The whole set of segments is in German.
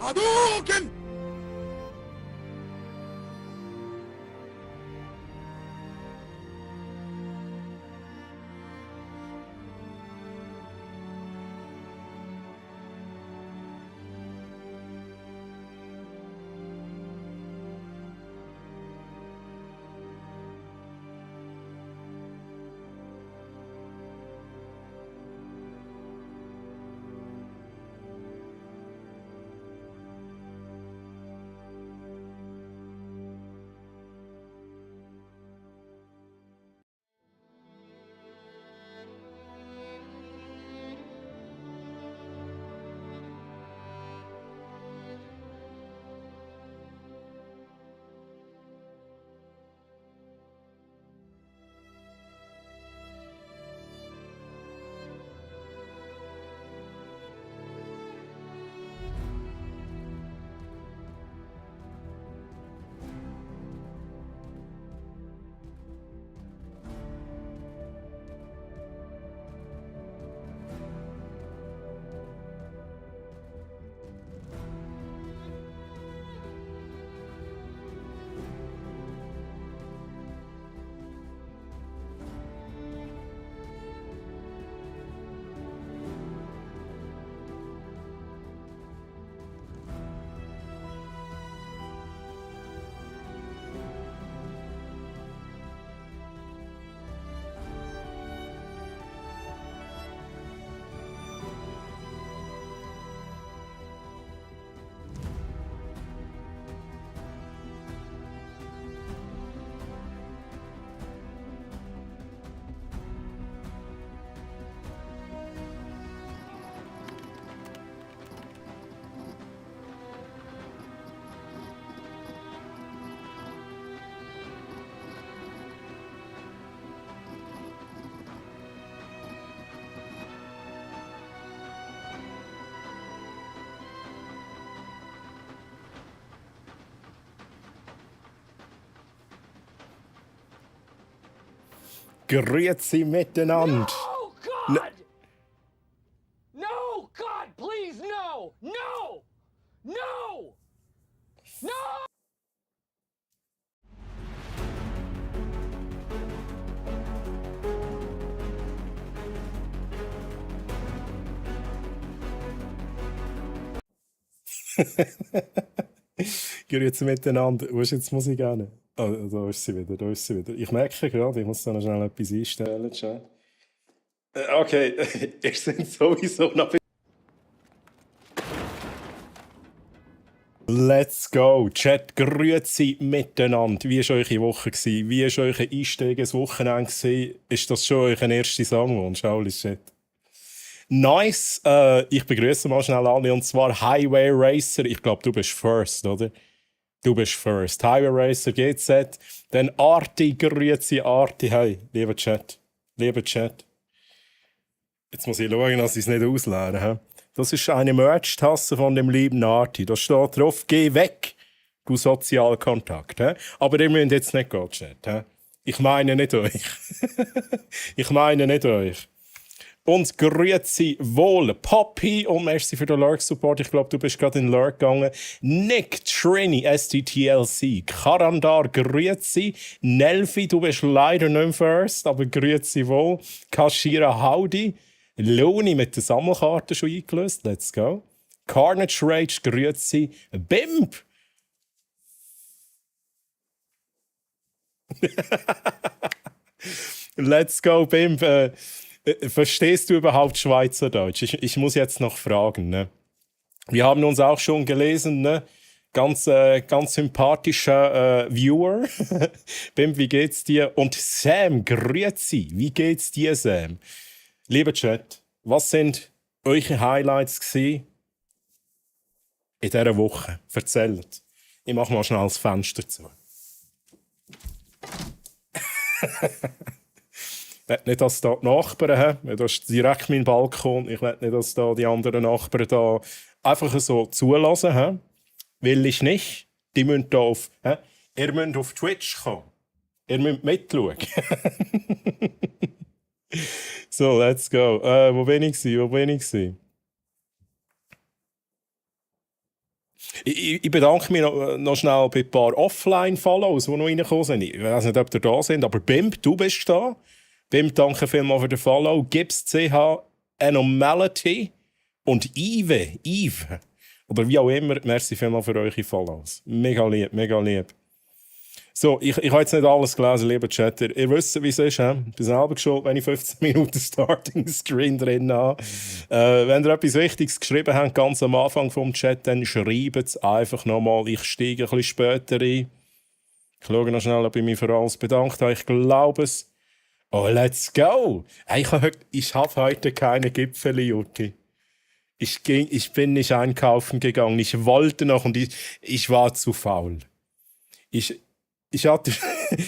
Hadouken! Grüezi miteinander. No, God! No, God, please, no! No! No! No! Grüezi miteinander. Wo ist jetzt die Musik an? Ah, da ist sie wieder, da ist sie wieder. Ich merke gerade, ich muss da noch schnell etwas einstellen. Chat. Okay, ihr seid sowieso noch... Let's go! Chat, grüezi miteinander. Wie war eure Woche? Wie war euer Einstieg ins Wochenende? Ist das schon euer erster Songwunsch? Holy shit. Nice! Ich begrüße mal schnell alle, und zwar Highway Racer. Ich glaube, du bist First, oder? Du bist First. Highway Racer GZ. Dann Arti, grüezi Arti. Hey, lieber Chat. Lieber Chat. Jetzt muss ich schauen, dass ich es nicht ausleere. He? Das ist eine Merch-Tasse von dem lieben Arti. Da steht drauf, geh weg, du Sozialkontakt. He? Aber ihr müsst jetzt nicht gehen, Chat. He? Ich meine nicht euch. Ich meine nicht euch. Und grüezi wohl, Poppy, und merci für den Lurk-Support. Ich glaube, du bist gerade in Lurk gegangen. Nick, Trini, STTLC, Karandar, grüezi. Nelfi, du bist leider nicht im First, aber grüezi wohl. Kashira, howdy. Loni mit der Sammelkarte schon eingelöst, let's go. Carnage Rage, grüezi. Bimp. Let's go, Bimp. Verstehst du überhaupt Schweizerdeutsch? Ich muss jetzt noch fragen. Ne? Wir haben uns auch schon gelesen, ne? Ganz sympathischer Viewer. Bim, wie geht's dir? Und Sam, grüezi. Wie geht's dir, Sam? Lieber Chat, was sind eure Highlights gewesen in dieser Woche? Erzählt. Ich mache mal schnell das Fenster zu. Ich will nicht, dass da die Nachbarn haben. Das ist direkt mein Balkon. Ich will nicht, dass da die anderen Nachbarn da einfach so zulassen. He? Will ich nicht. Die müssen da auf... He? Ihr müsst auf Twitch kommen. Ihr müsst mitschauen. So, let's go. Wo bin ich? Ich bedanke mich noch schnell bei ein paar Offline-Follows, die noch reingekommen sind. Ich weiß nicht, ob ihr da sind, aber Bimp, du bist da. Bimp, danke vielmals für den Follow. Gibbs CH, Anomality und Eve. Oder wie auch immer, merci vielmals für eure Follows. Mega lieb, mega lieb. So, ich habe jetzt nicht alles gelesen, lieber Chatter. Ihr wisst, wie es ist. Ich bin selber schuld, wenn ich 15 Minuten Starting Screen drin habe. Wenn ihr etwas Wichtiges geschrieben habt, ganz am Anfang vom Chat, dann schreibt es einfach nochmal. Ich steige ein bisschen später ein. Ich schaue noch schnell, ob ich mich für alles bedankt habe. Ich glaube es. Oh, let's go! Hey, ich habe heute keine Gipfel, Jutti. Ich bin nicht einkaufen gegangen. Ich wollte noch und ich war zu faul. Ich hatte,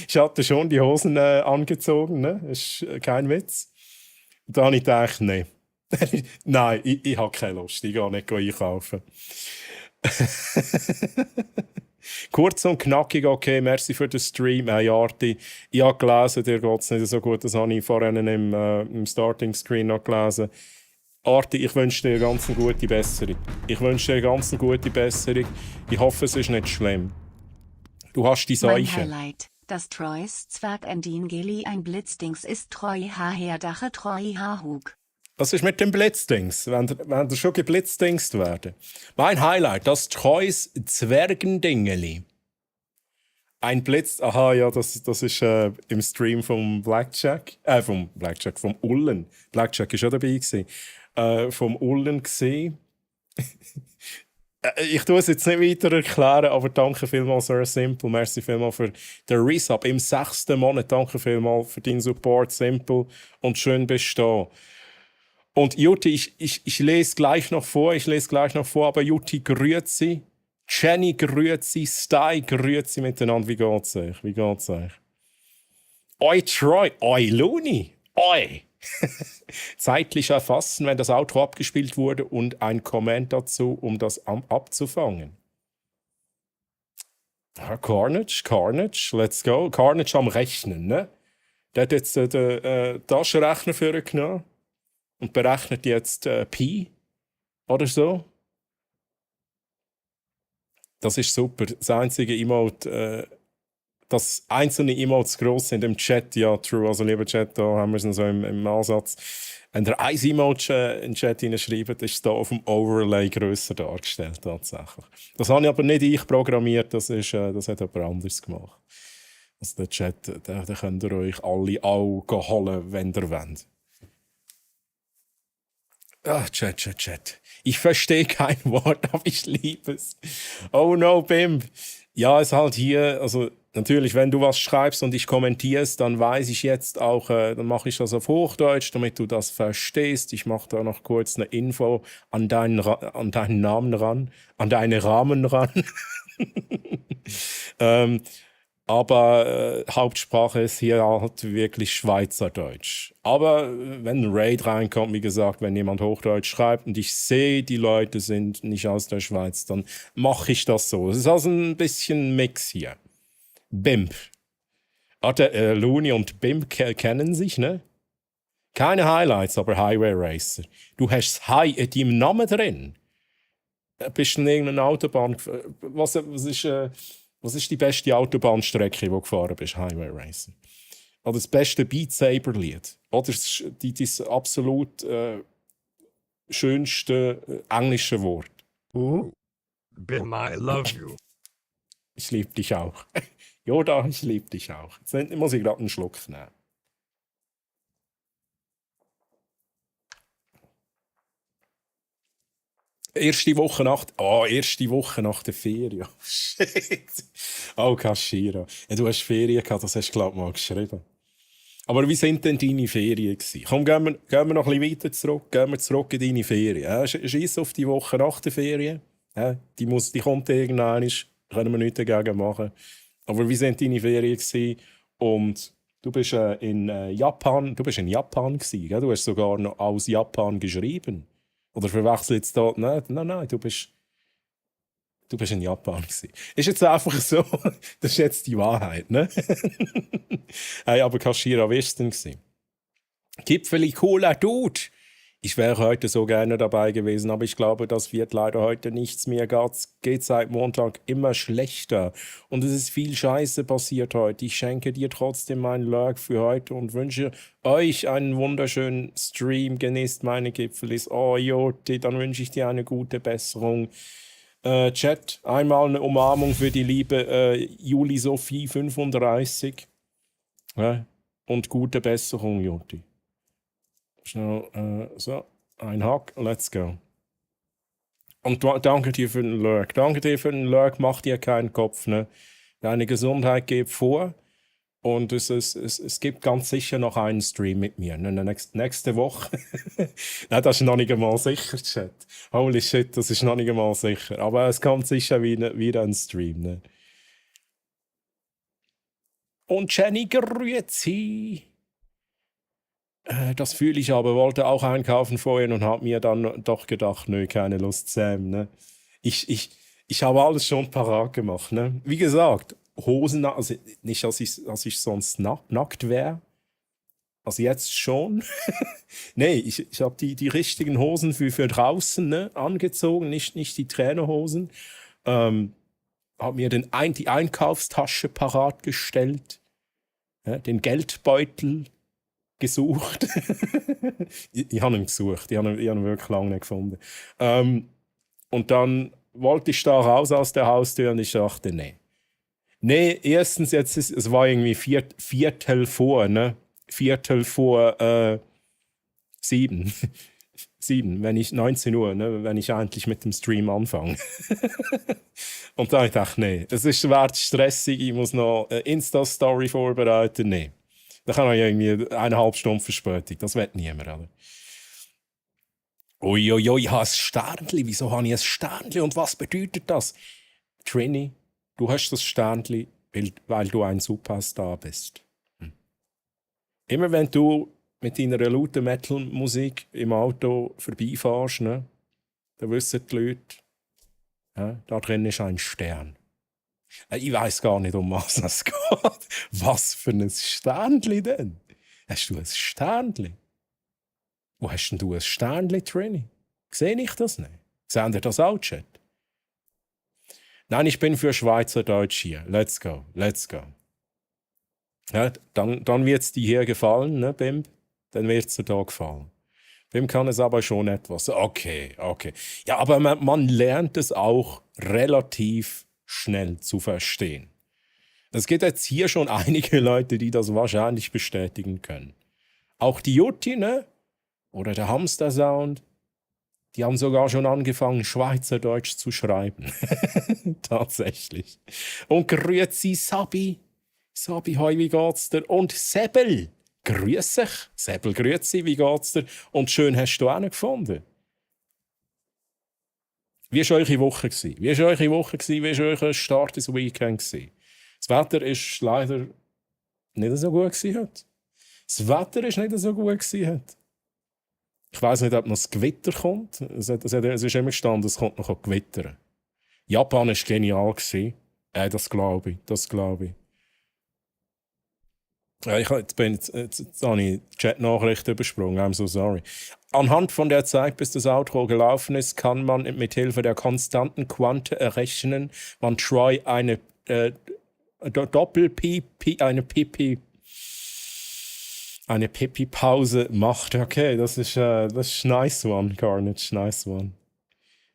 ich hatte schon die Hosen angezogen, ne? Das ist kein Witz. Und da habe ich gedacht, nee. Nein, ich habe keine Lust, ich gehe nicht einkaufen. Kurz und knackig, okay, merci für den Stream. Hey Arti, ich habe gelesen, dir geht es nicht so gut, das habe ich vorhin im Starting Screen noch gelesen. Arti, ich wünsche dir eine ganz gute Besserung. Ich wünsche dir eine ganz gute Besserung. Ich hoffe, es ist nicht schlimm. Du hast die Mein Seuche. Highlight, dass Troys Zwergendin Geli ein Blitzdings ist. Treu Dache Treu Hug. Was ist mit dem Blitzdings? Wenn ihr schon geblitzdingst werden? Mein Highlight, das Treus Zwergendingeli. Ein Blitz... Aha, ja, das ist im Stream vom vom Ullen. Blackjack war schon dabei gewesen. Vom Ullen gesehen. Ich tue es jetzt nicht weiter erklären, aber danke vielmals, Sir Simple. Merci vielmals für den Resub im 6. Monat. Danke vielmals für deinen Support, Simple. Und schön bist du da. Und Jutti, ich lese gleich noch vor, aber Jutti, grüezi. Jenny, grüezi. Sty, grüezi miteinander. Wie geht's euch? Oi, Troy. Oi, Looney. Oi. Zeitlich erfassen, wenn das Outro abgespielt wurde und ein Comment dazu, um das abzufangen. Carnage, let's go. Carnage am Rechnen, ne? Der hat jetzt den Taschenrechner vorgenommen und berechnet jetzt Pi oder so. Das ist super. Das einzige Emote, dass einzelne Emotes gross sind im Chat, ja, true. Also, lieber Chat, da haben wir es noch so im Ansatz. Wenn ihr ein Emote in den Chat hineinschreibt, ist es hier auf dem Overlay grösser dargestellt, tatsächlich. Das habe ich aber nicht ich programmiert, das hat jemand anderes gemacht. Also, der Chat, da könnt ihr euch alle Augen holen, wenn ihr wollt. Ah, Chat. Ich verstehe kein Wort, aber ich liebe es. Oh no, Bim. Ja, es halt hier, also natürlich, wenn du was schreibst und ich kommentiere es, dann weiß ich jetzt auch, dann mache ich das auf Hochdeutsch, damit du das verstehst. Ich mache da noch kurz eine Info an deinen Namen ran, an deine Rahmen ran. Aber Hauptsprache ist hier halt wirklich Schweizerdeutsch. Aber wenn ein Raid reinkommt, wie gesagt, wenn jemand Hochdeutsch schreibt und ich sehe, die Leute sind nicht aus der Schweiz, dann mache ich das so. Es ist also ein bisschen Mix hier. Bimp. Der Looney und Bimp kennen sich, ne? Keine Highlights, aber Highway Racer. Du hast High in deinem Namen drin. Bist du in irgendeiner Autobahn... Was ist die beste Autobahnstrecke, die du gefahren bist? Highway Racer. Oder das beste Beat Saber-Lied. Oder das absolut schönste englische Wort. Bim, I love you. Ich liebe dich auch. Yoda, ich liebe dich auch. Jetzt muss ich gerade einen Schluck nehmen. Erste Woche nach der Ferien. Shit. Oh, Kaschira. Ja, du hast Ferien gehabt, das hast du, glaube ich, mal geschrieben. Aber wie sind denn deine Ferien gewesen? Komm, gehen wir noch ein bisschen weiter zurück. Gehen wir zurück in deine Ferien. Ja, scheiss auf die Woche nach der Ferien. Ja, die kommt irgendwann. Können wir nichts dagegen machen. Aber wie sind deine Ferien gewesen? Und du bist in Japan gewesen, gell? Du hast sogar noch aus Japan geschrieben. Oder verwechselt jetzt da? Nein, du bist in Japan gewesen. Ist jetzt einfach so, das ist jetzt die Wahrheit, ne? Hey, aber Kaschira, wie war es denn gewesen? Gipfeli, cooler Dude. Ich wäre heute so gerne dabei gewesen, aber ich glaube, das wird leider heute nichts mehr. Geht seit Montag immer schlechter. Und es ist viel Scheiße passiert heute. Ich schenke dir trotzdem meinen Lurk für heute und wünsche euch einen wunderschönen Stream. Genießt meine Gipfelis. Oh, Joti, dann wünsche ich dir eine gute Besserung. Chat, einmal eine Umarmung für die liebe Juli Sophie 35. Ja, und gute Besserung, Joti. Schnell, so, ein Hack, let's go. Und danke dir für den Lurk. Danke dir für den Lurk, mach dir keinen Kopf. Ne? Deine Gesundheit geht vor. Und es gibt ganz sicher noch einen Stream mit mir. Ne? Nächste Woche. Nein, das ist noch nicht einmal sicher, Chat. Holy shit, das ist noch nicht einmal sicher. Aber es kommt sicher wieder ein Stream. Ne? Und Jenny, grüezi. Das fühle ich aber, wollte auch einkaufen vorhin und habe mir dann doch gedacht, nö, keine Lust, Sam. Ne? Ich habe alles schon parat gemacht. Ne? Wie gesagt, Hosen, also nicht, dass ich sonst nackt wäre. Also jetzt schon. Nee, ich habe die richtigen Hosen für draußen, ne, angezogen, nicht die Trainerhosen. Habe mir die Einkaufstasche parat gestellt, ja, den Geldbeutel gesucht. Ich habe ihn gesucht, ich habe ihn wirklich lange nicht gefunden. Und dann wollte ich da raus aus der Haustür und ich dachte, nee. Nee, erstens, es war irgendwie Viertel vor, ne? Viertel vor 7. 7, 19 Uhr, ne? Wenn ich eigentlich mit dem Stream anfange. Und dann dachte ich, nee, es ist stressig, ich muss noch eine Insta-Story vorbereiten, nee. Da kann ich irgendwie 1,5 Stunden Verspätung. Das will niemand, oder? Uiuiui, ich habe ein Sternchen. Wieso habe ich ein Sternchen? Und was bedeutet das? Trini, du hast das Sternchen, weil du ein Superstar bist. Immer wenn du mit deiner lauten Metal-Musik im Auto vorbeifährst, ne, dann wissen die Leute, ja, da drin ist ein Stern. Ich weiß gar nicht, um was es geht. Was für ein Sternli denn? Hast du ein Sternli? Wo hast denn du ein Sternli, Trini? Sehe ich das nicht? Seht ihr das auch, Chat? Nein, ich bin für Schweizerdeutsch hier. Let's go, let's go. Ja, dann wird es dir hier gefallen, ne, Bimb? Dann wird es dir da gefallen. Bimb kann es aber schon etwas. Okay. Ja, aber man lernt es auch relativ schnell zu verstehen. Es gibt jetzt hier schon einige Leute, die das wahrscheinlich bestätigen können. Auch die Jutti, ne? Oder der Hamster-Sound, die haben sogar schon angefangen, Schweizerdeutsch zu schreiben. Tatsächlich. Und grüezi Sabi. Sabi, hoi, wie geht's dir? Und Sebel, grüß dich. Sebel, grüezi, wie geht's dir? Und schön hast du auch noch gefunden. Wie war eure Woche? Wie war euer Start ins Weekend? Das Wetter ist leider nicht so gut heute. Das Wetter ist nicht so gut heute. Ich weiss nicht, ob noch das Gewitter kommt. Es ist immer gestanden, es kommt noch Gewitter. Japan war genial. Das glaube ich. Ja, jetzt habe ich die Chat-Nachricht übersprungen. I'm so sorry. Anhand von der Zeit, bis das Outro gelaufen ist, kann man mit Hilfe der konstanten Quante errechnen, wann Troy eine eine Pipi-Pause macht. Okay, das ist nice one, Carnage, nice one.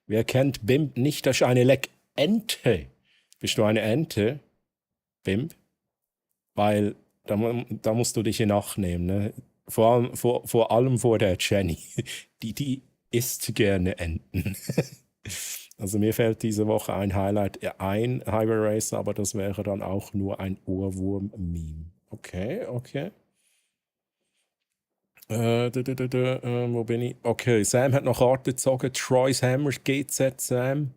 Wer kennt Bimp nicht? Das ist eine Ente. Bist du eine Ente, Bimp? Weil da musst du dich in Acht nehmen. Ne? Vor allem vor der Jenny. Die isst gerne Enten. Also mir fällt diese Woche ein Highlight ein, Highway Racer, aber das wäre dann auch nur ein Ohrwurm-Meme. Okay. Wo bin ich? Okay, Sam hat noch Karten gezogen. Troy's Hammer, GZ Sam.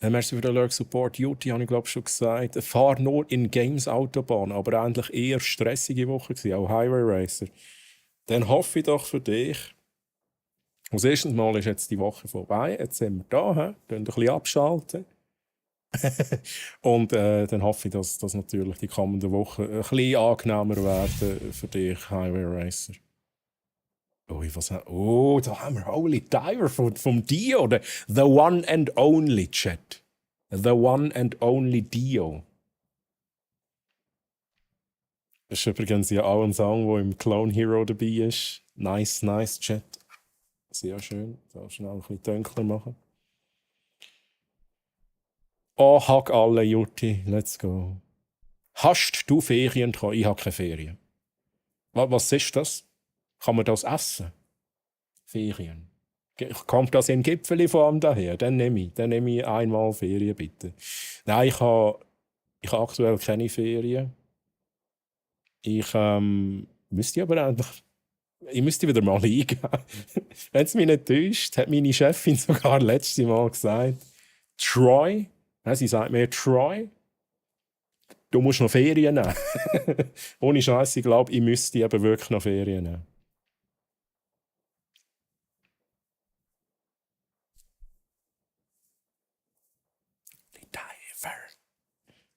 Merci für den Lurk Support. Juti habe ich glaube schon gesagt. Fahr nur in Games Autobahn, aber eigentlich eher stressige Woche gewesen, auch Highway Racer. Dann hoffe ich doch für dich. Als erstes Mal ist jetzt die Woche vorbei. Jetzt sind wir da, können ein bisschen abschalten. Und dann hoffe ich, dass natürlich die kommenden Wochen ein bisschen angenehmer werden für dich, Highway Racer. Da haben wir Holy Diver vom Dio. Oder The One and Only, Chat. The One and Only Dio. Das ist übrigens ja auch ein Song, der im Clone Hero dabei ist. Nice, nice, Chat. Sehr schön. So schnell ein bisschen dunkler machen. Oh, hack alle, Jutti. Let's go. Hast du Ferien? Ich habe keine Ferien. Was ist das? Kann man das essen? Ferien. Kommt das in Gipfelform daher? Dann nehme ich einmal Ferien, bitte. Nein, ich habe aktuell keine Ferien. Ich müsste aber einfach... Ich müsste wieder mal eingehen. Wenn es mich nicht täuscht, hat meine Chefin sogar letztes Mal gesagt, Troy, sie sagt mir, Troy, du musst noch Ferien nehmen. Ohne Scheiß, ich glaube, ich müsste eben wirklich noch Ferien nehmen.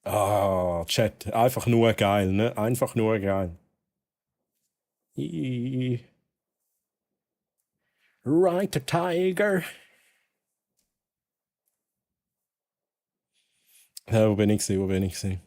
Ah, Chat, einfach nur geil, ne? Einfach nur geil. Right, a Tiger. Ja, wo bin ich gewesen?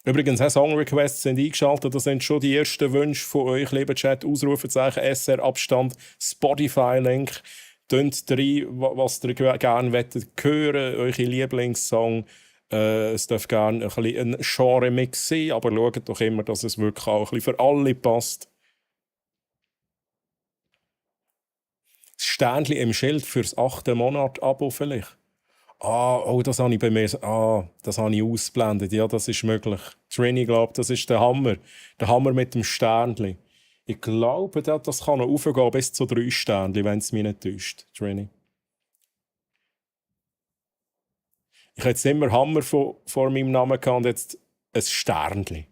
Übrigens, Song-Requests sind eingeschaltet. Das sind schon die ersten Wünsche von euch, lieber Chat. Ausrufezeichen, SR-Abstand, Spotify-Link. Tönt rein, was ihr gerne hören, eure Lieblingssong. Es darf gerne ein Genre-Mix sein, aber schaut doch immer, dass es wirklich auch ein bisschen für alle passt. Das Sternchen im Schild fürs 8. Monat-Abo vielleicht. Das habe ich bei mir. Das habe ich ausgeblendet. Ja, das ist möglich. Trini glaubt, das ist der Hammer. Der Hammer mit dem Sternchen. Ich glaube, das kann noch aufgehen bis zu 3 Sternchen, wenn es mich nicht täuscht. Trini. Ich hatte jetzt immer Hammer vor meinem Namen gehabt und jetzt ein Sternchen.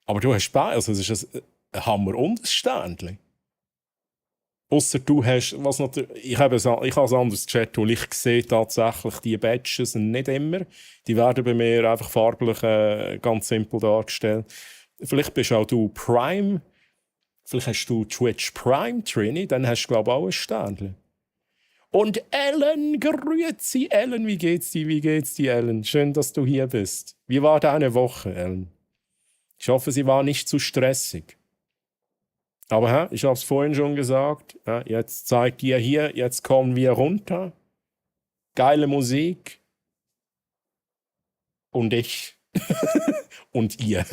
Aber du hast beide, also es ist ein Hammer und ein Sternchen. Ausser du hast, was natürlich, ich habe ein anderes Chat-Tool. Ich sehe tatsächlich die Badges nicht immer. Die werden bei mir einfach farblich ganz simpel dargestellt. Vielleicht bist auch du Prime. Vielleicht hast du Twitch Prime, Trini. Dann hast du, glaube ich, auch ein Sternchen. Und Ellen, grüezi Ellen, wie geht's dir, Ellen? Schön, dass du hier bist. Wie war deine Woche, Ellen? Ich hoffe, sie war nicht zu stressig. Aber ich habe es vorhin schon gesagt, jetzt zeigt ihr hier, jetzt kommen wir runter. Geile Musik. Und ich. Und ihr.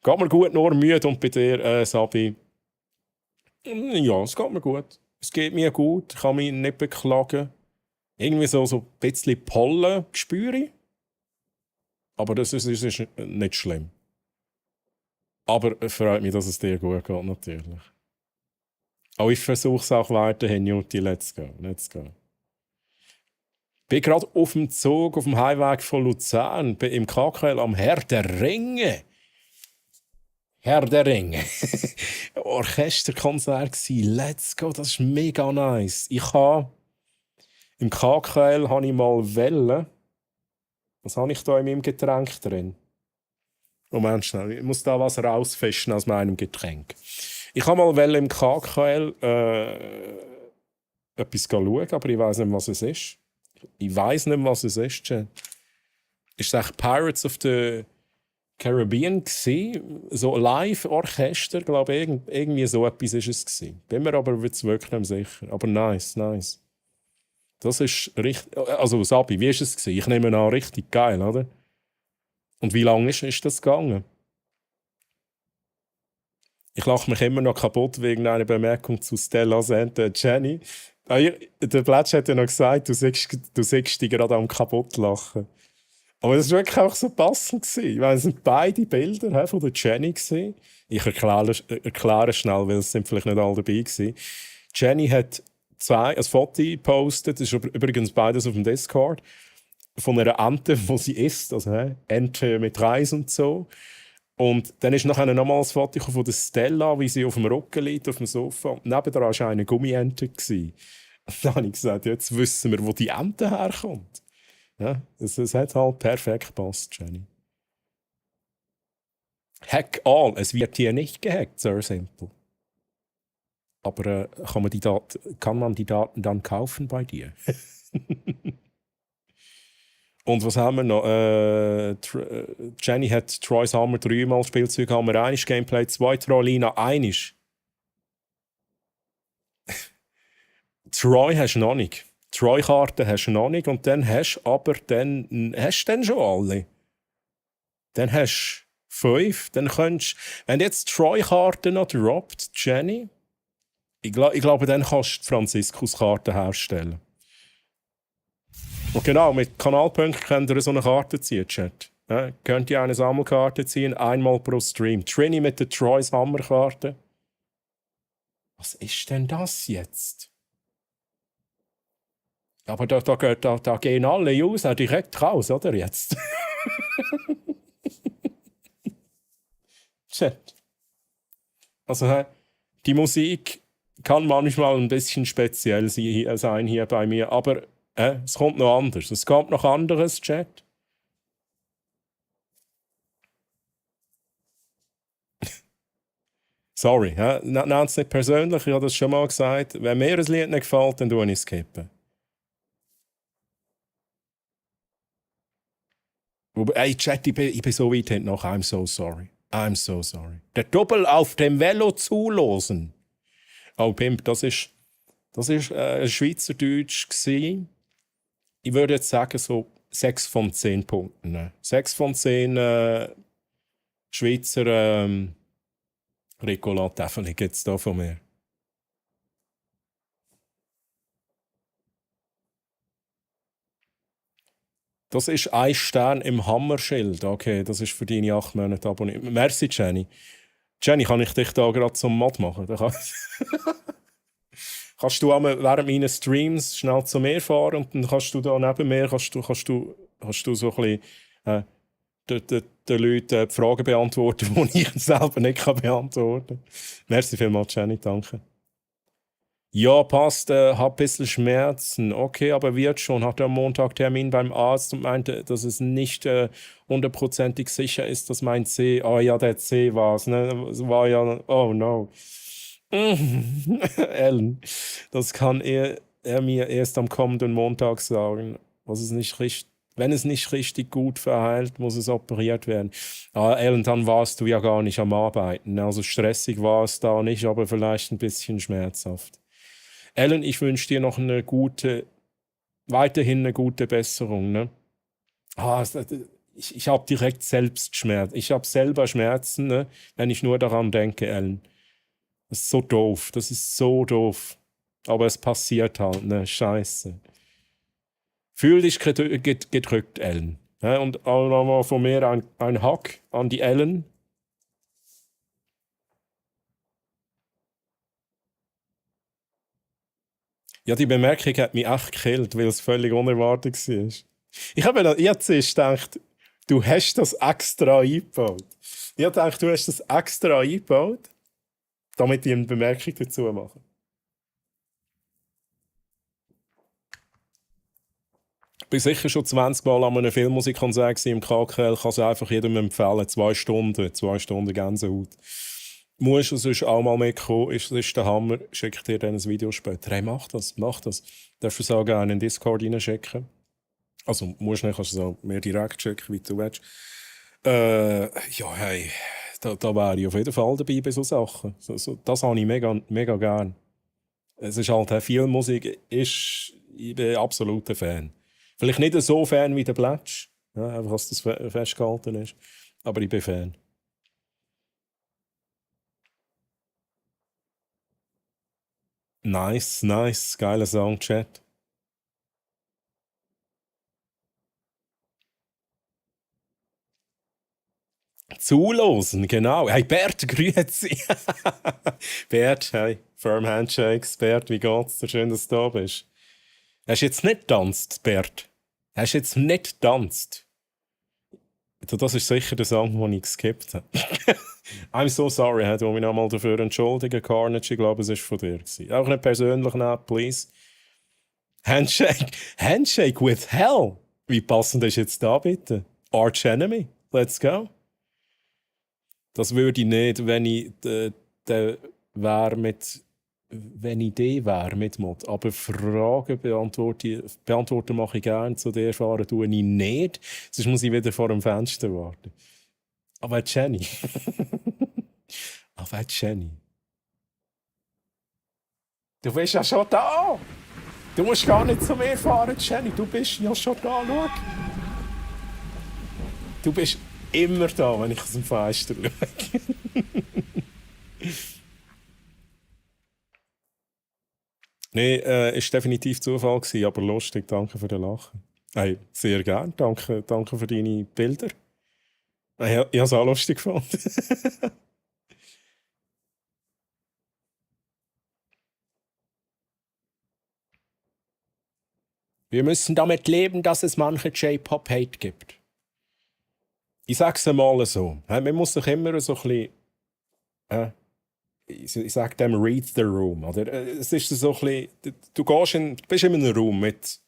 Geht mir gut, nur müde. Und bei dir, Sabi? Ja, es geht mir gut. Es geht mir gut, ich kann mich nicht beklagen. Irgendwie so ein bisschen Pollen spüre ich. Aber das ist nicht schlimm. Aber es freut mich, dass es dir gut geht, natürlich. Aber ich versuche es auch weiterhin, Jutti, let's go. Ich bin gerade auf dem Zug, auf dem Heimweg von Luzern, bin im KKL am Herr der Ringe. Orchesterkonzert gsi. Let's go, das ist mega nice. Im KKL habe ich mal Welle. Was habe ich da in meinem Getränk drin? Moment schnell, ich muss da was rausfischen aus meinem Getränk. Ich habe mal Welle im KKL etwas schauen, aber ich weiß nicht, was es ist. Ist es echt Pirates of the Caribbean gewesen? So Live-Orchester, glaube ich, irgendwie so etwas ist es gewesen. Bin mir aber jetzt wirklich nicht sicher. Aber nice. Das ist richtig. Also Sabi, wie war es gewesen? Ich nehme an, richtig geil, oder? Und wie lange ist das gegangen? Ich lache mich immer noch kaputt wegen einer Bemerkung zu Stella Santa Jenny. Der Plätsch hat ja noch gesagt, du siehst dich gerade am Kaputtlachen. Aber das war wirklich auch so passend. Ich meine, es sind beide Bilder von der Jenny gesehen. Ich erkläre schnell, weil es sind vielleicht nicht alle dabei waren. Jenny hat ein Foto gepostet, das ist übrigens beides auf dem Discord, von einer Ente, die sie isst, also Ente mit Reis und so. Und dann ist nachher nochmals ein Foto von der Stella, wie sie auf dem Rücken liegt, auf dem Sofa. Und nebenan war eine Gummiente. Und dann habe ich gesagt, jetzt wissen wir, wo die Ente herkommt. Ja, es hat halt perfekt gepasst, Jenny. Hack all. Es wird hier nicht gehackt, sehr simpel. Aber kann man die Daten dann kaufen bei dir? Und was haben wir noch? Jenny hat Troy's Hammer 3-mal, Spielzeug Hammer 1, Gameplay 2, Trolina 1. Troy hast du noch nicht. Troy-Karten hast du noch nicht. Und dann hast du dann schon alle. Dann hast du 5. Dann könntest wenn jetzt Troy-Karten noch droppt, Jenny, ich glaube, dann kannst du die Franziskus-Karten herstellen. Und genau, mit Kanalpunkten könnt ihr so eine Karte ziehen, Chat. Ja, könnt ihr eine Sammelkarte ziehen, einmal pro Stream. Trini mit der Troy's Hammer-Karte. Was ist denn das jetzt? Aber da gehen alle User direkt raus, oder jetzt? Chat. Also, die Musik kann manchmal ein bisschen speziell sein hier bei mir, aber es kommt noch anders. Es kommt noch anderes, Chat. Sorry, nehmt es nicht persönlich, ich habe das schon mal gesagt. Wenn mir ein Lied nicht gefällt, dann tue ich es skippen. Ey, Chat, ich bin so weit hinten noch. I'm so sorry. I'm so sorry. Der Doppel auf dem Velo zulosen. Oh, Pimp, das ist Schweizerdeutsch gewesen. Ich würde jetzt sagen, so 6 von 10 Punkten. 6 von 10 Schweizer Ricola-Täfel gibt es da von mir. Das ist ein Stern im Hammerschild. Okay, das ist für deine 8 Monate abonniert. Merci, Jenny. Jenny, kann ich dich da gerade zum Mod machen? Kannst du während meiner Streams schnell zu mir fahren und dann kannst du da neben mir kannst du so ein bisschen den Leuten die Fragen beantworten, die ich selber nicht beantworten kann. Merci vielmals, Jenny, danke. Ja, passt, hab ein bisschen Schmerzen. Okay, aber wird schon. Hat am Montag Termin beim Arzt und meinte, dass es nicht hundertprozentig sicher ist, dass mein C... Oh ja, der C war es, ne? Es war ja... Oh no. Ellen, das kann er mir erst am kommenden Montag sagen. Wenn es nicht richtig gut verheilt, muss es operiert werden. Ah, Ellen, dann warst du ja gar nicht am Arbeiten. Also stressig war es da nicht, aber vielleicht ein bisschen schmerzhaft. Ellen, ich wünsche dir noch weiterhin eine gute Besserung. Ne? Ich habe direkt selbst Schmerzen. Ich habe selber Schmerzen, ne? Wenn ich nur daran denke, Ellen. Das ist so doof. Das ist so doof. Aber es passiert halt, ne? Scheiße. Fühl dich gedrückt, Ellen. Ja, und auch nochmal von mir ein Hack an die Ellen. Ja, die Bemerkung hat mich echt gekillt, weil es völlig unerwartet war. Ich habe jetzt gedacht, du hast das extra eingebaut. Ich habe gedacht, du hast das extra eingebaut, damit ich eine Bemerkung dazu mache. Ich bin sicher schon 20 Mal an einem Filmmusikkonzert im KKL. Ich kann es einfach jedem empfehlen. 2 Stunden Gänsehaut. Musst du sonst auch mal mitkommen, das ist der Hammer. Schick dir dann ein Video später. Hey, mach das. Darfst du es auch gerne in den Discord reinschicken. Also, musst nicht, kannst du es mir direkt schicken, wie du willst. Ja, hey, da wäre ich auf jeden Fall dabei bei so Sachen. Das habe ich mega, mega gern. Es ist halt, viel Musik ich bin absoluter Fan. Vielleicht nicht so Fan wie der Plätsch, ja, einfach, dass das festgehalten ist. Aber ich bin Fan. Nice. Geiler Song, Chat. Zulosen, genau. Hey, Bert, grüezi. Bert, hey, Firm Handshakes. Bert, wie geht's dir? Schön, dass du da bist. Hast du jetzt nicht getanzt, Bert? Hast du jetzt nicht getanzt? Das ist sicher der Song, den ich geskippt habe. I'm so sorry, ich mich nochmal dafür entschuldigen. Carnage, ich glaube, es war von dir. Auch nicht persönlich, nicht, please. Handshake with Hell. Wie passend ist jetzt da, bitte? Arch Enemy. Let's go. Das würde ich nicht, wenn ich der wär mit wenn ich die wäre mit Mod. Aber Fragen beantworten mache ich gerne, zu der fahren tue ich nicht. Sonst muss ich wieder vor dem Fenster warten. Aber Jenny. Aber Jenny. Du bist ja schon da! Du musst gar nicht zu mir fahren, Jenny. Du bist ja schon da, schau. Du bist immer da, wenn ich aus dem Fenster schaue. Nein, ist definitiv Zufall gewesen, aber lustig. Danke für den Lachen. Hey, sehr gern. Danke für deine Bilder. Hey, ich habe es auch lustig gefunden. Wir müssen damit leben, dass es manche J-Pop-Hate gibt. Ich sage es einmal so. Man muss sich immer so ein bisschen, ich sage dem, read the room. Oder? Es ist so ein bisschen, du bist in einem Raum mit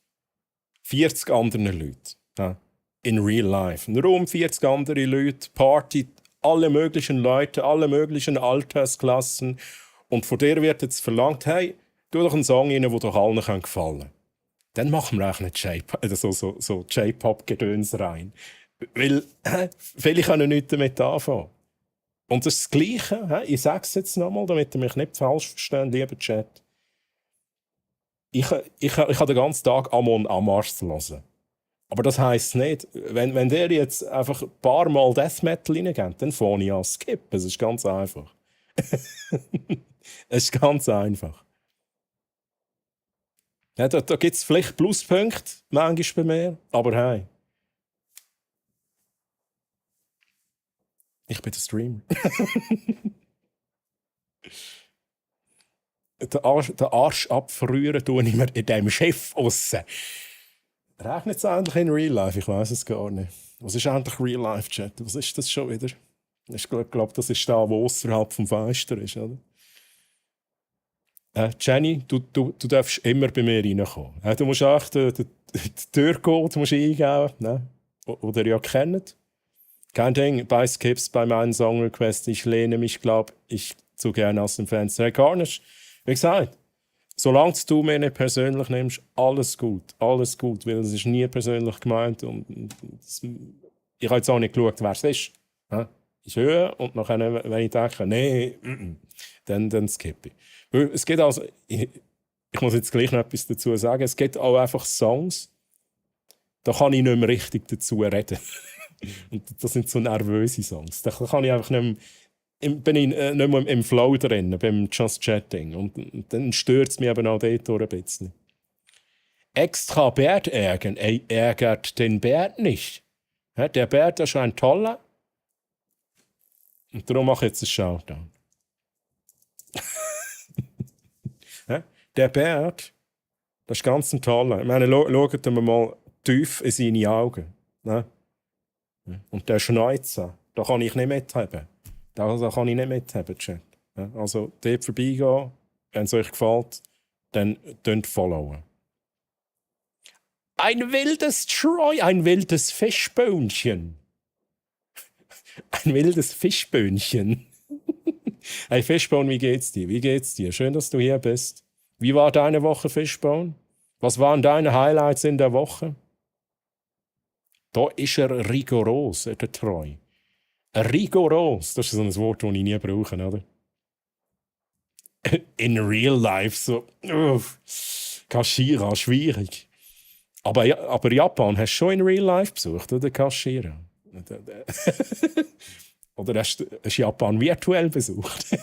40 anderen Leuten. Ja? In real life. Ein Raum, 40 andere Leute, Party, alle möglichen Leute, alle möglichen Altersklassen. Und von dir wird jetzt verlangt, hey, tu doch einen Song rein, der doch allen gefallen kann. Dann machen wir auch nicht so J-Pop-Gedöns rein. Weil viele können nichts damit anfangen. Und das ist das Gleiche, ich sage es jetzt nochmal, damit ihr mich nicht falsch versteht, lieber Chat. Ich kann den ganzen Tag Amon Amarth hören. Aber das heisst nicht, wenn der jetzt einfach ein paar Mal Death Metal reingeht, dann fange ich an zu skippen. Es ist ganz einfach. Es ist ganz einfach. Ja, da gibt es vielleicht Pluspunkte, manchmal bei mir, aber hey. Ich bin der Streamer. Den Arsch abfrieren tue ich mir in diesem Chef aussen. Regnet es eigentlich in Real Life? Ich weiß es gar nicht. Was ist eigentlich Real Life, Chat? Was ist das schon wieder? Ich glaube, das ist da, wo außerhalb vom Fenster ist, oder? Jenny, du darfst immer bei mir reinkommen. Du musst auch die Türcode eingeben, ne? Oder ja kennt. Kein Ding, bei Skips, bei meinen Songrequests, ich lehne mich, glaube ich, zu gerne aus dem Fenster. Gar nicht. Wie gesagt, solange du mir nicht persönlich nimmst, alles gut, weil es ist nie persönlich gemeint und ich habe jetzt auch nicht geschaut, wer es ist. Ich höre und nachher, wenn ich denke, nee, dann skippe ich. Weil es gibt also, ich muss jetzt gleich noch etwas dazu sagen, es gibt auch einfach Songs, da kann ich nicht mehr richtig dazu reden. Und das sind so nervöse Songs. Da kann ich einfach nicht mehr, bin ich nicht mehr im Flow drin, beim Just Chatting. Und dann stört es mich eben auch dort ein bisschen. Extra Bert ärgern, ärgert den Bert nicht. Der Bert ist ein toller. Und darum mache ich jetzt einen Shoutout. Der Bert, das ist ganz ein toller. Ich meine, schaut mir mal tief in seine Augen. Ne? Und der Schneuzer, da kann ich nicht mithaben. Da kann ich nicht mithaben, Chat. Also dort vorbeigehen, wenn es euch gefällt, dann followen. Ein wildes Troy, ein wildes Fischböhnchen. Ein wildes Fischböhnchen. Hey Fischbone, wie geht's dir? Wie geht's dir? Schön, dass du hier bist. Wie war deine Woche, Fischbone? Was waren deine Highlights in der Woche? Da ist er rigoros, der Treu. Rigoros, das ist so ein Wort, das ich nie brauche, oder? In real life so, Kaschira, schwierig. Aber Japan hast du schon in real life besucht, oder Kaschira? Oder hast du Japan virtuell besucht?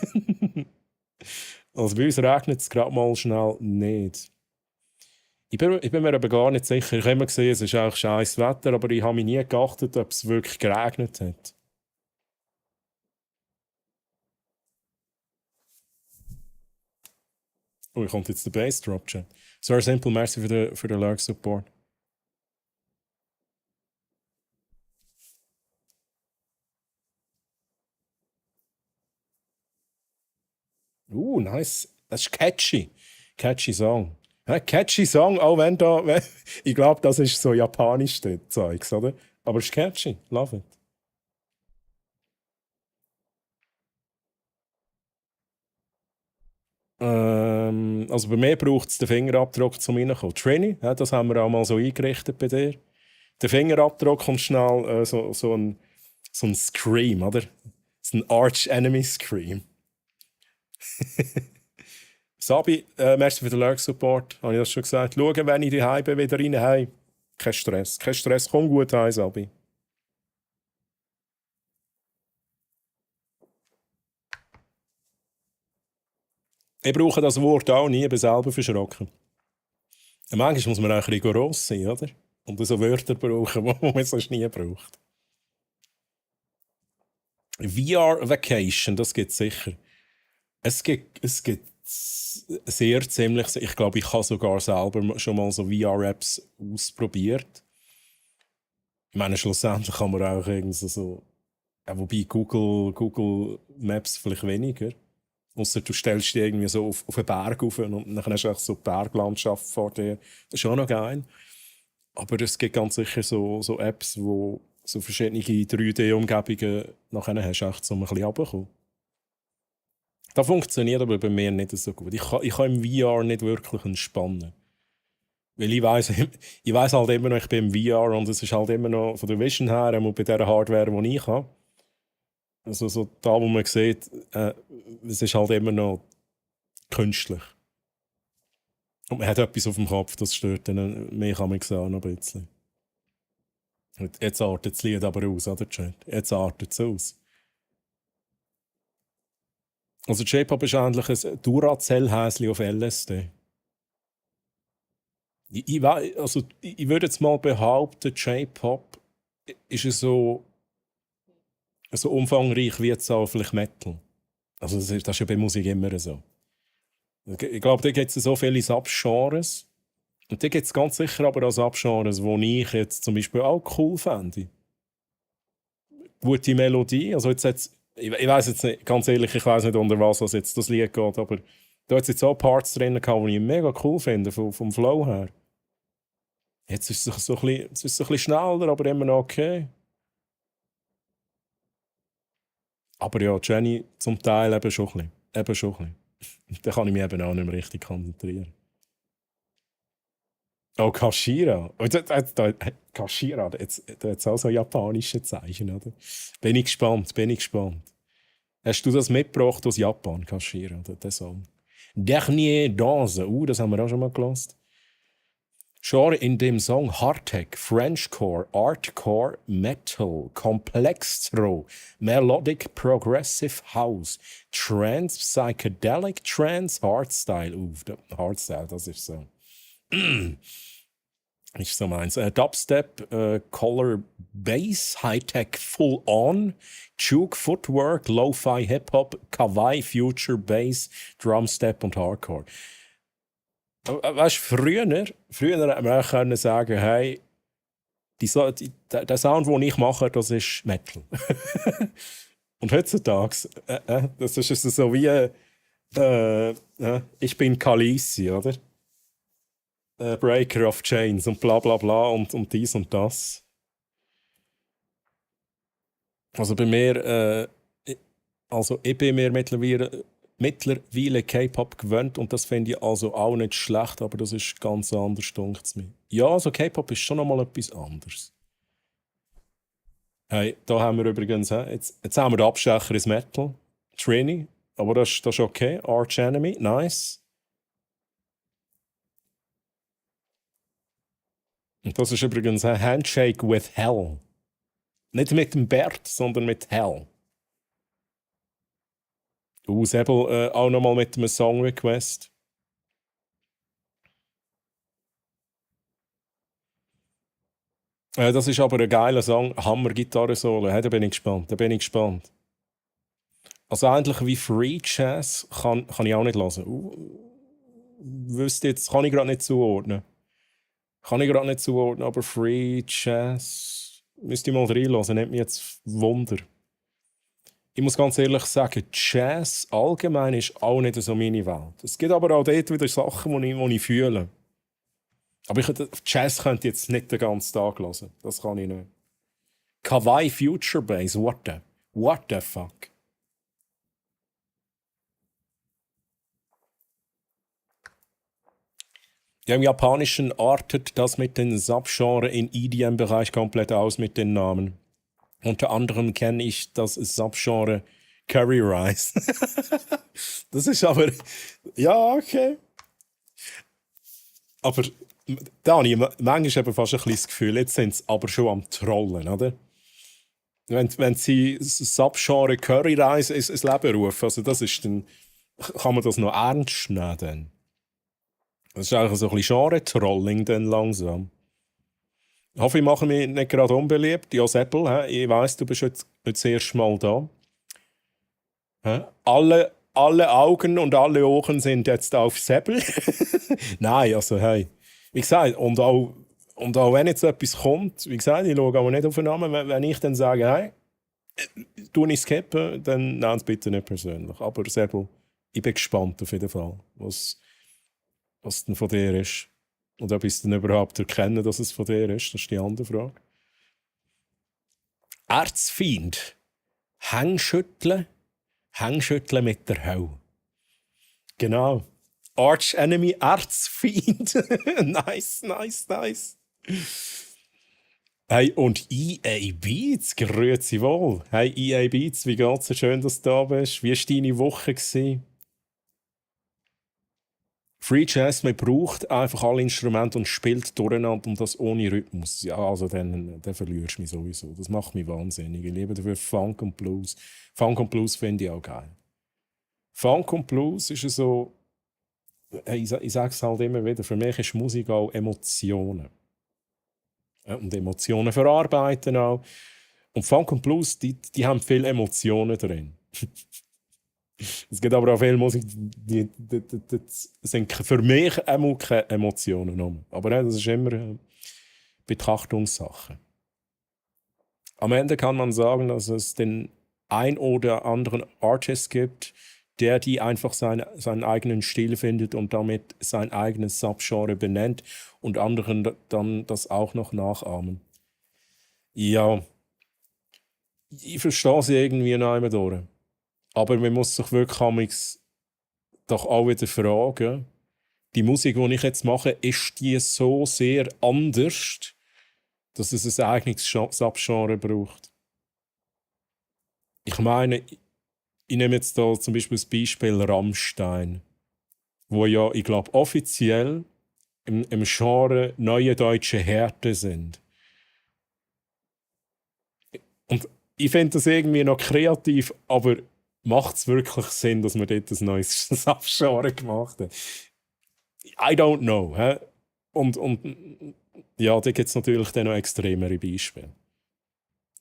Also bei uns regnet es gerade mal schnell nicht. Ich bin mir aber gar nicht sicher. Ich habe immer gesehen, es ist eigentlich scheiß Wetter, aber ich habe mich nie geachtet, ob es wirklich geregnet hat. Oh, hier kommt jetzt der Bassdrop, Chat. Sorry, simple, merci für den Lurk Support. Nice. Das ist catchy. Catchy Song. Catchy Song, auch wenn da... Ich glaube, das ist so japanisch Zeugs, oder? Aber es ist catchy. Love it. Also bei mir braucht es den Fingerabdruck zum Reinkommen. Trini, ja, das haben wir auch mal so eingerichtet bei dir. Der Fingerabdruck kommt schnell so ein Scream, oder? So ein Arch-Enemy-Scream. Sabi, merci für den Lurk-Support. Habe ich das schon gesagt? Schauen, wenn ich die bin, wieder rein. Hey, kein Stress. Kein Stress, komm gut heim, Sabi. Ich brauche das Wort auch nie, ich bin selber verschrocken. Manchmal muss man auch rigoros sein, oder? Und so Wörter brauchen, die man sonst nie braucht. VR Vacation, das gibt es sicher. Es gibt sehr ziemlich, ich glaube, ich habe sogar selber schon mal so VR-Apps ausprobiert. Ich meine, schlussendlich kann man auch irgendwie so, wobei Google Maps vielleicht weniger. Ausser du stellst dich irgendwie so auf einen Berg rauf und dann hast du auch so eine Berglandschaft vor dir. Das ist auch noch geil. Aber es gibt ganz sicher so Apps, wo so verschiedene 3D-Umgebungen nachher hast du echt so ein bisschen runterkommen. Das funktioniert aber bei mir nicht so gut. Ich kann im VR nicht wirklich entspannen. Weil ich weiss halt immer noch, ich bin im VR und es ist halt immer noch von der Vision her, und bei dieser Hardware, die ich habe. Also so da, wo man sieht, es ist halt immer noch künstlich. Und man hat etwas auf dem Kopf, das stört dann mich auch noch ein bisschen. Jetzt artet das Lied aber aus, oder Chat? Jetzt artet es aus. Also J-Pop ist eigentlich ein Duracell-Häschen auf LSD. Ich würde jetzt mal behaupten, J-Pop ist so umfangreich wie jetzt auch vielleicht Metal. Also das ist ja bei Musik immer so. Ich glaube, da gibt es so viele Subgenres. Und da gibt es ganz sicher aber auch Subgenres, die ich jetzt zum Beispiel auch cool fände. Gute Melodie. Also ich weiss jetzt nicht, ganz ehrlich, ich weiss nicht, unter was jetzt das Lied geht, aber da hat es jetzt auch Parts drin gehabt, die ich mega cool finde, vom Flow her. Jetzt ist es so ein bisschen schneller, aber immer noch okay. Aber ja, Jenny zum Teil eben schon ein bisschen. Da kann ich mich eben auch nicht mehr richtig konzentrieren. Oh, Kashira. Kashira, da hat es auch so japanische Zeichen, oder? Bin ich gespannt. Hast du das mitgebracht aus Japan, Kashira, der Song? Dernier Danse. Das haben wir auch schon mal gehört. Genre in dem Song Hardtech, Frenchcore, Artcore, Metal, Complextro, Melodic Progressive House, Trance, Psychedelic Trance, Hardstyle. Hardstyle, das ist so. Ist so meins. Dubstep, Color Bass, Hightech Full On, Juke Footwork, Lo-Fi Hip-Hop, Kawaii Future Bass, Drumstep und Hardcore. Weißt du, früher hätte man auch können sagen, hey, der Sound, den ich mache, das ist Metal. Und heutzutage, das ist so wie, ich bin Khaleesi, oder? Breaker of Chains und bla bla bla und dies und das. Also bei mir, ich bin mir mittlerweile K-Pop gewöhnt und das finde ich also auch nicht schlecht, aber das ist ganz anders, denkt es mir. Ja, also K-Pop ist schon nochmal etwas anderes. Hey, da haben wir übrigens, jetzt haben wir den Abstecher ins Metal, Trini, aber das ist okay. Arch Enemy, nice. Und das ist übrigens ein Handshake with Hell. Nicht mit dem Bert, sondern mit Hell. Sebel auch nochmal mit einem Song-Request. Das ist aber ein geiler Song. Hammer-Gitarre-Solo. Da bin ich gespannt. Also ähnlich wie Free Jazz kann ich auch nicht hören. Wüsste jetzt, kann ich gerade nicht zuordnen. Aber Free Jazz müsste ich mal reinhören, nimmt mich jetzt Wunder. Ich muss ganz ehrlich sagen, Jazz allgemein ist auch nicht so meine Welt. Es gibt aber auch dort wieder Sachen, die ich fühle. Aber Jazz könnte ich jetzt nicht den ganzen Tag hören. Das kann ich nicht. Kawaii Future Bass, what the fuck? Ja, im Japanischen artet das mit den Subgenres im EDM-Bereich komplett aus mit den Namen. Unter anderem kenne ich das Subgenre Curry Rice. Das ist aber... Ja, okay. Aber da habe ich manchmal eben fast ein bisschen das Gefühl, jetzt sind sie aber schon am Trollen, oder? Wenn sie das Subgenre Curry Rice ins Leben rufen, also das ist dann... Kann man das noch ernst nehmen dann? Das ist eigentlich so ein bisschen Genre-Trolling dann langsam. Ich hoffe, ich mache mich nicht gerade unbeliebt. Ja, Seppel, ich weiss, du bist jetzt nicht das erste Mal da. Alle Augen und alle Ohren sind jetzt auf Seppel. Nein, also hey. Wie gesagt, und auch wenn jetzt etwas kommt, wie gesagt, ich schaue aber nicht auf den Namen, wenn ich dann sage, hey, tu nicht skippen, dann nehmen es bitte nicht persönlich. Aber Seppel, ich bin gespannt auf jeden Fall, was denn von dir ist. Und ob ich es dann überhaupt erkenne, dass es von dir ist, das ist die andere Frage. Erzfeind. Hängschütteln mit der Hölle. Genau. Arch Enemy, Erzfeind. Nice. Hey, und EA Beats, grüezi wohl. Hey, EA Beats, wie geht's dir? Schön, dass du da bist. Wie war deine Woche gewesen? Free Jazz, man braucht einfach alle Instrumente und spielt durcheinander und das ohne Rhythmus. Ja, also dann verlierst du mich sowieso. Das macht mich wahnsinnig. Ich liebe dafür Funk und Blues. Funk und Blues finde ich auch geil. Funk und Blues ist so, ich sage es halt immer wieder, für mich ist Musik auch Emotionen. Ja, und Emotionen verarbeiten auch. Und Funk und Blues, die haben viele Emotionen drin. Es gibt aber auch viele Musik, die sind für mich auch keine Emotionen. Aber das ist immer eine Betrachtungssache. Am Ende kann man sagen, dass es den ein oder anderen Artist gibt, der die einfach seinen eigenen Stil findet und damit sein eigenes Subgenre benennt und anderen dann das auch noch nachahmen. Ja, ich verstehe sie irgendwie noch einmal durch. Aber man muss sich wirklich doch auch wieder fragen, die Musik, die ich jetzt mache, ist die so sehr anders, dass es ein eigenes Subgenre braucht. Ich meine, ich nehme jetzt da zum Beispiel das Beispiel Rammstein, wo ja, ich glaube, offiziell im Genre neue deutsche Härte sind. Und ich finde das irgendwie noch kreativ, aber macht es wirklich Sinn, dass man dort ein neues Subgenre gemacht hat? I don't know. Hä? Und ja, da gibt es natürlich dann noch extremere Beispiele,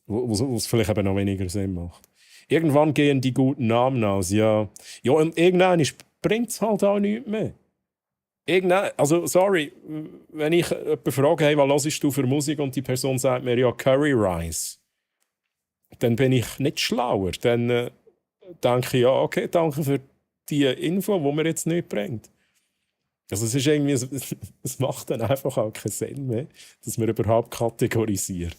wo es vielleicht eben noch weniger Sinn macht. Irgendwann gehen die guten Namen aus, ja. Ja, und irgendwann bringt es halt auch nichts mehr. Also, sorry, wenn ich jemanden frage, hey, was hörst du für Musik und die Person sagt mir, ja, Curry Rice, dann bin ich nicht schlauer. Dann denke ich, ja, okay, danke für die Info, die mir jetzt nicht bringt. Also es ist irgendwie, es macht dann einfach auch keinen Sinn mehr, dass man überhaupt kategorisiert.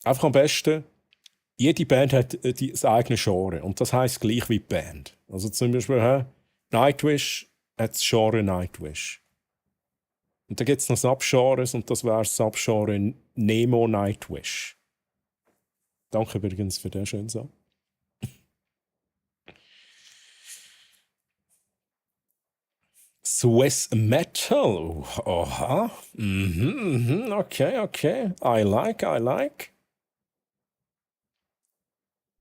Einfach am besten, jede Band hat das eigene Genre und das heisst gleich wie die Band. Also zum Beispiel Nightwish hat das Genre Nightwish. Und dann gibt es noch Subgenres und das wäre das Subgenre Nemo Nightwish. Danke übrigens für den schönen Song. Swiss Metal. Aha. Okay. I like.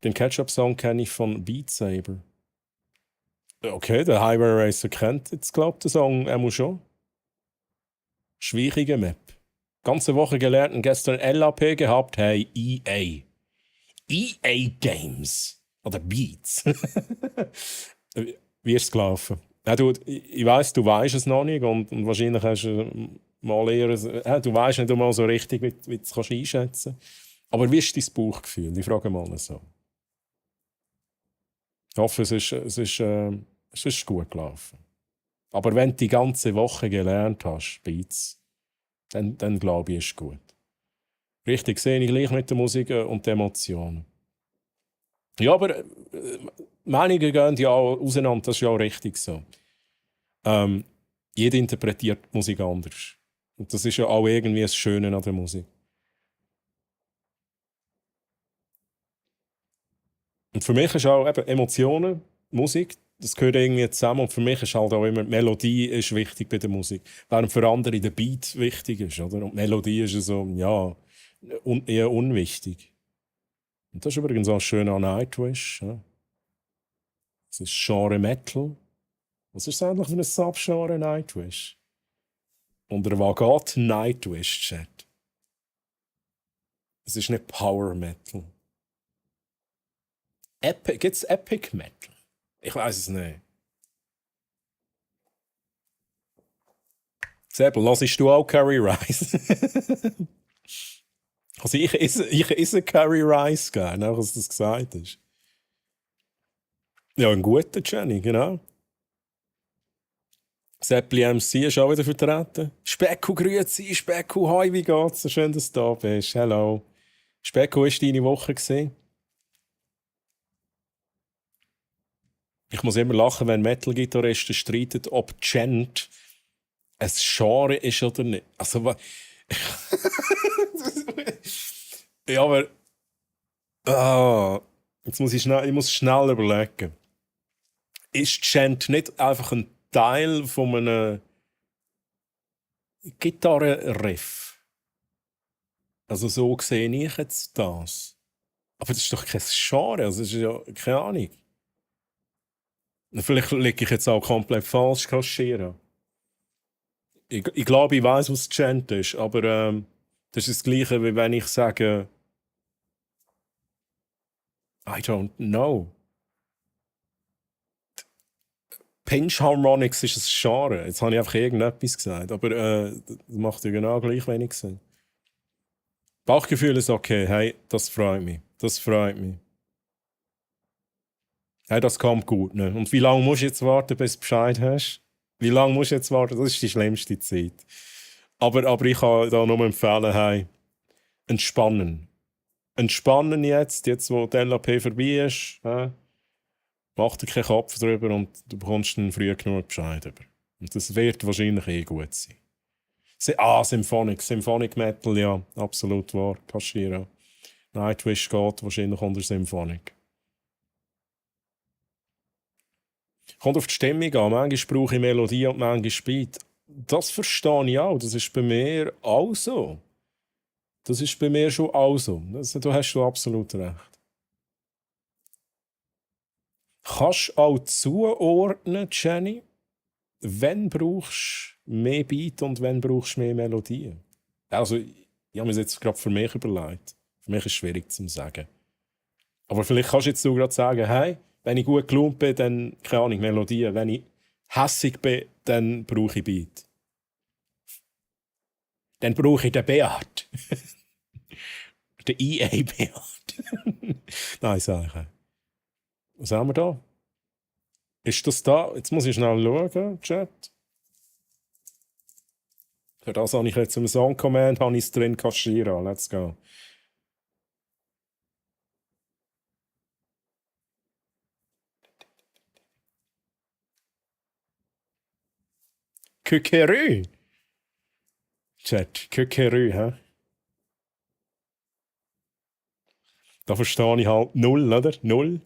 Den Ketchup-Song kenne ich von Beat Saber. Okay, der Highway Racer kennt jetzt, glaube ich, den Song schon. Schwierige Map. Ganze Woche gelernt und gestern LAP gehabt. Hey, EA. EA Games. Oder Beats. Wie ist es gelaufen? Ja, ich weiss, du weißt es noch nicht und wahrscheinlich hast du mal eher... du weißt nicht mal so richtig, wie du es einschätzen kannst. Aber wie ist dein Bauchgefühl? Ich frage mal so. Ich hoffe, es ist gut gelaufen. Aber wenn du die ganze Woche gelernt hast, Beats, dann glaube ich, ist es gut. Richtig sehe ich gleich mit der Musik und den Emotionen. Ja, aber Meinungen gehen ja auch auseinander, das ist ja auch richtig so. Ähm, jeder interpretiert die Musik anders. Und das ist ja auch irgendwie das Schöne an der Musik. Und für mich ist auch eben Emotionen, Musik, das gehört irgendwie zusammen. Und für mich ist halt auch immer, die Melodie ist wichtig bei der Musik. Während für andere der Beat wichtig ist, oder? Und die Melodie ist so, ja, eher unwichtig. Und das ist übrigens auch schön an Nightwish. Ja. Das ist Genre Metal. Was ist das eigentlich für ein Subgenre Nightwish? Unter was geht Nightwish, Chat? Es ist nicht Power Metal. Gibt es Epic Metal? Ich weiß es nicht. Sebel, hörst du auch Carrie Rice? Also ich esse Carrie Rice gerne, auch als du das gesagt hast. Ja, ein guter Jenny, genau. Seppli MC ist auch wieder vertreten. Specku, grüezi, Specku, hi, wie geht's? Schön, dass du da bist. Hello. Specku, ist deine Woche gewesen? Ich muss immer lachen, wenn Metal-Gitarristen streiten, ob Gent ein Genre ist oder nicht. Also, ja, aber... jetzt muss ich schnell überlegen. Ist Gent nicht einfach ein Teil von einem Gitarrenriff? Also so sehe ich jetzt das. Aber das ist doch kein Genre, also das ist ja keine Ahnung. Vielleicht liege ich jetzt auch komplett falsch, Kaschira. Ich glaube, ich weiß, was Gent ist, aber das ist das Gleiche, wie wenn ich sage, I don't know. Pinch Harmonics ist ein Genre. Jetzt habe ich einfach irgendetwas gesagt, aber das macht ja genau gleich wenig Sinn. Bauchgefühl ist okay, hey, das freut mich. Das freut mich. Hey, das kommt gut. Ne? Und wie lange musst du jetzt warten, bis du Bescheid hast? Wie lange musst du jetzt warten? Das ist die schlimmste Zeit. Aber ich kann da nur empfehlen, hey, entspannen. Entspannen jetzt wo die LAP vorbei ist. Mach dir keinen Kopf drüber und du bekommst dann früh genug Bescheid über. Und das wird wahrscheinlich gut sein. Symphonic Metal, ja, absolut wahr. Kaschira. Nightwish geht wahrscheinlich unter Symphonic. Kommt auf die Stimmung an. Manchmal brauche ich Melodie und manchmal Beat. Das verstehe ich auch. Das ist bei mir auch so. Das ist bei mir schon auch so. Da hast du absolut recht. Kannst du auch zuordnen, Jenny, wenn brauchst du mehr Beat und wenn brauchst du mehr Melodie? Also, ich habe mir jetzt gerade für mich überlegt. Für mich ist es schwierig zu sagen. Aber vielleicht kannst du jetzt gerade sagen, hey, wenn ich gut gelaunt bin, dann keine Ahnung, Melodie. Wenn ich hässig bin, dann brauche ich Beat. Dann brauche ich den Beat. Den EA Beat. Nein, sage ich. Was haben wir da? Ist das da? Jetzt muss ich schnell schauen, Chat. Für das habe ich jetzt im Song-Command drin, Kaschira. Let's go. Kükerü. Chat, Kükerü, hä? Da verstehe ich halt null, oder? Null.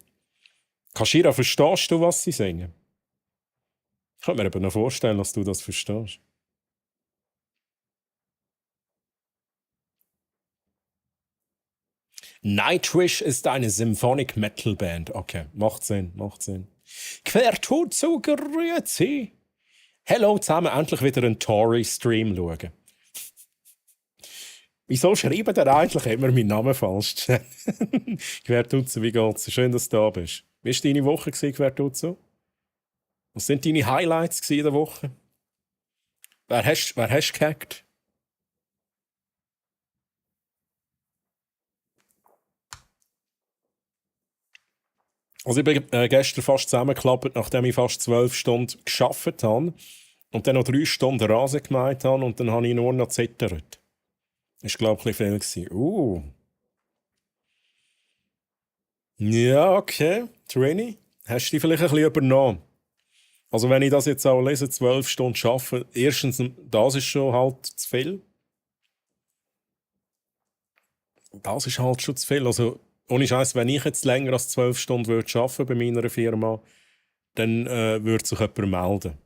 Kaschira, verstehst du, was sie singen? Ich könnte mir aber noch vorstellen, dass du das verstehst. Nightwish ist eine Symphonic Metal Band. Okay, macht Sinn, macht Sinn. Quertut zu grüezi. Hello zusammen, endlich wieder einen Tory-Stream schauen. Wieso schreiben der eigentlich immer meinen Namen falsch? Quertutzo, wie geht's? Schön, dass du da bist. Wie war deine Woche, Quertutzo? Was sind deine Highlights in der Woche? Wer hast du gehackt? Also ich bin gestern fast zusammengeklappt, nachdem ich fast 12 Stunden gearbeitet habe und dann noch 3 Stunden Rasen gemäht habe und dann habe ich nur noch zittert. Das war, glaube ich, ein bisschen viel. Ja, okay. Trini, hast du dich vielleicht ein bisschen übernommen? Also wenn ich das jetzt auch lese, 12 Stunden arbeiten, erstens, das ist schon halt zu viel. Das ist halt schon zu viel. Also ohne Scheiß, wenn ich jetzt länger als 12 Stunden würde arbeiten bei meiner Firma, dann würde sich jemand melden.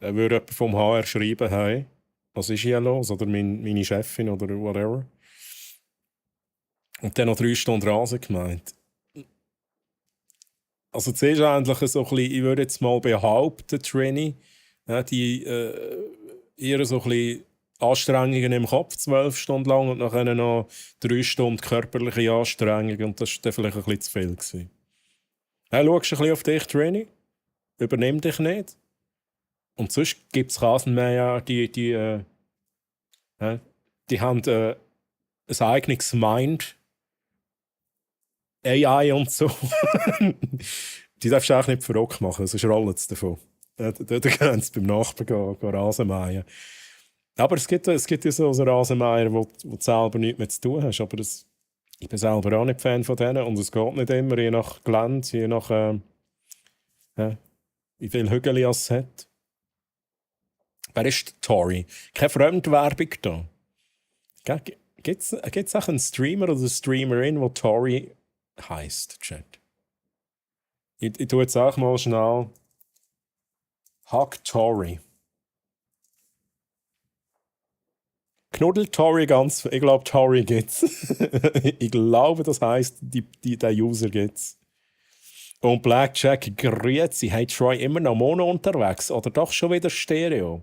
Dann würde jemand vom HR schreiben, hey, was ist hier los? Oder meine Chefin oder whatever. Und dann noch 3 Stunden Rasen gemeint. Also zuerst eigentlich so ein bisschen, ich würde jetzt mal behaupten, Trini, die eher so ein bisschen Anstrengungen im Kopf, 12 Stunden lang, und nachher noch 3 Stunden körperliche Anstrengungen, und das war dann vielleicht ein bisschen zu viel gewesen. Schaust du ein bisschen auf dich, Trini? Übernimm dich nicht. Und sonst gibt es Rasenmäher, die haben ein eigenes Mind, AI und so. Die darfst du auch nicht verrückt machen, sonst rollen sie davon. Da können sie beim Nachbarn gehen Rasenmähen. Aber es gibt ja so einen Rasenmäher, wo du selber nichts mehr zu tun hast. Aber ich bin selber auch nicht Fan von denen. Und es geht nicht immer, je nach Gelände, je nach wie viele Hügel es hat. Wer ist Tori? Keine Fremdwerbung da. Gibt es auch einen Streamer oder eine Streamerin, der Tori heisst, Chat? Ich tue jetzt auch mal schnell Hack Tori. Knuddel Tori ganz. Ich glaube, Tori gibt's. Ich glaube, das heisst, der User gibt's. Und Blackjack, grüezi, hat Troy immer noch Mono unterwegs oder doch schon wieder Stereo?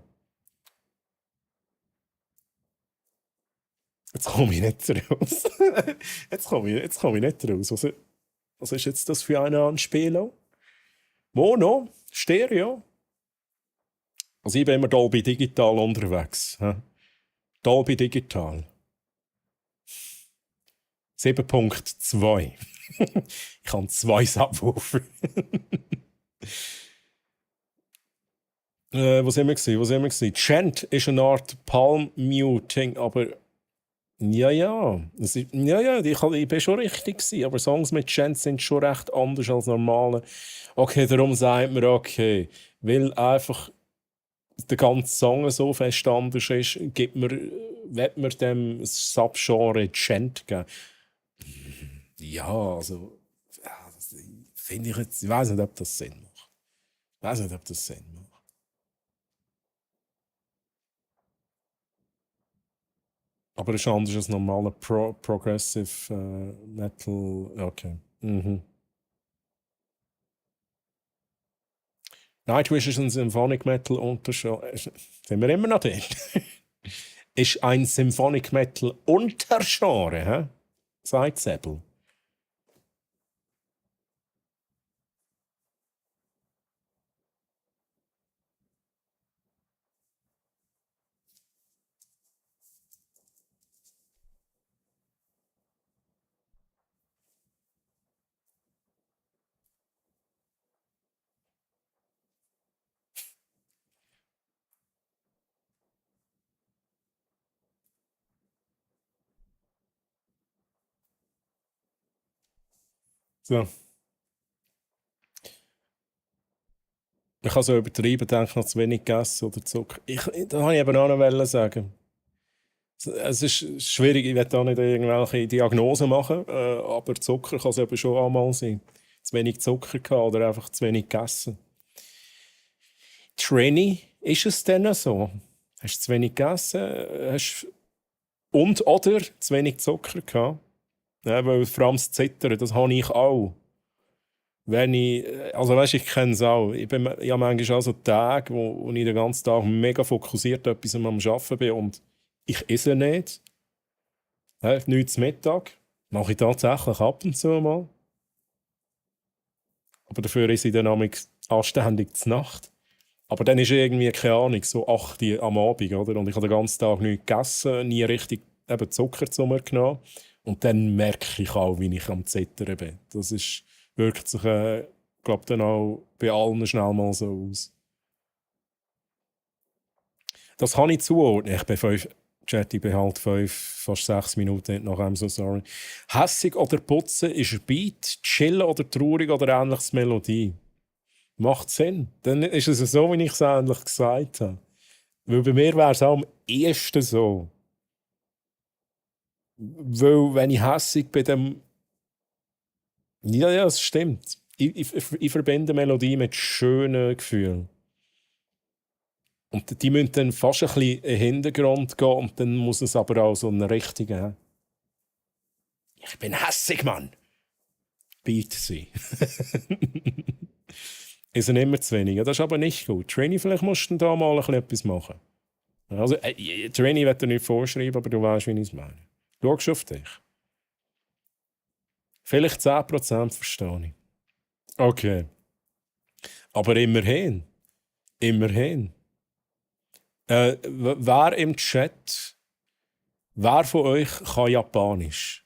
Jetzt komme ich nicht raus. Jetzt komme ich nicht raus. Was ist jetzt das für eine Anspielung? Mono? Stereo? Also ich bin immer Dolby Digital unterwegs. Dolby Digital. 7.2. Ich kann 2 Subwoofer. Wo sind wir? Chant ist eine Art Palm-Muting, aber ja. Ich bin schon richtig gewesen, aber Songs mit Chant sind schon recht anders als normale. Okay, darum sagt man, okay, weil einfach der ganze Song so fest anders ist, wird man dem Subgenre Chant geben. Ja, also, das finde ich jetzt, ich weiß nicht, ob das Sinn macht. Aber es ist anders als normaler Progressive Metal. Okay. Nightwish ist ein Symphonic Metal Untergenre. Sind wir immer noch dort? Ist ein Symphonic Metal Untergenre, hä? Sagt Säbel. So. Ich habe so übertrieben, denke noch zu wenig gegessen oder Zucker. Das wollte ich eben auch noch sagen. Es ist schwierig, ich will da nicht irgendwelche Diagnosen machen, aber Zucker kann es eben schon einmal sein. Zu wenig Zucker gehabt oder einfach zu wenig gegessen. Trini, ist es denn so? Hast du zu wenig gegessen? Oder zu wenig Zucker gehabt? Ja, weil vor allem das Zittern, das habe ich auch. Also weißt, ich kenne es auch. Ich habe manchmal auch so Tage, wo ich den ganzen Tag mega fokussiert etwas am Arbeiten bin und ich esse nicht. Nichts zu Mittag. Mache ich tatsächlich ab und zu mal. Aber dafür esse ich dann anständig zur Nacht. Aber dann ist irgendwie, keine Ahnung, so 8 Uhr am Abend, oder? Und ich habe den ganzen Tag nichts gegessen, nie richtig eben Zucker zu mir genommen. Und dann merke ich auch, wie ich am Zittern bin. Das wirkt sich, glaube dann auch bei allen schnell mal so aus. Das kann ich zuordnen. Ich bin 5, Chat, ich bin halt 5, fast 6 Minuten nach einem so sorry. Hässig oder putzen ist ein Beat, chillen oder traurig oder ähnliches Melodie. Macht Sinn. Dann ist es so, wie ich es eigentlich gesagt habe. Weil bei mir wäre es auch am ehesten so. Weil, wenn ich hässig bin, dann. Ja, ja, das stimmt. Ich verbinde Melodie mit schönen Gefühlen. Und die müssen dann fast ein bisschen in den Hintergrund gehen und dann muss es aber auch so eine richtige haben. Ich bin hässig, Mann! Bitte sie. Ist immer zu wenig. Das ist aber nicht gut. Trainee, vielleicht musst du da mal ein bisschen etwas machen. Also, Trainee wird dir nicht vorschreiben, aber du weißt, wie ich es meine. Schau auf dich. Vielleicht 10% verstehe ich. Okay. Aber immerhin. Immerhin. Wer im Chat, wer von euch kann Japanisch?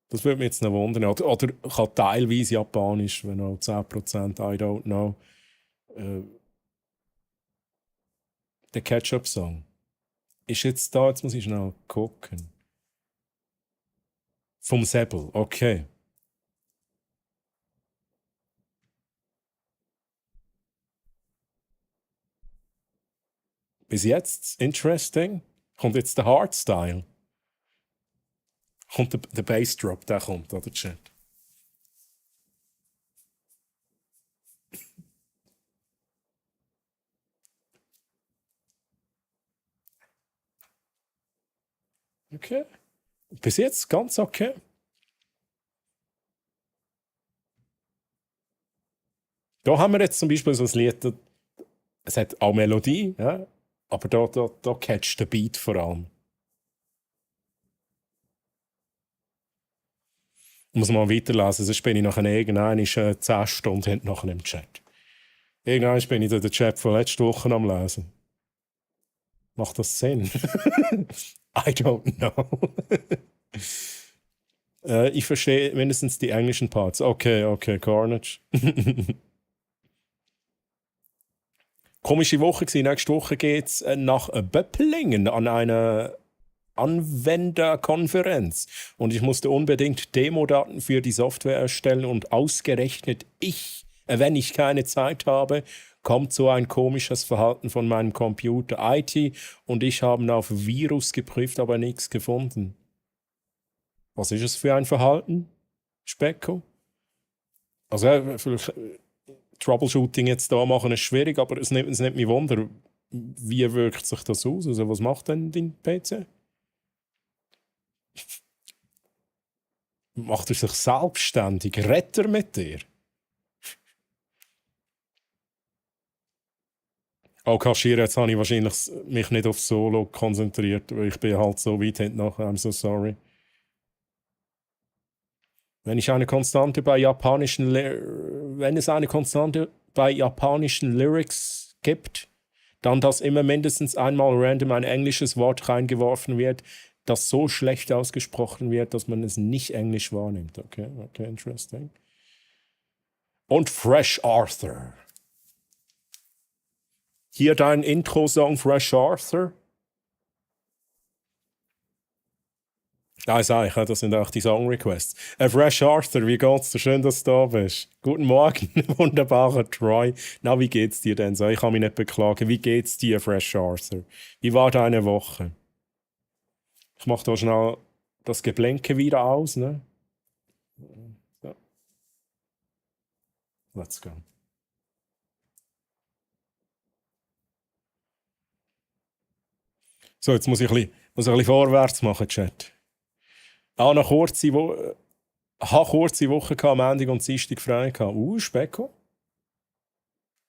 Das würde mich jetzt noch wundern. Oder kann teilweise Japanisch, wenn auch 10%, I don't know. Der Ketchup-Song. Ist jetzt da, jetzt muss ich schnell gucken. Vom Säbel, okay. Bis jetzt interesting. Kommt jetzt der Hardstyle. Kommt der Bassdrop, der kommt, oder Chat? Okay. Bis jetzt ganz okay. Da haben wir jetzt zum Beispiel so ein Lied, es hat auch Melodie, ja, aber da catcht der Beat vor allem. Muss man weiterlesen, sonst bin ich nachher irgendwann 10 Stunden hinten nachher im Chat. Irgendwann bin ich den Chat von letzter Woche am Lesen. Macht das Sinn? I don't know. Ich verstehe mindestens die englischen Parts. Okay, Carnage. Komische Woche gewesen. Nächste Woche geht es nach Böpplingen an eine Anwenderkonferenz. Und ich musste unbedingt Demodaten für die Software erstellen und ausgerechnet wenn ich keine Zeit habe, kommt so ein komisches Verhalten von meinem Computer. IT und ich haben auf Virus geprüft, aber nichts gefunden. Was ist es für ein Verhalten, Specko? Also, vielleicht Troubleshooting jetzt da machen ist schwierig, aber es nimmt mich Wunder, wie wirkt sich das aus? Also, was macht denn dein PC? Macht er sich selbstständig? Rettet er mit dir? Auch kaschieren, jetzt habe ich wahrscheinlich mich nicht auf Solo konzentriert, weil ich bin halt so weit hinten nachher. I'm so sorry. Wenn es eine Konstante bei japanischen Lyrics gibt, dann dass immer mindestens einmal random ein englisches Wort reingeworfen wird, das so schlecht ausgesprochen wird, dass man es nicht englisch wahrnimmt. Okay, interesting. Und Fresh Arthur. Hier dein Intro-Song Fresh Arthur. Das sind auch die Song-Requests. Fresh Arthur, wie geht's dir? Schön, dass du da bist. Guten Morgen, wunderbarer Troy. Na, wie geht's dir denn so? Ich kann mich nicht beklagen. Wie geht's dir, Fresh Arthur? Wie war deine Woche? Ich mache da schnell das Geblänke wieder aus, ne? Ja. Let's go. So, jetzt muss ich ein bisschen vorwärts machen, Chat. Eine kurze Woche gehabt, am Montag und Dienstag frei gehabt. Specko.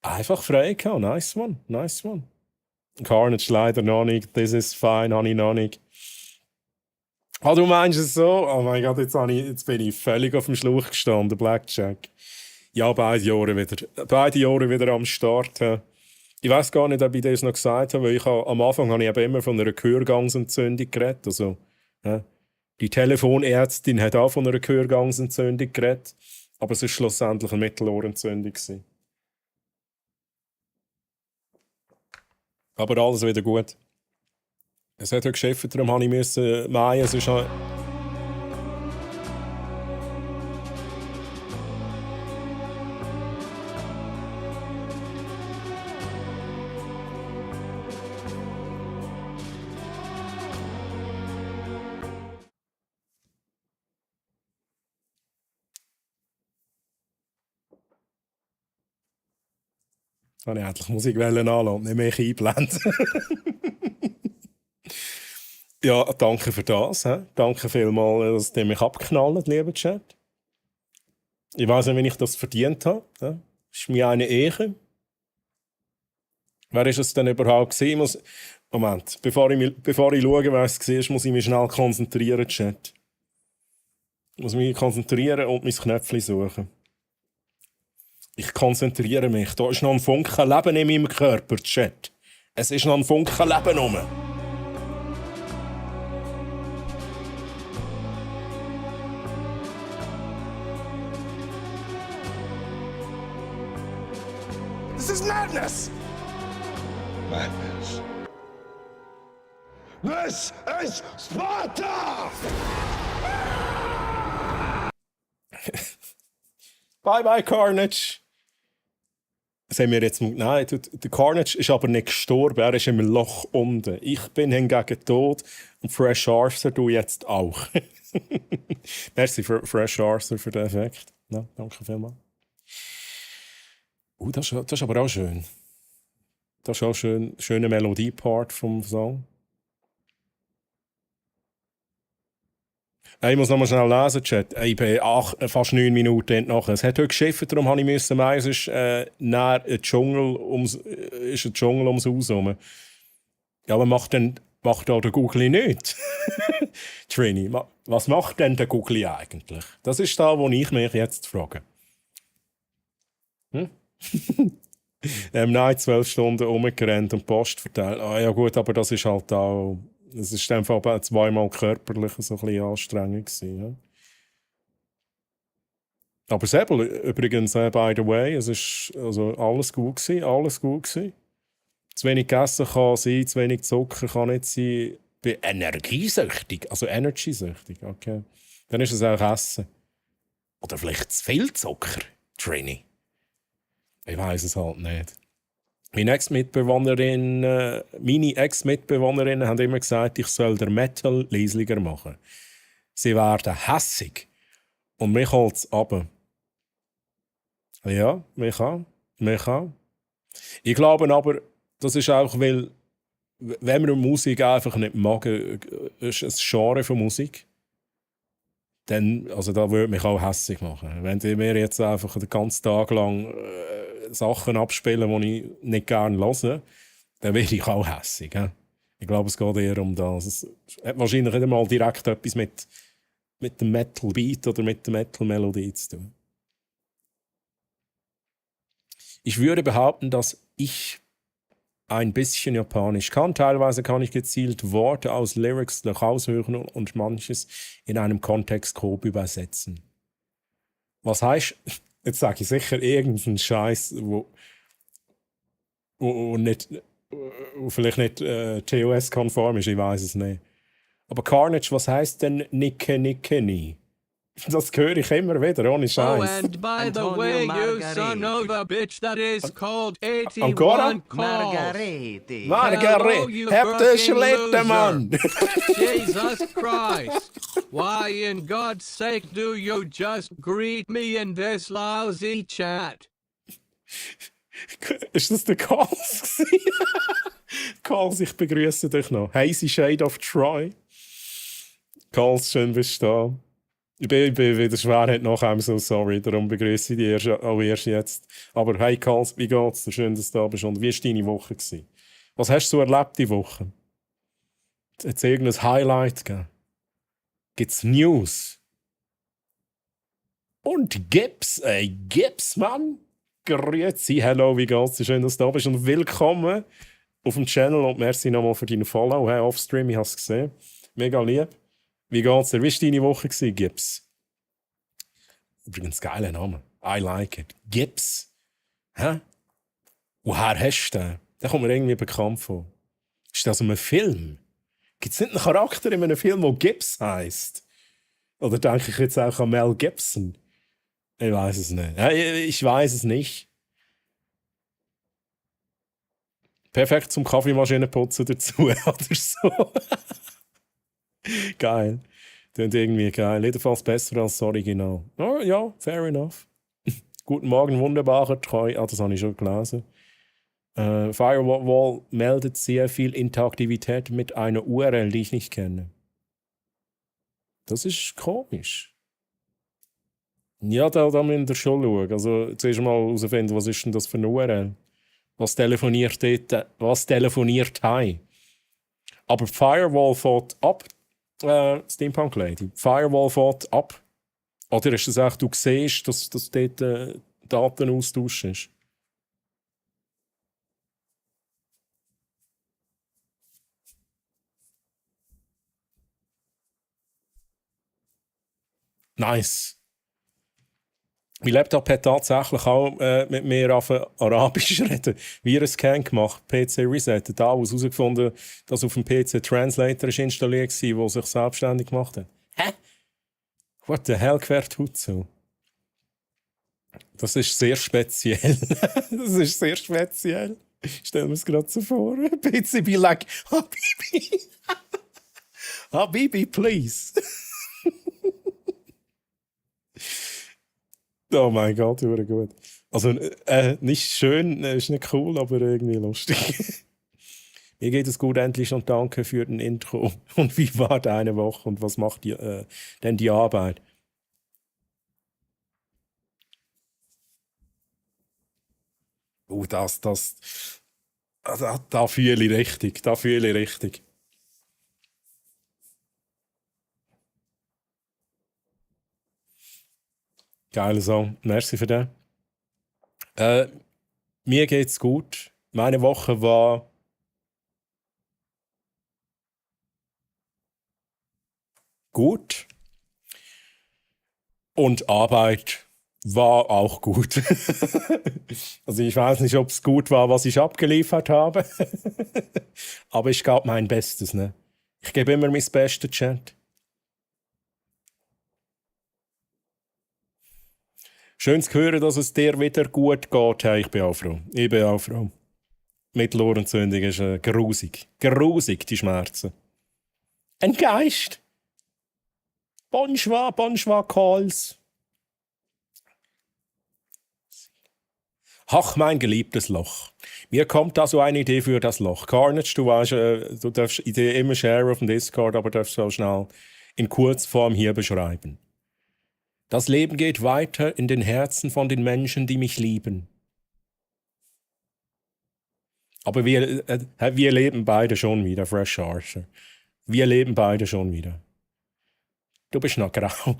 Einfach frei gehabt. Nice one. Carnage leider noch nicht. This is fine, habe ich noch nicht. Du meinst es so? Oh mein Gott, jetzt bin ich völlig auf dem Schlauch gestanden, Blackjack. Ja, beide Jahre wieder am Start. Ich weiß gar nicht, ob ich das noch gesagt habe, weil am Anfang habe ich eben immer von einer Gehörgangsentzündung geredet. Also, die Telefonärztin hat auch von einer Gehörgangsentzündung geredet, aber es war schlussendlich eine Mittelohrentzündung. Aber alles wieder gut. Es hat ja geschafft, darum musste ich mähen, sonst Jetzt wollte ich endlich Musik anlassen und nicht mehr einblenden. Ja, danke für das. He. Danke vielmals, dass ihr mich abknallt, lieber Chat. Ich weiß nicht, wie ich das verdient habe. Ja. Ist mir eine Ehre. Wer ist es denn überhaupt gewesen? Moment, bevor ich schaue, wer es war, muss ich mich schnell konzentrieren, Chat. Ich muss mich konzentrieren und mein Knöpfchen suchen. Ich konzentriere mich. Da ist noch ein Funken Leben in meinem Körper, Chat. Es ist noch ein Funken Leben rum. This is madness! Madness. This is Sparta! Bye bye, Carnage! Sehen wir jetzt. Nein, der Carnage ist aber nicht gestorben, er ist im Loch unten. Ich bin hingegen tot und Fresh Arthur du jetzt auch. Merci für Fresh Arthur für den Effekt. Ja, danke vielmals. Das ist aber auch schön. Das ist auch ein schöner Melodie-Part vom Song. Ich muss noch mal schnell lesen, Chat. Ich bin fast 9 Minuten nachher. Es hat heute geschifft, darum habe ich müssen meinen, es ist näher ein Dschungel ums Haus herum. Ja, aber macht da der Googli nicht? Trini, was macht denn der Googli eigentlich? Das ist da, wo ich mich jetzt frage. Nein, 12 Stunden rumgerannt und Post verteilt. Ah ja gut, aber das ist halt auch... Es war in dem Fall zweimal körperlich so ein bisschen anstrengend gewesen, ja. Aber Säbel, übrigens, by the way, es ist also alles gut gewesen, alles gut gewesen. Zu wenig gegessen kann sein, zu wenig Zucker kann nicht sein. Ich bin energiesüchtig, also energy-süchtig, okay. Dann ist es auch Essen. Oder vielleicht zu viel Zucker, Trini. Ich weiss es halt nicht. Meine Ex-Mitbewohnerinnen haben immer gesagt, ich soll den Metal leislicher machen. Sie werden hässig. Und mich holt es runter. Ja, mich auch. Ich glaube aber, das ist auch, weil, wenn man Musik einfach nicht mag, ist ein Genre von Musik, dann, also da würde mich auch hässig machen. Wenn die mir jetzt einfach den ganzen Tag lang Sachen abspielen, die ich nicht gerne höre, dann werde ich auch hässig. He? Ich glaube, es geht eher um das. Es hat wahrscheinlich nicht einmal direkt etwas mit dem Metal-Beat oder mit der Metal-Melodie zu tun. Ich würde behaupten, dass ich ein bisschen Japanisch kann. Teilweise kann ich gezielt Worte aus Lyrics heraushören und manches in einem Kontext grob übersetzen. Was heißt... Jetzt sage ich sicher irgendeinen Scheiß, wo vielleicht nicht TOS-konform ist, ich weiß es nicht. Aber Carnage, was heisst denn Nicke nie? Das höre ich immer wieder, ohne Scheiß. Oh, and by the way, you son of a bitch, that is called Ancora? 81 calls. Margarete, habt ihr Schlitten, Mann! Jesus Christ! Why in God's sake do you just greet me in this lousy chat? Ist das der Calls? Calls, ich begrüße dich noch. Hazy Shade of Troy. Calls, schön bist du da. Ich bin wieder schwer nach einem so sorry, darum begrüße ich dich erst jetzt. Aber hey Calls, wie geht's dir? Schön, dass du da bist. Und wie war deine Woche gewesen? Was hast du so erlebt die Woche? Hat es irgendein Highlight gegeben? Gibt es News? Und Gips, Mann! Grüezi, hello, wie geht's dir? Schön, dass du da bist und willkommen auf dem Channel und merci nochmal für deinen Follow. Hey, Offstream, ich habe es gesehen. Mega lieb. Wie geht's dir? Wie war deine Woche, Gips? Übrigens, geiler Name. I like it. Gips. Hä? Woher hast du den? Der kommt mir irgendwie bekannt vor. Ist das aus einem Film? Gibt es nicht einen Charakter in einem Film, der Gips heisst? Oder denke ich jetzt auch an Mel Gibson? Ich weiß es nicht. Ja, ich weiß es nicht. Perfekt zum Kaffeemaschinenputzen dazu oder so. Geil. Klingt irgendwie geil. Jedenfalls besser als das Original. Oh, ja, fair enough. Guten Morgen, wunderbarer Treu. Ah, das habe ich schon gelesen. Firewall meldet sehr viel Interaktivität mit einer URL, die ich nicht kenne. Das ist komisch. Ja, da müsst ihr schon schauen. Also zuerst mal herausfinden, was ist denn das für eine URL? Was telefoniert dort? Was telefoniert heim? Aber die Firewall fährt ab, Steampunk Lady. Die Firewall fährt ab. Oder ist es echt, du siehst, dass dort Datenaustausch ist? Nice. Mein Laptop hat tatsächlich auch mit mir auf Arabisch reden. Virus-Scan gemacht, PC resettet, alles herausgefunden, dass auf dem PC Translator ist installiert war, der sich selbstständig gemacht hat. Hä? What the hell gehört heute so? Das ist sehr speziell. Das ist sehr speziell. Stell mir es gerade so vor. PC be like, Habibi. Habibi, please. Oh mein Gott, war gut. Also, nicht schön, ist nicht cool, aber irgendwie lustig. Mir geht es gut, endlich, und danke für den Intro. Und wie war deine Woche und was macht denn die Arbeit? Da fühle ich richtig, da fühle ich richtig. Geiler Song, merci für den. Mir geht's gut. Meine Woche war gut und Arbeit war auch gut. Also ich weiß nicht, ob es gut war, was ich abgeliefert habe, aber ich gab mein Bestes. Ne? Ich gebe immer mein Bestes, Chat. Schön zu hören, dass es dir wieder gut geht. Hey, ich bin auch froh. Ich bin auch froh. Mittelohrentzündung ist grusig. Grusig, die Schmerzen. Ein Geist. Bonjour, Calls. Ach, mein geliebtes Loch. Mir kommt da so eine Idee für das Loch. Carnage, du weißt, du darfst Idee immer share auf dem Discord, aber darfst so schnell in Kurzform hier beschreiben. Das Leben geht weiter in den Herzen von den Menschen, die mich lieben. Aber wir leben beide schon wieder, Fresh Archer. Wir leben beide schon wieder. Du bist noch grau.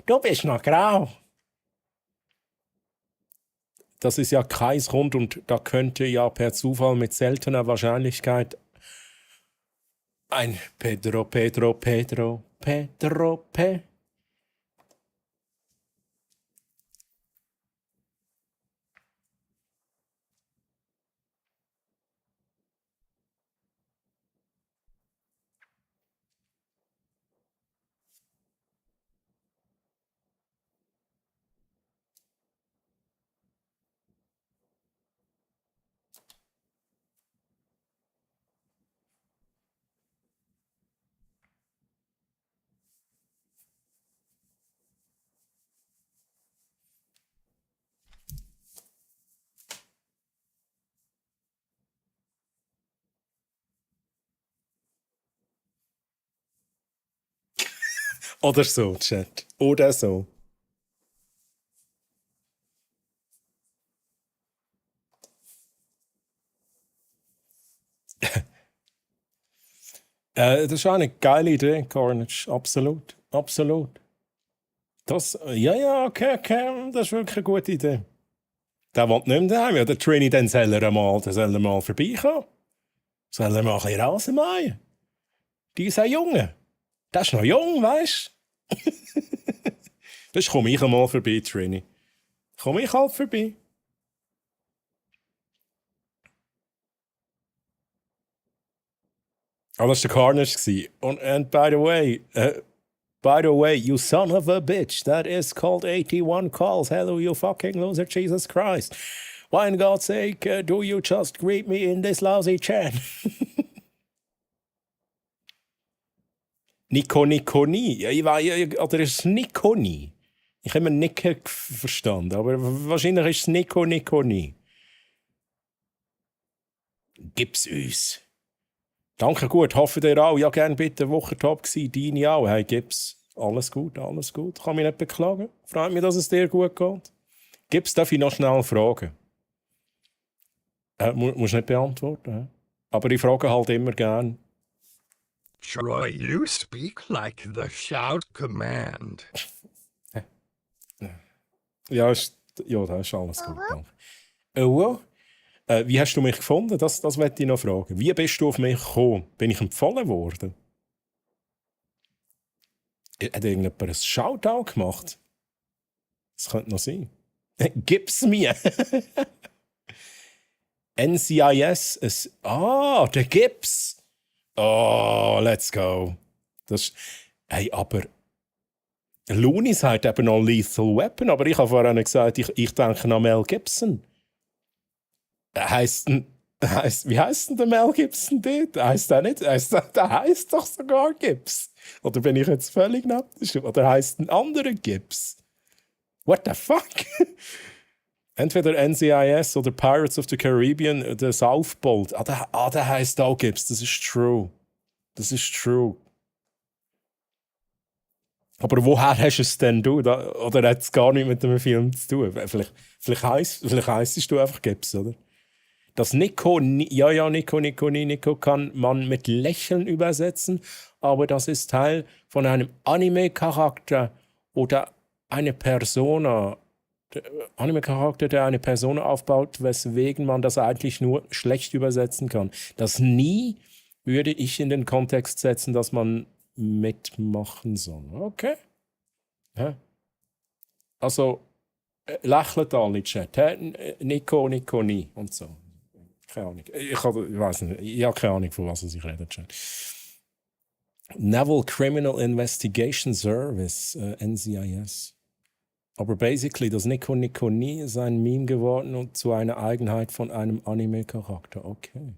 Du bist noch grau. Das ist ja kreisrund und da könnte ja per Zufall mit seltener Wahrscheinlichkeit ein Pedro. Oder so, Chat. Oder so. Das ist eine geile Idee, Carnage. Absolut. Absolut. Das, ja, okay, das ist wirklich eine gute Idee. Der will nicht mehr daheim. Ja, der Trini, dann soll er mal vorbeikommen. Soll er mal ein bisschen Rasen mähen. Dieser Junge. Der ist noch jung, weißt du? Das komme ich einmal vorbei, Trini. Komme ich halt vorbei. Oh, das war der Carnage. And by the way, you son of a bitch, that is called 81 calls. Hello, you fucking loser, Jesus Christ. Why in God's sake do you just greet me in this lousy chat? Nikoni. Oder ist es Nikoni? Ich habe immer Nicken verstanden, aber wahrscheinlich ist es Nikoni. gib's uns. Danke, gut. Hoffe dir auch. Ja, gerne bitte Wochentop gsi. Deine auch. Hey, gib's. Alles gut, alles gut. Kann mich nicht beklagen. Freut mich, dass es dir gut geht. Gib's, darf ich noch schnell fragen? Musst nicht beantworten. Hä? Aber ich frage halt immer gern. Troy, you speak like the shout command. Ja, das ist alles gut. Danke. Wie hast du mich gefunden? Das möchte ich noch fragen. Wie bist du auf mich gekommen? Bin ich empfohlen worden? Hat irgendjemand ein Shoutout gemacht? Das könnte noch sein. Gib's mir! NCIS. Der Gips! Oh, let's go. Hey, aber Looney sagt eben noch Lethal Weapon, aber ich habe vorhin gesagt, ich denke an Mel Gibson. Wie heisst denn der Mel Gibson dort? Heisst der nicht? Der heisst doch sogar Gibbs. Oder bin ich jetzt völlig nett? Oder heisst ein anderer Gibbs? What the fuck? Entweder NCIS oder Pirates of the Caribbean, der Southbold. Der heisst auch Gibbs. Das ist true. Aber woher hast du es denn du? Oder hat es gar nichts mit dem Film zu tun? Vielleicht heisst du einfach Gibbs, oder? Das Nico kann man mit Lächeln übersetzen, aber das ist Teil von einem Anime-Charakter oder eine Persona. Anime-Charakter, der eine Persona aufbaut, weswegen man das eigentlich nur schlecht übersetzen kann. Das nie würde ich in den Kontext setzen, dass man mitmachen soll. Okay? Ja. Also, lächelt alle Chat. Nico, nie und so. Keine Ahnung. Ich weiß nicht. Ich habe keine Ahnung, von was ich rede. Naval Criminal Investigation Service, NCIS. Aber basically, das Nico nie ist ein Meme geworden und zu einer Eigenheit von einem Anime-Charakter. Okay.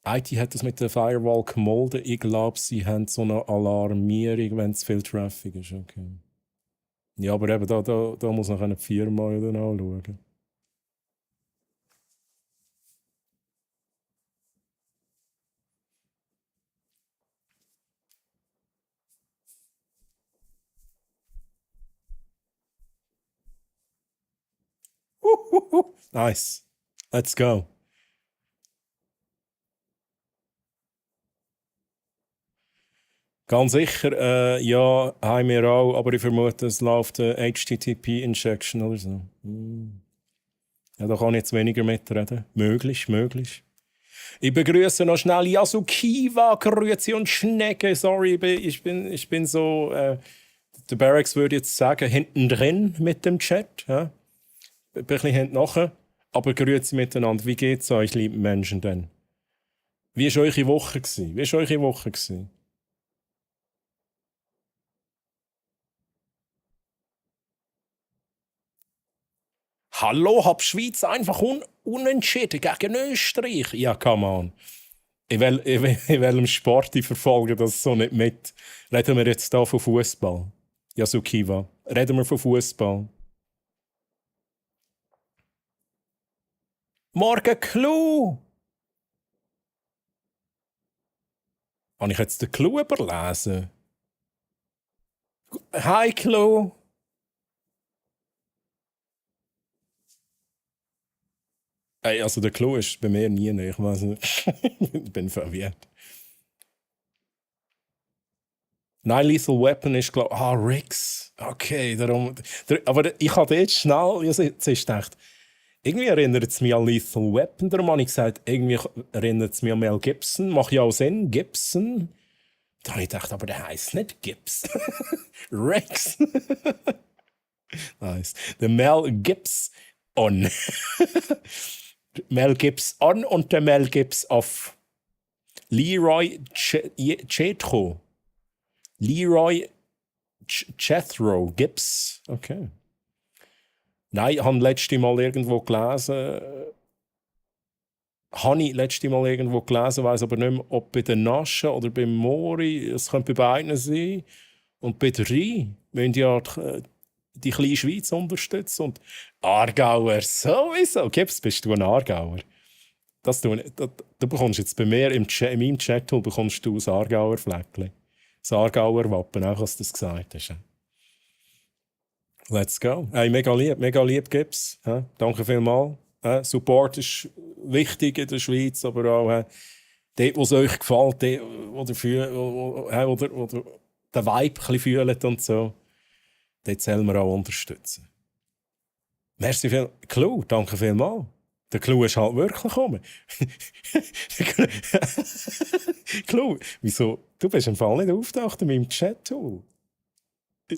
IT hat das mit der Firewall gemolden. Ich glaube, sie haben so eine Alarmierung, wenn es viel Traffic ist. Okay. Ja, aber eben, da muss noch eine Firma anschauen. Nice. Let's go. Ganz sicher, ja, haben wir auch, aber ich vermute, es läuft eine HTTP-Injection oder so. Ja, da kann ich jetzt weniger mitreden. Möglich. Ich begrüße noch schnell Yasukiwa, Grüezi und Schnecke. Sorry, ich bin so, der Barracks würde jetzt sagen, hinten drin mit dem Chat. Ja? Ein bisschen hinten nachher. Aber grüezi miteinander. Wie geht's euch, lieben Menschen, denn? Wie war eure Woche? Hallo, hab Schweiz einfach unentschieden gegen Österreich. Ja, come on. Ich will im Sport verfolgen das so nicht mit. Reden wir jetzt hier von Fußball. Yasukiwa. Reden wir von Fußball. Morgen Clou! Habe ich jetzt den Clou überlesen? Hi Clou! Hey, also der Clou ist bei mir nie. Ich weiß nicht. Ich bin verwirrt. Nein, Lethal Weapon ist, glaube ich. Riggs. Okay, darum. Aber ich hatte jetzt schnell. Jetzt ist gedacht, irgendwie erinnert es mich an Lethal Weapon. Darum habe ich gesagt, irgendwie erinnert es mich an Mel Gibson. Macht ja auch Sinn. Gibson. Da habe ich gedacht, aber der heisst nicht Gibbs. Riggs. Nice. Der Mel Gibbs on. Mel Gibbs on und der Mel Gibbs off. Leroy Jethro. Leroy Jethro Gibbs. Okay. Nein, ich habe letztes Mal irgendwo gelesen. Weiß aber nicht mehr, ob bei den Naschen oder beim Mori. Es könnte bei beiden sein. Und bei der Rhein müssen ja die kleine Schweiz unterstützen. Und Aargauer sowieso. Gibbs, bist du ein Aargauer? Du bekommst jetzt bei mir in meinem Chat-Tool bekommst du das Aargauer Fleckchen. Das Aargauer Wappen, auch als du das gesagt hast. Let's go. Hey, mega lieb gibt's. Danke vielmals. Support ist wichtig in der Schweiz, aber auch dort, wo es euch gefällt, dort, wo ihr den Vibe ein bisschen fühlt und so, dort sollen wir auch unterstützen. Merci viel. Clou, danke vielmals. Der Clou ist halt wirklich gekommen. Clou, wieso? Du bist im Fall nicht auftaucht in meinem Chat-Tool.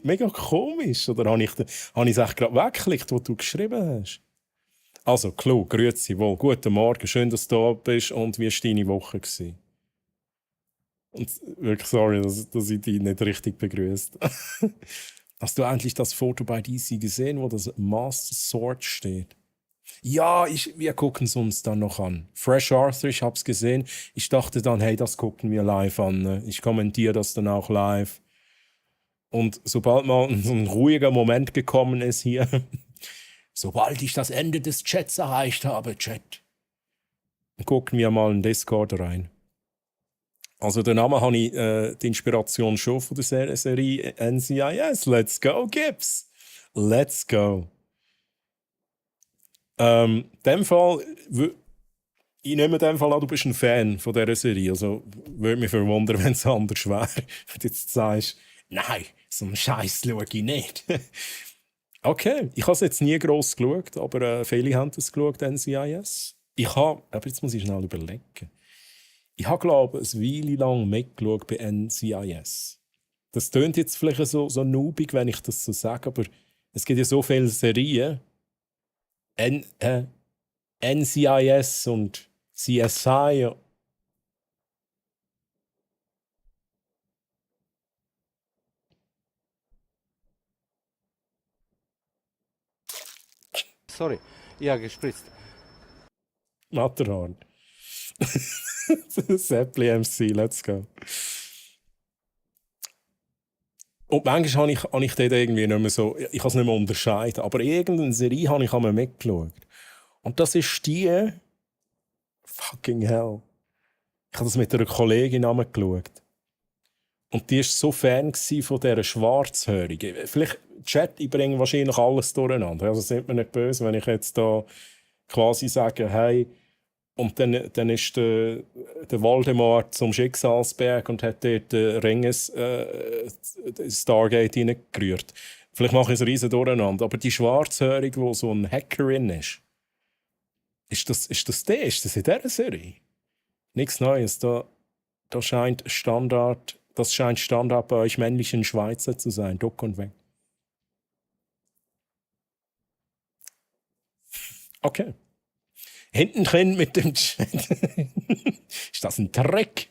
Mega komisch. Oder habe ich es echt gerade weggeklickt, wo du geschrieben hast? Also, Clou, grüezi wohl. Guten Morgen, schön, dass du da bist. Und wie war deine Woche? Und wirklich sorry, dass ich dich nicht richtig begrüßt. Hast du endlich das Foto bei DC gesehen, wo das Master Sword steht? Ja, wir gucken es uns dann noch an. Fresh Arthur, ich hab's gesehen. Ich dachte dann, hey, das gucken wir live an. Ne? Ich kommentiere das dann auch live. Und sobald mal so ein ruhiger Moment gekommen ist hier, sobald ich das Ende des Chats erreicht habe, Chat, gucken wir mal in Discord rein. Also den Namen habe ich die Inspiration schon von der Serie NCIS. Let's go, Gibbs! Let's go! In dem Fall, ich nehme in dem Fall an, du bist ein Fan von dieser Serie. Also würde mich verwundern, wenn es anders wäre. Wenn du jetzt sagst, nein, so einen Scheiß schaue ich nicht. Okay, ich habe es jetzt nie gross geschaut, aber viele haben es geschaut, NCIS. Aber jetzt muss ich schnell überlegen. Ich habe, glaube ich, eine Weile lang mitgeschaut bei NCIS. Das tönt jetzt vielleicht so noobig, wenn ich das so sage, aber es gibt ja so viele Serien. NCIS und CSI. Sorry, ich habe gespritzt. Matterhorn. Seppli MC, let's go. Und manchmal habe ich dort irgendwie nicht mehr so, ich kann es nicht mehr unterscheiden, aber irgendeine Serie habe ich einmal mitgeschaut. Und das ist die fucking hell. Ich habe das mit einer Kollegin geschaut. Und die war so Fan von dieser Schwarzhörigen. Vielleicht, Chat, ich bringe wahrscheinlich alles durcheinander. Also sind mir nicht böse, wenn ich jetzt da quasi sage, hey, und dann ist der Voldemort zum Schicksalsberg und hat dort Stargate reingerührt. Vielleicht mache ich es riesen durcheinander. Aber die Schwarzhörige, die so eine Hackerin ist das die? Ist das in dieser Serie? Nichts Neues. Das scheint Standard bei euch männlichen Schweizer zu sein. Duck und weg. Okay. Hinten drin mit dem Chat. Ist das ein Trick?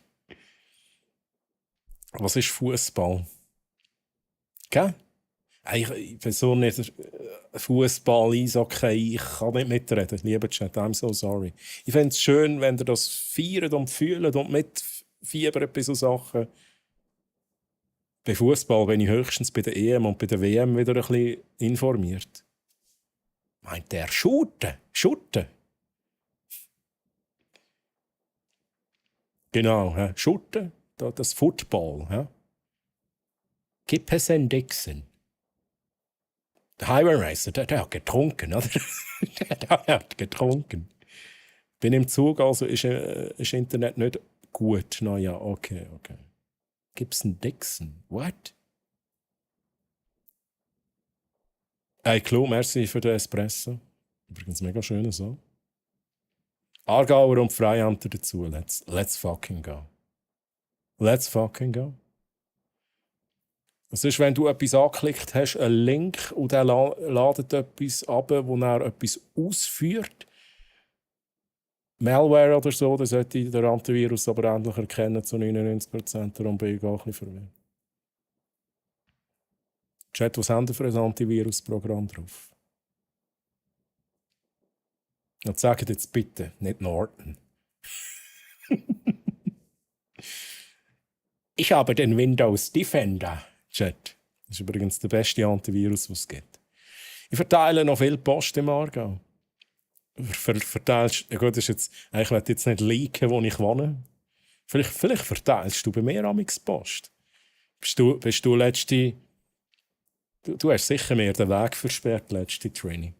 Was ist Fußball? Gell? Ich bin so nicht Fußball, Eishockey, ich kann nicht mitreden. Lieber Chat, I'm so sorry. Ich fände es schön, wenn ihr das feiert und fühlt und mitfiebert bei so Sachen. Bei Fußball bin ich höchstens bei der EM und bei der WM wieder ein bisschen informiert. Meint der Shooten? Genau, Shooten, das Football. Gib es einen Dixon. Der Highway Racer, der hat getrunken, oder? der hat getrunken. Bin im Zug, also ist Internet nicht gut. Na ja, okay. Gib's einen Dixon? What? Hey, Klo, merci für den Espresso. Übrigens mega schöner so. Aargauer und Freiamter dazu. Let's fucking go. Let's fucking go. Das ist, wenn du etwas angeklickt hast, ein Link und der ladet etwas ab, wo er etwas ausführt. Malware oder so, das sollte der Antivirus aber endlich erkennen, zu 99%. Darum bin ich auch ein bisschen verwirrt. Chat, was haben wir für ein Antivirus-Programm drauf? Und sagt jetzt bitte, nicht Norton. Ich habe den Windows Defender, Chat. Das ist übrigens der beste Antivirus, den es gibt. Ich verteile noch viel Post im Aargau. verteilst... Ja gut, das ist jetzt... Ich will jetzt nicht leaken, wo ich wohne. Vielleicht verteilst du bei mir amigs Post. Bist du letzte... Du hast sicher mir den Weg versperrt, letzte Training.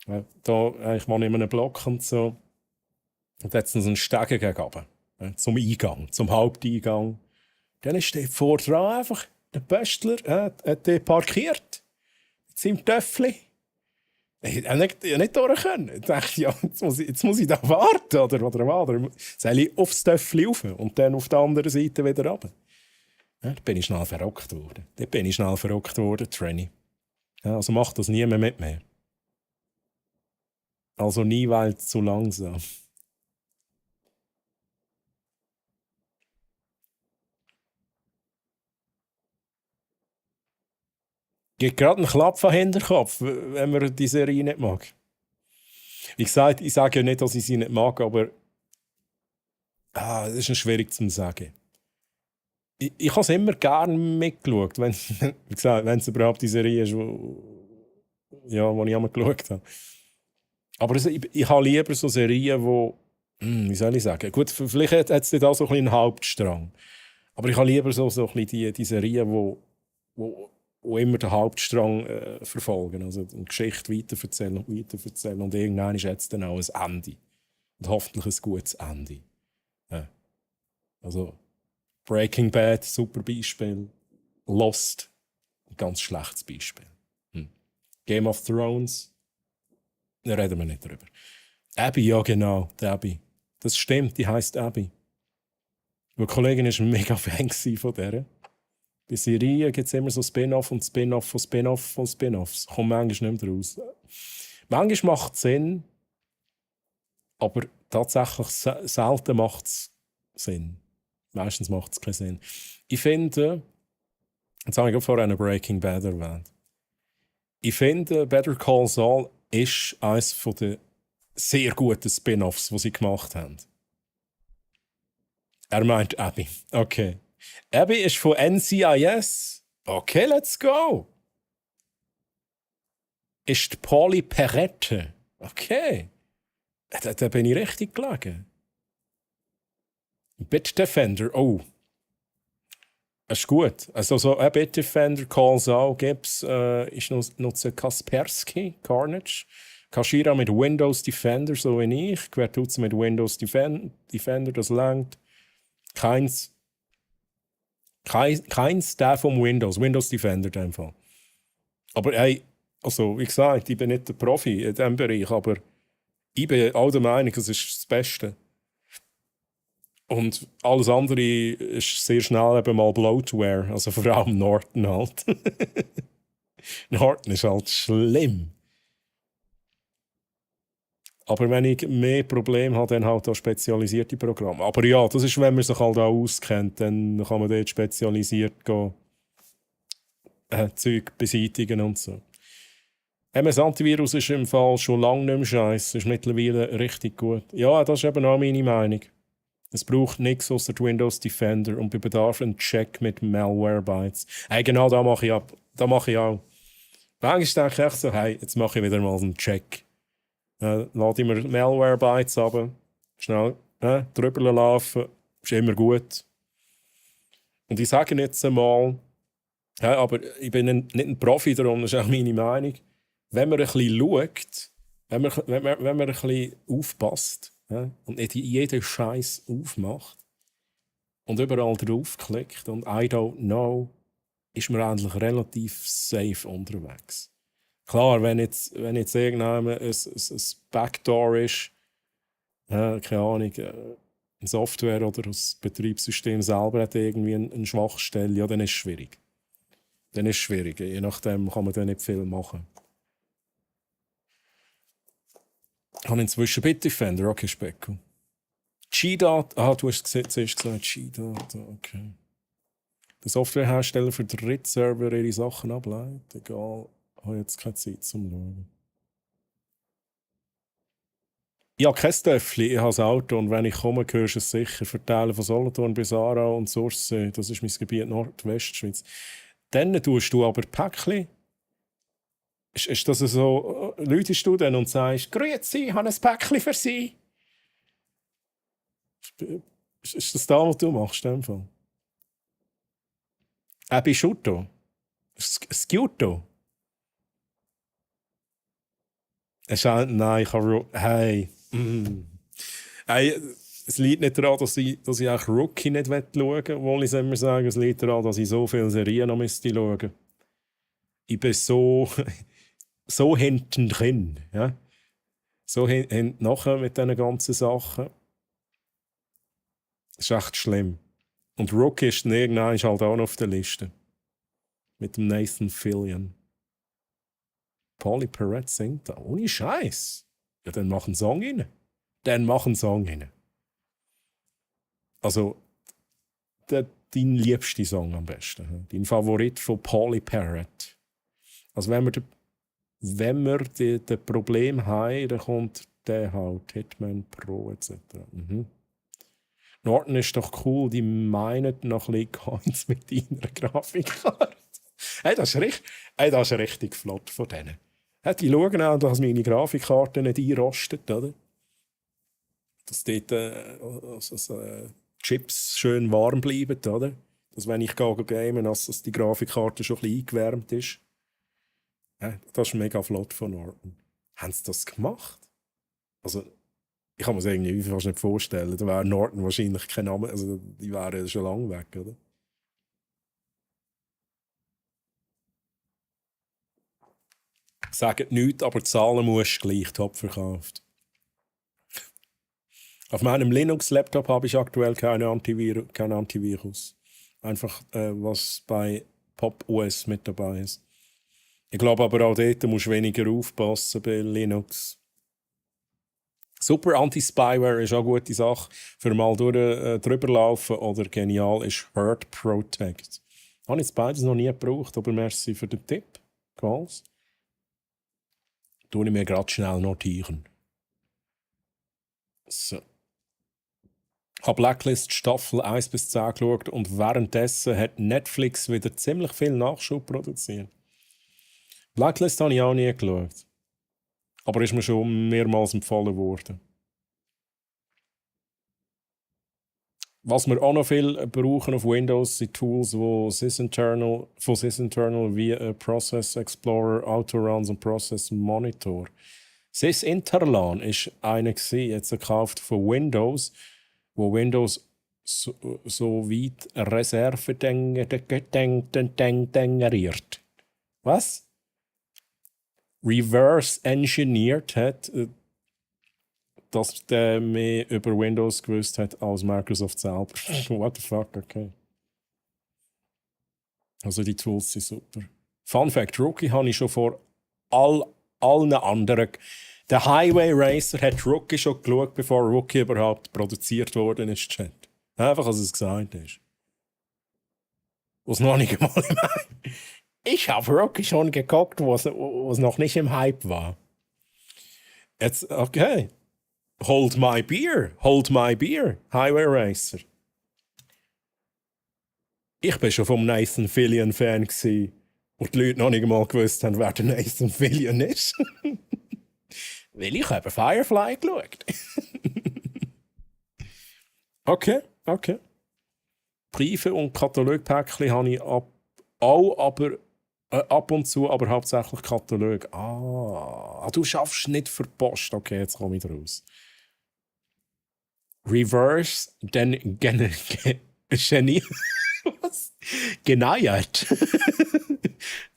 Ja, ich wohne in einem Block und so. Und da hat es so einen Stegen gegenüber. Zum Eingang, zum Haupteingang. Dann steht vor dran einfach der Pöstler, hat den parkiert. Mit seinem Töffli. Ich konnte nicht durch können. Ich dachte, ja, jetzt muss ich da warten. Oder soll ich aufs Töffli rauf und dann auf der anderen Seite wieder runter. Ja, da bin ich schnell verrückt worden. Trenny. Ja, also macht das niemand mit mir. Also nie, weil zu langsam. Gibt gerade einen Klapp von Hinterkopf, wenn man die Serie nicht mag. Ich sage ja nicht, dass ich sie nicht mag, aber das ist schwierig zu sagen. Ich habe es immer gerne mitgeschaut, wenn es überhaupt die Serie ist, die ich einmal geschaut habe. Aber ich habe lieber so Serien, wie soll ich sagen? Gut, vielleicht hat es da so einen Hauptstrang. Aber ich habe lieber so ein bisschen die Serien, wo immer den Hauptstrang verfolgen. Also eine Geschichte weiterverzählen. Und irgendwann ist jetzt dann auch ein Ende. Und hoffentlich ein gutes Ende. Ja. Also Breaking Bad, super Beispiel. Lost, ein ganz schlechtes Beispiel. Game of Thrones, da reden wir nicht drüber. Abby, ja genau, die Abby. Das stimmt, die heisst Abby. Die Kollegin war ein mega Fan von der. Bei Serien gibt es immer so Spin-off und Spin-off von Spin-off von Spin-offs. Kommt manchmal nicht mehr raus. Manchmal macht es Sinn, aber tatsächlich selten macht es Sinn. Meistens macht es keinen Sinn. Ich finde, jetzt habe ich gerade vorhin Breaking Bad erwähnt. Ich finde, Better Call Saul ist eines der sehr guten Spin-offs, die sie gemacht haben. Er meint Abby. Okay. Abby ist von NCIS. Okay, let's go. Ist die Polly Perrette. Okay. Da bin ich richtig gelegen. Bitdefender. Oh. Das ist gut. Also so ein Bitdefender Calls auch gibt's. Ich nutze Kaspersky, Carnage. Kashira mit Windows Defender, so wie ich. Wer tut es mit Windows Defender, das langt. Keins der vom Windows Defender in dem Fall. Aber hey, also wie gesagt, ich bin nicht der Profi in diesem Bereich, aber ich bin all der Meinung, das ist das Beste. Und alles andere ist sehr schnell eben mal Bloatware, also vor allem Norton halt. Norton ist halt schlimm. Aber wenn ich mehr Probleme habe, dann halt auch spezialisierte Programme. Aber ja, das ist, wenn man sich halt auch auskennt, dann kann man dort spezialisiert gehen, Zeug beseitigen und so. MS Antivirus ist im Fall schon lange nicht mehr scheiße, ist mittlerweile richtig gut. Ja, das ist eben auch meine Meinung. Es braucht nichts außer Windows Defender und bei Bedarf einen Check mit Malwarebytes. Hey, genau, da mache ich ab. Da mache ich auch. Manchmal denke ich echt so, hey, jetzt mache ich wieder mal einen Check. Lade ich mir Malwarebytes ab, schnell drüber laufen, ist immer gut. Und ich sage jetzt einmal, aber ich bin nicht ein Profi darum, das ist auch meine Meinung. Wenn man ein bisschen schaut, wenn man ein bisschen aufpasst, und nicht jeden Scheiß aufmacht und überall draufklickt und I don't know, ist man eigentlich relativ safe unterwegs. Klar, wenn jetzt irgendjemand ein Backdoor ist, keine Ahnung, eine Software oder das Betriebssystem selber hat irgendwie eine Schwachstelle, ja, dann ist es schwierig. Je nachdem kann man dann nicht viel machen. Ich habe inzwischen Bitdefender, okay, Specko. GData, du hast zuerst gesagt, GData, okay. Der Softwarehersteller für Drittserver ihre Sachen ableitet, egal, ich habe jetzt keine Zeit zum Schauen. Ich habe kein Töffli, ich habe ein Auto und wenn ich komme, hörst du es sicher. Verteilen von Solothurn bis Aarau und Sursee, das ist mein Gebiet Nordwestschweiz. Dann tust du aber Päckchen Ist das so, läutest du dann und sagst, «Grüezi, ich habe ein Päckchen für Sie?» Ist das was du machst, in dem Fall? Bei Schuto? Sciuto? Nein, ich habe... Hey. Hey, es liegt nicht daran, dass ich auch Rookie nicht schauen will, obwohl ich immer sagen, es liegt daran, dass ich so viele Serien noch müsste schauen. Ich bin so, so hinten drin. Ja? So hinten nachher mit diesen ganzen Sachen. Das ist echt schlimm. Und Rookie ist dann irgendwann halt auch noch auf der Liste. Mit dem Nathan Fillion. Polly Perrette singt da. Ohne Scheiß. Ja, dann mach einen Song rein. Also, dein liebster Song am besten. Dein Favorit von Polly Perrette. Also, wenn wir das Problem haben, dann kommt der halt. Hitman Pro etc. Norton ist doch cool, die meinen noch ein bisschen Coins mit deiner Grafikkarte. Hey, das ist richtig flott von denen. Hey, die schauen auch, dass meine Grafikkarte nicht einrostet, oder? Dass dort Chips schön warm bleiben, oder? Dass wenn ich game, dass die Grafikkarte schon ein bisschen eingewärmt ist. Ja, das ist mega flott von Norton. Haben sie das gemacht? Also, ich kann mir das irgendwie fast nicht vorstellen. Da wäre Norton wahrscheinlich kein Name. Also, die wären schon lange weg, oder? Sagt nichts, aber zahlen musst gleich top verkauft. Auf meinem Linux-Laptop habe ich aktuell kein Antivirus. Einfach, was bei Pop! OS mit dabei ist. Ich glaube aber auch dort musst du weniger aufpassen bei Linux. Super Anti-Spyware ist auch eine gute Sache. Für mal drüber laufen oder genial ist Hurt Protect. Habe ich beides noch nie gebraucht, aber merci für den Tipp. Quals. Tue ich mir gerade schnell notieren. So. Ich habe Blacklist Staffel 1 bis 10 geschaut und währenddessen hat Netflix wieder ziemlich viel Nachschub produziert. Blacklist habe ich auch nie geschaut. Aber ist mir schon mehrmals empfohlen worden. Was wir auch noch viel brauchen auf Windows sind Tools, wo SysInternal wie Process Explorer, Autoruns und Process Monitor. SysInterlan ist eine jetzt gekauft von Windows, wo Windows so weit Reserve generiert. Was? Reverse engineert hat, dass der mehr über Windows gewusst hat als Microsoft selber. What the fuck, okay. Also die Tools sind super. Fun Fact, Rookie habe ich schon vor allen anderen. Der Highway Racer hat Rookie schon geschaut, bevor Rookie überhaupt produziert worden ist. Chat. Einfach, als es gesagt ist. Was noch nicht einmal im Ich habe Rookie schon geguckt, wo es noch nicht im Hype war. Jetzt, okay. Hold my beer. Highway Racer. Ich bin schon vom Nathan Fillion Fan gewesen, und die Leute noch nicht einmal gewusst haben, wer der Nathan Fillion ist. Weil ich habe Firefly geschaut. Okay. Briefe und Katalogpäckchen habe ich ab und zu, aber hauptsächlich Katalog. Du schaffst nicht für Post. Okay, jetzt komme ich raus. Reverse, dann Genie. Was? Geneiert.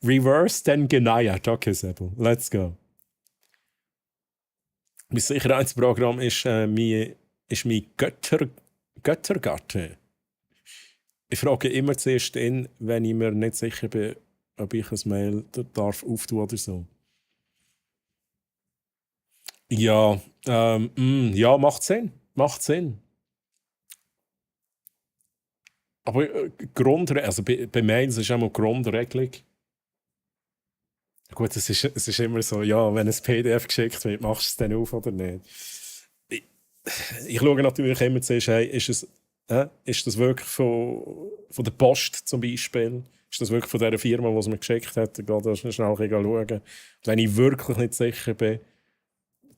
Reverse, dann geneiert. Okay, Sebo, let's go. Mein Sicherheitsprogramm ist mein Göttergatte. Ich frage immer zuerst ihn, wenn ich mir nicht sicher bin, ob ich ein Mail darf auftun oder so. Ja, ja, macht Sinn. Aber also bei Mails ist immer Grundregelung. Gut, es ist immer so, ja, wenn ein PDF geschickt wird, machst du es dann auf oder nicht? Ich schaue natürlich immer zuerst, hey, ist das wirklich von der Post zum Beispiel? ist das wirklich von dieser Firma, die es mir geschickt hat? Ich gehe da schnell schauen. Und wenn ich wirklich nicht sicher bin,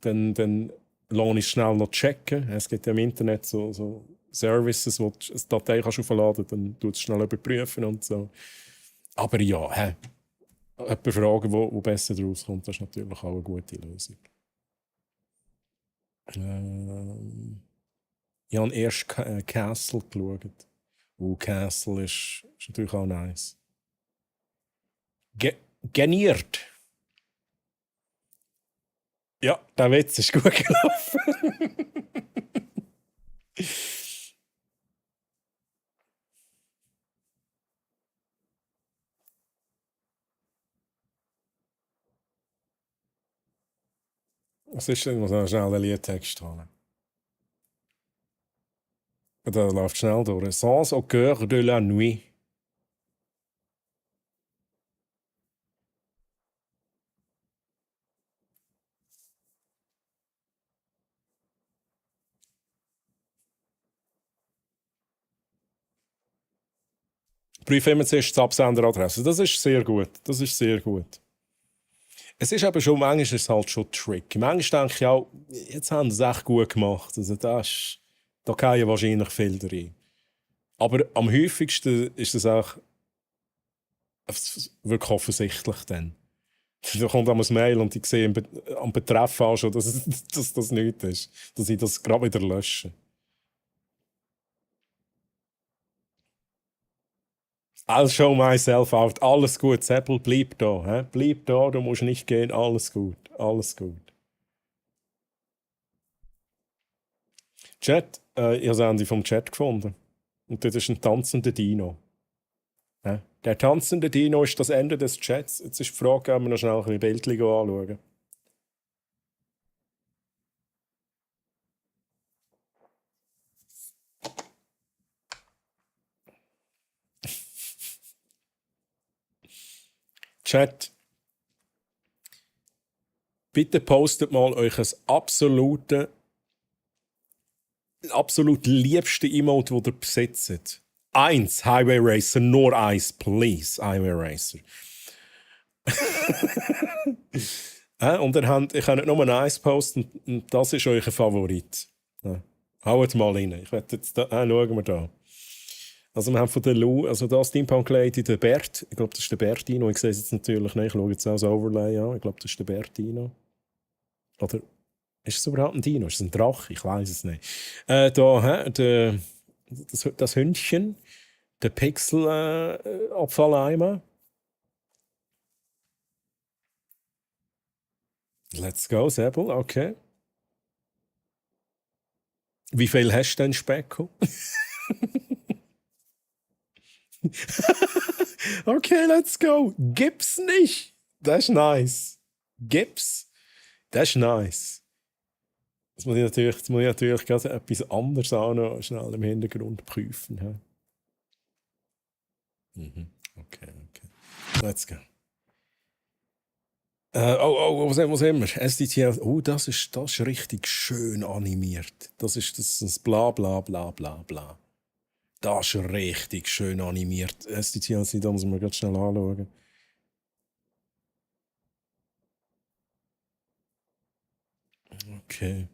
dann lasse ich es schnell noch checken. Es gibt ja im Internet so Services, wo du eine Datei kannst aufladen kannst, dann tut es schnell überprüfen und so. Aber ja, jemanden fragen, wo besser draus kommt, das ist natürlich auch eine gute Lösung. Ich habe erst Castle geschaut. Castle ist natürlich auch nice. Geniert. Ja, der Witz ist gut gelaufen. Was ist denn? Ich muss noch schnell den Liedtext holen. Da läuft schnell durch. Sans au cœur de la nuit. Prüfe immer zuerst die Absenderadresse. Das ist sehr gut. Das ist sehr gut. Es ist aber schon, manchmal ist es halt schon tricky. Manchmal denke ich auch, jetzt haben sie es echt gut gemacht. Also da gehen wahrscheinlich viel drin. Aber am häufigsten ist es auch wirklich offensichtlich dann. Da kommt dann ein Mail und ich sehe am Betreff auch schon, dass das nichts ist. Dass ich das gerade wieder lösche. I'll show myself out. Alles gut, Seppel, bleib da. He? Bleib da, du musst nicht gehen. Alles gut, alles gut. Chat, ich habe das Ende vom Chat gefunden. Und dort ist ein tanzender Dino. He? Der tanzende Dino ist das Ende des Chats. Jetzt ist die Frage, ob wir noch schnell ein Bildchen anschauen. Chat, bitte postet mal euch ein absolut liebste Emote, das ihr besitzt. 1, Highway Racer, nur 1, please, Highway Racer. Und ihr könnt nur 1 posten und das ist euer Favorit. Haut mal rein. Ich werde jetzt schauen wir da. Also wir haben von der Lou, also da Steampunk Lady, der Bert. Ich glaube, das ist der Bertino. Ich sehe es jetzt natürlich nicht. Ich schaue jetzt auch das Overlay an. Ich glaube, das ist der Bertino. Oder ist es überhaupt ein Dino? Ist es ein Drache? Ich weiß es nicht. Das Hündchen. Der Pixel-Abfalleimer. Let's go, Sebel. Okay. Wie viel hast du denn, Specko? Okay, let's go. Gibt's nicht. Das ist nice. Gibt's? Das ist nice. Jetzt muss ich natürlich gerade etwas anderes auch noch schnell im Hintergrund prüfen. Okay. Let's go. Was haben wir? SDTL. Oh, das ist richtig schön animiert. Das ist bla bla bla bla bla. Das ist richtig schön animiert. SDTL, da muss man ganz schnell anschauen. Okay.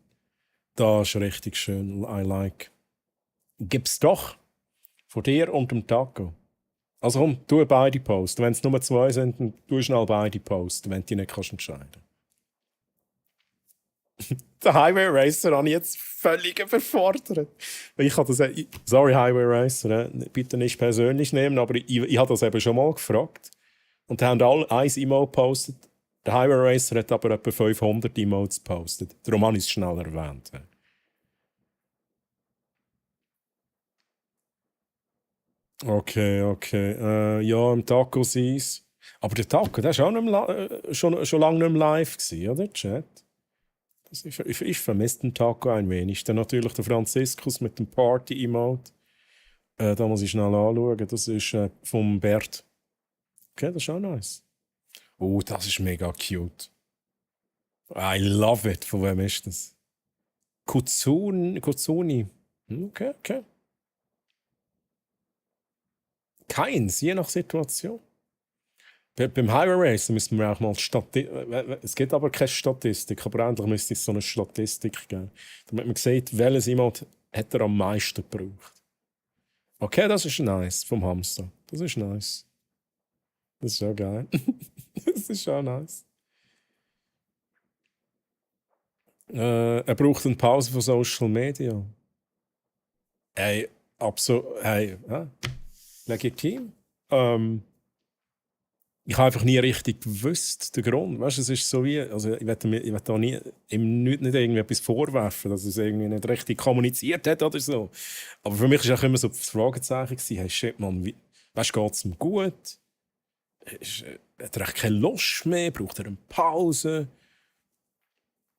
Das ist richtig schön. I like. Gibt's doch. Von dir und dem Taco. Also komm, tu beide posten. Wenn es nur 2 sind, dann tu schnell beide posten, wenn du dich nicht kannst entscheiden. Der Highway Racer habe ich jetzt völlig überfordert. Ich habe das, sorry Highway Racer, bitte nicht persönlich nehmen, aber ich habe das eben schon mal gefragt. Und die haben alle ein Emote gepostet. Der Highway Racer hat aber etwa 500 Emotes gepostet. Darum habe ich es schnell erwähnt. Okay. Ja, im Taco Seas. Aber der Taco, der war auch schon lange nicht mehr live gewesen, oder? Chat. Ich vermisse den Taco ein wenig. Dann natürlich der Franziskus mit dem Party-Emote. Da muss ich schnell anschauen. Das ist vom Bert. Okay, das ist auch nice. Oh, das ist mega cute. I love it. Von wem ist das? Kutsuni. Okay. Keins, je nach Situation. Beim Highway Racer müssen wir auch mal es gibt aber keine Statistik, aber endlich müsste es so eine Statistik geben, damit man sieht, welches Emote hat er am meisten gebraucht. Okay, das ist nice vom Hamster. Das ist nice. Das ist auch geil. Das ist auch nice. Er braucht eine Pause von Social Media. Hey, absolut. Hey, legitim. Ich habe einfach nie richtig gewusst, den Grund. Weißt du, es ist so wie, also ich will da nie, ihm nicht irgendwie etwas vorwerfen, dass er es irgendwie nicht richtig kommuniziert hat oder so. Aber für mich war auch immer so das Fragezeichen gewesen, hey, shit, Mann, weißt du, geht es ihm gut? Hat er echt keine Lust mehr? Braucht er eine Pause?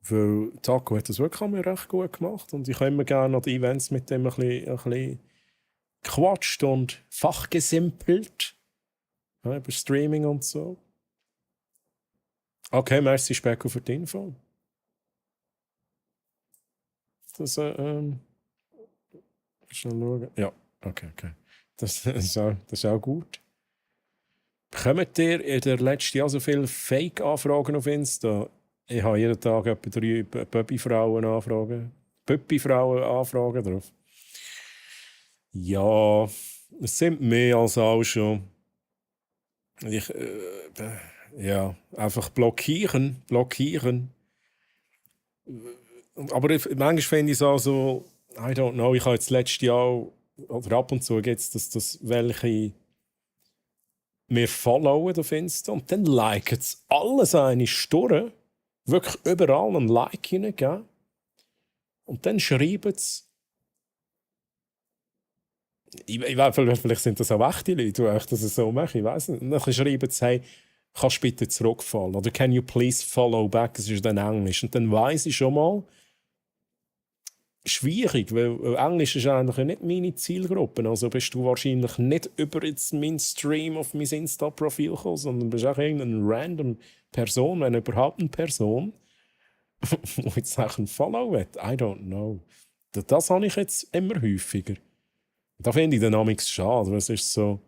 Weil Taco hat das wirklich auch mir recht gut gemacht und ich habe immer gerne an den Events mit dem ein bisschen gequatscht und fachgesimpelt. Ja, über Streaming und so. Okay, merci Specko für die Info. Das, schnell schauen. Ja, okay. Das ist auch gut. Bekommt ihr in der letzten Jahr so viele Fake-Anfragen auf Insta? Ich habe jeden Tag etwa 3 Pöppi-Frauen-Anfragen. Pöppi-Frauen-Anfragen drauf. Ja, es sind mehr als auch schon. Ja, einfach blockieren. Aber manchmal finde ich es auch so, I don't know, ich habe jetzt letztes Jahr, oder ab und zu gibt es, dass welche mir followen auf Insta und dann liken es alles eine Stunde, wirklich überall ein Like hineingeben und dann schreiben sie, ich weiß, vielleicht sind das auch echte Leute, die das so machen, ich weiß nicht. Und dann schreiben sie, hey, kannst du bitte zurückfallen? Oder can you please follow back? Das ist dann Englisch. Und dann weiss ich schon mal, schwierig, weil Englisch ist eigentlich nicht meine Zielgruppe. Also bist du wahrscheinlich nicht über jetzt meinen Stream auf mein Insta-Profil gekommen, sondern bist auch irgendeine random Person, wenn überhaupt eine Person, die jetzt auch einen Follow hat. I don't know. Das habe ich jetzt immer häufiger. Da finde ich den Amix schade, weil es ist so.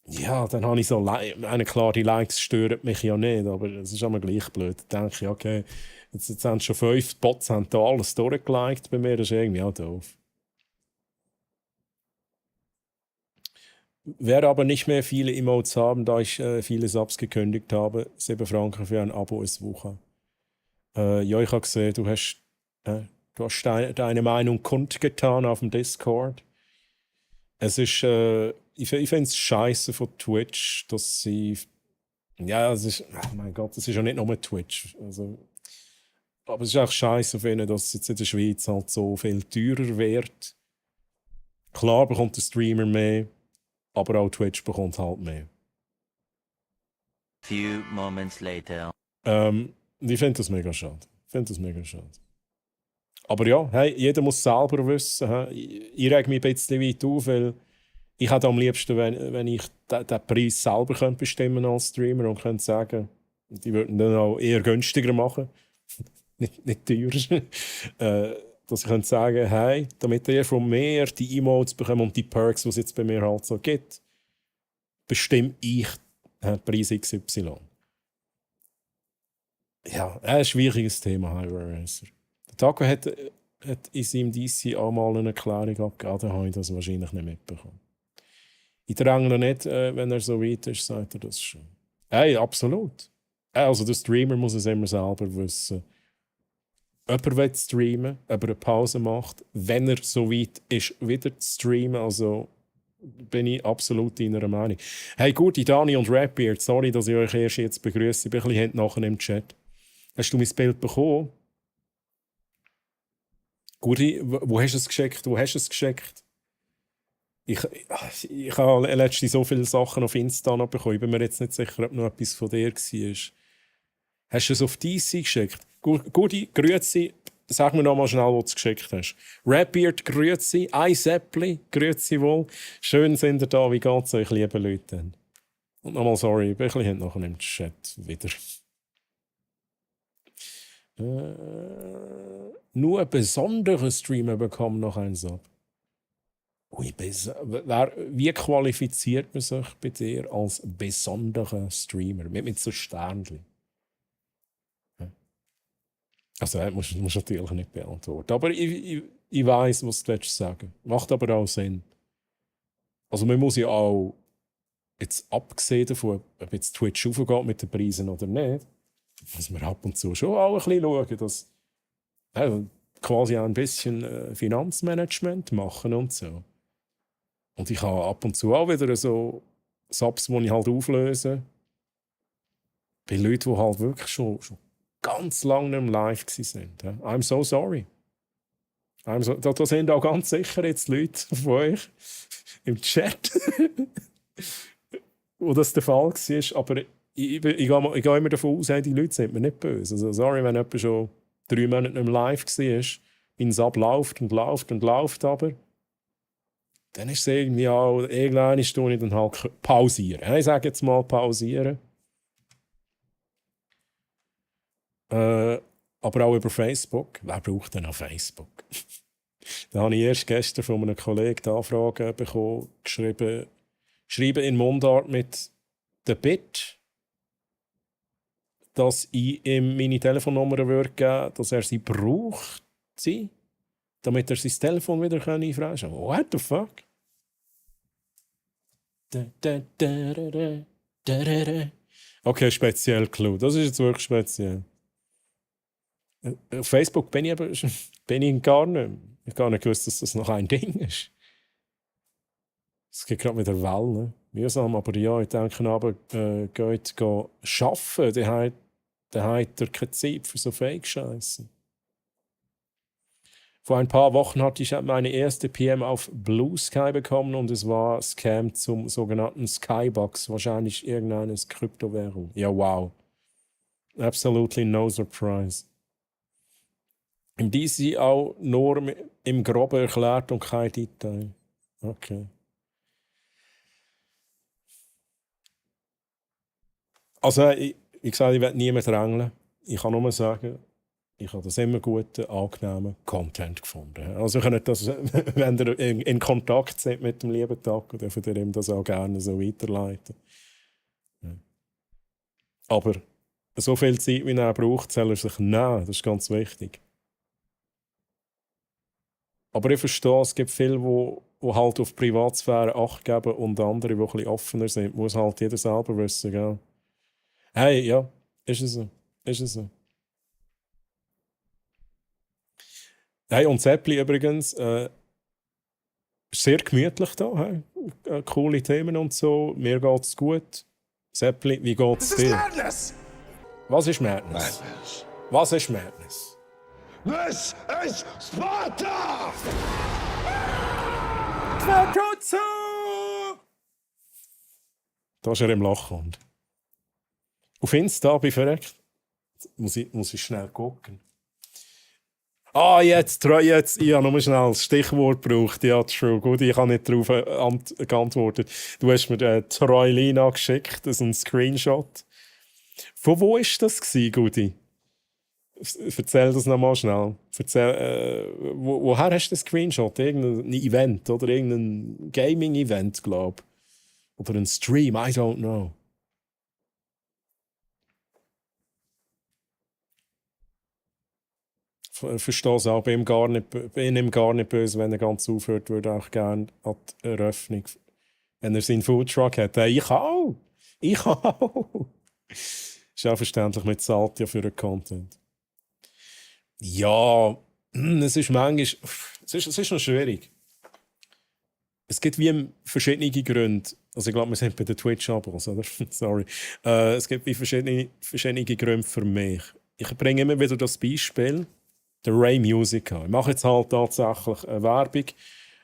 Ja, dann habe ich so. Klar, die Likes stören mich ja nicht, aber es ist immer gleich blöd. Da denke ich, okay, jetzt haben schon 5 Bots haben da alles durchgeliked bei mir, das ist irgendwie auch doof. Werde aber nicht mehr viele Emotes haben, da ich viele Subs gekündigt habe. 7 Franken für ein Abo ist Woche. Ja, ich habe gesehen, du hast deine Meinung kundgetan auf dem Discord. Es ist, ich finde es scheiße von Twitch, dass sie. Ja, es ist. Oh mein Gott, es ist ja nicht nur Twitch. Also, aber es ist auch scheiße für ihn, dass es jetzt in der Schweiz halt so viel teurer wird. Klar bekommt der Streamer mehr, aber auch Twitch bekommt halt mehr. Few moments later. Ich finde das mega schade. Aber ja, hey, jeder muss selber wissen. Ich reg mich ein bisschen weit auf, weil ich hätte am liebsten, wenn ich den Preis selber könnte bestimmen als Streamer und könnte sagen, die würden dann auch eher günstiger machen. nicht teurer. Dass ich könnte sagen, hey, damit ihr von mir die Emotes bekommt und die Perks, die es jetzt bei mir halt so gibt, bestimme ich den Preis XY. Ja, ein schwieriges Thema, Highway Racer. Der Taco hat in seinem DC auch mal eine Erklärung abgegeben, dann habe ich das wahrscheinlich nicht mitbekommen. Ich dränge nicht, wenn er so weit ist, sagt er das schon. Hey, absolut. Also der Streamer muss es immer selber wissen. Jemand will streamen, ob er eine Pause macht, wenn er so weit ist, wieder zu streamen, also bin ich absolut deiner Meinung. Hey, gute Dani und Rapbeard, sorry, dass ich euch erst jetzt begrüße, ich bin ein bisschen nachher im Chat. Hast du mein Bild bekommen? Gudi, wo hast du es geschickt? Ich habe letztens so viele Sachen auf Insta noch bekommen. Ich bin mir jetzt nicht sicher, ob noch etwas von dir war. Hast du es auf DC geschickt? Gudi, grüezi. Sag mir noch mal schnell, wo du es geschickt hast. Rapbeard, grüezi. Eisäppli, grüezi wohl. Schön sind ihr da. Wie geht's euch, liebe Leute? Und nochmal sorry, ich bin ein bisschen nachher im Chat wieder. Nur besondere Streamer bekommen noch einen Sub. Wie qualifiziert man sich bei dir als besonderer Streamer? Mit so Sternchen. Also, das musst du natürlich nicht beantworten. Aber ich weiss, was du sagen willst. Macht aber auch Sinn. Also, man muss ja auch, jetzt abgesehen davon, ob jetzt Twitch aufgeht mit den Preisen oder nicht, muss man ab und zu schon auch ein bisschen schauen, dass quasi auch ein bisschen Finanzmanagement machen und so. Und ich habe ab und zu auch wieder so Subs, die ich halt auflöse. Bei Leuten, die halt wirklich schon ganz lange nicht mehr live waren. I'm so sorry. Da sind auch ganz sicher jetzt Leute von euch im Chat, wo das der Fall war. Aber ich gehe immer davon aus, die Leute sind mir nicht böse. Also sorry, wenn jemand schon 3 Monate nicht mehr live war, mein Sub läuft und läuft und läuft, aber dann ist es irgendwie auch, irgendwann tue ich dann halt pausieren. Ich sage jetzt mal pausieren. Aber auch über Facebook. Wer braucht denn noch Facebook? Da habe ich erst gestern von einem Kollegen die Anfrage bekommen, geschrieben in Mundart mit der Bitte, dass ich ihm meine Telefonnummer geben würde, dass er sie braucht, damit er sein Telefon wieder einfräsen kann. What the fuck? Okay, speziell Clou. Das ist jetzt wirklich speziell. Auf Facebook bin ich gar nicht mehr. Ich habe gar nicht gewusst, dass das noch ein Ding ist. Es geht gerade mit der Welle. Mühsam, aber ja, ich denke aber, geht arbeiten. Dann hat er keine Zeit für so Fake-Scheiße. Vor ein paar Wochen hatte ich meine erste PM auf Blue Sky bekommen und es war Scam zum sogenannten Skybox, wahrscheinlich irgendeine Kryptowährung. Ja, wow. Absolutely no surprise. Im DC auch nur im Groben erklärt und kein Detail. Okay. Also, ich sage, ich werde niemand drängeln. Ich kann nur sagen, ich habe das immer guten, angenehmen Content gefunden. Also, ich kann nicht das, wenn ihr in Kontakt seid mit dem lieben Tag, dürft ihr ihm das auch gerne so weiterleiten. Ja. Aber so viel Zeit, wie er braucht, soll er sich nehmen. Das ist ganz wichtig. Aber ich verstehe, es gibt viele, die halt auf Privatsphäre Acht geben und andere, die ein bisschen offener sind. Muss halt jeder selber wissen, gell? Hey, ja, ist es so. Ist es so. Hey, und Seppli übrigens, ist sehr gemütlich da. Hey? Coole Themen und so. Mir geht's gut. Seppli, wie geht's dir? Madness! Was ist Madness? Was ist Madness? This is Sparta! Da ist er im Lachen. Auf Insta bin ich verreckt. Muss ich schnell gucken. Jetzt, ich habe nur schnell das Stichwort gebraucht. Ja, true. Gut, ich habe nicht darauf geantwortet. Du hast mir Troilina geschickt, das ist ein Screenshot. Von wo war das, Gudi? Erzähl das nochmal schnell. Woher hast du den Screenshot? Irgendein Event oder irgendein Gaming-Event, glaube ich. Oder ein Stream, I don't know. Verstehe es auch. Bin ihm gar nicht böse, wenn er ganz aufhört, würde auch gerne an die Eröffnung. Wenn er seinen Foodtruck hat. Ich auch! Ist auch verständlich, mit zahlt ja für den Content. Ja, es ist manchmal. Es ist noch schwierig. Es gibt wie verschiedene Gründe. Also ich glaube, wir sind bei den Twitch-Abos, oder? Sorry. Es gibt wie verschiedene Gründe für mich. Ich bringe immer wieder das Beispiel, der Ray Music an. Ich mache jetzt halt tatsächlich eine Werbung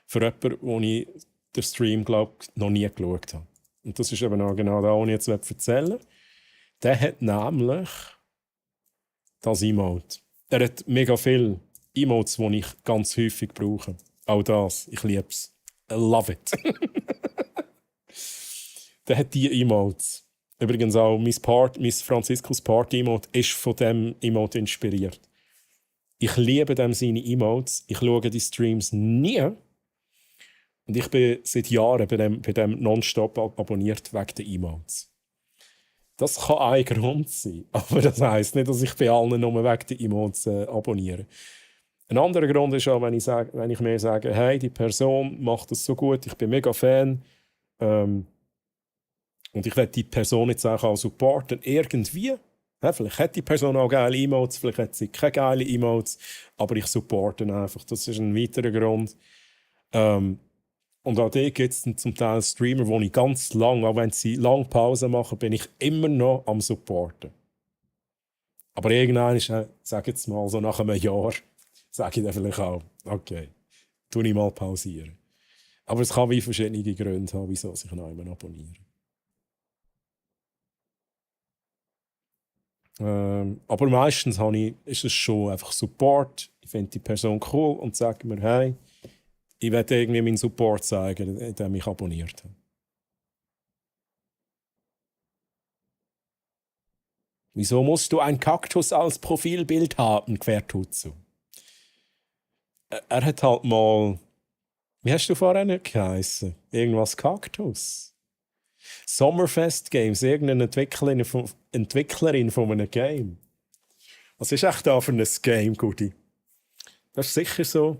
für jemanden, wo ich den Stream, glaube ich, noch nie geschaut habe. Und das ist eben auch genau das, was ich jetzt erzählen will. Der hat nämlich das Emote. Er hat mega viele Emotes, die ich ganz häufig brauche. Auch das. Ich liebe es. I love it. Der hat diese Emotes. Übrigens auch mein Franziskus Party Emote ist von diesem Emote inspiriert. Ich liebe dem seine Emotes. Ich schaue die Streams nie. Und ich bin seit Jahren bei dem Nonstop abonniert wegen den Emotes. Das kann ein Grund sein, aber das heisst nicht, dass ich bei allen nur wegen den Emotes abonniere. Ein anderer Grund ist auch, wenn ich mir sage, hey, die Person macht das so gut, ich bin mega Fan und ich will die Person jetzt auch supporten, irgendwie. Ja, vielleicht hat die Person auch geile Emotes, vielleicht hat sie keine geile Emotes, aber ich supporte einfach. Das ist ein weiterer Grund. Und auch da gibt es zum Teil Streamer, wo ich ganz lang, auch wenn sie lange Pause machen, bin ich immer noch am supporten. Aber irgendwann ist, sage jetzt mal, so nach einem Jahr, sage ich dann vielleicht auch, okay, tue ich mal pausieren. Aber es kann wie verschiedene Gründe haben, wieso ich noch jemanden abonniere. Aber meistens ist es schon einfach Support. Ich finde die Person cool und sage mir, hey, ich werde irgendwie meinen Support zeigen, indem ich abonniert habe. Wieso musst du einen Kaktus als Profilbild haben, Quertutsu? Er hat halt mal... Wie hast du vorher nicht geheißen? Irgendwas Kaktus? Summerfest Games, irgendeine Entwicklerin von einem Game. Was ist echt da für ein Game, Gudi? Das ist sicher so.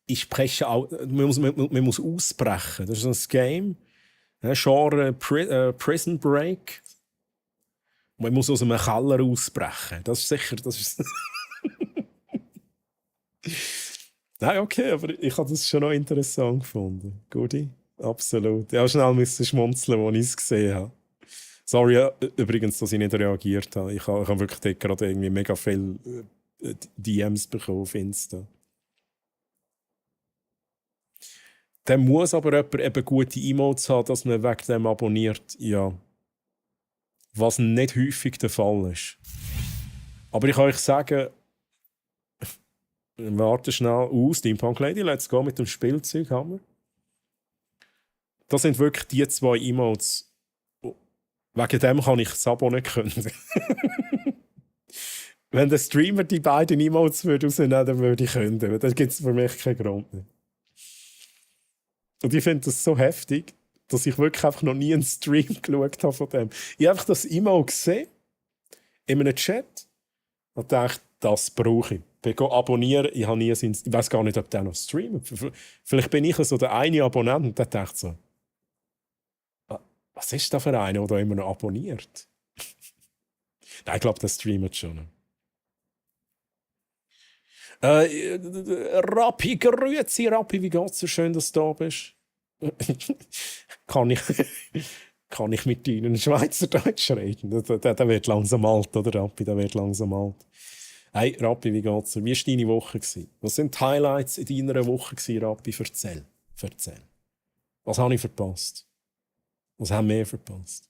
Ich spreche auch, man muss ausbrechen. Das ist ein Game, Genre Prison Break. Man muss aus einem Keller ausbrechen. Das ist sicher. Das ist Nein, okay, aber ich habe das schon noch interessant gefunden. Gudi, absolut. Ich habe schnell schmunzeln, als ich es gesehen habe. Sorry übrigens, dass ich nicht reagiert habe. Ich habe wirklich dort gerade irgendwie mega viele DMs bekommen auf Insta. Dann muss aber jemand eben gute Emotes haben, dass man wegen dem abonniert. Ja. Was nicht häufig der Fall ist. Aber ich kann euch sagen, warte schnell Steampunk Lady, let's go mit dem Spielzeug, haben wir. Das sind wirklich die zwei Emotes. Wegen dem kann ich das Abo nicht kündigen. Wenn der Streamer die beiden Emotes rausnehmen würde, dann würde ich kündigen. Dann gibt es für mich keinen Grund mehr. Und ich finde das so heftig, dass ich wirklich einfach noch nie einen Stream geschaut habe von dem. Ich habe einfach das Emote gesehen, in einem Chat, und dachte, das brauche ich. Ich bin abonnieren, ich weiß gar nicht, ob der noch streamt. Vielleicht bin ich so der eine Abonnent und der dachte so, was ist da für einer, der immer noch abonniert? Nein, ich glaube, der streamt schon. Rappi, grüezi, Rappi, wie geht's dir? Schön, dass du da bist. kann ich mit Ihnen Schweizerdeutsch reden? Der wird langsam alt, oder Rappi? Der wird langsam alt. Hey, Rappi, wie geht's dir? Wie war deine Woche? Was sind die Highlights in deiner Woche, Rappi? Erzähl. Was habe ich verpasst? Was haben wir verpasst?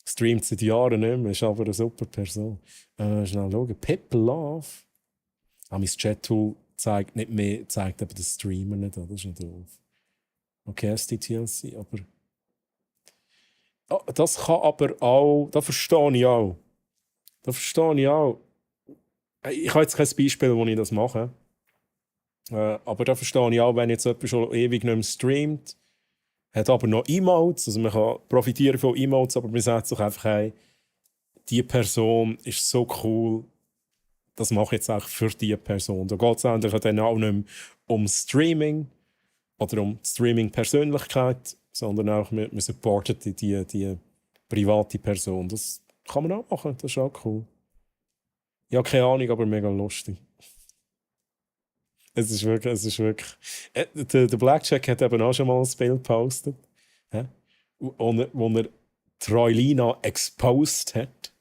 Streamt seit Jahren nicht mehr, ist aber eine super Person. Schnell schauen. People Love. Mein Chat-Tool zeigt nicht mehr, zeigt aber den Streamer nicht an. Das ist nicht doof. Okay, STTLC, aber... Oh, das kann aber auch... Das verstehe ich auch. Ich habe jetzt kein Beispiel, wo ich das mache. Aber da verstehe ich auch, wenn jetzt jemand schon ewig nicht mehr streamt, hat aber noch Emotes, also man kann profitieren von Emotes, aber man sagt sich einfach, hey, die Person ist so cool, das mache ich jetzt auch für diese Person. Da geht es eigentlich dann auch nicht mehr um Streaming oder um Streaming-Persönlichkeit, sondern auch, man supportet die private Person. Das kann man auch machen, das ist auch cool. Ja, keine Ahnung, aber mega lustig. Es ist wirklich. Der Blackjack hat eben auch schon mal ein Bild gepostet, wo er Troilina exposed hat.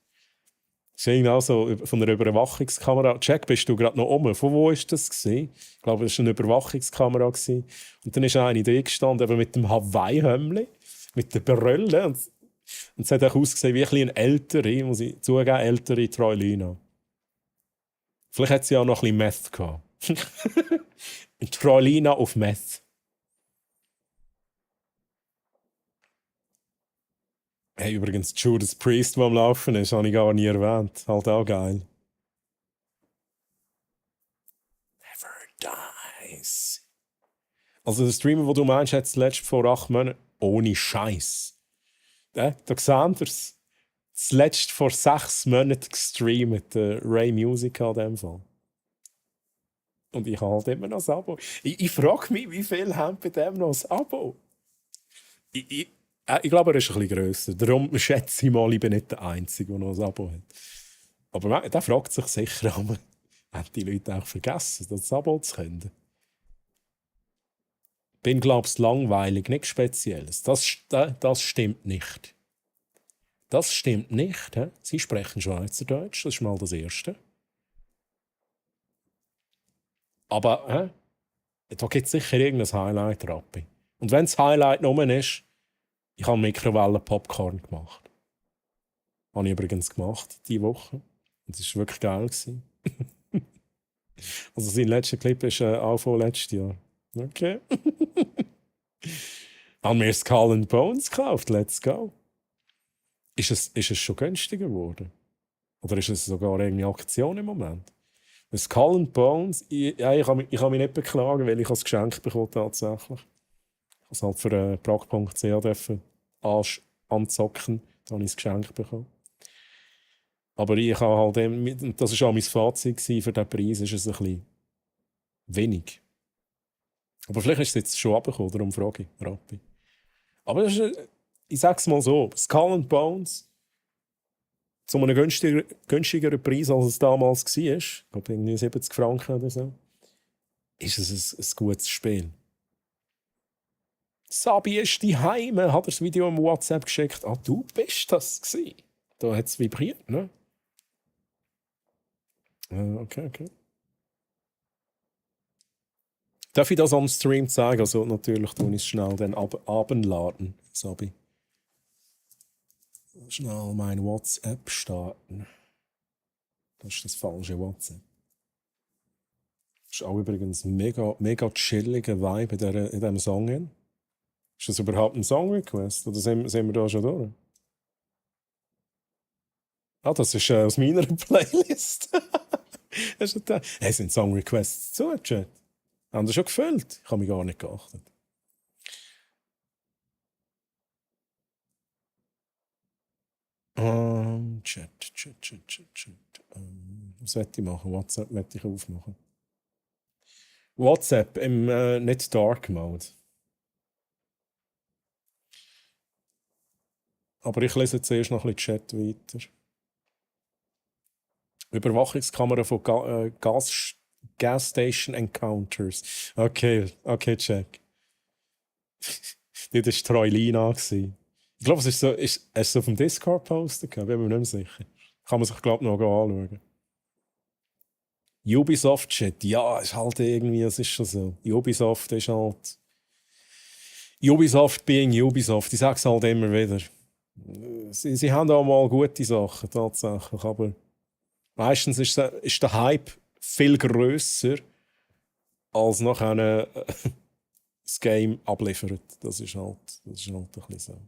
Das ist irgendwie auch so von einer Überwachungskamera. Jack, bist du gerade noch oben? Von wo war das? Ich glaube, das war eine Überwachungskamera. Und dann ist eine da gestanden, eben mit dem Hawaii-Hömmli, mit der Brille. Und es hat auch ausgesehen wie eine ältere, muss ich zugeben, ältere Troilina. Vielleicht hat sie auch noch ein bisschen Meth gehabt. Troilina auf Meth. Hey, übrigens, Judas Priest, der am Laufen ist, habe ich gar nie erwähnt. Halt auch geil. Nice. Also der Streamer, den du meinst, hat zuletzt vor 8 Monaten ohne Scheiß. Da sehen wir es. Zuletzt vor 6 Monaten gestreamt, Ray Musica in dem Fall. Und ich habe halt immer noch ein Abo. Ich frage mich, wie viele haben bei dem noch ein Abo? Ich glaube, er ist ein bisschen grösser. Darum schätze ich mal, ich bin nicht der Einzige, der noch ein Abo hat. Aber der fragt sich sicher, haben die Leute auch vergessen, das Abo zu können. Bin, glaubst langweilig, nichts Spezielles. Das stimmt nicht. Das stimmt nicht. He? Sie sprechen Schweizerdeutsch, das ist mal das Erste. Aber da gibt es sicher irgendein Highlight, Rappi. Und wenn das Highlight genommen ist, ich habe Mikrowellen-Popcorn gemacht. Habe ich übrigens gemacht, diese Woche. Und es war wirklich geil. Also sein letzter Clip ist auch von letztes Jahr. Okay. Haben wir Skull and Bones gekauft, let's go. Ist es schon günstiger geworden? Oder ist es sogar irgendeine Aktion im Moment? Skull and Bones, ich kann mich nicht beklagen, weil ich es geschenkt bekommen tatsächlich. Ich habe es halt für prag.ch anzocken, da habe ich es geschenkt bekommen. Aber ich habe halt, das war auch mein Fazit für diesen Preis, ist es ein bisschen wenig. Aber vielleicht ist es jetzt schon runtergekommen, darum frage ich, Rappi. Aber das ist, ich sage es mal so, Skull and Bones zu einem günstigeren Preis, als es damals war, ich glaube irgendwie 70 Franken oder so, ist es ein gutes Spiel. Sabi ist daheim, hat das Video im WhatsApp geschickt. Ah, du bist das gewesen. Da hat es vibriert, ne? Okay. Darf ich das am Stream zeigen? Also natürlich tue ich es schnell dann abladen, Sabi. Schnell mein WhatsApp starten. Das ist das falsche WhatsApp. Das ist auch übrigens ein mega chilliger Vibe in diesem Song. Ist das überhaupt ein Song-Request? Oder sind wir da schon durch? Ah, das ist aus meiner Playlist. Hey, sind Song-Requests zu, Chat? Haben Sie schon gefüllt? Ich habe mich gar nicht geachtet. Chat. Was möchte ich machen? WhatsApp möchte ich aufmachen. WhatsApp im nicht Dark Mode. Aber ich lese zuerst noch ein bisschen Chat weiter. Überwachungskamera von Gas Station Encounters. Okay, check. Das war Troilina. Ich glaube, es ist so auf dem Discord postet. Bin mir nicht mehr sicher. Kann man sich, glaube ich, noch anschauen. Ubisoft-Chat. Ja, ist halt irgendwie, es ist schon so. Ubisoft ist halt. Ubisoft being Ubisoft. Ich sage es halt immer wieder. Sie haben auch mal gute Sachen, tatsächlich. Aber meistens ist der Hype viel grösser, als nachher das Game abliefert. Das ist halt ein bisschen so.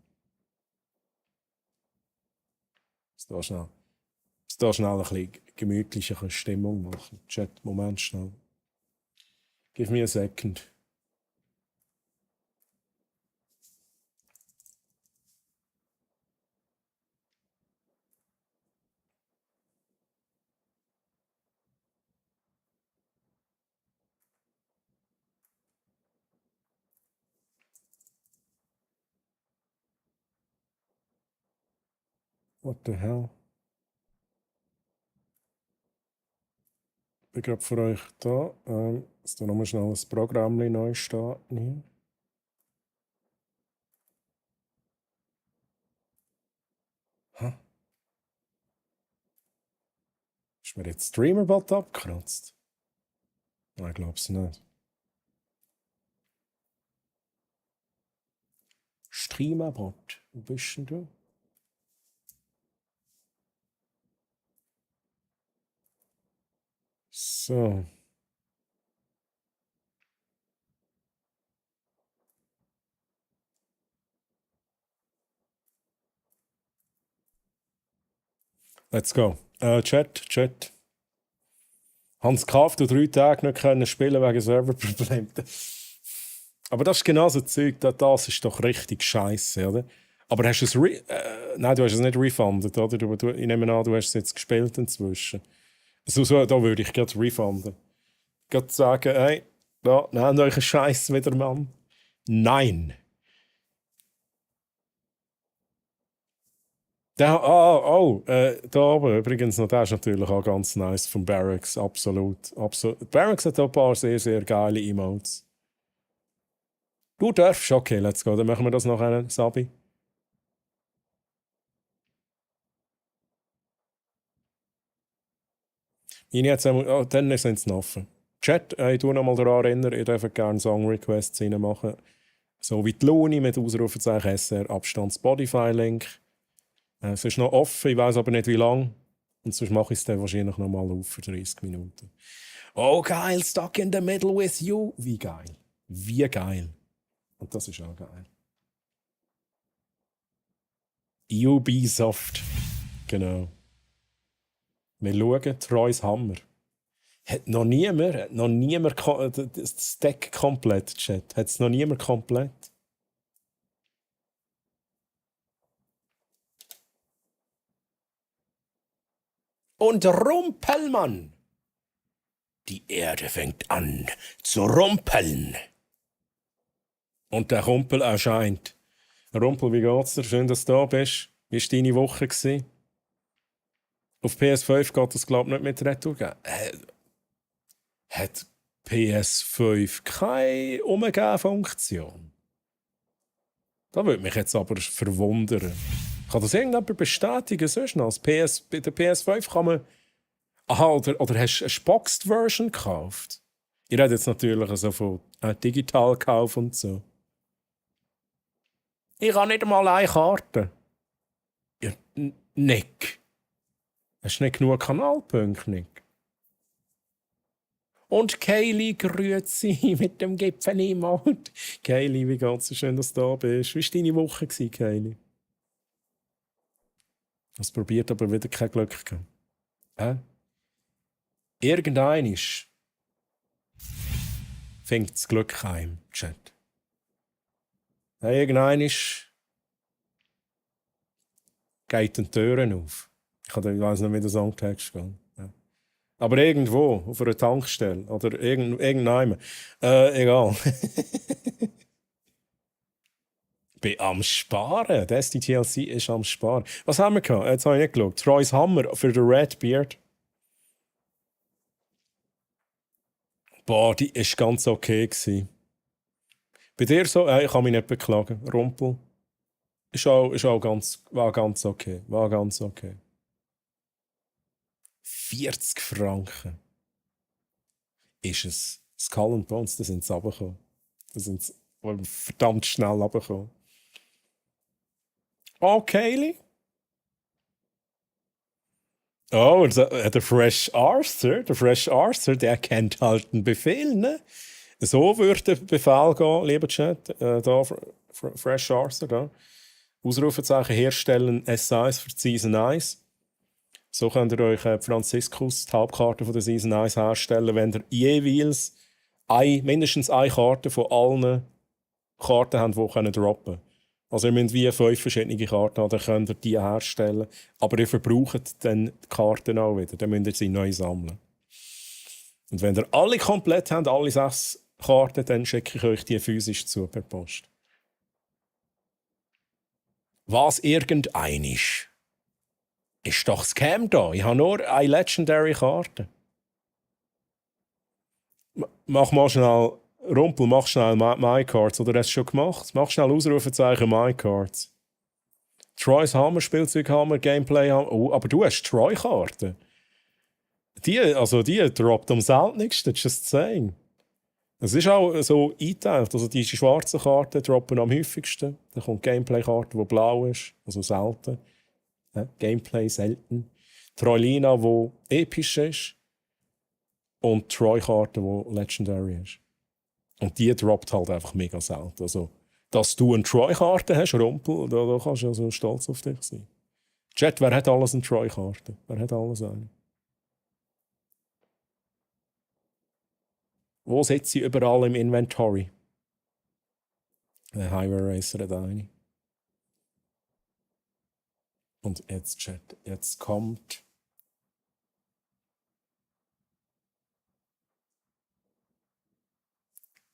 Da schnell ein bisschen gemütlichere Stimmung machen. Chat, Moment schnell. Give me a second. What the hell? Ich bin gerade für euch da. Jetzt nochmal schnell ein Programm neu starten hier. Ist mir jetzt Streamerbot abgekratzt? Nein, ich glaube es nicht. Streamerbot, wo bist denn du? So. Let's go. Chat. Hans Kaft und 3 Tage nicht können spielen wegen Serverproblemen. Aber das ist genau so Zeug, das ist doch richtig scheiße, oder? Aber hast du es nein, du hast es nicht refunded, oder? Ich nehme an, du hast es jetzt gespielt inzwischen. So, da würde ich gerade refunden. Gerade sagen, hey, da, nehmt euch einen Scheiß wieder, Mann. Nein. Da oben übrigens noch, der ist natürlich auch ganz nice von Barracks, absolut. Barracks hat auch ein paar sehr, sehr geile Emotes. Du darfst, okay, let's go, dann machen wir das noch, Sabi. Dann sind sie offen. Chat, ich tue noch mal daran erinnern, ihr dürft gerne Song-Requests reinmachen. So wie die Luni mit Ausrufezeichen SR, Abstand Spotify-Link. Es ist noch offen, ich weiß aber nicht wie lange. Und sonst mache ich es dann wahrscheinlich noch mal auf für 30 Minuten. Oh geil, stuck in the middle with you. Wie geil. Wie geil. Und das ist auch geil. Ubisoft. Genau. Wir schauen, Treues Hammer. Hat noch niemand das Deck komplett, Chat? Hat es noch niemand komplett? Und Rumpelmann! Die Erde fängt an zu rumpeln. Und der Rumpel erscheint. Rumpel, wie geht's dir? Schön, dass du da bist. Wie war deine Woche gewesen? Auf PS5 geht das, glaube ich, nicht mit Retour geben. Hat PS5 keine Umgehen-Funktion? Da würde mich jetzt aber verwundern. Kann das irgendjemand bestätigen? Sonst noch? Bei der PS5 kann man... Aha, oder hast du eine Boxed-Version gekauft? Ich rede jetzt natürlich also von Digitalkauf und so. Ich habe nicht einmal eine Karte. Ja, Nick. Hast du nicht genug Kanalpunkte, Nick? Und Kaylee grüezi mit dem Gipfel-Emote. Kaylee, wie geht's? Schön, dass du da bist. Wie war deine Woche, Kaylee? Hast probiert, aber wieder kein Glück gehabt. Irgendeinisch fängt das Glück heim, Chat. Irgendeinisch geht die Türen auf. Ich weiß nicht, wie der Songtext geht. Ja. Aber irgendwo, auf einer Tankstelle oder irgendjemand. Egal. Bin am Sparen. Das TLC ist am Sparen. Was haben wir gehabt? Jetzt habe ich nicht geschaut. Troy's Hammer für den Redbeard. Boah, die war ganz okay gewesen. Bei dir so? Ich kann mich nicht beklagen. Rumpel. War ganz okay. War ganz okay. 40 Franken. Ist es. Skull and Bones, da sind sie runtergekommen. Da sind sie verdammt schnell runtergekommen. Oh, Kaylee. Oh, der Fresh Arthur, der kennt halt einen Befehl, ne? So würde der Befehl gehen, lieber Chat. Da, Fresh Arthur, da. Ausrufezeichen herstellen S1 für die Season 1. So könnt ihr euch Franziskus, die Hauptkarte von der Season 1 herstellen, wenn ihr jeweils mindestens eine Karte von allen Karten habt, die droppen können. Also ihr müsst wie 5 verschiedene Karten haben, dann könnt ihr die herstellen. Aber ihr verbraucht dann die Karten auch wieder. Dann müsst ihr sie neu sammeln. Und wenn ihr alle komplett habt, alle 6 Karten, dann schicke ich euch die physisch zu per Post. Was irgendeinisch ist doch Scam da. Ich habe nur eine Legendary-Karte. Mach mal schnell... Rumpel, mach schnell MyCards, oder hast du schon gemacht? Mach schnell Ausrufezeichen MyCards. Troy's Hammer, Spielzeughammer, Gameplay Hammer. Oh, aber du hast Troy-Karten. Die droppt am seltensten, just saying. Es ist auch so eingeteilt, also die schwarzen Karten droppen am häufigsten. Dann kommt Gameplay-Karte, die blau ist, also selten. Ja, Gameplay selten. Troylina, die episch ist. Und Troy-Karte, die Legendary ist. Und die droppt halt einfach mega selten. Also, dass du eine Troy-Karte hast, Rumpel, da kannst du also stolz auf dich sein. Chat, wer hat alles eine Troy-Karte? Wer hat alles eine? Wo sitze ich überall im Inventory? Der Highway Racer hat eine. Und jetzt, Chat, jetzt kommt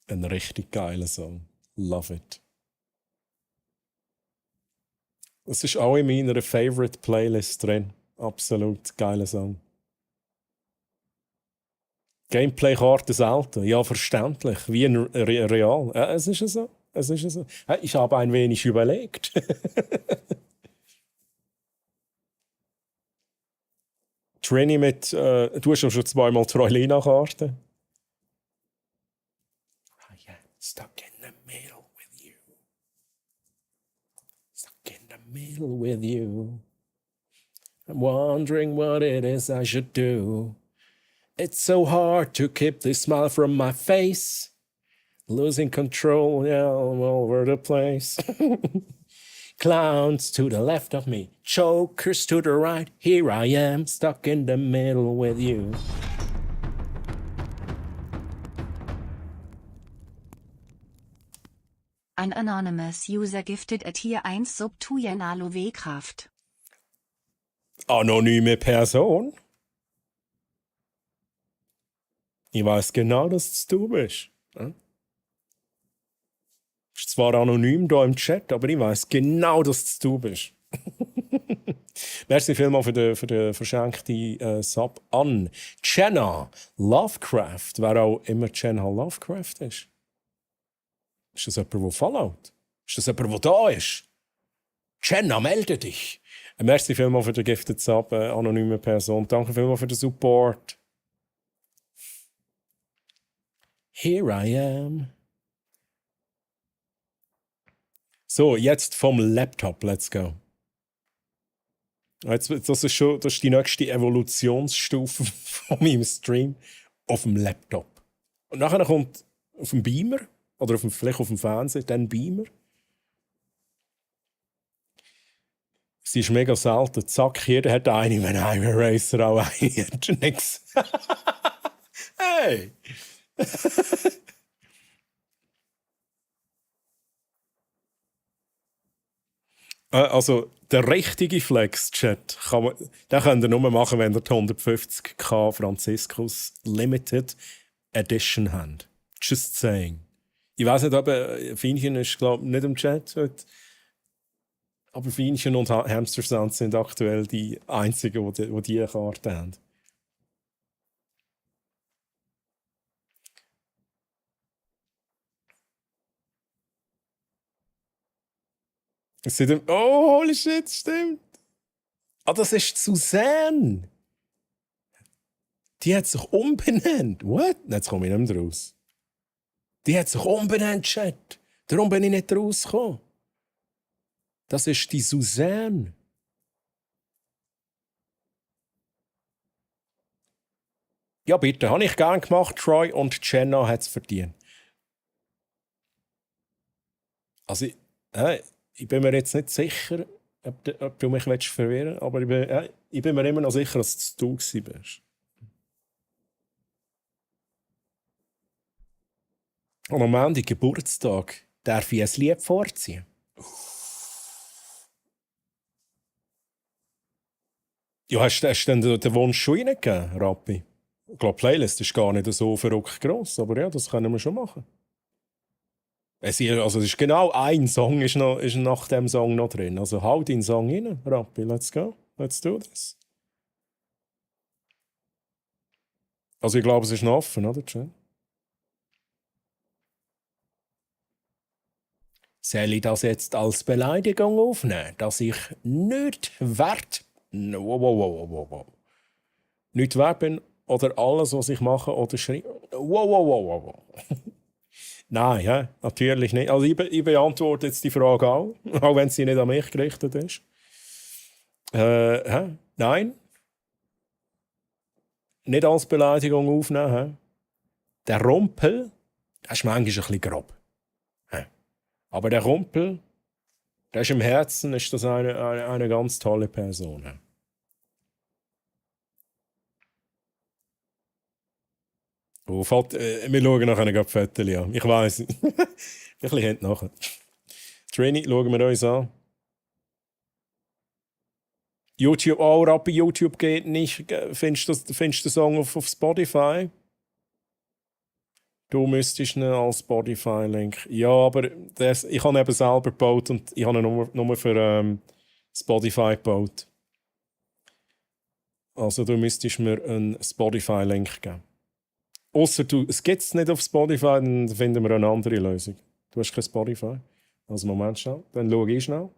ein richtig geiler Song. Love it. Das ist auch in meiner Favorite Playlist drin. Absolut geiler Song. Gameplay-Karte selten. Ja, verständlich. Wie ein Real. Ja, es ist ja so. Es ist ja so. Ja, ich habe ein wenig überlegt. Trini mit, du hast ja schon zweimal Troilina-Karte. Ah, yeah. Stuck in the middle with you. Stuck in the middle with you. I'm wondering what it is I should do. It's so hard to keep this smile from my face. Losing control, yeah, all over the place. Clowns to the left of me, chokers to the right. Here I am, stuck in the middle with you. An anonymous user gifted a tier 1 sub to Janalo W-Kraft. Anonyme Person? Ich weiß genau, dass es du bist. Ja? Ist zwar anonym hier im Chat, aber ich weiß genau, dass es du bist. Merci vielmals für den verschenkten Sub an Jenna Lovecraft, wer auch immer Jenna Lovecraft ist. Ist das jemand, der followt? Ist das jemand, der da ist? Jenna, melde dich! Merci vielmals für den Gifted Sub, anonyme Person. Danke vielmals für den Support. Here I am. So, jetzt vom Laptop, let's go. Das ist die nächste Evolutionsstufe von meinem Stream auf dem Laptop. Und nachher kommt auf dem Beamer, oder vielleicht auf dem Fernseher, dann Beamer. Sie ist mega selten. Zack, jeder hat eine, wenn Highway Racer auch eine hat. Nix. Hey! Also, der richtige Flex-Chat, den könnt ihr nur machen, wenn ihr die 150k Franziskus Limited Edition habt. Just saying. Ich weiß nicht, ob Fienchen ist, glaube ich, nicht im Chat heute. Aber Fienchen und Hamster Sound sind aktuell die einzigen, die diese Karte haben. Oh, holy shit, stimmt. Ah, das ist Suzanne. Die hat sich umbenannt. What? Jetzt komme ich nicht mehr raus. Die hat sich umbenannt, Chat. Darum bin ich nicht rausgekommen. Das ist die Suzanne. Ja, bitte. Habe ich gern gemacht, Troy, und Jenna hat es verdient. Also, ich bin mir jetzt nicht sicher, ob du mich verwirren willst, aber ich bin mir immer noch sicher, dass es du bist. Und am Ende Geburtstag darf ich ein Lied vorziehen. Ja, hast du denn den Wunsch schon reingegeben, Rappi? Ich glaube, die Playlist ist gar nicht so verrückt gross, aber ja, das können wir schon machen. Es ist genau ein Song ist nach dem Song noch drin. Also hau deinen Song rein, Rappi, let's go. Let's do this. Also ich glaube, es ist noch offen, oder? Soll ich das jetzt als Beleidigung aufnehmen, dass ich nicht wert nicht wert bin oder alles, was ich mache oder schreibe? Nein, ja, natürlich nicht. Also ich beantworte jetzt die Frage auch wenn sie nicht an mich gerichtet ist. Nein. Nicht als Beleidigung aufnehmen. Der Rumpel, das ist manchmal ein bisschen grob. Aber der Rumpel, der ist im Herzen, ist das eine ganz tolle Person. Oh, wir schauen nachher gerade die Fotos an. Ich weiss. Ein bisschen hinten nachher. Trini, schauen wir uns an. YouTube, oh, Rappi, YouTube geht nicht. Findest du den Song auf Spotify? Du müsstest ihn als Spotify-Link. Ja, aber ich habe ihn eben selber gebaut und ich habe ihn nur für Spotify gebaut. Also du müsstest mir einen Spotify-Link geben. Ausser es gibt es nicht auf Spotify, dann finden wir eine andere Lösung. Du hast kein Spotify. Also Moment schnell. Dann schaue ich schnell.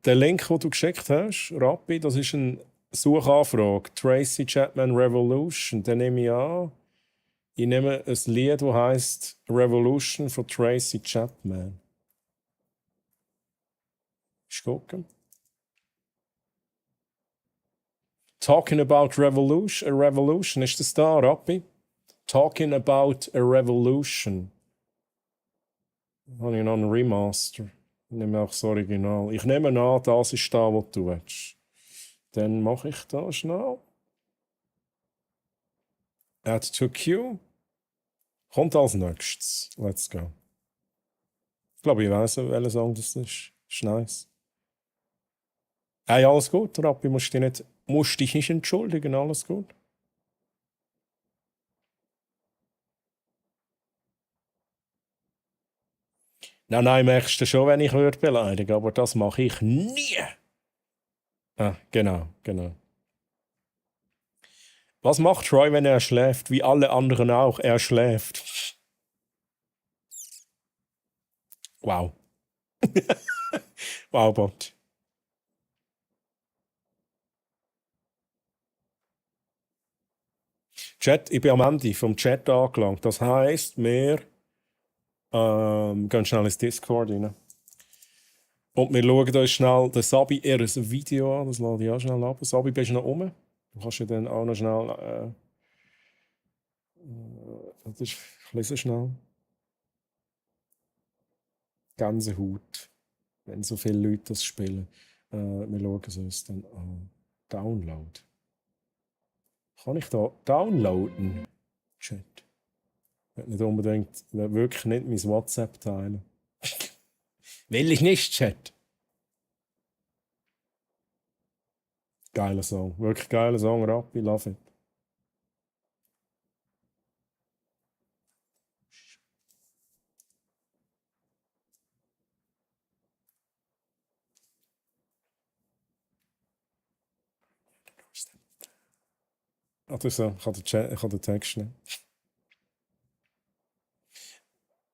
Den Link, den du geschickt hast, Rappi, das ist eine Suchanfrage. Tracy Chapman Revolution. Dann nehme ich an, ich nehme ein Lied, das heisst Revolution von Tracy Chapman. Ich gucke. Talking about revolution, a revolution. Ist das da, Rappi? Talking about a revolution. Dann habe ich noch einen Remaster. Ich nehme auch das Original. Ich nehme an, das ist da, was du willst. Dann mache ich da schnell. Add to queue. Kommt als nächstes. Let's go. Ich glaube, ich weiss, welcher Song das ist. Ist nice. Hey, alles gut, Rappi, musst dich nicht entschuldigen, alles gut. Nein, merkst du schon, wenn ich würde beleidigen, aber das mache ich nie. Ah, genau. Was macht Troy, wenn er schläft? Wie alle anderen auch, er schläft. Wow. Wow, Bot. Chat, ich bin am Ende vom Chat angelangt. Das heisst, wir gehen schnell ins Discord rein. Und wir schauen uns schnell den Sabi ihr Video an. Das lade ich auch schnell ab. Sabi, bist du noch rum? Du kannst ja dann auch noch schnell. Ich lese schnell. Gänsehaut. Wenn so viele Leute das spielen. Wir schauen es uns dann an. Download. Kann ich da downloaden? Chat. Ich will wirklich nicht mein WhatsApp teilen. Will ich nicht, Chat. Geiler Song. Wirklich geiler Song, Rappi, love it. Ach so, ich kann den Text nicht.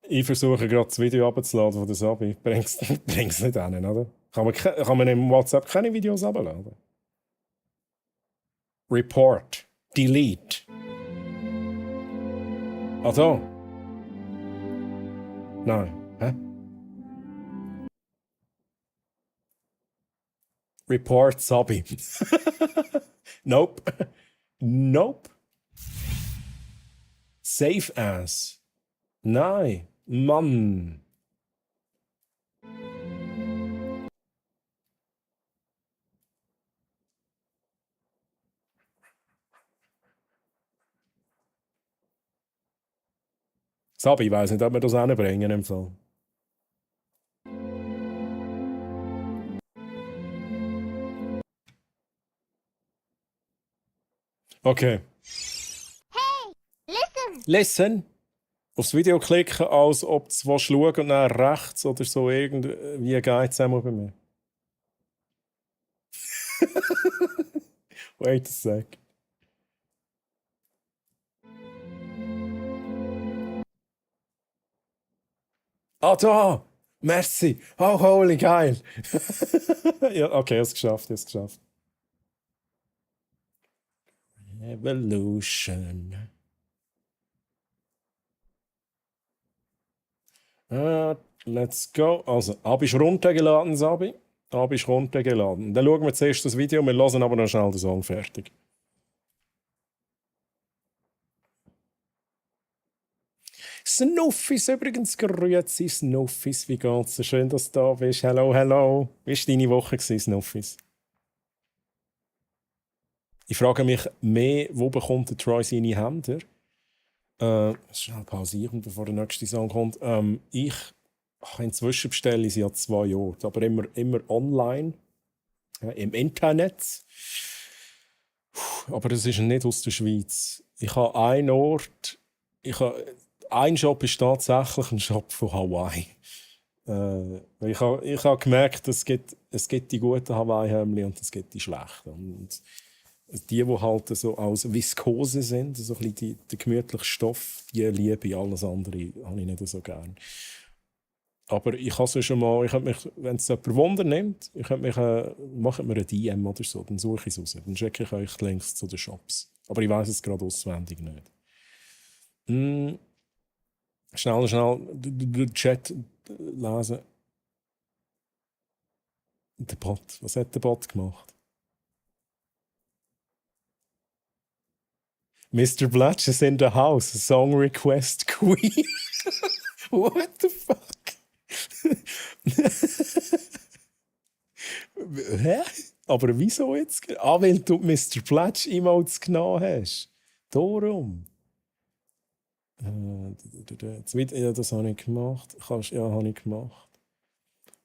Ich versuche gerade das Video abzuladen von der Sabi. Bring's nicht hin, oder? Kann man im WhatsApp keine Videos abladen? Report. Delete. Ah, da. Nein. Hä? Report Sabi. Nope. Nope. Safe as. Nein. Mann. Sabi, ich weiss nicht, ob wir das hinbringen im Fall. Okay. Hey, listen! Listen. Aufs Video klicken, als ob du schauen und dann rechts oder so irgendwie geht es einmal bei mir. Wait a sec. Ah, da! Merci! Oh, holy, geil! Ja, okay, ich habe es geschafft. Evolution. Let's go. Also, Abi ist runtergeladen, Sabi. Abi ist runtergeladen. Dann schauen wir zuerst das Video, wir hören aber noch schnell den Song fertig. Snuffis übrigens, grüezi Snuffis, wie geht's? Schön, dass du da bist. Hello. Wie war deine Woche, Snuffis? Ich frage mich mehr, wo bekommt der Troy seine Hemder? Schnell pausieren, bevor der nächste Song kommt. Inzwischen bestelle ich sie an 2 Orten, aber immer online, im Internet. Aber das ist nicht aus der Schweiz. Ich habe einen Ort, ein Shop ist tatsächlich ein Shop von Hawaii. Ich habe gemerkt, es gibt die guten Hawaii-Hemden und es gibt die schlechten. Und die halt so aus Viskose sind, so ein bisschen der gemütliche Stoff, die liebe ich. Alles andere habe ich nicht so gerne. Aber ich kann es schon mal, wenn es jemand Wunder nimmt, macht mir eine DM oder so, dann suche ich es raus. Dann checke ich euch die Links zu den Shops. Aber ich weiss es gerade auswendig nicht. Schnell den Chat lesen. Der Bot. Was hat der Bot gemacht? Mr. Blatch is in the house. Song request queen. What the fuck? Hä? Aber wieso jetzt? Weil du Mr. Blatch Emotes genommen hast. Darum. Ja, das habe ich gemacht. Ja, habe ich gemacht.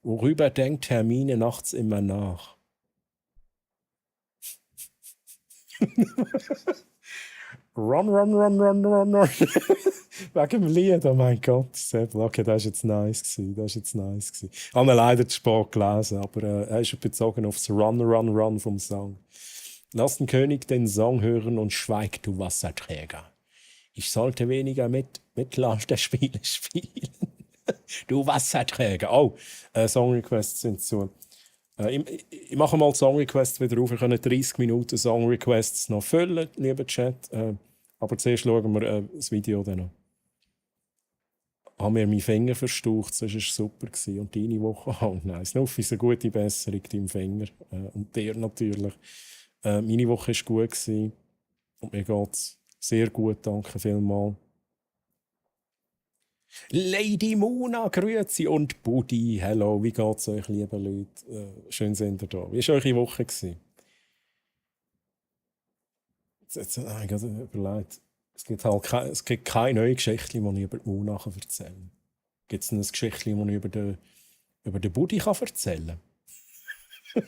Worüber denkt Hermine nachts immer nach? Run. Wegen dem Lied, oh mein Gott. Okay, das war jetzt nice. Ich habe ihn leider zu spät gelesen, aber er ist bezogen auf das Run vom Song. Lass den König den Song hören und schweig, du Wasserträger. Ich sollte weniger mit Lauterspiele spielen. Du Wasserträger. Oh, Songrequests sind zu. Ich mache mal die Songrequests wieder auf. Wir können 30 Minuten Songrequests noch füllen, lieber Chat. Aber zuerst schauen wir das Video dann noch. Haben wir meinen Finger verstaucht, das war super. Und deine Woche? Oh nein, Snuffi ist eine gute Besserung, deinem Finger. Und dir natürlich. Meine Woche war gut. Und mir geht es sehr gut, danke vielmals. Lady Mona, grüezi und Buddy, hello, wie geht's euch, liebe Leute? Schön sind ihr da. Wie war eure Woche? Jetzt habe ich gerade überlegt, es gibt keine neue Geschichte, die ich über die Mona erzählen kann. Gibt es ein Geschichte, die ich über den Buddy erzählen kann?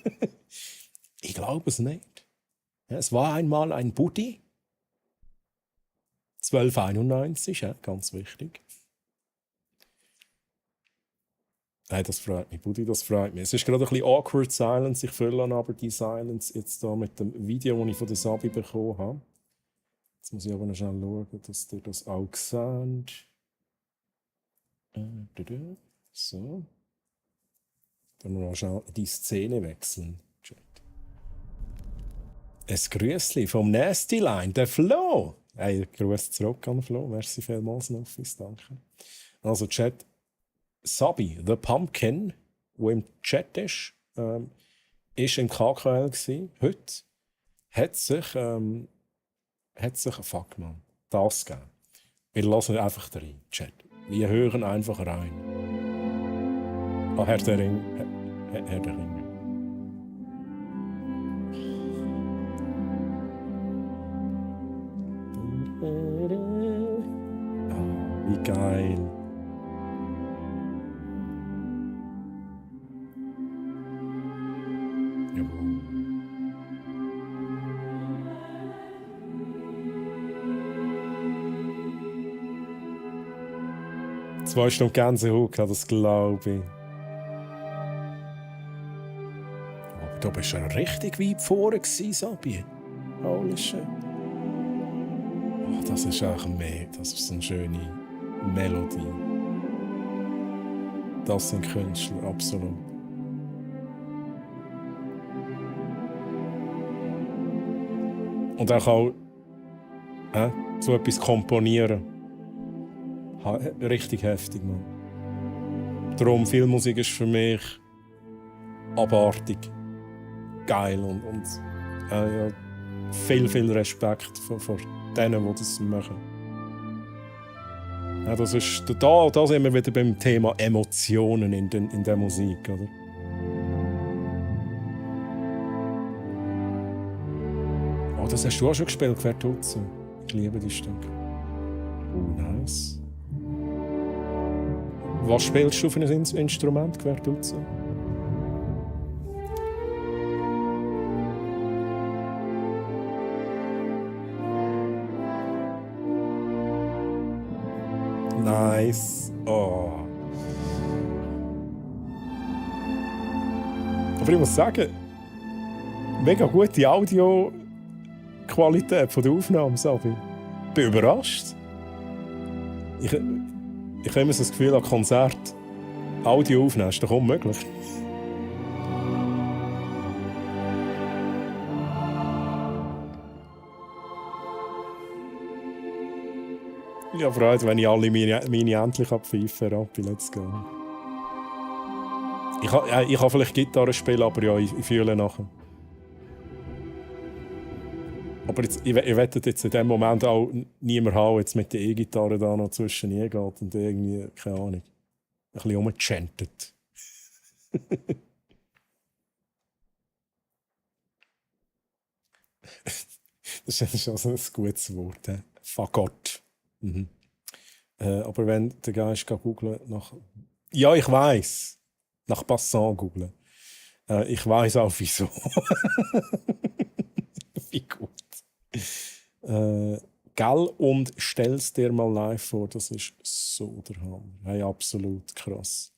Ich glaube es nicht. Ja, es war einmal ein Buddy. 1291, ja, ganz wichtig. Nein, das freut mich, Buddy, das freut mich. Es ist gerade ein bisschen awkward Silence, ich fülle aber die Silence jetzt da mit dem Video, das ich von der Sabi bekommen habe. Jetzt muss ich aber noch schnell schauen, dass ihr das auch seht. So. Dann noch schnell die Szene wechseln. Ein Grüßli vom Nasty Line, der Flo. Hey, Grüß zurück an Flo, merci vielmals, Nuffis, danke. Also Chat, Sabi, The Pumpkin, der im Chat ist im KKL gewesen. Heute hat sich fuck man, das gegeben. Wir lassen einfach rein, Chat. Wir hören einfach rein. Herr der Ring. Herr der Ring. Wie geil. Jawohl. Zwei Stunden Gänsehaut, das glaube ich. Aber du bist schon richtig weit vorne gewesen, Sabi. Holy shit. Oh, das ist auch mehr. Das ist eine schöne Melodie. Das sind Künstler, absolut. Und auch so etwas komponieren. Richtig heftig, Mann. Darum, Filmmusik ist für mich abartig. Geil und ja, viel Respekt vor denen, die das machen. Ja, da sind wir wieder beim Thema Emotionen in der Musik, oder? das hast du auch schon gespielt, Quertuzzo. Ich liebe die Stück. Oh, nice. Was spielst du für ein Instrument, Quertuzzo? Nice. Oh. Aber ich muss sagen, mega gute Audioqualität von der Aufnahme, Sabi. Ich bin überrascht. Ich habe immer so das Gefühl, an Konzert Audio aufnehmen ist doch unmöglich. Ich habe Freude, wenn ich alle meine endlich abpfeifen Rappi, let's go. Ich kann vielleicht Gitarre spielen, aber ja, ich fühle nachher. Aber jetzt, ich wette jetzt in dem Moment auch niemand haben, jetzt mit der E-Gitarre da noch zwischen geht und irgendwie, keine Ahnung, ein bisschen rumchantet. Das ist also ein gutes Wort. Fagott. Mhm. Aber wenn der Geist googlen nach. Ja, ich weiß. Nach Passant googlen. Ich weiß auch wieso. Wie gut. Gell, und stell's dir mal live vor, das ist so der Hammer. Hey, absolut krass.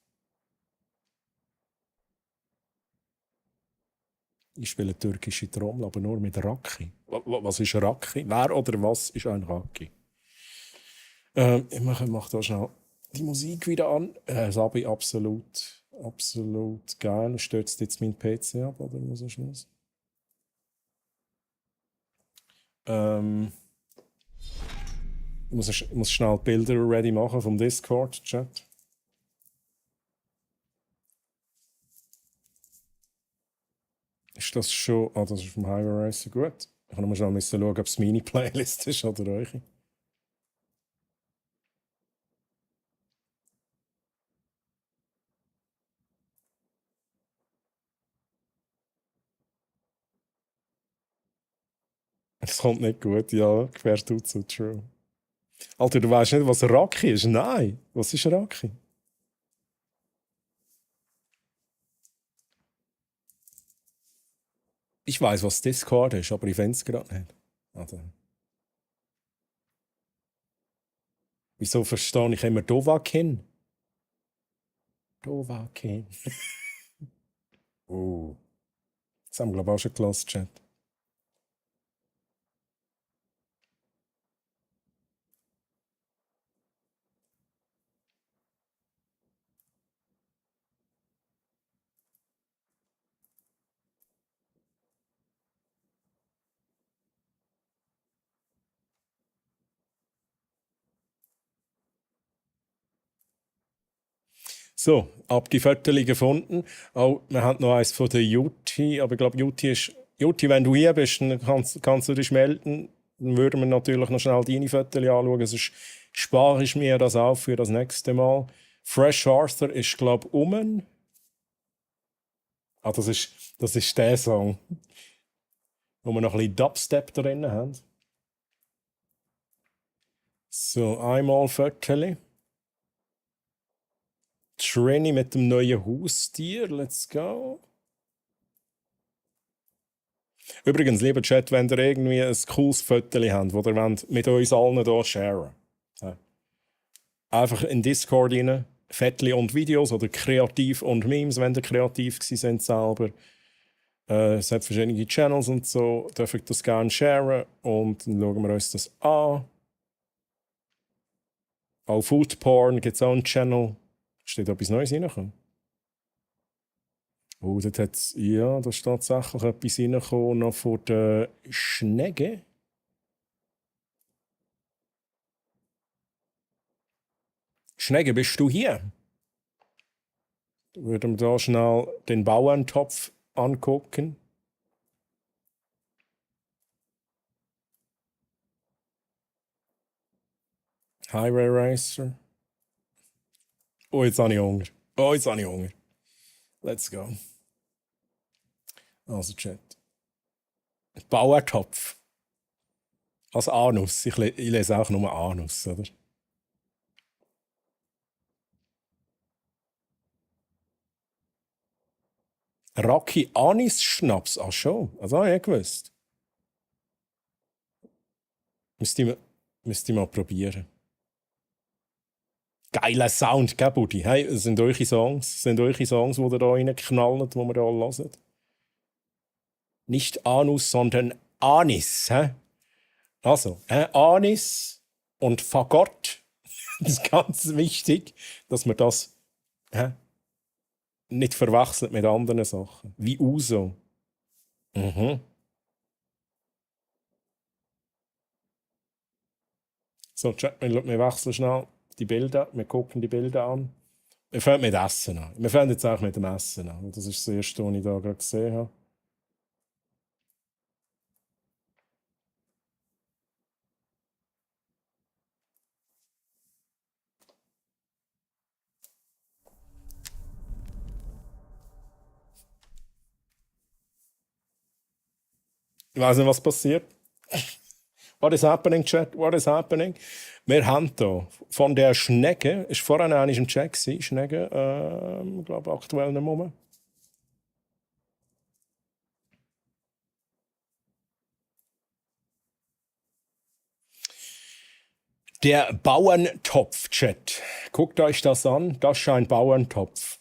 Ich spiele türkische Trommel, aber nur mit Raki. Was ist Raki? Wer oder was ist ein Raki? Ich mache da schnell die Musik wieder an. Sabi, absolut geil. Stürzt jetzt mein PC ab, oder muss ich Schluss? Ich muss schnell Bilder ready machen vom Discord-Chat. Ist das schon... Ah, das ist vom Highway Racer, gut. Ich muss schnell schauen, ob es meine Playlist ist oder eure. Es kommt nicht gut, ja. Quertuzzo, true. Alter, du weißt nicht, was Raki ist? Nein. Was ist Raki? Ich weiß, was Discord ist, aber ich finde es gerade nicht. Also. Wieso verstehe ich immer Dovahkiin? Dovahkiin. Oh. Das haben wir, glaube ich, auch schon gelassen, Chat. So, ab die Fotos gefunden. Oh, wir haben noch eins von der Juti, aber ich glaube, Juti, wenn du hier bist, dann kannst du dich melden. Dann würden wir natürlich noch schnell deine Fotos anschauen. Sonst spare ich mir das auf für das nächste Mal. Fresh Arthur ist, glaube ich, Ah, das ist der Song, wo wir noch ein bisschen Dubstep drin haben. So, einmal Fotos. Trini mit dem neuen Haustier. Let's go. Übrigens, lieber Chat, wenn ihr irgendwie ein cooles Foto habt, das ihr mit uns allen hier sharen wollt. Einfach in Discord rein, Fotos und Videos oder kreativ und Memes, wenn ihr kreativ sind selber. Es hat verschiedene Channels und so. Dürft ihr das gerne sharen und dann schauen wir uns das an. Auch Foodporn gibt es auch einen Channel. Steht etwas Neues reingekommen? Oh, dort hat's, ja, da ist tatsächlich etwas reingekommen, noch von der Schnegge. Schnegge, bist du hier? Würden wir da schnell den Bauerntopf angucken. Highway Racer. Oh, jetzt habe ich Hunger. Let's go. Also, Chat. Bauertopf. Als Anus. Ich lese auch nur Anus, oder? Raki Anis Schnaps. Ach schon. Also habe ich gewusst. Müsste ich mal probieren. Geiler Sound, gell, Buddy? Hey, das sind eure Songs, die ihr da reinknallen, die wir da hören. Nicht Anus, sondern Anis. Hä? Also, Anis und Fagott. Das ist ganz wichtig, dass man das nicht verwechselt mit anderen Sachen. Wie Uso. Mhm. So, Chat, wir wechseln schnell die Bilder. Wir gucken die Bilder an. Wir fangen mit Essen an. Wir fangen jetzt auch mit dem Essen an. Das ist das Erste, was ich da gerade gesehen habe. Ich weiß nicht, was passiert. What is happening, Chat? What is happening? Wir haben hier von der Schnecke, ist vorhin eigentlich im Chat gewesen, Schnecke, ich glaube aktuell nicht mehr. Der Bauerntopf-Chat. Guckt euch das an, das ist ein Bauerntopf.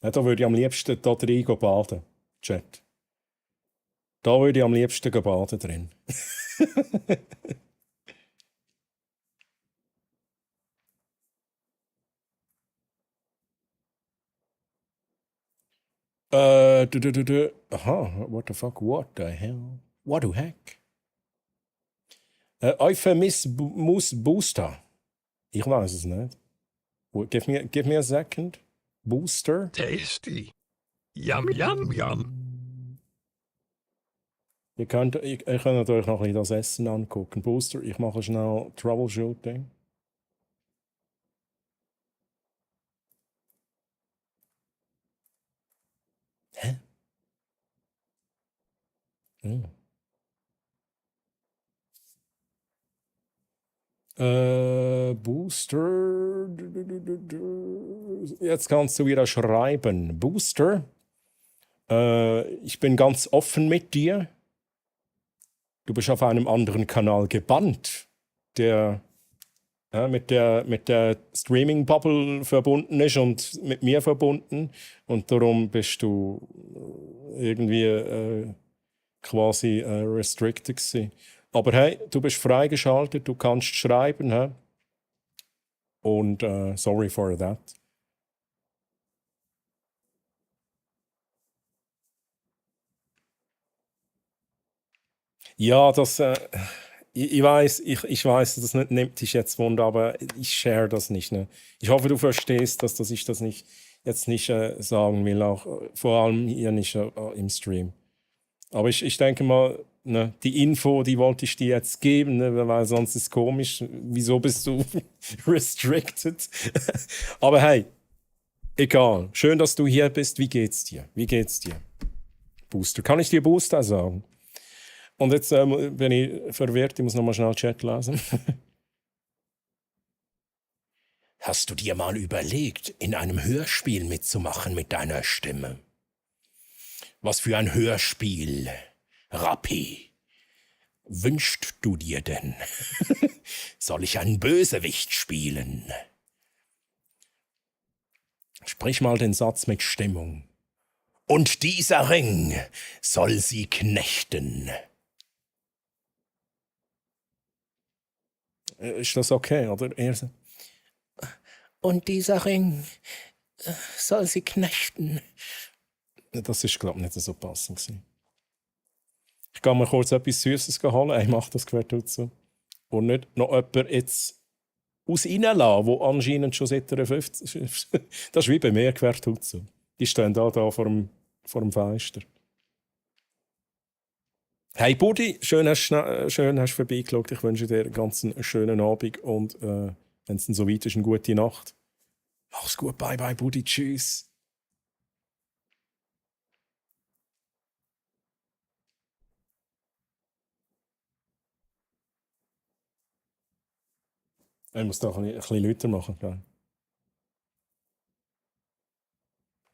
Ja, da würde ich am liebsten da drin baden, Chat. Da würde ich am liebsten baden drin. Aha, what the fuck, what the hell? What the heck? Euphemismus Booster. Ich weiß es nicht. Give me a second. Booster. Tasty. Yum, yum, yum. Ihr könnt euch natürlich noch ein bisschen das Essen angucken. Booster, ich mache schnell Troubleshooting. Hä? Booster. Jetzt kannst du wieder schreiben. Booster. Ich bin ganz offen mit dir. Du bist auf einem anderen Kanal gebannt, der mit der Streaming-Bubble verbunden ist und mit mir verbunden. Und darum bist du irgendwie quasi restricted gewesen. Aber hey, du bist freigeschaltet, du kannst schreiben. Hä? Und sorry for that. Ja, das, ich weiß, ich weiß, das nimmt dich jetzt Wunder, aber ich share das nicht. Ne? Ich hoffe, du verstehst, dass ich das nicht, jetzt nicht sagen will, auch vor allem hier nicht im Stream. Aber ich denke mal, ne, die Info, die wollte ich dir jetzt geben, ne, weil sonst ist es komisch. Wieso bist du restricted? Aber hey, egal. Schön, dass du hier bist. Wie geht's dir? Wie geht's dir? Booster. Kann ich dir Booster sagen? Und jetzt bin ich verwirrt, ich muss nochmal schnell Chat lesen. Hast du dir mal überlegt, in einem Hörspiel mitzumachen mit deiner Stimme? Was für ein Hörspiel, Rappi, wünschst du dir denn? Soll ich einen Bösewicht spielen? Sprich mal den Satz mit Stimmung. Und dieser Ring soll sie knechten. Ist das okay, oder? Und dieser Ring soll sie knechten. Das ist, glaube ich, nicht so passend gewesen. Ich gehe mal kurz etwas Süßes holen. Ich mache das gehört dazu. Und nicht noch jemand jetzt aus reinlassen, der anscheinend schon seit der 50 ist. Das ist wie bei mir gehört dazu. Die stehen da vor dem Fenster. Hey Buddy, schön hast du vorbeigeschaut. Ich wünsche dir einen ganz schönen Abend und wenn es dann so weit ist, eine gute Nacht. Mach's gut, bye bye Buddy, tschüss. Ich muss doch ein bisschen lauter machen. Gell?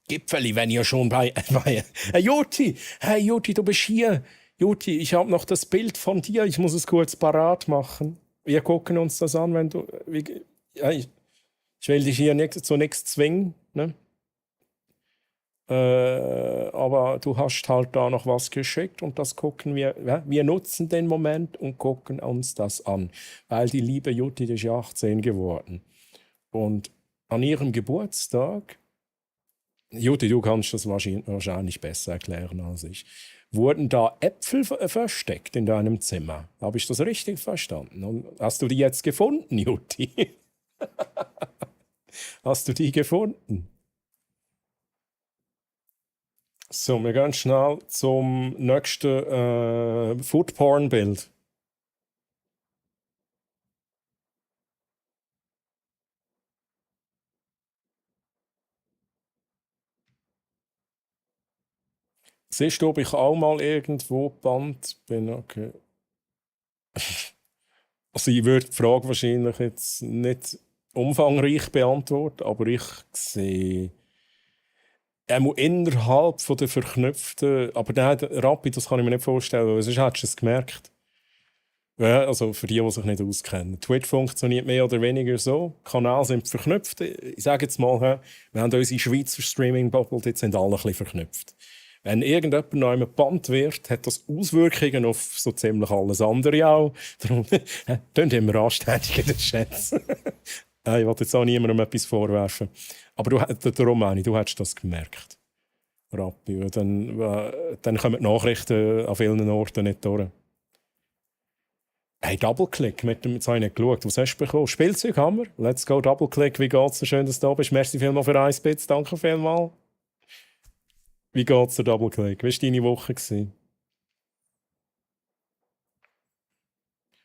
Gipfeli, wenn ihr schon bei hey, Juti, du bist hier. Juti, ich habe noch das Bild von dir. Ich muss es kurz parat machen. Wir gucken uns das an, wenn du... Ja, ich will dich hier nicht, zu nichts zwingen. Ne? Aber du hast halt da noch was geschickt und das gucken wir. Ja? Wir nutzen den Moment und gucken uns das an. Weil die liebe Jutti, die ist ja 18 geworden. Und an ihrem Geburtstag, Jutti, du kannst das wahrscheinlich besser erklären als ich, wurden da Äpfel versteckt in deinem Zimmer. Habe ich das richtig verstanden? Und hast du die jetzt gefunden, Jutti? Hast du die gefunden? So, wir gehen schnell zum nächsten Foodporn-Bild. Siehst du, ob ich auch mal irgendwo gebannt bin? Okay. Also ich würde die Frage wahrscheinlich jetzt nicht umfangreich beantworten, aber ich sehe innerhalb von der verknüpften... Aber nein, Rappi, das kann ich mir nicht vorstellen, weil sonst hättest du es gemerkt. Ja, also für die sich nicht auskennen. Twitch funktioniert mehr oder weniger so. Die Kanäle sind verknüpft. Ich sage jetzt mal, wir haben unsere Schweizer Streaming-Bubble, die sind alle ein bisschen verknüpft. Wenn irgendjemand neu gebannt wird, hat das Auswirkungen auf so ziemlich alles andere auch. Darum könnt immer anständig in den Chats. Ich will jetzt auch niemandem etwas vorwerfen. Aber darum meine ich, du hättest das gemerkt. Rappi. Dann kommen die Nachrichten an vielen Orten nicht durch. Hey, Doubleclick, jetzt habe ich nicht geschaut. Was hast du bekommen? Spielzeug haben wir. Let's go, Doubleclick. Wie geht's dir? Schön, dass du da bist. Merci vielmals für 1 Bit. Danke vielmals. Wie geht's dir, Doubleclick? Wie war deine Woche?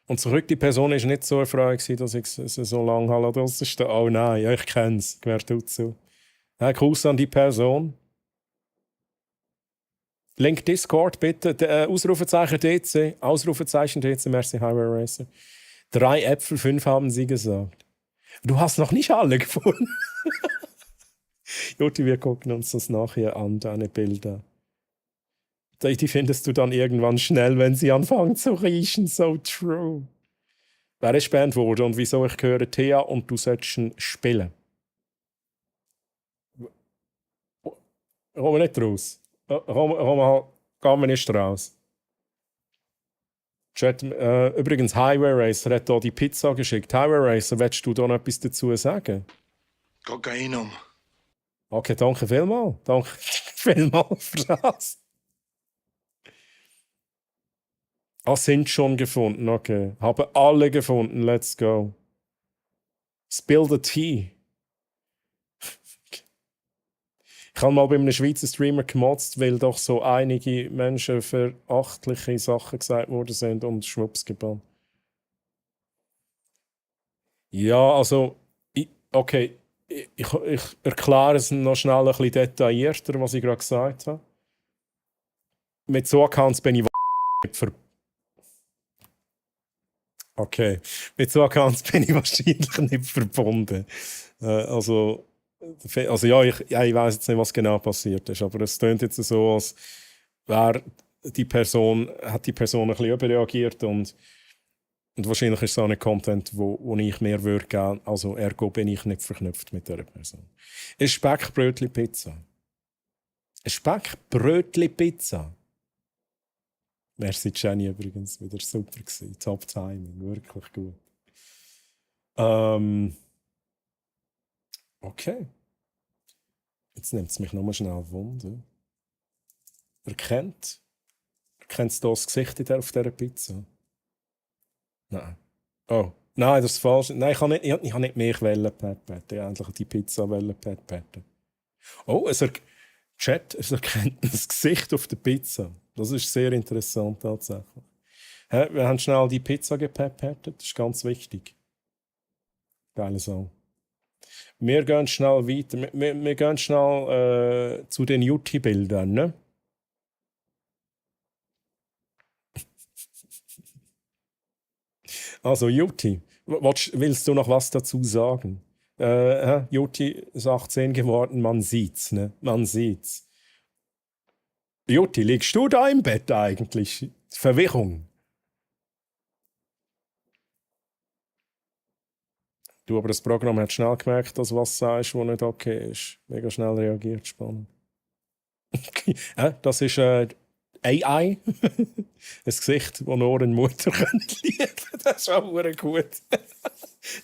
Und zurück, die Person war nicht so erfreut, dass ich sie so lange habe draussen stehe. Oh nein, ja, ich kenne es. Wer tut so? Hey, Gruß an die Person. Link Discord bitte. Ausrufezeichen DC. Ausrufezeichen DC. Merci, Highway Racer. 3 Äpfel, 5 haben sie gesagt. Du hast noch nicht alle gefunden. Jutti, wir gucken uns das nachher an, deine Bilder. Die findest du dann irgendwann schnell, wenn sie anfangen zu riechen. So true. Wer ist beantwortet und wieso? Ich höre Thea und du sollst spielen. Kommen wir nicht raus. Gehen wir nicht raus. Chat, übrigens, Highway Racer hat hier die Pizza geschickt. Highway Racer, willst du da noch etwas dazu sagen? Kokainum. Okay, danke vielmals. Danke vielmals für das. Ah, sind schon gefunden, okay. Haben alle gefunden, let's go. Spill the tea. Ich habe mal bei einem Schweizer Streamer gemotzt, weil doch so einige Menschen verachtliche Sachen gesagt worden sind und schwupps gebannt. Ja, also, okay, ich erkläre es noch schnell ein bisschen detaillierter, was ich gerade gesagt habe. Mit so Accounts bin ich Okay, mit so Accounts bin ich wahrscheinlich nicht verbunden. Also ja, ich weiß jetzt nicht, was genau passiert ist, aber es klingt jetzt so, als hat die Person ein bisschen überreagiert und wahrscheinlich ist es auch nicht Content, wo ich mehr würde geben. Also ergo bin ich nicht verknüpft mit dieser Person. Ist Speckbrötli Pizza? Ein Speckbrötli Pizza? Merci Jenny übrigens, wieder super gewesen. Top Timing, wirklich gut. Okay. Jetzt nimmt es mich nochmal schnell Wunder. Erkennt es das Gesicht auf dieser Pizza? Nein. Oh, nein, das ist falsch. Nein, ich habe nicht mich Pet-Petten. Ich habe eigentlich die Pizza Pet-Petten. Oh, Chat, es erkennt das Gesicht auf der Pizza. Das ist sehr interessant tatsächlich. Wir haben schnell die Pizza gepet-pettet, das ist ganz wichtig. Geile Sache. Wir gehen schnell weiter. Wir gehen schnell zu den Jutti-Bildern. Ne? Also Jutti, Willst du noch was dazu sagen? Jutti ist 18 geworden, man sieht's, ne? Man sieht's. Jutti, liegst du da im Bett eigentlich? Verwirrung. Du, aber das Programm hat schnell gemerkt, dass was sagst, was nicht okay ist. Mega schnell reagiert, spannend. Das ist AI. Ein Gesicht, das nur eine Mutter lieben könnte. Das ist auch sehr gut.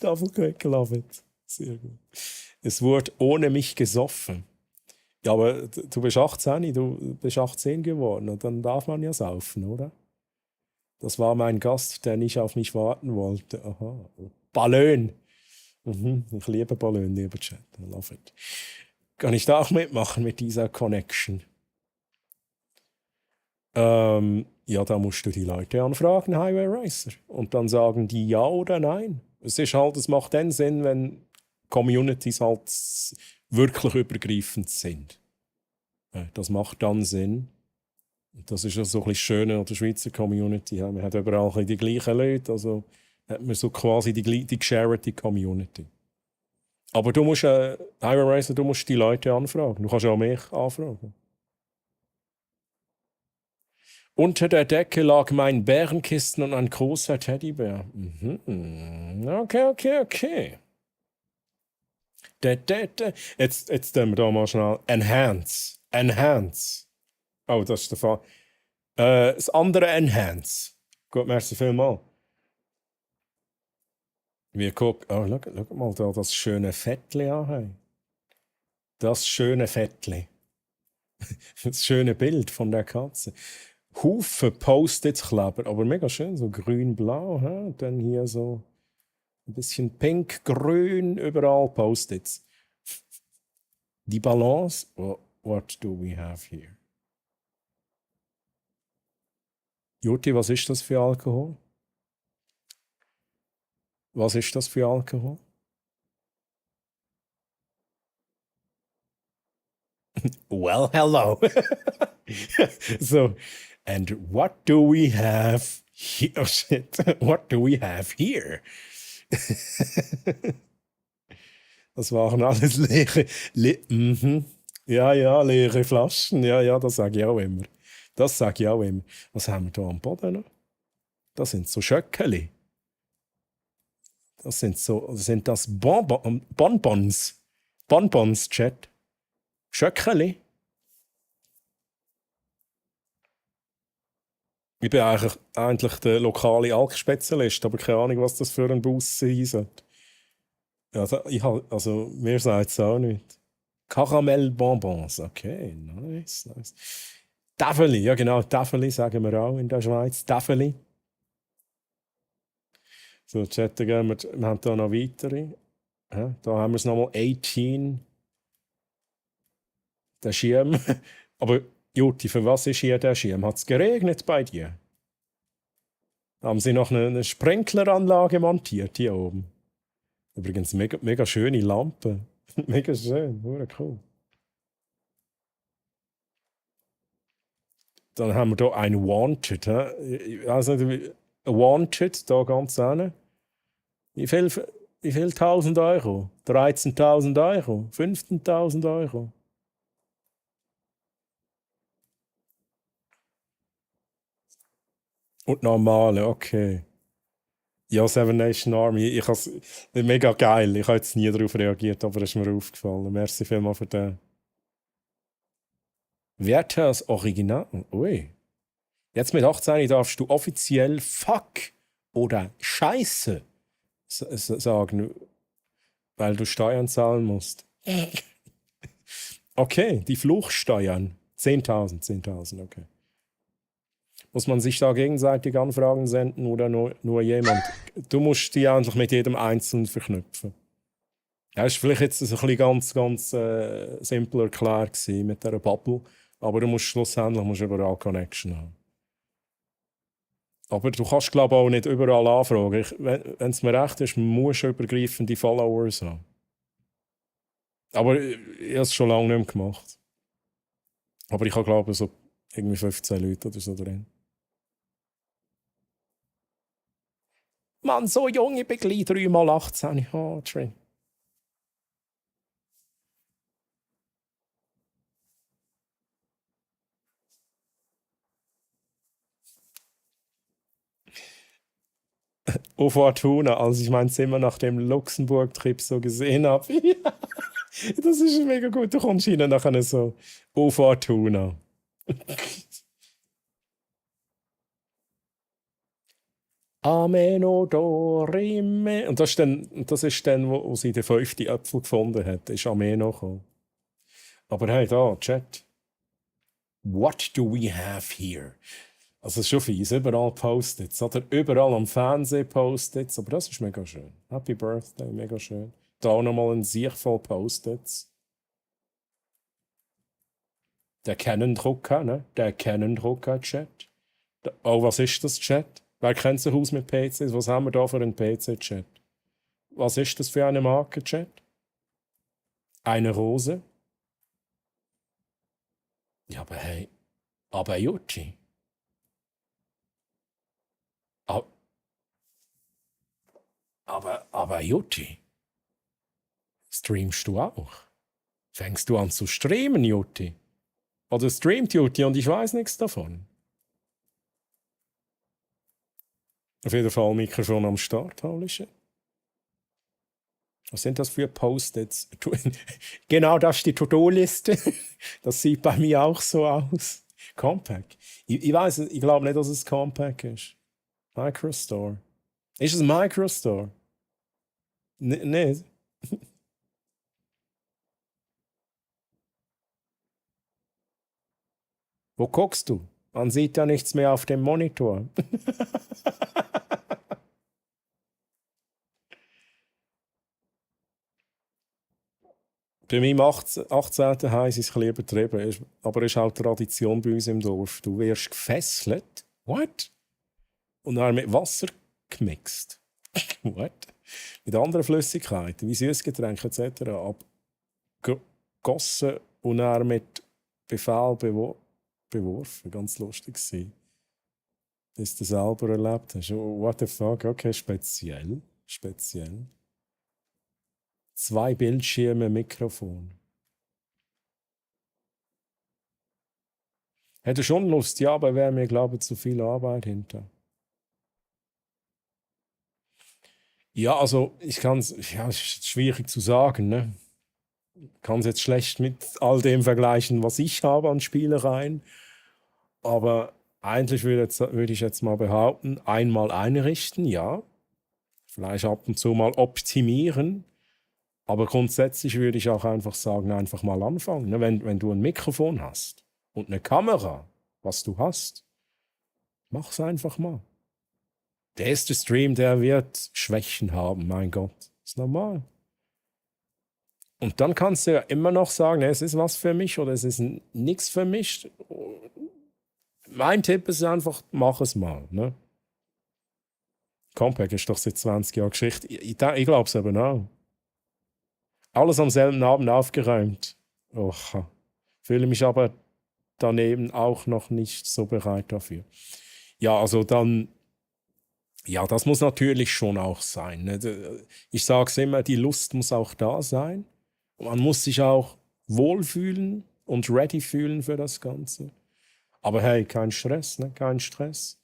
Tafelcracker love it. Sehr gut. Es wurde ohne mich gesoffen. Ja, aber du bist 18, du bist 18 geworden und dann darf man ja saufen, oder? Das war mein Gast, der nicht auf mich warten wollte. Aha. Ballon. Ich liebe Ballon, lieber Chat. I love it. Kann ich da auch mitmachen mit dieser Connection? Ja, da musst du die Leute anfragen, Highway Racer. Und dann sagen die ja oder nein. Es macht dann Sinn, wenn Communities halt wirklich übergreifend sind. Das macht dann Sinn. Und das ist ja so ein bisschen schön an der Schweizer Community. Man hat überall ein bisschen die gleichen Leute, also hat man so quasi die gesharete Community. Aber du musst, Highway Racer, du musst die Leute anfragen. Du kannst auch mich anfragen. Unter der Decke lag mein Bärenkissen und ein großer Teddybär. Okay. Jetzt tun wir da mal schnell Enhance. Oh, das ist der Fall. Das andere Enhance. Gut, merci vielmals. Wir gucken. Oh, schau mal da das schöne Fettli an. Hey. Das schöne Fettli. Das schöne Bild von der Katze. Haufen Post-it-Kleber, aber mega schön, so grün-blau. Und dann hier so ein bisschen pink-grün, überall Post-its. Die Balance, what do we have here? Jutti, was ist das für Alkohol? Was ist das für Alkohol? Well, hello. So, and what do we have here? Oh shit, what do we have here? Das waren alles leere. Ja, leere Flaschen. Ja, das sage ich auch immer. Was haben wir da am Boden noch? Das sind so Schöckeli. Sind das Bonbons? Bonbons, Chat. Schöckeli. Ich bin eigentlich der lokale Alkspezialist, aber keine Ahnung, was das für ein Bus sein sollte. Also, mir sagt es auch nicht. Karamellbonbons, okay, nice. Tafeli, ja genau, Tafeli sagen wir auch in der Schweiz. Tafeli. So, chatten gehen wir haben hier noch weitere. Ja, da haben wir es nochmal 18. Der Schirm. Aber Jutti, für was ist hier der Schirm? Hat es geregnet bei dir? Haben sie noch eine Sprinkleranlage montiert hier oben? Übrigens mega schöne Lampe. Mega schön, cool. Dann haben wir hier ein Wanted. Also Wanted, da ganz hinten. Wie viel 1.000 Euro? 13.000 Euro? 15.000 Euro? Und normale, okay. Ja, Seven Nation Army, mega geil. Ich habe jetzt nie darauf reagiert, aber es ist mir aufgefallen. Merci vielmals für den. Werthers Original. Ui. Jetzt mit 18 darfst du offiziell Fuck oder Scheiße sagen, weil du Steuern zahlen musst. Okay, die Fluchsteuern. 10.000, okay. Muss man sich da gegenseitig Anfragen senden oder nur jemand? Du musst die eigentlich mit jedem Einzelnen verknüpfen. Ja, ist vielleicht jetzt ein bisschen ganz simpel erklärt gewesen mit dieser Bubble, aber du musst schlussendlich überall Connection haben. Aber du kannst, glaube ich, auch nicht überall anfragen. Wenn es mir recht ist, musst du übergreifende Followers haben. Aber ich habe es schon lange nicht mehr gemacht. Aber ich habe, glaube ich, so irgendwie 15 Leute oder so drin. Mann, so jung, ich bin gleich 3x18. Oh, Trin. Oh, Fortuna, als ich mein Zimmer nach dem Luxemburg-Trip so gesehen habe. Das ist mega gut. Du kommst rein nachher so. Oh, Fortuna. Ameno Dorime. Und das ist dann wo sie den 5. Apfel gefunden hat. Ist Ameno gekommen. Aber hey, da, Chat. What do we have here? Also, es ist schon fies. Überall Post-its. Oder überall am Fernsehen Post-its. Aber das ist mega schön. Happy Birthday, mega schön. Da nochmal ein Sieg voll Post-its. Der Canon-Drucker, ne? Der Canon-Drucker-Chat. Oh, was ist das, Chat? Wer kennt sich aus mit PCs? Was haben wir da für einen PC-Chat? Was ist das für eine Marke, Chat? Eine Rose? Ja, aber hey. Aber Jutti. Aber Jutti. Streamst du auch? Fängst du an zu streamen, Jutti? Oder streamt Jutti und ich weiß nichts davon? Auf jeden Fall Mikrofon am Start, holy shit. Was sind das für Post-its? Genau, das ist die To-Do-Liste. Das sieht bei mir auch so aus. Compact. Ich weiß, ich glaube nicht, dass es Compact ist. Microstore. Ist es ein Microstore? Nicht? Wo guckst du? Man sieht ja nichts mehr auf dem Monitor. Bei meinem 18. Heim ist es ein bisschen übertrieben, aber es ist auch Tradition bei uns im Dorf. Du wirst gefesselt. What? Und dann mit Wasser gemixt. What? Mit anderen Flüssigkeiten, wie Süßgetränke etc. abgegossen und dann mit Befehl beworfen. Ganz lustig gewesen. Bis du selber erlebt hast. Oh, what the fuck? Okay, speziell. Speziell. 2 Bildschirme, Mikrofon. Hätte schon Lust, ja, aber wäre mir, glaube ich, zu viel Arbeit hinter. Ja, also, ich kann es, ja, es ist schwierig zu sagen, ne? Ich kann es jetzt schlecht mit all dem vergleichen, was ich habe an Spielereien. Aber eigentlich würde ich jetzt mal behaupten, einmal einrichten, ja. Vielleicht ab und zu mal optimieren. Aber grundsätzlich würde ich auch einfach sagen, einfach mal anfangen. Ne? Wenn du ein Mikrofon hast und eine Kamera, was du hast, mach's einfach mal. Der erste Stream, der wird Schwächen haben, mein Gott. Ist normal. Und dann kannst du ja immer noch sagen, es ist was für mich oder es ist nichts für mich. Mein Tipp ist einfach, mach es mal. Ne? Compact ist doch seit 20 Jahren Geschichte. Ich glaube es eben auch. Alles am selben Abend aufgeräumt. Och, fühle mich aber daneben auch noch nicht so bereit dafür. Ja, also dann, ja, das muss natürlich schon auch sein. Ne? Ich sage es immer, die Lust muss auch da sein. Man muss sich auch wohlfühlen und ready fühlen für das Ganze. Aber hey, kein Stress, ne? Kein Stress.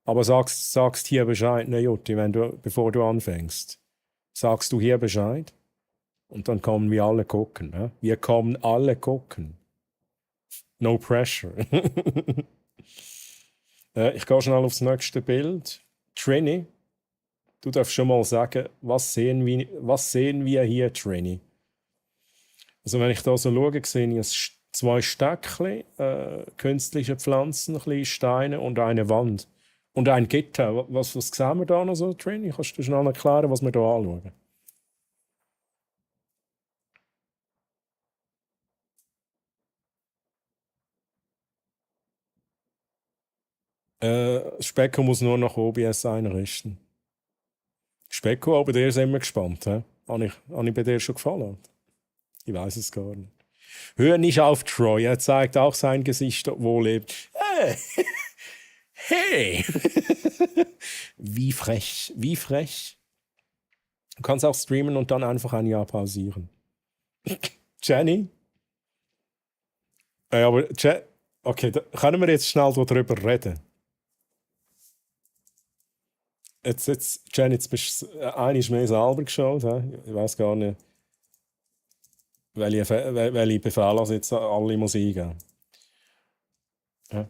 Aber sagst hier Bescheid, ne Jutti, bevor du anfängst. Sagst du hier Bescheid? Und dann kommen wir alle gucken. Ne? Wir kommen alle gucken. No pressure. Ich gehe schnell aufs nächste Bild. Trini, du darfst schon mal sagen, was sehen wir hier, Trini? Also wenn ich da so schaue, sehe ich 2 Stöckchen, künstliche Pflanzen, ein bisschen Steine und eine Wand. Und ein Gitter. Was sehen wir da noch so, Trini? Kannst du schnell erklären, was wir da anschauen? Specko muss nur nach OBS einrichten. Specko, aber der ist immer gespannt. Habe ich bei dir schon gefallen? Ich weiß es gar nicht. Hör nicht auf Troy, er zeigt auch sein Gesicht, wo er lebt. Hey! Hey! Wie frech, wie frech. Du kannst auch streamen und dann einfach ein Jahr pausieren. Jenny? Ja, aber okay, da können wir jetzt schnell darüber reden. Jetzt, Jenny, jetzt bist du einmal mehr selber geschaut. He? Ich weiß gar nicht, welche Befehle ich jetzt alle muss eingeben. Ja.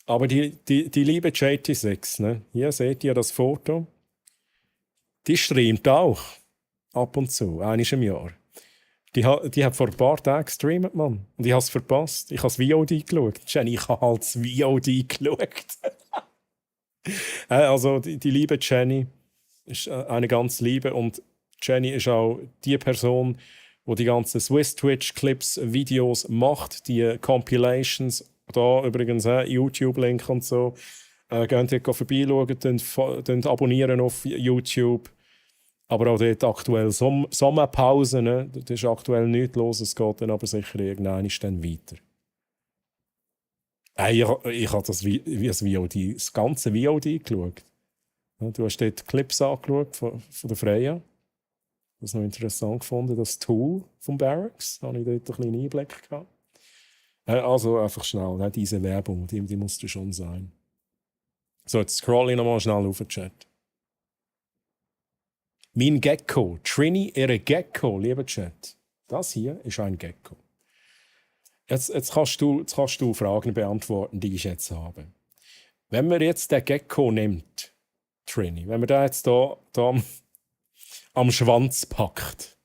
Aber die liebe JT6, ne? Hier seht ihr das Foto. Die streamt auch. Ab und zu, einmal im Jahr. Die hat vor ein paar Tagen gestreamt, Mann. Und ich habe es verpasst. Ich habe das VOD geschaut. Jenny, ich habe halt das VOD geschaut. Also, die liebe Jenny ist eine ganz liebe. Und Jenny ist auch die Person, die ganzen Swiss Twitch-Clips, Videos macht, die Compilations. Da übrigens YouTube-Link und so. Geht ihr vorbeischauen, abonnieren auf YouTube. Aber auch dort aktuell Sommerpause, ne? Da ist aktuell nichts los, es geht dann aber sicher irgendwann dann weiter. Ich habe das ganze VOD geschaut. Ja, du hast dort Clips angeschaut von der Freya. Das noch interessant gefunden, das Tool vom Barracks. Da habe ich dort einen kleinen Einblick gehabt. Also einfach schnell, ne? Diese Werbung, die musste schon sein. So, jetzt scroll ich nochmal schnell auf den Chat. Mein Gecko, Trini, ihre Gecko, lieber Chat. Das hier ist ein Gecko. Jetzt kannst du Fragen beantworten, die ich jetzt habe. Wenn man jetzt den Gecko nimmt, Trini, wenn man den jetzt da am Schwanz packt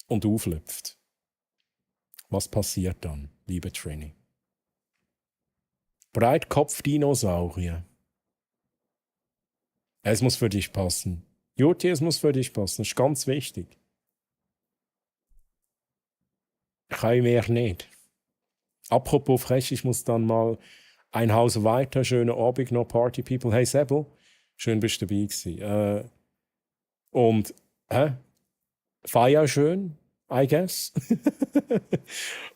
und auflüpft, was passiert dann, liebe Trini? Breitkopf-Dinosaurier. Es muss für dich passen. Juti, es muss für dich passen. Das ist ganz wichtig. Kann mehr nicht. Apropos frech, ich muss dann mal ein Haus weiter. Schönen Abend noch, Party People. Hey Sebo, schön bist du dabei gewesen. Und, feier schön, I guess.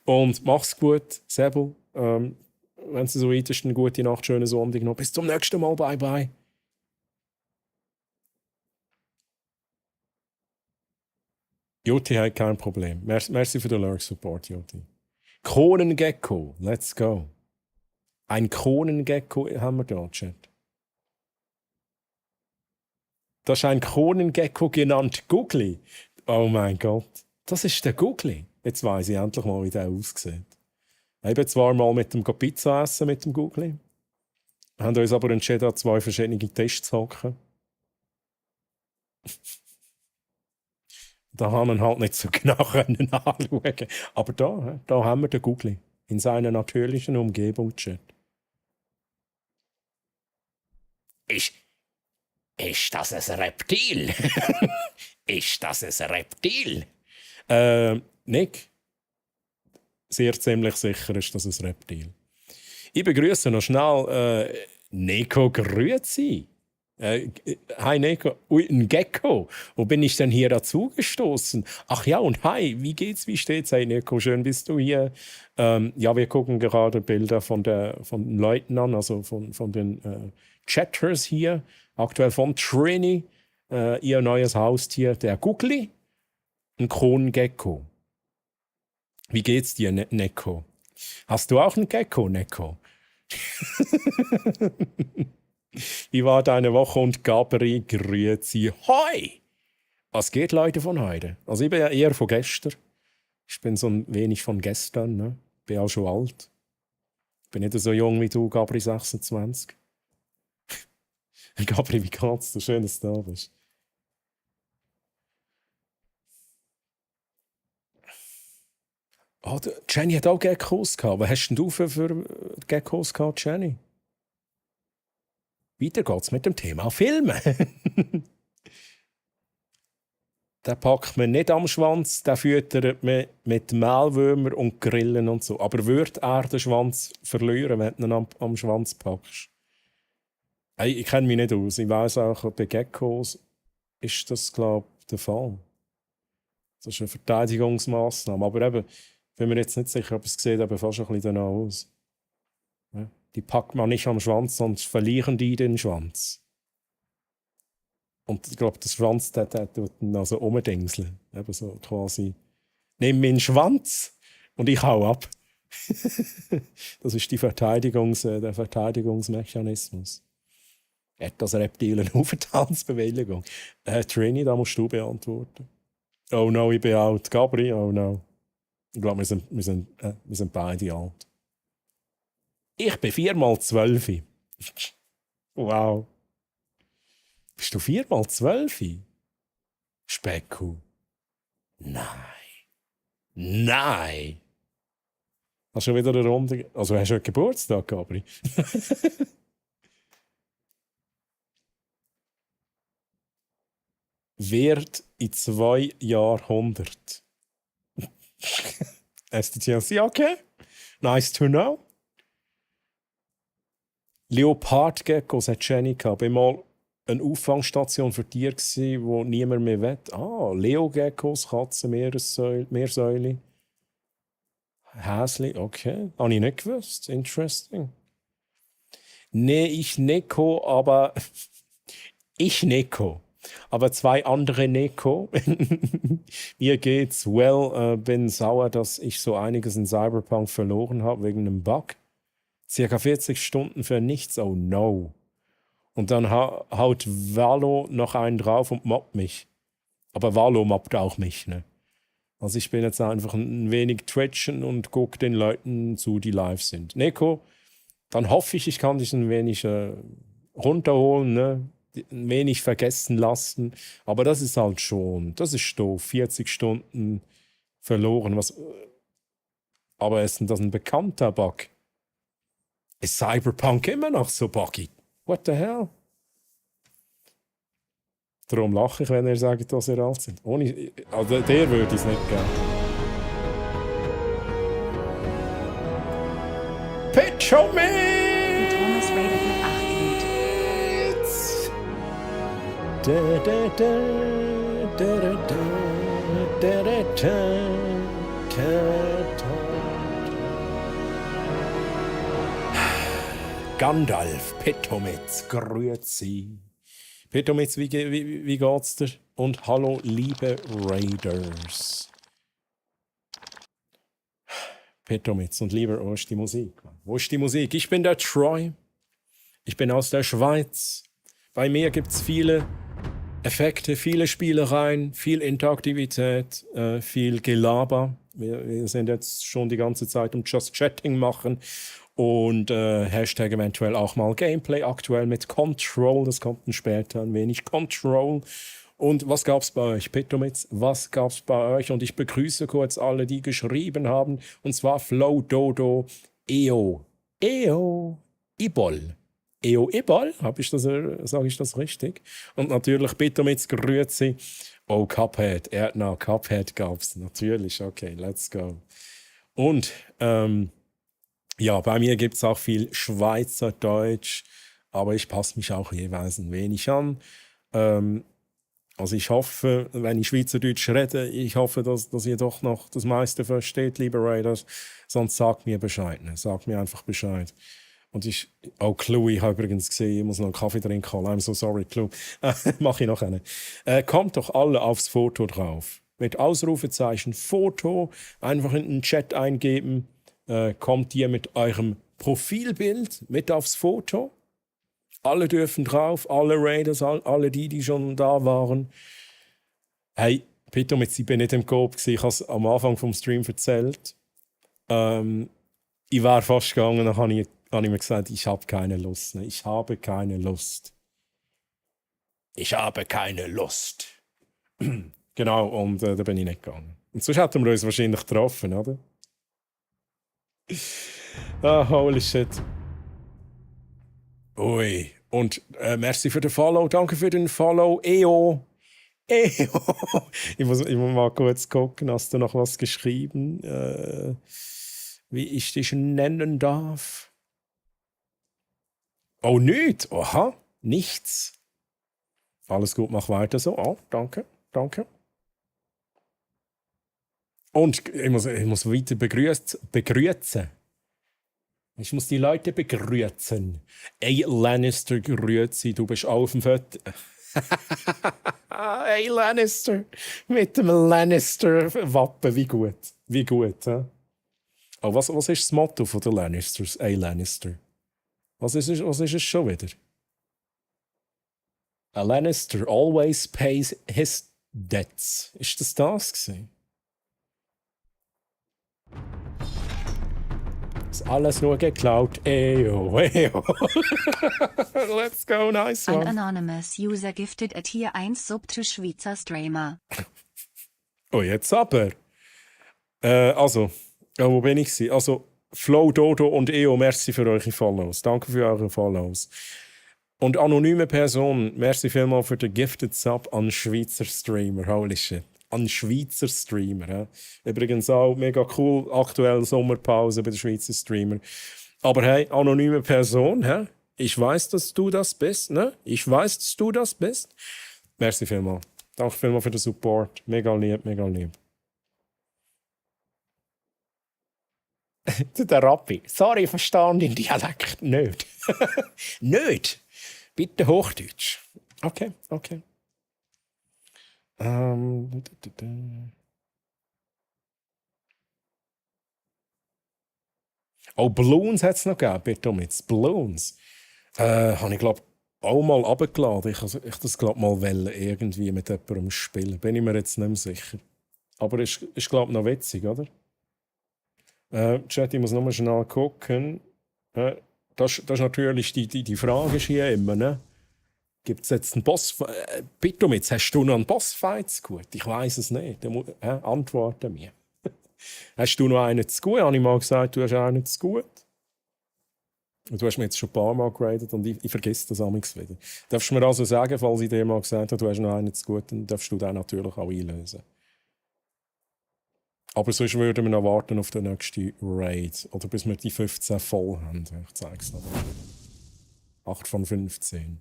Und mach's gut, Sebo. Wenn es so weit ist, eine gute Nacht, schönen Sonntag noch. Bis zum nächsten Mal, bye bye. Joti hat kein Problem. Merci für den Lurk-Support, Joti. Kronengecko, let's go. Ein Kronengecko haben wir da, Chat. Das ist ein Kronengecko genannt Googly. Oh mein Gott, das ist der Googly. Jetzt weiss ich endlich mal, wie der aussieht. Ich habe zwar mal mit dem Pizza essen mit dem Googly. Wir haben uns aber entschieden, an 2 verschiedene Tische zu hocken. Da haben wir halt nicht so genau anschauen. Aber da haben wir den Googly in seiner natürlichen Umgebung, Chat. Ist das ein Reptil? Ist das ein Reptil? Nick? Sehr ziemlich sicher ist das ein Reptil. Ich begrüße noch schnell Nico Grüezi. Hi Nico, ui, ein Gecko. Wo bin ich denn hier dazu gestoßen? Ach ja, und hi, wie geht's, wie steht's? Hey Nico, schön bist du hier. Ja, wir gucken gerade Bilder von den Leuten an, also von den Chatters hier. Aktuell von Trini, ihr neues Haustier, der Googly, ein Kronengecko. Wie geht's dir, Neko? Hast du auch einen Gecko, Neko? Wie war deine Woche und Gabri grüezi? Hoi! Was geht, Leute, von heute? Also ich bin ja eher von gestern. Ich bin so ein wenig von gestern, ne? Bin auch schon alt. Bin nicht so jung wie du, Gabri 26. Gabri, wie geht's dir? Schön, dass du da bist. Oh, Jenny hat auch Geckos gehabt. Was hast denn du für Geckos gehabt, Jenny? Weiter geht's mit dem Thema Filme. Den packt man nicht am Schwanz, den füttert man mit Mehlwürmer und Grillen und so. Aber würde er den Schwanz verlieren, wenn du ihn am Schwanz packst? Hey, ich kenne mich nicht aus. Ich weiss auch, bei Geckos ist das, glaube ich, der Fall. Das ist eine Verteidigungsmaßnahme. Aber eben, ich bin mir jetzt nicht sicher, ob es sieht aber fast ein bisschen danach aus. Ja. Die packt man nicht am Schwanz, sonst verlieren die den Schwanz. Und ich glaube, der Schwanz, der tut dann also umdingseln. Eben so quasi, nimm meinen Schwanz und ich hau ab. Das ist der Verteidigungsmechanismus. Hat das Reptil eine Aufenthaltsbewilligung? Trini, da musst du beantworten. Oh no, ich bin alt. Gabri, oh no. Ich glaube, wir sind beide alt. Ich bin 4x12. Wow. Bist du 4x12? Specku. Nein. Nein. Hast du schon wieder eine Runde? Also hast du heute Geburtstag, Gabri? Wird in 2 Jahren 100. STTLC, okay. Nice to know. Leopardgeckos hat Jenny gehabt. Ich war mal eine Auffangstation für Tiere, wo niemand mehr will. Ah, Leogeckos, Katzen, Meersäule. Häsli, okay. Habe ich nicht gewusst. Interesting. Nee, ich Neko, aber... ich Neko. Aber 2 andere Neko. Mir geht's well. Bin sauer, dass ich so einiges in Cyberpunk verloren habe wegen einem Bug. Circa 40 Stunden für nichts. Oh no. Und dann haut Valo noch einen drauf und mobbt mich. Aber Valo mobbt auch mich, ne? Also ich bin jetzt einfach ein wenig twitchen und gucke den Leuten zu, die live sind. Neko, dann hoffe ich kann dich ein wenig runterholen, ne? Ein wenig vergessen lassen. Aber das ist halt schon, das ist doof. 40 Stunden verloren. Aber ist denn das ein bekannter Bug? Ist Cyberpunk immer noch so buggy? What the hell? Darum lache ich, wenn ihr sagt, dass ihr alt sind. Also der würde ich es nicht geben. Pitcho Und Thomas rated mit 8 Loot. Da, da, da, da, da, da, da, da, da, da. Gandalf, Petomitz, grüezi. Petomitz, wie geht's dir? Und hallo, liebe Raiders. Petomitz und lieber, wo ist die Musik? Wo ist die Musik? Ich bin der Troy. Ich bin aus der Schweiz. Bei mir gibt es viele Effekte, viele Spielereien, viel Interaktivität, viel Gelaber. Wir sind jetzt schon die ganze Zeit um Just Chatting machen und Hashtag eventuell auch mal Gameplay, aktuell mit Control, das kommt dann später ein wenig Control. Und was gab's bei euch, Petomitz? Was gab's bei euch? Und ich begrüße kurz alle, die geschrieben haben, und zwar Flow Dodo, Ibol. Ibol, sage ich das richtig? Und natürlich Petomitz, grüezi. Oh, Cuphead, Erdnah, Cuphead gab's, natürlich, okay, let's go. Und, ja, bei mir gibt es auch viel Schweizerdeutsch, aber ich passe mich auch jeweils ein wenig an. Also ich hoffe, wenn ich Schweizerdeutsch rede, ich hoffe, dass ihr doch noch das meiste versteht, liebe Raiders. Sonst sagt mir Bescheid, ne? Sagt mir einfach Bescheid. Und Clue, ich habe übrigens gesehen, ich muss noch einen Kaffee trinken. I'm so sorry, Clue. Mache ich noch eine. Kommt doch alle aufs Foto drauf. Mit Ausrufezeichen Foto, einfach in den Chat eingeben. Kommt ihr mit eurem Profilbild mit aufs Foto. Alle dürfen drauf, alle Raiders, alle die schon da waren. Hey, Peter, ich bin nicht im Coop gewesen. Ich habe es am Anfang vom Stream erzählt. Ich war fast gegangen, dann habe ich mir gesagt, ich habe keine Lust. Ne? Ich habe keine Lust. Ich habe keine Lust. Genau, und da bin ich nicht gegangen. Und sonst hätten wir uns wahrscheinlich getroffen, oder? Ah, holy shit. Ui. Und merci für den Follow. Danke für den Follow. Eo. Ich muss mal kurz gucken, hast du noch was geschrieben? Wie ich dich nennen darf? Oh, nichts. Aha. Nichts. Alles gut, mach weiter so. Oh, danke. Danke. Und ich muss weiter begrüßen. Ich muss die Leute begrüßen. Ey, Lannister, grüezi, du bist auf dem Foto. Ey, Lannister. Mit dem Lannister-Wappen, wie gut. Wie gut, hä? Oh, was ist das Motto von den Lannisters? Ey, Lannister. Was ist es schon wieder? A Lannister always pays his debts. Ist das gewesen? Ist alles nur geklaut. Eyo, eyo. Let's go, nice An one. anonymous user gifted a Tier 1 Sub to Schweizer Streamer. Oh, jetzt aber. Wo bin ich gewesen? Also, Flo, Dodo und EO, merci für eure Follows. Danke für eure Follows. Und anonyme Person, merci vielmals für den Gifted Sub an Schweizer Streamer. Holy shit. An Schweizer Streamer. He? Übrigens auch mega cool, aktuell Sommerpause bei den Schweizer Streamer. Aber hey, anonyme Person, he? Ich weiß, dass du das bist, ne? Ich weiß, dass du das bist. Merci vielmals. Danke vielmals für den Support. Mega lieb, mega lieb. Der Rappi. Sorry, ich verstehe den Dialekt nicht. Nicht? Bitte Hochdeutsch. Okay, okay. Oh, Balloons hat es noch gegeben, bitte mit Balloons. Habe ich, glaube auch mal runtergeladen. Ich das, glaube mal wollen, irgendwie mit jemandem spielen. Bin ich mir jetzt nicht mehr sicher. Aber ist glaube noch witzig, oder? Chat, ich muss noch mal schnell gucken. Das ist natürlich die Frage ist hier immer, ne? Gibt es jetzt einen Boss? Bitte, jetzt hast du noch einen Bossfight zu gut? Ich weiß es nicht. Antworte mir. Hast du noch einen zu gut? Habe ich mal gesagt, du hast einen zu gut? Und du hast mir jetzt schon ein paar Mal geradet und ich vergesse das amigs wieder. Darfst du mir also sagen, falls ich dir mal gesagt habe, du hast noch einen zu gut, dann darfst du den natürlich auch einlösen. Aber sonst würden wir noch warten auf den nächsten Raid. Oder bis wir die 15 voll haben. Ich zeige es noch. 8 von 15.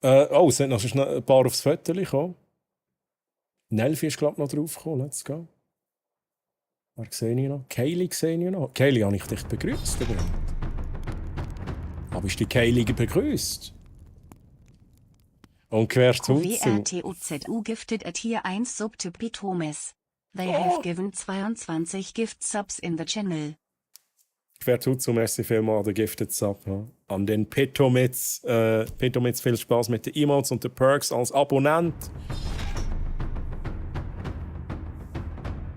Es sind noch ein paar aufs Foto gekommen. Nelfi ist, glaube ich, noch draufgekommen. Let's go. Wer sehe ich noch? Kaylee sehe ich noch. Kaylee, habe ich dich begrüßt? Habe ich die Kaylee begrüßt? Und quer zu. WRTUZU gifted a Tier 1 Sub to Pitomis. They have given 22 Gift Subs in the channel. Quer zu, merci vielmals an den Gifted Sub. Ja. An den Petomitz. Petomitz, viel Spaß mit den Emotes und den Perks als Abonnent.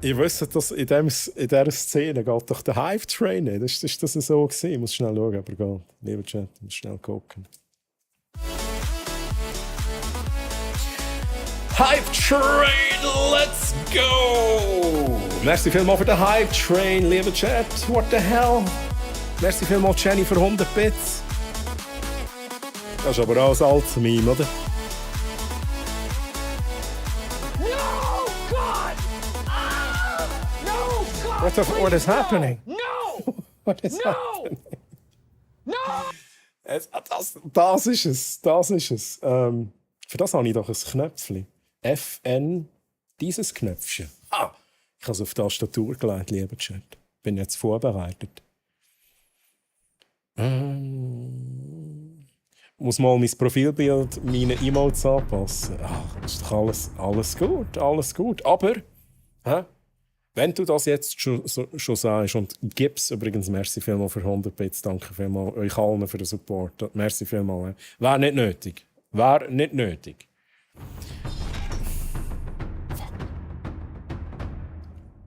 Ihr wisst, dass in dieser Szene geht doch der Hive-Train nicht. Ist das so gewesen? Ich muss schnell schauen, aber geht. Lieber Chat, ich muss schnell gucken. Hive-Train, let's go! Merci vielmals für den Hive-Train, lieber Chat. What the hell? Merci vielmals, Jenny, für 100 Bits. Das ist aber auch ein altes Meme, oder? No, God! Ah! No, God! What please, is happening? No! What is No! happening? No! Das ist es. Das ist es. Für das habe ich doch ein Knöpfchen. FN, dieses Knöpfchen. Ich habe es auf die Tastatur gelegt, lieber Chat. Bin jetzt vorbereitet. Muss mal mein Profilbild meine Emotes anpassen. Ist doch alles gut, alles gut. Aber, wenn du das jetzt schon sagst und gibst, übrigens, merci vielmals für 100 Bits, danke vielmals euch allen für den Support. Merci vielmals. Wäre nicht nötig. Wäre nicht nötig.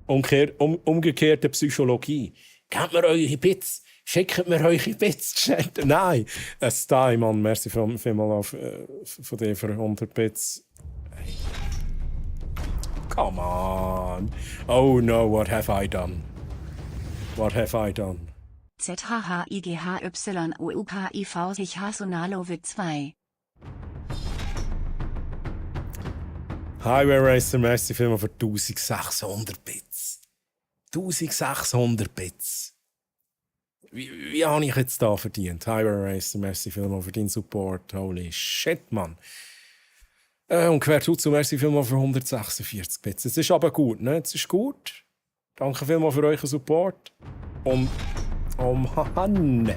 Umgekehrte Psychologie. Gebt mir eure Bits. Schickt mir eure Bits, Chat. Nein. Style, Mann. Merci vielmals von dir für 100 Bits. Hey. Come on. Oh no, what have I done? What have I done? ZHHIGHYOUKIV sich Hasonalovic 2. Highway Racer, merci vielmals für 1600 Bits. 1600 Bits. Wie habe ich jetzt da verdient? Highway Racer, merci vielmals für deinen Support. Holy shit, Mann. Und quer zu, merci vielmals für 146 Bits. Es ist aber gut, ne? Es ist gut. Danke vielmals für euren Support. Und Oh Mann.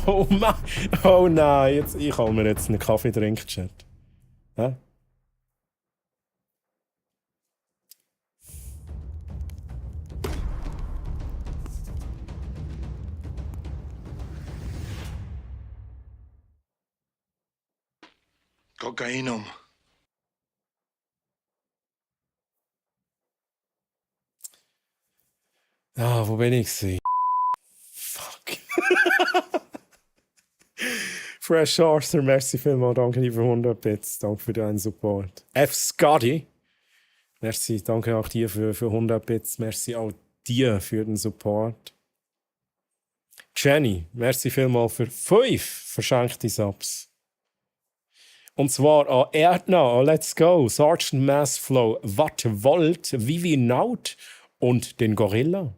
Oh Mann. Oh nein, jetzt, ich hol mir jetzt einen Kaffee trinken, Chat. Hä? Kokainum. Ah, wo bin ich gewesen? Fuck. Fresh Arthur, merci vielmals, danke dir für 100 Bits, danke für deinen Support. F. Scotty, merci, danke auch dir für 100 Bits, merci auch dir für den Support. Jenny, merci vielmals für 5 verschenkte Subs. Und zwar an Erdna, an Let's Go, Sergeant Massflow, Wat Volt, Vivi Naut und den Gorilla.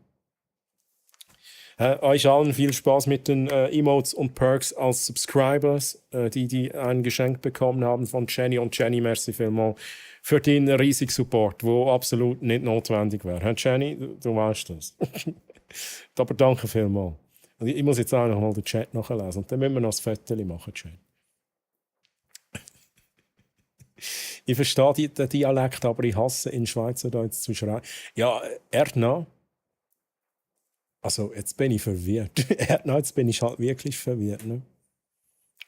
Euch allen viel Spaß mit den Emotes und Perks als Subscribers, die ein Geschenk bekommen haben von Jenny. Und Jenny, merci vielmals für den riesigen Support, der absolut nicht notwendig wäre. Jenny, du weißt das. Aber danke vielmals. Und ich muss jetzt auch noch mal den Chat nachlesen und dann müssen wir noch das Foto machen, Chat. Ich verstehe den Dialekt, aber ich hasse in Schweizerdeutsch zu schreiben. Ja, Erdna. Also, jetzt bin ich verwirrt. Jetzt bin ich halt wirklich verwirrt. Ne?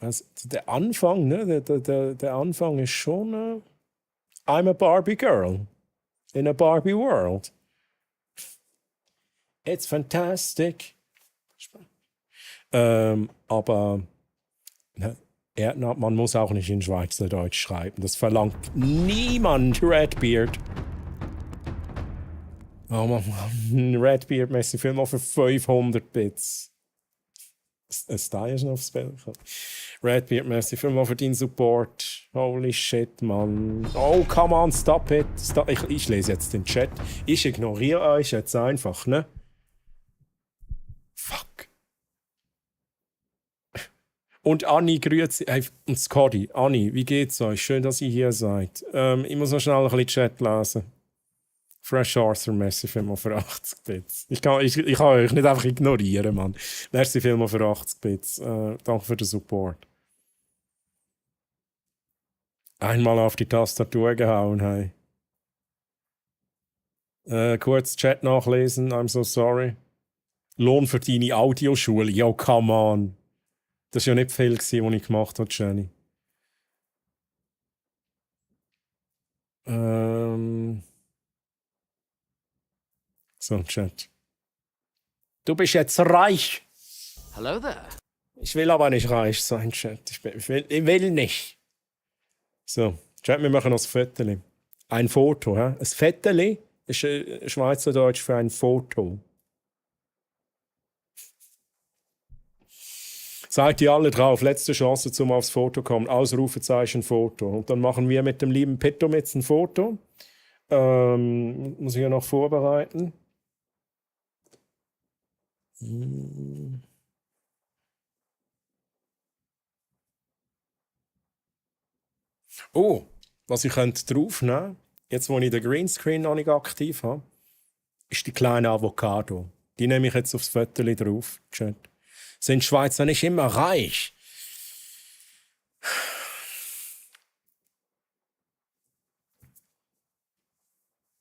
Also, der Anfang, ne? Der Anfang ist schon I'm a Barbie girl in a Barbie world. It's fantastic. Aber ne? Man muss auch nicht in Schweizerdeutsch schreiben. Das verlangt niemand, Redbeard. Oh Mann, Redbeard, merci vielmals für 500 Bits. Ist da jetzt noch aufs Bild gekommen? Redbeard, merci vielmals für deinen Support. Holy shit, Mann. Oh, come on, stop it. Stop. Ich lese jetzt den Chat. Ich ignoriere euch jetzt einfach, ne? Fuck. Und Anni, grüezi. Und Scotty, Anni, wie geht's euch? Schön, dass ihr hier seid. Ich muss noch schnell ein bisschen Chat lesen. Fresh Arthur, merci vielmals für 80 Bits. Ich kann euch nicht einfach ignorieren, Mann. Merci vielmals für 80 Bits. Danke für den Support. Einmal auf die Tastatur gehauen, hey. Kurz Chat nachlesen, I'm so sorry. Lohn für deine Audioschule, yo, come on. Das war ja nicht viel, was ich gemacht habe, Jenny. So, Chat. Du bist jetzt reich. Hello there. Ich will aber nicht reich sein, Chat. Ich will nicht. So, Chat, wir machen noch ein Foto. Ein Foto, hä? Ein Foto ist Schweizerdeutsch für ein Foto. Seid ihr alle drauf? Letzte Chance zum aufs Foto kommen. Ausrufezeichen Foto. Und dann machen wir mit dem lieben Petomitz ein Foto. Muss ich ja noch vorbereiten. Oh, was ich könnte draufnehmen, jetzt wo ich den Greenscreen noch nicht aktiv habe, ist die kleine Avocado. Die nehme ich jetzt aufs Foto drauf. Chat. Sind Schweizer nicht immer reich?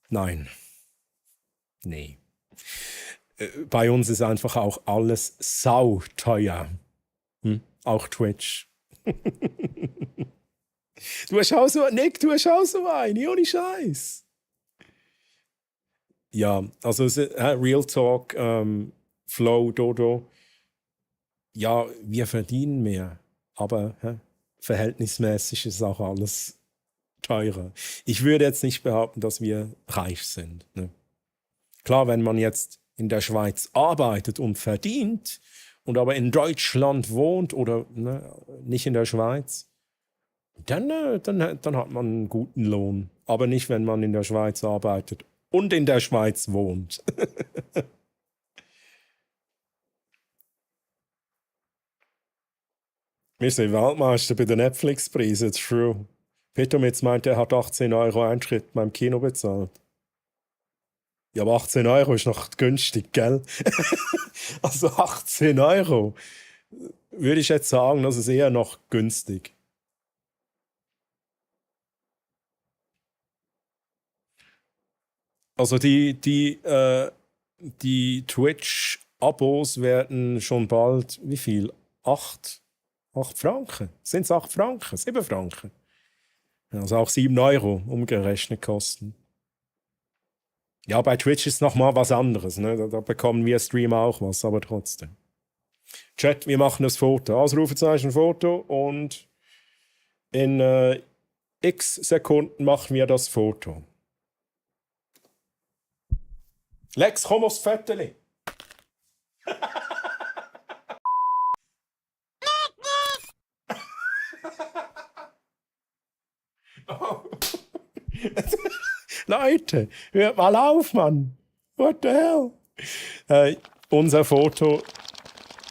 Nein. Nee. Bei uns ist einfach auch alles sauteuer. Auch Twitch. Du hast auch so, Nick, du hast auch so eine, ohne Scheiß. Ja, also Real Talk, Flow, Dodo. Ja, wir verdienen mehr, aber verhältnismäßig ist auch alles teurer. Ich würde jetzt nicht behaupten, dass wir reich sind. Ne? Klar, wenn man jetzt in der Schweiz arbeitet und verdient und aber in Deutschland wohnt oder nicht in der Schweiz, dann hat man einen guten Lohn. Aber nicht, wenn man in der Schweiz arbeitet und in der Schweiz wohnt. Wir sind Weltmeister bei den Netflix-Preisen, true. Petometz meint, er hat 18 € Eintritt beim Kino bezahlt. Ja, aber 18 € ist noch günstig, gell? Also 18 € würde ich jetzt sagen, das ist eher noch günstig. Also die Twitch-Abos werden schon bald, wie viel? 8 Franken? Sind es 8 Franken? 7 Franken? Also auch 7 € umgerechnet kosten. Ja, bei Twitch ist nochmal was anderes. Ne? Da bekommen wir Streamer auch was, aber trotzdem. Chat, wir machen das Foto. Ausrufezeichen Foto und in x Sekunden machen wir das Foto. Lex, komm aufs Fotteli. Oh. Leute, hört mal auf, Mann. What the hell? Unser Foto,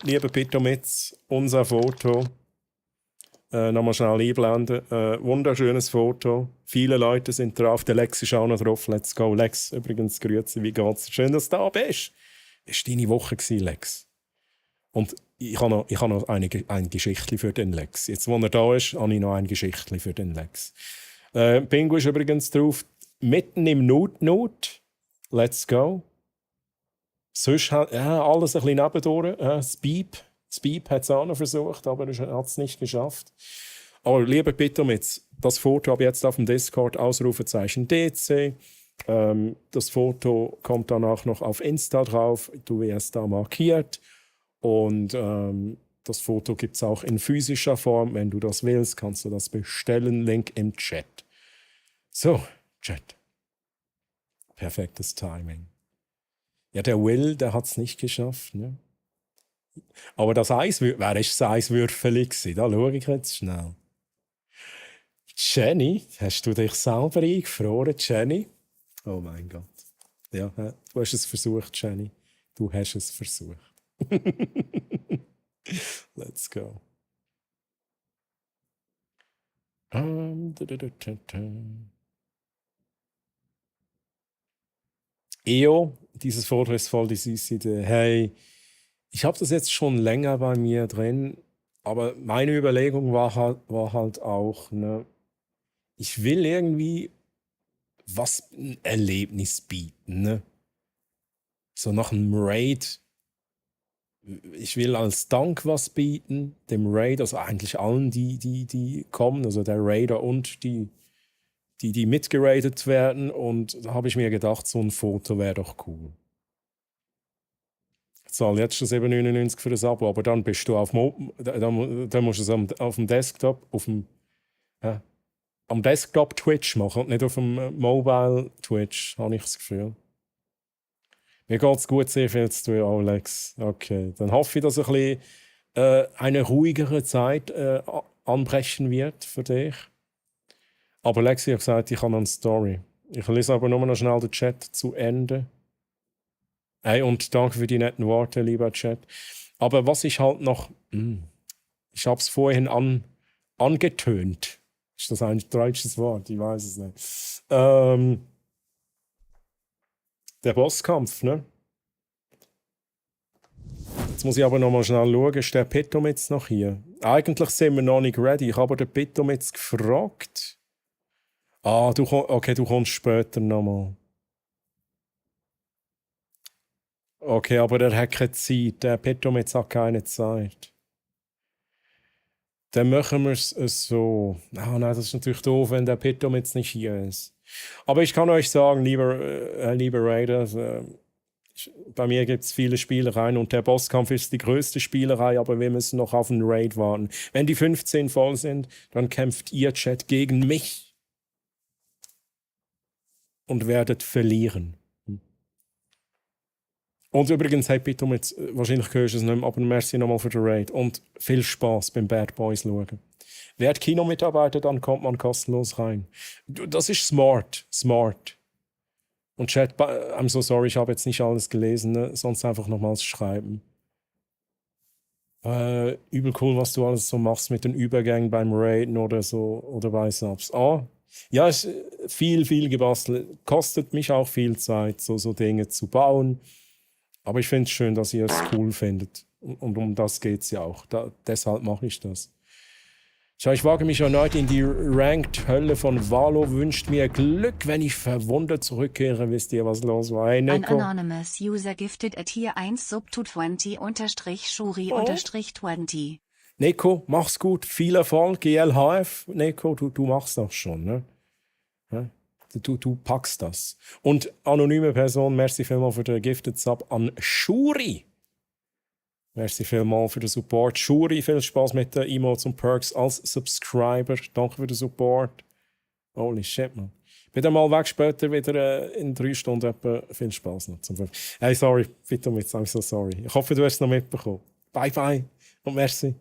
lieber Petometz, unser Foto. Nochmal schnell einblenden. Wunderschönes Foto. Viele Leute sind drauf. Der Lex ist auch noch drauf. Let's go. Lex, übrigens, grüezi, wie geht's? Schön, dass du da bist. Es war deine Woche, Lex. Und ich habe noch ein Geschichtli für den Lex. Jetzt, wo er da ist, habe ich noch ein Geschichtli für den Lex. Pingu ist übrigens drauf. Mitten im Not. Let's go. Sonst alles ein bisschen nebendurch. Speep hat es auch noch versucht, aber er hat es nicht geschafft. Aber lieber Petometz, das Foto habe ich jetzt auf dem Discord, Ausrufezeichen DC. Das Foto kommt dann auch noch auf Insta drauf. Du wirst da markiert. Und das Foto gibt es auch in physischer Form. Wenn du das willst, kannst du das bestellen. Link im Chat. So, Chat. Perfektes Timing. Ja, der Will, der hat es nicht geschafft. Ne? Aber das Eiswürfel, wer ist das Eiswürfel gewesen? Da schaue ich jetzt schnell. Jenny, hast du dich selber eingefroren, Jenny? Oh mein Gott. Ja, du hast es versucht, Jenny. Du hast es versucht. Let's go. EO, dieses Foto ist voll die süße Idee. Hey, ich habe das jetzt schon länger bei mir drin, aber meine Überlegung war halt auch, ne, ich will irgendwie ein Erlebnis bieten. Ne? So nach einem Raid, ich will als Dank was bieten, dem Raid, also eigentlich allen, die kommen, also der Raider und die mitgeradet werden. Und da habe ich mir gedacht, so ein Foto wäre doch cool. Ich zahle jetzt schon 7,99 für das Abo, aber dann bist du dann musst du es auf dem Desktop, am Desktop Twitch machen und nicht auf dem Mobile Twitch, habe ich das Gefühl. Mir geht es gut, sehr viel zu tun, Alex. Okay, dann hoffe ich, dass ein bisschen eine ruhigere Zeit anbrechen wird für dich. Aber Lexi hat gesagt, ich habe noch eine Story. Ich lese aber nur noch schnell den Chat zu Ende. Hey, und danke für die netten Worte, lieber Chat. Aber was ich halt noch... ich habe es vorhin angetönt. Ist das ein deutsches Wort? Ich weiß es nicht. Der Bosskampf, ne? Jetzt muss ich aber noch mal schnell schauen, ist der Petometz noch hier? Eigentlich sind wir noch nicht ready. Ich habe aber den Petometz gefragt. Du kommst später noch mal. Okay, aber der hat keine Zeit. Der Petometz hat keine Zeit. Dann machen wir es so. Nein, das ist natürlich doof, wenn der Petometz nicht hier ist. Aber ich kann euch sagen, liebe Raiders, bei mir gibt es viele Spielereien und der Bosskampf ist die größte Spielerei, aber wir müssen noch auf einen Raid warten. Wenn die 15 voll sind, dann kämpft ihr Chat gegen mich und werdet verlieren. Und übrigens, hey Pito, wahrscheinlich hörst du es nicht mehr, aber merci nochmal für den Raid und viel Spaß beim Bad Boys schauen. Wer Kinomitarbeiter, dann kommt man kostenlos rein. Das ist smart. Und Chat, I'm so sorry, ich habe jetzt nicht alles gelesen, ne? Sonst einfach nochmals schreiben. Übel cool, was du alles so machst mit den Übergängen beim Raiden oder so oder bei Subs. Ja, es ist viel gebastelt. Kostet mich auch viel Zeit, so Dinge zu bauen. Aber ich finde es schön, dass ihr es cool findet. Und um das geht es ja auch. Deshalb mache ich das. Schau, ich wage mich erneut in die Ranked-Hölle von Valo. Wünscht mir Glück, wenn ich verwundert zurückkehre. Wisst ihr, was los war? Hey, An Nico. anonymous user gifted at Tier 1 sub to 20 unterstrich Shuri unterstrich 20. Nico, mach's gut. Viel Erfolg, GLHF. Nico, du machst das schon, ne? Ja? Du packst das. Und anonyme Person, merci vielmals für den Gifted Sub an Shuri. Merci vielmals für den Support. Shuri, viel Spaß mit den Emotes und Perks als Subscriber. Danke für den Support. Holy shit, man. Bin dann mal weg, später wieder in 3 Stunden etwa. Viel Spaß noch. Hey, sorry. Bitte mit, I'm so sorry. Ich hoffe, du hast es noch mitbekommen. Bye, bye. Und merci.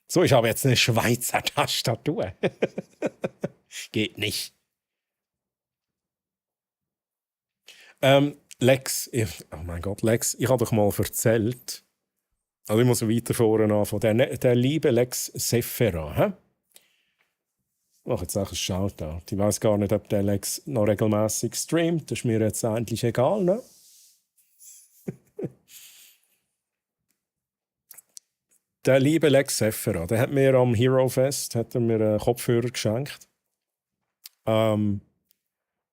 So, ich habe jetzt eine Schweizer Tastatur. Geht nicht. Lex, oh mein Gott, Lex, ich habe doch mal erzählt, also ich muss weiter vorne anfangen, der liebe Lex Sephera, hä? Ich mache jetzt auch ein Shoutout. Ich weiß gar nicht, ob der Lex noch regelmäßig streamt, das ist mir jetzt eigentlich egal, ne? Der liebe Lex Sephera, der hat mir am Hero Fest einen Kopfhörer geschenkt.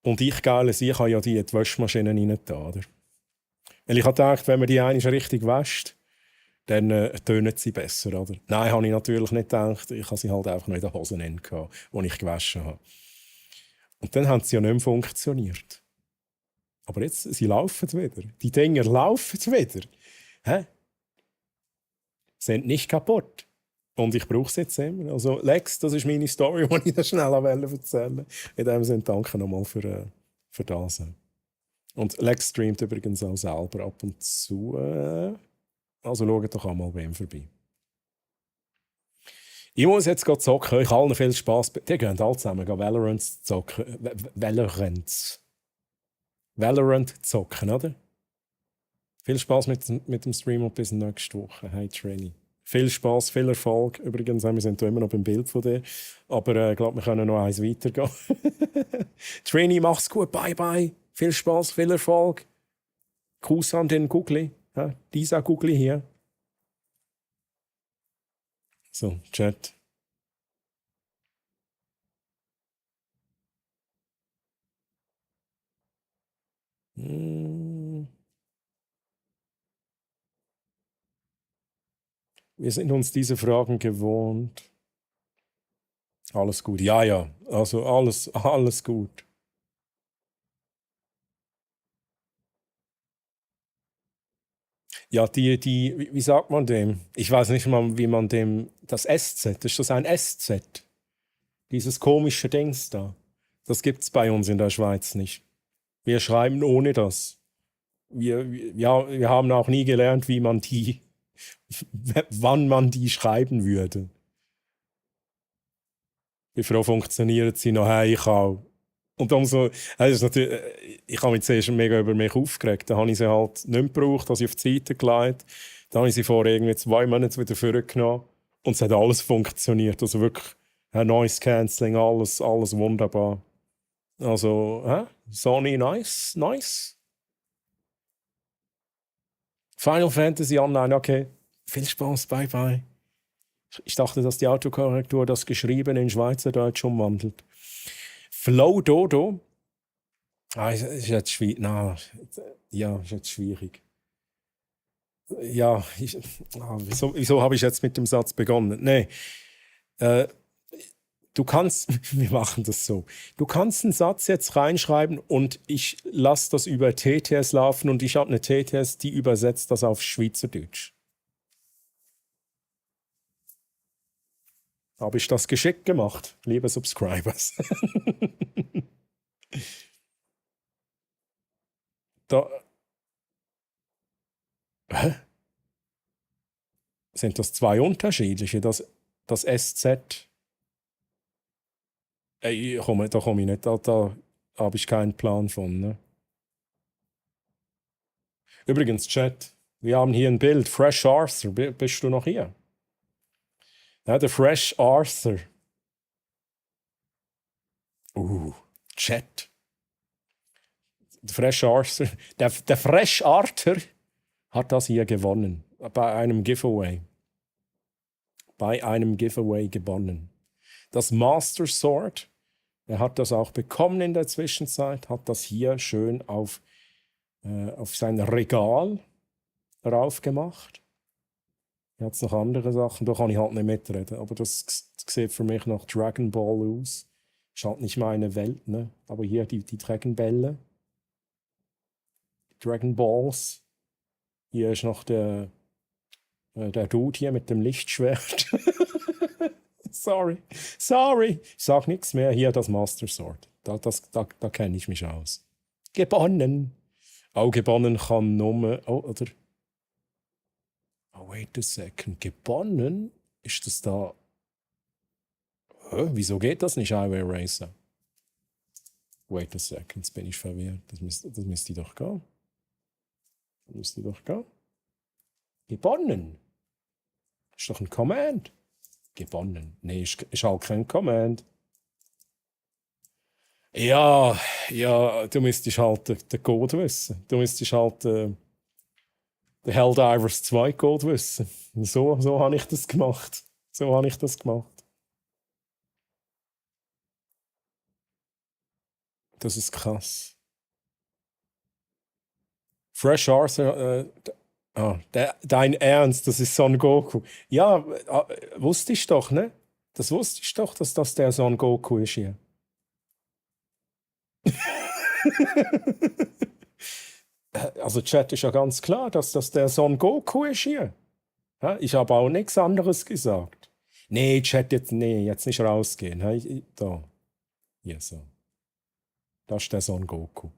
Und ich, geiles, ich habe ja die in die Waschmaschine rein da, oder? Weil ich habe gedacht, wenn man die einmal richtig wäscht, dann tönen sie besser, oder? Nein, habe ich natürlich nicht gedacht. Ich habe sie halt einfach noch in den Hosen gehabt, die ich gewaschen habe. Und dann haben sie ja nicht mehr funktioniert. Aber jetzt, sie laufen wieder. Die Dinger laufen wieder. Hä? Sind nicht kaputt. Und ich brauche es jetzt immer. Also Lex, das ist meine Story, die ich da schnell erzählen wollte. In dem Sinne danke nochmal für das. Und Lex streamt übrigens auch selber ab und zu. Also schaut doch einmal bei ihm vorbei. Ich muss jetzt zocken. Euch allen viel Spass. Die gehen alle zusammen Valorant zocken. Valorant zocken, oder? Viel Spaß mit dem Stream und bis nächste Woche. Hey Trainee. Viel Spaß, viel Erfolg. Übrigens, wir sind immer noch beim Bild von dir. Aber ich glaube, wir können noch eins weitergehen. Trainee, mach's gut. Bye, bye. Viel Spaß, viel Erfolg. Kuss an den Googly. Ja, dieser Googly hier. So, Chat. Wir sind uns diese Fragen gewohnt. Alles gut. Ja. Also alles gut. Ja, wie sagt man dem? Ich weiß nicht mal, wie man dem, das SZ, ist das ein SZ? Dieses komische Dings da. Das gibt's bei uns in der Schweiz nicht. Wir schreiben ohne das. Wir haben auch nie gelernt, wann man die schreiben würde. Wie froh funktionieren sie noch? Hey, ich auch. Und umso, ich habe mich zuerst mega über mich aufgeregt. Dann habe ich sie halt nicht mehr gebraucht, habe sie auf die Seite gelegt. Dann habe ich sie vor irgendwie 2 Monaten wieder vorgenommen. Und es hat alles funktioniert. Also wirklich Noise Cancelling, alles wunderbar. Also, Sony, nice. Final Fantasy Online, okay. Viel Spaß, bye bye. Ich dachte, dass die Autokorrektur das Geschriebene in Schweizerdeutsch umwandelt. Flow Dodo. Ist jetzt schwierig. Ist jetzt schwierig. Ja, wieso habe ich jetzt mit dem Satz begonnen? Nee. Du kannst, wir machen das so. Du kannst einen Satz jetzt reinschreiben und ich lasse das über TTS laufen und ich habe eine TTS, die übersetzt das auf Schweizerdeutsch. Habe ich das geschickt gemacht, liebe Subscribers? Sind das 2 unterschiedliche? Das SZ? Da komme ich nicht, da habe ich keinen Plan von. Ne? Übrigens, Chat, wir haben hier ein Bild. Fresh Arthur, bist du noch hier? Ja, der Fresh Arthur. Chat. Der Fresh Arthur. Der Fresh Arthur hat das hier gewonnen. Bei einem Giveaway. Bei einem Giveaway gewonnen. Das Master Sword, er hat das auch bekommen in der Zwischenzeit, hat das hier schön auf sein Regal drauf gemacht. Hier hat es noch andere Sachen, da kann ich halt nicht mitreden, aber das sieht für mich nach Dragon Ball aus. Ist halt nicht meine Welt, ne? Aber hier die Dragon Bälle. Dragon Balls. Hier ist noch der Dude hier mit dem Lichtschwert. Sorry. Ich sag nichts mehr. Hier das Master Sword. Da kenne ich mich aus. Gewonnen. Auch gewonnen kann nur. Oh, oder. Oh, wait a second. Gewonnen? Ist das da. Wieso geht das nicht, Highway Racer? Wait a second. Jetzt bin ich verwirrt. Das müsste doch gehen. Gewonnen. Ist doch ein Command. Gewonnen. Nee, ist halt kein Command. Ja, du müsstest halt den Code wissen. Du müsstest halt den Helldivers 2 Code wissen. So habe ich das gemacht. Das ist krass. Fresh Arthur, dein Ernst, das ist Son Goku. Ja, wusste ich doch, ne? Das wusste ich doch, dass das der Son Goku ist hier. Also Chat ist ja ganz klar, dass das der Son Goku ist hier. Ja, ich habe auch nichts anderes gesagt. Nee, Chat, jetzt nicht rausgehen. Ja, da. Hier so. Das ist der Son Goku.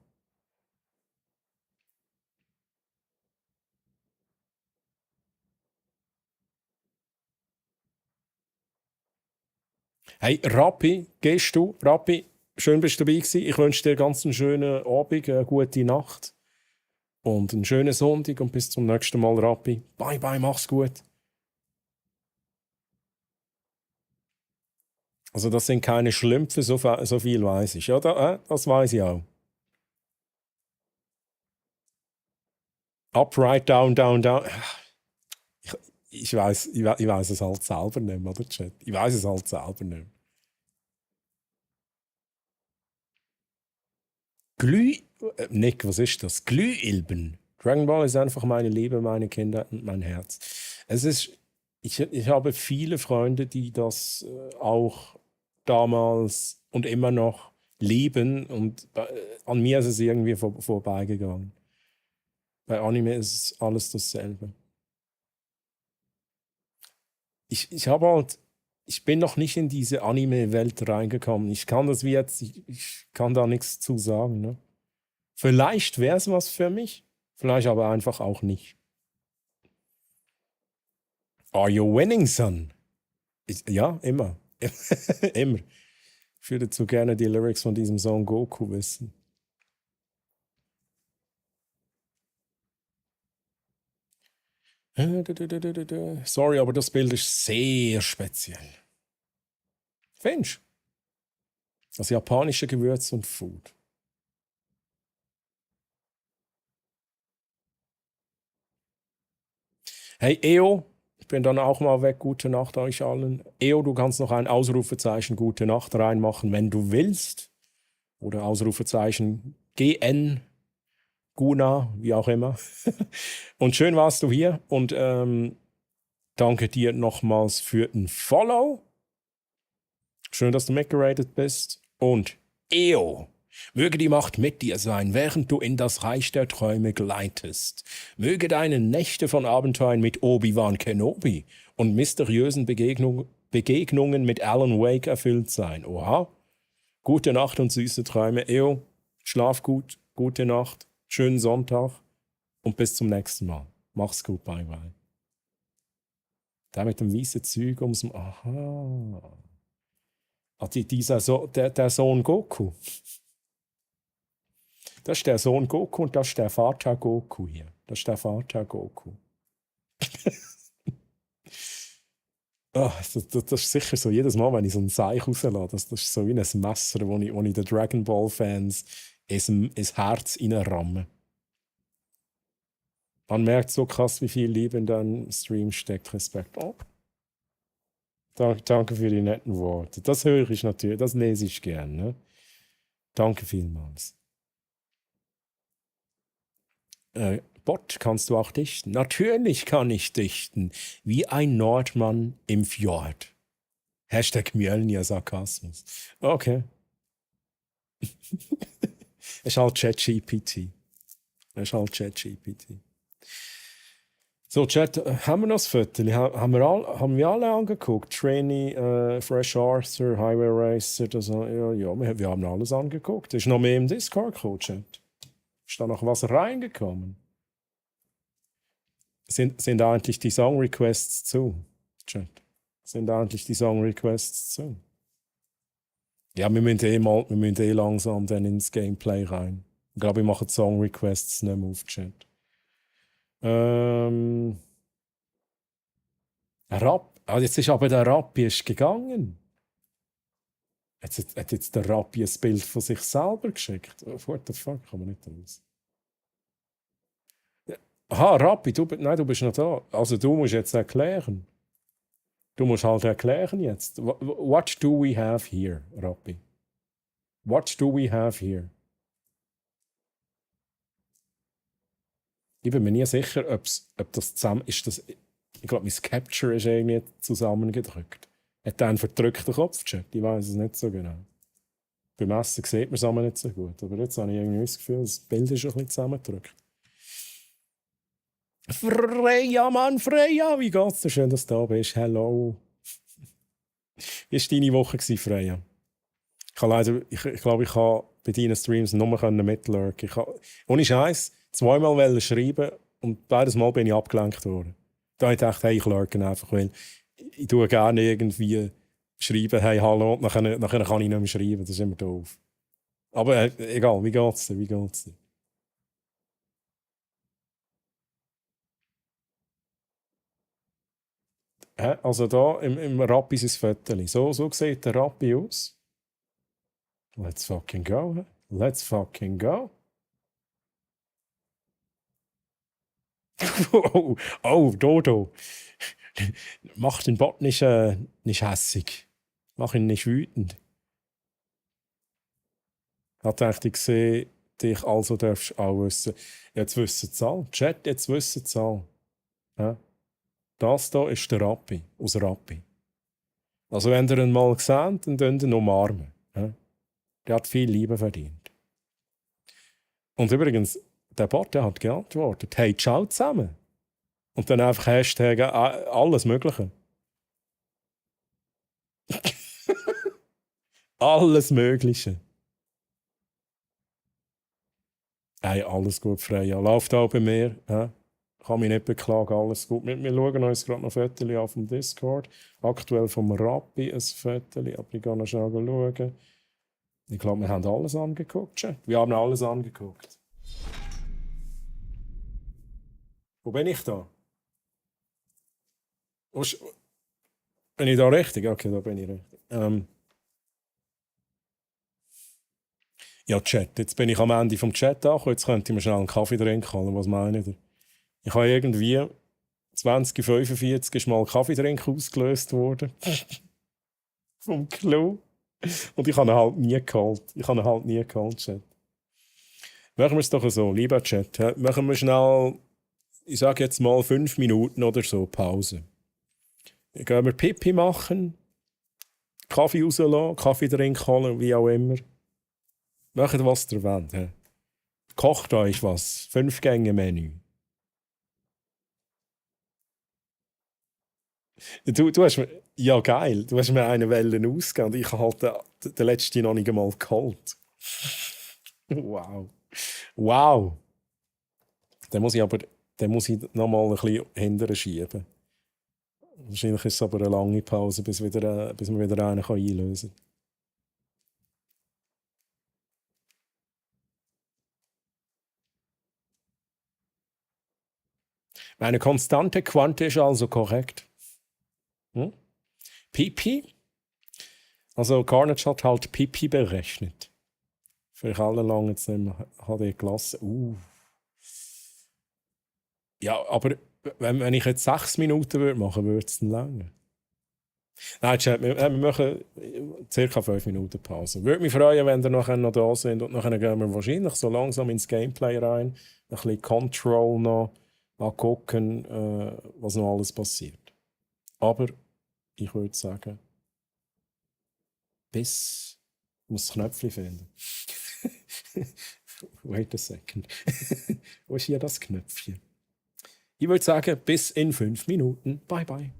Hey, Rappi, gehst du? Rappi, schön bist du dabei gewesen. Ich wünsche dir ganz einen schönen Abend, eine gute Nacht und einen schönen Sonntag und bis zum nächsten Mal, Rappi. Bye, bye, mach's gut. Also das sind keine Schlümpfe, so viel weiß ich. Ja, das weiß ich auch. Up, right, down, down, down. Ich weiß es halt selber nicht mehr, oder Chat? Ich weiß es halt selber nicht mehr. Nick, was ist das? Glühilben. Dragon Ball ist einfach meine Liebe, meine Kinder und mein Herz. Ich habe viele Freunde, die das auch damals und immer noch lieben und an mir ist es irgendwie vorbeigegangen. Bei Anime ist es alles dasselbe. Ich bin noch nicht in diese Anime-Welt reingekommen. Ich kann da nichts zu sagen. Ne? Vielleicht wäre es was für mich, vielleicht aber einfach auch nicht. Are you winning, son? Ja, immer. Immer. Ich würde zu gerne die Lyrics von diesem Son Goku wissen. Sorry, aber das Bild ist sehr speziell. Findest du? Das japanische Gewürz und Food. Hey, EO, ich bin dann auch mal weg. Gute Nacht euch allen. EO, du kannst noch ein Ausrufezeichen Gute Nacht reinmachen, wenn du willst. Oder Ausrufezeichen GN. Guna, wie auch immer. Und schön warst du hier und danke dir nochmals für den Follow. Schön, dass du mitgeratet bist. Und EO, möge die Macht mit dir sein, während du in das Reich der Träume gleitest. Möge deine Nächte von Abenteuern mit Obi-Wan Kenobi und mysteriösen Begegnungen mit Alan Wake erfüllt sein. Oha. Gute Nacht und süße Träume. EO, schlaf gut. Gute Nacht. Schönen Sonntag und bis zum nächsten Mal. Mach's gut, bye bye. Der mit dem weißen Zeug ums... Aha. Der Sohn Goku. Das ist der Sohn Goku und das ist der Vater Goku hier. Das ist der Vater Goku. Das ist sicher so, jedes Mal, wenn ich so einen Seich rauslasse, das ist so wie ein Messer, wo ich den Dragon Ball-Fans ins Herz reinramme. Man merkt so krass, wie viel Liebe in deinem Stream steckt. Respekt. Oh. Danke für die netten Worte. Das höre ich natürlich, das lese ich gerne. Ne? Danke vielmals. Bot, kannst du auch dichten? Natürlich kann ich dichten. Wie ein Nordmann im Fjord. Hashtag Mjölnir Sarkasmus. Okay. Es ist halt ChatGPT. So, Chat, haben wir noch das Foto? Haben wir alle angeguckt? Trainee, Fresh Arthur, Highway Racer, wir haben alles angeguckt. Ist noch mehr im Discord gekommen, Chat? Ist da noch was reingekommen? Sind eigentlich die Song Requests zu? Chat. Sind eigentlich die Song Requests zu? Ja, wir müssen langsam dann ins Gameplay rein. Ich glaube, wir machen die Song Requests nicht mehr auf Chat. Jetzt ist aber der Rappi gegangen. Hat jetzt der Rappi ein Bild von sich selber geschickt? What the fuck, kann man nicht raus. Aha, Rappi, du bist noch da. Also du musst jetzt erklären. Du musst halt erklären jetzt. What do we have here, Rappi? What do we have here? Ich bin mir nie sicher, ob das zusammen ist. Ich glaube, mein Capture ist irgendwie zusammengedrückt. Hat der einen verdrückten Kopfchat? Ich weiß es nicht so genau. Beim Essen sieht man es aber nicht so gut. Aber jetzt habe ich irgendwie das Gefühl, das Bild ist ein bisschen zusammengedrückt. Freya, Mann, Freya! Wie geht's dir? Schön, dass du da bist. Hello. Wie war deine Woche, Freya? Ich glaube, ich kann bei deinen Streams nur mitlurken. Ohne Scheiß, zweimal schreiben und beides Mal bin ich abgelenkt worden. Da habe ich gedacht, hey, ich lurke einfach, weil ich tue gerne irgendwie schreiben, hey, hallo, und nachher kann ich nicht mehr schreiben. Das ist immer doof. Aber egal, wie geht's dir? Also da im Rappi ist ein Foto. So sieht der Rappi aus. Let's fucking go. He? Let's fucking go. Dodo. Mach den Bot nicht hässig. Mach ihn nicht wütend. Hat eigentlich gesehen, dich also darfst auch wissen. Jetzt wissen sie alle. Chat, jetzt wissen sie alle. Ja? Das hier ist der Rappi, aus Rappi. Also wenn ihr ihn mal seht, dann könnt ihr ihn umarmen. Ja? Der hat viel Liebe verdient. Und übrigens, der Bot hat geantwortet, hey, ciao zusammen. Und dann einfach Hashtag alles Mögliche. Alles Mögliche. Hey, alles gut, Freya. Läuft auch bei mir. Ja? Kann mich nicht beklagen, alles gut. Wir schauen uns gerade noch Fotos an vom Discord. Aktuell vom Rappi ein Foto, aber ich gehe noch schnell schauen. Ich glaube, wir haben alles angeguckt. Schon. Wir haben alles angeguckt. Wo bin ich da? Bin ich da richtig? Okay, da bin ich richtig. Ja, Chat. Jetzt bin ich am Ende vom Chat angekommen. Jetzt könnte ich mir schnell einen Kaffee trinken. Was meine ich? Ich habe irgendwie 20:45 ist mal ein Kaffeetrink ausgelöst worden. Vom Klo. Und ich habe ihn halt nie geholt. Chat. Machen wir es doch so, lieber Chat. Machen wir schnell, ich sage jetzt mal 5 Minuten oder so Pause. Dann gehen wir Pipi machen, Kaffee rauslassen, Kaffeetrink holen, wie auch immer. Macht, was ihr wollt. Kocht euch was. 5-Gänge-Menü. Du hast mir, ja geil, du hast mir eine Welle ausgegeben und ich habe halt den letzten noch nicht einmal geholt. Wow. Wow. Dann muss ich noch mal ein bisschen hinterher schieben. Wahrscheinlich ist es aber eine lange Pause, bis wir wieder einen einlösen kann. Eine konstante Quante ist also korrekt. Hm? Pipi? Also Carnage hat halt Pipi berechnet. Für alle lange jetzt nicht mehr HD gelassen. Ja, aber wenn ich jetzt 6 Minuten würde machen, würde es dann länger. Nein, Chat, wir machen ca. 5 Minuten Pause. Würde mich freuen, wenn ihr nachher noch da sind und nachher gehen wir wahrscheinlich so langsam ins Gameplay rein. Ein bisschen Control noch angucken, was noch alles passiert. Aber ich würde sagen, bis ich muss das Knöpfchen finden. Wait a second. Wo ist hier das Knöpfchen? Ich würde sagen, bis in 5 Minuten. Bye, bye.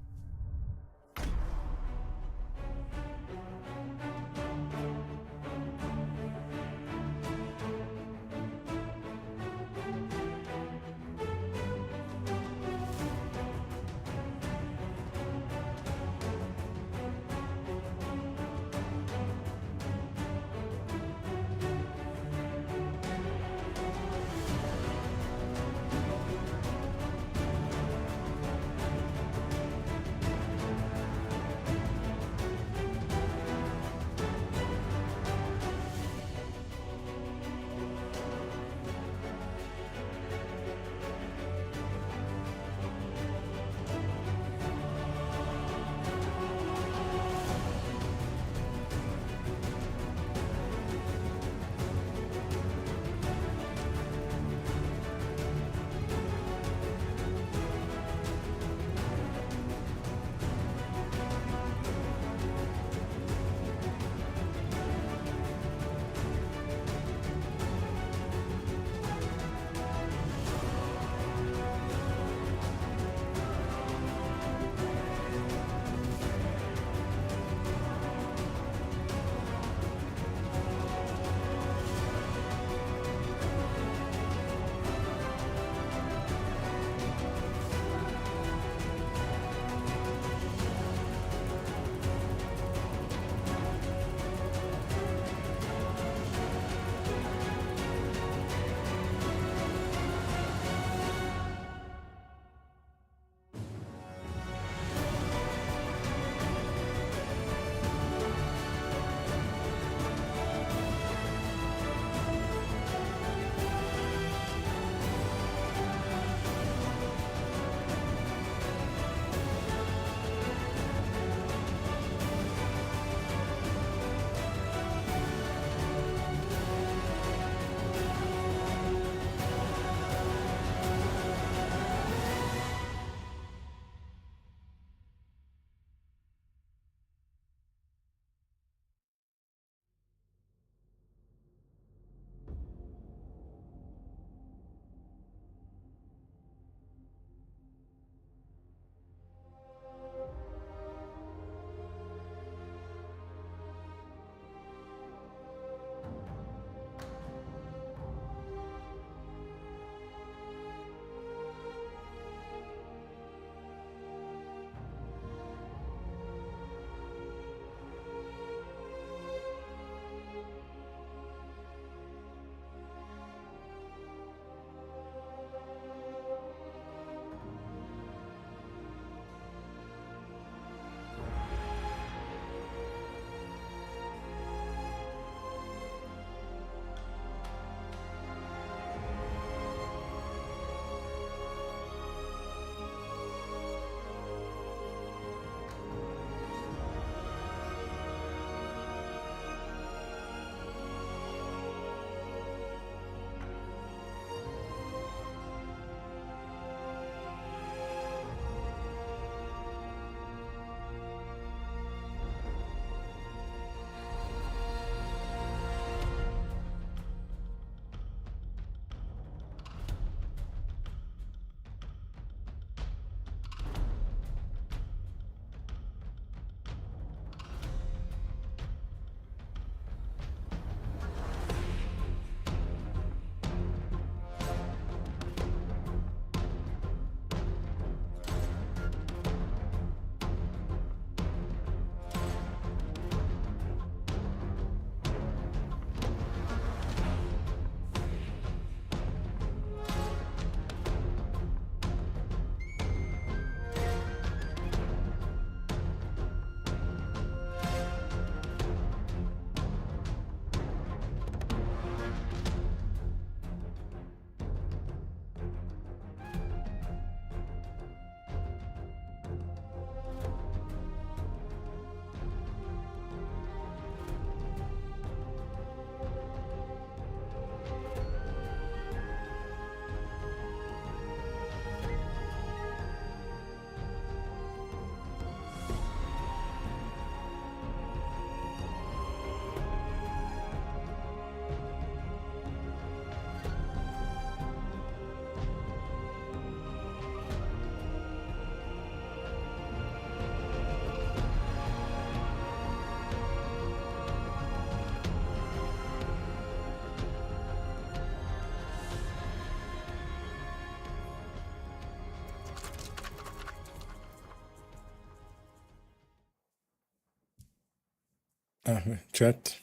Chat.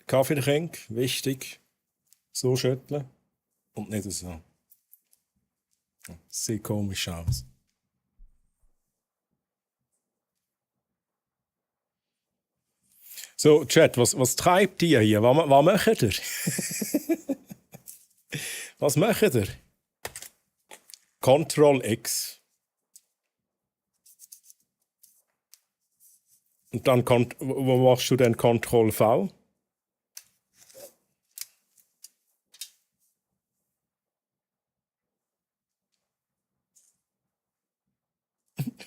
Kaffee trinken, wichtig. So schütteln und nicht so. Das sieht komisch aus. So, Chat, was treibt ihr hier? Was macht ihr? Was macht ihr? Ctrl X. Und dann wo machst du denn Ctrl V?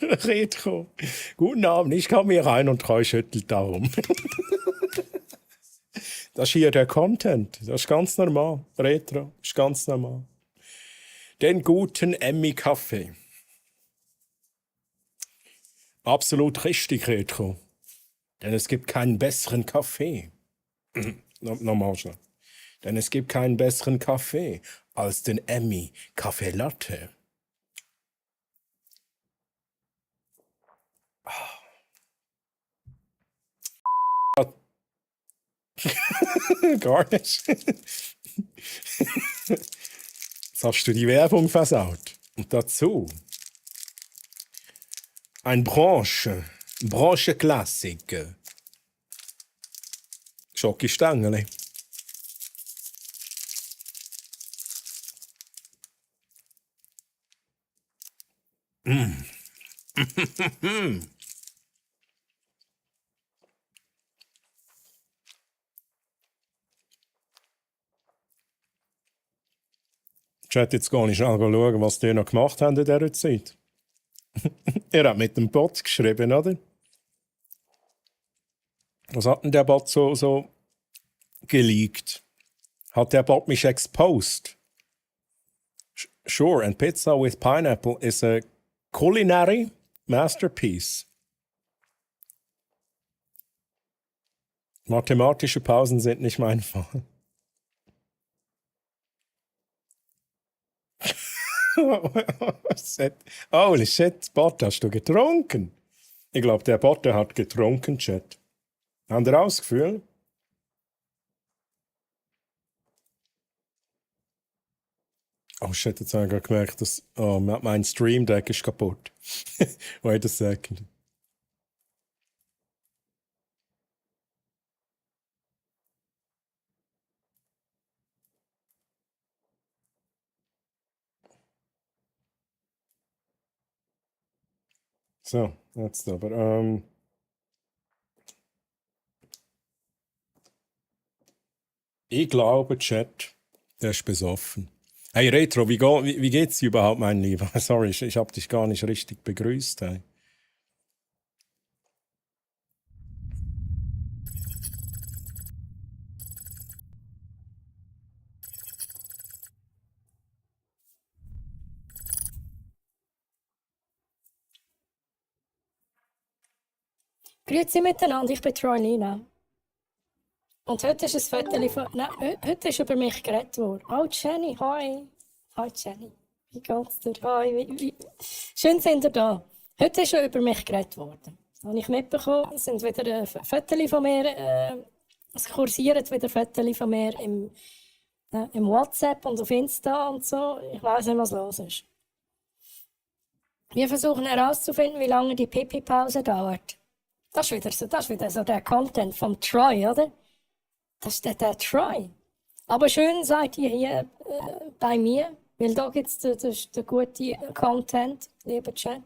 Retro. Guten Abend, ich komme hier rein und Treu schüttelt Daumen. Das ist hier der Content. Das ist ganz normal. Retro ist ganz normal. Den guten Emmy-Kaffee. Absolut richtig, Retro. Denn es gibt keinen besseren Kaffee. Nochmal schon. Denn es gibt keinen besseren Kaffee als den Emmy Kaffee Latte. Gar nicht. Jetzt hast du die Werbung versaut. Und dazu ein Branche-Klassiker. Schokistängeli. Ich hätte jetzt gar nicht schnell schauen, was die noch gemacht haben in dieser Zeit. Er hat mit dem Bot geschrieben, oder? Was hat denn der Bot so geleakt? Hat der Bot mich exposed? Sure, and pizza with pineapple is a culinary masterpiece. Mathematische Pausen sind nicht mein Fall. Holy shit, Bot, hast du getrunken? Ich glaube, der Bot der hat getrunken, Chat. Habt ihr auch das Gefühl? Oh shit, jetzt habe ich gerade gemerkt, dass mein Stream Deck ist kaputt. Wait a second. So, jetzt aber. Ich glaube, Chat, der ist besoffen. Hey Retro, wie geht's dir überhaupt, mein Lieber? Sorry, ich habe dich gar nicht richtig begrüßt. Hey. Grüezi miteinander, ich bin Troilina. Und heute ist ein Foto von... Nein, heute ist über mich geredet worden. Oh Jenny, hi. Hi Jenny. Wie geht's dir? Hi, Schön sind ihr da. Heute ist schon über mich geredet worden. Das habe ich mitbekommen. Es sind wieder Fotos von mir. Es kursieren wieder Fotos von mir im WhatsApp und auf Insta und so. Ich weiss nicht, was los ist. Wir versuchen herauszufinden, wie lange die Pipi-Pause dauert. Das ist wieder so der Content vom Troy, oder? Das ist der Troy. Aber schön seid ihr hier bei mir, weil da gibt es den guten Content, lieber Chat.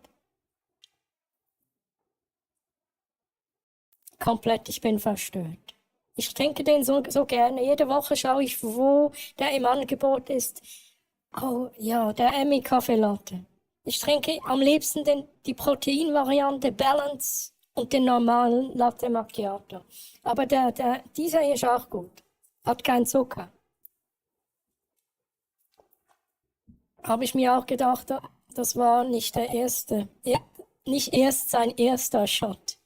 Komplett, ich bin verstört. Ich trinke den so gerne. Jede Woche schaue ich, wo der im Angebot ist. Oh ja, der Emmy Kaffee Latte. Ich trinke am liebsten die Proteinvariante Balance und den normalen Latte Macchiato. Aber dieser hier ist auch gut. Hat keinen Zucker. Habe ich mir auch gedacht, das war nicht der erste. Nicht erst sein erster Shot.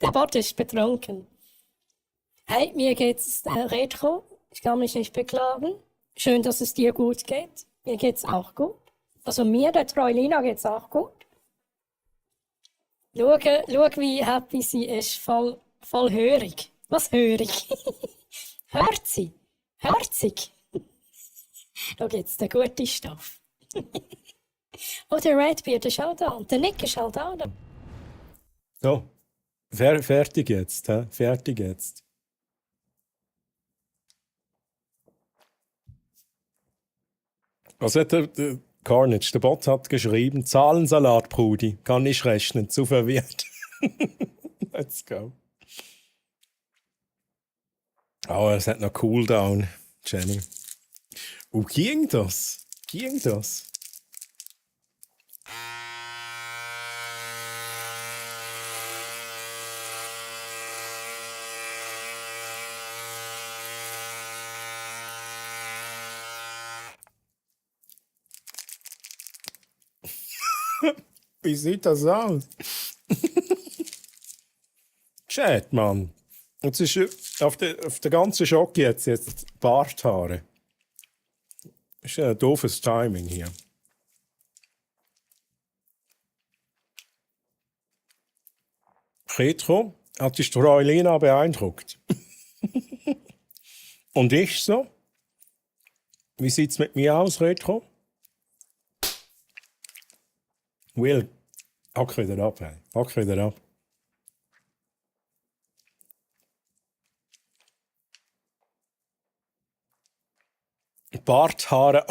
Der Bot ist betrunken. Hey, mir geht's Retro. Ich kann mich nicht beklagen. Schön, dass es dir gut geht. Mir geht's auch gut. Also mir, der Treulina, geht's auch gut. Schau, wie happy sie ist, voll hörig. Was hörig? Hört sie? Herzig? Da gibt's den guten Stoff. Oh, der Redbeard ist auch da und der Nick ist auch da. So, fertig jetzt, hä? Fertig jetzt. Was hat der Carnage? Der Bot hat geschrieben, Zahlensalat, Brudi. Kann nicht rechnen, zu verwirrt. Let's go. Oh, es hat noch Cooldown, Jenny. Ging das? Ging das? Wie sieht das aus? Chat, Mann. Jetzt ist auf der ganzen Schocke jetzt Barthaare. Das ist ein doofes Timing hier. Retro hat die Streulina beeindruckt. Und ich so? Wie sieht es mit mir aus, Retro? Will, hack wieder ab, hey. Hack wieder ab. Barthaare,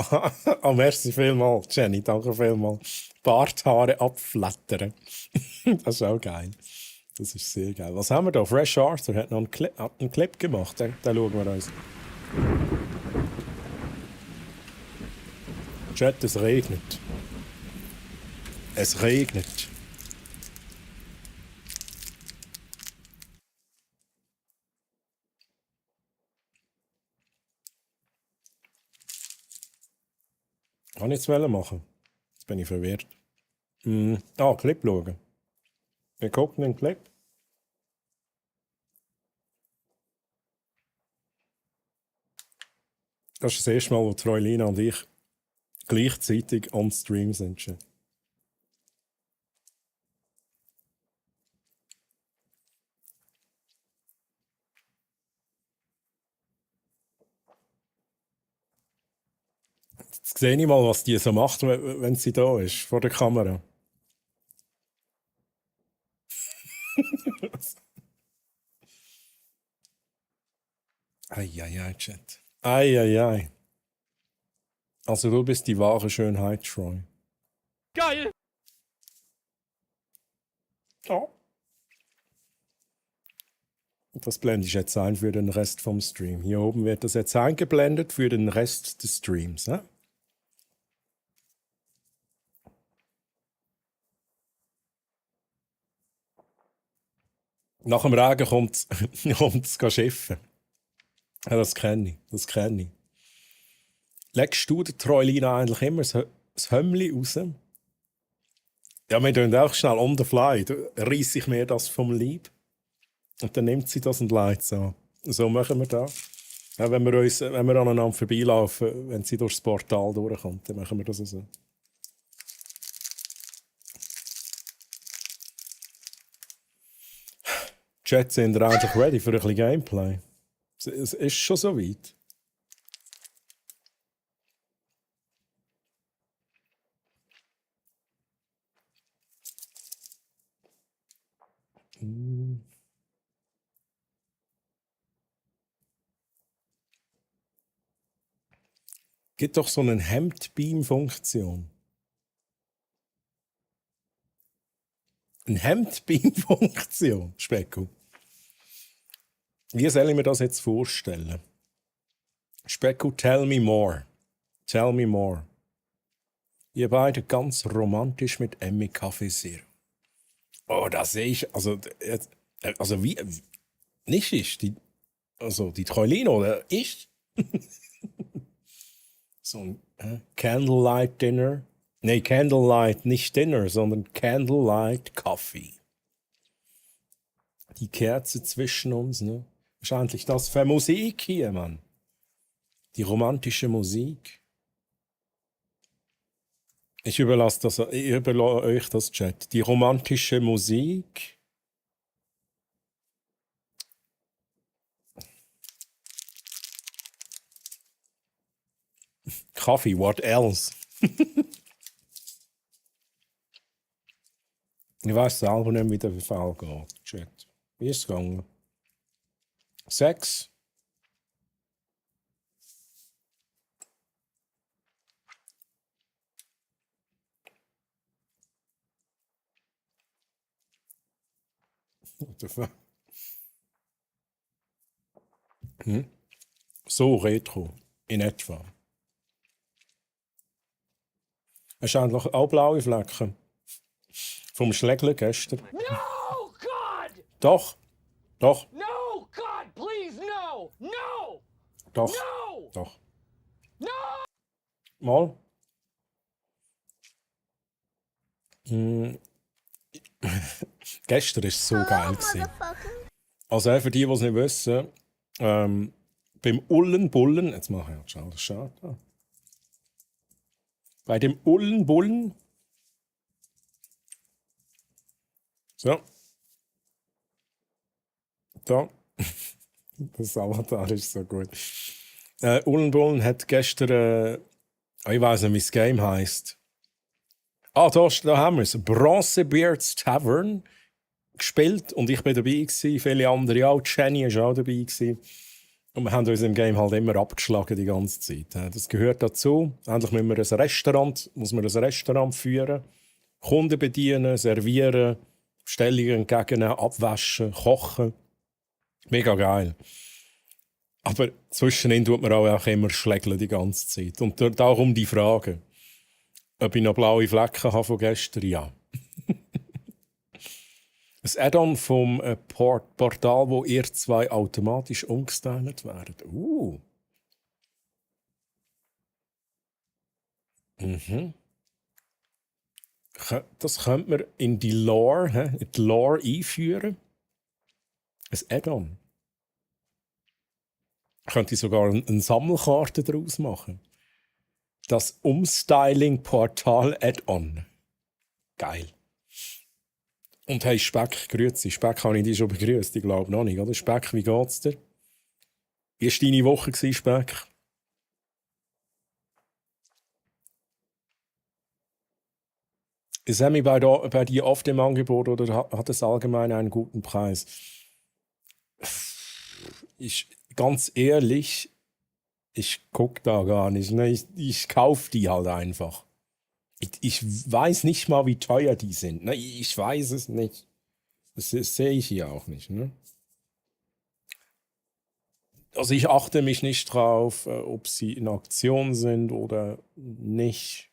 oh, merci vielmals, Jenny, danke vielmals. Barthaare abflattern. Das ist auch geil. Das ist sehr geil. Was haben wir da? Fresh Arthur hat noch einen Clip gemacht. Den schauen wir uns. Chat, es regnet. Es regnet. Kann ich jetzt machen? Jetzt bin ich verwirrt. Clip schauen. Wir gucken den Clip. Das ist das erste Mal, wo Treulina und ich gleichzeitig on Stream sind. Schon. Jetzt sehe ich mal, was die so macht, wenn sie da ist, vor der Kamera. Eieiei, Chat. Eieiei. Also du bist die wahre Schönheit, Troy. Geil! Oh. Das blende ich jetzt ein für den Rest vom Stream. Hier oben wird das jetzt eingeblendet für den Rest des Streams. Ne? Nach dem Regen kommt es schiffen. Ja, das kenne ich. Das kenne ich. Legst du der Treulina eigentlich immer das Hömmli raus? Ja, wir tun auch schnell on the fly. Reiss ich mir das vom Leib. Und dann nimmt sie das und leitet es an. So machen wir das. Ja, wenn wir aneinander vorbeilaufen, wenn sie durchs Portal durchkommt, dann machen wir das so. Chat, sind ihr eigentlich ready für ein bisschen Gameplay? Es ist schon so weit. Gibt doch so eine Hemdbeam-Funktion. Eine Hemdbeam-Funktion, Specko. Wie soll ich mir das jetzt vorstellen? Specko, tell me more. Tell me more. Ihr beide ganz romantisch mit Emmy Kaffee Zero. Oh, da sehe ich, also wie, nicht ich, die Treulina, oder ich? So ein Candlelight Dinner. Nee, Candlelight, nicht Dinner, sondern Candlelight Coffee. Die Kerze zwischen uns, ne? Wahrscheinlich das für Musik hier, Mann. Die romantische Musik. Ich überlasse euch das Chat. Die romantische Musik. Kaffee, what else? Ich weiß selber nicht, wie der Befehl geht. Chat. Wie ist es gegangen? 6. What the fuck? So retro, in etwa. Hast du eigentlich auch blaue Flecken? Vom Schlägeln gestern? No, God! Doch, doch, No, God, please, no! No! doch, No! doch. No! Mal. Gestern war es so geil. Also für die, die es nicht wissen, beim Ullenbullen, jetzt mache ich schnell das Schade. Bei dem Ullenbullen, so, da, das Avatar ist so gut. Ullenbullen hat gestern, ich weiß nicht, wie das Game heisst. Da haben wir es. Bronzebeards Tavern gespielt und ich war dabei gewesen, viele andere auch. Jenny war auch dabei gewesen. Und wir haben uns im Game halt immer abgeschlagen die ganze Zeit. Das gehört dazu. Endlich muss man ein Restaurant führen, Kunden bedienen, servieren, Bestellungen entgegennehmen, abwaschen, kochen. Mega geil. Aber zwischendrin tut man auch immer schlägeln die ganze Zeit. Und darum die Frage, ob ich noch blaue Flecken habe von gestern? Ja. Ein Add-on vom Portal, wo ihr zwei automatisch umgestylt werden. Das könnte man in die Lore einführen. Ein Add-on. Könnte ich sogar eine Sammelkarte daraus machen. Das Umstyling-Portal-Add-on. Geil. Und hey, Speck, grüezi. Speck, habe ich dich schon begrüßt? Ich glaube noch nicht, oder? Speck, wie geht's dir? Wie war deine Woche, Speck? Ist Sammy bei dir oft im Angebot oder hat es allgemein einen guten Preis? Ganz ehrlich, ich gucke da gar nicht. Ne? Ich kaufe die halt einfach. Ich weiß nicht mal, wie teuer die sind. Ne? Ich weiß es nicht. Das sehe ich hier auch nicht. Ne? Also ich achte mich nicht drauf, ob sie in Aktion sind oder nicht.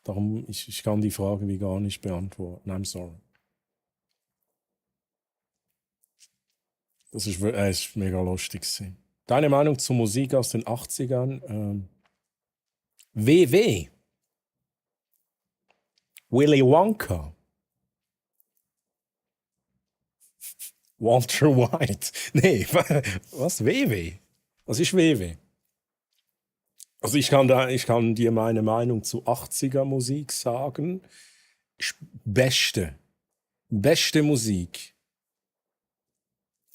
Darum, ich kann die Frage wie gar nicht beantworten. I'm sorry. Das ist mega lustig. Deine Meinung zur Musik aus den 80ern? WW. Willy Wonka. Walter White. Nee, was? WW? Was ist WW? Also ich kann dir meine Meinung zu 80er Musik sagen. Beste Musik.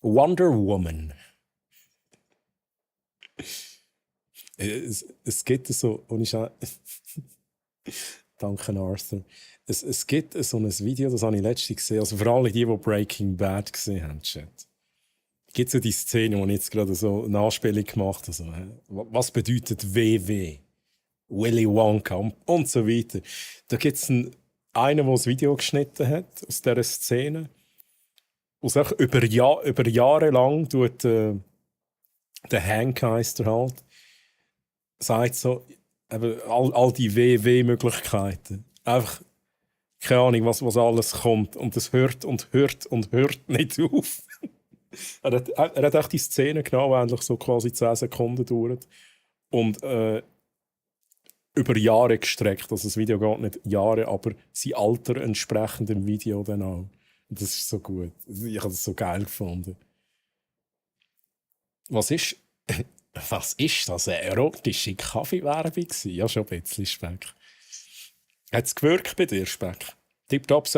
Wonder Woman. Es gibt so, und danke Arthur. Es gibt so ein Video, das habe ich letztens gesehen, also für alle die Breaking Bad gesehen haben, Chat. Es gibt so die Szene, wo ich jetzt gerade so eine Anspielung gemacht habe. Also, was bedeutet WW? Willy Wonka und so weiter. Da gibt es einen, der das Video geschnitten hat aus dieser Szene. Und auch über Jahre lang tut der Hank heisst er halt, sagt so, eben, all die WW-Möglichkeiten. Einfach, keine Ahnung, was alles kommt. Und es hört nicht auf. Er hat echt die Szene genommen, die eigentlich so quasi 10 Sekunden dauert. Und über Jahre gestreckt. Also das Video geht nicht Jahre, aber sein Alter entsprechend dem Video dann auch. Und das ist so gut. Ich habe das so geil gefunden. Was ist das? Eine erotische Kaffeewerbung? Ja, schon ein bisschen Speck. Hat es gewirkt bei dir, Speck? Tipptopp,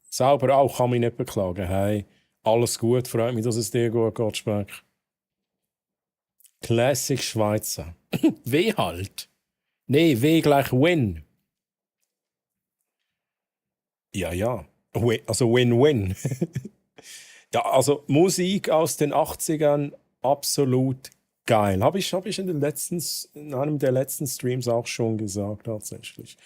sauber auch, kann mich nicht beklagen. Hey, alles gut, freut mich, dass es dir gut geht, Speck. Classic Schweizer. W halt. Nee, W gleich Win. Ja. Also Win-Win. Ja, also Musik aus den 80ern, absolut geil. Habe ich in einem der letzten Streams auch schon gesagt, tatsächlich.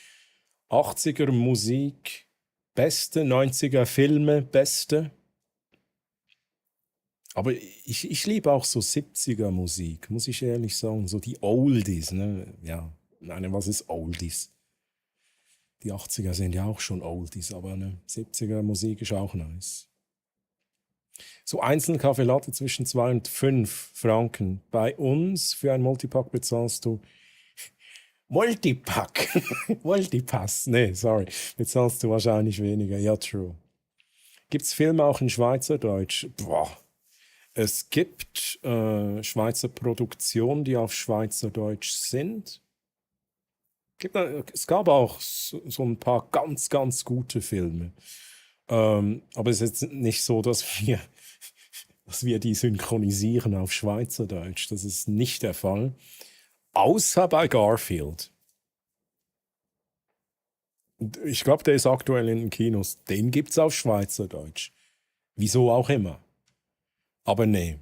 80er Musik, beste, 90er Filme, beste. Aber ich liebe auch so 70er Musik, muss ich ehrlich sagen. So die Oldies, ne? Ja, nein, was ist Oldies? Die 80er sind ja auch schon Oldies, aber ne, 70er Musik ist auch nice. So einzeln Kaffee Latte zwischen 2 und 5 Franken. Bei uns für ein Multipack bezahlst du Multipack. Multipass. Nee, sorry. Bezahlst du wahrscheinlich weniger. Ja, true. Gibt's Filme auch in Schweizerdeutsch? Boah. Es gibt Schweizer Produktionen, die auf Schweizerdeutsch sind. Es gab auch so ein paar ganz, ganz gute Filme. Aber es ist jetzt nicht so, dass wir die synchronisieren auf Schweizerdeutsch. Das ist nicht der Fall. Außer bei Garfield. Ich glaube, der ist aktuell in den Kinos. Den gibt es auf Schweizerdeutsch. Wieso auch immer. Aber nee.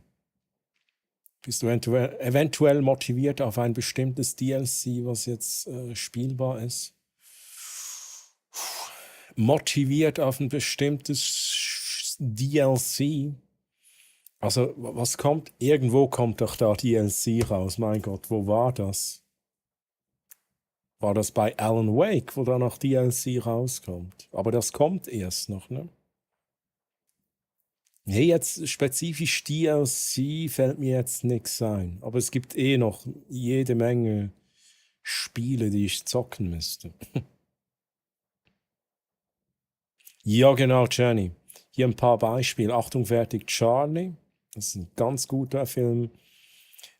Bist du eventuell motiviert auf ein bestimmtes DLC, was jetzt spielbar ist? Motiviert auf ein bestimmtes DLC? Also, was kommt? Irgendwo kommt doch da DLC raus. Mein Gott, wo war das? War das bei Alan Wake, wo da noch DLC rauskommt? Aber das kommt erst noch, ne? Nee, jetzt spezifisch DLC fällt mir jetzt nichts ein. Aber es gibt eh noch jede Menge Spiele, die ich zocken müsste. Ja, genau, Jenny. Hier ein paar Beispiele. Achtung, fertig, Charlie. Das ist ein ganz guter Film.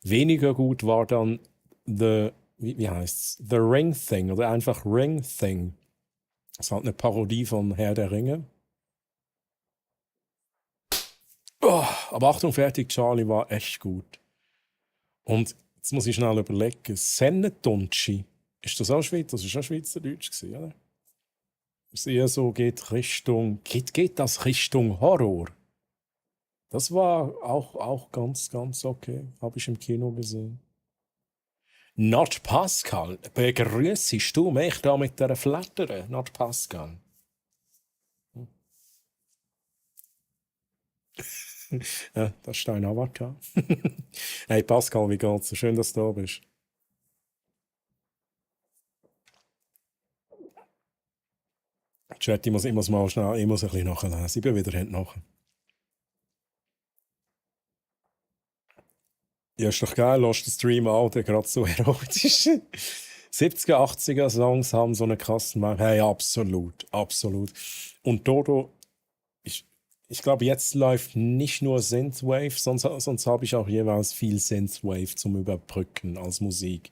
Weniger gut war dann wie heißt's? The Ring Thing oder einfach Ring Thing. Das ist halt eine Parodie von Herr der Ringe. Oh, aber Achtung, fertig, Charlie war echt gut. Und jetzt muss ich schnell überlegen. Sennetunci. Ist das auch Schweizer? Das ist auch Schweizerdeutsch gewesen, oder? Es eher so geht das Richtung Horror. Das war auch ganz, ganz okay. Habe ich im Kino gesehen. Not Pascal, begrüßest du mich da mit der Flattere? Not Pascal. Ja, das ist dein Avatar. Hey Pascal, wie geht's? So schön, dass du da bist. Chat, ich muss mal schnell, ich muss ein bisschen nachlesen. Ich bin wieder hinten nach. Ja, ist doch geil, lass den Stream an, der gerade so erotisch. 70er, 80er Songs haben so eine krassen Meinung. Hey, absolut, absolut. Und Dodo, ich glaube, jetzt läuft nicht nur Synthwave, sonst habe ich auch jeweils viel Synthwave zum Überbrücken als Musik.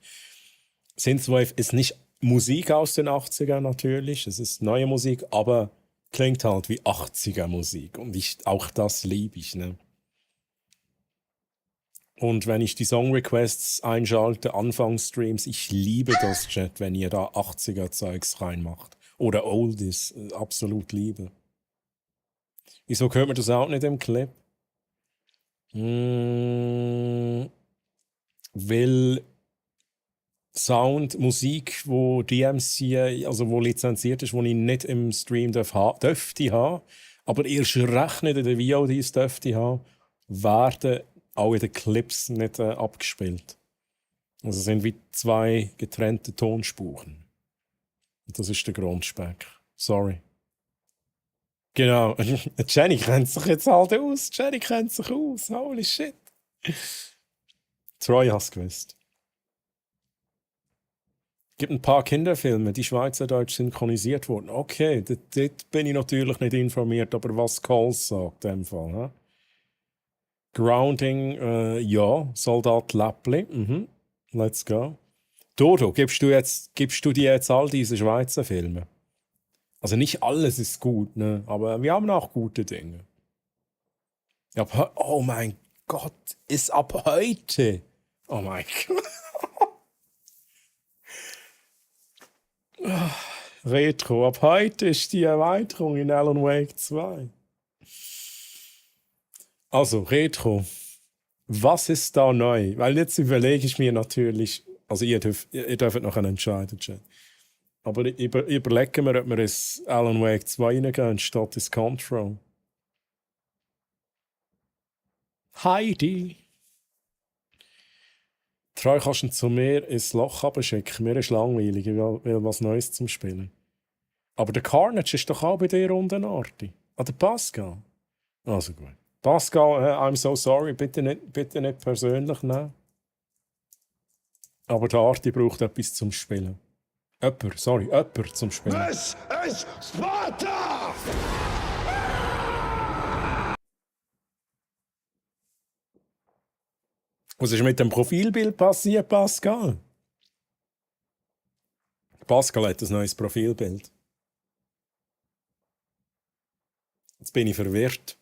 Synthwave ist nicht Musik aus den 80ern natürlich, es ist neue Musik, aber klingt halt wie 80er Musik. Und auch das liebe ich, ne? Und wenn ich die Song-Requests einschalte, Anfangsstreams, ich liebe das, Chat, wenn ihr da 80er-Zeugs reinmacht. Oder Oldies, absolut liebe. Wieso hört man das auch nicht im Clip? Weil Sound, Musik, wo DMC, also wo lizenziert ist, wo ich nicht im Stream dürfte haben, aber erst rechnet in den VODs dürfte haben, werden auch in den Clips nicht abgespielt. Also es sind wie zwei getrennte Tonspuren. Und das ist der Grundspeck. Sorry. Genau. Jenny kennt sich jetzt halt aus. Jenny kennt sich aus. Holy shit. Troy hast gewusst. Es gibt ein paar Kinderfilme, die schweizerdeutsch synchronisiert wurden. Okay, dort bin ich natürlich nicht informiert, aber was Coles sagt in dem Fall. He? Grounding, ja. Soldat Läppli, let's go. Dodo, gibst du dir jetzt all diese Schweizer Filme? Also nicht alles ist gut, ne? Aber wir haben auch gute Dinge. Oh mein Gott, ist ab heute. Oh mein Gott. Retro, ab heute ist die Erweiterung in Alan Wake 2. Also, Retro. Was ist da neu? Weil jetzt überlege ich mir natürlich, also ihr dürft noch entscheiden, Chat. Aber überlegen wir, ob wir ins Alan Wake 2 reingehen, statt ins Control. Heidi! Treu kannst du zu mir ins Loch abschicken. Mir ist langweilig, ich will was Neues zum Spielen. Aber der Carnage ist doch auch bei dir unten, Arti. Ah, der Pascal. Also gut. Pascal, I'm so sorry, bitte nicht persönlich nehmen. Aber der Arti braucht etwas zum Spielen. Jemand zum Spielen. This is Sparta! Was ist mit dem Profilbild passiert, Pascal? Pascal hat ein neues Profilbild. Jetzt bin ich verwirrt.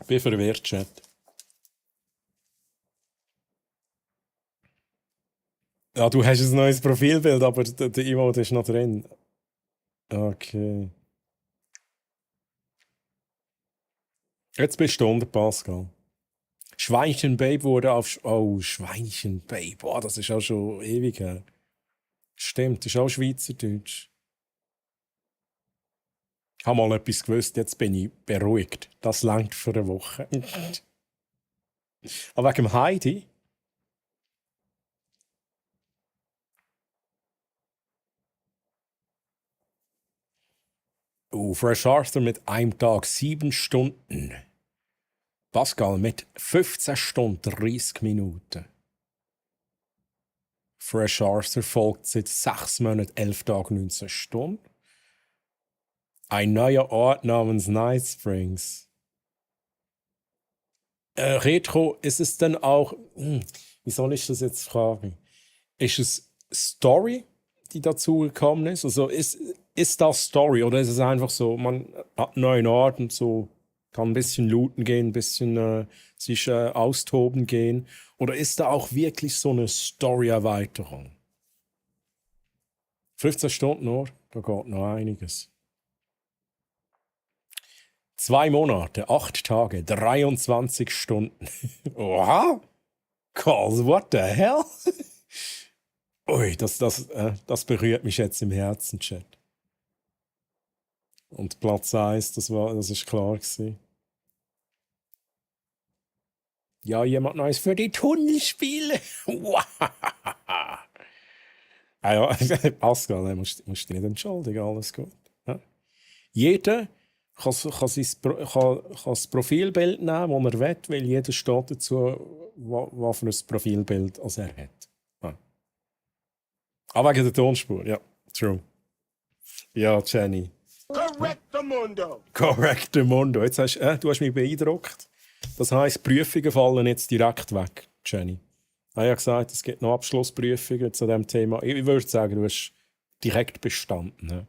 Ich bin verwirrt, Chat. Ja, du hast ein neues Profilbild, aber der Emote ist noch drin. Okay. Jetzt bist du unter, Pascal. Schweinchenbabe wurde auf... Oh, Schweinchenbabe. Boah, das ist auch schon ewig her. Stimmt, das ist auch Schweizerdeutsch. Ich habe mal etwas gewusst, jetzt bin ich beruhigt. Das langt für eine Woche. Aber wegen dem Heidi... Fresh Arthur mit einem Tag 7 Stunden. Pascal mit 15 Stunden 30 Minuten. Fresh Arthur folgt seit 6 Monaten 11 Tagen 19 Stunden. Ein neuer Ort namens Night Springs. Retro, ist es denn auch... wie soll ich das jetzt fragen? Ist es Story, die dazu gekommen ist? Also ist das Story oder ist es einfach so, man hat einen neuen Ort und so kann ein bisschen looten gehen, ein bisschen sich austoben gehen? Oder ist da auch wirklich so eine Story-Erweiterung? 15 Stunden nur, da geht noch einiges. 2 Monate, 8 Tage, 23 Stunden. Oha! Cause, what the hell? Ui, das berührt mich jetzt im Herzen, Chat. Und Platz 1, das ist klar gewesen. Ja, jemand Neues für die Tunnelspiele. Ah ja, Pascal, musst dich nicht entschuldigen, alles gut. Ja. Jeder kann das Profilbild nehmen, das er will, weil jeder steht dazu, was für ein Profilbild er hat. Ja. Aber wegen der Tonspur, ja, true. Ja, Jenny. Correcto Mundo. Jetzt du hast mich beeindruckt. Das heisst, Prüfungen fallen jetzt direkt weg, Jenny. Ich habe ja gesagt, es gibt noch Abschlussprüfungen zu diesem Thema. Ich würde sagen, du hast direkt bestanden. Ne?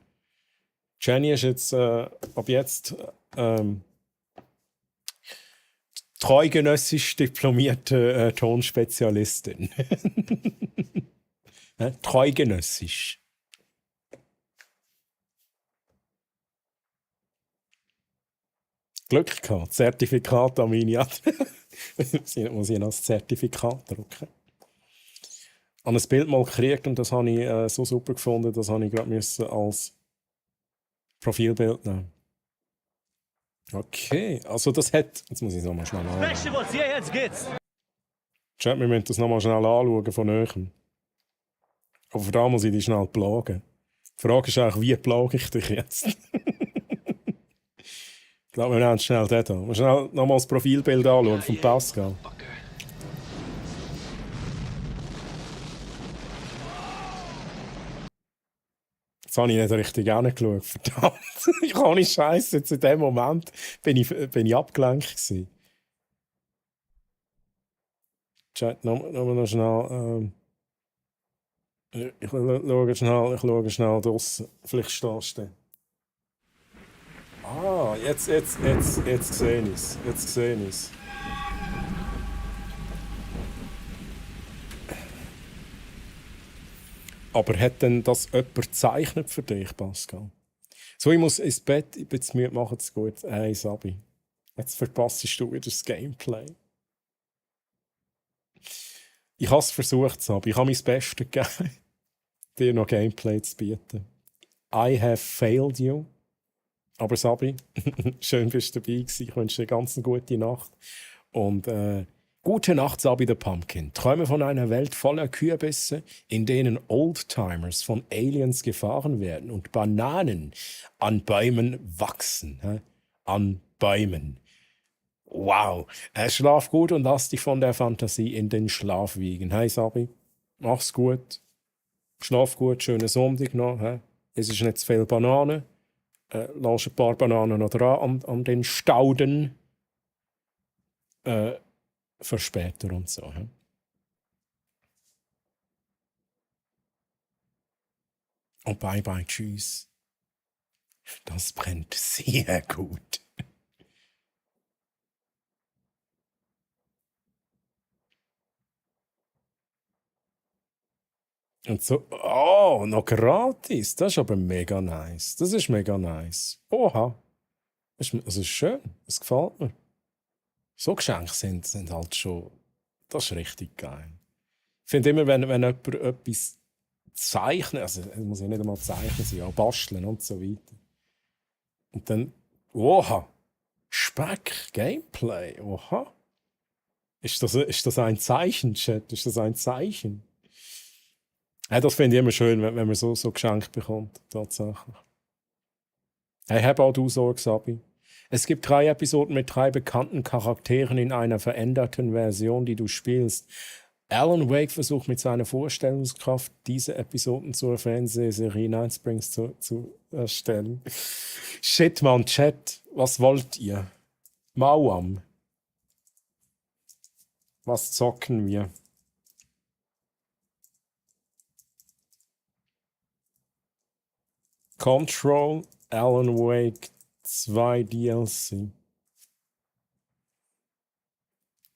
Jenny ist jetzt ab jetzt treugenössisch diplomierte Tonspezialistin. Treugenössisch. Glück gehabt. Zertifikat an meine Adresse. Muss ich noch das Zertifikat drucken. Ich habe ein Bild mal gekriegt und das habe ich so super gefunden, das habe ich gerade als Profilbild nehmen. Okay, also das hat... Jetzt muss ich es nochmal schnell anschauen. Chat, wir müssen das nochmal schnell anschauen von näherem. Aber für da muss ich dich schnell plagen. Die Frage ist eigentlich, wie plage ich dich jetzt? Ich glaube, wir nehmen schnell den hier. Wir schnell nochmal das Profilbild anschauen von Pascal. Jetzt habe ich nicht richtig hingeschaut, verdammt. Ich kann nicht scheiße. Jetzt in dem Moment bin ich abgelenkt gewesen. Chat, noch schnell. Ich schaue schnell draussen. Vielleicht stehst du. Ah, jetzt sehe ich es. Jetzt sehe ich es. Aber hat denn das jemand gezeichnet für dich, Pascal? So, ich muss ins Bett, ich bin zu müde, macht's gut. Hey, Sabi, jetzt verpasst du wieder das Gameplay. Ich habe es versucht, Sabi. Ich habe mein Bestes gegeben, dir noch Gameplay zu bieten. I have failed you. Aber Sabi, schön bist du dabei gewesen. Ich wünsche dir ganz eine gute Nacht. Und gute Nacht, Sabi the Pumpkin. Träume von einer Welt voller Kürbisse, in denen Oldtimers von Aliens gefahren werden und Bananen an Bäumen wachsen. Hä? An Bäumen. Wow. Schlaf gut und lass dich von der Fantasie in den Schlaf wiegen. Hey Sabi, mach's gut. Schlaf gut, schönen Sonntag noch. Hä? Es ist nicht zu viel Bananen. Lass ein paar Bananen noch dran an den Stauden. Für später und so. Hä? Und bye bye, tschüss. Das brennt sehr gut. Und so, oh, noch gratis. Das ist aber mega nice. Das ist mega nice. Oha. Das ist schön. Das gefällt mir. So Geschenke sind halt schon. Das ist richtig geil. Ich finde immer, wenn jemand etwas zeichnet, also es muss ja nicht einmal zeichnen sein, auch basteln und so weiter. Und dann, oha, Speck, Gameplay, oha. Ist das ein Zeichen, Chat? Ist das ein Zeichen? Ja, das finde ich immer schön, wenn man so Geschenke bekommt, tatsächlich. Hey, hab auch du Sorge, Sabi. Es gibt 3 Episoden mit 3 bekannten Charakteren in einer veränderten Version, die du spielst. Alan Wake versucht mit seiner Vorstellungskraft, diese Episoden zur Fernsehserie Night Springs zu erstellen. Shit, man, Chat, was wollt ihr? Mauam. Was zocken wir? Control, Alan Wake 2 DLC.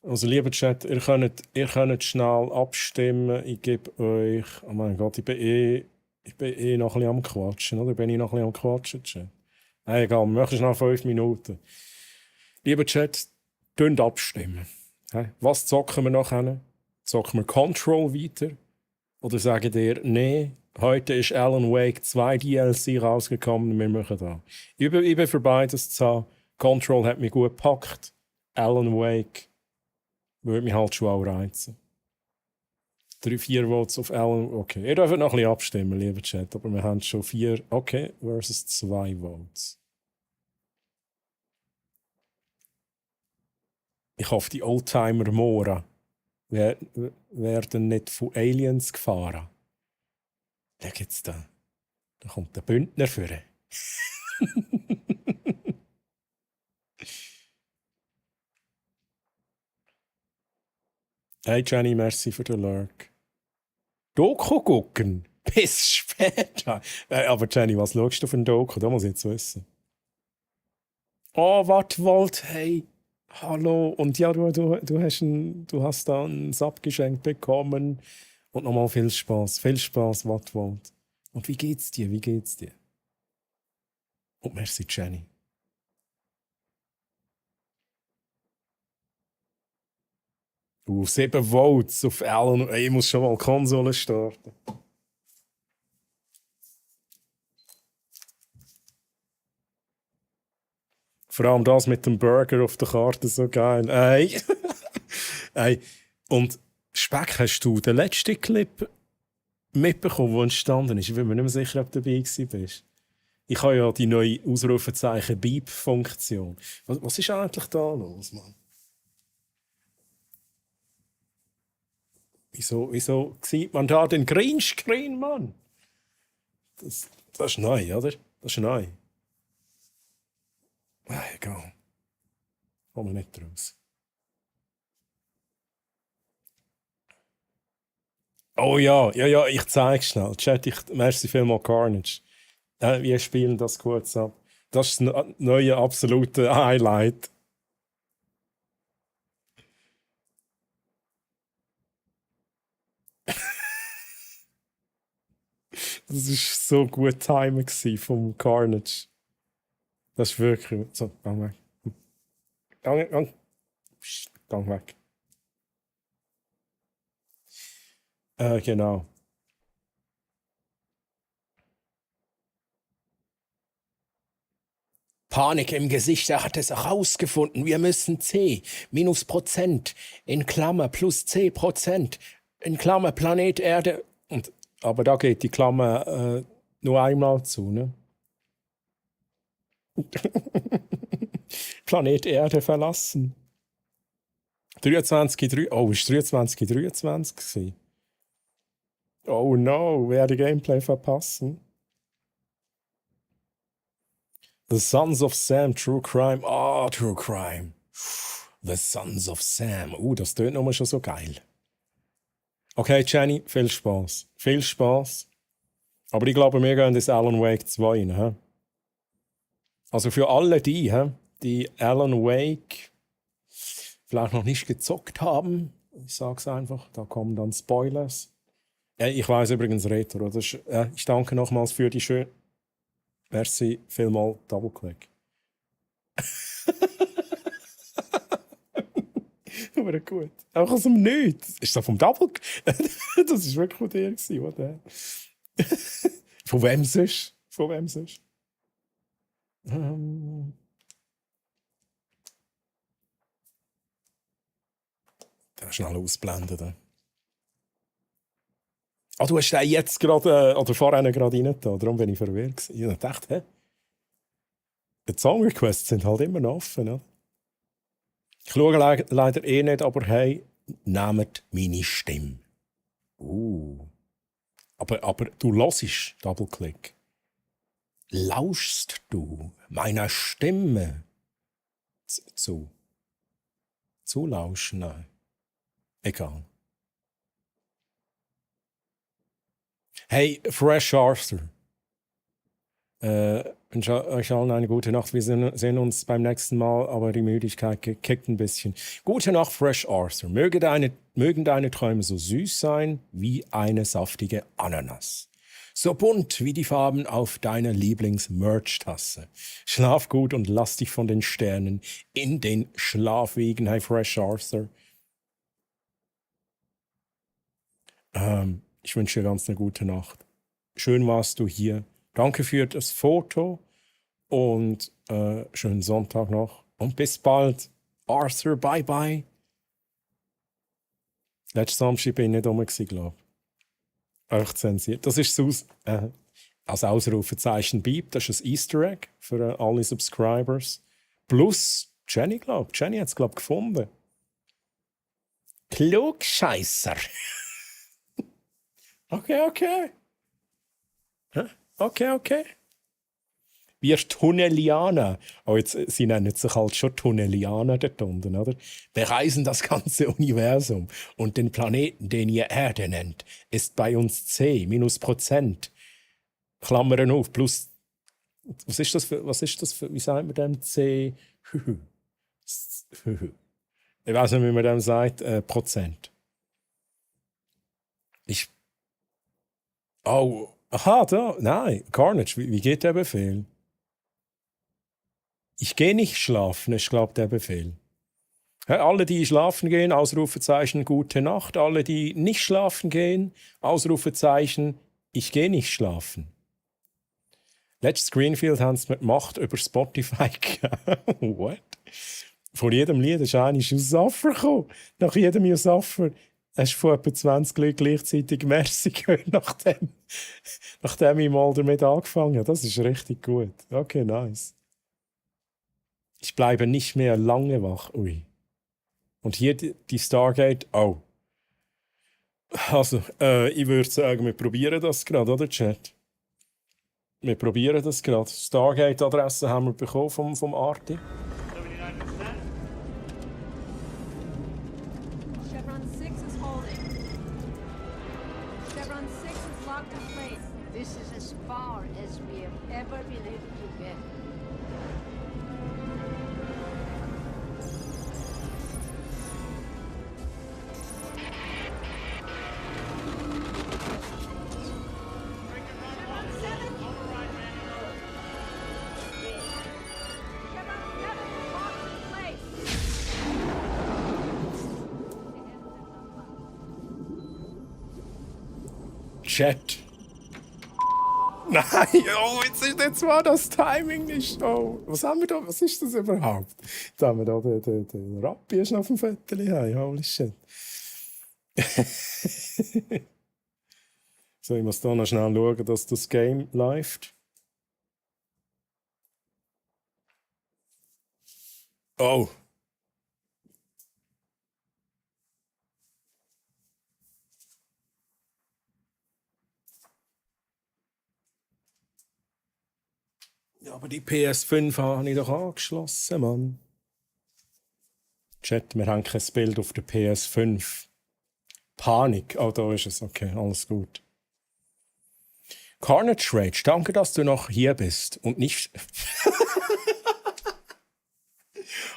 Also, lieber Chat, ihr könnt schnell abstimmen. Ich gebe euch. Oh mein Gott, ich bin noch ein bisschen am Quatschen, oder? Bin ich noch ein bisschen am Quatschen, Chat? Hey, egal, wir machen schnell 5 Minuten. Lieber Chat, könnt abstimmen. Hey, was zocken wir nachher? Zocken wir Control weiter? Oder sagen ihr, nee, heute ist Alan Wake 2 DLC rausgekommen und wir machen da. Ich bin für beides zu haben. Control hat mich gut gepackt. Alan Wake würde mich halt schon auch reizen. 3-4 Votes auf Alan. Okay, ihr dürft noch ein bisschen abstimmen, lieber Chat, aber wir haben schon 4. Okay, versus 2 Votes. Ich hoffe, die Oldtimer Mora werden nicht von Aliens gefahren. Schau jetzt da. Da kommt der Bündner führen. Hey Jenny, merci für den Lurk. Doku gucken? Bis später. Aber Jenny, was schaust du für ein Doku? Da muss ich jetzt wissen. Oh, was wollt, hey. Hallo. Und ja, du hast da ein Sub geschenkt bekommen. Und nochmal viel Spaß. Viel Spaß, was wollt. Und wie geht's dir? Wie geht's dir? Und merci, Jenny. 7 Votes auf Alan. Ich muss schon mal Konsole starten. Vor allem das mit dem Burger auf der Karte, so geil. Ey. Ey. Und Speck, hast du den letzten Clip mitbekommen, der entstanden ist? Ich bin mir nicht mehr sicher, ob du dabei bist. Ich habe ja die neue Ausrufezeichen-Beep-Funktion. Was ist eigentlich da los, Mann? Wieso sieht man da den Greenscreen, Mann? Das ist neu, oder? Das ist neu. Egal. Kommen wir nicht raus. Oh ja, ich zeig's schnell. Chat, merci vielmals Carnage. Wir spielen das kurz ab. Das ist das neue absolute Highlight. Das ist so gut Timing vom Carnage. Das ist wirklich... So, gang weg. Gang weg. Genau. Panik im Gesicht, er hat es herausgefunden. Wir müssen C, minus Prozent, in Klammer plus C%, in Klammer Planet Erde. Aber da geht die Klammer nur einmal zu, ne? Planet Erde verlassen. 23.3. Oh, ist 23.23 gewesen? Oh no, werde Gameplay verpassen. The Sons of Sam, True Crime. Ah, True Crime. The Sons of Sam. Das tönt nochmal schon so geil. Okay, Jenny, viel Spaß. Viel Spaß. Aber ich glaube, wir gehen das Alan Wake 2 rein. He? Also für alle die Alan Wake vielleicht noch nicht gezockt haben, ich sag's einfach, da kommen dann Spoilers. Ich weiß übrigens Retro. Ich danke nochmals für die schöne... Merci vielmal, Doubleclick. Aber gut. Auch aus dem Nichts. Ist das vom Doubleclick? Das ist wirklich von dir gewesen, oder? Von wem sonst? Von wem sonst? Da schnell ausblenden. Du hast den jetzt gerade, oder vorhin gerade reingetan, darum bin ich verwirrt. Ich dachte, die Song-Requests sind halt immer noch offen. Oder? Ich schaue leider nicht, aber hey, nehmt meine Stimme. Aber du hörst Doubleclick. Lauschst du meiner Stimme zu? Zu lauschen? Nein. Egal. Hey, Fresh Arthur. Wünsche euch allen eine gute Nacht. Wir sehen uns beim nächsten Mal, aber die Müdigkeit kickt ein bisschen. Gute Nacht, Fresh Arthur. Mögen deine Träume so süß sein wie eine saftige Ananas. So bunt wie die Farben auf deiner Lieblings-Merch-Tasse. Schlaf gut und lass dich von den Sternen in den Schlaf wiegen. Hey, Fresh Arthur. Ich wünsche dir ganz eine gute Nacht. Schön warst du hier. Danke für das Foto und schönen Sonntag noch. Und bis bald. Arthur, bye bye. Letzten Samstag bin ich nicht rum, glaube ich. Echt zensiert. Das ist so als Ausrufezeichen Beep. Das ist ein Easter Egg für alle Subscribers. Plus Jenny, glaube ich. Jenny hat es, glaube ich, gefunden. Klugscheisser. Okay. Okay. Wir Tunnelianer, sie nennen sich halt schon Tunnelianer dort unten, oder? Bereisen das ganze Universum und den Planeten, den ihr Erde nennt, ist bei uns C, minus Prozent. Klammern auf, plus, was ist das für, wie sagt man dem C? Ich weiß nicht, wie man dem sagt, Prozent. Nein, Carnage, wie geht der Befehl? Ich gehe nicht schlafen, ist, glaube ich, der Befehl. Alle, die schlafen gehen, Ausrufezeichen, gute Nacht. Alle, die nicht schlafen gehen, Ausrufezeichen, ich gehe nicht schlafen. Letztes Greenfield haben sie mit Macht über Spotify gegeben. What? Von jedem Lied ist einer aus Saffer gekommen. Nach jedem aus Saffer hast du von etwa 20 Leuten gleichzeitig Merci gehört, nachdem ich mal damit angefangen habe. Das ist richtig gut. Okay, nice. Ich bleibe nicht mehr lange wach. Ui. Und hier die Stargate. Oh. Also, ich würde sagen, wir probieren das gerade, oder, Chat? Wir probieren das gerade. Stargate-Adresse haben wir bekommen vom Arti. never been able to get. Chat. Nein, oh, jetzt war das Timing nicht. Oh, was haben wir da? Was ist das überhaupt? Da haben wir da den Rappi ist noch auf dem Viertel. Hey, holy shit. So, ich muss da noch schnell schauen, dass das Game läuft. Oh. Ja, aber die PS5 habe ich doch angeschlossen, Mann. Chat, wir haben kein Bild auf der PS5. Panik. Oh, da ist es. Okay, alles gut. Carnage Rage, danke, dass du noch hier bist und nicht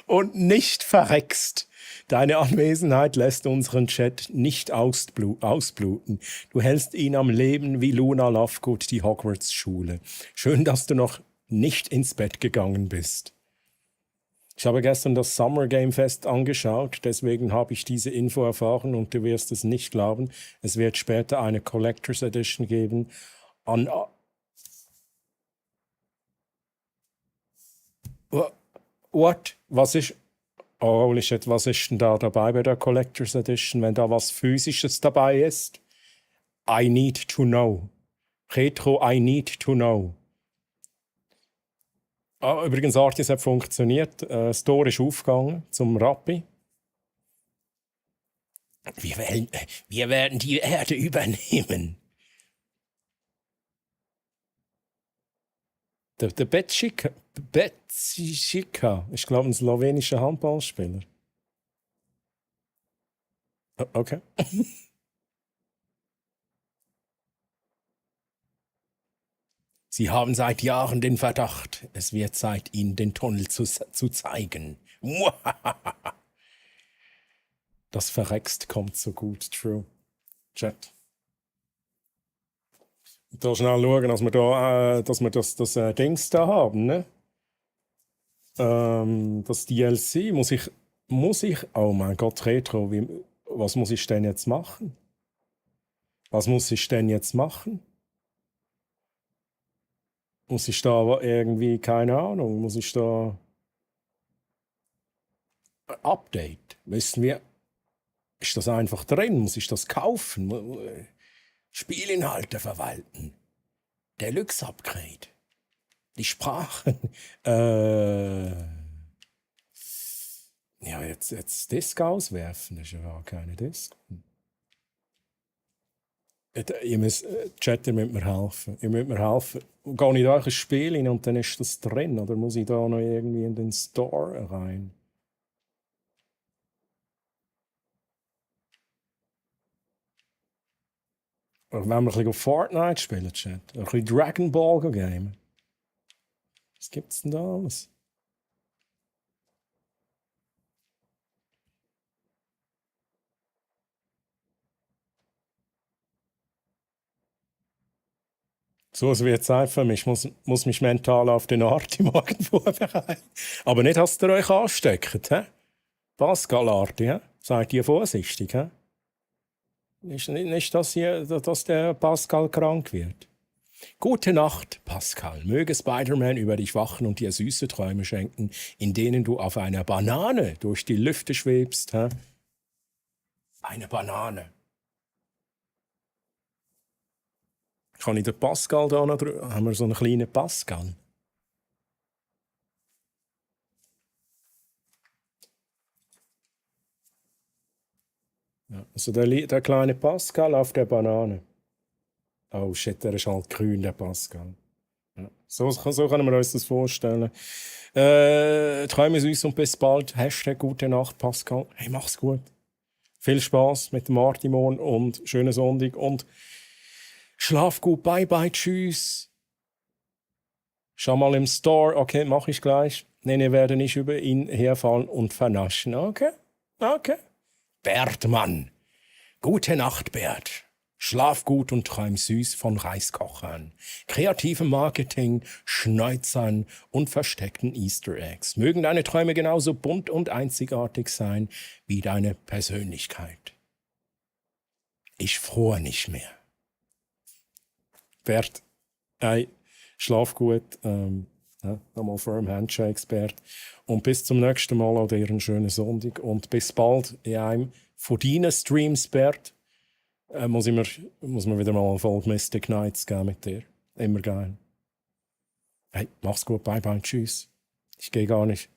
und nicht verreckst. Deine Anwesenheit lässt unseren Chat nicht ausbluten. Du hältst ihn am Leben wie Luna Lovegood die Hogwarts-Schule. Schön, dass du noch nicht ins Bett gegangen bist. Ich habe gestern das Summer Game Fest angeschaut, deswegen habe ich diese Info erfahren und du wirst es nicht glauben. Es wird später eine Collector's Edition geben. What? Was ist... Oh, holy shit, was ist denn da dabei bei der Collector's Edition, wenn da was Physisches dabei ist? I need to know. Retro, I need to know. Übrigens, Artis hat funktioniert. Das Tor ist aufgegangen zum Rappi. Wir werden die Erde übernehmen. Der Betschika ist, glaube ich, ein slowenischer Handballspieler. Okay. Sie haben seit Jahren den Verdacht, es wird Zeit, Ihnen den Tunnel zu zeigen. Das Verreckst kommt so gut, true. Chat. Da schnell schauen, dass wir das Dings da haben, ne? Das DLC muss ich, oh mein Gott, Retro, was muss ich denn jetzt machen? Was muss ich denn jetzt machen? Muss ich da irgendwie, keine Ahnung, muss ich da Update? Wissen wir, ist das einfach drin? Muss ich das kaufen? Spielinhalte verwalten. Deluxe-Upgrade. Die Sprachen. Ja, jetzt Disk auswerfen, das ist ja gar keine Disk. Ihr müsst, Chat, ihr müsst mir helfen. Gehe ich da ein Spiel rein und dann ist das drin? Oder muss ich da noch irgendwie in den Store rein? Oder wenn wir ein bisschen auf Fortnite spielen, Chat. Ein bisschen Dragon Ball gamen. Was gibt's denn da alles? So, es wird Zeit für mich. Ich muss mich mental auf den Arti morgen vorbereiten. Aber nicht, dass ihr euch ansteckt, hä? Pascal Arti, hä? Seid ihr vorsichtig, hä? Nicht, dass der Pascal krank wird. Gute Nacht, Pascal. Möge Spider-Man über dich wachen und dir süße Träume schenken, in denen du auf einer Banane durch die Lüfte schwebst, hä? Eine Banane. Kann ich den Pascal da noch drüber? Haben wir so einen kleinen Pascal? Ja, also der kleine Pascal auf der Banane. Oh shit, der ist halt grün, der Pascal. Ja, so können wir uns das vorstellen. Träume süß und bis bald. Hashtag gute Nacht, Pascal. Hey, mach's gut. Viel Spaß mit dem Martimon und schönen Sonntag und schlaf gut, bye bye, tschüss. Schau mal im Store. Okay, mache ich gleich. Nee, wir werden nicht über ihn herfallen und vernaschen. Okay? Okay. Bertmann. Gute Nacht, Bert. Schlaf gut und träum süß von Reiskochern, kreativem Marketing, Schneuzern und versteckten Easter Eggs. Mögen deine Träume genauso bunt und einzigartig sein wie deine Persönlichkeit. Ich fror nicht mehr. Bert, hey, schlaf gut. Nochmal firm Handshakes, Bert. Und bis zum nächsten Mal oder einen schönen Sonntag. Und bis bald in einem von deinen Streams, Bert. Muss mir wieder mal eine Folge Mystic Nights geben mit dir. Immer geil. Hey, mach's gut, bye bye, tschüss. Ich gehe gar nicht.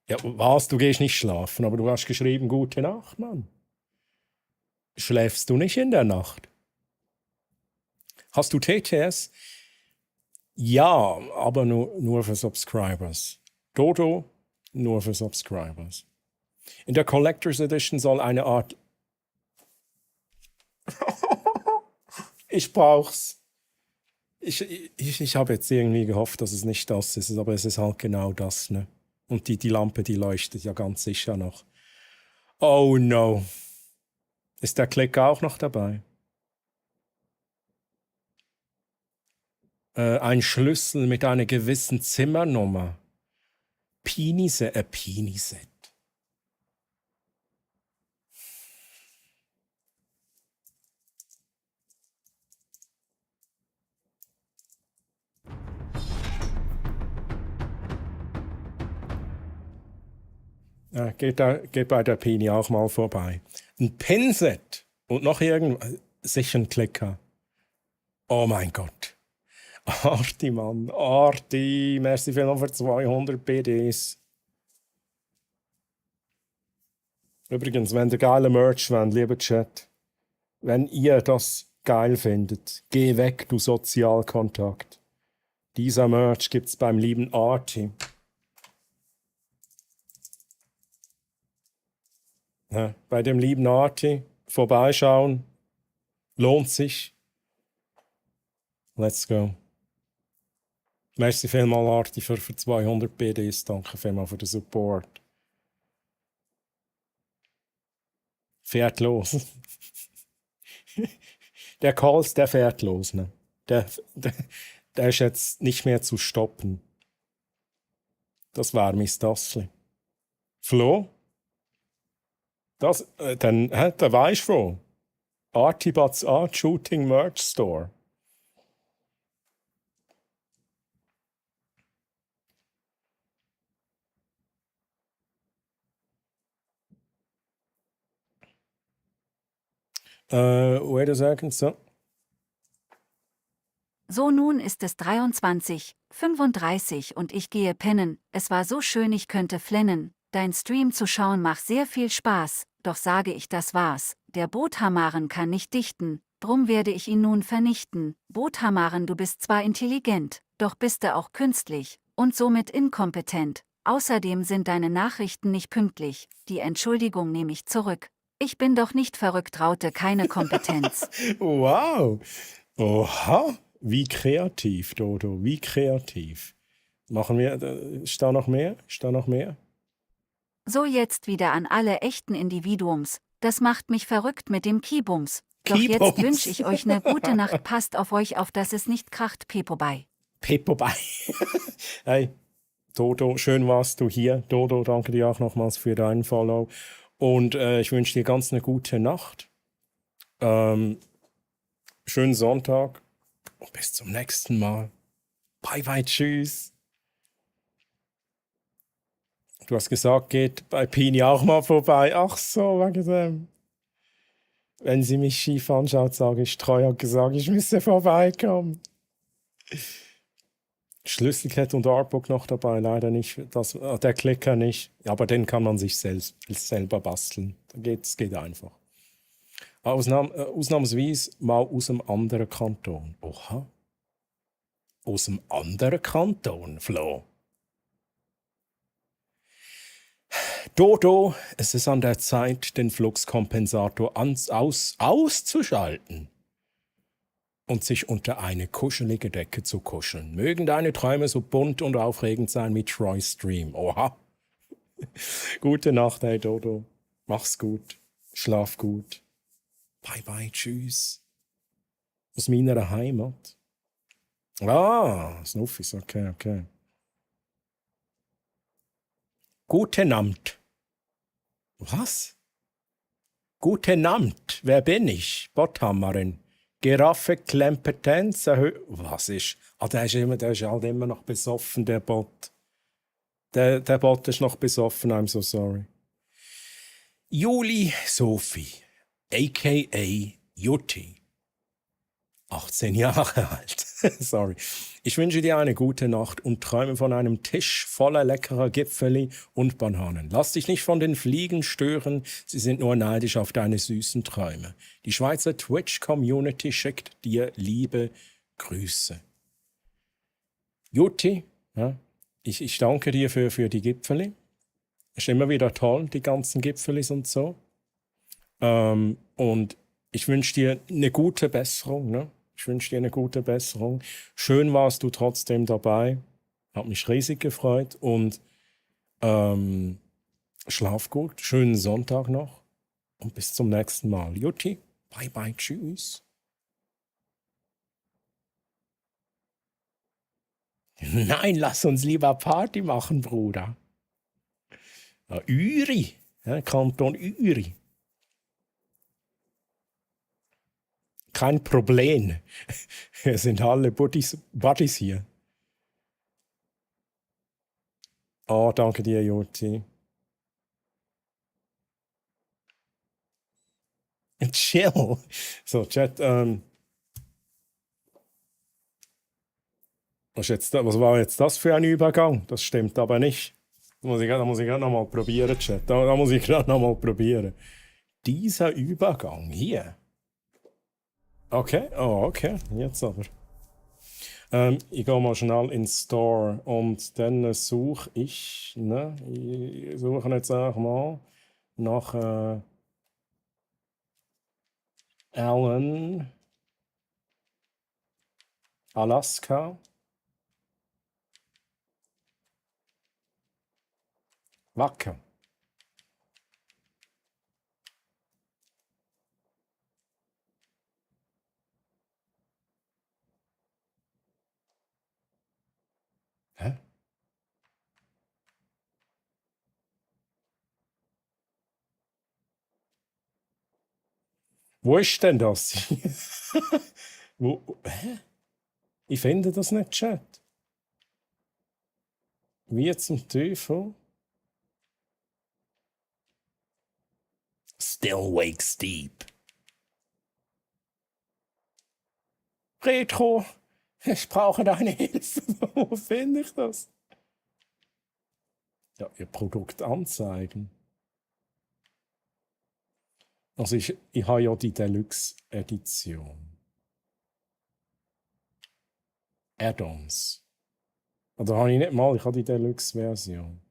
Ja, was? Du gehst nicht schlafen, aber du hast geschrieben, gute Nacht, Mann. Schläfst du nicht in der Nacht? Hast du TTS? Ja, aber nur für Subscribers. Dodo, nur für Subscribers. In der Collectors Edition soll eine Art... Ich brauch's. Ich habe jetzt irgendwie gehofft, dass es nicht das ist, aber es ist halt genau das, ne? Und die Lampe, die leuchtet ja ganz sicher noch. Oh no. Ist der Klick auch noch dabei? Ein Schlüssel mit einer gewissen Zimmernummer. Piniset. Ja, geht bei der Pini auch mal vorbei. Ein Pinset und noch sicher ein Klicker. Oh mein Gott. Arti, Mann. Arti. Merci vielmals für 200 BDs. Übrigens, wenn ihr geile Merch wollt, lieber Chat, wenn ihr das geil findet, geh weg, du Sozialkontakt. Dieser Merch gibt's beim lieben Arti. Ja, bei dem lieben Arti vorbeischauen. Lohnt sich. Let's go. Merci vielmals, Arti, für 200 BDs. Danke vielmals für den Support. Fährt los. Der Calls, der fährt los. Ne? Der ist jetzt nicht mehr zu stoppen. Das war Miss Dassli. Flo? Da war ich froh. Artibats Art Shooting Merch Store. Wait a second, so. So, nun ist es 23:35 und ich gehe pennen. Es war so schön, ich könnte flennen. Dein Stream zu schauen macht sehr viel Spaß, doch sage ich, das war's. Der Boothamaren kann nicht dichten, drum werde ich ihn nun vernichten. Boothamaren, du bist zwar intelligent, doch bist du auch künstlich und somit inkompetent. Außerdem sind deine Nachrichten nicht pünktlich. Die Entschuldigung nehme ich zurück. Ich bin doch nicht verrückt, Raute, keine Kompetenz. Wow. Oha. Wie kreativ, Dodo. Wie kreativ. Machen wir... Ist da noch mehr? So, jetzt wieder an alle echten Individuums. Das macht mich verrückt mit dem Kiebums. Doch Kiebums. jetzt wünsche ich euch eine gute Nacht. Passt auf euch auf, dass es nicht kracht. Pepo bei. Peppo bei. Hey, Dodo, schön warst du hier. Dodo, danke dir auch nochmals für deinen Follow. Und ich wünsche dir ganz eine gute Nacht. Schönen Sonntag. Und bis zum nächsten Mal. Bye, bye, tschüss. Du hast gesagt, geht bei Pini auch mal vorbei. Ach so, wegen dem. Wenn sie mich schief anschaut, sage ich, Treu hat gesagt, ich müsse vorbeikommen. Schlüsselkette und Artbook noch dabei, leider nicht. Der Klicker nicht. Aber den kann man sich selber basteln. Geht einfach. Ausnahmsweise mal aus einem anderen Kanton. Oha. Aus einem anderen Kanton, Flo. Dodo, es ist an der Zeit, den Fluxkompensator auszuschalten. und sich unter eine kuschelige Decke zu kuscheln. Mögen deine Träume so bunt und aufregend sein wie Troy's Dream. Oha. Gute Nacht, hey Dodo. Mach's gut. Schlaf gut. Bye bye, tschüss. Aus meiner Heimat. Ah, Snuffis, okay. Gute Nacht. Was? Gute Nacht, wer bin ich? Botthammerin. Giraffe, Klempetenz, was ist? Ah, der ist halt immer noch besoffen, der Bot. Der Bot ist noch besoffen, I'm so sorry. Juli Sophie, a.k.a. Jutti. 18 Jahre alt. Sorry. Ich wünsche dir eine gute Nacht und träume von einem Tisch voller leckerer Gipfeli und Bananen. Lass dich nicht von den Fliegen stören, sie sind nur neidisch auf deine süßen Träume. Die Schweizer Twitch-Community schickt dir liebe Grüße. Jutti, ja, ich danke dir für die Gipfeli. Ist immer wieder toll, die ganzen Gipfelis und so. Und ich wünsche dir eine gute Besserung, ne? Ich wünsche dir eine gute Besserung. Schön warst du trotzdem dabei. Hat mich riesig gefreut. Und schlaf gut. Schönen Sonntag noch. Und bis zum nächsten Mal. Jutti, bye bye, tschüss. Nein, lass uns lieber Party machen, Bruder. Ja, Uri, ja, Kanton Uri. Kein Problem. Wir sind alle Buddies hier. Oh, danke dir, Jutti. Chill. So, Chat, was war jetzt das für ein Übergang? Das stimmt aber nicht. Da muss ich gerade nochmal probieren, Chat. Da muss ich gerade nochmal probieren. Dieser Übergang hier. Okay, okay, jetzt aber. Ich gehe mal schnell ins Store und dann suche ich, ich suche jetzt auch mal nach Alan Alaska. Wacker. Hä? Wo ist denn das? Hä? Ich finde das nicht, Chat. Wie zum Teufel? Still wakes deep. Retro, ich brauche deine Hilfe. Wo finde ich das? Ja, ihr Produkt anzeigen. Also ich habe ja die Deluxe-Edition. Add-ons. Oder habe ich nicht mal, ich habe die Deluxe-Version.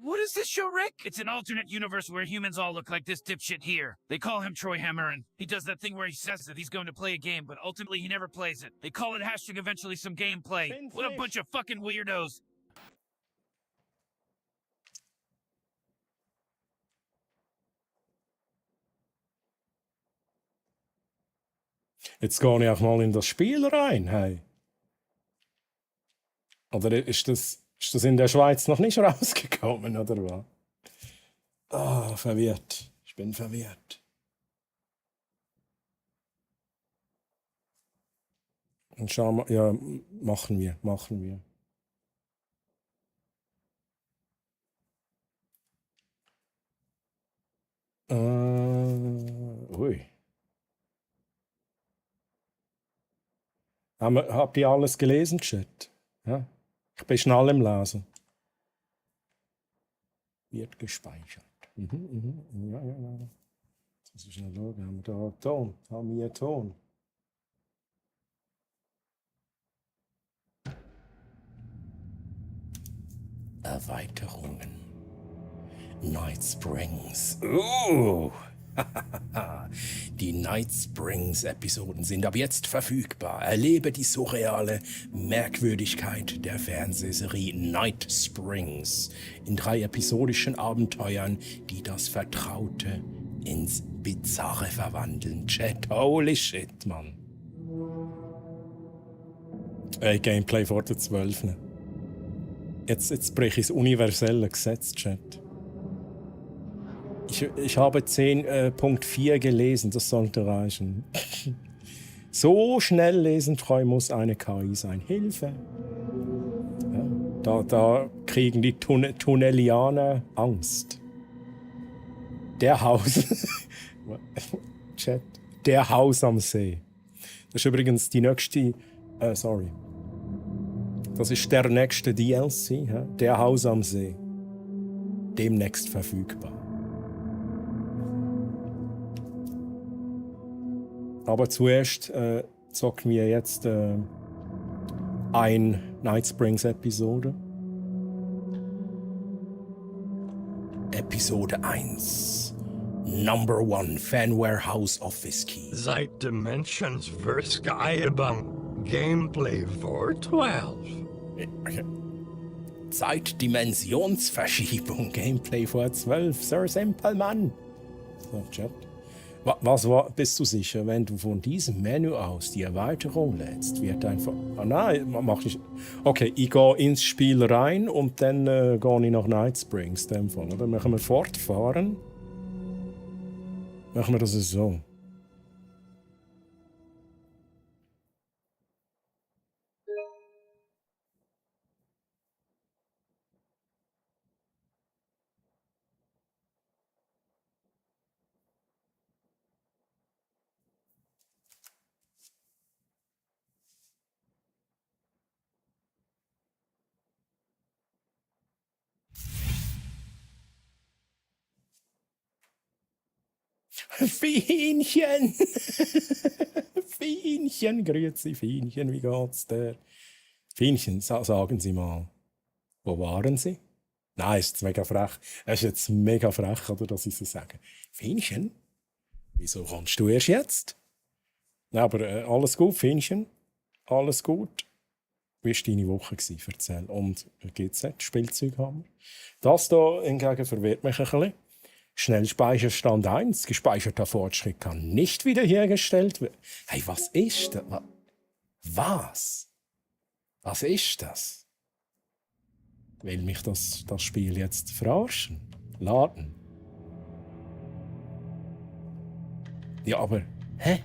What is this show, Rick? It's an alternate universe where humans all look like this dipshit here. They call him Troy Hammerin. He does that thing where he says that he's going to play a game, but ultimately he never plays it. They call it hashtag eventually some gameplay. What a bunch of fucking weirdos. Jetzt gehe ich auch mal in das Spiel rein, hey. Oder ist das in der Schweiz noch nicht rausgekommen, oder was? Ah, verwirrt. Ich bin verwirrt. Und schauen wir, ja, machen wir. Ui. Habt ihr alles gelesen, Chat? Ja? Ich bin schnell im Lesen. Wird gespeichert. Ja. Das ist eine Logik. Haben wir da Ton? Haben wir Ton? Erweiterungen. Night Springs. Die Night Springs Episoden sind ab jetzt verfügbar. Erlebe die surreale Merkwürdigkeit der Fernsehserie Night Springs in 3 episodischen Abenteuern, die das Vertraute ins Bizarre verwandeln. Chat, holy shit, Mann. Gameplay vor der 12. Jetzt breche ich das universelle Gesetz, Chat. Ich habe 10.4 gelesen, das sollte reichen. So schnell lesentreu muss eine KI sein. Hilfe! Ja, da kriegen die Tunnelianer Angst. Der Haus... Chat. Der Haus am See. Das ist übrigens die nächste... sorry. Das ist der nächste DLC. Ja? Der Haus am See. Demnächst verfügbar. Aber zuerst zocken wir jetzt ein Night Springs Episode. Episode 1. Number 1 Fanware House Office Key. Seit Dimensions Verschiebung. Gameplay for 12. Zeitdimensionsverschiebung. Gameplay vor 12. Sir Simpleman. So, Chat. Was war, bist du sicher, wenn du von diesem Menü aus die Erweiterung lädst, wird einfach... Ah nein, mach ich... Okay, ich gehe ins Spiel rein und dann gehe ich nach Night Springs. Dem Fall, oder? Machen wir fortfahren. Machen wir das so. Fienchen! Fienchen, grüezi Fienchen, wie geht's dir? Fienchen, sagen Sie mal, wo waren Sie? Nein, ist jetzt mega frech. Es ist jetzt mega frech, oder, dass ich so sage. Fienchen, wieso kommst du erst jetzt? Nein, aber alles gut, Fienchen? Alles gut? Wie war deine Woche? Erzähl. Und GZ, Spielzeughammer? Das hier hingegen verwirrt mich ein bisschen. Schnellspeicherstand 1, gespeicherter Fortschritt kann nicht wiederhergestellt werden. Hey, was ist das? Was? Was ist das? Will mich das Spiel jetzt verarschen? Laden? Ja, aber... Hä?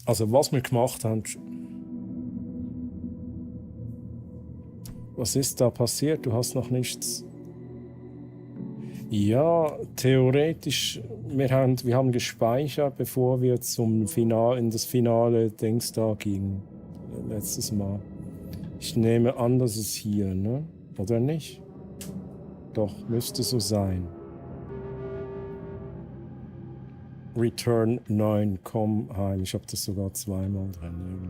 Also, was wir gemacht haben... Was ist da passiert? Du hast noch nichts... Ja, theoretisch, wir haben gespeichert, bevor wir in das finale Dings da gingen. Letztes Mal. Ich nehme an, dass es hier, ne? Oder nicht? Doch, müsste so sein. Return 9, komm heim. Ich habe das sogar zweimal drin irgendwie.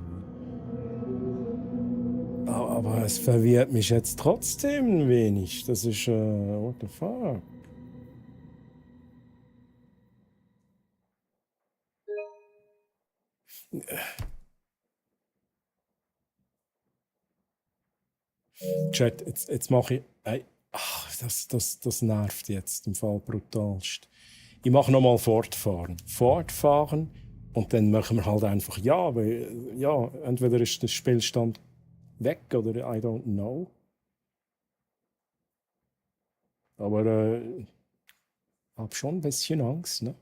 Aber es verwirrt mich jetzt trotzdem ein wenig. Das ist, what the fuck? Chat, jetzt mache ich... das nervt jetzt im Fall brutalst. Ich mache nochmal fortfahren. Fortfahren und dann machen wir halt einfach ja, weil, ja, entweder ist der Spielstand weg oder I don't know. Aber ich habe schon ein bisschen Angst, ne?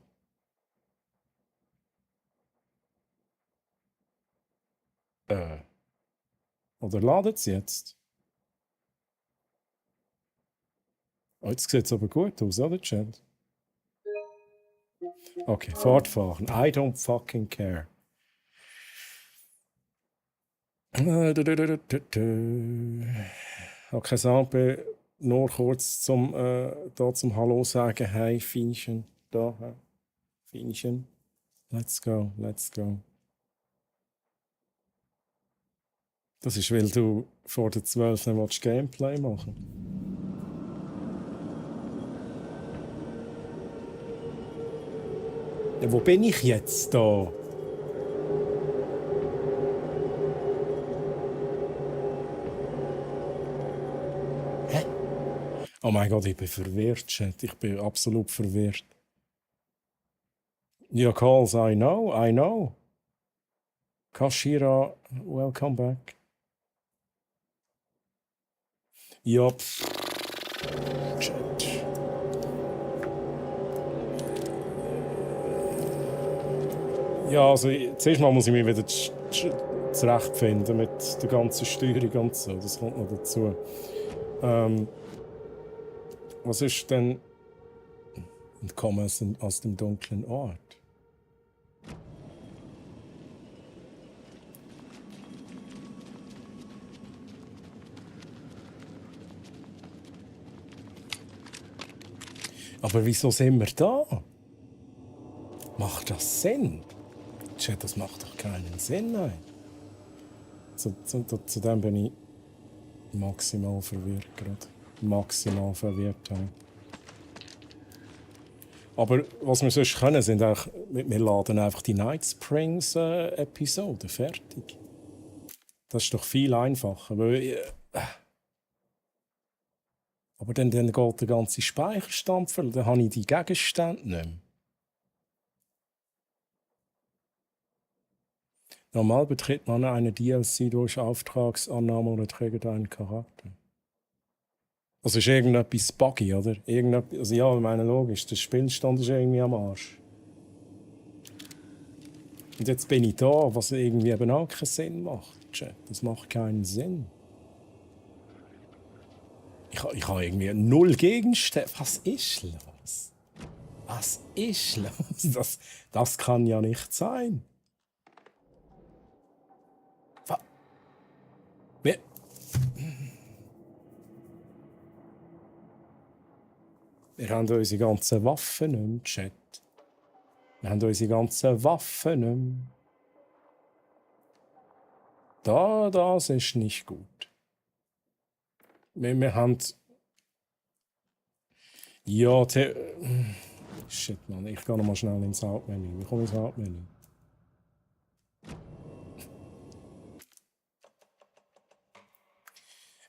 Oder ladet es jetzt? Oh, jetzt sieht es aber gut aus, oder, Chat? Okay, fortfahren. I don't fucking care. Okay, Sampe, nur kurz zum Hallo sagen. Hey, Fienchen. Da, Fienchen. Let's go, let's go. Das ist, weil du vor der 12. Gameplay machen willst. Ja, wo bin ich jetzt da? Hä? Oh mein Gott, ich bin verwirrt, Chat. Ich bin absolut verwirrt. Your calls, I know. Kashira, welcome back. Ja, Chat. Ja, also zuerst mal muss ich mich wieder zurechtfinden mit der ganzen Steuerung und so. Das kommt noch dazu. Was ist denn... Entkommen aus dem dunklen Ort? Aber wieso sind wir da? Macht das Sinn? Chat, das macht doch keinen Sinn, nein. Zu dem bin ich maximal verwirrt gerade. Maximal verwirrt. Ja. Aber was wir sonst können, sind auch, wir laden einfach die Night Springs Episoden fertig. Das ist doch viel einfacher. Aber dann geht der ganze Speicherstand verloren, dann habe ich die Gegenstände nicht mehr. Normal betritt man eine DLC durch Auftragsannahme oder trägt einen Charakter. Also ist irgendetwas buggy, oder? Also ja, ich meine, logisch, der Spielstand ist irgendwie am Arsch. Und jetzt bin ich da, was irgendwie eben auch keinen Sinn macht. Chat. Das macht keinen Sinn. Ich habe irgendwie 0 Gegenstände. Was ist los? Was ist los? Das kann ja nicht sein. Wir haben unsere ganzen Waffen nicht mehr, Chat. Wir haben unsere ganzen Waffen nicht mehr. Das ist nicht gut. Wir haben... Ja, shit, Mann. Ich gehe noch mal schnell ins Hauptmenü. Wie komme ich ins Hauptmenü?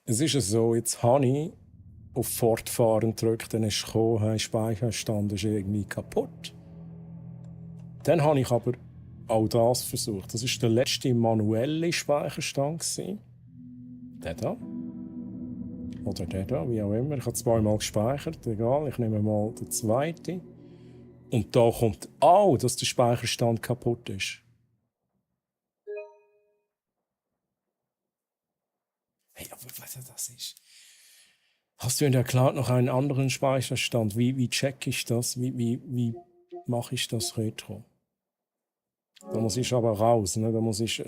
Es ist so, jetzt habe ich auf Fortfahren gedrückt, dann ist es gekommen, hey, Speicherstand ist irgendwie kaputt. Dann habe ich aber auch das versucht. Das war der letzte manuelle Speicherstand. Der da. Oder der da, wie auch immer. Ich habe 2-mal gespeichert, egal. Ich nehme mal den zweiten. Und da kommt auch, dass der Speicherstand kaputt ist. Hey, aber was das ist? Hast du in der Cloud noch einen anderen Speicherstand? Wie check ich das? Wie mache ich das retro? Da muss ich aber raus, ne? Da muss ich...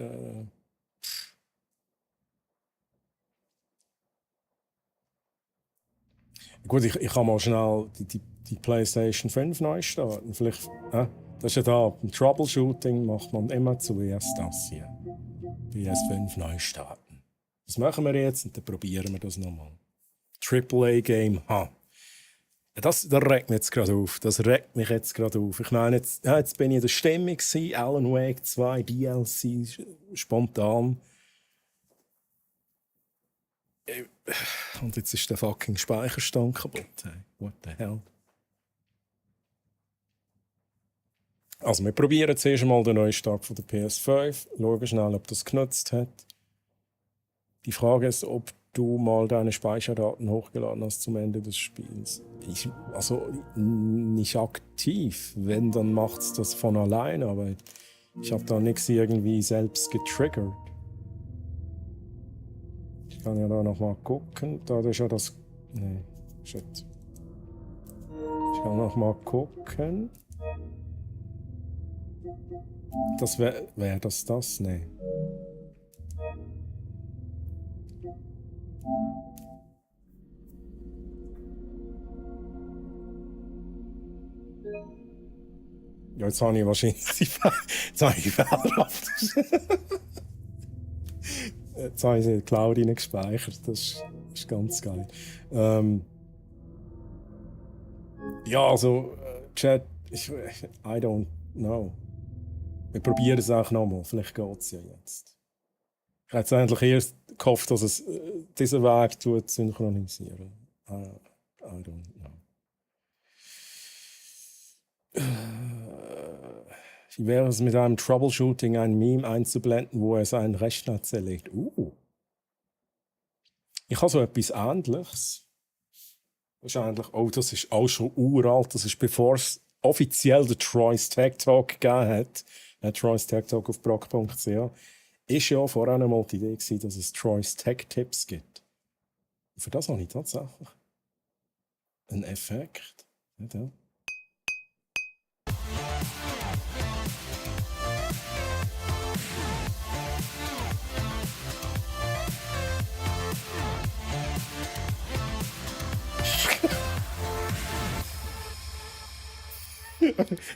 Gut, ich kann mal schnell die PlayStation 5 neu starten. Vielleicht, das ist ja da, beim Troubleshooting macht man immer zuerst das hier. PS5 neu starten. Das machen wir jetzt und dann probieren wir das nochmal. AAA-Game, Das regt mich jetzt gerade auf. Das regt mich jetzt gerade auf. Ich meine, jetzt bin ich in der Stimmung gewesen. Alan Wake 2 DLC, spontan. Und jetzt ist der fucking Speicherstand kaputt. Hey. What the hell? Also wir probieren zuerst mal den Neustart von der PS5. Schauen schnell, ob das genutzt hat. Die Frage ist, ob du mal deine Speicherdaten hochgeladen hast zum Ende des Spiels. Also nicht aktiv. Wenn, dann macht's das von alleine, aber ich habe da nichts irgendwie selbst getriggert. Ich kann ja da noch mal gucken. Da ist ja das... Nee, shit. Ich kann noch mal gucken. Das wäre das? Nee. Ja, jetzt habe ich wahrscheinlich jetzt habe ich fehlerhaft. Jetzt habe ich in die Cloud gespeichert. Das ist ganz geil. Ja, also, Chat, I don't No. Wir probieren es auch nochmal. Vielleicht geht es ja jetzt. Ich hätte eigentlich erst gehofft, dass es diesen Weg synchronisieren. I don't know. Wie wäre es mit einem Troubleshooting, ein Meme einzublenden, wo er seinen Rechner zerlegt? Ich habe so etwas Ähnliches. Wahrscheinlich, das ist auch schon uralt. Das ist bevor es offiziell den Troy's Tech Talk gegeben hat. Troy's Tech Talk auf brock.ch. Ist ja vorher einmal die Idee gewesen, dass es Troy's Tech Tipps gibt. Und für das habe ich tatsächlich einen Effekt. Ja.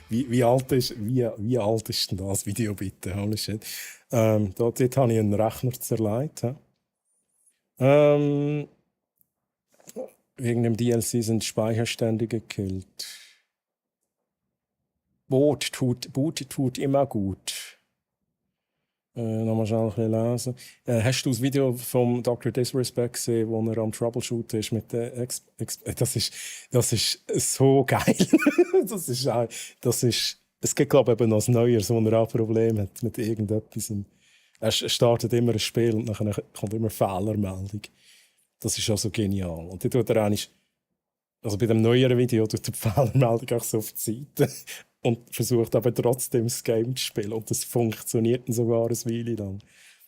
wie alt ist denn das Video bitte? Holy shit. Dort habe ich einen Rechner zerlegt. Wegen dem DLC sind Speicherstände gekillt. Boot tut immer gut. Nochmal schnell ein bisschen lesen. Hast du das Video vom Dr. Disrespect gesehen, wo er am Troubleshooten ist mit der das ist so geil. Es gibt, glaube ich, eben noch ein Neues, wo er auch Probleme hat mit irgendetwas. Er startet immer ein Spiel und dann kommt immer Fehlermeldung. Das ist auch so genial. Und dann tut er eigentlich, also bei dem neueren Video tut er die Fehlermeldung auch so auf die Seite und versucht aber trotzdem das Game zu spielen. Und das funktioniert dann sogar eine Weile lang.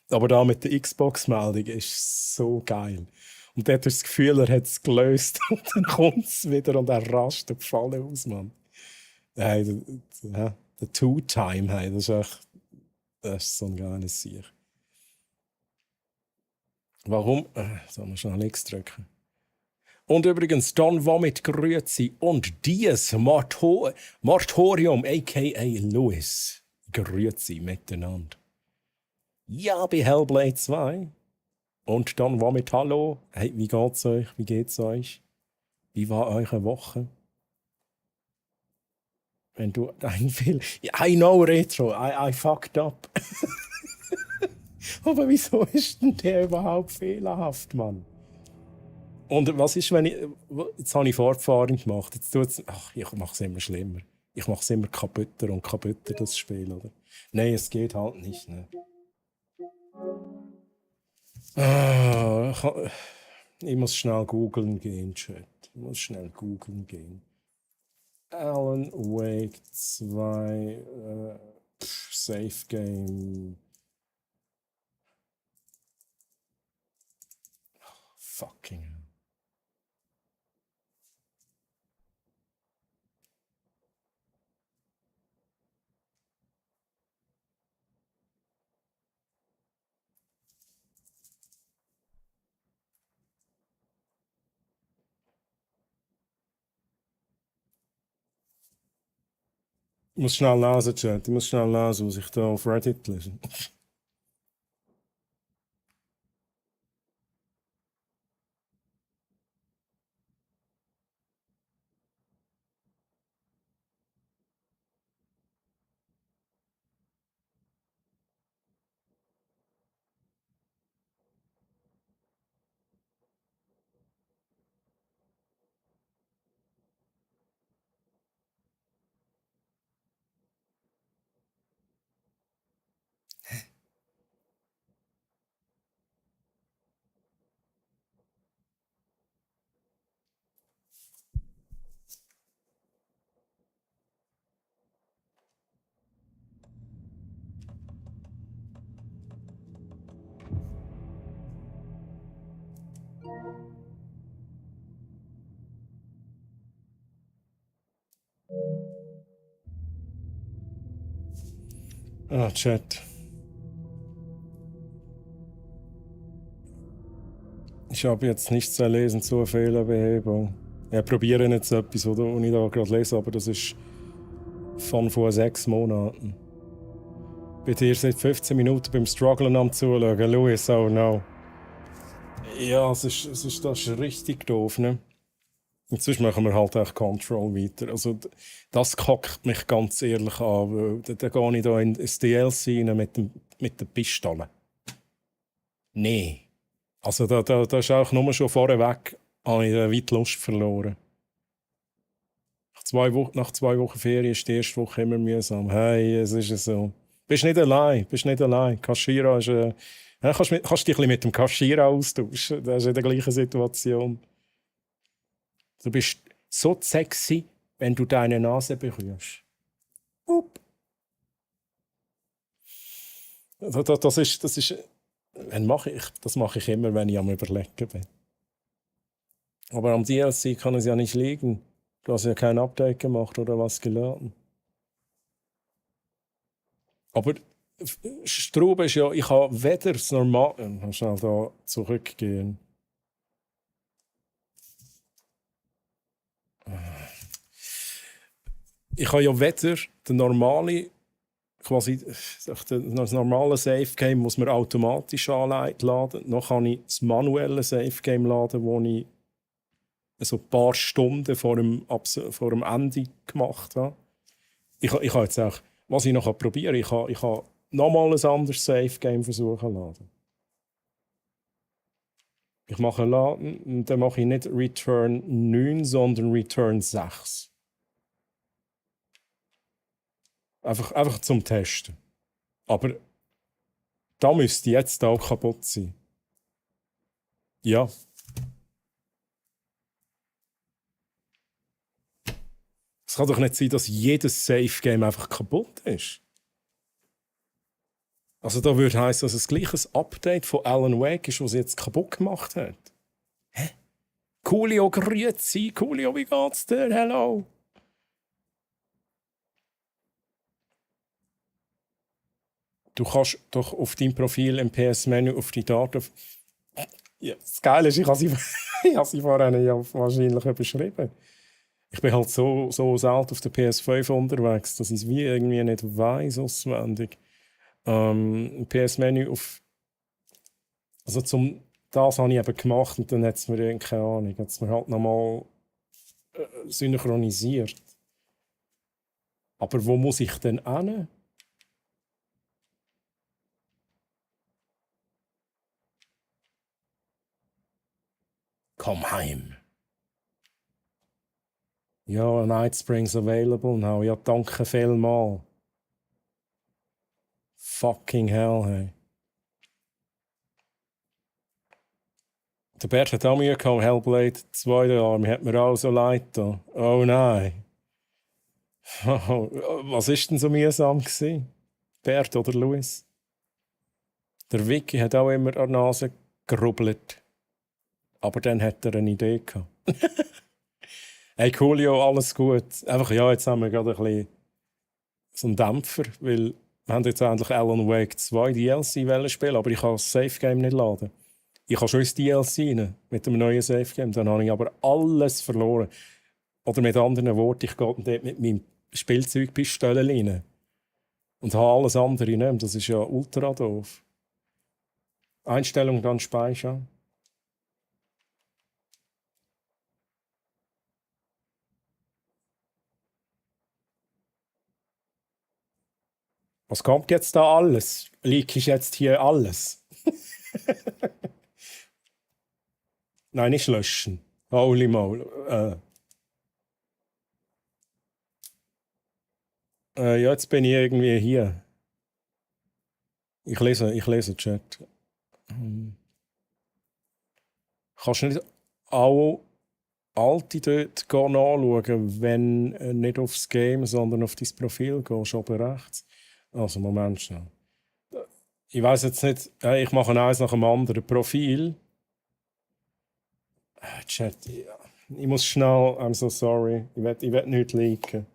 Aber da mit der Xbox-Meldung ist so geil. Und dort hat er das Gefühl, er hat es gelöst. Und dann kommt es wieder und er rastet voll aus, Mann. Hey, der Two-Time, hey, das ist so ein geiles Sieg. Warum? Sollen wir schnell X drücken? Und übrigens, Don Vomit grüezi und Dies Mortorium, a.k.a. Louis, grüezi miteinander. Ja, bei Hellblade 2. Und Don Vomit, hallo. Hey, wie geht's euch? Wie geht's euch? Wie war eure Woche? Wenn du einen Film... I know, Retro, I fucked up. Aber wieso ist denn der überhaupt fehlerhaft, Mann? Und was ist, wenn ich... Jetzt habe ich Fortfahren gemacht. Jetzt tut's... Ach, ich mache es immer schlimmer. Ich mache es immer kaputter und kaputter, das Spiel, oder? Nein, es geht halt nicht, ne? Ich muss schnell googeln gehen, Chat. Ich muss schnell googeln gehen. Alan Wake 2 Safe Game. Fucking hell. Ich muss schnell lesen, Chat. Ich muss schnell lesen, was ich da auf Reddit lese. Chat. Ich habe jetzt nichts zu lesen zur Fehlerbehebung. Ich probiere jetzt etwas, was ich da gerade lese, aber das ist von vor 6 Monaten. Bitte, ihr seid 15 Minuten beim Strugglen am Zuschauen. Louis, oh no. Ja, das ist richtig doof, ne? Und sonst machen wir halt auch Control weiter. Also, das kackt mich ganz ehrlich an, weil dann gehe ich da in das DLC rein mit der Pistole. Nee. Also, da ist auch nur schon vorweg, habe ich weit Lust verloren. Nach 2 Wochen Ferien ist die erste Woche immer mühsam. Hey, es ist so. Bist nicht allein. Kaschira ist. Ja, kannst dich ein bisschen mit dem Kaschira austauschen. Das ist in der gleichen Situation. Du bist so sexy, wenn du deine Nase berührst. Up. Das ist. Das mache ich immer, wenn ich am Überlegen bin. Aber am DLC kann es ja nicht liegen. Du hast ja kein Update gemacht oder was geladen. Aber Straube ist ja, ich habe weder das normale. Ich schnell da zurückgehen. Ich habe ja weder den normale, quasi das normale Safe Game, das man automatisch anladen, noch kann ich das manuelle Safe Game laden, wo ich so ein paar Stunden vor dem Ende gemacht habe. Ich habe jetzt auch, was ich noch probieren kann, ich kann nochmal ein anderes Safe-Game versuchen laden. Ich mache laden und dann mache ich nicht Return 9, sondern Return 6. Einfach zum Testen. Aber da müsste jetzt auch kaputt sein. Ja. Es kann doch nicht sein, dass jedes Safe-Game einfach kaputt ist. Also da würde heißen, dass es gleich ein Update von Alan Wake ist, was sie jetzt kaputt gemacht hat. Hä? Coolio, grüezi. Coolio, wie geht's dir? Hello. Du kannst doch auf deinem Profil im PS-Menü auf die Daten... Ja, das Geile ist, ich habe sie vorhin ja wahrscheinlich beschrieben. Ich bin halt so selten auf der PS5 unterwegs, dass ich es wie irgendwie nicht weiss auswendig. PS-Menü auf... Also das habe ich eben gemacht und dann hat es mir keine Ahnung, hat es mir halt nochmal synchronisiert. Aber wo muss ich denn hin? Komm heim. Ja, Night Springs available now. Ja, danke vielmals. Fucking hell, hey. Der Bert hat auch mir gehabt, Hellblade 2 Jahre. Mir hat mir auch so leid da. Oh nein. Was war denn so mühsam gewesen? Bert oder Louis? Der Vicky hat auch immer an der Nase gerubbelt. Aber dann hat er eine Idee gehabt. Hey, Coolio, alles gut. Einfach, ja, jetzt haben wir gerade ein bisschen so einen Dämpfer, weil wir haben jetzt endlich Alan Wake 2 DLC spielen, aber ich kann das Safe Game nicht laden. Ich kann schon ins DLC rein, mit dem neuen Safe Game, dann habe ich aber alles verloren. Oder mit anderen Worten, ich gehe dort mit meinem Spielzeugpistole rein und habe alles andere nicht. Das ist ja ultra doof. Einstellung dann speichern. Was kommt jetzt da alles? Leak ich jetzt hier alles? Nein, nicht löschen. Holy moly. Ja, jetzt bin ich irgendwie hier. Ich lese Chat. Kannst du nicht auch alte dort anschauen, wenn nicht aufs Game, sondern auf dein Profil gehst, oben rechts? Also, Moment schnell. Ich weiß jetzt nicht, ich mache eins nach dem anderen. Profil. Chat, ja. Ich muss schnell, I'm so sorry. Ich will nichts leaken.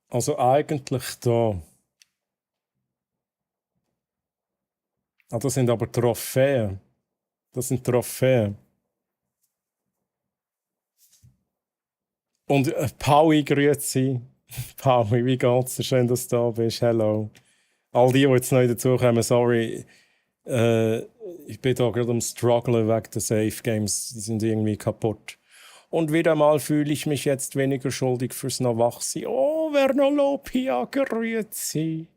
Also eigentlich da. Ah, das sind aber Trophäen. Das sind Trophäen. Und Paui, grüezi. Paui, wie geht's dir? Schön, dass du da bist. Hello. All die jetzt neu dazukommen, sorry. Ich bin da gerade am Strugglen wegen der Safe Games. Die sind irgendwie kaputt. Und wieder mal fühle ich mich jetzt weniger schuldig fürs noch Wachsein. Oh, Vernolopia, grüezi.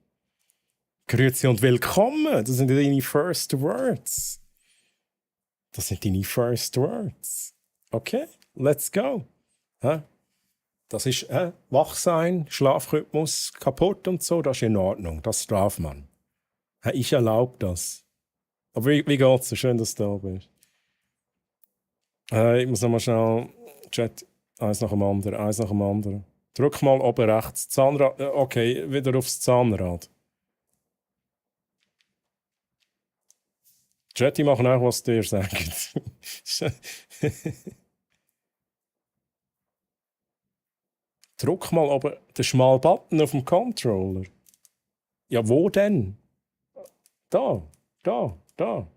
Grüezi und willkommen. Das sind deine First Words. Das sind deine First Words. Okay, let's go. Hä? Das ist Wachsein, Schlafrhythmus kaputt und so, das ist in Ordnung. Das darf man. Hä, ich erlaube das. Aber wie geht's dir? Schön, dass du da bist. Ich muss nochmal schnell Chat. Eins nach dem anderen. Drück mal oben rechts. Zahnrad. Okay, wieder aufs Zahnrad. Chat, die machen auch, was dir sagt. Drück mal oben den schmalen Button auf dem Controller. Ja, wo denn? Da. Da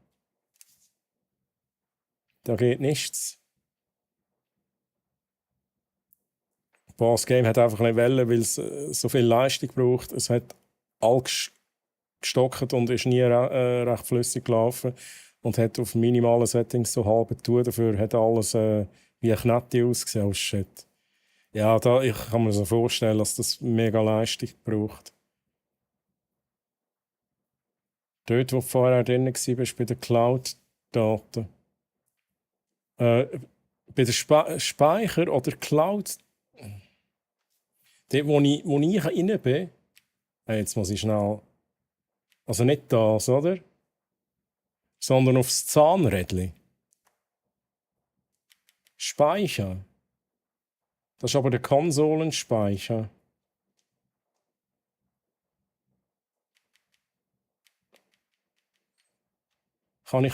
geht nichts. Das Game hat einfach nicht wollen, weil es so viel Leistung braucht. Es hat all gestockt und ist nie recht flüssig gelaufen. Und hat auf minimalen Settings so halb getan. Dafür hat alles wie ein Knetti ausgesehen. Oh shit. Ja, ich kann mir so vorstellen, dass das mega Leistung braucht. Dort, wo du vorher drin warst, bei den Cloud-Daten. Bei den Speicher oder Cloud. Dort, wo ich rein bin. Jetzt muss ich schnell. Also nicht das, oder? Sondern aufs Zahnrädchen. Speicher. Das ist aber der Konsolenspeicher. Kann ich.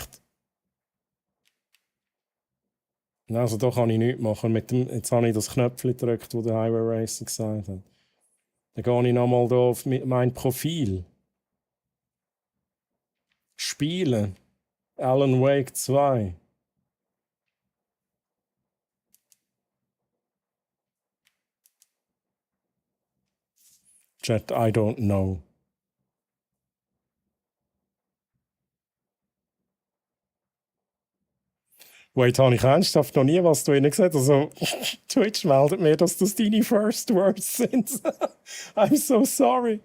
Nein, also da kann ich nichts machen. Jetzt habe ich das Knöpfchen gedrückt, das der Highway Racing gesagt hat. Dann gehe ich nochmal hier auf mein Profil. Spielen. Alan Wake 2. Chat, I don't know. Wait, habe ich ernsthaft noch nie was drin gesagt? Also, Twitch meldet mir, dass das deine First Words sind. I'm so sorry.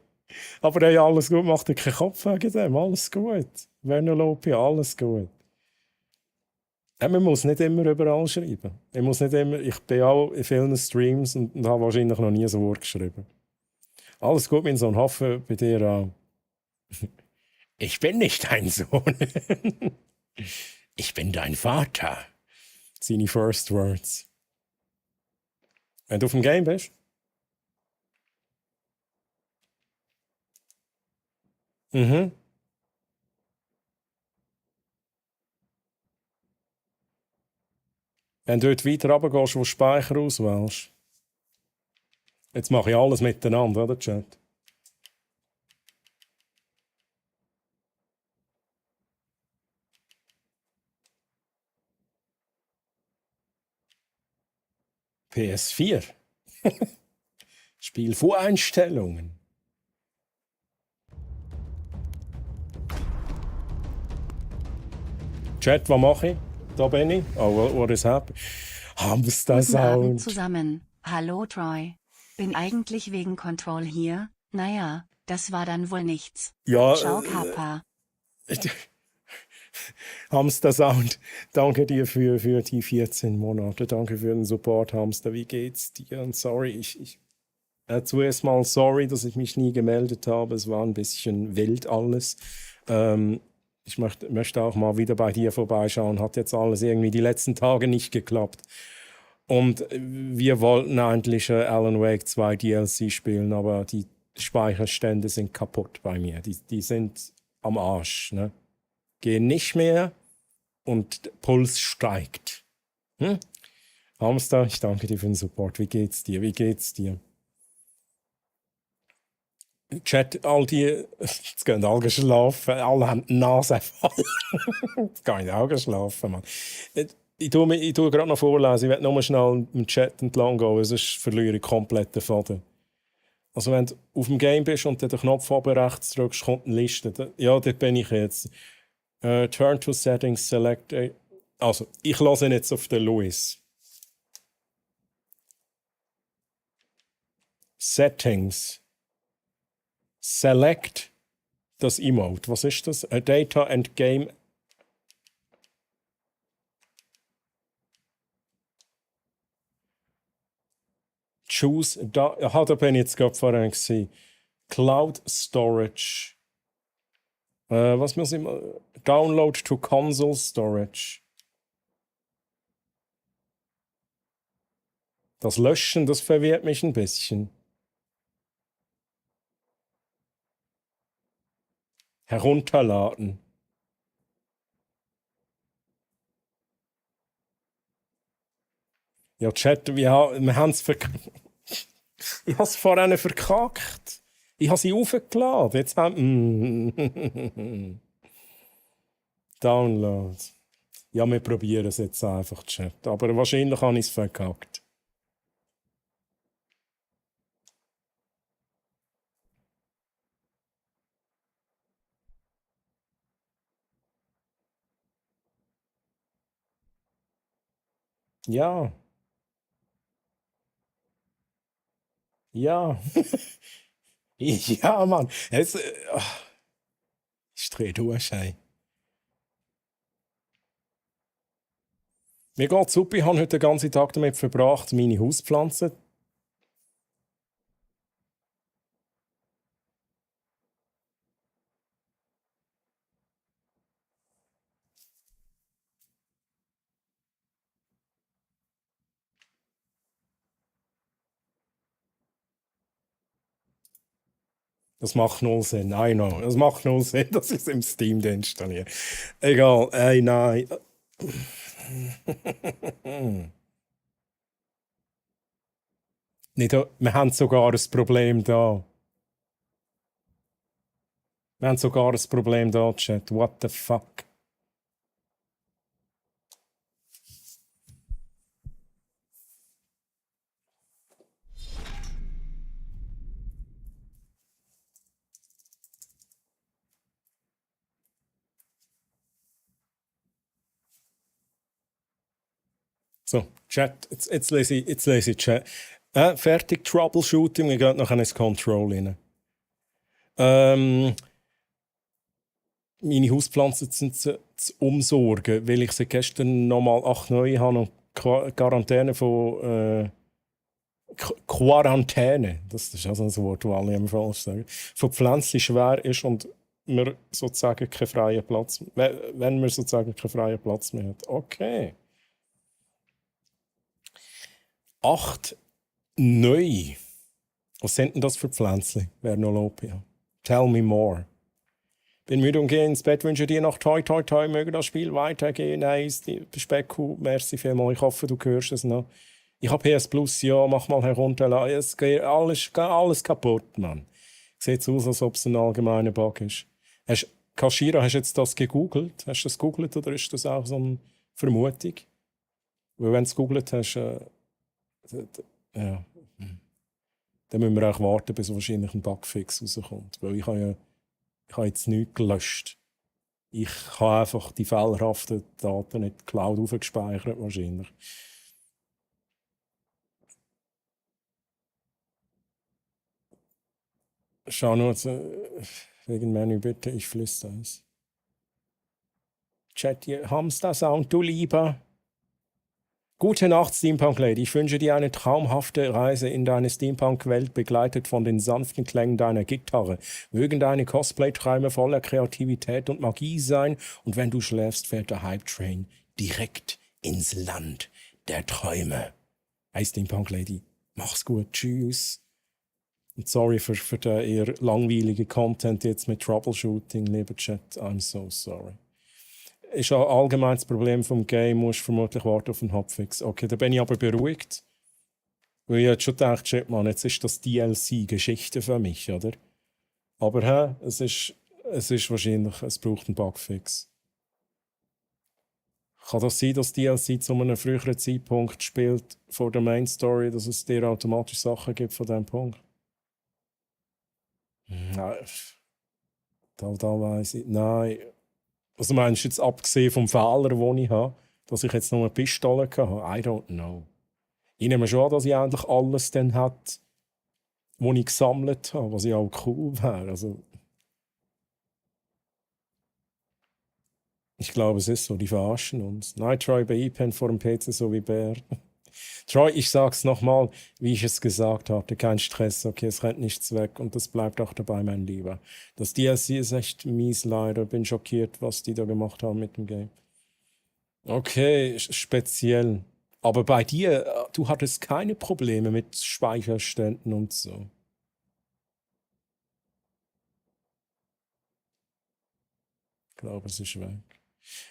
Aber hey, alles gut, mach dir keinen Kopf wegen dem. Alles gut. Vernolopia, alles gut. Man muss nicht immer überall schreiben. Ich bin auch in vielen Streams und habe wahrscheinlich noch nie ein Wort geschrieben. Alles gut, mein Sohn. Hoffe bei dir auch. Ich bin nicht dein Sohn. Ich bin dein Vater. Seine First Words. Wenn du auf dem Game bist. Mhm. Wenn du dort weiter runtergehst, wo du Speicher auswählst. Jetzt mache ich alles miteinander, oder, Chat? PS4. Spielvoreinstellungen. Chat, was mache ich? Da bin ich. Oh, what is happening? Hamster Guten Abend Sound. zusammen. Hallo Troy. Bin eigentlich wegen Control hier. Naja, das war dann wohl nichts. Ja, Ciao Kappa. Hamster Sound, danke dir für die 14 Monate. Danke für den Support, Hamster. Wie geht's dir? Und sorry, zuerst mal sorry, dass ich mich nie gemeldet habe. Es war ein bisschen wild alles. Ich möchte auch mal wieder bei dir vorbeischauen. Hat jetzt alles irgendwie die letzten Tage nicht geklappt. Und wir wollten eigentlich Alan Wake 2 DLC spielen, aber die Speicherstände sind kaputt bei mir. Die sind am Arsch, ne? Gehen nicht mehr und der Puls steigt. Hamster, ich danke dir für den Support. Wie geht's dir? Chat, all die, jetzt gehen alle schlafen, alle haben die Nase voll. Jetzt gehen die auch schlafen, Mann. ich tue gerade noch vorlesen. Ich werde nur schnell im Chat entlang gehen, weil sonst verliere ich komplett den Faden. Also wenn du auf dem Game bist und dann den Knopf oben rechts drückst, kommt eine Liste. Ja, dort bin ich jetzt. Turn to Settings, Select. Also, ich lasse ihn jetzt auf den Louis. Settings. Select das Emote. Was ist das? Data and Game. Choose. Da bin ich jetzt gerade vorhin gesehen. Cloud Storage. Was muss ich mal? Download to Console Storage. Das Löschen, das verwirrt mich ein bisschen. Herunterladen. Ja, Chat, wir haben es verkackt. Ich habe es vorhin verkackt. Ich habe sie aufgeladen. Jetzt haben. Download. Ja, wir probieren es jetzt einfach, Chat. Aber wahrscheinlich habe ich es verkackt. Ja. Ja. Ja, Mann. Jetzt, ich drehe durch, ey. Mir geht's super. Ich habe heute den ganzen Tag damit verbracht, meine Hauspflanzen. Das macht null Sinn. I know. Das macht null Sinn, dass ich es im Steam installiere. Egal. Ey, nein. Nicht, wir haben sogar ein Problem da. Wir haben sogar ein Problem da, Chat. What the fuck? So, Chat. Jetzt lese ich Chat. Fertig, Troubleshooting. Wir gehen nachher ins Control rein. Meine Hauspflanzen sind zu umsorgen, weil ich sie gestern nochmal 8 neue habe und Quarantäne von Quarantäne, das ist also ein Wort, das alle immer falsch sagen, von Pflanzen schwer ist und wir sozusagen keinen freien Platz, wenn man sozusagen keinen freien Platz mehr hat. Okay. 8 neu. Was sind denn das für Pflanzen? Vernolopia. Tell me more. Bin müde und gehe ins Bett, wünsche dir noch toi toi toi, möge das Spiel weitergehen. Nice, Specku, merci vielmals. Ich hoffe, du hörst es noch. Ich habe PS Plus, ja, mach mal herunterladen. Es geht alles kaputt, Mann. Sieht aus, als ob es ein allgemeiner Bug ist. Kashira, hast du jetzt das gegoogelt? Hast du das gegoogelt oder ist das auch so eine Vermutung? Weil wenn du es gegoogelt hast, ja, dann müssen wir auch warten, bis wahrscheinlich ein Bugfix rauskommt. Weil ich habe jetzt nichts gelöscht. Ich habe einfach die fehlerhaften Daten nicht in die Cloud aufgespeichert, wahrscheinlich. Schau nur, wegen Menü bitte, ich flüstere es. Chat, Hamster-Sound, du Lieber. Gute Nacht, Steampunk-Lady. Ich wünsche dir eine traumhafte Reise in deine Steampunk-Welt, begleitet von den sanften Klängen deiner Gitarre. Mögen deine Cosplay-Träume voller Kreativität und Magie sein und wenn du schläfst, fährt der Hype-Train direkt ins Land der Träume. Hey Steampunk-Lady, mach's gut, tschüss. Und sorry für den eher langweiligen Content jetzt mit Troubleshooting, lieber Chat. I'm so sorry. Ist ein allgemeines Problem vom Game, musst vermutlich warten auf einen Hotfix. Okay, da bin ich aber beruhigt. Weil ich jetzt schon gedacht, shit, Mann, jetzt ist das DLC Geschichte für mich, oder? Aber es ist wahrscheinlich, es braucht einen Bugfix. Kann das sein, dass DLC zu einem früheren Zeitpunkt spielt vor der Main Story, dass es dir automatisch Sachen gibt von diesem Punkt? Nein. Da weiss ich. Nein. Also meinst du jetzt abgesehen vom Fehler, den ich habe, dass ich jetzt noch eine Pistole hatte? I don't know. Ich nehme schon an, dass ich eigentlich alles dann hat, was ich gesammelt habe, was ja auch cool wäre. Also, ich glaube, es ist so, die verarschen uns. Nein, Troy, bei IPEN vor dem PC so wie Bär. Troy, ich sag's nochmal, wie ich es gesagt hatte, kein Stress, okay, es rennt nichts weg und das bleibt auch dabei, mein Lieber. Das DLC ist echt mies leider, bin schockiert, was die da gemacht haben mit dem Game. Okay, speziell. Aber bei dir, du hattest keine Probleme mit Speicherständen und so. Ich glaube, es ist weg.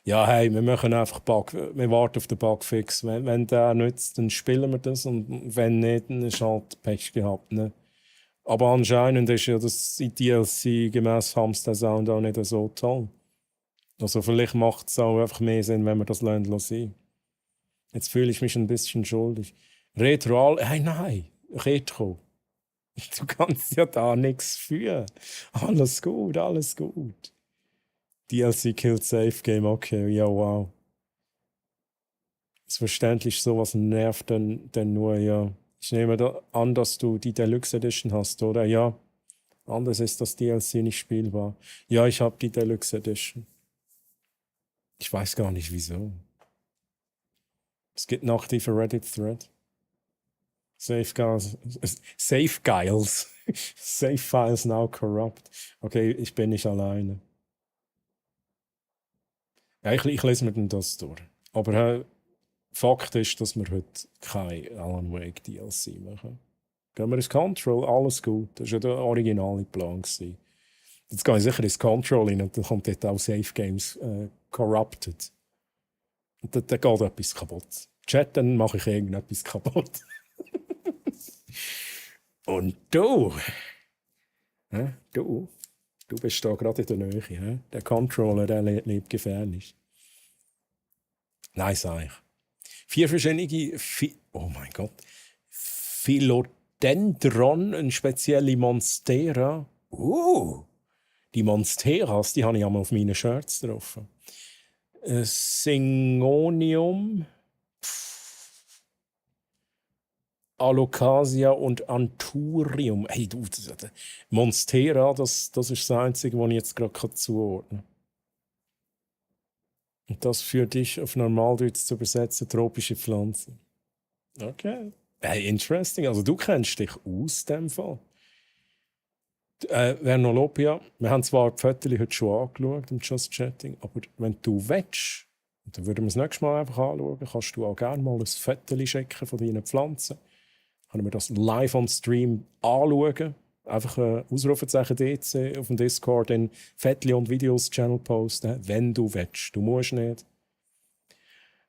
Ja, hey, wir machen einfach wir warten auf den Bugfix. Wenn der nützt, dann spielen wir das und wenn nicht, dann ist halt Pech gehabt. Ne? Aber anscheinend ist ja das DLC gemäß Hamster Sound auch nicht so toll. Also vielleicht macht es auch einfach mehr Sinn, wenn wir das lassen. Jetzt fühle ich mich ein bisschen schuldig. Hey nein, Retro. Du kannst ja da nichts für. Alles gut, alles gut. DLC killt Safe Game, okay, ja wow. Ist verständlich, sowas nervt dann nur, ja. Ich nehme an, dass du die Deluxe Edition hast, oder? Ja. Anders ist das DLC nicht spielbar. Ja, ich habe die Deluxe Edition. Ich weiß gar nicht wieso. Es gibt einen aktiven Reddit-Thread. Safe Giles. Safe Files now corrupt. Okay, ich bin nicht alleine. Ja, ich lese mir dann das durch. Aber Fakt ist, dass wir heute kein Alan Wake DLC machen. Gehen wir ins Control, alles gut. Das war ja der originale Plan. Jetzt gehe ich sicher ins Control rein und dann kommt dort auch Safe Games Corrupted. Und dann geht etwas kaputt. Chat, dann mache ich irgendetwas kaputt. Und du? Du bist da gerade in der Nähe. He? Der Controller, der lebt gefährlich. Nein, sag ich. 4 verschiedene, oh mein Gott, Philodendron, eine spezielle Monstera. Die Monsteras, die habe ich einmal auf meinen Shirts drauf. Syngonium, Alocasia und Anthurium. Hey, du, Monstera, das ist das Einzige, was ich jetzt gerade zuordnen kann. Und das für dich auf Normaldeutsch zu übersetzen, tropische Pflanzen. Okay. Hey, interesting. Also du kennst dich aus, in dem Fall. Vernolopia, wir haben zwar die Fotos heute schon angeschaut im Just Chatting, aber wenn du willst, dann würden wir es nächstes Mal einfach anschauen, kannst du auch gerne mal ein Foto schicken von deinen Pflanzen. Können wir das live on Stream anschauen. Einfach ein Ausrufezeichen DC auf dem Discord, in Fotos und Videos Channel posten, wenn du willst. Du musst nicht.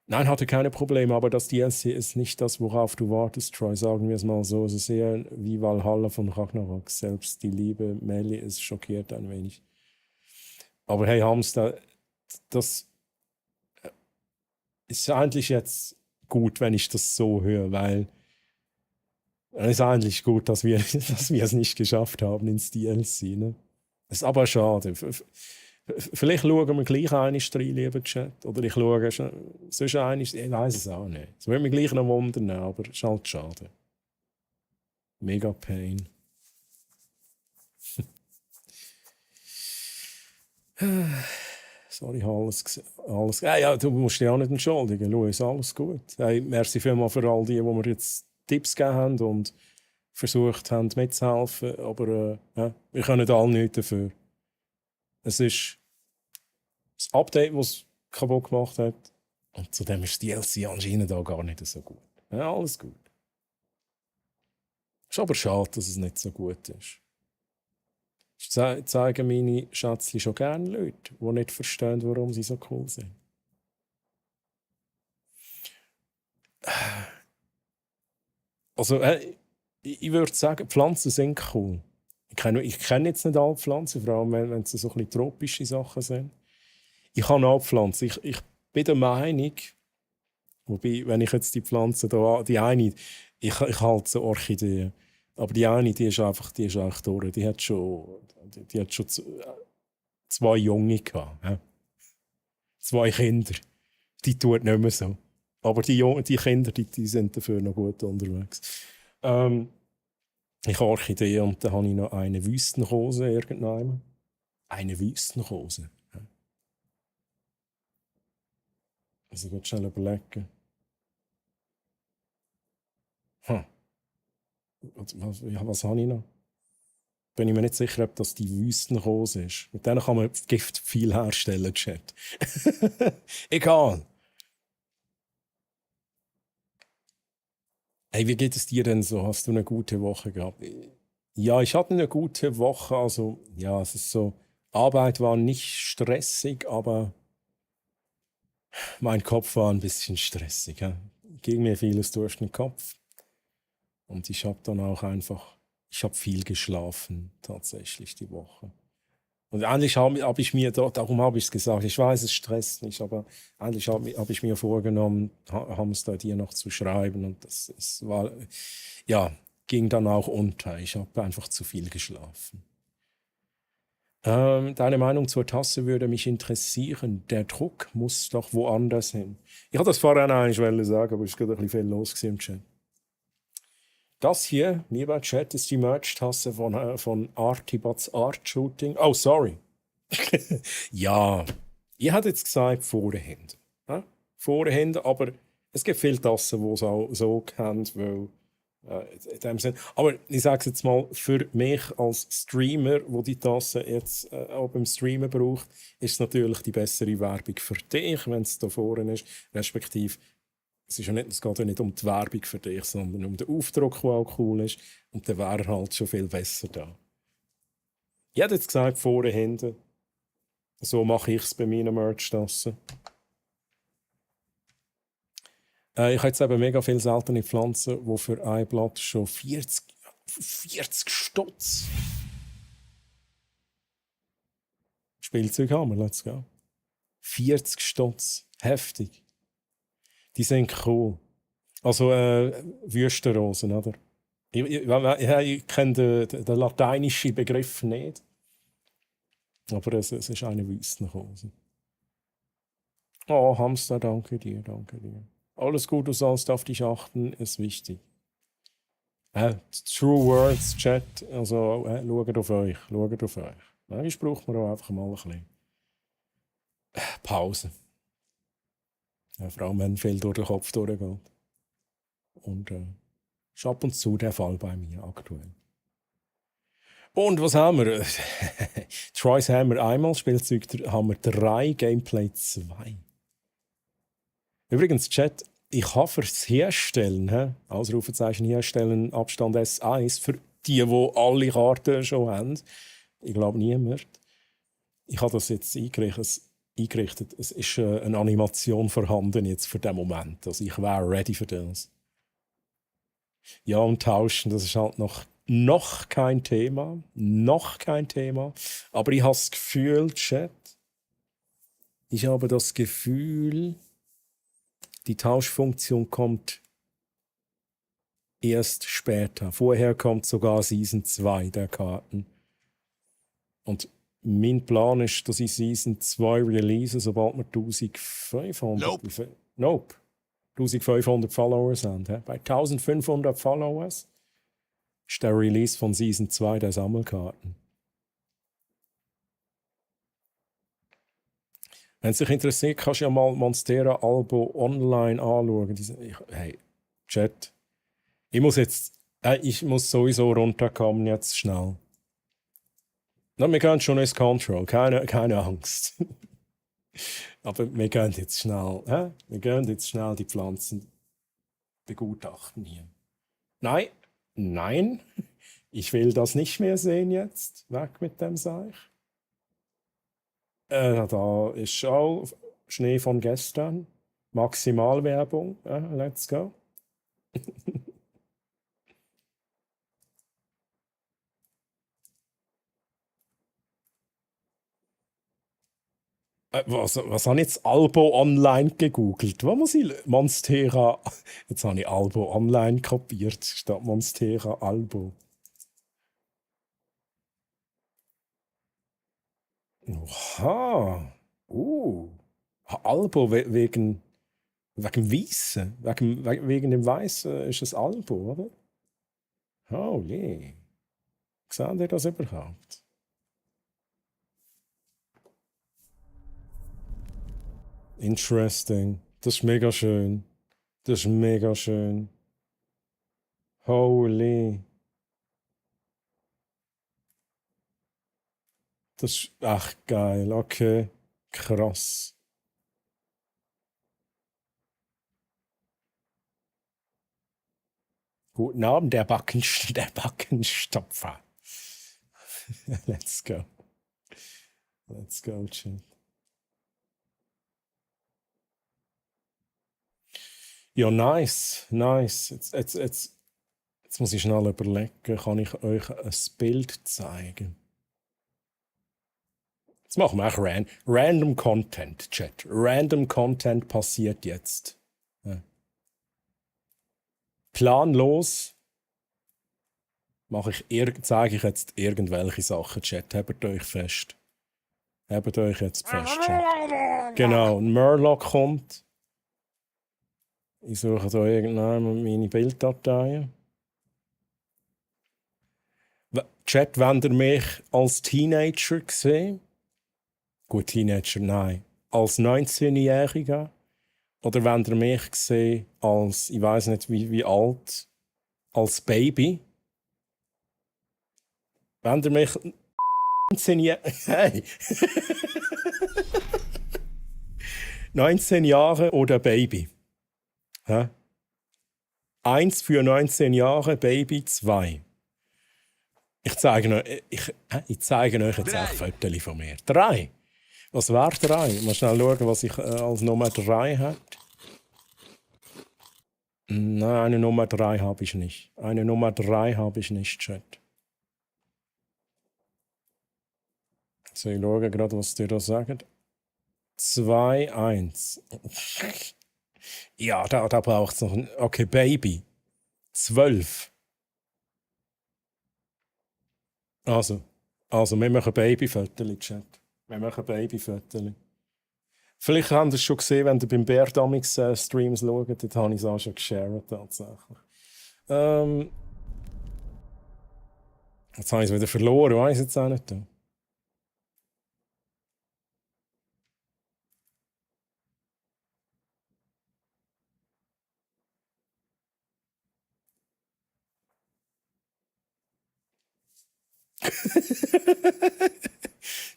Nein, hatte keine Probleme, aber das DLC ist nicht das, worauf du wartest, Troy. Sagen wir es mal so. Es ist eher wie Valhalla von Ragnarok. Selbst die liebe Melly ist schockiert ein wenig. Aber hey, Hamster, das ist eigentlich jetzt gut, wenn ich das so höre, weil es ist eigentlich gut, dass wir es nicht geschafft haben ins DLC. Ne? Das ist aber schade. Vielleicht schauen wir gleich einmal rein, lieber Chat. Oder ich schaue sonst einmal, ich weiß es auch nicht. Es würde mich gleich noch wundern, aber es ist halt schade. Mega Pain. Sorry, alles. Ja, du musst dich auch nicht entschuldigen, Luis, alles gut. Hey, merci vielmals für all die mir jetzt Tipps gegeben haben und versucht haben mitzuhelfen. Aber wir können alle nichts dafür. Es ist das Update, das es kaputt gemacht hat. Und zudem ist die DLC anscheinend auch gar nicht so gut. Ja, alles gut. Ist aber schade, dass es nicht so gut ist. Ich zeige meine Schätzchen schon gerne Leute, die nicht verstehen, warum sie so cool sind. Also, ich würde sagen, Pflanzen sind cool. Ich kenne jetzt nicht alle Pflanzen, vor allem wenn es so ein bisschen tropische Sachen sind. Ich habe auch Pflanzen. Ich bin der Meinung, wobei, wenn ich jetzt die Pflanze da, die eine, ich halte so Orchidee, aber die eine, die ist eigentlich durch. Die hat schon zwei Junge gehabt. Ja. 2 Kinder. Die tut nicht mehr so. Aber die Kinder, die sind dafür noch gut unterwegs. Ich habe Orchidee und dann habe ich noch eine Wüstenrose irgendwann. Eine Wüstenrose. Ja. Also ich will schnell überlegen. Was habe ich noch? Bin ich mir nicht sicher, ob das die Wüstenrose ist. Mit denen kann man Gift viel herstellen, Chat. Egal. Hey, wie geht es dir denn so? Hast du eine gute Woche gehabt? Ja, ich hatte eine gute Woche. Also, ja, es ist so. Arbeit war nicht stressig, aber mein Kopf war ein bisschen stressig. Ja. Ging mir vieles durch den Kopf. Und ich habe dann auch einfach. Ich habe viel geschlafen, tatsächlich, die Woche. Und eigentlich hab ich mir, darum habe ich es gesagt, ich weiß, es stresst nicht, aber eigentlich hab ich mir vorgenommen, Hamster dir noch zu schreiben. Und es war, ja, ging dann auch unter. Ich habe einfach zu viel geschlafen. Deine Meinung zur Tasse würde mich interessieren. Der Druck muss doch woanders hin. Ich hatte das vorher eigentlich sagen, aber es ist gerade ein bisschen viel los im Chat. Das hier, lieber Chat, ist die Merch-Tasse von Artibats Art Shooting. Oh, sorry. Ja, ihr habt jetzt gesagt Vorhände. Ja? Vorhände, aber es gibt viele Tassen, die es auch so kennt, weil in dem Sinn. Aber ich sage es jetzt mal, für mich als Streamer, wo die Tasse jetzt auch beim Streamen braucht, ist es natürlich die bessere Werbung für dich, wenn es da vorne ist, respektive es geht ja nicht um die Werbung für dich, sondern um den Aufdruck, der auch cool ist. Und der wäre halt schon viel besser da. Ich hätte jetzt gesagt, vorne, hinten. So mache ich es bei meinen Merch-Tassen. Ich habe jetzt eben mega viele seltene Pflanzen, die für ein Blatt schon 40 Stutz. Spielzeug haben wir, let's go. 40 Stutz. Heftig. Die sind cool. Also Wüstenrosen, oder? Ich kenne den lateinischen Begriff nicht. Aber es ist eine Wüstenrose. Oh, Hamster, danke dir, danke dir. Alles gut, du sollst auf dich achten, ist wichtig. True Words, Chat, also schaut auf euch, schaut auf euch. Manchmal braucht man auch einfach mal ein bisschen Pause. Ja, vor allem, wenn viel durch den Kopf durchgeht. Und ist ab und zu der Fall bei mir aktuell. Und was haben wir? Troy's haben wir einmal, Spielzeug haben wir 3, Gameplay 2. Übrigens, Chat, ich habe fürs Herstellen, Ausrufezeichen Herstellen, Abstand S1, für die alle Karten schon haben, ich glaube niemand, ich habe das jetzt eingerichtet. Es ist eine Animation vorhanden jetzt für den Moment. Also ich wäre ready für das. Ja, und tauschen, das ist halt noch kein Thema. Noch kein Thema. Aber ich habe das Gefühl, Chat, die Tauschfunktion kommt erst später. Vorher kommt sogar Season 2 der Karten. Und mein Plan ist, dass ich Season 2 release, sobald wir 1500... Nope. 1500 Followers haben. Bei 1500 Followers ist der Release von Season 2 der Sammelkarten. Wenn es dich interessiert, kannst du ja mal Monstera Albo online anschauen. Hey, Chat. Ich muss sowieso runterkommen jetzt schnell. Na, wir gehen schon ins Control, keine Angst. Aber wir gehen jetzt schnell, Wir gehen jetzt schnell die Pflanzen begutachten hier. Nein, ich will das nicht mehr sehen jetzt. Weg mit dem Seich. Da ist auch Schnee von gestern. Maximalwerbung. Let's go. Was habe ich jetzt Albo online gegoogelt? Was muss ich? Monstera. Jetzt habe ich Albo online kopiert, statt Monstera Albo. Oha. Albo wegen Weissen. Wegen dem Weissen ist es Albo, oder? Oh je. Seht ihr das überhaupt? Interesting. Das ist mega schön. Das ist mega schön. Holy. Das ist echt geil. Okay. Krass. Guten Abend, der Backenstopfer. Let's go. Let's go, Chat. Ja, nice. Nice. Jetzt muss ich schnell überlegen, kann ich euch ein Bild zeigen? Jetzt machen wir auch Random Content, Chat. Random Content passiert jetzt. Ja. Planlos zeige ich jetzt irgendwelche Sachen, Chat. Habt euch fest. Habt euch jetzt fest, Chat. Genau, ein Murloc kommt. Ich suche da irgendwann meine Bilddateien. Chat, wenn ihr mich als Teenager gesehen? Gut, Teenager, nein. Als 19-Jähriger? Oder wenn ihr mich gesehen als, ich weiß nicht wie alt, als Baby? Wenn ihr mich 19 hey. 19 Jahre oder Baby? Hä? 1 für 19 Jahre, Baby 2. Ich zeige euch jetzt ein Foto von mir. 3. Was wäre 3? Mal schnell schauen, was ich als Nummer 3 habe. Nein, eine Nummer 3 habe ich nicht. Eine Nummer 3 habe ich nicht, Chat. So, ich schaue gerade, was die da sagen. 2, 1. Ja, da braucht es noch ein... Okay, Baby. 12. Also, wir machen Babyfotos, Chat. Wir machen Babyfotos. Vielleicht habt ihr es schon gesehen, wenn ihr beim Bärdamix Streams schaut. Dort habe ich es auch schon geshared, tatsächlich. Jetzt habe ich es wieder verloren, weiß ich jetzt auch nicht.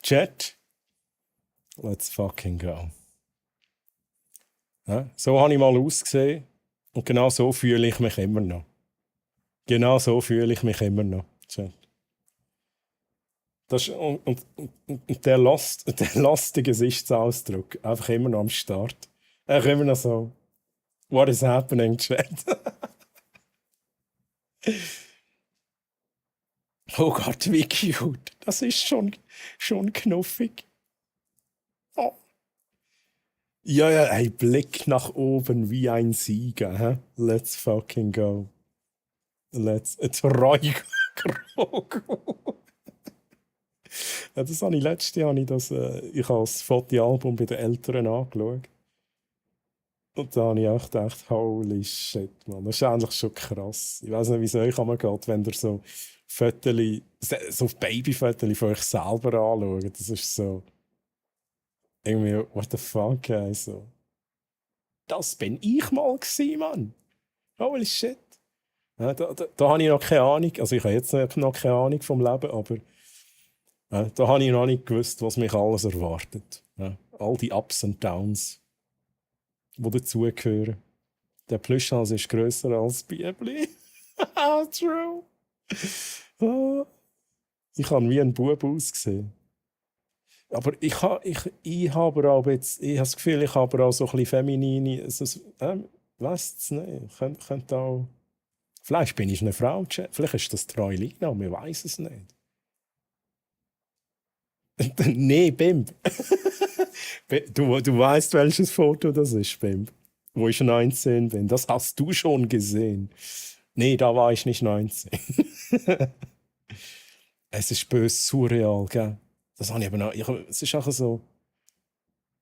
Chat, let's fucking go. Ja, so habe ich mal ausgesehen und genau so fühle ich mich immer noch. Genau so fühle ich mich immer noch. Chat. Das ist, und der lastige Gesichtsausdruck, einfach immer noch am Start. Einfach immer noch so, what is happening, Chat? Oh Gott, wie cute. Das ist schon knuffig. Oh. Ja, hey, Blick nach oben wie ein Sieger. Hä? Let's fucking go. Let's... Treu Grogu. Ja, das habe ich letztes Jahr ich habe das Fotoalbum bei den Eltern angeschaut. Und da habe ich auch gedacht, holy shit, man, das ist eigentlich schon krass. Ich weiß nicht, wie es euch geht, wenn ihr so so Babyfotos von euch selber anschaut. Das ist so irgendwie, what the fuck, ey, so. Das bin ich mal gewesen, Mann. Holy shit. Ja, da habe ich noch keine Ahnung, also ich habe jetzt noch keine Ahnung vom Leben, aber da habe ich noch nicht gewusst, was mich alles erwartet. Ja, all die Ups und Downs, die dazugehören. Der Plüschhals ist grösser als Bibli. True. Ich habe wie ein Bub ausgesehen. Aber ich habe das Gefühl, ich habe auch so ein bisschen feminine. Weißt es nicht. Könnte auch. Vielleicht bin ich eine Frau. Vielleicht ist das treu Lina, man weiß es nicht. Nee, Bimb. Du weißt, welches Foto das ist, Bim. Wo ich 19 bin. Das hast du schon gesehen. Nee, da war ich nicht 19. Es ist böse surreal, gell? Das habe ich eben auch. Es ist auch so.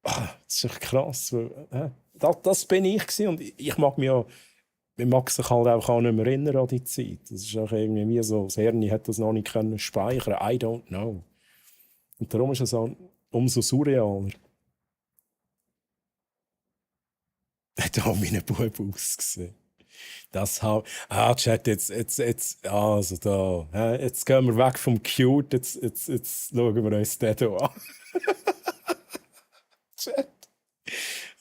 Das ist echt krass. Das bin ich gewesen und ich mag mich auch. Man mag sich halt auch nicht mehr erinnern an die Zeit. Das ist auch irgendwie wie so. Das Hirn hat das noch nicht können speichern. I don't know. Und darum ist es auch umso surrealer. Da habe ich einen Bub ausgesehen. Das habe. Chat, jetzt. Also da. Jetzt gehen wir weg vom Cute. Jetzt schauen wir uns den hier an. Chat.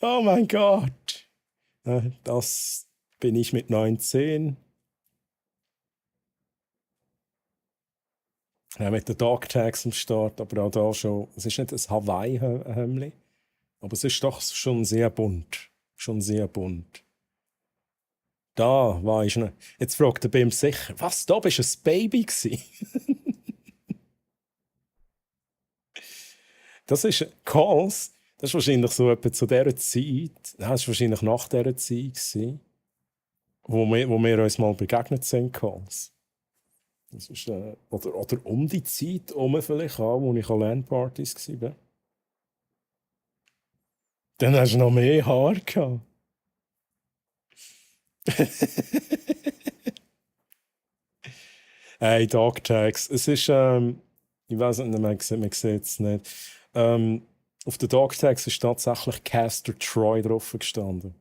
Oh mein Gott. Das bin ich mit 19. Mit den Dog Tags am Start, aber auch da schon. Es ist nicht ein Hawaii-Hemli, aber es ist doch schon sehr bunt. Schon sehr bunt. Da war ich noch. Jetzt fragt der Bim sicher, was, da bist du ein Baby gsi? Das ist Calls. Das ist wahrscheinlich so etwa zu dieser Zeit. Nein, das war wahrscheinlich nach dieser Zeit gsi, wo wir uns mal begegnet sind, Calls. Das ist, oder um die Zeit herum vielleicht auch, wo ich an LAN-Partys war. Dann hast du noch mehr Haar gehabt. Hey, Dog Tags. Es ist, ich weiß nicht, man sieht es nicht. Auf den Dog Tags ist tatsächlich Castor Troy drauf gestanden.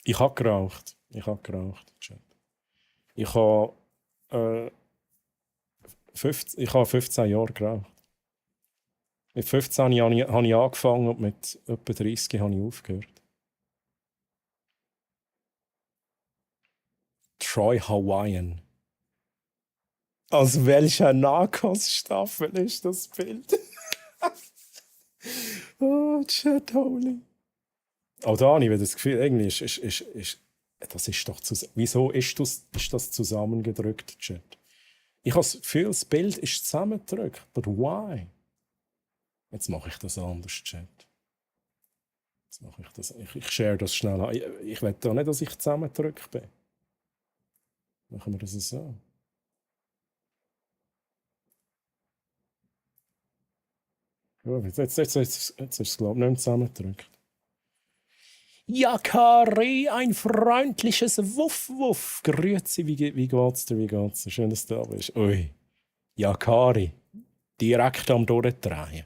Ich habe geraucht. Ich habe 15 Jahre geraucht. Mit 15 habe ich angefangen und mit etwa 30 habe ich aufgehört. Troy Hawaiian. Aus welcher Narcos-Staffel ist das Bild? Oh, shit, holy. Auch da habe ich wieder das Gefühl, irgendwie das ist doch wieso ist das zusammengedrückt, Chat? Ich habe das Gefühl, das Bild ist zusammengedrückt. But why? Jetzt mache ich das anders, Chat. Jetzt mache ich das. Ich share das schnell. Ich will da nicht, dass ich zusammengedrückt bin. Machen wir das so. Ja, jetzt ist es, glaube ich, nicht mehr zusammengedrückt. Ja, Kari, ein freundliches Wuff-Wuff. Grüezi, wie geht's dir, wie geht's dir? Schön, dass du da bist. Ui. Ja, Kari, direkt am Durchdrehen.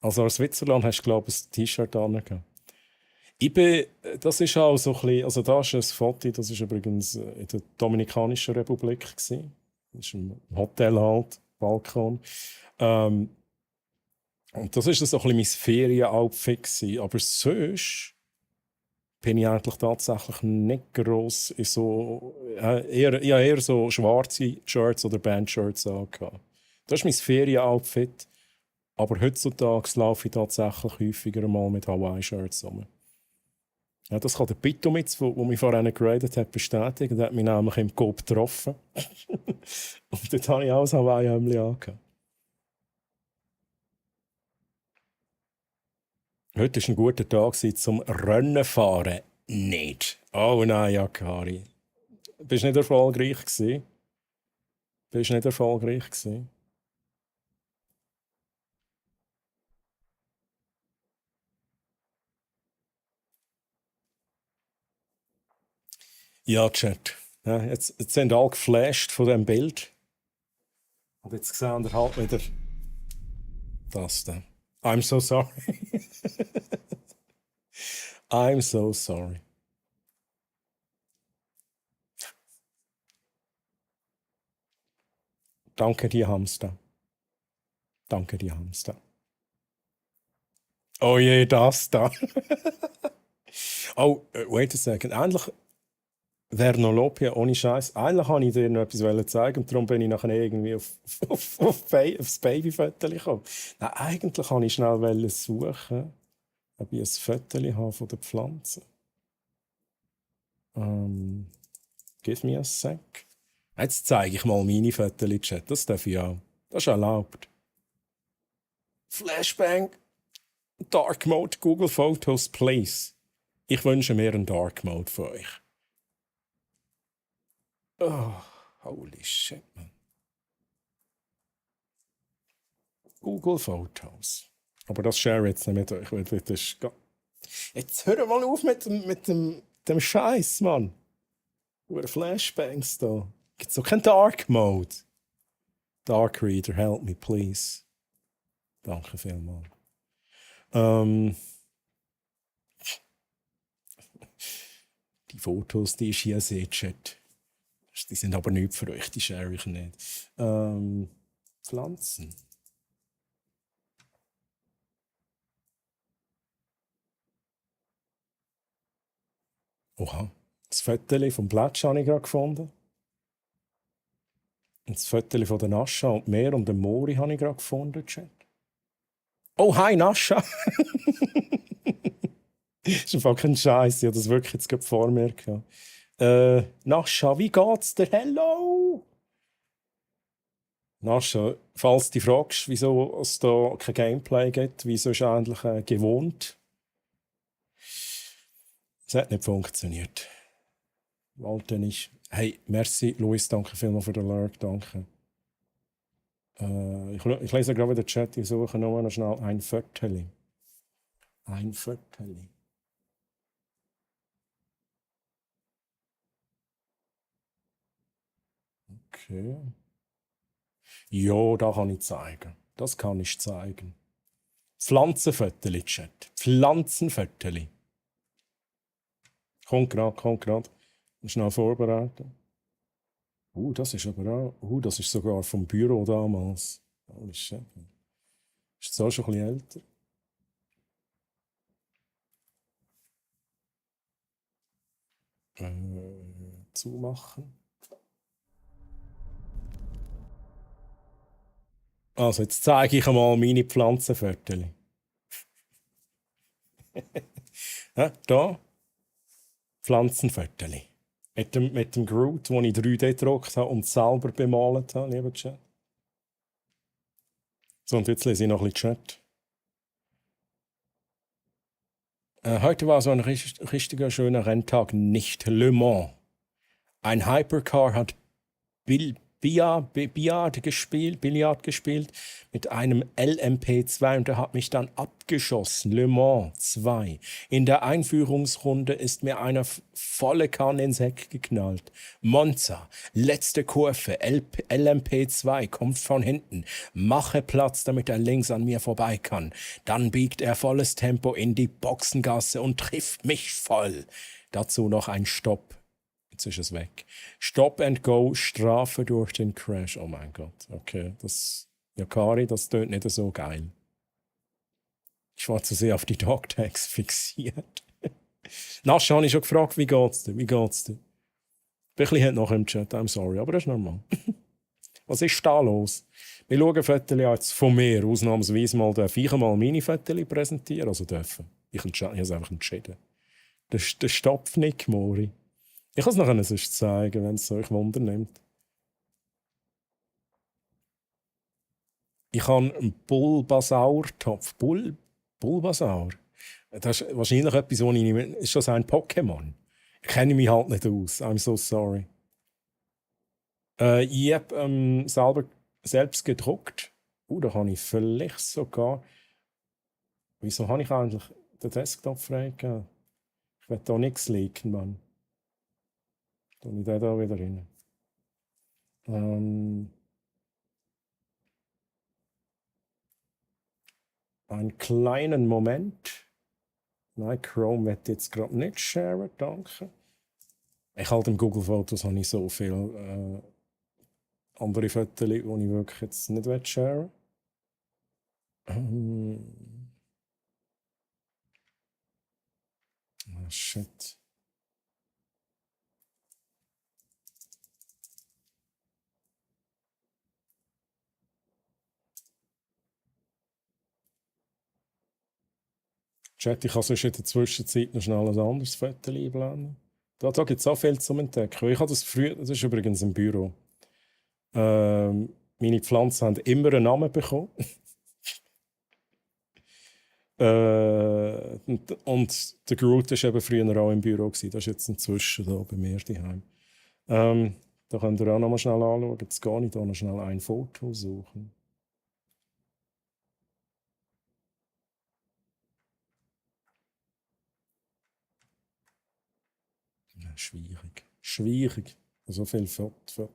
Also aus Switzerland hast du, glaube ich, ein T-Shirt angehabt. Das ist auch so ein bisschen, also da ist ein Foto, das ist übrigens in der Dominikanischen Republik gewesen. Das ist ein Hotel halt, Balkon. Und das ist so ein bisschen mein Ferien-Outfit gewesen. Aber sonst bin ich eigentlich tatsächlich nicht gross in so, eher so schwarze Shirts oder Bandshirts angehabt. Das ist mein Ferien-Outfit. Aber heutzutage laufe ich tatsächlich häufiger mal mit Hawaii-Shirts rum. Ja, das kann der Pitomitz, der mich vorhin geradet hat, bestätigen. Der hat mich nämlich im Coop getroffen. Und dort habe ich auch ein Hawaii-Hemd angehabt. Heute war ein guter Tag zum Rennen fahren. Nicht. Oh nein, Jakari. Bist du nicht erfolgreich gewesen? Ja, Chat. Ja, jetzt sind alle geflasht von diesem Bild. Und jetzt sehen wir halt wieder das da. I'm so sorry. I'm so sorry. Danke dir, Hamster. Danke dir, Hamster. Oh je, das da. Oh, wait a second. Eigentlich Vernolopia, ohne Scheiß. Eigentlich wollte ich dir noch etwas zeigen und darum bin ich nachher irgendwie aufs Babyfoto gekommen. Nein, eigentlich wollte ich schnell suchen, ob ich ein Foto habe von der Pflanze. Give me a sec. Jetzt zeige ich mal meine Fotos, Chat. Das darf ich auch. Das ist erlaubt. Flashbang. Dark Mode, Google Photos, please. Ich wünsche mir einen Dark Mode für euch. Oh, holy shit, man. Google Photos. Aber das share ich jetzt nicht mit euch, weil das ist... Jetzt hör mal auf mit dem Scheiß, Mann. Über Flashbangs da. Gibt's doch keinen Dark Mode. Dark Reader, help me, please. Danke vielmals. Die Fotos, die ich hier sehe, Chat. Die sind aber nicht für euch, die share ich nicht. Pflanzen. Oha. Das Foto vom Plätsch habe ich gerade gefunden. Und das Foto von der Nascha und Meer und dem Mori habe ich gerade gefunden, Chat. Oh, hi Nascha! Das ist einfach kein Scheiß, ich habe das wirklich jetzt gerade vor mir gehabt. Nascha, wie geht's dir? Hello! Nascha, falls du dich fragst, wieso es da kein Gameplay gibt, wieso ist eigentlich gewohnt? Es hat nicht funktioniert. Wollte nicht. Hey, merci, Luis, danke vielmals für den Alert, danke. Ich lese gerade den Chat, ich suche nur noch schnell ein Viertel. Ein Viertel. Okay. Ja, da kann ich zeigen. Das kann ich zeigen. Pflanzenviertel, Chat. Pflanzenviertel. Kommt gerade. Schnell vorbereiten. Das ist aber auch... das ist sogar vom Büro damals. Holy shit. Ist jetzt auch schon ein bisschen älter. Zumachen. Also, jetzt zeige ich einmal meine Pflanzenviertel. Da. Pflanzenviertel. Mit dem Groot, den ich 3D gedruckt habe und selber bemalt habe, lieber Chat. So, und jetzt lese ich noch ein bisschen Chat. Heute war so ein richtiger schöner Renntag, nicht Le Mans. Ein Hypercar hat Billard gespielt mit einem LMP2 und er hat mich dann abgeschossen. Le Mans 2. In der Einführungsrunde ist mir einer volle Kanne ins Heck geknallt. Monza, letzte Kurve, LMP2 kommt von hinten. Mache Platz, damit er links an mir vorbei kann. Dann biegt er volles Tempo in die Boxengasse und trifft mich voll. Dazu noch ein Stopp. Jetzt ist es weg. Stop and go, Strafe durch den Crash. Oh mein Gott, okay. Kari, das tönt nicht so geil. Ich war zu sehr auf die Dogtags fixiert. Nascha habe ich schon gefragt, wie geht's dir? Bisschen hat noch im Chat, I'm sorry, aber das ist normal. Was ist da los? Wir schauen Fotos jetzt von mir. Ausnahmsweise mal darf ich einmal meine Fotos präsentieren. Also dürfen. Ich habe es einfach entschieden. Der Stopf nicht, Mori. Ich kann es nachher sonst zeigen, wenn es euch Wunder nimmt. Ich habe einen Bulbasaur-Topf. Bulbasaur? Das ist wahrscheinlich etwas, wo ich nicht... Ist das ein Pokémon? Ich kenne mich halt nicht aus. I'm so sorry. Ich habe selbst gedruckt. Da kann ich vielleicht sogar... Wieso habe ich eigentlich den Desktop freigegeben? Ich will da nichts leaken, Mann. Tue ich den da wieder rein. Einen kleinen Moment. Nein, Chrome wird jetzt gerade nicht sharen, danke. Ich halt im Google Fotos habe ich so viele andere Fotos, die ich wirklich jetzt nicht sharen will. Shit. Chat, ich kann sonst in der Zwischenzeit noch schnell ein anderes Foto einblenden. Da gibt es so viel zum Entdecken. Ich habe das früher, das ist übrigens im Büro. Meine Pflanzen haben immer einen Namen bekommen. Und der Groot war eben früher auch im Büro. Das ist jetzt inzwischen da bei mir daheim. Da könnt ihr auch noch mal schnell anschauen. Jetzt gehe ich da noch schnell ein Foto suchen. Ja, schwierig. Schwierig. So viele Fotos.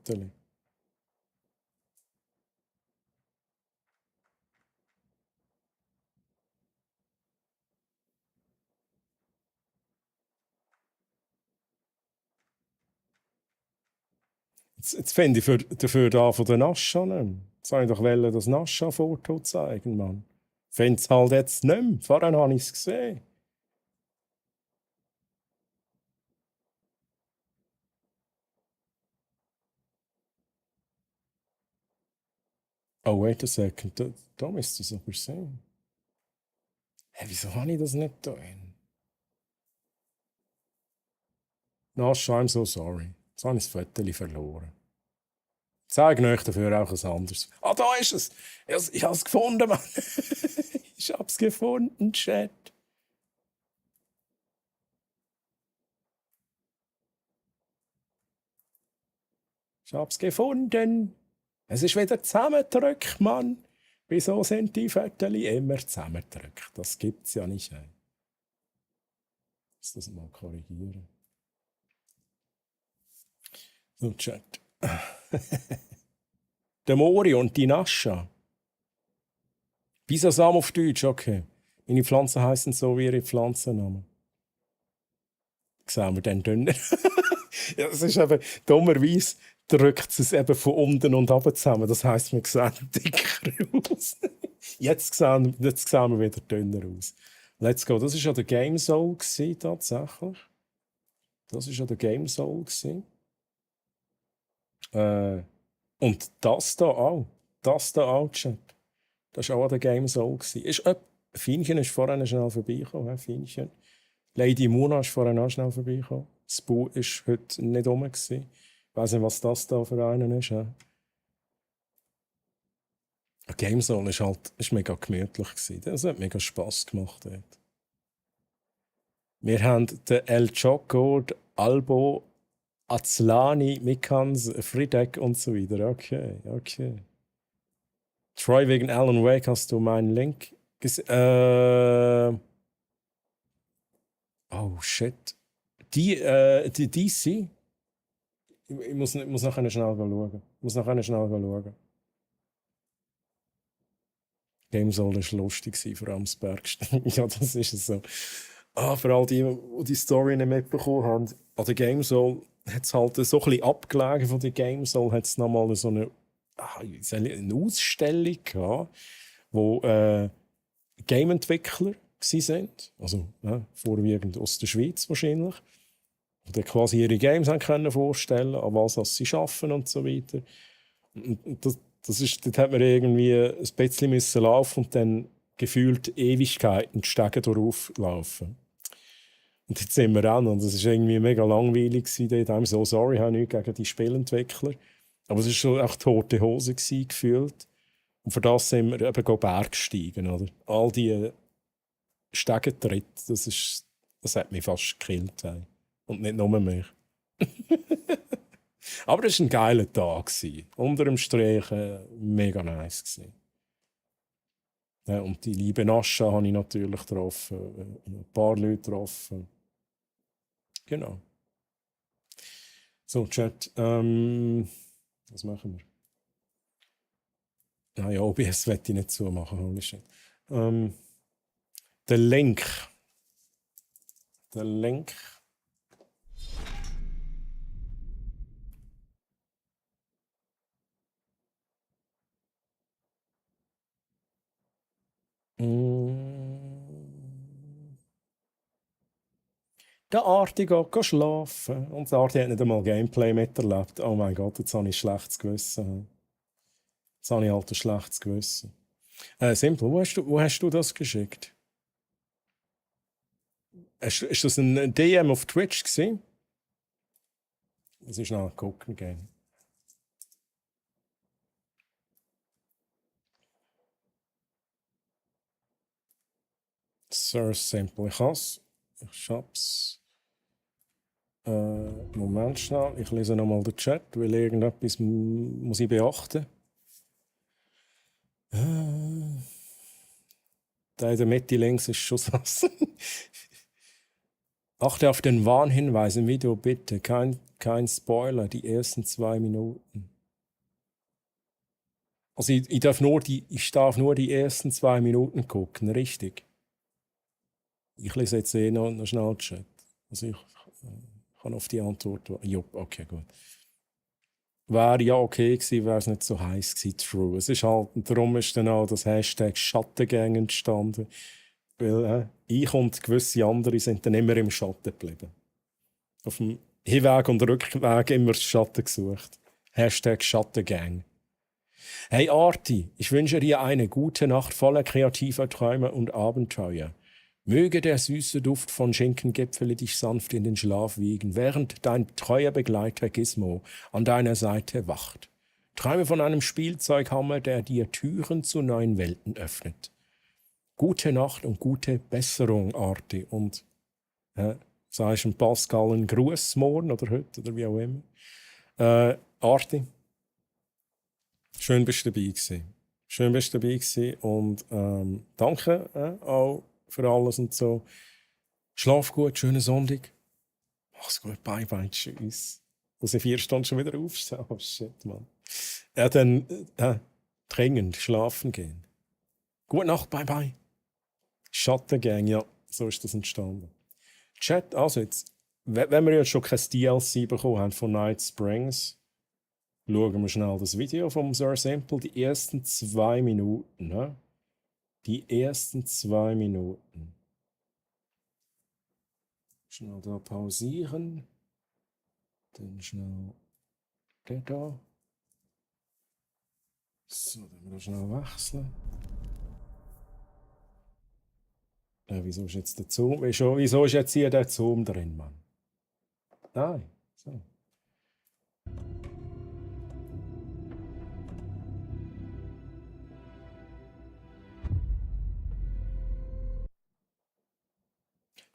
Jetzt finde ich dafür da von der Nascha nicht mehr. Jetzt wollte ich doch das Nascha-Foto zeigen, Mann. Ich finde es halt jetzt nicht mehr. Vorher habe ich es gesehen. Oh, wait a second. Da müsste es aber sein. Hä, wieso habe ich das nicht drin? Nascha, I'm so sorry. Jetzt habe ich das Foto verloren. Ich zeige euch dafür auch ein anderes. Ah, da ist es. Ich habe es gefunden, Mann. Ich habe es gefunden, Chat. Ich habe es gefunden. Es ist wieder zusammengedrückt, Mann. Wieso sind die Fotos immer zusammengedrückt? Das gibt es ja nicht. Ich muss das mal korrigieren. So, Chat. Der Mori und die Nascha. Bisasam auf Deutsch, okay. Meine Pflanzen heißen so wie ihre Pflanzennamen. Sehen wir dann dünner. Ja, es ist eben, dummerweise drückt es eben von unten und oben zusammen. Das heisst, wir sehen dicker aus. Jetzt sehen wir wieder dünner aus. Let's go. Das war ja der Game Soul tatsächlich. Das war ja der Game Soul. Und das da auch. Das da auch, Chat. Das war auch der Game Soul. Fienchen ist vorhin schnell vorbeigekommen. Fienchen. Lady Muna ist vorhin auch schnell vorbeigekommen. Spoo war heute nicht rum. Ich weiss nicht, was das da für einen ist. Game Soul war mega gemütlich. Das hat mega Spass gemacht. Dort. Wir haben den El Choco, den Albo, Azlani, Mikans, Friedek und so weiter. Okay. Troy, wegen Alan Wake hast du meinen Link gesehen. Oh shit. Die DC. Ich muss nachher schnell schauen. Game Soul war lustig, vor allem das Bergsteigen. Ja, das ist es so. Für all die die Story nicht mitbekommen haben, an der Game Soul hat es halt so ein bisschen abgelegen von der Game Soul, hat es nochmal so eine Ausstellung gehabt, wo Game-Entwickler waren. Also vorwiegend aus der Schweiz wahrscheinlich. Die quasi ihre Games haben können vorstellen, an was sie arbeiten und so weiter. Und dort hat man irgendwie ein bisschen müssen laufen und dann gefühlt Ewigkeiten die Stege durchlaufen. Und jetzt sind wir an und es war irgendwie mega langweilig. I'm so sorry, ich habe nichts gegen die Spielentwickler. Aber es war schon echt tote Hose gefühlt. Und für das sind wir eben Bergsteigen. Oder? All die Stegentritte, das hat mich fast gekillt. Und nicht nur mich. Aber es war ein geiler Tag. Unter dem Strich mega nice. Ja, und die liebe Nascha habe ich natürlich getroffen. Ein paar Leute getroffen. Genau. So, Chat. Was machen wir? Ja, OBS werde ich nicht zumachen. Holy shit. Der Link. Der Arti geht schlafen. Und der Arti hat nicht einmal Gameplay miterlebt. Oh mein Gott, jetzt habe ich ein schlechtes Gewissen. Simple, wo hast du das geschickt? Ist das ein DM auf Twitch gewesen? Das ist noch gucken gehen. Sehr simpel. Ich has. Ich hab's. Moment schnell. Ich lese nochmal den Chat, weil irgendetwas muss ich beachten. Der in der Mitte links ist schon das. Achte auf den Warnhinweis im Video, bitte. Kein Spoiler, die ersten 2 Minuten. Also ich darf nur die ersten 2 Minuten gucken, richtig? Ich lese jetzt noch schnell den Chat. Also ich kann auf die Antwort warten. Jupp, okay, gut. Wäre ja okay gewesen, wäre es nicht so heiß gewesen, true. Es ist halt, und darum ist dann auch das Hashtag Schattengang entstanden. Weil ich und gewisse andere sind dann immer im Schatten geblieben. Auf dem Hinweg und Rückweg immer Schatten gesucht. Hashtag Schattengang. Hey Arti, ich wünsche dir eine gute Nacht voller kreativer Träume und Abenteuer. Möge der süße Duft von Schinkengipfeli dich sanft in den Schlaf wiegen, während dein treuer Begleiter Gizmo an deiner Seite wacht. Träume von einem Spielzeughammer, der dir Türen zu neuen Welten öffnet. Gute Nacht und gute Besserung, Arti. Und sagst du Pascal einen Gruß morgen oder heute oder wie auch immer. Arti, schön bist du dabei gewesen. Schön bist du dabei gewesen und danke auch für alles und so. Schlaf gut, schönen Sonntag. Mach's gut, bye bye, tschüss. Muss in 4 Stunden schon wieder aufstehen. Oh shit, Mann. Ja, dann dringend schlafen gehen. Gute Nacht, bye bye. Schattengang, ja, so ist das entstanden. Chat, also jetzt, wenn wir jetzt schon kein DLC bekommen haben von Night Springs, schauen wir schnell das Video vom Sir Simple, die ersten 2 Minuten. Ne? Die ersten 2 Minuten. Schnell da pausieren. Dann schnell der da. So, dann wir schnell wechseln. Wieso ist jetzt der Zoom? Wieso ist jetzt hier der Zoom drin, Mann? Nein. So.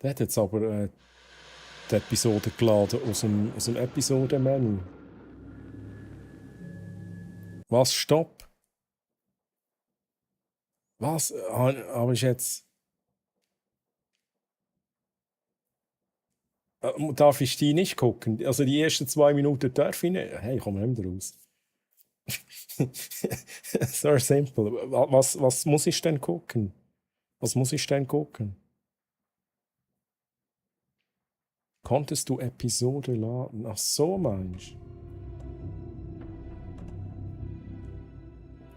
Der hat jetzt aber die Episode geladen aus dem Episodenmenü. Was? Stopp? Was? Aber ist jetzt... Darf ich die nicht gucken? Also die ersten 2 Minuten darf ich nicht. Hey, komm nicht mehr raus. Sehr simpel. Was muss ich denn gucken? Was muss ich denn gucken? Konntest du Episode laden? Ach so, meinst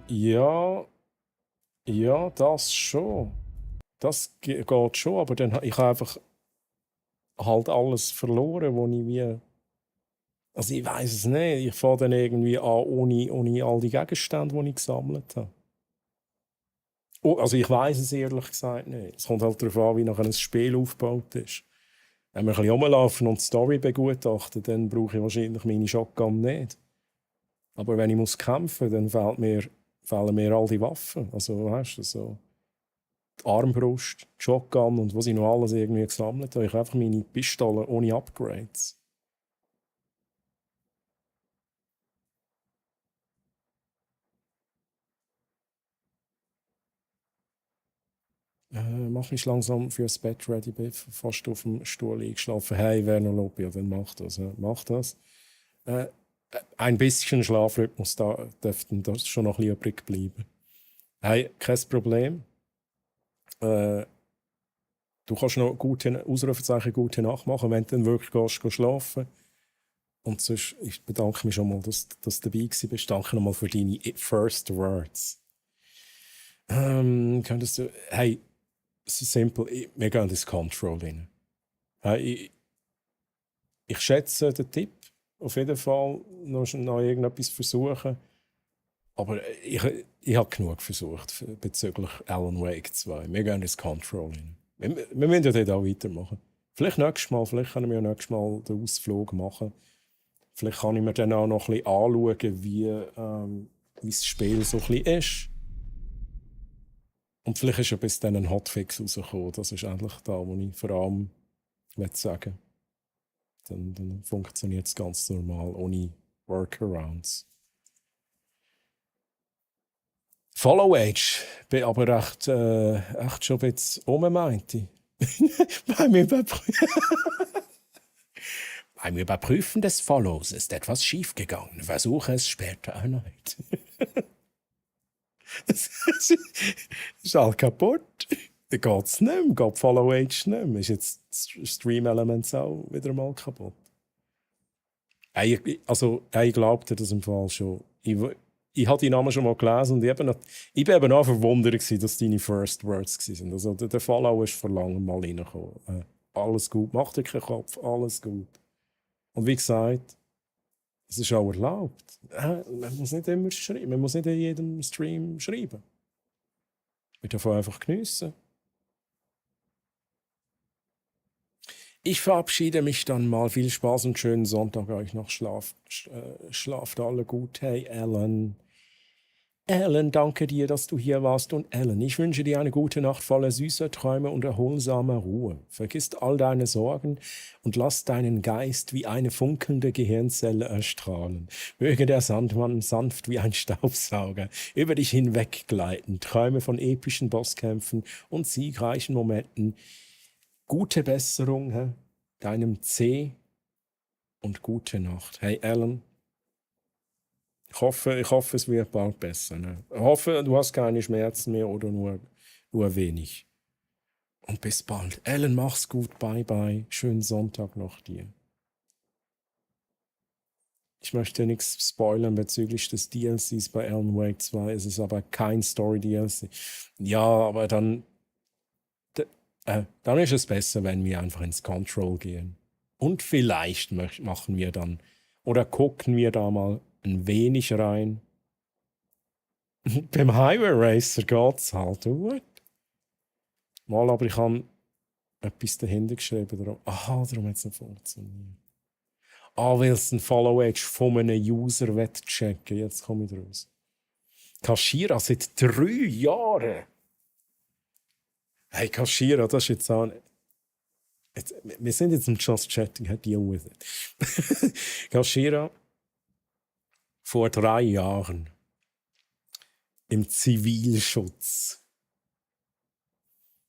du? Ja, das schon. Das geht schon, aber dann ich habe einfach halt alles verloren, wo ich wie... Also ich weiß es nicht. Ich fange dann irgendwie an, ohne all die Gegenstände, die ich gesammelt habe. Oh, also ich weiß es ehrlich gesagt nicht. Es kommt halt darauf an, wie nachher ein Spiel aufgebaut ist. Wenn wir ein bisschen rumlaufen und die Story begutachten, dann brauche ich wahrscheinlich meine Shotgun nicht. Aber wenn ich kämpfen muss, dann fehlen mir all die Waffen. Also weißt du, so die Armbrust, die Shotgun und was ich noch alles irgendwie gesammelt habe. Ich habe einfach meine Pistole ohne Upgrades. Mach mich langsam fürs Bett ready, bin fast auf dem Stuhl eingeschlafen. Hey, wer noch Lobby, ja, dann mach das. Mach das. Ein bisschen Schlafrhythmus dürfte das schon noch ein bisschen übrig bleiben. Hey, kein Problem. Du kannst noch gute Nacht machen, wenn du dann wirklich gehst schlafen. Und sonst, ich bedanke mich schon mal, dass du dabei bist. Danke nochmal für deine First Words. Könntest du... Hey, es ist simpel, wir gehen ins Control rein. Hey, ich schätze den Tipp, auf jeden Fall noch irgendetwas versuchen. Aber ich habe genug versucht bezüglich Alan Wake 2. Wir gehen ins Control rein. Wir müssen ja dort auch weitermachen. Vielleicht nächstes Mal, vielleicht können wir ja nächstes Mal den Ausflug machen. Vielleicht kann ich mir dann auch noch ein bisschen anschauen, wie das Spiel so ein bisschen ist. Und vielleicht ist ja bis dann ein Hotfix rausgekommen. Das ist endlich da, wo ich vor allem sagen will. Dann funktioniert es ganz normal, ohne Workarounds. Follow Age, bin aber echt schon ein bisschen meinte ich. Beim Überprüfen des Follows ist etwas schiefgegangen. Versuche es später erneut. Das ist halt kaputt. Dann geht es nicht mehr, geht Follow Age nicht mehr. Ist jetzt das Stream Elements auch wieder mal kaputt. Ich glaubte das im Fall schon. Ich habe die Namen schon mal gelesen und ich bin eben auch verwundert gewesen, dass deine First Words waren. Also der Follow ist vor langem mal reingekommen. Alles gut, mach dir keinen Kopf, alles gut. Und wie gesagt, es ist auch erlaubt. Man muss nicht immer schreiben, man muss nicht in jedem Stream schreiben. Wir dürfen einfach geniessen. Ich verabschiede mich dann mal. Viel Spaß und schönen Sonntag euch noch. Schlaft alle gut. Hey, Alan. Alan, danke dir, dass du hier warst. Und Alan, ich wünsche dir eine gute Nacht voller süßer Träume und erholsamer Ruhe. Vergiss all deine Sorgen und lass deinen Geist wie eine funkelnde Gehirnzelle erstrahlen. Möge der Sandmann sanft wie ein Staubsauger über dich hinweggleiten. Träume von epischen Bosskämpfen und siegreichen Momenten. Gute Besserung, deinem C und gute Nacht. Hey Alan, ich hoffe, es wird bald besser. Ne? Ich hoffe, du hast keine Schmerzen mehr oder nur wenig. Und bis bald. Alan, mach's gut. Bye bye. Schönen Sonntag noch dir. Ich möchte nichts spoilern bezüglich des DLCs bei Alan Wake 2. Es ist aber kein Story-DLC. Ja, aber dann ist es besser, wenn wir einfach ins Control gehen. Und vielleicht machen wir dann oder gucken wir da mal ein wenig rein. Beim Highway Racer geht's halt. What? Mal, aber ich habe etwas dahinter geschrieben. Darum hat es nicht funktioniert. Weil es ein Follow-Age von einem User checken. Jetzt komme ich raus. Kashira seit 3 Jahren. Hey, Kashira, das ist jetzt auch... wir sind jetzt im Just Chatting, deal with it. Kashira, vor 3 Jahren im Zivilschutz.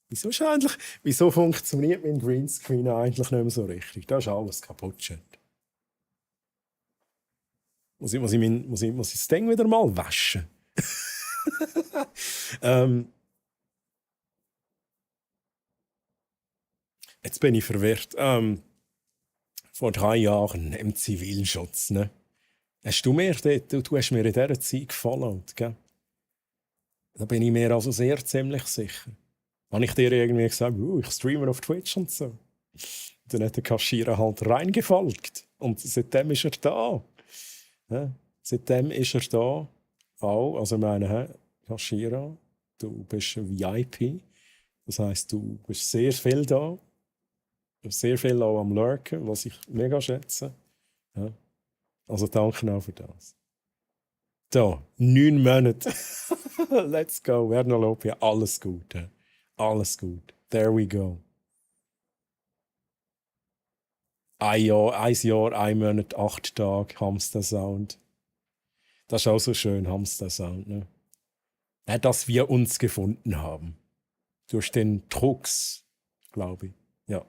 Wieso funktioniert mein Greenscreen eigentlich nicht mehr so richtig? Da ist alles kaputt, Chat. Muss ich das Ding wieder mal waschen? Jetzt bin ich verwirrt. Vor 3 Jahren im Zivilschutz, ne? Hast du mir dort, du hast mir in dieser Zeit gefollowt, gell? Da bin ich mir also sehr ziemlich sicher. Habe ich dir irgendwie gesagt, ich streame auf Twitch und so. Dann hat der Kaschierer halt reingefolgt. Und seitdem ist er da. Ja? Seitdem ist er da. Auch, also ich meine, Kaschierer, du bist ein VIP. Das heisst, du bist sehr viel da. Sehr viel auch am Lurken, was ich mega schätze. Ja. Also danke auch für das. Da, 9 Monate. Let's go. Vernalopia, alles gut. Alles gut. There we go. 1 Jahr, 1 Monat, 8 Tage, Hamster Sound. Das ist auch so schön, Hamster Sound. Ne? Ja, dass wir uns gefunden haben. Durch den Drucks, glaube ich. Ja.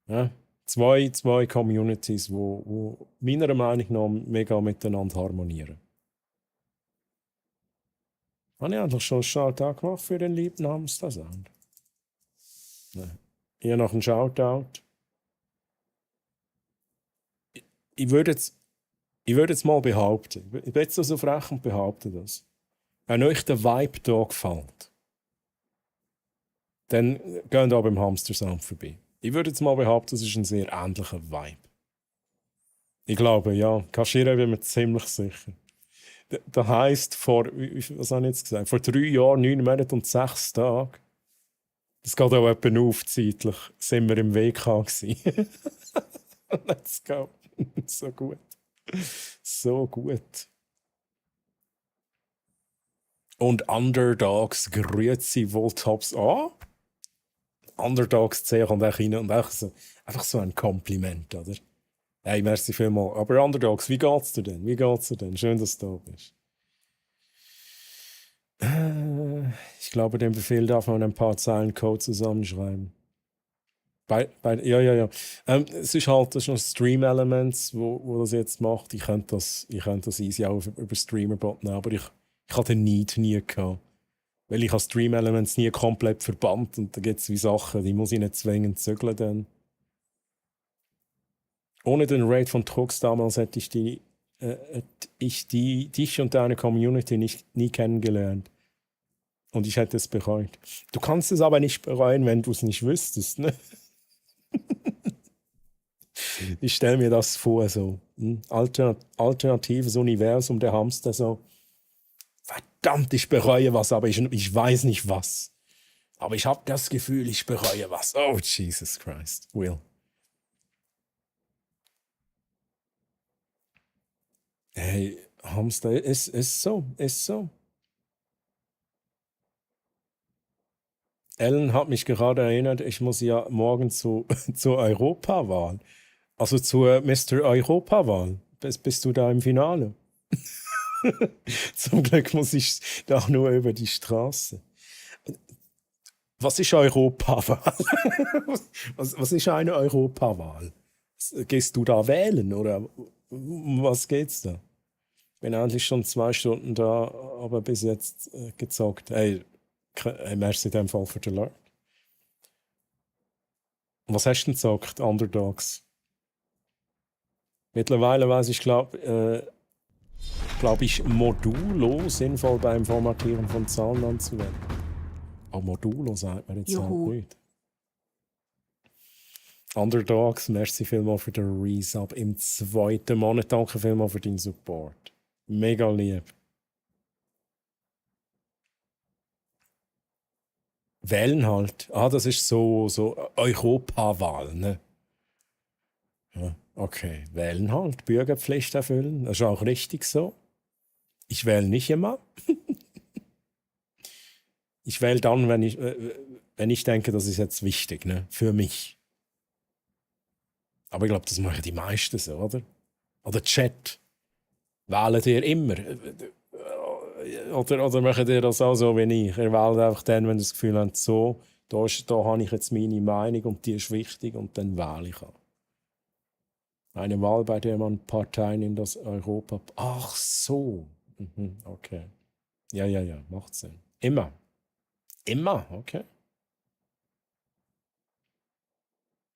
Ja. Zwei Communities, wo meiner Meinung nach mega miteinander harmonieren. Habe ich eigentlich schon einen Shoutout gemacht für den lieben Hamster Sound? Nein. Hier noch ein Shoutout. Ich würde jetzt mal behaupten, ich bin jetzt so frech und behaupte das. Wenn euch der Vibe hier gefällt, dann geht auch beim Hamster Sound vorbei. Ich würde jetzt mal behaupten, das ist ein sehr ähnlicher Vibe. Ich glaube, ja, Kaschira bin mir ziemlich sicher. Das heisst, was habe ich jetzt gesagt? Vor 3 Jahren, 9 Monaten und 6 Tagen. Das geht auch etwa auf zeitlich. Sind wir im WK gewesen. Let's go. So gut. So gut. Und Underdogs, grüezi wohl Tops an. Underdogs 10 kommt auch rein und einfach so ein Kompliment, oder? Hey, merci vielmals. Aber Underdogs, wie geht's dir denn? Wie geht's dir denn? Schön, dass du da bist. Ich glaube, den Befehl darf man ein paar Zeilen Code zusammenschreiben. Ja. Es ist halt das ist noch Stream Elements, wo das jetzt macht. Ich könnte das easy auch über Streamerbot nehmen, aber ich hatte den Need nie gehabt. Weil ich habe Stream Elements nie komplett verbannt und da gibt es wie Sachen, die muss ich nicht zwingend zügeln dann. Ohne den Raid von Trux damals hätte ich dich und deine Community nie kennengelernt. Und ich hätte es bereut. Du kannst es aber nicht bereuen, wenn du es nicht wüsstest, ne? Ich stelle mir das vor, so. Alternatives Universum, der Hamster so. Verdammt, ich bereue was, aber ich weiß nicht was. Aber ich habe das Gefühl, ich bereue was. Oh, Jesus Christ. Will. Hey, Hamster, ist so. Ellen hat mich gerade erinnert, ich muss ja morgen zur Europawahl. Also zur Mr. Europawahl. Bist du da im Finale? Zum Glück muss ich da nur über die Straße. Was ist Europawahl? Was ist eine Europawahl? Gehst du da wählen oder um was geht's da? Bin eigentlich schon 2 Stunden da, aber bis jetzt gezockt. Hey, merci in dem Fall für den Alert. Was hast du denn gezockt, Underdogs? Mittlerweile weiß ich, glaube ich, Modulo sinnvoll beim Formatieren von Zahlen anzuwenden. Auch Modulo sagt man jetzt Juhu. halt nicht. Underdogs, merci vielmals für den Resub im 2. Monat. Danke vielmals für deinen Support. Mega lieb. Wählen halt. Das ist so Europawahl, ne? Ja, okay, wählen halt. Bürgerpflicht erfüllen. Das ist auch richtig so. Ich wähle nicht immer. Ich wähle dann, wenn ich denke, das ist jetzt wichtig, ne? Für mich. Aber ich glaube, das machen die meisten so, oder? Oder Chat. Wählen ihr immer? Oder machen ihr das auch so wie ich? Ihr wählt einfach dann, wenn ihr das Gefühl habt, so, da habe ich jetzt meine Meinung und die ist wichtig und dann wähle ich auch. Eine Wahl, bei der man Parteien in das Europa... Ach so. Okay. Ja, macht Sinn. Immer, okay.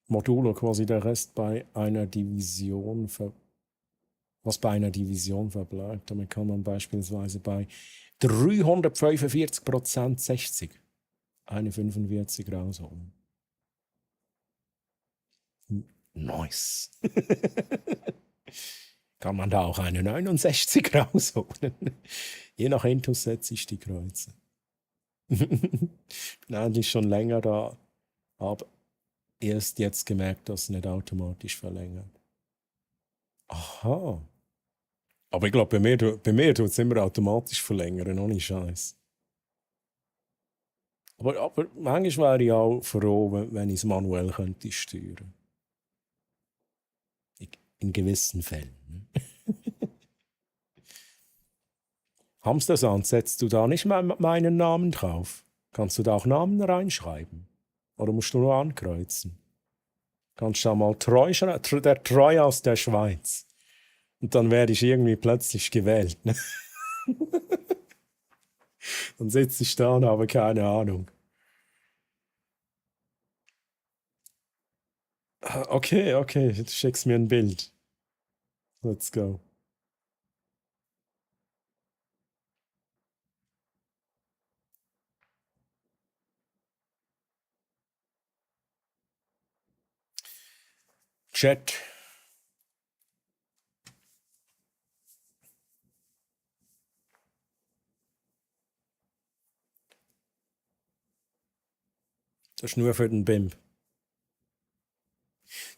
Modulo quasi der Rest bei einer Division, was bei einer Division verbleibt. Damit kann man beispielsweise bei 345% 60 eine 45 rausholen. Nice. Kann man da auch eine 69 rausholen? Je nach Intus setze ich die Kreuze. Bin eigentlich schon länger da, aber erst jetzt gemerkt, dass es nicht automatisch verlängert. Aha. Aber ich glaube, bei mir tut es immer automatisch verlängern, ohne Scheiß. Aber manchmal wäre ich auch froh, wenn ich es manuell könnte steuern. In gewissen Fällen. Hamstersand, setzt du da nicht meinen Namen drauf? Kannst du da auch Namen reinschreiben? Oder musst du nur ankreuzen? Kannst du da mal der Treu aus der Schweiz. Und dann werde ich irgendwie plötzlich gewählt. Ne? Dann sitze ich da und habe keine Ahnung. Okay, du schickst mir ein Bild. Let's go. Chat. Das ist nur für den BIMP.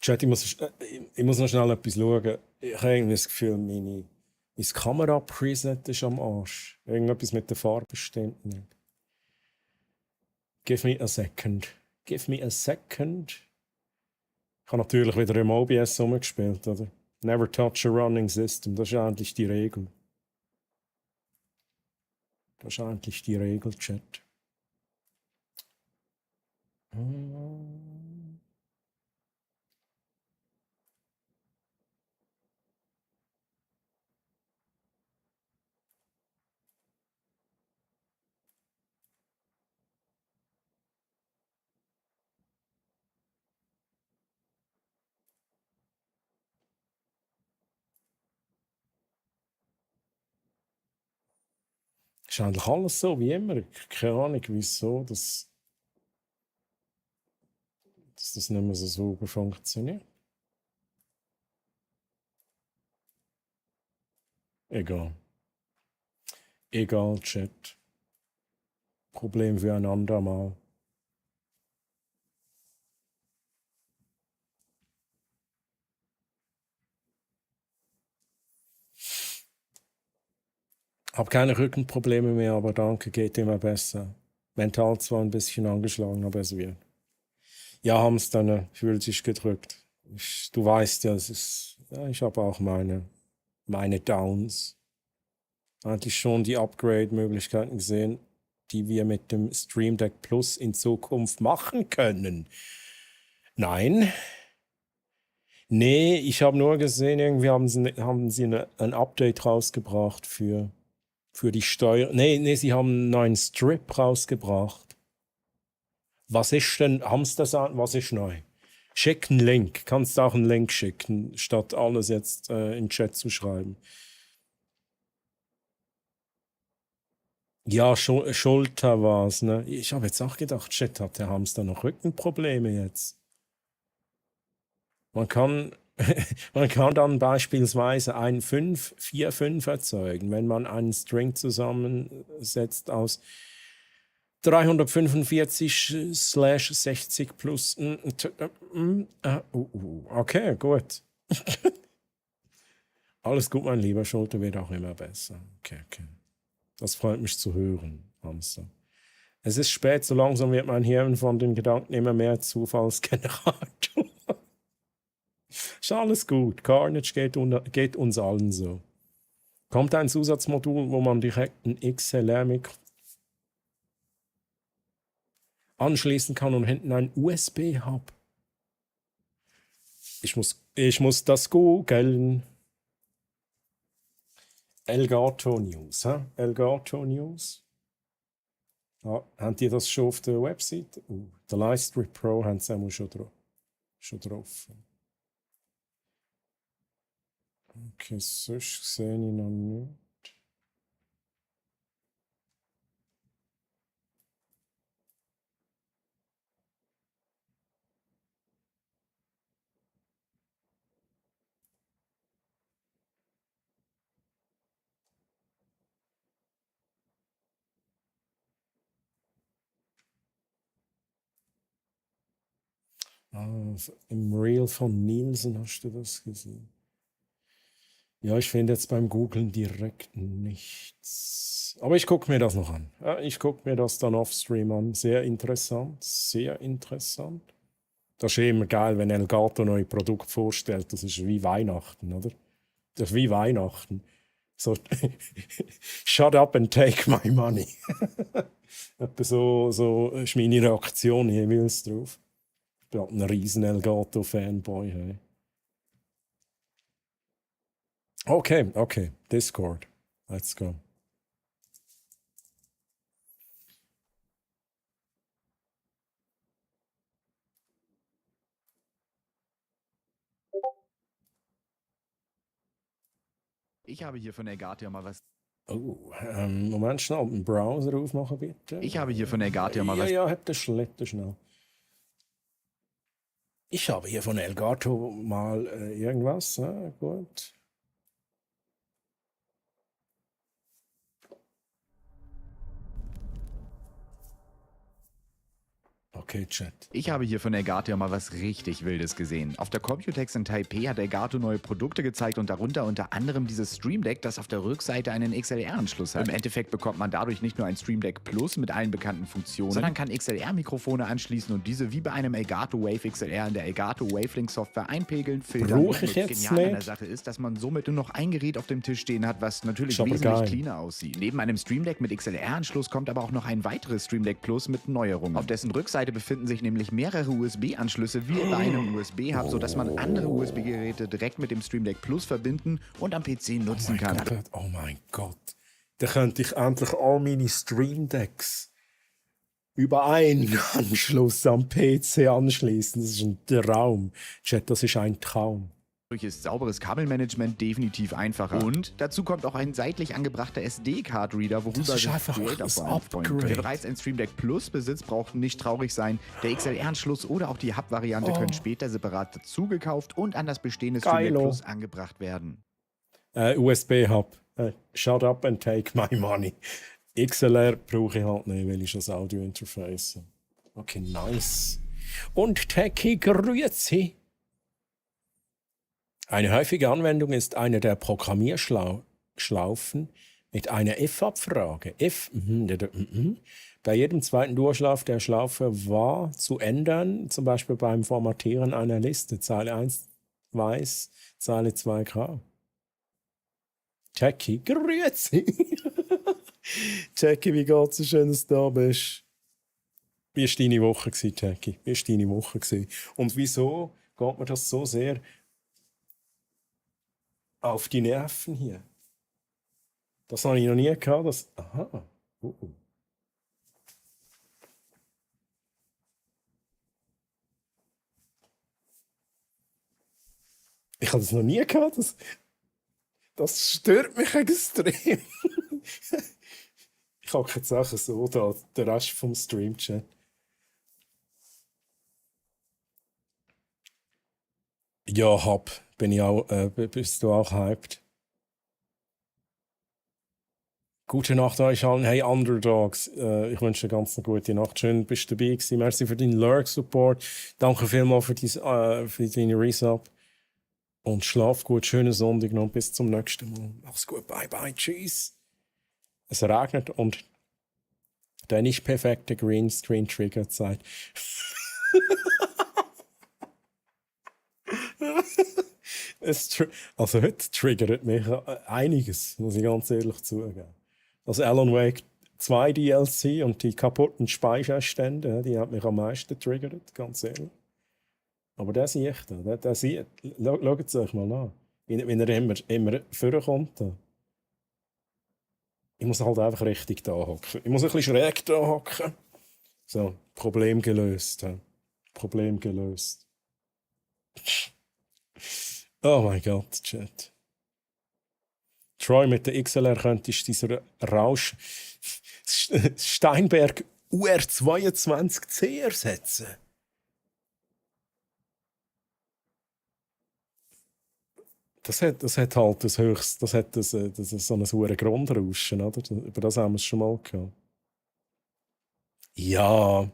Chat, ich muss noch schnell etwas schauen. Ich habe irgendwie das Gefühl, Mein Kamera-Preset ist am Arsch. Irgendetwas mit der Farbe stimmt nicht. Give me a second. Give me a second. Ich habe natürlich wieder im OBS rumgespielt, oder? Never touch a running system. Das ist eigentlich die Regel. Das ist eigentlich die Regel, Chat. Ist eigentlich alles so wie immer. Keine Ahnung, wieso dass das nicht mehr so sauber funktioniert. Egal. Egal, Chat. Problem für ein andermal. Hab keine Rückenprobleme mehr, aber danke, geht immer besser. Mental zwar ein bisschen angeschlagen, aber es wird. Ja, Hamster, fühlt sich gedrückt. Du weißt ja, ich habe auch meine Downs. Eigentlich schon die Upgrade-Möglichkeiten gesehen, die wir mit dem Stream Deck Plus in Zukunft machen können. Nein. Nee, ich habe nur gesehen, irgendwie haben sie ein Update rausgebracht für die Steuer. Nee, sie haben einen neuen Strip rausgebracht. Was ist denn, was ist neu? Schick einen Link. Kannst auch einen Link schicken, statt alles jetzt in den Chat zu schreiben. Ja, Schulter war's, ne? Ich habe jetzt auch gedacht, shit, hat der Hamster noch Rückenprobleme jetzt? Man kann dann beispielsweise ein 5-4-5 erzeugen, wenn man einen String zusammensetzt aus 345/60 plus. Okay, gut. Alles gut, mein Lieber. Schulter wird auch immer besser. Okay. Das freut mich zu hören, Hamster. Es ist spät, so langsam wird mein Hirn von den Gedanken immer mehr Zufallsgenerator. Ist alles gut. Carnage geht uns allen so. Kommt ein Zusatzmodul, wo man direkt ein XLR-Mikro anschließen kann und hinten ein USB-Hub. Ich muss das googeln. Elgato News, hä? Elgato News. Ah, habt ihr das schon auf der Website? Der Livestream Pro haben sie schon drauf. Okay, sonst sehe ich noch nicht. Im Reel von Nielsen hast du das gesehen. Ja, ich finde jetzt beim Googlen direkt nichts. Aber ich gucke mir das noch an. Ja, ich gucke mir das dann off-stream an. Sehr interessant, sehr interessant. Das ist immer geil, wenn Elgato neue Produkte vorstellt. Das ist wie Weihnachten, oder? Das ist wie Weihnachten. So, shut up and take my money. Etwa so ist meine Reaktion jeweils drauf. Ich bin halt ein riesen Elgato-Fanboy. Hey. Okay. Discord. Let's go. Ich habe hier von Elgato mal was. Moment, schnell einen Browser aufmachen, bitte. Ich habe hier von Elgato mal was. Ja, habt das Schlitten schnell. Ich habe hier von Elgato mal irgendwas. Gut. Okay, Chat. Ich habe hier von Elgato mal was richtig Wildes gesehen. Auf der Computex in Taipei hat Elgato neue Produkte gezeigt und darunter unter anderem dieses Stream Deck, das auf der Rückseite einen XLR-Anschluss hat. Im Endeffekt bekommt man dadurch nicht nur ein Stream Deck Plus mit allen bekannten Funktionen, sondern kann XLR-Mikrofone anschließen und diese wie bei einem Elgato Wave XLR in der Elgato Wavelink-Software einpegeln, filtern. Brauche ich Das jetzt Geniale an der nicht. Sache ist, dass man somit nur noch ein Gerät auf dem Tisch stehen hat, was natürlich Ist aber wesentlich geil. cleaner aussieht. Neben einem Stream Deck mit XLR-Anschluss kommt aber auch noch ein weiteres Stream Deck Plus mit Neuerungen. Auf dessen Rückseite befinden sich nämlich mehrere USB-Anschlüsse wie bei einem USB-Hub, sodass man andere USB-Geräte direkt mit dem Stream Deck Plus verbinden und am PC nutzen kann. Oh mein Gott. Dann könnte ich endlich all meine Stream Decks über einen Anschluss am PC anschließen. Das ist ein Traum. Chat, das ist ein Traum. Dadurch ist sauberes Kabelmanagement definitiv einfacher. Und dazu kommt auch ein seitlich angebrachter SD-Card-Reader, worüber Das ist sich einfach Creator ein vor allem freuen können. Upgrade. Wer bereits ein Stream Deck Plus besitzt, braucht nicht traurig sein. Der XLR-Anschluss oder auch die Hub-Variante können später separat dazugekauft und an das bestehende Stream Deck Geilo. Plus angebracht werden. USB-Hub. Shut up and take my money. XLR brauche ich halt nicht, weil ich das Audio-Interface habe. Okay, nice. Und Techie, grüezi. Eine häufige Anwendung ist eine der Programmierschlaufen mit einer if-Abfrage. Bei jedem zweiten Durchlauf der Schlaufe war zu ändern, zum Beispiel beim Formatieren einer Liste. Zeile 1 weiß, Zeile 2 grau. Jackie, grüezi. Jackie, wie geht's? So schön, dass du da bist. Wie war deine Woche, Jackie? Wie war deine Woche? Und wieso geht mir das so sehr auf die Nerven hier? Das habe ich noch nie gehabt. Aha. Ich habe das noch nie gehabt. Das stört mich extrem. Ich hocke jetzt auch so da, der Rest vom Stream-Chat. Ja, bin ich auch, bist du auch hyped? Gute Nacht euch allen. Hey Underdogs, ich wünsche dir ganz eine gute Nacht. Schön, bist du dabei gewesen. Merci für deinen Lurk-Support. Danke vielmals für deine Resub. Und schlaf gut, schönen Sonntag noch. Bis zum nächsten Mal. Mach's gut, bye bye, tschüss. Es regnet und der nicht perfekte Greenscreen-Trigger zeigt. Also heute triggert mich einiges, muss ich ganz ehrlich zugeben. Also Alan Wake 2 DLC und die kaputten Speicherstände, die haben mich am meisten getriggert, ganz ehrlich. Aber der sehe ich da, der sieht, schaut es euch mal an, wenn er immer vorkommt. Ich muss halt einfach richtig da hocken. Ich muss ein bisschen schräg da hocken. So, Problem gelöst. Problem gelöst. Oh mein Gott, Chat. Troy, mit der XLR könntest du dieser Rausch Steinberg UR22C ersetzen. Das hat halt das höchste, das hat so ein hohes Grundrauschen, oder? Über das haben wir es schon mal gehabt. Ja.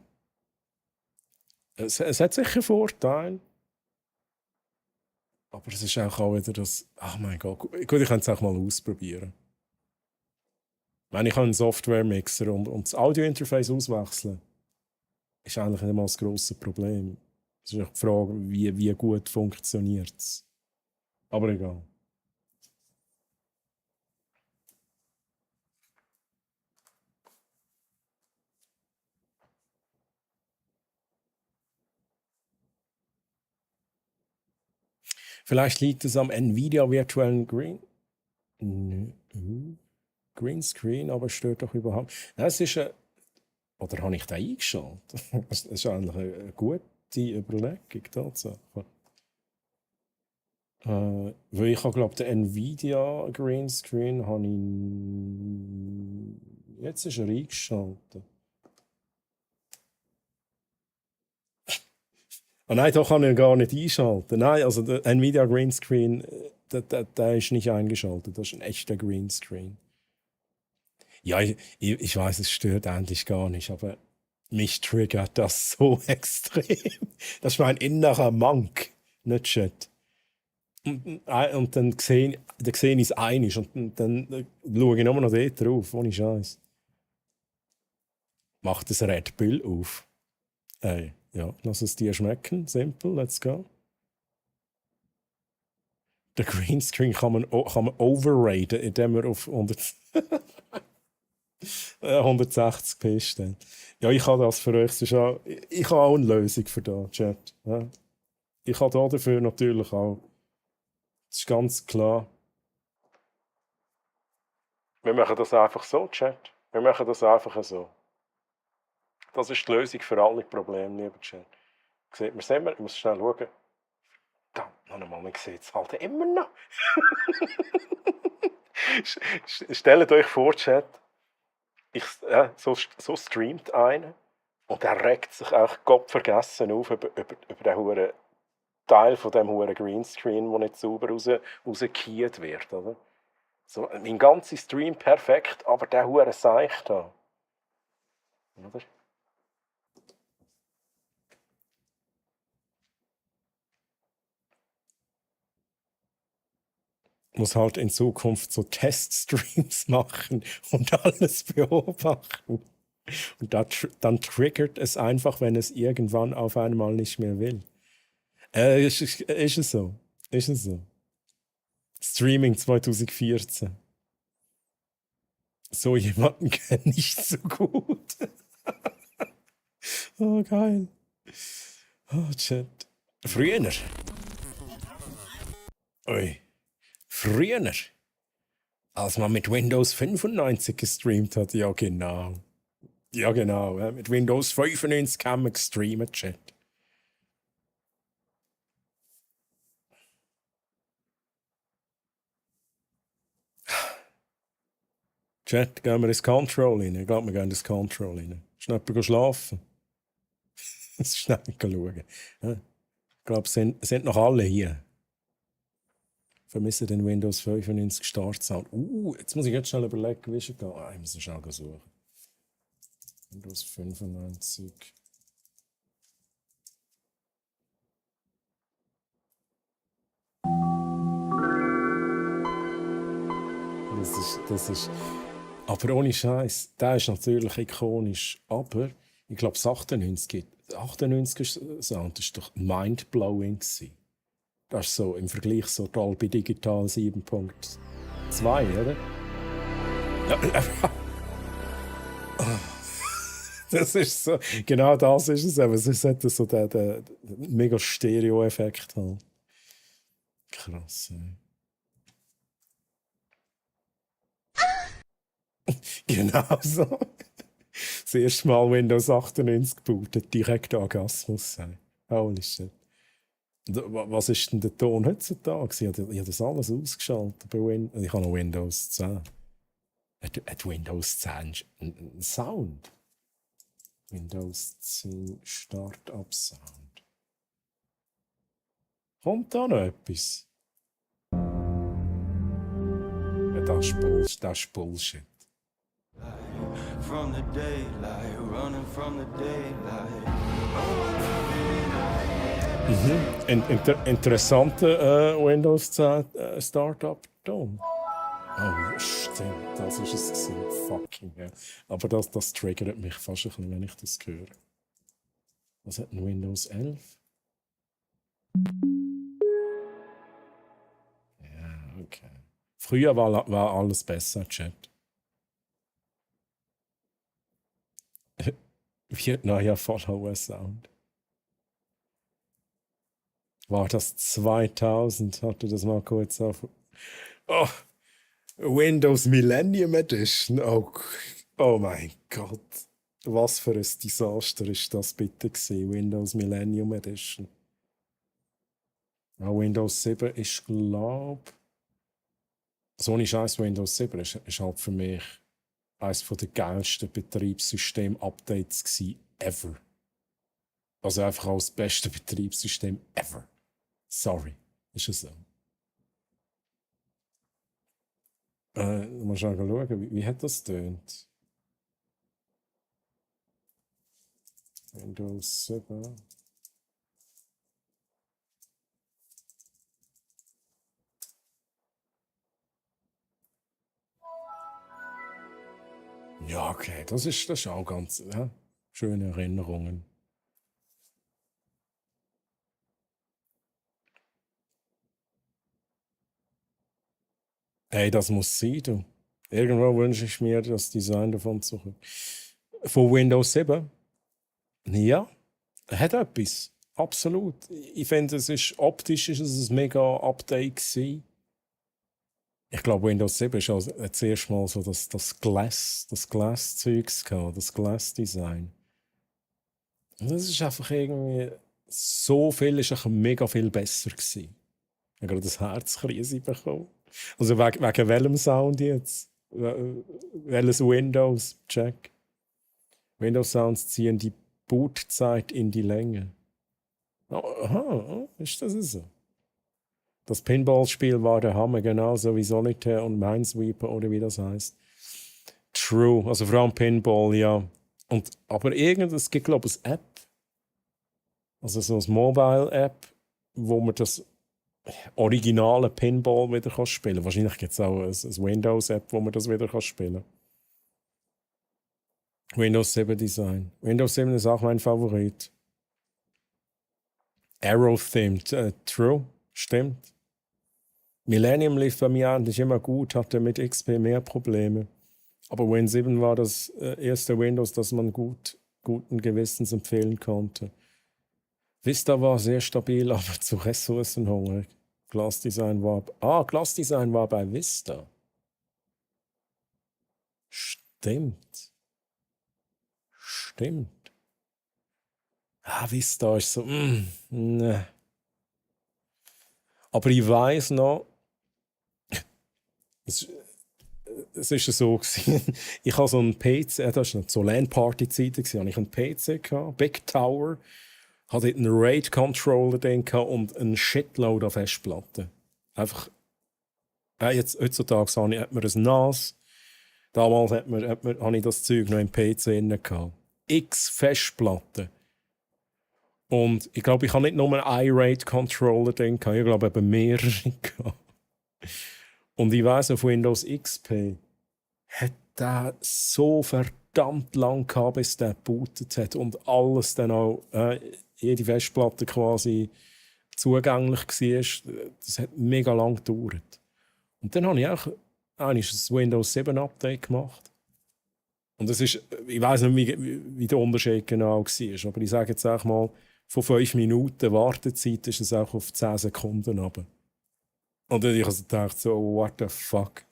Es hat sicher Vorteile. Aber es ist auch wieder das. Ach mein Gott. Gut, ich könnte es auch mal ausprobieren. Wenn ich einen Software-Mixer und das Audio-Interface auswechseln, ist eigentlich nicht mal das grosse Problem. Es ist auch die Frage, wie gut funktioniert es. Aber egal. Vielleicht liegt es am Nvidia virtuellen Greenscreen, aber stört doch überhaupt. Es ist oder habe ich den eingeschaltet? Das ist eigentlich eine gute Überlegung, tatsächlich. Weil ich habe, glaube ich, den Nvidia Greenscreen habe ich. Jetzt ist er eingeschaltet. Ah nein, da kann ich gar nicht einschalten. Nein, also der Nvidia Greenscreen, der ist nicht eingeschaltet. Das ist ein echter Greenscreen. Ja, ich weiß, es stört eigentlich gar nicht, aber Mich triggert das so extrem. Das ist mein innerer Monk, nicht Chat. Und dann sehe ich es einig und dann schaue ich nur noch dort drauf, ohne Scheiß. Macht das Red Bull auf. Ey, ja, lass es dir schmecken. Simple, let's go. Der Greenscreen kann man overraten, indem man auf 160p stellt. Ja, ich habe das für euch. Ich habe auch eine Lösung für das, Chat. Ja. Ich habe da dafür natürlich auch. Das ist ganz klar. Wir machen das einfach so, Chat. Wir machen das einfach so. Das ist die Lösung für alle Probleme, lieber Chat. Sieht man es immer? Ich muss schnell schauen. Da, noch einmal, man sieht es halt immer noch. Stellt euch vor, Chat, so streamt einer und er regt sich auch Gott vergessen auf über den huren Teil von dem huren Greenscreen, der nicht sauber rausgekehrt wird, oder? So, mein ganzer Stream perfekt, aber der huren Seich da. Oder? Muss halt in Zukunft so Teststreams machen und alles beobachten. Und dann triggert es einfach, wenn es irgendwann auf einmal nicht mehr will. Ist es so? Ist es so? Streaming 2014. So jemanden kenne ich so gut. Oh, geil. Oh, Chat. Früher. Ui. Früher. Als man mit Windows 95 gestreamt hat. Ja, genau. Ja, genau. Mit Windows 95 kann man streamen, Chat. Chat, gehen wir ins Control rein. Ich glaube, wir gehen ins Control rein. Schnell schlafen. Schnell schauen. Ja. Ich glaube, es sind noch alle hier. Vermissen den Windows 95 Startsound. Jetzt muss ich jetzt schnell überlegen, wie es geht. Ich muss schnell suchen. Windows 95. Das ist. Aber ohne Scheiß, der ist natürlich ikonisch. Aber ich glaube, das 98er Sound war doch mindblowing gewesen. Das ist so im Vergleich so Dolby Digital 7.2, oder? Das ist so, genau das ist es. Aber es hat so den mega Stereo-Effekt halt. Krass, ey. Genau so. Das erste Mal Windows 98 gebootet, direkt Orgasmus sein. Holy shit. Was ist denn der Ton heutzutage? Ich habe das alles ausgeschaltet bei Windows. Ich habe noch Windows 10. Hat Windows 10 einen Sound? Windows 10 Startup-Sound. Kommt da noch etwas? Ja, das ist Bullshit. From the daylight, running from the daylight. Interessanter Windows 10 Startup-Ton. Oh, stimmt, das ist es gewesen. Fucking hell. Aber das triggert mich fast ein bisschen, wenn ich das höre. Was hat ein Windows 11? Ja, okay. Früher war alles besser, Chat. Vietnam voll hoher Sound. War das 2000? Hatte das mal kurz auf. Oh, Windows Millennium Edition. Oh mein Gott. Was für ein Desaster ist das bitte gewesen? Windows Millennium Edition. Ja, Windows 7 ist, glaube so ein Scheiß. Windows 7 ist halt für mich eines der geilsten Betriebssystem-Updates gewesen ever. Also einfach als das beste Betriebssystem ever. Sorry, ist es so. Mal schauen, wie hat das tönt? Windows 7. Ja, okay, das ist auch ganz schöne Erinnerungen. Hey, das muss sein, du. Irgendwo wünsche ich mir das Design davon zurück. Von Windows 7? Ja, hat etwas. Absolut. Ich finde, optisch ist es ein mega Update gewesen. Ich glaube, Windows 7 ist also das erste Mal so das Glass-Zeugs gehabt, das Glass-Design. Und das ist einfach irgendwie so viel, ist einfach mega viel besser gewesen. Ich habe gerade das Herzkrise bekommen. Also wegen welchem Sound jetzt? Welches Windows? Check. Windows Sounds ziehen die Bootzeit in die Länge. Aha, ist das so? Das Pinball-Spiel war der Hammer, genauso wie Solitaire und Minesweeper oder wie das heißt. True, also vor allem Pinball, ja. Aber es gibt, glaube ich, eine App, also so eine Mobile-App, wo man das originale Pinball wieder spielen kann. Wahrscheinlich gibt es auch eine Windows-App, wo man das wieder spielen kann. Windows 7 Design. Windows 7 ist auch mein Favorit. Arrow-themed, true, stimmt. Millennium lief bei mir eigentlich immer gut, hatte mit XP mehr Probleme. Aber Win 7 war das erste Windows, das man guten Gewissens empfehlen konnte. Vista war sehr stabil, aber zu ressourcenhungrig. Glassdesign war bei Vista. Stimmt. Vista ist so, ne. Aber ich weiss noch, es ist so gewesen. Ich habe so einen PC, das war so LAN-Party-Zeiten, habe ich einen PC gehabt, Big Tower, hatte dort einen RAID-Controller drin und einen Shitload an Festplatten. Einfach, jetzt heutzutage hat man ein NAS, damals habe ich das Zeug noch im PC drin gehabt. X Festplatten. Und ich glaube, ich habe nicht nur einen iRAID-Controller drin gehabt, ich glaube eben mehrere gehabt. Und ich weiss, auf Windows XP hat der so verdammt lang gehabt, bis der gebootet hat und alles dann auch, jede Festplatte quasi zugänglich war. Das hat mega lang gedauert. Und dann habe ich auch eigentlich ein Windows 7 Update gemacht. Und das ist, ich weiss nicht, wie der Unterschied genau war, aber ich sage jetzt auch mal, von 5 Minuten Wartezeit ist es auch auf 10 Sekunden runter. Und dann habe ich also gedacht, so, what the fuck.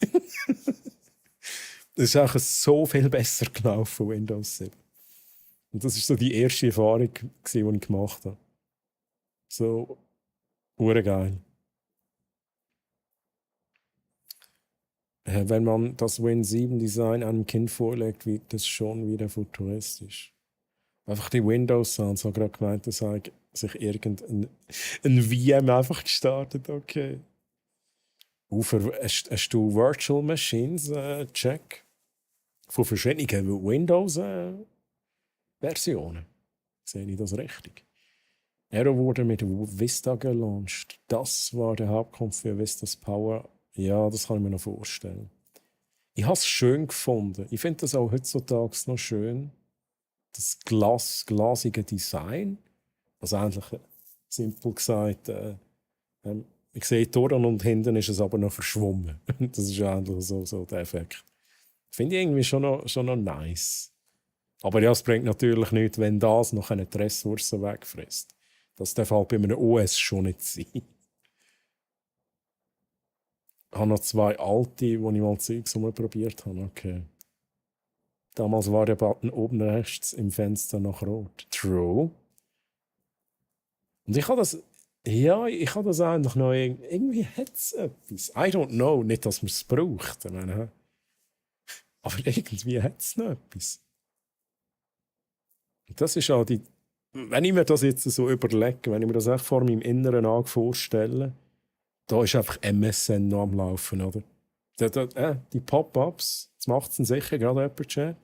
Das ist auch so viel besser gelaufen, Windows 7. Und das war so die erste Erfahrung, die ich gemacht habe. So, urgeil. Wenn man das Win 7 Design einem Kind vorlegt, wirkt es schon wieder futuristisch. Einfach die Windows-Sounds, habe gerade gemeint, dass sich irgendein VM einfach gestartet, okay. Hast du Virtual Machines check? Von verschiedenen Windows-Versionen. Sehe ich das richtig? Arrow wurde mit Vista gelauncht. Das war der Hauptgrund für Vistas Power. Ja, das kann ich mir noch vorstellen. Ich habe es schön gefunden. Ich finde das auch heutzutage noch schön. Das glasige Design. Also eigentlich simpel gesagt, ich sehe Toren und hinten ist es aber noch verschwommen. Das ist eigentlich so der Effekt. Finde ich irgendwie schon noch nice. Aber ja, es bringt natürlich nichts, wenn das noch eine Ressourcen wegfrisst. Das darf halt bei einem OS schon nicht sein. Ich habe noch 2 alte, wo ich mal Zeugs probiert habe. Okay. Damals war der Button oben rechts im Fenster noch rot. True. Und ich habe das eigentlich noch irgendwie hat es etwas. I don't know, nicht, dass man es braucht. Ich meine, aber irgendwie hat es noch etwas. Und das ist auch wenn ich mir das jetzt so überlege, wenn ich mir das echt vor meinem inneren Auge vorstelle, da ist einfach MSN noch am Laufen, oder? Die Pop-ups, das macht es sicher, gerade jemand Chat.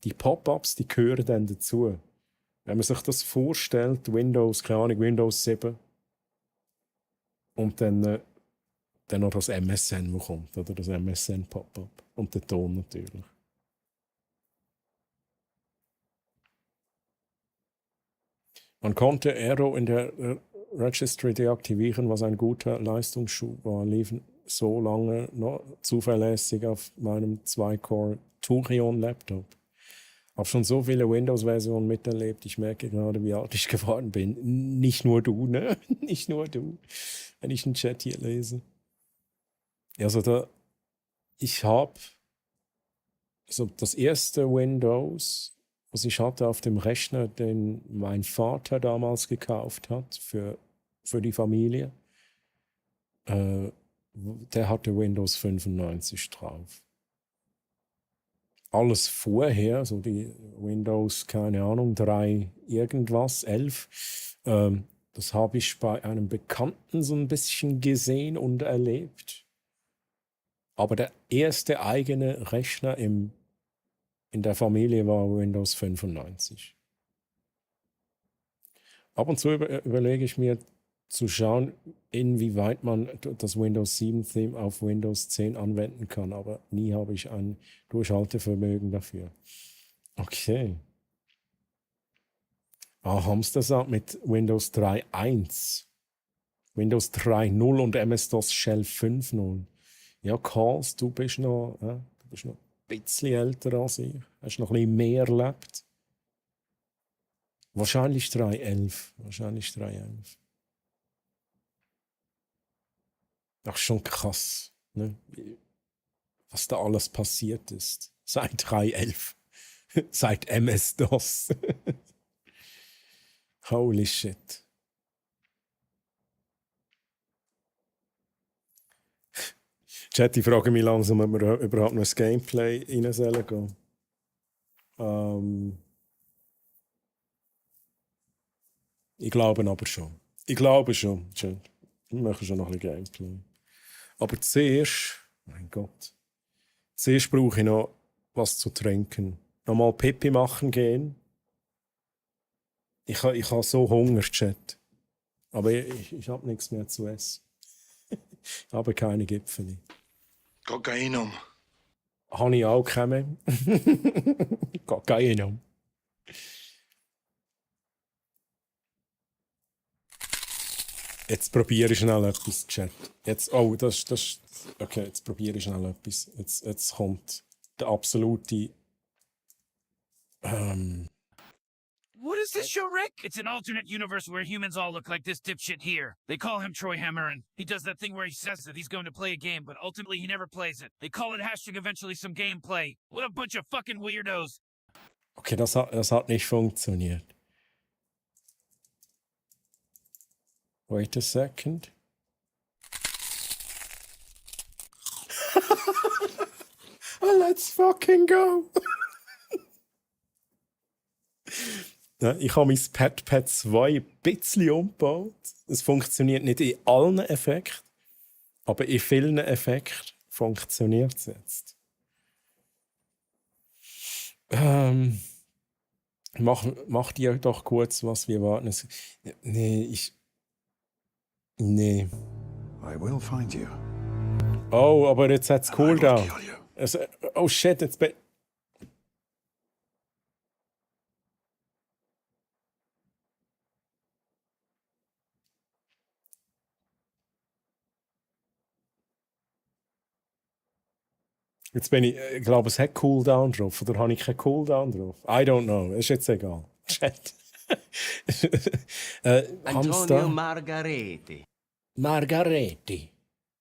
Die Pop-ups, die gehören dann dazu. Wenn man sich das vorstellt, Windows, keine Ahnung, Windows 7 und dann noch das MSN, wo kommt, oder das MSN-Pop-up und der Ton natürlich. Man konnte Aero in der Registry deaktivieren, was ein guter Leistungsschub war. Liefen so lange noch zuverlässig auf meinem 2-Core Turion-Laptop. Habe schon so viele Windows-Versionen miterlebt. Ich merke gerade, wie alt ich geworden bin. Nicht nur du, ne? Nicht nur du. Wenn ich den Chat hier lese. Also ich habe so das erste Windows, was ich hatte auf dem Rechner, den mein Vater damals gekauft hat für die Familie. Der hatte Windows 95 drauf. Alles vorher, so die Windows, keine Ahnung, 3 irgendwas, 11, das habe ich bei einem Bekannten so ein bisschen gesehen und erlebt. Aber der erste eigene Rechner in der Familie war Windows 95. Ab und zu überlege ich mir zu schauen, inwieweit man das Windows 7 Theme auf Windows 10 anwenden kann, aber nie habe ich ein Durchhaltevermögen dafür. Okay. Hamstersaat mit Windows 3.1, Windows 3.0 und MS-DOS Shell 5.0. Ja, Karls, du bist noch ein bisschen älter als ich. Hast noch ein bisschen mehr erlebt. Wahrscheinlich 3.11. Ach, schon krass, ne? Was da alles passiert ist. Seit 3.11. Seit MS-DOS. Holy shit. Chat, ich frage mich langsam, ob wir überhaupt noch ins Gameplay rein sollen gehen. Ich glaube aber schon. Chat. Wir machen schon noch ein bisschen Gameplay. Aber zuerst, mein Gott, zuerst brauche ich noch was zu trinken. Nochmal Pipi machen gehen. Ich habe so Hunger, Chat. Aber ich habe nichts mehr zu essen. Ich habe keine Gipfeli. Kokainum. Habe ich auch keine. Kokainum. Jetzt probiere ich schnell etwas, Chat. Jetzt, oh, okay, jetzt probiere ich schnell etwas. Jetzt kommt der absolute... What is this show, Rick? It's an alternate universe where humans all look like this dipshit here. They call him Troy Hammerin. He does that thing where he says that he's going to play a game, but ultimately he never plays it. They call it hashtag eventually some gameplay. What a bunch of fucking weirdos. Okay, das hat nicht funktioniert. Wait a second. Let's fucking go. Ja, ich habe mein Pad 2 ein bisschen umgebaut. Es funktioniert nicht in allen Effekten, aber in vielen Effekten funktioniert es jetzt. Macht ihr doch kurz, was wir warten. Nee. I will find you. Oh, aber jetzt hat es Cooldown. Oh shit, jetzt bin... Jetzt bin ich glaube, es hat Cooldown drauf. Oder habe ich keinen Cooldown drauf? I don't know. Ist jetzt egal. Chat. Antonio Margareti. Margareti.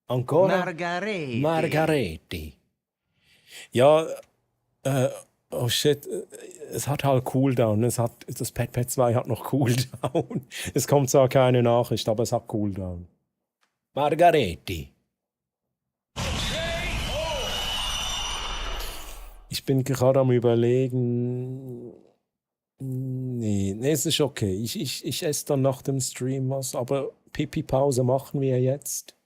Ancora? Margareti. Margareti. Ja, oh shit. Es hat halt Cooldown. Das Pad 2 hat noch Cooldown. Es kommt zwar keine Nachricht, aber es hat Cooldown. Margareti. Ich bin gerade am Überlegen. Nee, es ist okay. Ich esse dann nach dem Stream was, aber Pipi-Pause machen wir jetzt.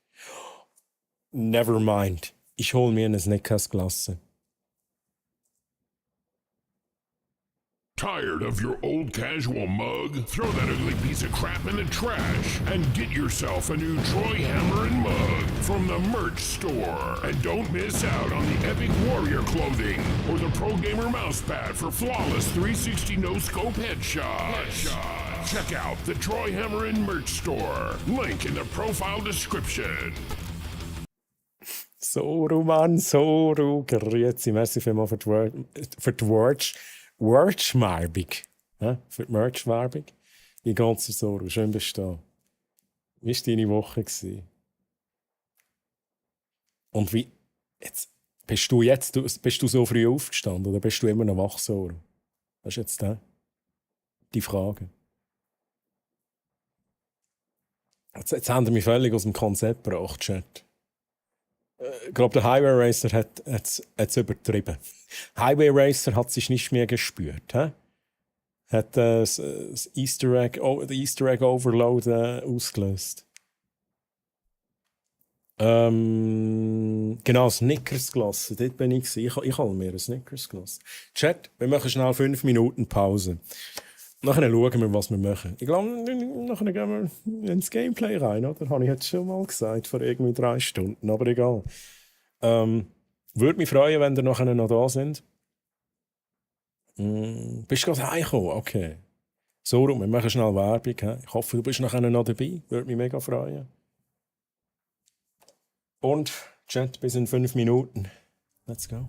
Never mind. Ich hole mir eine Snickers-Glasse. Tired of your old casual mug? Throw that ugly piece of crap in the trash and get yourself a new Troy Hammerin mug from the merch store. And don't miss out on the Epic Warrior clothing or the Pro Gamer mousepad for flawless 360 no-scope headshots. Check out the Troy Hammerin merch store. Link in the profile description. Soru, Mann, Soru, grüezi, merci vielmals für die Merch-Werbung. Ja, für die Merch-Werbung. Wie geht's dir, Soru? Schön bist du da. Wie war deine Woche? Und wie... Jetzt, bist du so früh aufgestanden oder bist du immer noch wach, Soru? Das ist jetzt die Frage. Jetzt haben wir mich völlig aus dem Konzept gebracht, Chat. Ich glaube, der Highway Racer hat es übertrieben. Highway Racer hat sich nicht mehr gespürt. Hat das Easter Egg Overload ausgelöst. Genau, Snickers gelassen. Dort bin ich. Ich habe mir ein Snickers gelassen. Chat, wir machen schnell 5 Minuten Pause. Nachher schauen wir, was wir machen. Ich glaube, nachher gehen wir ins Gameplay rein, oder? Habe ich jetzt schon mal gesagt, vor irgendwie 3 Stunden. Aber egal. Würde mich freuen, wenn ihr nachher noch da sind. Bist du gerade heimgekommen? Okay. So, wir machen schnell Werbung. He? Ich hoffe, du bist nachher noch dabei. Würde mich mega freuen. Und Chat, bis in 5 Minuten. Let's go.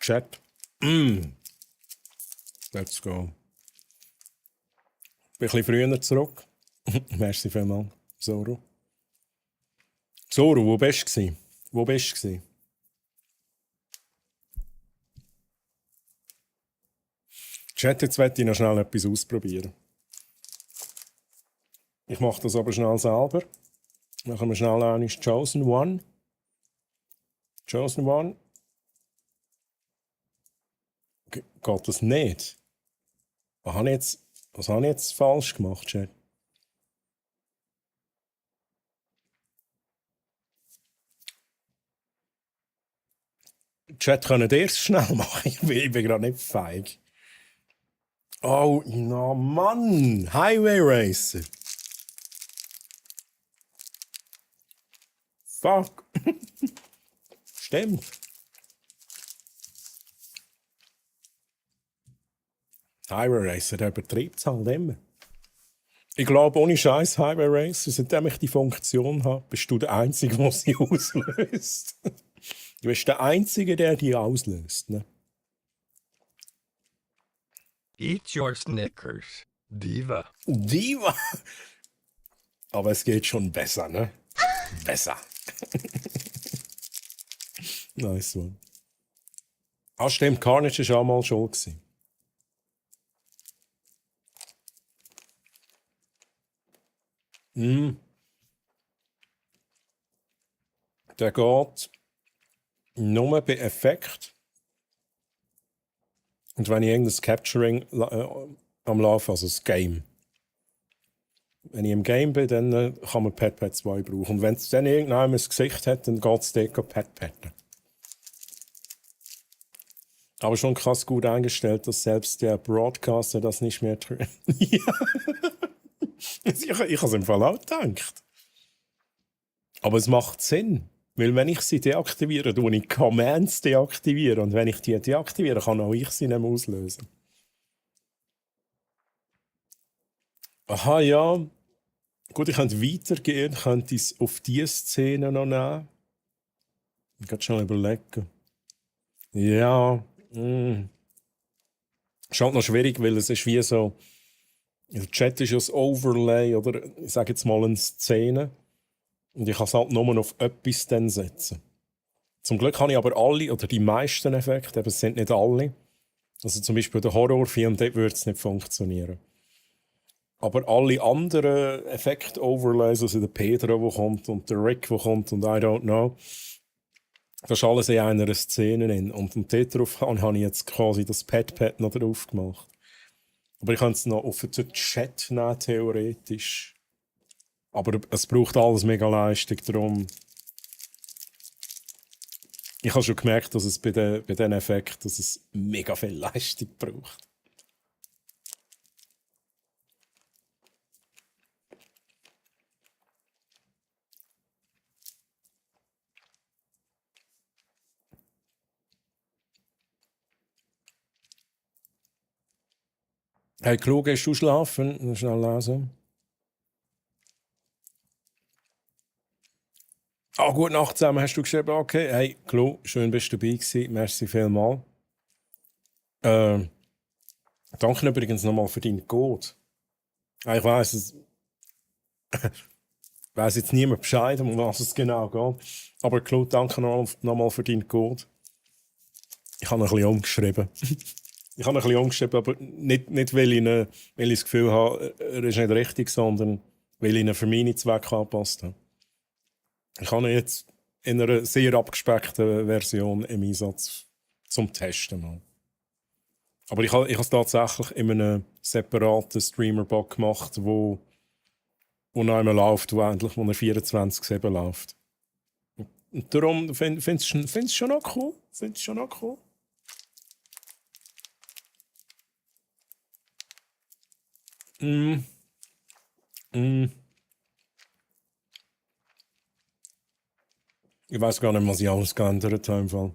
Chat. Let's go. Bin ein bisschen früher zurück. Merci vielmals, Zoro. Zoro, wo bist du? Wo bist du? Chat, jetzt möchte ich noch schnell etwas ausprobieren. Ich mache das aber schnell selber. Machen wir schnell eine Chosen One. Chosen One. Geht das nicht? Was habe ich jetzt falsch gemacht, Chat? Chat, könnt ihr es schnell machen? Ich bin gerade nicht feig. Oh, no, Mann! Highway Racer! Fuck! Stimmt. Highway Racer, der übertreibt es halt immer. Ich glaube, ohne Scheiß Highway Racer, seitdem ich die Funktion habe, bist du der Einzige, der sie auslöst. Du bist der Einzige, der die auslöst. Ne? Eat your Snickers, Diva. Diva! Aber es geht schon besser, ne? Besser. Nice one. Ah, stimmt, Carnage war auch mal schon gewesen. Der geht nur bei Effekt. Und wenn ich irgendein Capturing am Laufen, also das Game. Wenn ich im Game bin, dann kann man Pet 2 brauchen. Und wenn es dann irgendjemand ein Gesicht hat, dann geht es dort Pet. Aber schon krass gut eingestellt, dass selbst der Broadcaster das nicht mehr tut. Ja. Ich habe es im Fall auch gedacht. Aber es macht Sinn. Weil wenn ich sie deaktiviere, tue ich Commands deaktivieren. Und wenn ich die deaktiviere, kann auch ich sie nicht mehr auslösen. Aha, ja. Gut, ich könnte weitergehen, könnte ich es auf diese Szene noch nehmen. Ich kann schon überlegen. Ja. Ist halt noch schwierig, weil es ist wie so... Der Chat ist ja ein Overlay, oder ich sage jetzt mal eine Szene. Und ich kann es halt nur auf etwas dann setzen. Zum Glück habe ich aber alle, oder die meisten Effekte, aber es sind nicht alle. Also zum Beispiel der Horrorfilm, dort würde es nicht funktionieren. Aber alle anderen Effekt-Overlays, also der Pedro, der kommt, und der Rick, der kommt, und I don't know, das ist alles in einer Szene drin. Und darauf habe ich jetzt quasi das Pet noch drauf gemacht. Aber ich kann es noch auf den Chat nehmen, theoretisch. Aber es braucht alles mega Leistung, darum... Ich habe schon gemerkt, dass es bei diesen Effekten dass es mega viel Leistung braucht. Hey, Klo, gehst du schlafen? Schnell lesen. Ah, gute Nacht zusammen, hast du geschrieben. Okay, hey, Klo, schön bist du dabei gewesen. Merci vielmals. Danke übrigens nochmal für deinen Code. Ich weiss jetzt niemand Bescheid, um was es genau geht. Aber Klo, danke nochmal für deinen Code. Ich habe ein bisschen umgeschrieben. Aber nicht weil ich das Gefühl habe, er ist nicht richtig, sondern weil ich ihn für meine Zwecke angepasst habe. Ich habe ihn jetzt in einer sehr abgespeckten Version im Einsatz zum Testen. Mal. Aber ich habe es tatsächlich in einem separaten Streamer-Bot gemacht, wo noch einmal läuft, wo er 24/7 läuft. Und darum finde ich es schon noch cool. Ich weiß gar nicht, was ich alles geändert habe im Fall.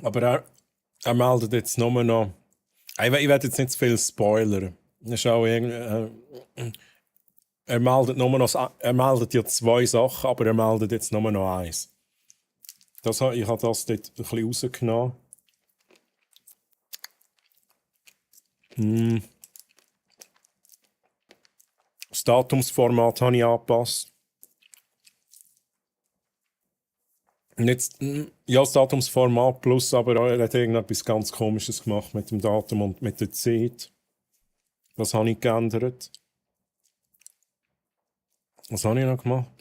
Aber er meldet jetzt nur noch... Ich werde jetzt nicht zu viel spoilern. Er meldet ja 2 Sachen, aber er meldet jetzt nur noch 1. Ich habe das dort ein bisschen rausgenommen. Das Datumsformat habe ich angepasst. Und jetzt, ja, das Datumsformat plus, aber er hat irgendetwas ganz Komisches gemacht mit dem Datum und mit der Zeit. Was habe ich geändert? Was habe ich noch gemacht?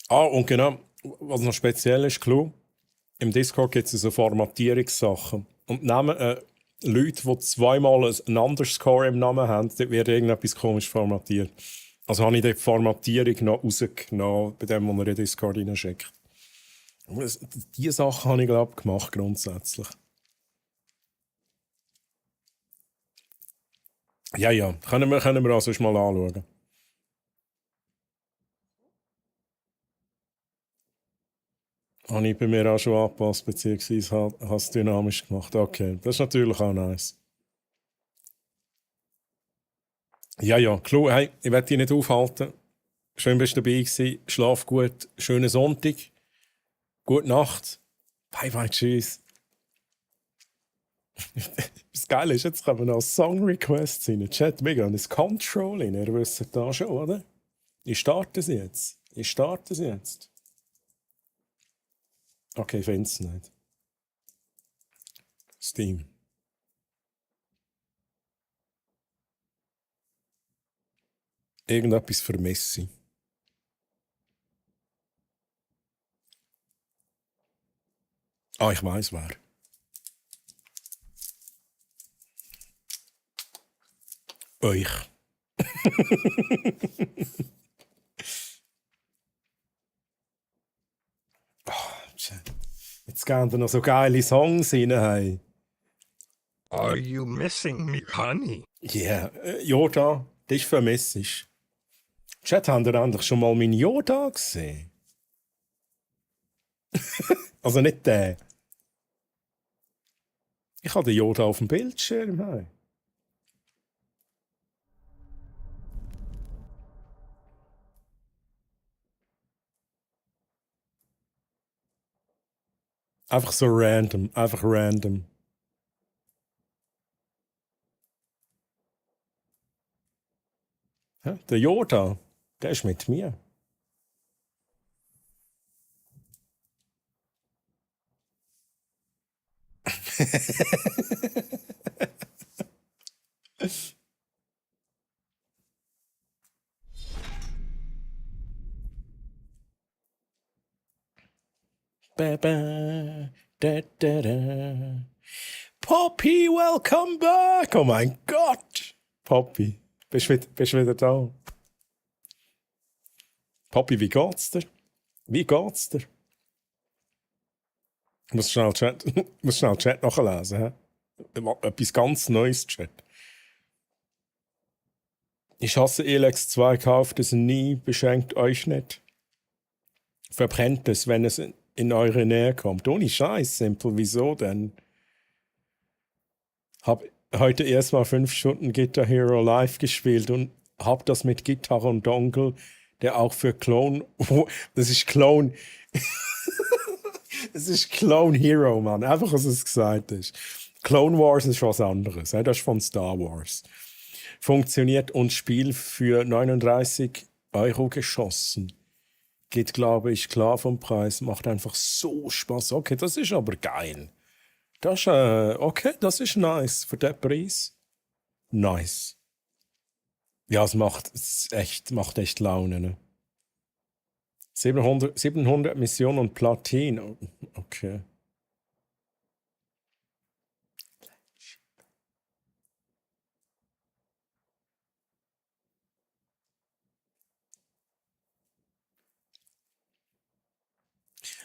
Und genau, was noch speziell ist, Clou, im Discord gibt es so Formatierungssachen. Und Leute, die zweimal ein Underscore im Namen haben, dort wird irgendetwas komisch formatiert. Also habe ich die Formatierung noch rausgenommen, bei dem, wo man in Discord reinschickt. Diese Sachen habe ich, glaube ich, gemacht, grundsätzlich. Ja, können wir also mal anschauen. Habe ich bei mir auch schon angepasst, beziehungsweise habe es dynamisch gemacht. Okay, das ist natürlich auch nice. Ja, Clou, hey, ich werde dich nicht aufhalten. Schön, bist du dabei gewesen. Schlaf gut, schönen Sonntag. Gute Nacht. Bye, tschüss. Das Geile ist, jetzt kommen noch Song-Requests in den Chat. Wir gehen ins Control rein, ihr wisst da schon, oder? Ich starte es jetzt. Okay, ich finde es nicht. Steam. Irgendetwas vermisse ich. Ich weiß wer. Euch. Jetzt gehen da noch so geile Songs rein. Hey. Are you missing me, honey? Yeah, Yoda, dich vermisse ich. Chat, habt ihr endlich schon mal meinen Yoda gesehen? Also nicht der. Ich habe den Yoda auf dem Bildschirm. Hey. Einfach so random. Der Yoda, der ist mit mir. Poppy, welcome back! Oh mein Gott! Poppy, bist wieder da? Poppy, wie geht's dir? Ich muss schnell Chat nachlesen. He? Etwas ganz Neues, Chat. Ich hasse Elex 2, kauft es nie, beschenkt euch nicht. Verbrennt es, wenn es in eure Nähe kommt. Ohne Scheiß, Simple. Wieso denn? Hab heute erstmal 5 Stunden Guitar Hero live gespielt und hab das mit Gitarre und Dongle, der auch für Clone... Das ist Clone... Es ist Clone Hero, Mann. Einfach, was es gesagt ist. Clone Wars ist was anderes. Das ist von Star Wars. Funktioniert und Spiel für 39 € geschossen. Geht, glaube ich, klar vom Preis. Macht einfach so Spaß. Okay, das ist aber geil. Das ist, okay, das ist nice. Für den Preis. Nice. Ja, es macht echt Laune, ne? 700 Missionen und Platin. Okay.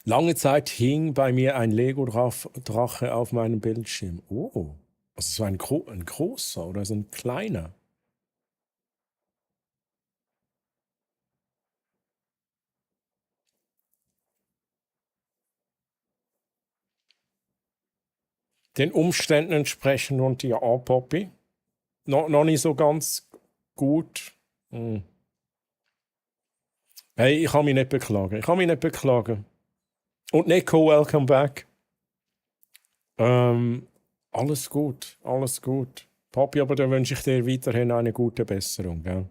Lange Zeit hing bei mir ein Lego-Drache auf meinem Bildschirm. Oh, also so ein großer oder so ein kleiner. Den Umständen entsprechend und ja, Poppy. Noch nicht so ganz gut. Hey, ich kann mich nicht beklagen. Und Nico, welcome back. Alles gut, alles gut. Papi, aber dann wünsche ich dir weiterhin eine gute Besserung. Gell?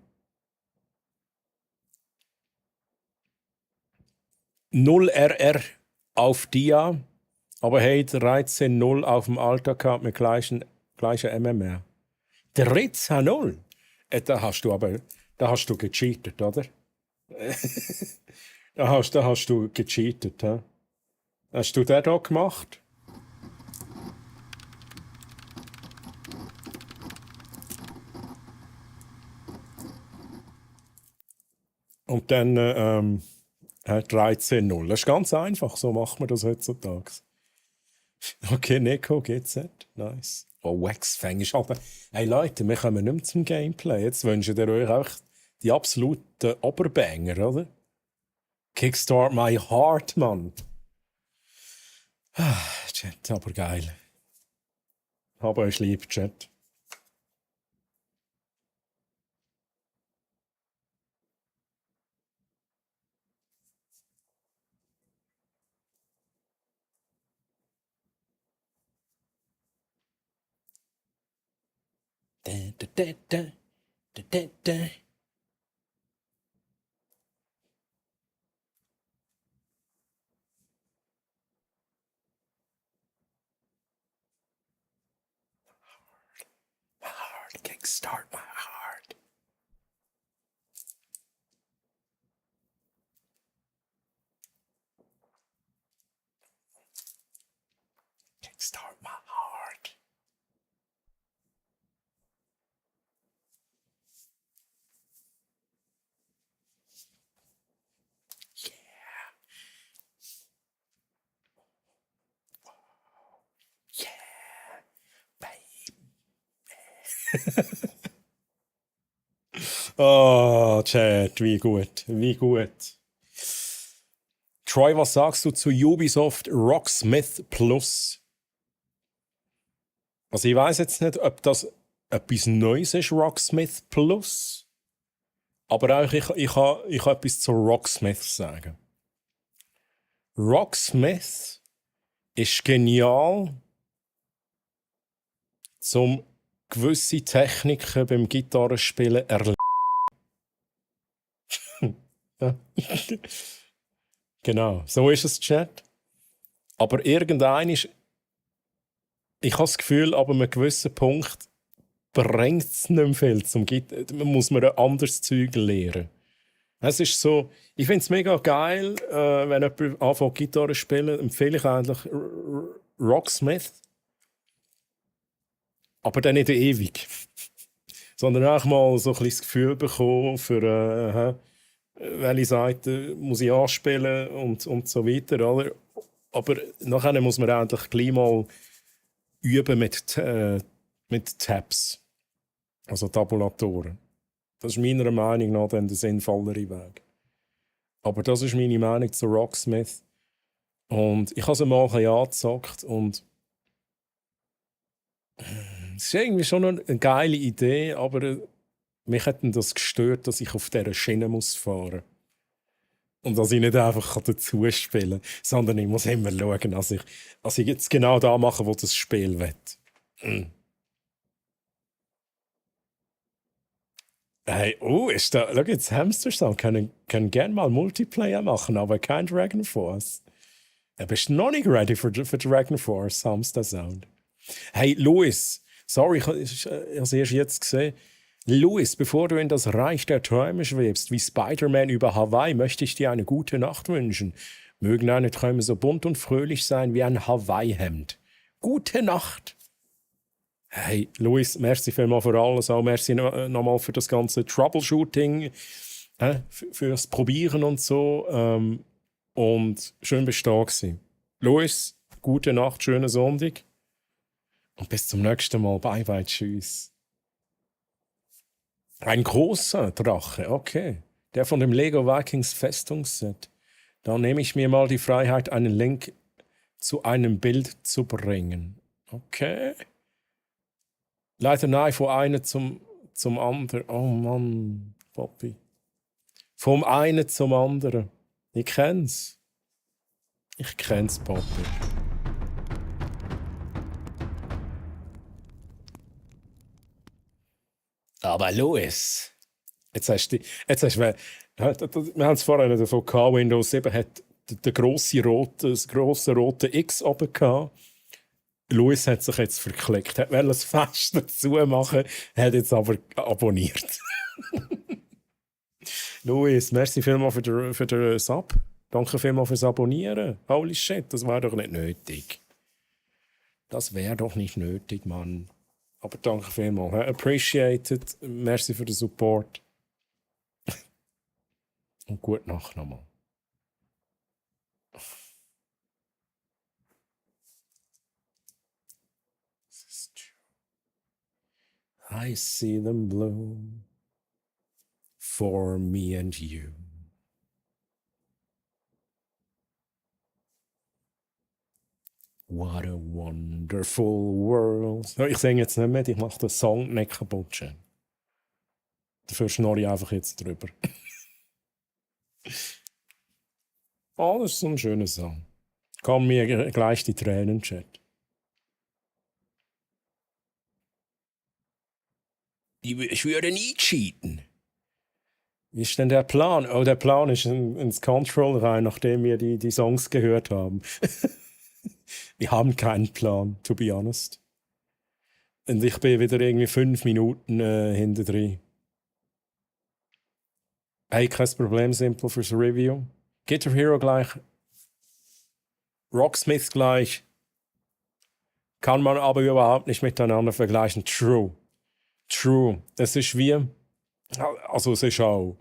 0 auf Dia, aber hey, 13-0 auf dem Alta-Cup mit gleicher MMR. 13-0? Da hast du gecheatet, oder? da hast du gecheatet, hä? Hast du den da gemacht? Und dann 13-0. Das ist ganz einfach, so macht man das heutzutage. Okay, Nico, GZ, nice. Oh, Waxfang ist halt... Hey Leute, wir kommen nicht mehr zum Gameplay. Jetzt wünscht ihr euch auch die absoluten Oberbanger, oder? Kickstart my heart, Mann. Chat, aber geil. Hab euch lieb, Chat. Da, da, da, da, da, da, da. My heart, kickstart my heart. Kickstart my heart. Oh, Chat, wie gut, wie gut. Troy, was sagst du zu Ubisoft Rocksmith Plus? Also ich weiß jetzt nicht, ob das etwas Neues ist, Rocksmith Plus. Aber auch ich kann etwas zu Rocksmith sagen. Rocksmith ist genial, um gewisse Techniken beim Gitarrenspielen erlernen. Genau, so ist es, Chat. Aber irgendein ist, ich habe das Gefühl, ab einem gewissen Punkt bringt es nicht mehr viel zum Gitarre. Man muss ein anderes Zeug lernen. Es ist so, ich finde es mega geil, wenn jemand anfängt Gitarre zu spielen, empfehle ich eigentlich Rocksmith. Aber dann nicht ewig. Sondern auch mal so ein bisschen das Gefühl bekommen für welche Seite muss ich anspielen und so weiter. Oder? Aber nachher muss man eigentlich gleich mal üben mit Tabs. Also Tabulatoren. Das ist meiner Meinung nach dann der sinnvollere Weg. Aber das ist meine Meinung zu Rocksmith. Und ich habe es mal ein bisschen angezockt und es ist irgendwie schon eine geile Idee, aber mich hat das gestört, dass ich auf dieser Schiene fahren muss. Und dass ich nicht einfach dazu spielen kann, sondern ich muss immer schauen, dass ich jetzt genau da mache, wo das Spiel will. Hey, ist da, schau jetzt, Hamster Sound können gerne mal Multiplayer machen, aber kein Dragon Force. Du bist noch nicht ready für Dragon Force, Hamster Sound. Hey, Louis, sorry, ich habe es erst jetzt gesehen. Louis, bevor du in das Reich der Träume schwebst, wie Spider-Man über Hawaii, möchte ich dir eine gute Nacht wünschen. Mögen deine Träume so bunt und fröhlich sein wie ein Hawaii-Hemd. Gute Nacht! Hey, Louis, merci vielmals für alles. Auch merci nochmal für das ganze Troubleshooting, für das Probieren und so. Und schön bist du da gewesen. Louis, gute Nacht, schönen Sonntag. Und bis zum nächsten Mal. Bye, bye, tschüss. Ein großer Drache, okay. Der von dem Lego Vikings Festungsset. Da nehme ich mir mal die Freiheit, einen Link zu einem Bild zu bringen. Okay. Leider nein, von einem zum anderen. Oh Mann, Papi. Vom einen zum anderen. Ich kenn's. Ich kenn's, Papi. Aber Louis, jetzt hast du, wir haben es vorhin davon gehabt, Windows 7 hat das grosse rote X oben gehabt. Louis hat sich jetzt verklickt, hat wollte das Fest dazu machen, hat jetzt aber abonniert. Louis, merci vielmals für den Sub. Danke vielmals fürs Abonnieren. Holy shit, das wäre doch nicht nötig. Das wäre doch nicht nötig, Mann. Aber danke vielmals. Appreciated. Merci für den Support. Und gute Nacht nochmal. I see them bloom for me and you. What a wonderful world. Ich singe jetzt nicht mehr, ich mache den Song nicht kaputt. Schön. Dafür schnorre ich einfach jetzt drüber. Oh, das ist so ein schöner Song. Kann mir gleich die Tränen, Chat. Ich würde nie cheaten. Wie ist denn der Plan? Oh, der Plan ist ins Control rein, nachdem wir die Songs gehört haben. Wir haben keinen Plan, to be honest. Und ich bin wieder irgendwie 5 Minuten hinter drin. Hey, kein Problem, Simple fürs Review. Guitar Hero gleich. Rocksmith gleich. Kann man aber überhaupt nicht miteinander vergleichen. True. True. Es ist wie. Also, es ist auch.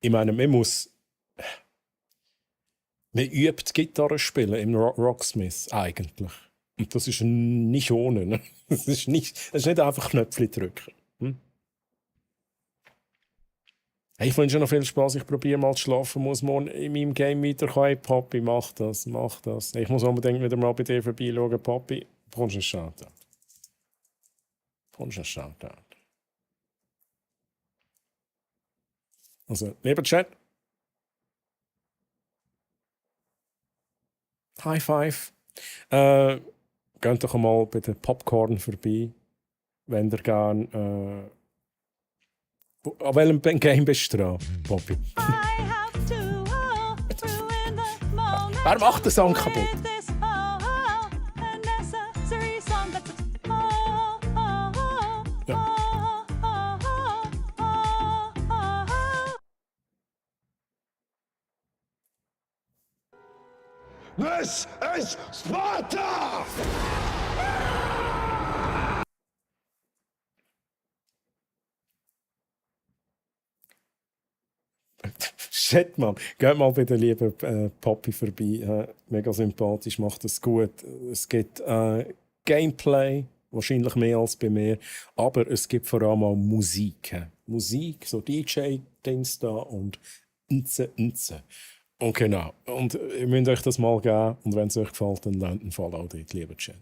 Ich meine, man übt Gitarre spielen im Rocksmith eigentlich. Und das ist nicht ohne. Ne? Es ist nicht einfach Knöpfchen drücken. Hey, ich wünsche noch viel Spaß. Ich probiere mal zu schlafen. Muss morgen in meinem Game weiterkommen. Papi, mach das. Ich muss unbedingt wieder mal bei dir vorbeischauen. Papi, bekommst du einen Shoutout. Also, lieber Chat. High Five. Geht doch mal bei den Popcorn vorbei, wenn ihr gerne. An welchem Game bist du dran, Bobby? Wer macht den Song kaputt? This is Sparta! Shit, Mann. Geht mal bei der lieben Poppy vorbei. Mega sympathisch, macht das gut. Es gibt Gameplay, wahrscheinlich mehr als bei mir. Aber es gibt vor allem auch Musik. Musik, so DJ-Dings da und Nze. Und genau. Und ihr müsst euch das mal geben. Und wenn es euch gefällt, dann lernt einen Follow dort, lieber Chat.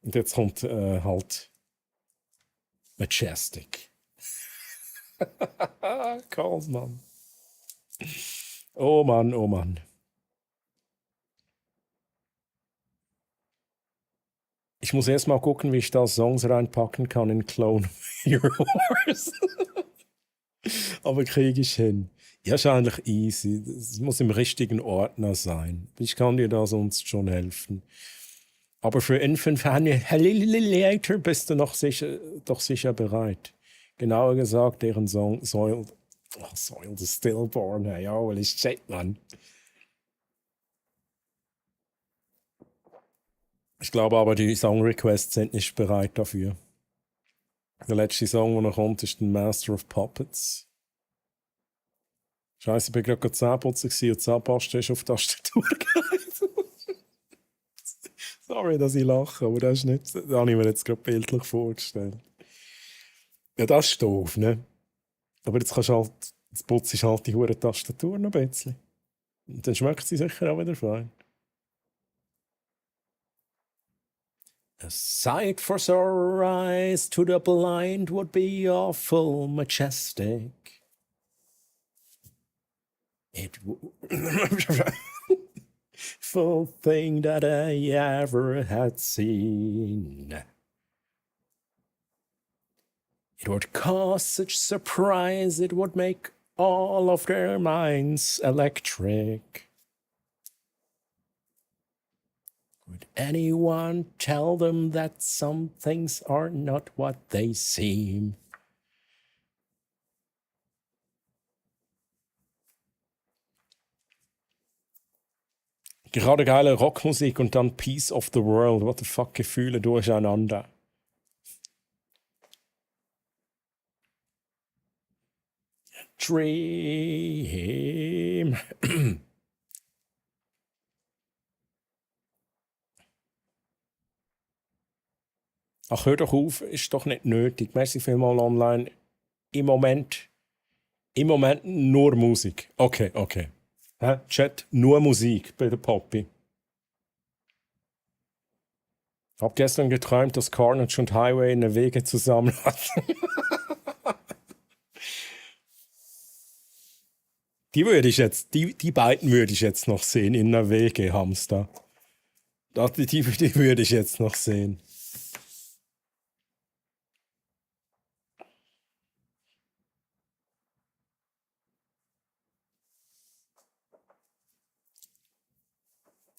Und jetzt kommt halt Majestic. Calls, Mann. Oh Mann, oh Mann. Ich muss erst mal gucken, wie ich da Songs reinpacken kann in Clone Wars. Aber kriege ich hin. Ja, ist eigentlich easy. Es muss im richtigen Ordner sein. Ich kann dir da sonst schon helfen. Aber für Infant Family bist du doch sicher bereit. Genauer gesagt, deren Song Soiled the Stillborn. Hey, oh, well, ist shit, Mann. Ich glaube aber, die Song-Requests sind nicht bereit dafür. Der letzte Song, der noch kommt, ist der Master of Puppets. Scheiße, ich bin gerade Zähneputzen und die Zahnpasta ist auf die Tastatur gefallen. Sorry, dass ich lache, aber das habe ich mir jetzt gerade bildlich vorgestellt. Ja, das ist doof, ne? Aber jetzt putzt du halt die hure Tastatur noch ein bisschen. Und dann schmeckt sie sicher auch wieder fein. A sight for sore eyes to the blind would be awful majestic. It full thing that I ever had seen. It would cause such surprise, it would make all of their minds electric. Would anyone tell them that some things are not what they seem? Gerade geile Rockmusik und dann Peace of the World. What the fuck, Gefühle durcheinander. Dream. Ach, hör doch auf, ist doch nicht nötig. Merci vielmal online. Im Moment nur Musik. Okay, okay. Hä? Chat, nur Musik bei der Poppy. Hab gestern geträumt, dass Carnage und Highway eine Wege zusammen hatten. Die beiden würde ich jetzt noch sehen in einer Wege, Hamster. Die würde ich jetzt noch sehen.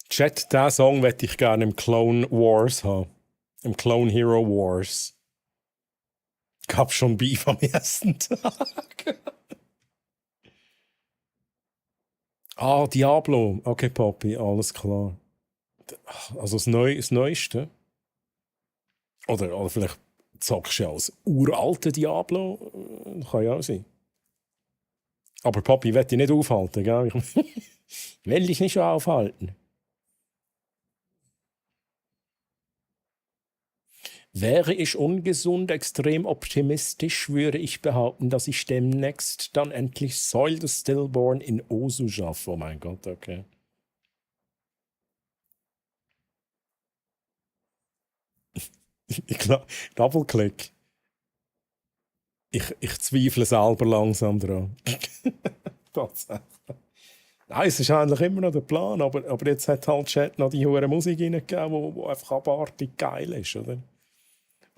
Chat, diesen Song möchte ich gerne im Clone Wars haben. Im Clone Hero Wars. Gab schon Beef am ersten Tag. Ah, Diablo. Okay, Poppy, alles klar. Also das Neueste. Oder vielleicht zockst du ja als uralte Diablo. Kann ja auch sein. Aber Poppy, ich will dich nicht aufhalten, gell? Ich will dich nicht schon aufhalten. Wäre ich ungesund, extrem optimistisch, würde ich behaupten, dass ich demnächst dann endlich Soil the Stillborn in Osu schaffe. Oh mein Gott, okay. Double-Click. Ich zweifle selber langsam dran. Tatsächlich. Nein, es ist eigentlich immer noch der Plan, aber jetzt hat halt Chat noch die hohe Musik reingegeben, die einfach abartig geil ist, oder?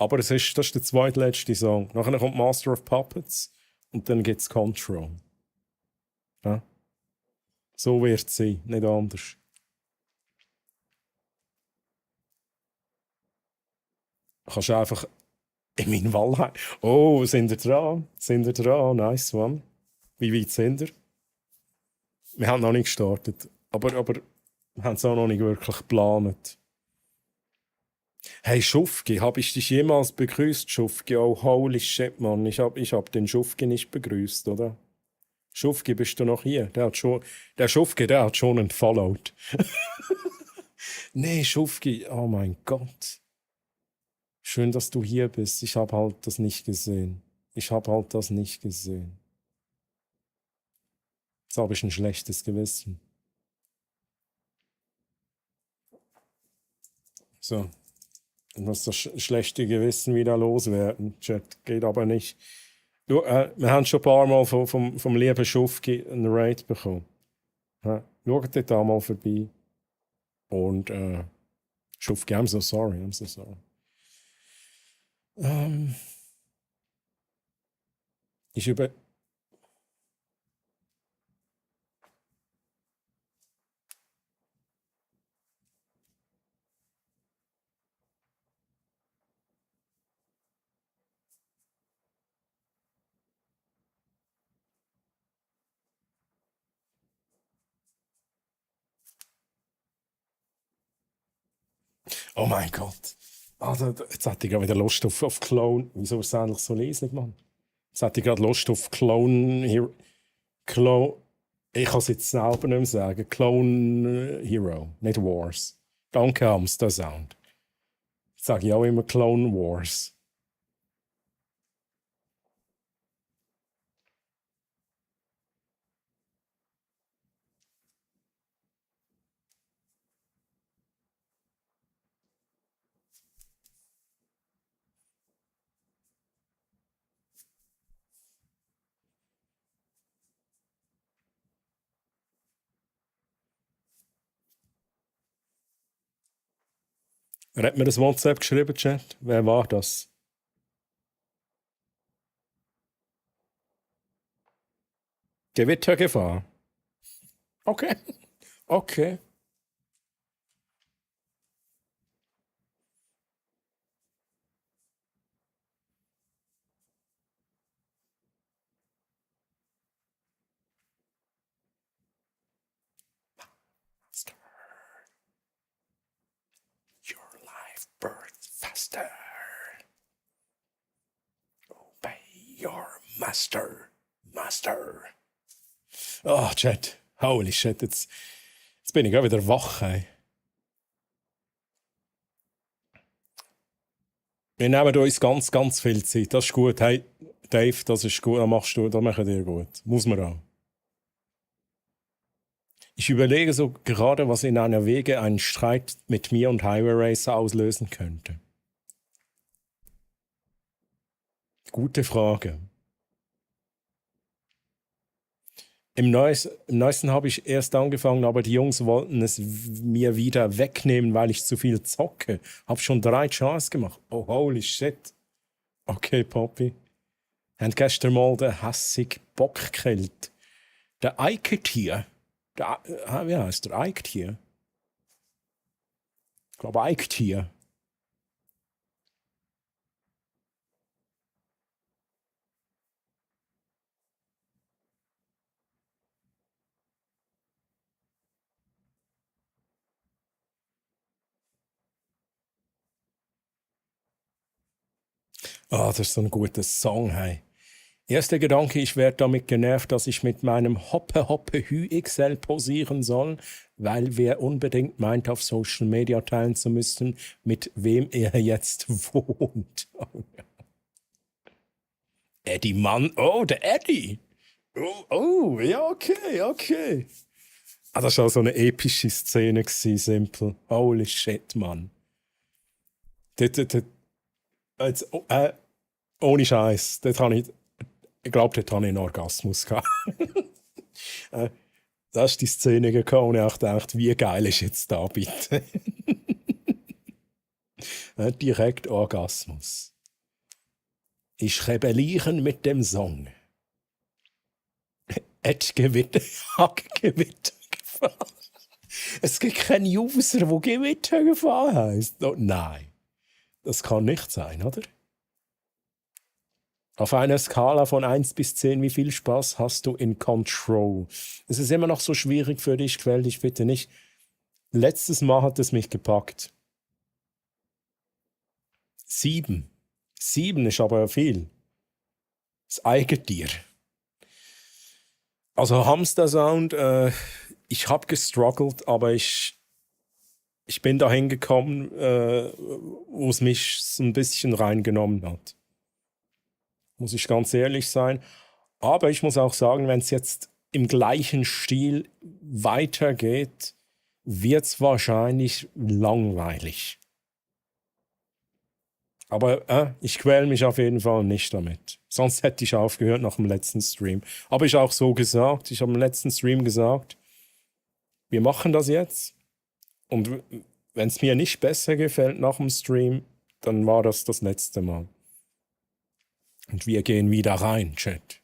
Aber das ist der zweitletzte Song. Nachher kommt Master of Puppets und dann gibt es Control. Ja? So wird es sein, nicht anders. Kannst du einfach in meinen Valheim. Oh, sind ihr dran? Sind ihr dran? Nice one. Wie weit sind ihr? Wir haben noch nicht gestartet. Aber wir haben es auch noch nicht wirklich geplant. Hey Schufki, habe ich dich jemals begrüßt, Schufki? Oh, holy shit, Mann. Ich hab den Schufki nicht begrüßt, oder? Schufki, bist du noch hier? Der Schufki, der hat schon entfollowed. Nee, Schufki, oh mein Gott. Schön, dass du hier bist. Ich habe halt das nicht gesehen. Jetzt habe ich ein schlechtes Gewissen. So. Ich muss das schlechte Gewissen wieder loswerden. Chat, geht aber nicht. Du, wir haben schon ein paar Mal vom lieben Schufki einen Raid bekommen. Schaut dort auch mal vorbei. Und Schufki, I'm so sorry. Ich über... Oh mein Gott. Also, jetzt hatte ich gerade wieder Lust auf Clone. Wieso ist es eigentlich so leslich, Mann? Jetzt hatte ich gerade Lust auf Clone Hero. Ich kann es jetzt selber nicht mehr sagen. Clone Hero, nicht Wars. Danke, Hamster Sound. Jetzt sage ich auch immer Clone Wars. Wer hat mir das WhatsApp geschrieben, Chat? Wer war das? Gewittergefahr. Okay. Okay. Your life birth faster. Obey your master. Master. Oh, Chat. Holy shit. Jetzt bin ich auch wieder wach. Ey. Wir nehmen uns ganz, ganz viel Zeit. Das ist gut. Hey, Dave, das ist gut. Das machst du, das machen dir gut. Muss man auch. Ich überlege so gerade, was in einer Wege einen Streit mit mir und Highway Racer auslösen könnte. Gute Frage. Im Neuesten habe ich erst angefangen, aber die Jungs wollten es mir wieder wegnehmen, weil ich zu viel zocke. Hab schon 3 Chars gemacht. Oh, holy shit. Okay, Poppy. Haben gestern mal den hässig Bock gekillt. Der Eiketier. Wie heißt der? Eiketier? Ich glaube, Eiketier. Ah, das ist so ein guter Song, hey. Erster Gedanke, ich werde damit genervt, dass ich mit meinem Hoppe XL posieren soll, weil wer unbedingt meint, auf Social Media teilen zu müssen, mit wem er jetzt wohnt. Oh, ja. Eddie Mann, oh, der Eddie. Oh, ja, okay. Ah, das war auch so eine epische Szene gewesen, simpel. Holy shit, Mann. Jetzt, ohne Scheiß, ich glaube, dort hatte ich einen Orgasmus. Da ist die Szene gekommen und ich dachte, wie geil ist jetzt da bitte? Direkt Orgasmus. Ich rebelliere mit dem Song. Gewitter gefahren. Es gibt keinen User, der Gewitter gefahren heisst. Oh, nein. Das kann nicht sein, oder? Auf einer Skala von 1 bis 10, wie viel Spaß hast du in Control? Es ist immer noch so schwierig für dich, quäl dich bitte nicht. Letztes Mal hat es mich gepackt. 7. 7 ist aber viel. Das Eigentier. Also Hamster-Sound, ich habe gestruggelt, aber ich bin dahin gekommen, wo es mich so ein bisschen reingenommen hat. Muss ich ganz ehrlich sein. Aber ich muss auch sagen, wenn es jetzt im gleichen Stil weitergeht, wird es wahrscheinlich langweilig. Aber ich quäle mich auf jeden Fall nicht damit. Sonst hätte ich aufgehört nach dem letzten Stream. Habe ich auch so gesagt. Ich habe im letzten Stream gesagt, wir machen das jetzt. Und wenn es mir nicht besser gefällt nach dem Stream, dann war das das letzte Mal. Und wir gehen wieder rein, Chat.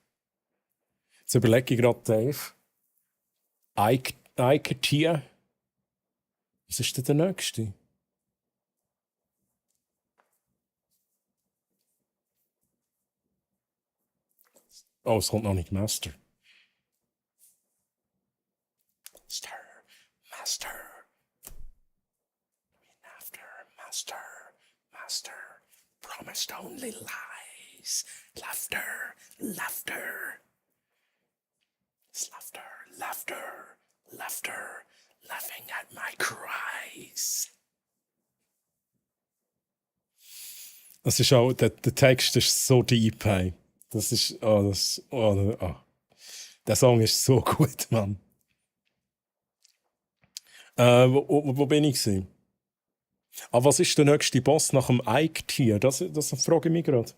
Jetzt überlege ich gerade, Dave. Eiketier. Was ist denn der nächste? Oh, es kommt noch nicht Master. Master. Master. Promised only lies. Laughter. It's laughter. Laughing at my cries. Das ist auch, der Text ist so deep, hey. Das ist, Der Song ist so gut, Mann. Wo bin ich gewesen? Was ist der nächste Boss nach dem Eiketier? Das frage ich mich gerade.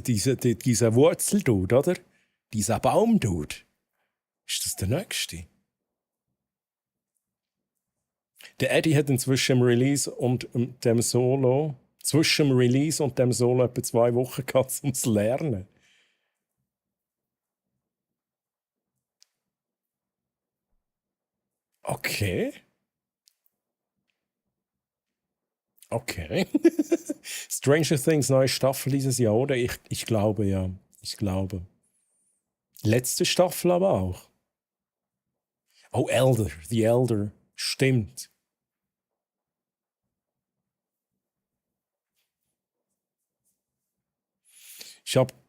Dieser Wurzeldude, oder? Dieser Baumdude. Ist das der nächste? Der Eddie hat inzwischen im Release und dem Solo, zwischen dem Release und dem Solo etwa 2 Wochen gehabt, um zu lernen. Okay. Okay. Stranger Things neue Staffel dieses Jahr, oder? Ich glaube, ja. Ich glaube. Letzte Staffel aber auch. Oh, The Elder. Stimmt.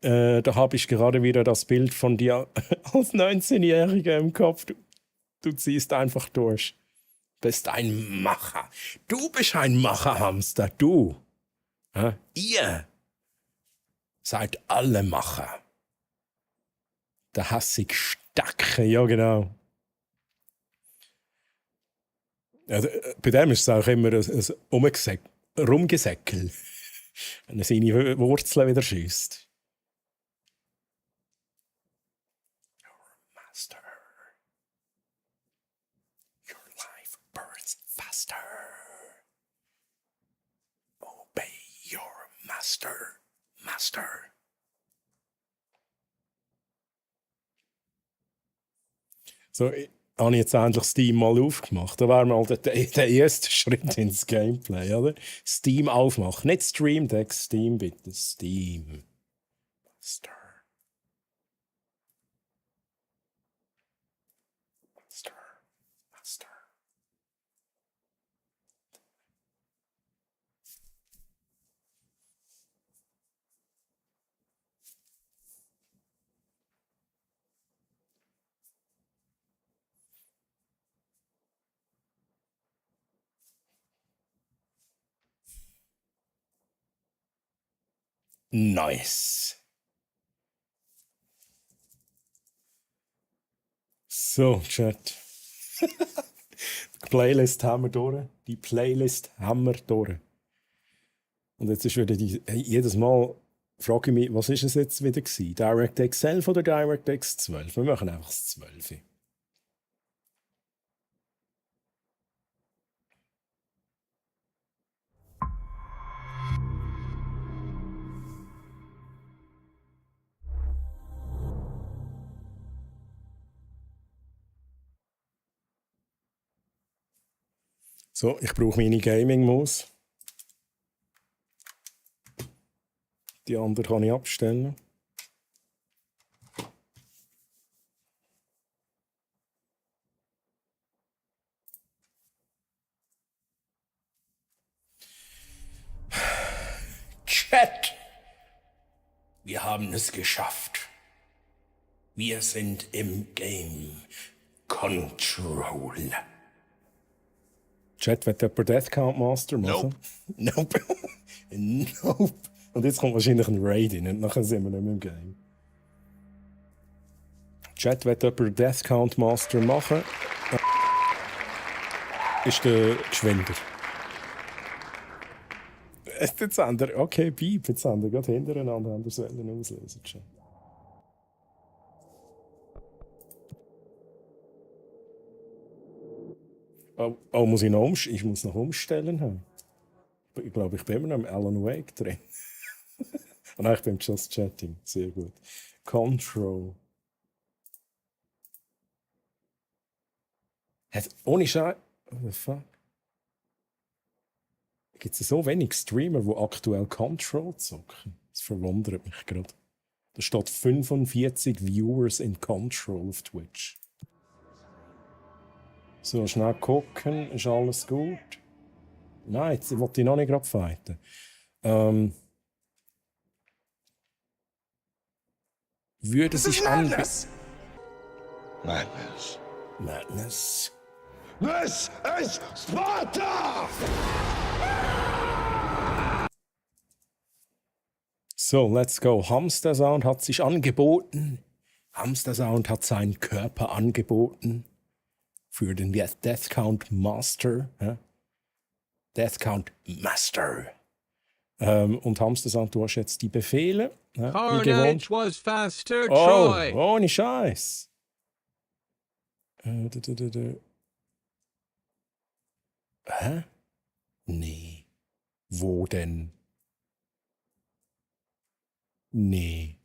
Da habe ich gerade wieder das Bild von dir als 19-Jähriger im Kopf. Du ziehst einfach durch. Bist ein Macher. Du bist ein Macherhamster, du. Ja? Ihr seid alle Macher. Der hassig Stacke, ja genau. Also, bei dem ist es auch immer ein Rumgesäckel, wenn er seine Wurzeln wieder schießt. Master. Your life burns faster. Obey your master. Master. So, habe ich jetzt endlich Steam mal aufgemacht. Da wäre mal der erste Schritt ins Gameplay, oder? Steam aufmachen. Nicht Stream Deck, Steam bitte. Steam. Master. Master. Master. Nice. So, Chat. Die Playlist haben wir durch. Die Playlist haben wir durch. Und jetzt ist wieder jedes Mal frage ich mich, was ist es jetzt wieder gewesen? DirectX 11 oder DirectX 12? Wir machen einfach das 12. So, ich brauche meine Gaming-Maus. Die andere kann ich abstellen. Chat! Wir haben es geschafft. Wir sind im Game. Control. Chat, wird jemand Death Count Master machen? Nope. Nope. Und jetzt kommt wahrscheinlich ein Raid in und nachher sind wir nicht mehr im Game. Chat, wird jemand Death Count Master machen? Ist der Geschwinder. Jetzt haben wir, okay, Piep, jetzt haben wir gerade hintereinander haben wir es auslösen. Chat. Oh, muss ich noch ich muss noch umstellen. Ich glaube, ich bin immer noch im Alan Wake drin. Nein, ich bin Just Chatting. Sehr gut. Control. Ohne Scheiß. What the fuck? Gibt es so wenig Streamer, die aktuell Control zocken? Das verwundert mich gerade. Da steht 45 Viewers in Control auf Twitch. So, schnell gucken, ist alles gut? Nein, jetzt wollte ich noch nicht gerade fighten. Würde sich Madness! Madness. This is Sparta! So, let's go. Hamster Sound hat sich angeboten. Hamster Sound hat seinen Körper angeboten. Für den Death Count Master. Death Count Master. Und Hamster Sound, du hast jetzt die Befehle. Wie gewohnt. Carnage was faster, Oh, Troy. ohne Scheiß. Hä? Nee. Wo denn? Nee.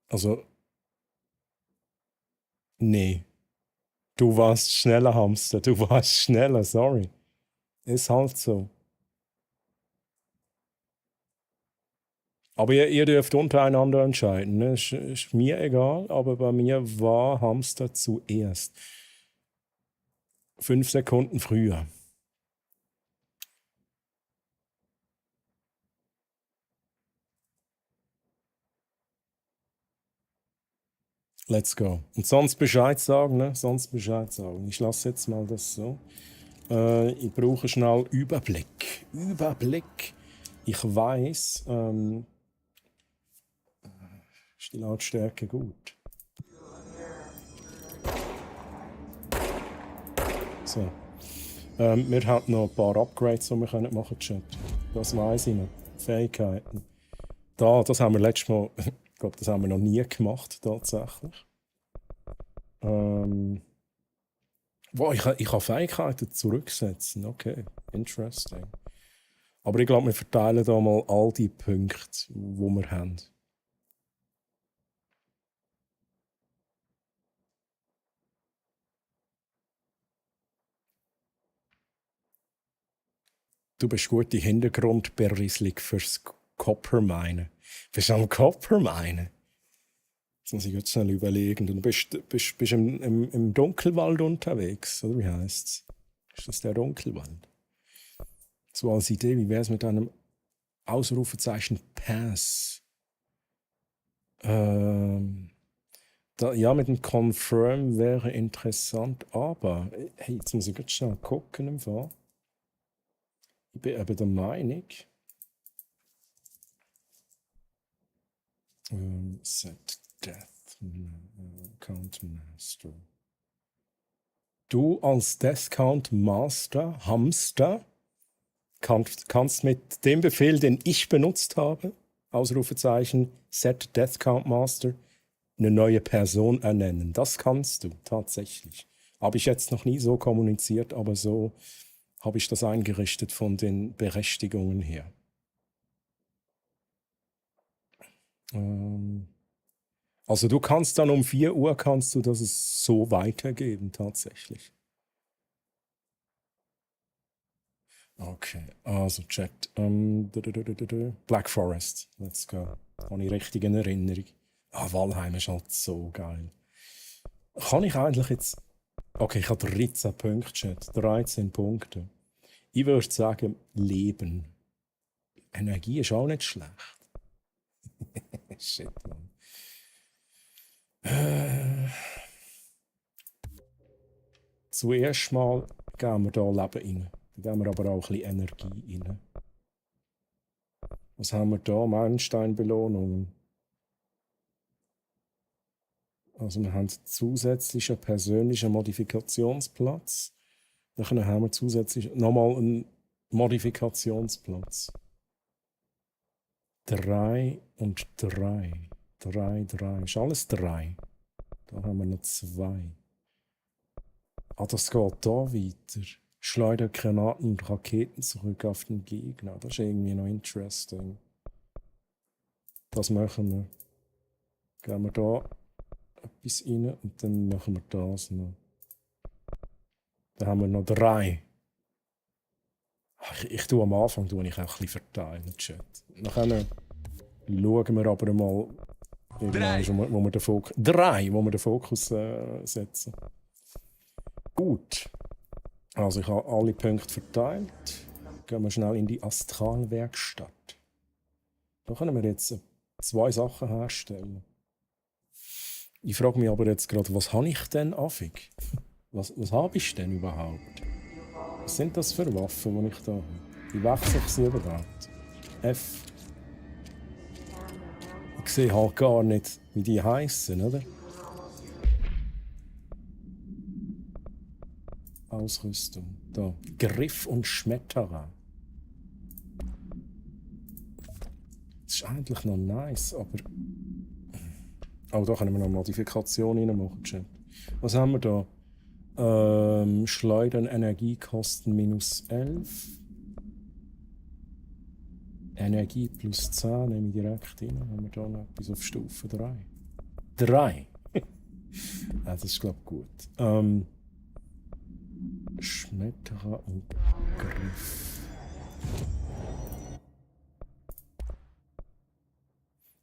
Also, nee. Du warst schneller, Hamster. Du warst schneller, sorry. Ist halt so. Aber ihr dürft untereinander entscheiden. Ne? Ist mir egal, aber bei mir war Hamster zuerst. 5 Sekunden früher. Let's go. Und sonst Bescheid sagen, ne? Sonst Bescheid sagen. Ich lasse jetzt mal das so. Ich brauche schnell Überblick. Überblick. Ich weiß, ist die Lautstärke gut? So. Wir haben noch ein paar Upgrades, die wir machen können, Chat. Das weiß ich noch. Fähigkeiten. Das haben wir letztes Mal, ich glaube, das haben wir noch nie gemacht, tatsächlich. Wow, ich kann Fähigkeiten zurücksetzen. Okay, interesting. Aber ich glaube, wir verteilen da mal all die Punkte, die wir haben. Du bist gute Hintergrundberieselung fürs Copperminen. Bist du am Copperminen? Jetzt muss ich jetzt schnell überlegen. Du bist im Dunkelwald unterwegs, oder wie heisst's? Ist das der Dunkelwald? So als Idee, wie wäre es mit einem Ausrufezeichen Pass? Ja, mit dem Confirm wäre interessant, aber hey, jetzt muss ich jetzt schnell gucken im Fall. Ich bin eben der Meinung, Set Death Count Master. Du als Death Count Master, Hamster, kannst mit dem Befehl, den ich benutzt habe, Ausrufezeichen Set Death Count Master, eine neue Person ernennen. Das kannst du tatsächlich. Habe ich jetzt noch nie so kommuniziert, aber so habe ich das eingerichtet von den Berechtigungen her. Also du kannst dann um 4 Uhr kannst du das so weitergeben, tatsächlich. Okay, also checkt. Black Forest, let's go. Habe ich richtig in Erinnerung. Valheim ist halt so geil. Kann ich eigentlich jetzt... Okay, ich habe 13 Punkte, Chat. 13 Punkte. Ich würde sagen, Leben. Energie ist auch nicht schlecht. Shit, Mann. Zuerst mal geben wir hier Leben rein. Dann geben wir aber auch ein bisschen Energie rein. Was haben wir da? Meilensteinbelohnungen. Also wir haben zusätzlichen persönlichen Modifikationsplatz. Dann haben wir zusätzlich nochmal einen Modifikationsplatz. 3 und 3. 3, 3. Ist alles 3. Da haben wir noch 2. Das geht da weiter. Schleudergranaten und Raketen zurück auf den Gegner. Das ist irgendwie noch interesting. Das machen wir. Gehen wir da etwas rein und dann machen wir das noch. Da haben wir noch 3. Ich tue am Anfang ich auch ein bisschen verteilen, Chat. Nachher schauen wir aber mal, wo wir den Fokus... 3, wo wir den Fokus setzen. Gut. Also ich habe alle Punkte verteilt. Gehen wir schnell in die Astralwerkstatt. Da können wir jetzt 2 Sachen herstellen. Ich frage mich aber jetzt gerade, was habe ich denn affig? Was habe ich denn überhaupt? Was sind das für Waffen, die ich da habe? Die wechsle ich sie überhaupt? F. Ich sehe halt gar nicht, wie die heißen, oder? Ausrüstung. Da. Griff und Schmetterer. Das ist eigentlich noch nice, aber... Oh, da können wir noch Modifikationen reinmachen, Chat. Was haben wir da? Schleudern Energiekosten -11. Energie +10 nehme ich direkt rein. Haben wir da noch etwas auf Stufe 3? 3? Ja, das ist, glaube ich, gut. Schmetterer und Griff.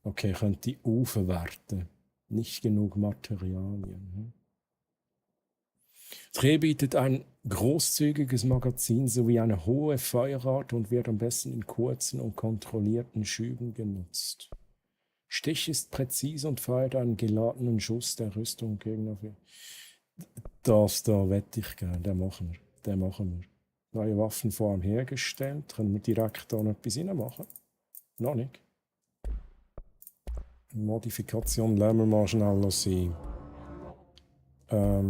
Okay, könnte ich aufwerten. Nicht genug Materialien. Dreh bietet ein großzügiges Magazin sowie eine hohe Feuerrate und wird am besten in kurzen und kontrollierten Schüben genutzt. Stich ist präzise und feuert einen geladenen Schuss der Rüstung Gegner. Das da wette ich gerne, den machen wir. Neue Waffenform hergestellt. Können wir direkt da noch etwas reinmachen? Noch nicht. Modifikation lassen wir mal schnell sein. Da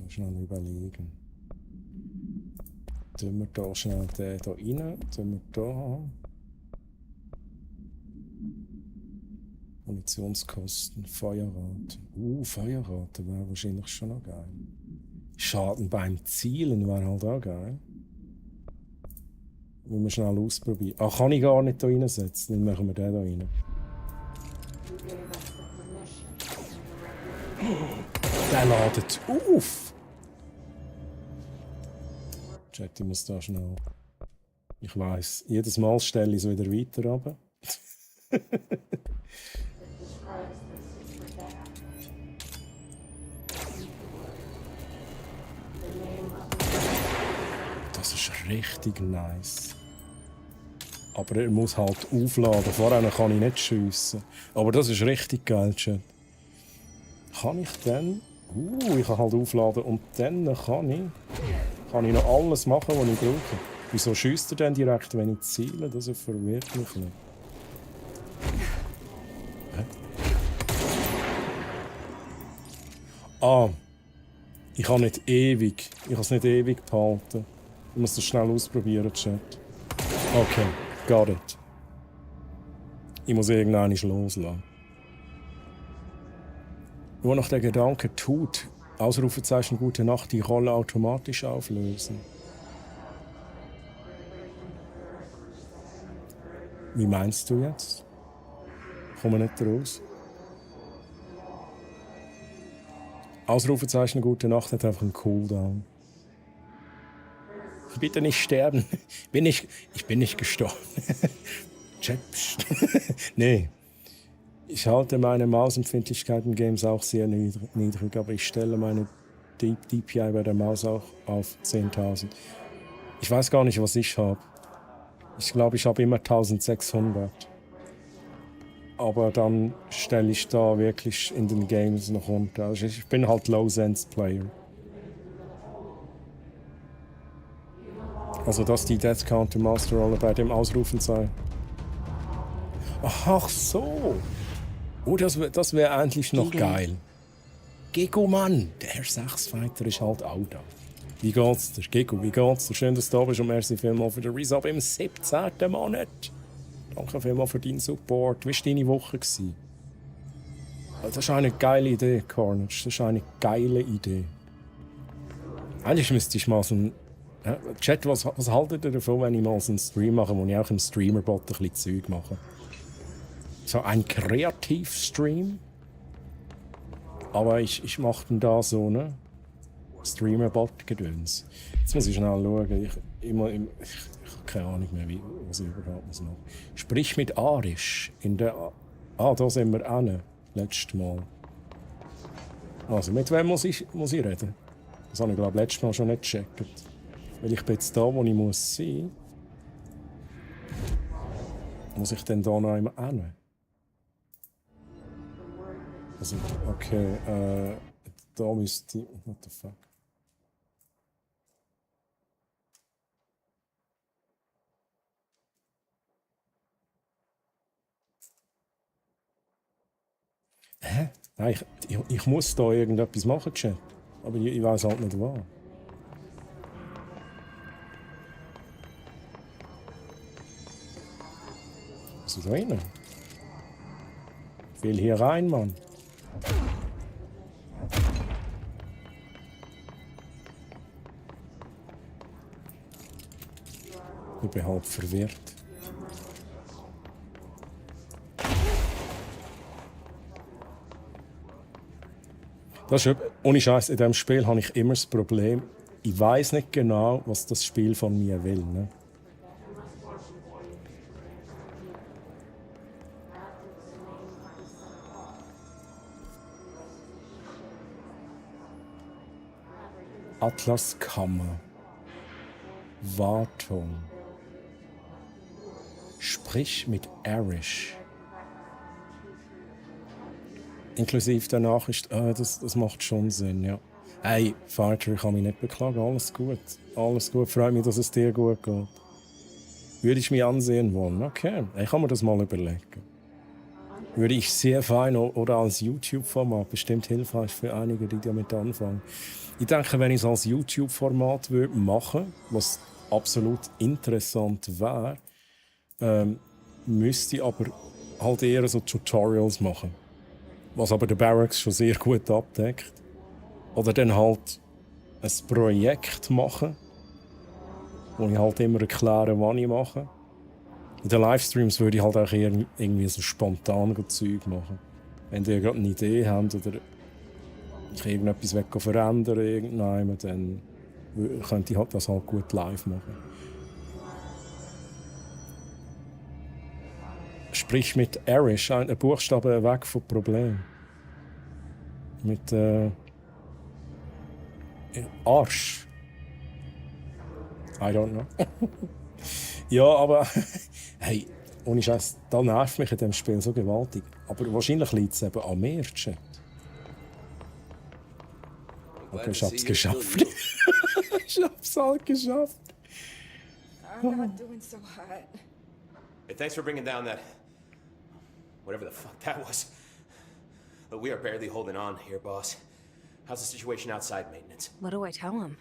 schnell überlegen. Tun wir da schnell den da rein. Tun wir da. Munitionskosten, Feuerrate. Feuerrate wäre wahrscheinlich schon noch geil. Schaden beim Zielen wäre halt auch geil. Wollen wir schnell ausprobieren. Ah, kann ich gar nicht da reinsetzen. Dann machen wir den da rein. Der ladet auf! Chat, ich muss da schnell. Ich weiss, jedes Mal stelle ich es wieder weiter runter. Das ist richtig nice. Aber er muss halt aufladen. Vorher kann ich nicht schiessen. Aber das ist richtig geil, Chat. Kann ich dann... ich kann halt aufladen und dann kann ich noch alles machen, was ich brauche. Wieso schiesst er denn direkt, wenn ich ziele? Das verwirrt mich nicht. Hä? Ah. Ich kann es nicht ewig behalten. Ich muss das schnell ausprobieren, Chat. Okay, got it. Ich muss irgendwann loslassen. Nur noch der Gedanke tut, Ausrufezeichen Gute Nacht, die Rolle automatisch auflösen. Wie meinst du jetzt? Komme nicht raus. Ausrufezeichen Gute Nacht hat einfach einen Cooldown. Bitte nicht sterben. Ich bin nicht gestorben. Nee. Ich halte meine Mausempfindlichkeit in Games auch sehr niedrig, aber ich stelle meine DPI bei der Maus auch auf 10.000. Ich weiß gar nicht, was ich habe. Ich glaube, ich habe immer 1600. Aber dann stelle ich da wirklich in den Games noch runter. Also ich bin halt Low-Sense-Player. Also dass die Death Counter Master Roller bei dem Ausrufen sei. Ach so. Oh, das wäre eigentlich noch geil. Gego, Mann! Der R6-Fighter ist halt auch da. Wie geht's dir? Gego, wie geht's dir? Schön, dass du da bist und merci vielmals für den Resub im 17. Monat. Danke vielmals für deinen Support. Wie war deine Woche? Das ist eine geile Idee, Carnage. Das ist eine geile Idee. Eigentlich müsste ich mal so ein... Chat, was haltet ihr davon, wenn ich mal so einen Stream mache, wo ich auch im Streamer-Bot ein bisschen Zeug mache? So ein Kreativ-Stream. Aber ich mache dann da so, ne? Streamer-Bot-Gedöns. Jetzt muss ich schnell schauen. Ich habe keine Ahnung mehr, was ich überhaupt muss machen. Sprich mit Arisch. Da sind wir an. Letztes Mal. Also, mit wem muss ich reden? Das habe ich, glaube ich, letztes Mal schon nicht gecheckt. Weil ich bin jetzt da, wo ich muss sein. Muss ich denn da noch einmal hin? Also, okay, da müsste ich... What the fuck? Hä? Nein, ich muss da irgendetwas machen, Chat. Aber ich weiß halt nicht was. Was ist da rein? Ich will hier rein, Mann. Ich bin halb verwirrt. Das ist, ohne Scheiß, in diesem Spiel habe ich immer das Problem, ich weiß nicht genau, was das Spiel von mir will. Ne? Atlaskammer. Wartung. Sprich mit Arish. Inklusive der Nachricht, das macht schon Sinn, ja. Hey, Fighter, ich kann mich nicht beklagen, alles gut. Alles gut, freut mich, dass es dir gut geht. Würde ich mich ansehen wollen? Okay, ich kann mir das mal überlegen. Würde ich sehr fein oder als YouTube-Format bestimmt hilfreich für einige, die damit anfangen. Ich denke, wenn ich es als YouTube-Format machen würde, was absolut interessant wäre, müsste ich aber halt eher so Tutorials machen. Was aber der Barracks schon sehr gut abdeckt. Oder dann halt ein Projekt machen, wo ich halt immer erkläre, was ich mache. In den Livestreams würde ich halt auch eher irgendwie so spontan Zeug machen. Wenn ihr gerade eine Idee habt oder ich irgendetwas verändern dann könnte ich halt das halt gut live machen. Sprich mit Arish, ein Buchstabe weg vom Problem. Mit Arsch. I don't know. Ja, aber hey, ohne Scheiß, das nervt mich in diesem Spiel so gewaltig. Aber wahrscheinlich liegt es eben an mir, Chat. Okay, ich hab's geschafft. Ich hab's halt geschafft. I'm not doing so hot. Hey, thanks for bringing down that... whatever the fuck that was. But we are barely holding on here, boss. How's the situation outside maintenance? What do I tell him?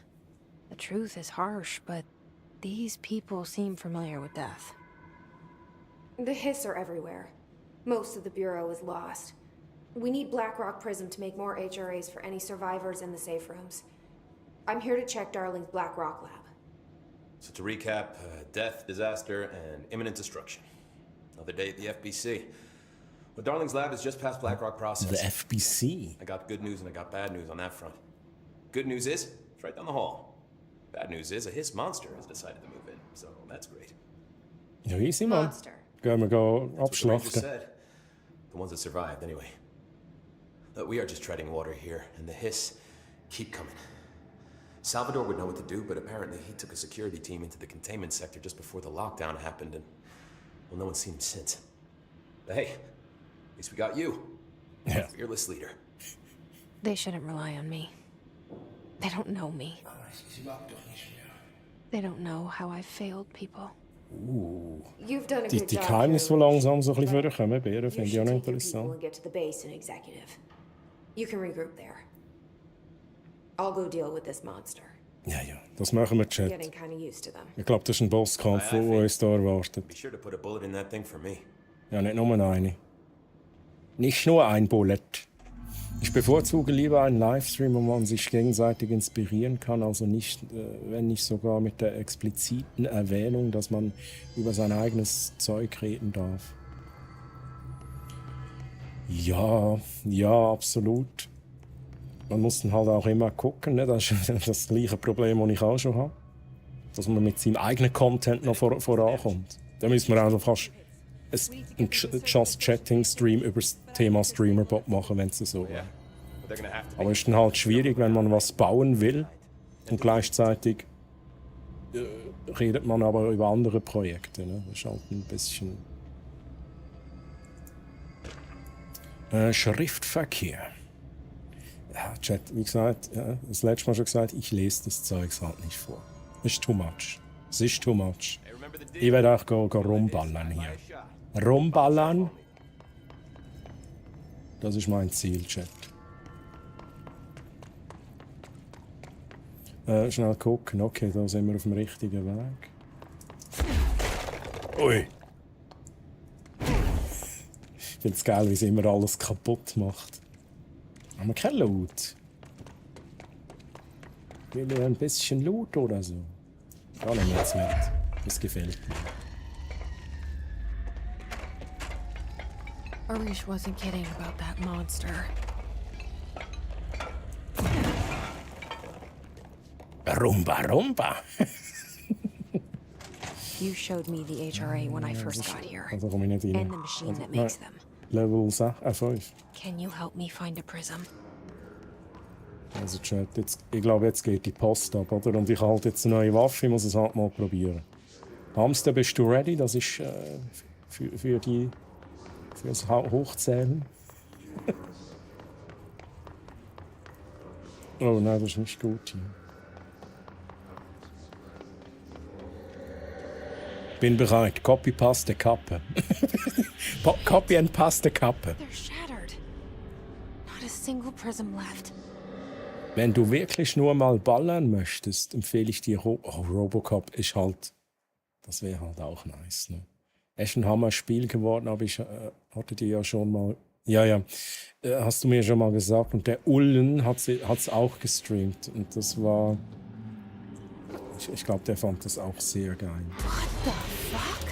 The truth is harsh, but these people seem familiar with death. The Hiss are everywhere. Most of the Bureau is lost. We need Blackrock Prism to make more HRAs for any survivors in the safe rooms. I'm here to check Darling's Blackrock lab. So to recap, death, disaster, and imminent destruction. Another day at the FBC. Well, Darling's lab is just past Blackrock processing. The FBC? I got good news and I got bad news on that front. Good news is, it's right down the hall. Bad news is, a Hiss monster has decided to move in, so that's great. Ja, easy, man. Monster. Gehen wir That's what the Rangers abschlachten. said. The ones that survived, anyway. But we are just treading water here, and the Hiss keep coming. Salvador would know what to do, but apparently he took a security team into the containment sector just before the lockdown happened, and, well, no one's seen him since. But hey, at least we got you. Yeah. Fearless leader. They shouldn't rely on me. They don't know me. They don't know how I've failed people. You've done a Die good job. Geheimnisse, die langsam so ein bisschen vorkommen, Bären, You finde ich should auch noch take your people interessant. and get to the base and executive. You can regroup there. I'll go deal with this monster. Ja, ja, das machen wir, I'm Chat. getting kind of used to them. Ich glaube, das ist ein Bosskampf, der uns da erwartet. Be sure to put a bullet in that thing for me. Ja, nicht nur eine. Nicht nur ein Bullet. Ich bevorzuge lieber einen Livestream, wo man sich gegenseitig inspirieren kann, also nicht, wenn nicht sogar mit der expliziten Erwähnung, dass man über sein eigenes Zeug reden darf. Ja, ja, absolut. Man muss dann halt auch immer gucken, ne? Das ist das gleiche Problem, das ich auch schon habe. Dass man mit seinem eigenen Content noch vorankommt. Da müssen wir also fast einen Just-Chatting-Stream über das Thema Streamerbot machen, wenn es so wäre. Aber es ist dann halt schwierig, wenn man was bauen will und gleichzeitig redet man aber über andere Projekte. Ne? Das ist halt ein bisschen... Schriftverkehr. Ja, Chat, wie gesagt, ja, das letzte Mal schon gesagt, ich lese das Zeugs halt nicht vor. Das ist too much. Es ist too much. Ich werde auch go rumballern hier. Rumballern? Das ist mein Ziel, Chat. Schnell gucken. Okay, da sind wir auf dem richtigen Weg. Ui. finde es geil, wie sie immer alles kaputt macht. Haben wir kein Loot? Will ihr ein bisschen Loot oder so? Ja, nehmen wir jetzt mit. Das gefällt mir. Arish wasn't kidding about that monster. Rumba, rumba! You showed me the HRA when I first got here. Also komme ich nicht rein. And the machine that makes them. Level 5. Can you help me find a prism? Also Chat, jetzt, ich glaube, jetzt geht die Post ab, oder? Und ich habe halt jetzt eine neue Waffe, ich muss es halt mal probieren. Hamster, bist du ready? Das ist für das Hochzählen. Oh nein, das ist nicht gut hier. Bin bereit. Copy, paste, Kappe. Copy and paste, Kappe. They're shattered. Not a single prism left. Wenn du wirklich nur mal ballern möchtest, empfehle ich dir Robocop ist halt. Das wäre halt auch nice. Ne? Es ist ein Hammer-Spiel geworden, aber ich hatte dir ja schon mal. Ja, hast du mir schon mal gesagt. Und der Ullen hat's auch gestreamt. Und das war. Ich glaube, der fand das auch sehr geil. What the fuck?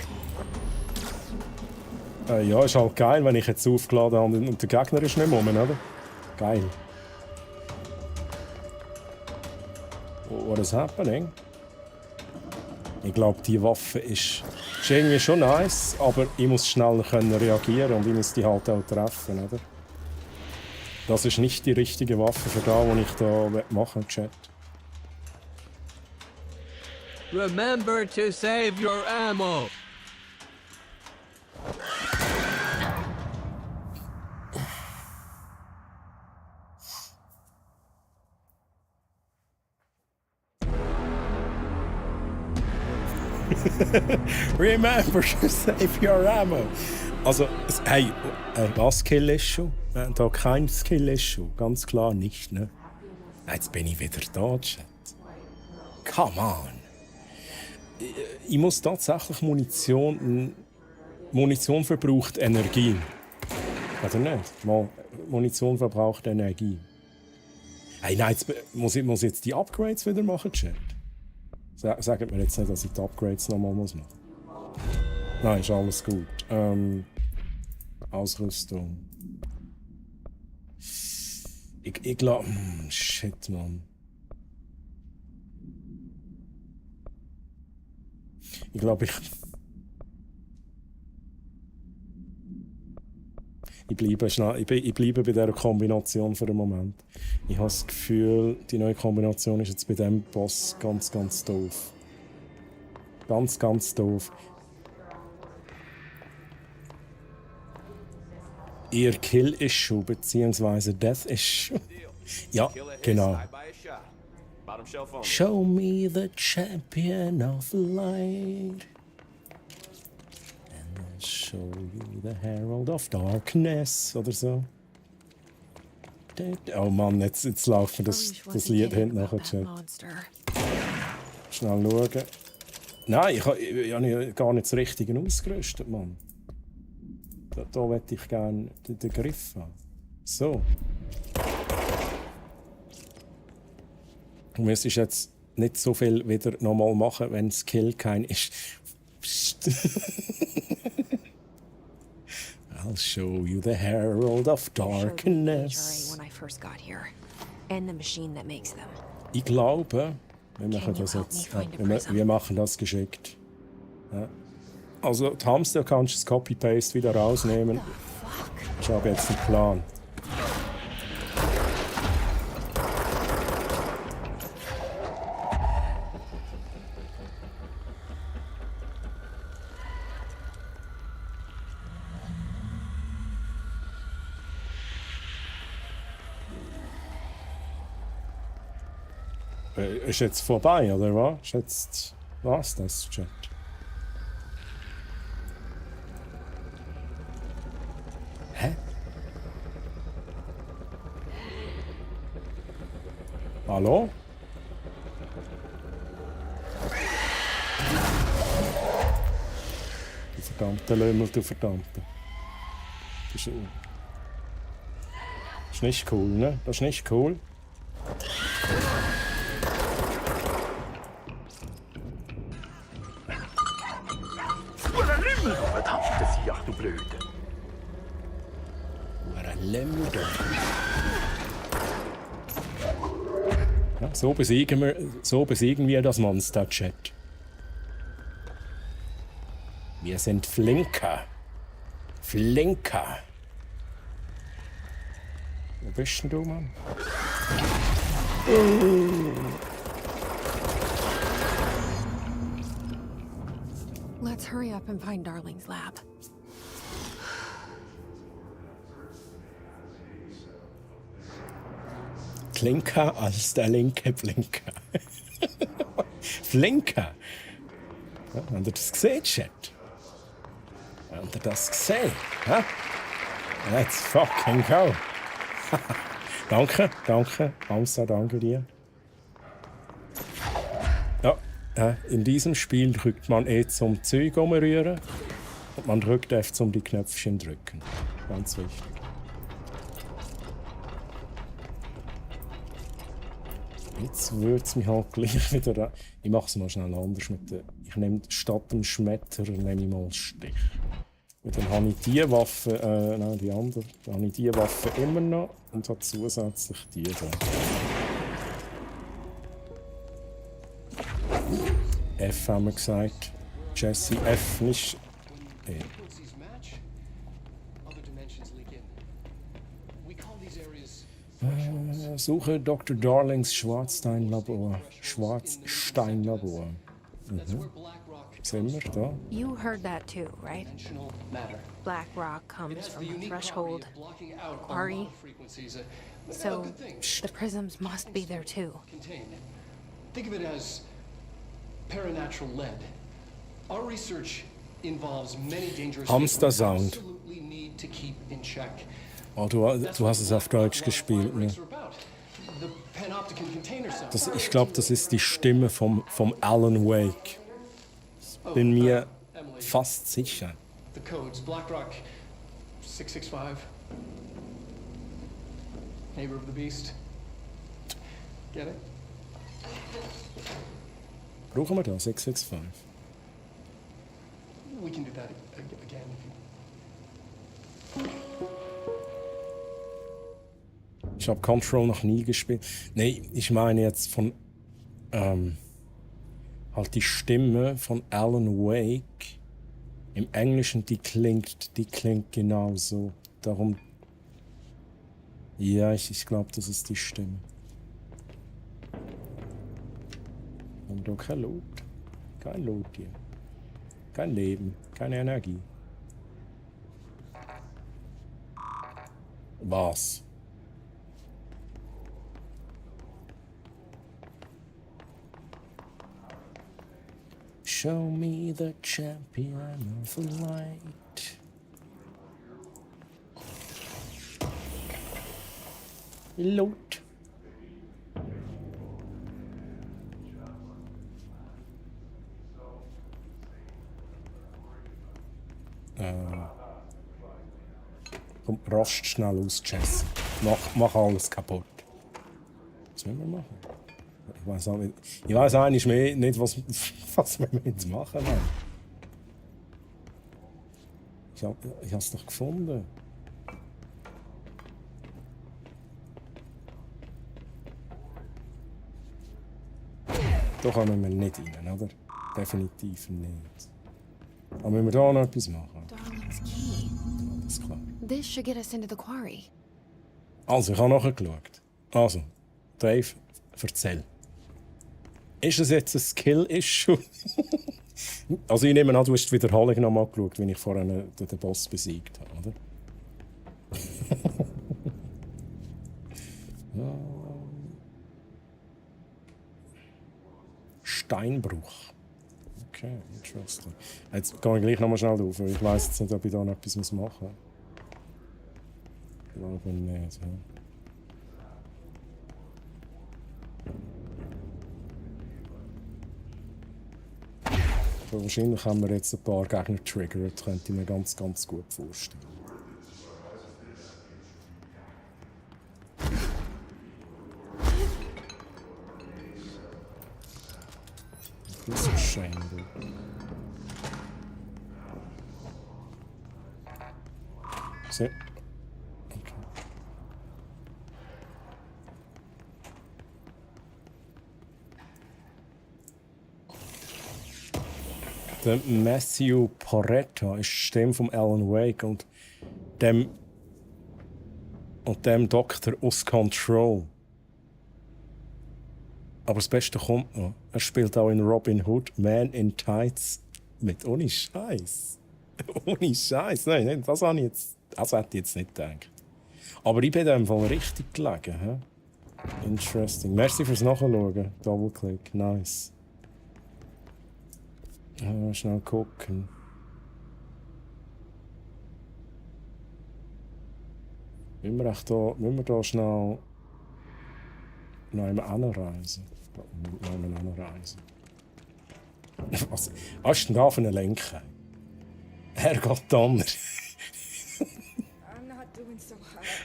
Ja, ist halt geil, wenn ich jetzt aufgeladen habe und der Gegner ist nicht mehr rum, oder? Geil. What is happening? Ich glaube, die Waffe ist irgendwie schon nice, aber ich muss schnell reagieren und ich muss die halt auch treffen, oder? Das ist nicht die richtige Waffe für das, was ich da machen will, Chat. Remember to save your ammo. Remember to save your ammo. Also, hey, was Skill-Issue? Da kein Skill-Issue, ganz klar nicht, ne? Jetzt bin ich wieder da, Chat. Come on. Ich muss tatsächlich Munition verbraucht Energie. Oder nicht? Munition verbraucht Energie. Hey, nein, jetzt muss ich jetzt die Upgrades wieder machen, Chat. Sagt mir jetzt nicht, dass ich die Upgrades nochmal machen muss. Nein, ist alles gut. Ausrüstung. Ich glaube... Shit, Mann. Ich glaube, ich bleibe schnell. Ich bleibe bei dieser Kombination für den Moment. Ich habe das Gefühl, die neue Kombination ist jetzt bei diesem Boss ganz, ganz doof. Ganz, ganz doof. Ihr Kill-Issue bzw. Death-Issue. Ja, genau. Show me the champion of light. And I'll show you the herald of darkness. Oder so. Oh Mann, jetzt läuft mir das Lied hinten nachher. Schnell schauen. Nein, ich habe gar nicht das Richtige ausgerüstet, Mann. Da möchte ich gerne den Griff haben. So. Du müsstest jetzt nicht so viel wieder nochmal machen, wenn Skill kein ist. I'll show you the herald of darkness. Ich glaube, wir machen das jetzt. Wir machen das geschickt. Ja. Also, die Hamster kannst du das Copy-Paste wieder rausnehmen. Ich habe jetzt einen Plan. Ist jetzt vorbei, oder was? Ist jetzt... Was das, Chat? Hä? Hallo? Du verdammte Lümmel, du verdammte. Du ist nicht cool, ne? Das ist nicht cool. Verdammtes Viech, du Blöde. Ja, so besiegen wir das Monster, Chat. Wir sind Flinker. Flinker. Wo bist denn du, Mann? Let's hurry up and find Darling's lab. Flinker als der linke Blinker. Flinker. Ja, habt ihr das gesehen, Chat? Habt ihr das gesehen? Ja? Let's fucking go. Danke, Hamza, danke dir. Ja, in diesem Spiel drückt man zum Zeug umrühren und man drückt F zum die Knöpfchen drücken. Ganz wichtig. Jetzt würde es mich halt gleich wieder... Ich mache es mal schnell anders. Ich nehme statt dem Schmetter nehme ich mal Stich. Und dann habe ich die Waffe, nein, die andere. Dann habe ich die Waffe immer noch und habe zusätzlich die da. F haben wir gesagt. Jesse, F nicht... E. Suche Dr. Darlings Schwarzstein-Labor. Schwarzstein-Labor. Sehen wir da? You heard that too, right? Black rock comes from a threshold quarry. So the prisms must be there too. Think of it as paranatural lead. Our research involves many dangerous Hamster things we Sound. absolutely need to keep in check. Oh, du hast es auf Deutsch gespielt, ne? The panopticon container cells. Ich glaube, das ist die Stimme vom Alan Wake. Bin mir fast sicher. The codes BlackRock 665. Neighbor of the Beast. Get it? Brauchen wir das? 665? We can do that again if you... Ich habe Control noch nie gespielt. Nein, ich meine jetzt von halt die Stimme von Alan Wake. Im Englischen, die klingt genauso. Darum. Ja, ich glaube, das ist die Stimme. Und doch kein Lot. Kein Lot hier. Kein Leben, keine Energie. Was? Show me the champion of the light. Lot. Komm, rast schnell aus, Jesse. Mach alles kaputt. Was wollen wir machen? Ich weiß eigentlich nicht, was wir jetzt machen wollen. Ich habe es doch gefunden. Da kommen wir nicht rein, oder? Definitiv nicht. Aber müssen wir da noch etwas machen? Darling's key. Das ist klar. This should get us into the quarry. Also, ich habe nachgeschaut. Also, Dave, erzähl. Ist das jetzt ein Skill-Issue? Also ich nehme an, du hast die Wiederholung noch mal geschaut, wie ich vorhin den Boss besiegt habe, oder? Steinbruch. Okay, interesting. Jetzt gehe ich gleich noch mal schnell drauf, weil ich weiss jetzt nicht, ob ich da noch etwas machen muss. Ich glaube nicht, ja. Wahrscheinlich haben wir jetzt ein paar Gegner triggert, könnte ich mir ganz gut vorstellen. Das ist scheinbar. So. Okay. Der Matthew Porretta ist die Stimme von Alan Wake und dem Doktor aus Control. Aber das Beste kommt noch. Er spielt auch in Robin Hood, Man in Tights mit. Ohne Scheiß. Ohne Scheiß. Nein, das hätte ich jetzt nicht gedacht. Aber ich bin in dem Fall richtig gelegen. He? Interesting. Merci fürs Nachschauen. Double-Click. Nice. Schnell gucken. Müssen wir da schnell noch einmal anreisen? Was ist denn da für eine Lenke? Herrgott Donner.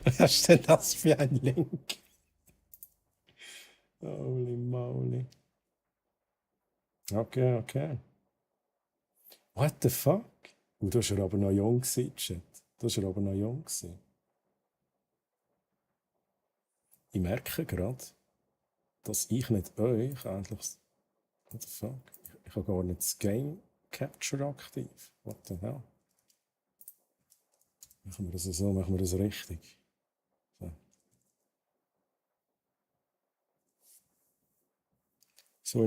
Was ist denn das für ein Link? Holy moly. Okay. What the fuck? Du warst aber noch jung gewesen, Chat. Ich merke gerade, dass ich mit euch eigentlich... What the fuck? Ich habe gar nicht das Game Capture aktiv. What the hell? Machen wir das so, machen wir das richtig. So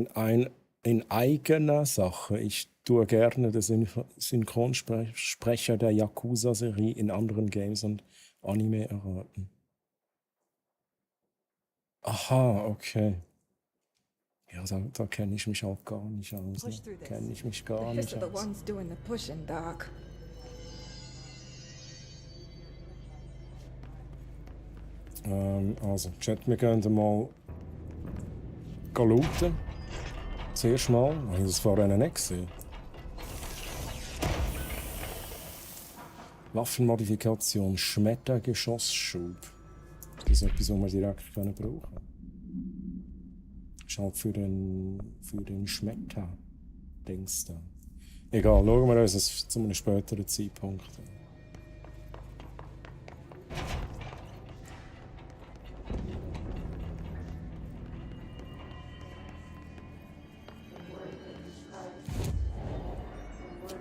in eigener Sache. Ich tue gerne den Synchronsprecher der Yakuza-Serie in anderen Games und Anime erraten. Aha, okay. Ja, da kenne ich mich auch gar nicht aus. Kenne ich mich gar nicht aus. Also, Chat, wir gehen mal looten. Zuerst mal. Habe ich das vorher nicht gesehen? Waffenmodifikation, Schmettergeschossschub. Das ist etwas, was wir direkt brauchen können. Das ist halt für den Schmetter-Dings da. Egal, schauen wir uns das zu einem späteren Zeitpunkt an.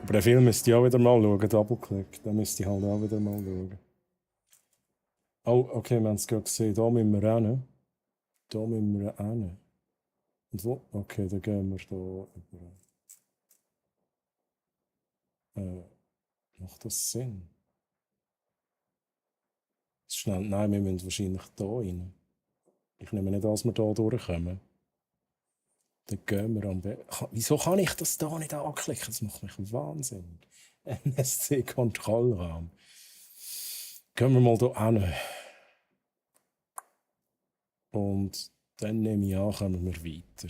Aber den Film müsste ich auch wieder mal schauen, Double-Click. Den müsste ich halt auch wieder mal schauen. Oh, okay, wir haben es gerade gesehen. Da müssen wir rein. Und wo? Okay, dann gehen wir da über. Macht das Sinn? Schnell, nein, wir müssen wahrscheinlich da rein. Ich nehme nicht an, dass wir da durchkommen. Dann gehen wir am besten. Wieso kann ich das da nicht anklicken? Das macht mich wahnsinnig. NSC-Kontrollraum. Gehen wir mal hier hin. Und dann nehme ich an, kommen wir weiter.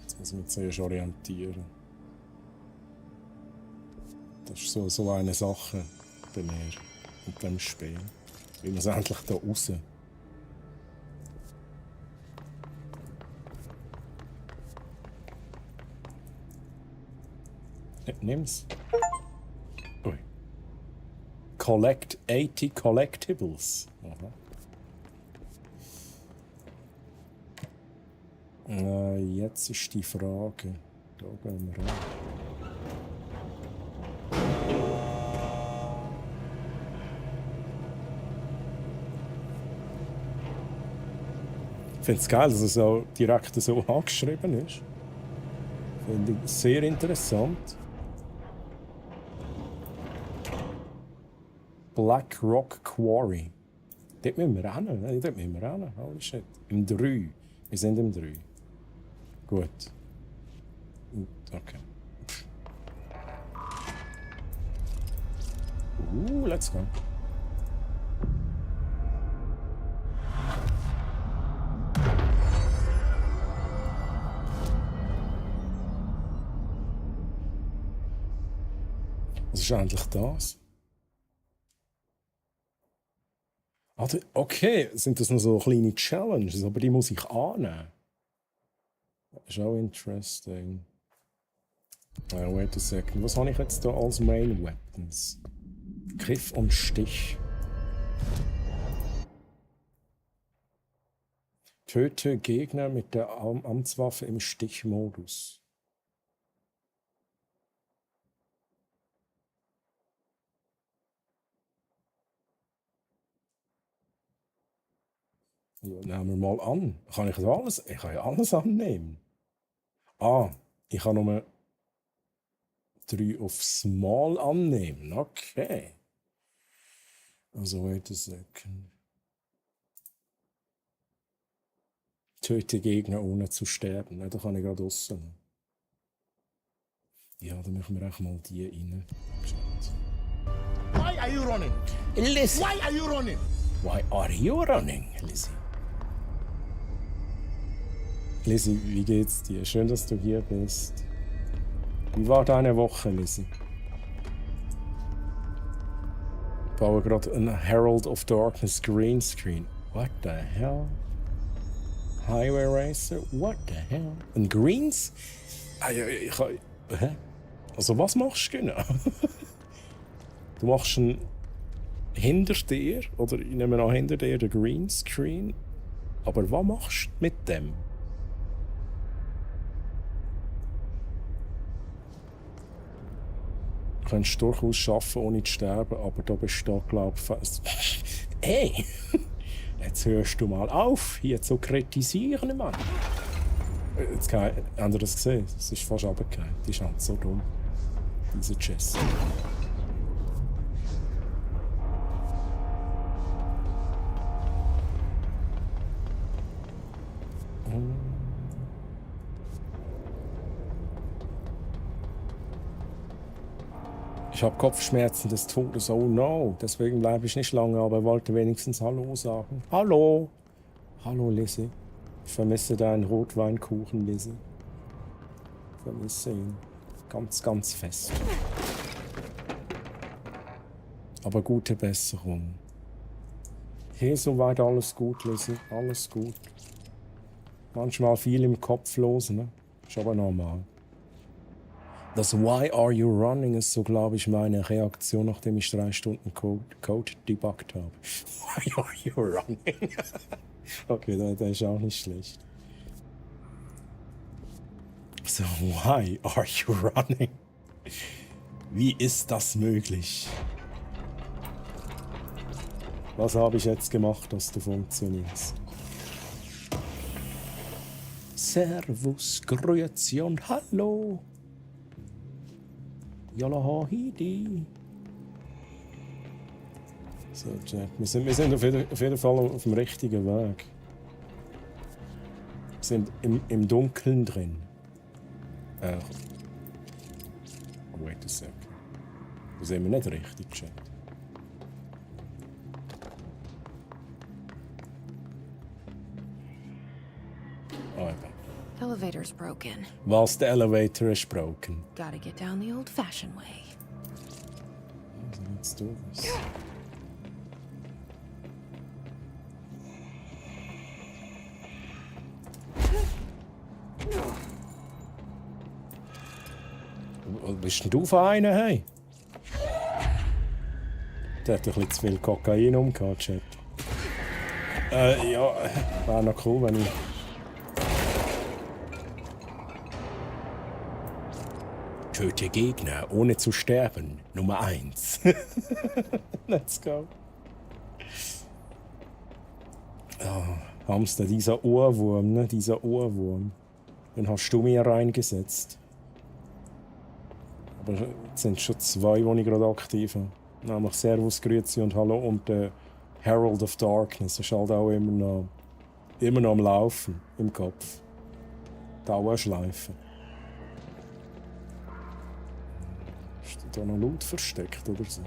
Jetzt muss ich mich zuerst orientieren. Das ist so eine Sache bei mir und dem Spiel. Wie man es endlich da raus. Nimm's. Ui. Collect 80 Collectibles. Aha. Jetzt ist die Frage. Da gehen wir rein. Ich finde es geil, dass es auch direkt so angeschrieben ist. Finde ich sehr interessant. Black Rock Quarry. Dort müssen wir hin. Holy shit. Im 3. Wir sind im 3. Gut. Okay. Let's go. Was ist endlich das? Okay, sind das noch so kleine Challenges, aber die muss ich annehmen. Das ist auch interesting. Wait a second. Was habe ich jetzt da als Main Weapons? Griff und Stich. Töte Gegner mit der Amtswaffe im Stichmodus. Ja, nehmen wir mal an. Kann ich das alles? Ich kann ja alles annehmen. Ich kann nur 3 auf Small annehmen. Okay. Also, wait a second. Töte Gegner ohne zu sterben. Da kann ich gerade draussen. Ja, dann machen wir auch mal die rein. Why are you running? Listen. Why are you running? Why are you running, Lizzie? Lizzie, wie geht's dir? Schön, dass du hier bist. Wie war deine Woche, Lizzie? Ich baue gerade ein Herald of Darkness Greenscreen. What the hell? Highway Racer? What the hell? Ein Greens? Hä? Also was machst du genau? Du machst einen hinter dir, oder ich nehme an hinter dir den Greenscreen. Aber was machst du mit dem? Du könntest durchaus schaffen, ohne zu sterben, aber da besteht, glaube ich, fast. Hey! Jetzt hörst du mal auf, hier zu kritisieren, Mann. Jetzt habt ihr das gesehen? Es ist fast runtergefallen. Die ist halt so dumm. Diese Jess. Ich habe Kopfschmerzen des Todes. Oh no. Deswegen bleibe ich nicht lange, aber wollte wenigstens Hallo sagen. Hallo. Hallo, Lizzie. Ich vermisse deinen Rotweinkuchen, Lizzie. Ich vermisse ihn. Ganz, ganz fest. Aber gute Besserung. Hier soweit alles gut, Lizzie. Alles gut. Manchmal viel im Kopf los, ne? Ist aber normal. Das Why are you running ist so, glaube ich, meine Reaktion, nachdem ich 3 Stunden Code debuggt habe. Why are you running? Okay, der ist auch nicht schlecht. So, why are you running? Wie ist das möglich? Was habe ich jetzt gemacht, dass du funktionierst? Servus, Grüezi und Hallo. Yalla Hidi. So, Jack. Wir sind auf jeden Fall auf dem richtigen Weg. Wir sind im Dunkeln drin. Wait a second. Da sind wir nicht richtig, Chat. Elevator's broken. Was, der Elevator ist broken? Gotta get down the old-fashioned way. Also, let's do this. Bist denn du für einen, hey? Der hat ein bisschen zu viel Kokain umgehauen, Chat. Ja, wäre noch cool, wenn ich... Töte Gegner, ohne zu sterben. Nummer 1. Let's go. Oh, Hamster, dieser Ohrwurm, ne? Dieser Ohrwurm. Den hast du mir reingesetzt. Aber jetzt sind schon 2, die ich gerade aktiv habe. Nämlich Servus, Grüezi und Hallo und der Herald of Darkness. Das ist halt auch immer noch am Laufen im Kopf. Dauerschleife. Ist da noch Loot versteckt oder so?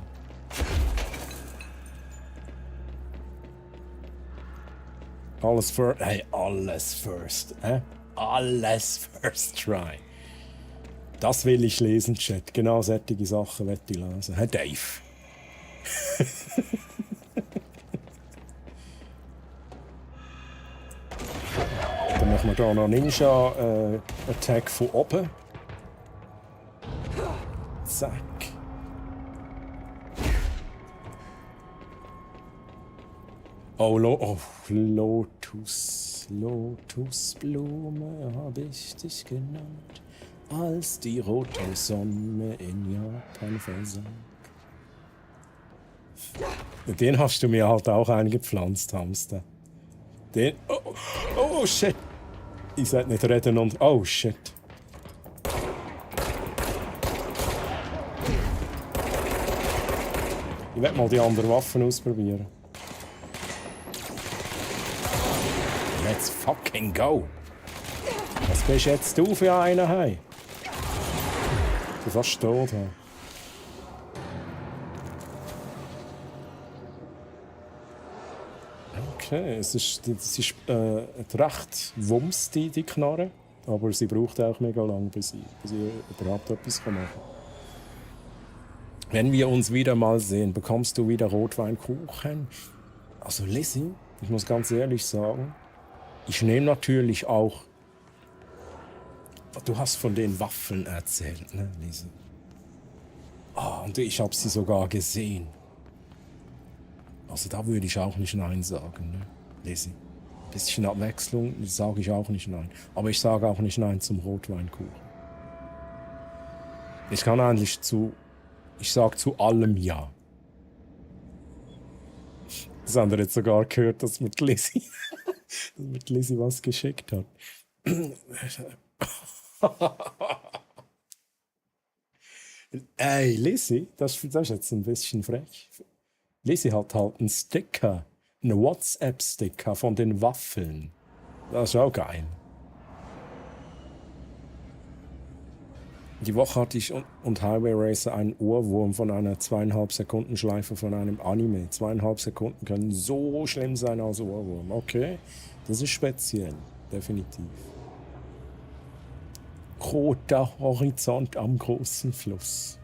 Alles first, Alles first try. Das will ich lesen, Chat. Genau solche Sachen will ich lesen. Herr Dave. Dann machen wir hier noch Ninja-Attack von oben. Zack. Oh, Lotusblume hab ich dich genannt, als die rote Sonne in Japan versank. Den hast du mir halt auch eingepflanzt, Hamster. Den... Oh, shit. Ich sollte nicht reden und... Oh, shit. Ich werde mal die anderen Waffen ausprobieren. Let's fucking go! Was bist jetzt du für einen, hey? Du fast tot, hey. Okay, es ist recht wumms, die Knarre. Aber sie braucht auch mega lang, bis sie überhaupt etwas machen kann. Wenn wir uns wieder mal sehen, bekommst du wieder Rotweinkuchen. Also Lizzie, ich muss ganz ehrlich sagen, ich nehme natürlich auch... Du hast von den Waffeln erzählt, ne, Lizzie? Ah, und ich habe sie sogar gesehen. Also da würde ich auch nicht Nein sagen, ne, Lizzie? Bisschen Abwechslung sage ich auch nicht Nein. Aber ich sage auch nicht Nein zum Rotweinkuchen. Ich kann eigentlich ich sage zu allem Ja. Das haben wir jetzt sogar gehört, dass mit Lizzie was geschickt hat. Ey, Lizzie, das ist jetzt ein bisschen frech. Lizzie hat halt einen Sticker, einen WhatsApp-Sticker von den Waffeln. Das ist auch geil. Die Woche hatte ich und Highway Racer einen Ohrwurm von einer 2,5 Sekunden Schleife von einem Anime. 2,5 Sekunden können so schlimm sein als Ohrwurm. Okay, das ist speziell, definitiv. Roter Horizont am großen Fluss.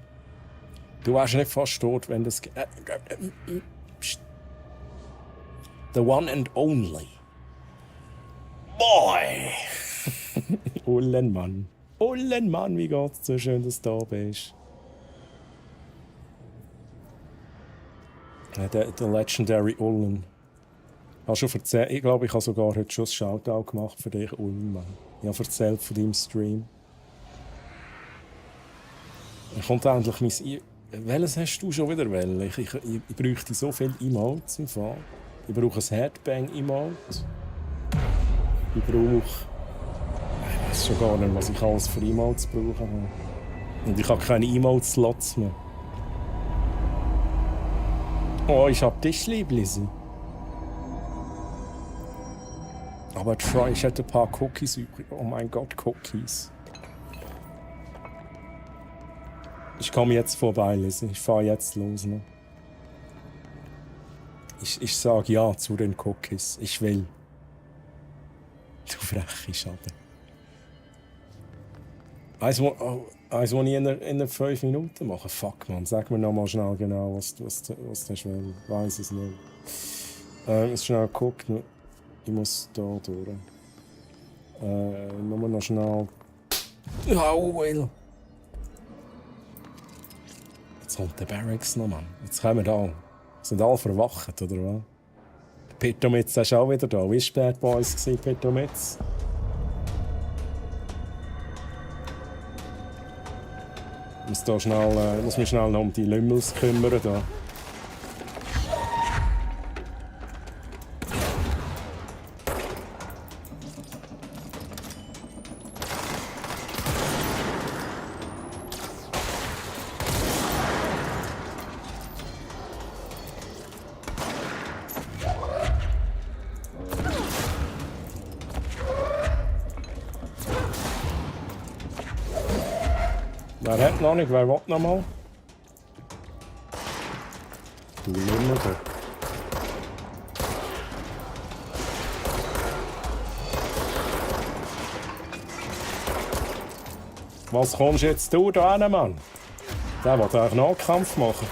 Du warst nicht fast tot, wenn das... The one and only. Boy! Ullenmann. Ullenmann, wie geht's? So schön, dass du da bist. Der Legendary Ullen. Hast du schon erzählt? Ich glaube, ich habe sogar heute schon ein Shoutout gemacht für dich, Ullenmann. Ich habe erzählt von deinem Stream. Dann kommt endlich mein... Welches hast du schon wieder wählen? Ich bräuchte so viele Emotes im Fall. Ich brauche ein Headbang-Emote. Ich brauche... Ich weiß schon gar nicht, was ich alles für Emotes brauche. Und ich habe keine Emote-Slots mehr. Oh, ich hab dich lieb, Lizzie. Aber Troy, ich hätte ein paar Cookies übrig. Oh mein Gott, Cookies. Ich komme jetzt vorbei, Lizzie. Ich fahre jetzt los. Ne? Ich sage ja zu den Cookies. Ich will. Du freche Schade. Eins, was ich in 5 Minuten mache. Fuck, man. Sag mir noch mal schnell genau, was du willst. Ich weiß es nicht. Jetzt schnell gucken. Ich muss da durch. Nur noch schnell. Oh, well. Jetzt kommt der Barracks noch, Mann. Jetzt kommen wir da. Sind alle verwacht, oder was? Pitomitz ist auch wieder da. Wie war Bad Boys, Pitomitz? Ich muss mich schnell noch um die Lümmels kümmern. Da. Wer hat noch nicht? Wer will noch mal? Du Lümmel. Was kommst jetzt du da hin, Mann? Der will eigentlich Nahkampf machen.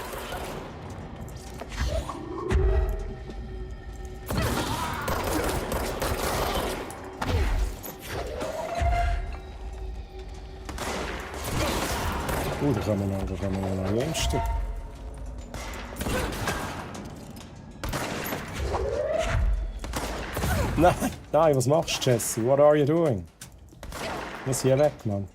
Da kann man noch jüngsten. Nein, was machst du, Jesse? What are you doing? Lass hier weg, Mann.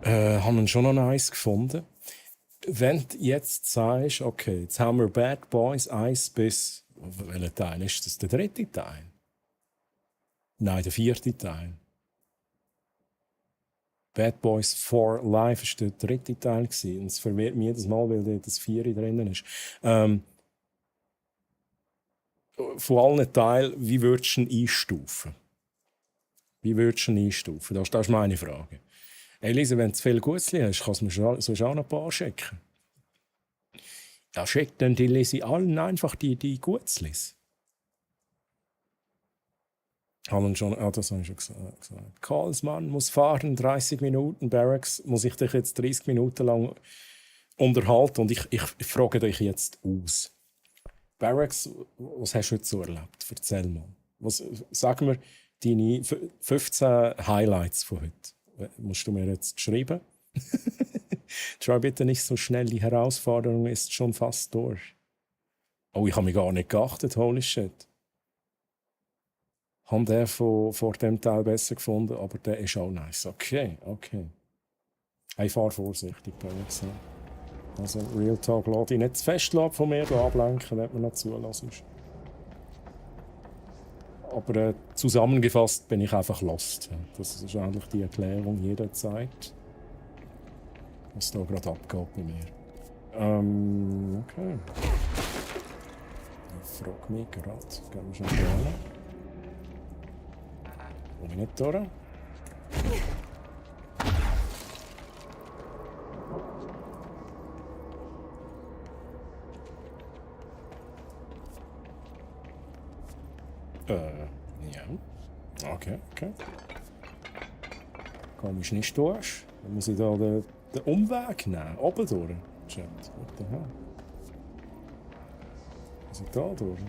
Haben wir schon noch nice gefunden. Wenn du jetzt sagst, okay, jetzt haben wir Bad Boys 1 bis... Welcher Teil ist das? Der 3. Teil? Nein, der 4. Teil. Bad Boys 4 Live war der 3. Teil. Und es verwirrt mich jedes Mal, weil dort das 4 drin ist. Von allen Teilen, wie würdest du ihn einstufen? Das ist meine Frage. Elise, wenn du zu viel Gutzli hast, kannst du mir sonst auch noch ein paar schicken. Ja, schick dann die Lisi allen einfach die Gutzlis. Haben schon, das habe ich schon gesagt. Karlsmann muss fahren, 30 Minuten. Barracks muss ich dich jetzt 30 Minuten lang unterhalten. Und ich frage dich jetzt aus. Barracks, was hast du heute so erlebt? Erzähl mal. Sag mir deine 15 Highlights von heute. Musst du mir jetzt schreiben? Schau bitte nicht so schnell, die Herausforderung ist schon fast durch. Oh, ich habe mich gar nicht geachtet, holy shit. Haben den vor dem Teil besser gefunden, aber der ist auch nice. Okay. Ich fahre vorsichtig, Barracks. Also, Real Talk, lass dich nicht zu fest von mir ablenken, wenn man noch zulassen ist. Aber zusammengefasst bin ich einfach lost. Das ist eigentlich die Erklärung jederzeit, was da gerade abgeht bei mir. Okay. Ich frage mich gerade. Gehen wir schon gerne. Komme ich nicht durch? Ja. Okay. Komm ich nicht durch? Dann muss ich da den Umweg nehmen. Oben durch. Chat. What the hell? Muss ich da durch?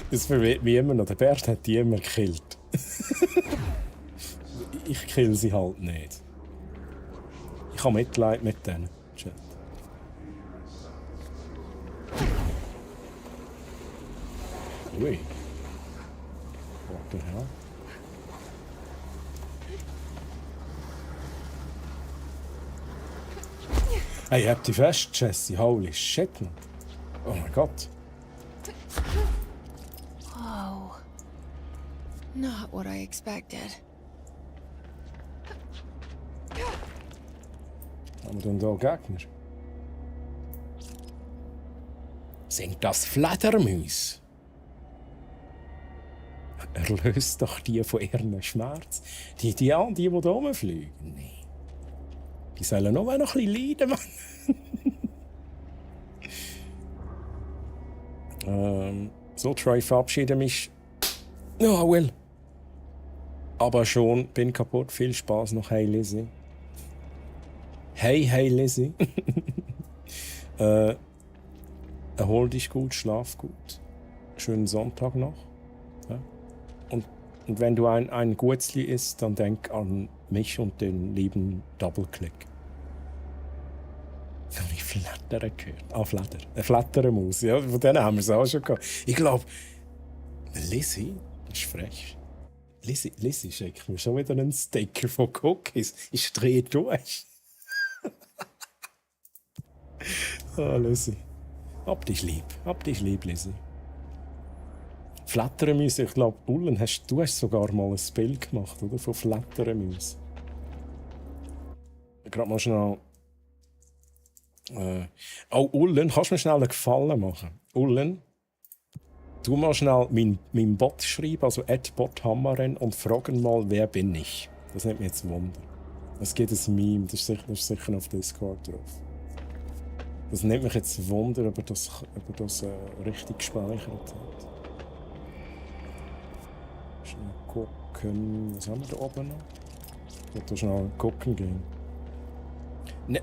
Das verwirrt mich immer noch. Der Bert hat die immer gekillt. Ich kill sie halt nicht. Ich habe Mitleid mit denen. Chat. Ui. What the hell? Hey, habt ihr fest, Jesse? Holy shit, man. Oh mein Gott. Oh. Not what I expected. Haben wir denn da Gegner? Sind das Fledermäuse? Erlöst doch die von ihrem Schmerz. Die da rumfliegen. Nee. Die sollen noch ein bisschen leiden, Mann. So, Troy, verabschiede mich. Ja, Will. Aber schon, bin kaputt. Viel Spaß noch. Hey, Lizzie. Hey, Lizzie. Erhol dich gut, schlaf gut. Schönen Sonntag noch. Ja? Und wenn du ein Gutzli isst, dann denk an mich und den lieben Double-Click. Ich habe mich Flattern gehört. Ah, Flatter. Eine Flattermaus. Ja, von denen haben wir es auch schon gehabt. Ich glaube, Lizzie, das ist frech. Lizzie schickt mir schon wieder einen Sticker von Cookies. Ich drehe durch. Ah, Lizzie. Hab dich lieb, Lizzie. Flattermäuse, ich glaube, Ullen, du hast sogar mal ein Bild gemacht, oder? Von Flattermäuse. Gerade mal schnell. Ullen, kannst du mir schnell einen Gefallen machen? Ullen, tu mal schnell meinen Bot schreiben, also @bothammaren, und fragen mal, wer bin ich? Das nimmt mich jetzt Wunder. Es gibt ein Meme, das ist sicher auf Discord drauf. Das nimmt mich jetzt Wunder, ob er das richtig gespeichert hat. Schnell gucken. Was haben wir da oben noch? Ich will da schnell gucken gehen. Ne.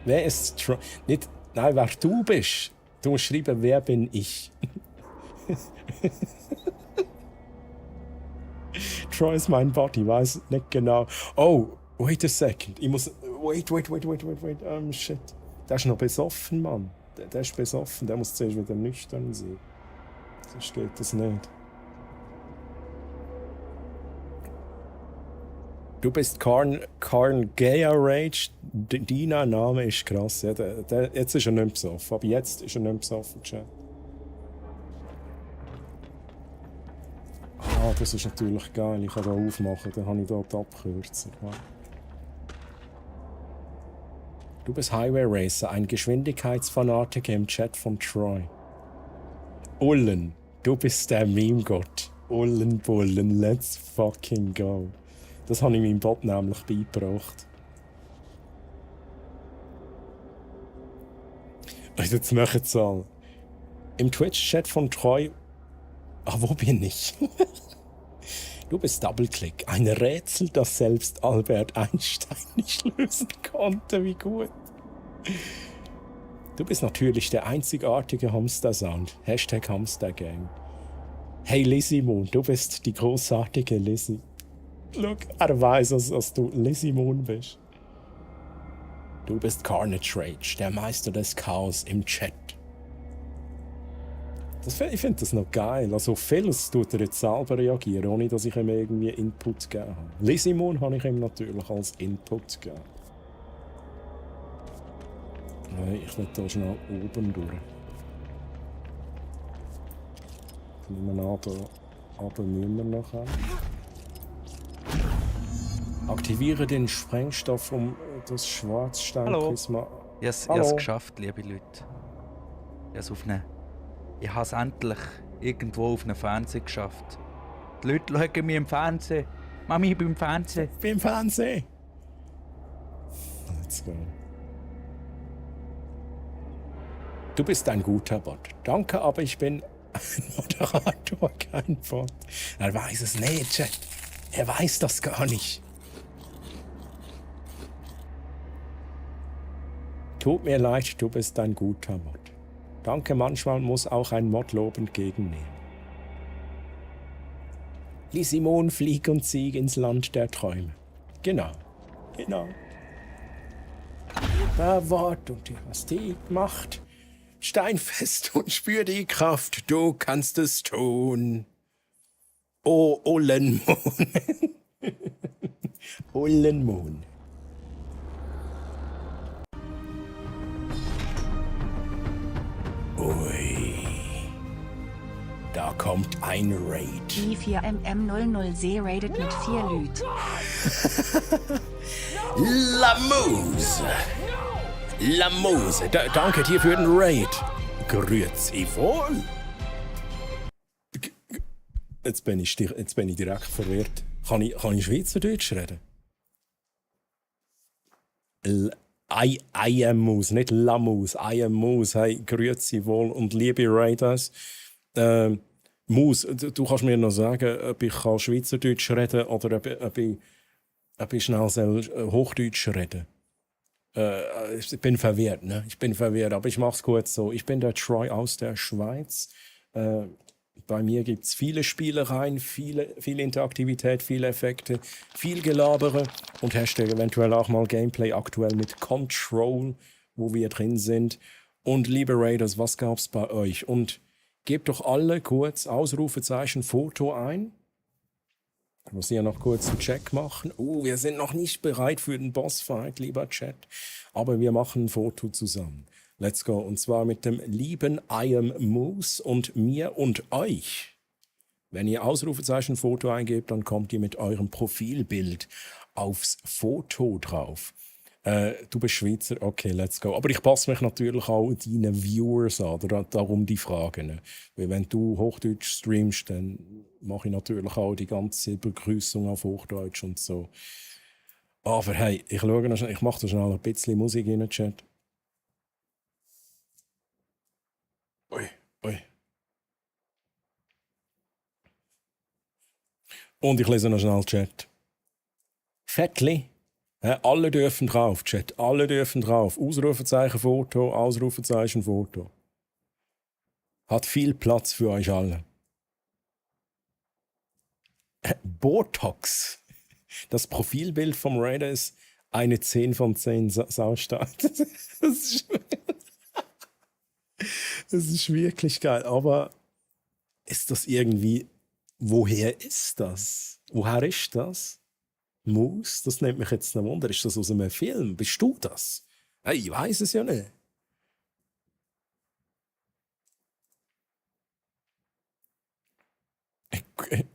Wer ist Troy? Nicht, nein, wer du bist. Du musst schreiben, wer bin ich? Troy ist mein Body, weiß nicht genau. Oh, wait a second. Ich muss. Wait. Shit. Der ist noch besoffen, Mann. Der ist besoffen. Der muss zuerst wieder nüchtern sein. Sonst geht das nicht. Du bist Karn Gaia Rage. Dein Name ist krass. Ja, jetzt ist er nicht besoffen. Aber jetzt ist er nicht besoffen, Chat. Ah, das ist natürlich geil. Ich kann hier aufmachen, dann habe ich hier die Abkürzung. Ja. Du bist Highway Racer, ein Geschwindigkeitsfanatiker im Chat von Troy. Ullen, du bist der Meme-Gott. Ullen Bullen, let's fucking go. Das habe ich meinem Bot nämlich beigebracht. Und jetzt machen sie alle. Im Twitch-Chat von Troy. Ah, wo bin ich? Du bist Double-Click, ein Rätsel, das selbst Albert Einstein nicht lösen konnte. Wie gut. Du bist natürlich der einzigartige Hamster-Sound. #Hamstergang. Hey Lizzie Moon, du bist die großartige Lizzie. Look, er weiß, dass du Lizzie Moon bist. Du bist Carnage Rage, der Meister des Chaos im Chat. Ich finde das noch geil. Also vieles tut er jetzt selber reagieren, ohne dass ich ihm irgendwie Input gegeben habe. Lizzie Moon habe ich ihm natürlich als Input gegeben. Nein, ich will da schnell oben durch. Ich nehme an, da oben müssen wir noch haben. Aktiviere den Sprengstoff, um das Schwarzsteinprisma... Ich habe es geschafft, liebe Leute. Ich habe es endlich irgendwo auf einem Fernseher geschafft. Die Leute schauen mich im Fernsehen. Mami, ich bin im Fernsehen. Ich bin im Fernsehen. Let's go. Du bist ein guter Bot. Danke, aber ich bin ein Moderator, kein Bot. Er weiß es nicht, Chat. Er weiß das gar nicht. Tut mir leid, du bist ein guter Mod. Danke, manchmal muss auch ein Mod Lob entgegennehmen. Wie Simon, flieg und sieg ins Land der Träume. Genau. Wort und die Mastik macht. Steinfest und spür die Kraft, du kannst es tun. Oh, Ullenmoon. Ullenmoon. Ui. Da kommt ein Raid. Die 4MM000 raidet mit 4 Lüt. Lamuse. Danke dir für den Raid. Grüezi wohl. Jetzt bin ich direkt verwirrt. Kann ich Schweizerdeutsch reden? I am Moose, nicht Lamuse. I am Moose. Hey, grüezi wohl und liebe Raiders. Moose, du kannst mir noch sagen, ob ich Schweizerdeutsch reden oder ob ich schnell Hochdeutsch reden. Ich bin verwirrt, ne? Aber ich mach's kurz so. Ich bin der Troy aus der Schweiz. Bei mir gibt es viele Spielereien, viel Interaktivität, viele Effekte, viel Gelabere und eventuell auch mal Gameplay aktuell mit Control, wo wir drin sind. Und liebe Raiders, was gab's bei euch? Und gebt doch alle kurz Ausrufezeichen Foto ein. Ich muss hier noch kurz einen Check machen. Wir sind noch nicht bereit für den Bossfight, lieber Chat. Aber wir machen ein Foto zusammen. Let's go. Und zwar mit dem lieben I am Moose und mir und euch. Wenn ihr Ausrufezeichen Foto eingebt, dann kommt ihr mit eurem Profilbild aufs Foto drauf. Du bist Schweizer, okay, let's go. Aber ich passe mich natürlich auch deinen Viewers an, darum die Fragen. Weil wenn du Hochdeutsch streamst, dann mache ich natürlich auch die ganze Begrüßung auf Hochdeutsch und so. Aber hey, ich schaue noch schnell, ich mache da schnell ein bisschen Musik in den Chat. Ui, ui. Und ich lese noch schnell Chat. Fettli. Alle dürfen drauf, Chat. Alle dürfen drauf. Ausrufezeichen Foto, Ausrufezeichen Foto. Hat viel Platz für euch alle. Botox. Das Profilbild vom Raider ist eine 10 von 10 Saustart. Das ist wirklich geil. Aber ist das irgendwie... Woher ist das? Woher ist das? Moose? Das nimmt mich jetzt noch Wunder. Ist das aus einem Film? Bist du das? Hey, ich weiß es ja nicht.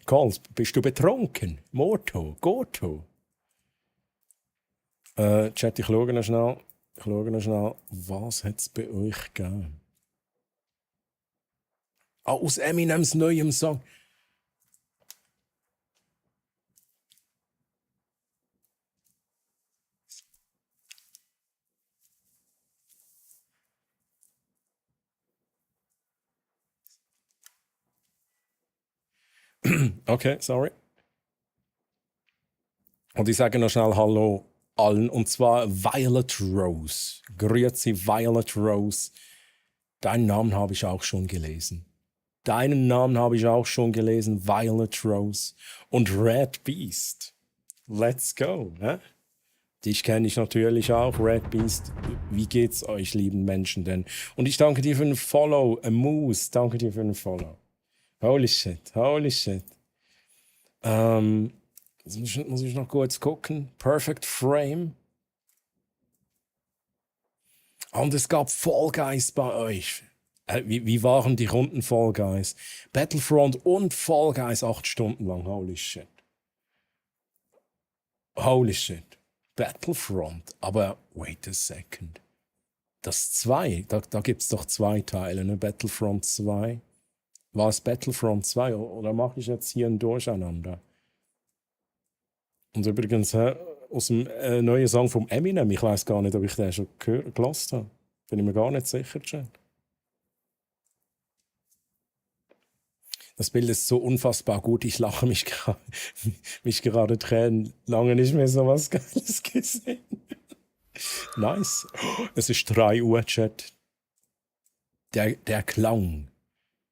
Karls, bist du betrunken? Moto, Goto. Chat, ich schaue noch schnell. Was hat es bei euch gegeben? Aus Eminems neuem Song. Okay, sorry. Und ich sage noch schnell Hallo allen, und zwar Violet Rose. Grüezi, Violet Rose. Deinen Namen habe ich auch schon gelesen. Violet Rose. Und Red Beast. Let's go. Hä? Dich kenne ich natürlich auch, Red Beast. Wie geht's euch, lieben Menschen denn? Und ich danke dir für einen Follow. Moose, danke dir für einen Follow. Holy shit. Muss ich noch kurz gucken. Perfect Frame. Und es gab Fall Guys bei euch. Wie waren die Runden Fall Guys? Battlefront und Fall Guys 8 Stunden lang. Holy shit. Battlefront. Aber wait a second. Das 2, da gibt es doch 2 Teile, ne? Battlefront 2. War es Battlefront 2 oder mache ich jetzt hier ein Durcheinander? Und übrigens, aus dem neuen Song vom Eminem, ich weiß gar nicht, ob ich den schon gehört habe. Bin ich mir gar nicht sicher, Chat. Das Bild ist so unfassbar gut, ich lache mich gerade Tränen. Lange nicht mehr so was Geiles gesehen. Nice. Es ist 3 Uhr, Chat. Der Klang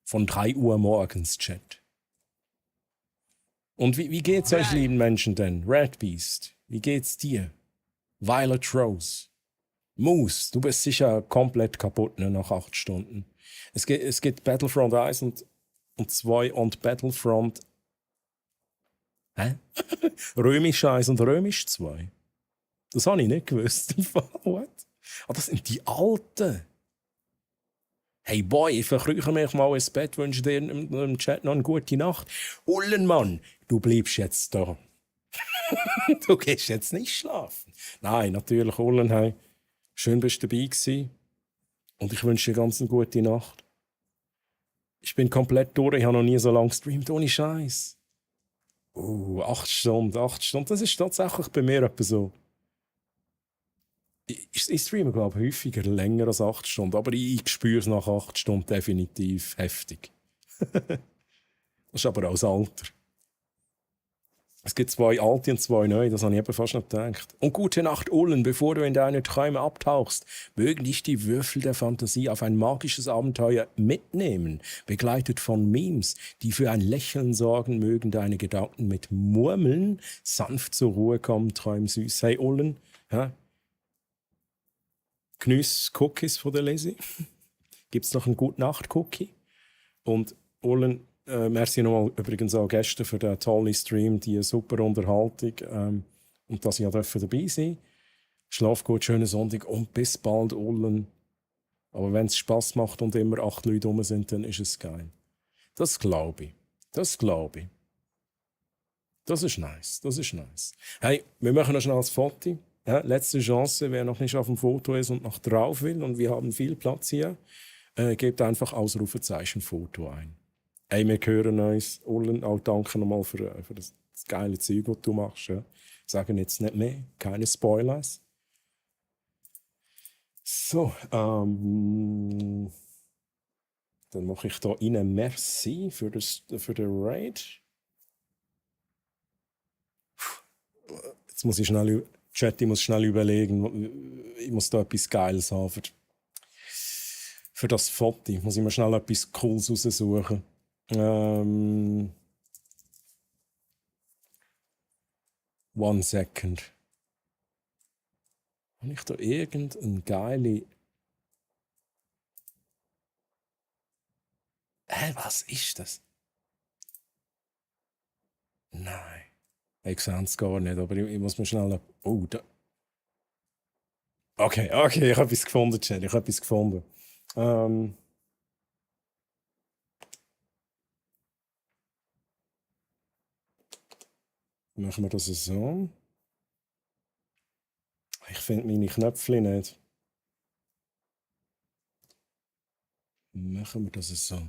von 3 Uhr morgens, Chat. Und wie geht's euch, lieben Menschen denn? Red Beast, wie geht's dir? Violet Rose. Moose, du bist sicher komplett kaputt, ne, nach 8 Stunden. Es geht Battlefront 1 und 2 und Battlefront... Römisch 1 und Römisch 2. Das habe ich nicht gewusst. What? Das sind die Alten. Hey Boy, ich verkrüche mich mal ins Bett, wünsche dir im Chat noch eine gute Nacht. Ullenmann, du bleibst jetzt da. Du gehst jetzt nicht schlafen. Nein, natürlich, Ullen, hey. Schön, bist du dabei gewesen. Und ich wünsche dir ganz eine gute Nacht. Ich bin komplett durch, ich habe noch nie so lange gestreamt, ohne Scheiß. 8 Stunden. Das ist tatsächlich bei mir etwa so. Ich streame, glaube ich, häufiger länger als 8 Stunden, aber ich spüre es nach 8 Stunden definitiv heftig. Das ist aber auch das Alter. Es gibt 2 alte und 2 neue, das habe ich eben fast nicht gedacht. Und gute Nacht, Ullen, bevor du in deine Träume abtauchst, mögen dich die Würfel der Fantasie auf ein magisches Abenteuer mitnehmen, begleitet von Memes, die für ein Lächeln sorgen, mögen deine Gedanken mit Murmeln sanft zur Ruhe kommen, träum süß. Hey, Ullen, Genuss Cookies von der Lesi. Gibt es noch einen Gute-Nacht-Cookie? Und Ullen, merci nochmal übrigens auch gestern für den tollen Stream, die super Unterhaltung und dass ich dabei sein durfte. Schlaf gut, schönen Sonntag und bis bald, Ullen. Aber wenn es Spass macht und immer 8 Leute rum sind, dann ist es geil. Das glaube ich. Das ist nice. Hey, wir machen noch schnell ein Foto. Ja, letzte Chance, wer noch nicht auf dem Foto ist und noch drauf will, und wir haben viel Platz hier, gebt einfach Ausrufezeichen Foto ein. Hey, wir hören uns. Ullen, auch danke nochmal für das geile Zeug, was du machst. Ja. Sagen jetzt nicht mehr, keine Spoilers. So, dann mache ich da rein Merci für den Raid. Jetzt muss ich schnell, Chat, ich muss schnell überlegen, ich muss da etwas Geiles haben für das Foto. Muss ich mir schnell etwas Cooles raussuchen. One second. Habe ich da irgendeine geile... Was ist das? Nein. Ich sehe es gar nicht, aber ich muss mir schnell... Oh, da... Okay, ich habe etwas gefunden, Jen. Ich habe etwas gefunden. Machen wir das so. Ich finde meine Knöpfe nicht. Machen wir das so.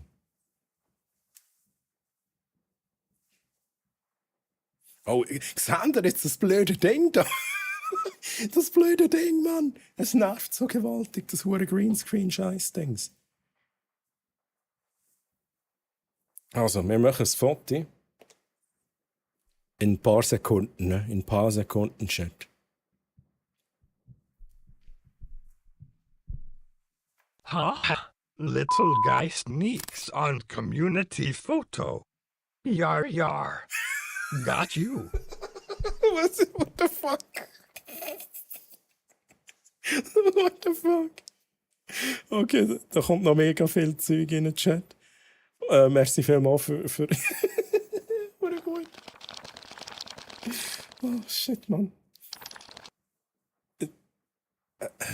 Oh, seht ihr jetzt das blöde Ding da? Das blöde Ding, Mann. Es nervt so gewaltig, das hure Greenscreen-Scheiß-Dings. Also, wir machen ein Foto. In ein paar Sekunden, ne? In ein paar Sekunden, Chat. Ha! Little guy sneaks on community photo. Yar yar. Got you. What the fuck? What the fuck? Okay, da kommt noch mega viel Zeug in den Chat. Merci vielmals für Wurde gut. Oh shit, Mann.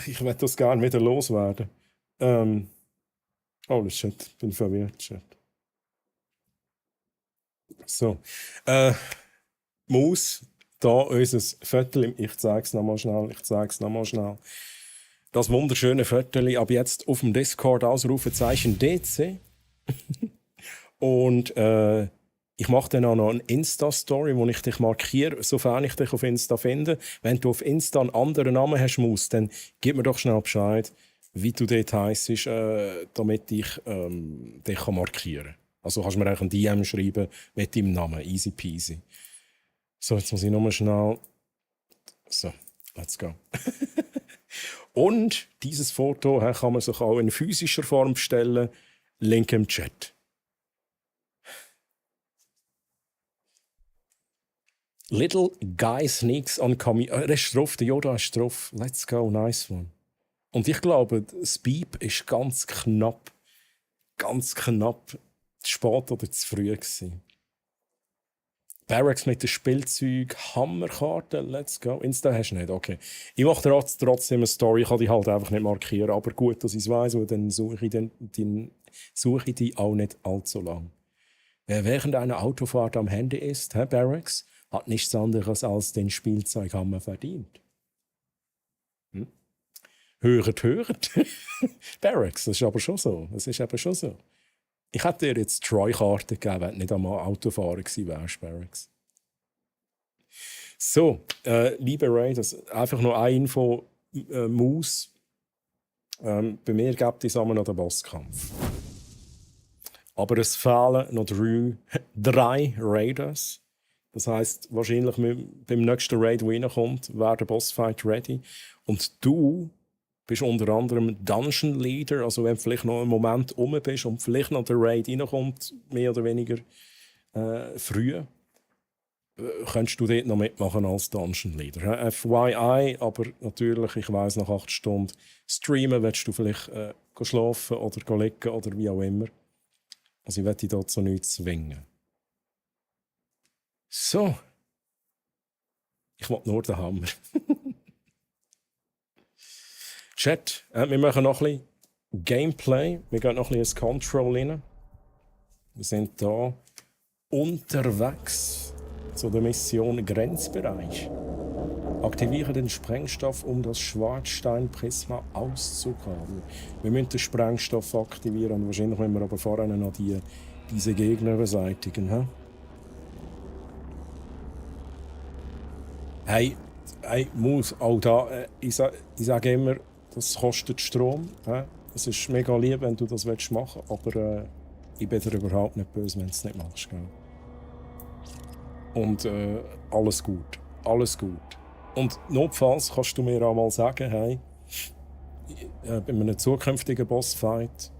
Ich will das gerne wieder loswerden. Oh shit, bin verwirrt, Chat. So. Maus, da unser Viertel. Ich zeige es nochmal schnell. Das wunderschöne Viertel ab jetzt auf dem Discord Ausrufezeichen DC. Und ich mache dann auch noch eine Insta-Story, wo ich dich markiere, sofern ich dich auf Insta finde. Wenn du auf Insta einen anderen Namen hast, Maus, dann gib mir doch schnell Bescheid, wie du dort heissest, damit ich dich markieren kann. Also kannst du mir eigentlich ein DM schreiben mit deinem Namen. Easy peasy. So, jetzt muss ich nochmal schnell... So, let's go. Und dieses Foto kann man sich auch in physischer Form bestellen. Link im Chat. Little Guy Sneaks on Community. Er ist drauf, der Yoda ist drauf. Let's go, nice one. Und ich glaube, das Beep ist ganz knapp zu spät oder zu früh gewesen. Barracks mit dem Spielzeug, Hammerkarte, let's go. Insta hast du nicht, okay. Ich mache trotzdem eine Story, ich kann die halt einfach nicht markieren, aber gut, dass ich es weiss, weil dann suche ich die auch nicht allzu lang. Wer während einer Autofahrt am Handy ist, Barracks, hat nichts anderes als den Spielzeughammer verdient. Hört. Barracks, das ist aber schon so. Ich hätte dir jetzt Troy-Karte gegeben, wenn du nicht einmal Autofahrer gewesen wärst, Barracks. So, liebe Ray, das einfach nur eine Info, Maus. Bei mir gibt es einmal noch den Bosskampf. Aber es fehlen noch drei Raiders. Das heisst, wahrscheinlich beim nächsten Raid, der reinkommt, wäre der Bossfight ready. Und du bist unter anderem Dungeon Leader, also wenn du vielleicht noch einen Moment rum bist und vielleicht noch der Raid reinkommt, mehr oder weniger früh, könntest du dort noch mitmachen als Dungeon Leader. FYI, aber natürlich, ich weiss, nach 8 Stunden streamen willst du vielleicht schlafen oder liegen oder wie auch immer. Also ich will dich dazu nichts zwingen. So. Ich will nur den Hammer. Chat, wir machen noch ein bisschen Gameplay. Wir gehen noch ein bisschen ins Control rein. Wir sind hier unterwegs zu der Mission Grenzbereich. Aktiviere den Sprengstoff, um das Schwarzsteinprisma auszukabeln. Wir müssen den Sprengstoff aktivieren. Wahrscheinlich müssen wir aber vorher noch diese Gegner beseitigen. Hey, Maus, auch da, ich sage immer, das kostet Strom. Es ist mega lieb, wenn du das machen willst, aber ich bin dir überhaupt nicht böse, wenn du es nicht machst. Gell? Und alles gut. Alles gut. Und notfalls kannst du mir auch mal sagen, hey, bei einem zukünftigen Bossfight,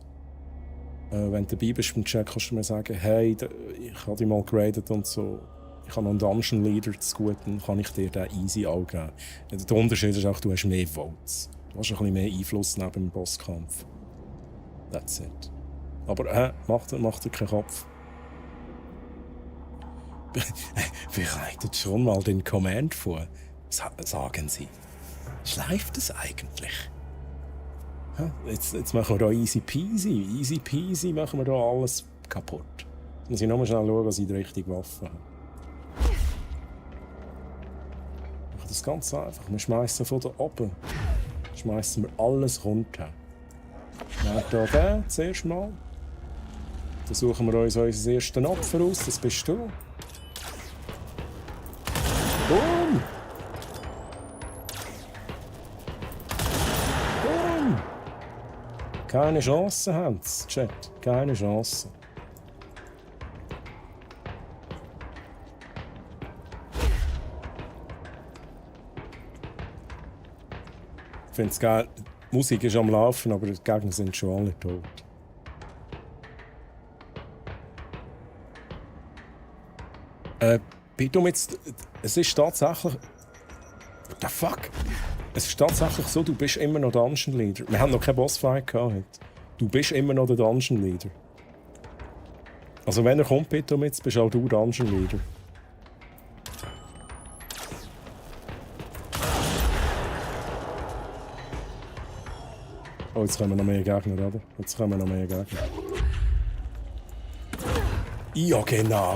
wenn du dabei bist beim Chat, kannst du mir sagen, hey, ich habe dich mal geradet und so. Ich habe noch einen Dungeon Leader zu gut, dann kann ich dir den easy auch geben. Der Unterschied ist auch, du hast mehr Votes. Du hast ein bisschen mehr Einfluss neben dem Bosskampf. That's it. Aber mach dir keinen Kopf. Bereitet schon mal den Command vor. Sagen Sie. Schleift es eigentlich? Jetzt machen wir da easy peasy. Easy peasy machen wir da alles kaputt. Jetzt muss ich nochmal schnell schauen, dass ich die richtige Waffe habe. Wir machen das ganz einfach. Wir schmeißen von da oben. Schmeißen wir alles runter. Nehmen hier den zuerst mal. Dann suchen wir uns unseren ersten Opfer aus. Das bist du. Boom! Boom! Keine Chance haben sie, Chat. Keine Chance. Ich finde es geil. Die Musik ist am Laufen, aber die Gegner sind schon alle tot. Bitte jetzt. Es ist tatsächlich. What the fuck? Es ist tatsächlich so, du bist immer noch Dungeon Leader. Wir haben noch keinen Bossfight gehabt heute. Du bist immer noch der Dungeon Leader. Also wenn er kommt, bitte jetzt, bist auch du Dungeon Leader. Oh, jetzt kommen noch mehr Gegner, oder? Jetzt kommen noch mehr Gegner. Ja, genau.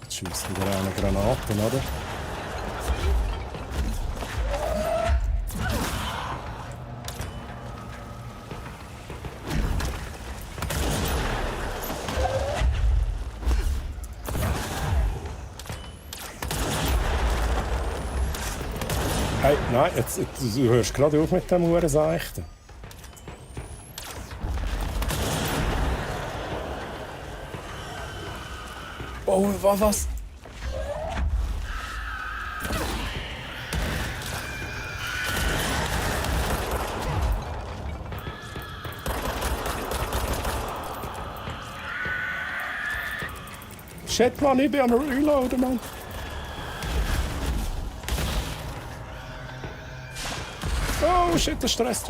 Jetzt schießt wieder eine Granate, oder? Hey, nein, du hörst gerade auf mit dem Uhrenseichten. Oh, was? Shit, Mann, ich bin am Reloaden, Mann. Oh shit, der Stress.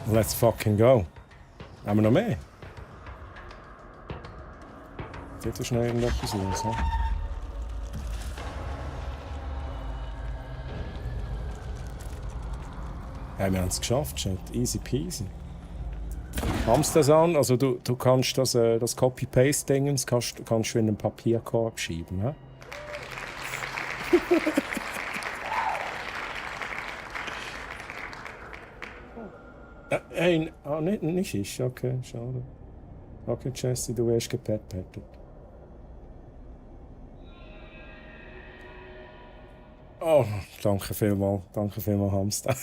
Let's fucking go. Haben wir noch mehr? Sieht da schnell irgendetwas aus, ne? Ja, wir haben es geschafft, Chat. Easy peasy. Hamst das an? Also du kannst das Copy-Paste-Dingens kannst du in einen Papierkorb schieben, ne? Hey, nicht ich. Okay, schade. Okay, Jesse, du wirst gepettet. Oh, danke vielmals, Hamster.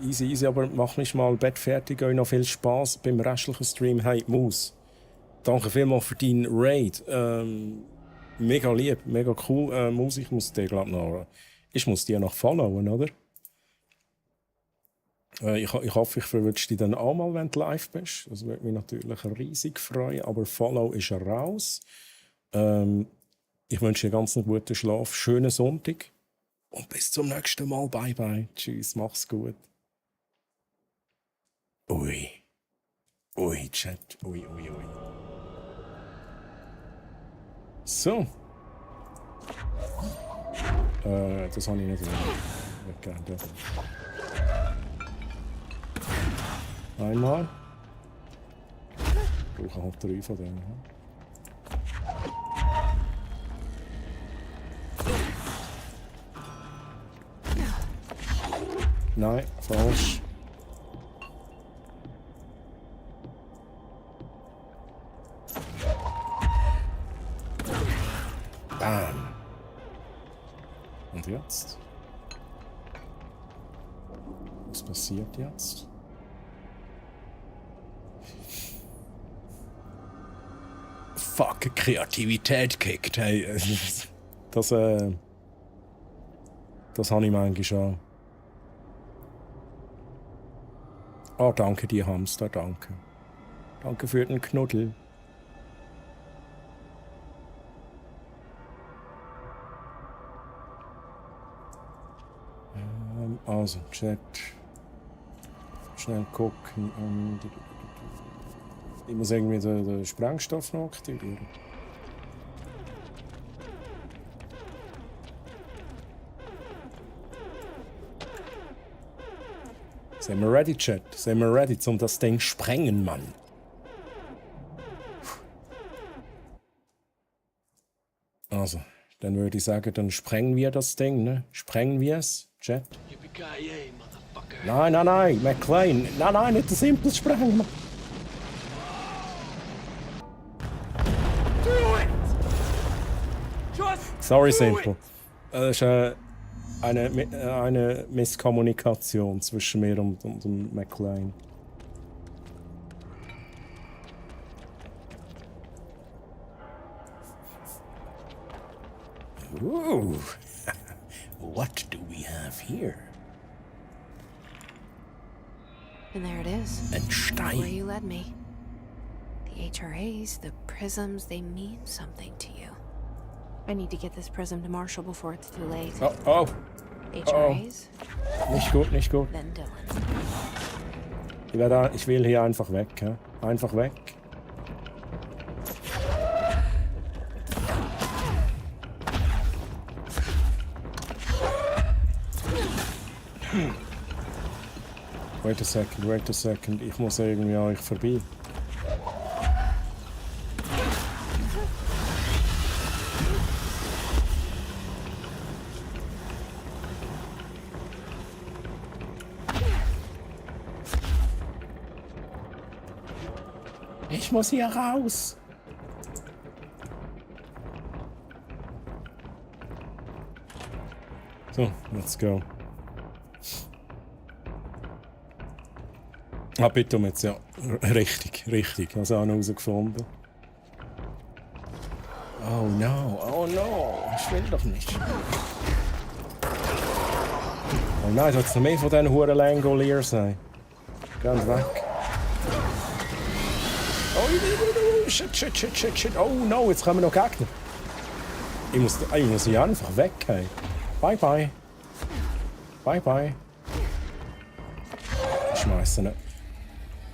Easy, aber mach mich mal Bett fertig, euch noch viel Spaß beim restlichen Stream. Hey, Maus, danke vielmals für deinen Raid. Mega lieb, mega cool. Maus, ich muss dir, glaube noch... Ich muss dir noch followen, oder? Ich hoffe, ich verwünsche dich dann auch mal, wenn du live bist. Das würde mich natürlich riesig freuen. Aber Follow ist raus. Ich wünsche dir ganz einen guten Schlaf, schönen Sonntag. Und bis zum nächsten Mal. Bye, bye. Tschüss, mach's gut. Ui. Ui, Chat. Ui. So. Das habe ich nicht weggegeben. Einmal. Ich brauche halt 3 von denen. Nein, falsch. Bam. Und jetzt? Was passiert jetzt? Fuck, Kreativität kickt. Hey, das habe ich manchmal schon. Oh, danke dir, Hamster, danke. Danke für den Knuddel. Also, Chat. Schnell gucken. Ich muss irgendwie den Sprengstoff noch aktivieren. Sind wir ready, Chat? Sind wir ready, um das Ding zu sprengen, Mann? Also, dann würde ich sagen, dann sprengen wir das Ding, ne? Sprengen wir es, Chat? Nein, McLean. Nein, nicht so simpel sprengen. Sorry, Simple. Das ist eine Misskommunikation zwischen mir und dem McLean. Ooh. What do we have here? And there it is. Ein Where Stein. you led me. The HRAs, the prisms, they mean something to you. I need to get this prism to Marshall before it's too late. Oh. HRAs? Nicht gut. Then Dylan. Ich will hier einfach weg. Hä? Einfach weg. Wait a second. Ich muss irgendwie an euch vorbei. Ich muss hier raus. So, let's go. Ah, bitte um jetzt, ja. Richtig. Also auch noch herausgefunden. Oh no. Ich will doch nicht. Oh nein, soll es noch mehr von diesen huren Langolier sein? Geh weg. Oh, shit. Oh no, jetzt kommen noch Gegner. Ich muss hier einfach weg. Hey. Bye.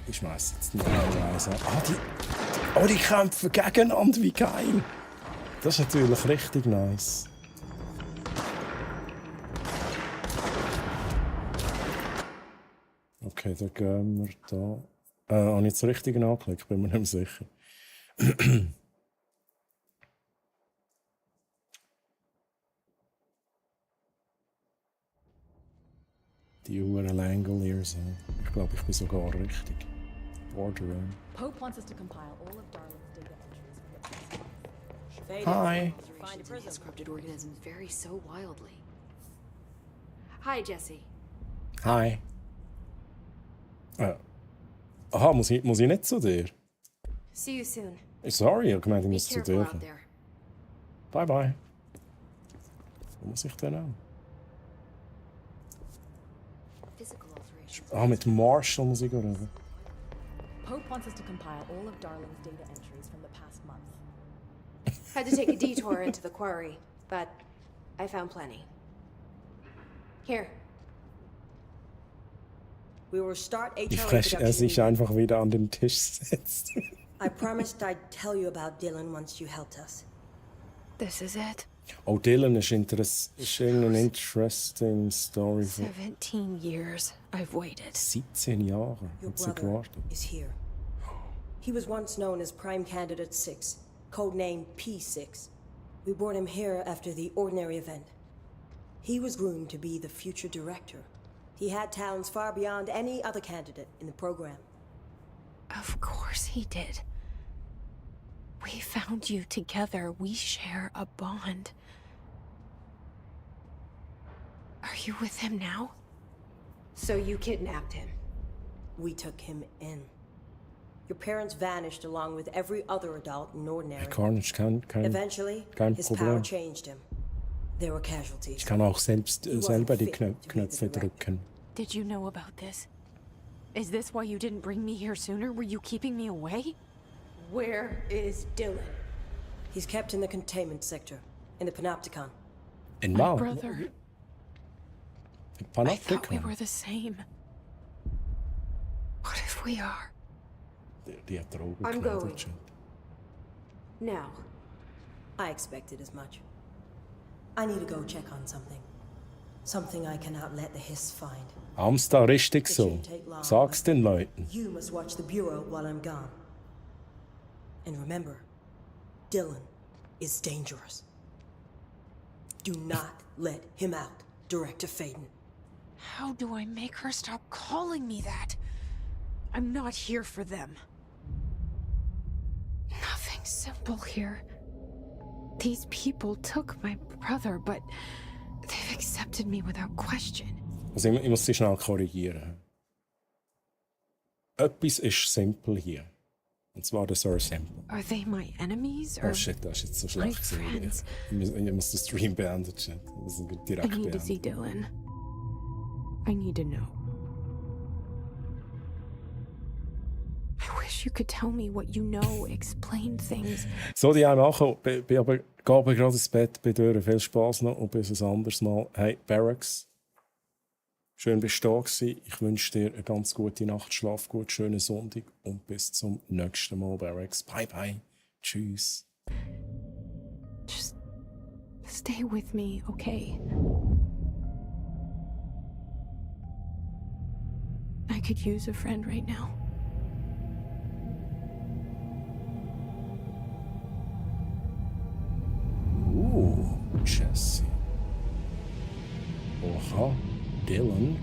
Ich schmeiß jetzt normalerweise. Die kämpfen gegeneinander, wie geil. Das ist natürlich richtig nice. Okay, dann gehen wir da. Habe ich jetzt richtig angeklickt? Bin mir nicht mehr sicher. Die Uhren Langoliers. Ich glaube, ich bin sogar richtig. Borderline. Pope wants us to compile all of Darling's data entries. Hi. These corrupted organisms vary so wildly. Hi, Jesse. Hi. Aha, muss ich nicht zu dir? See you soon. Sorry, ich habe gemeint, ich Be muss zu careful dir. out there. Bye. Wo muss ich denn an? Mit Marshall muss ich reden. Pope wants us to compile all of Darling's data entries from the past month. Had to take a detour into the quarry, but I found plenty. Here. We will start Wie HRA frech er production. sich einfach wieder an den Tisch setzt. I promised I'd tell you about Dylan once you helped us. This is it. Oh, Dylan ist eine interesting Story. 17 years I've waited. 17 Jahre Your hat sie brother gewartet. is here. He was once known as Prime Candidate 6, codenamed P6. We brought him here after the ordinary event. He was groomed to be the future director. He had talents far beyond any other candidate in the program. Of course he did. We found you together. We share a bond. Are you with him now? So you kidnapped him? We took him in. Your parents vanished along with every other adult in Ordinary. Carnage kein Eventually, his power Problem. changed him. There were casualties. Ich kann auch selber die Knöpfe drücken. Did you know about this? Is this why you didn't bring me here sooner? Were you keeping me away? Where is Dylan? He's kept in the containment sector, in the Panopticon. In My Mal? brother. I thought we were the same. What if we are? Die hat er auch I'm gekleidet, going. schon. Now. I expected as much. I need to go check on something. Something I cannot let the Hiss find. Amsta, richtig It so. shouldn't take long, Sag's den Leuten. You must watch the Bureau while I'm gone. And remember, Dylan is dangerous. Do not let him out, Director Faden. How do I make her stop calling me that? I'm not here for them. Nothing simple here. These people took my brother, but they've accepted me without question. Also ich muss sie schnell korrigieren. Etwas ist simpel hier. Und zwar der Sir Simple. Are they my enemies or Oh shit, das ist jetzt so my schlecht friends? gewesen. Ich muss den Stream beenden, Chat. Wir müssen I direkt need to see beenden. Dylan. I need to know. I wish you could tell me what you know, explain things. So, die haben auch bin aber gehe aber gerade ins Bett bei dir. Viel Spaß noch und bis ein anderes Mal. Hey, Barracks. Schön bist du da gewesen. Ich wünsche dir eine ganz gute Nacht, schlaf gut, schönen Sonntag und bis zum nächsten Mal, Barracks. Bye, bye. Tschüss. Just stay with me, okay? I could use a friend right now. Jesse. Oha, Dylan.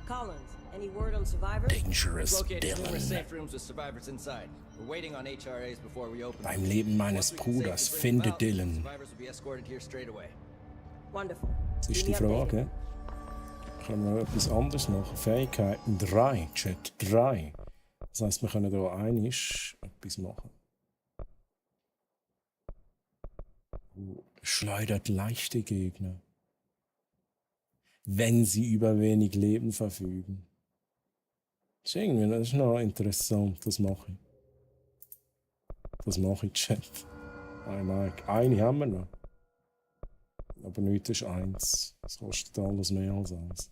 Collins, any word on survivors? Dangerous Located numerous Dylan. safe rooms with survivors inside. We're waiting on HRAs before we open. Beim Leben meines Bruders, finde Dylan. Survivors will be escorted here straight away. Wonderful. Das ist die Frage. Können wir noch etwas anderes machen? Fähigkeiten 3, Chat 3. Das heisst, wir können hier einiges etwas machen. Schleudert leichte Gegner, wenn sie über wenig Leben verfügen. Das ist noch interessant, das mache ich. Das mache ich, Chat. Eine haben wir noch. Aber nichts ist 1. Das kostet alles mehr als 1.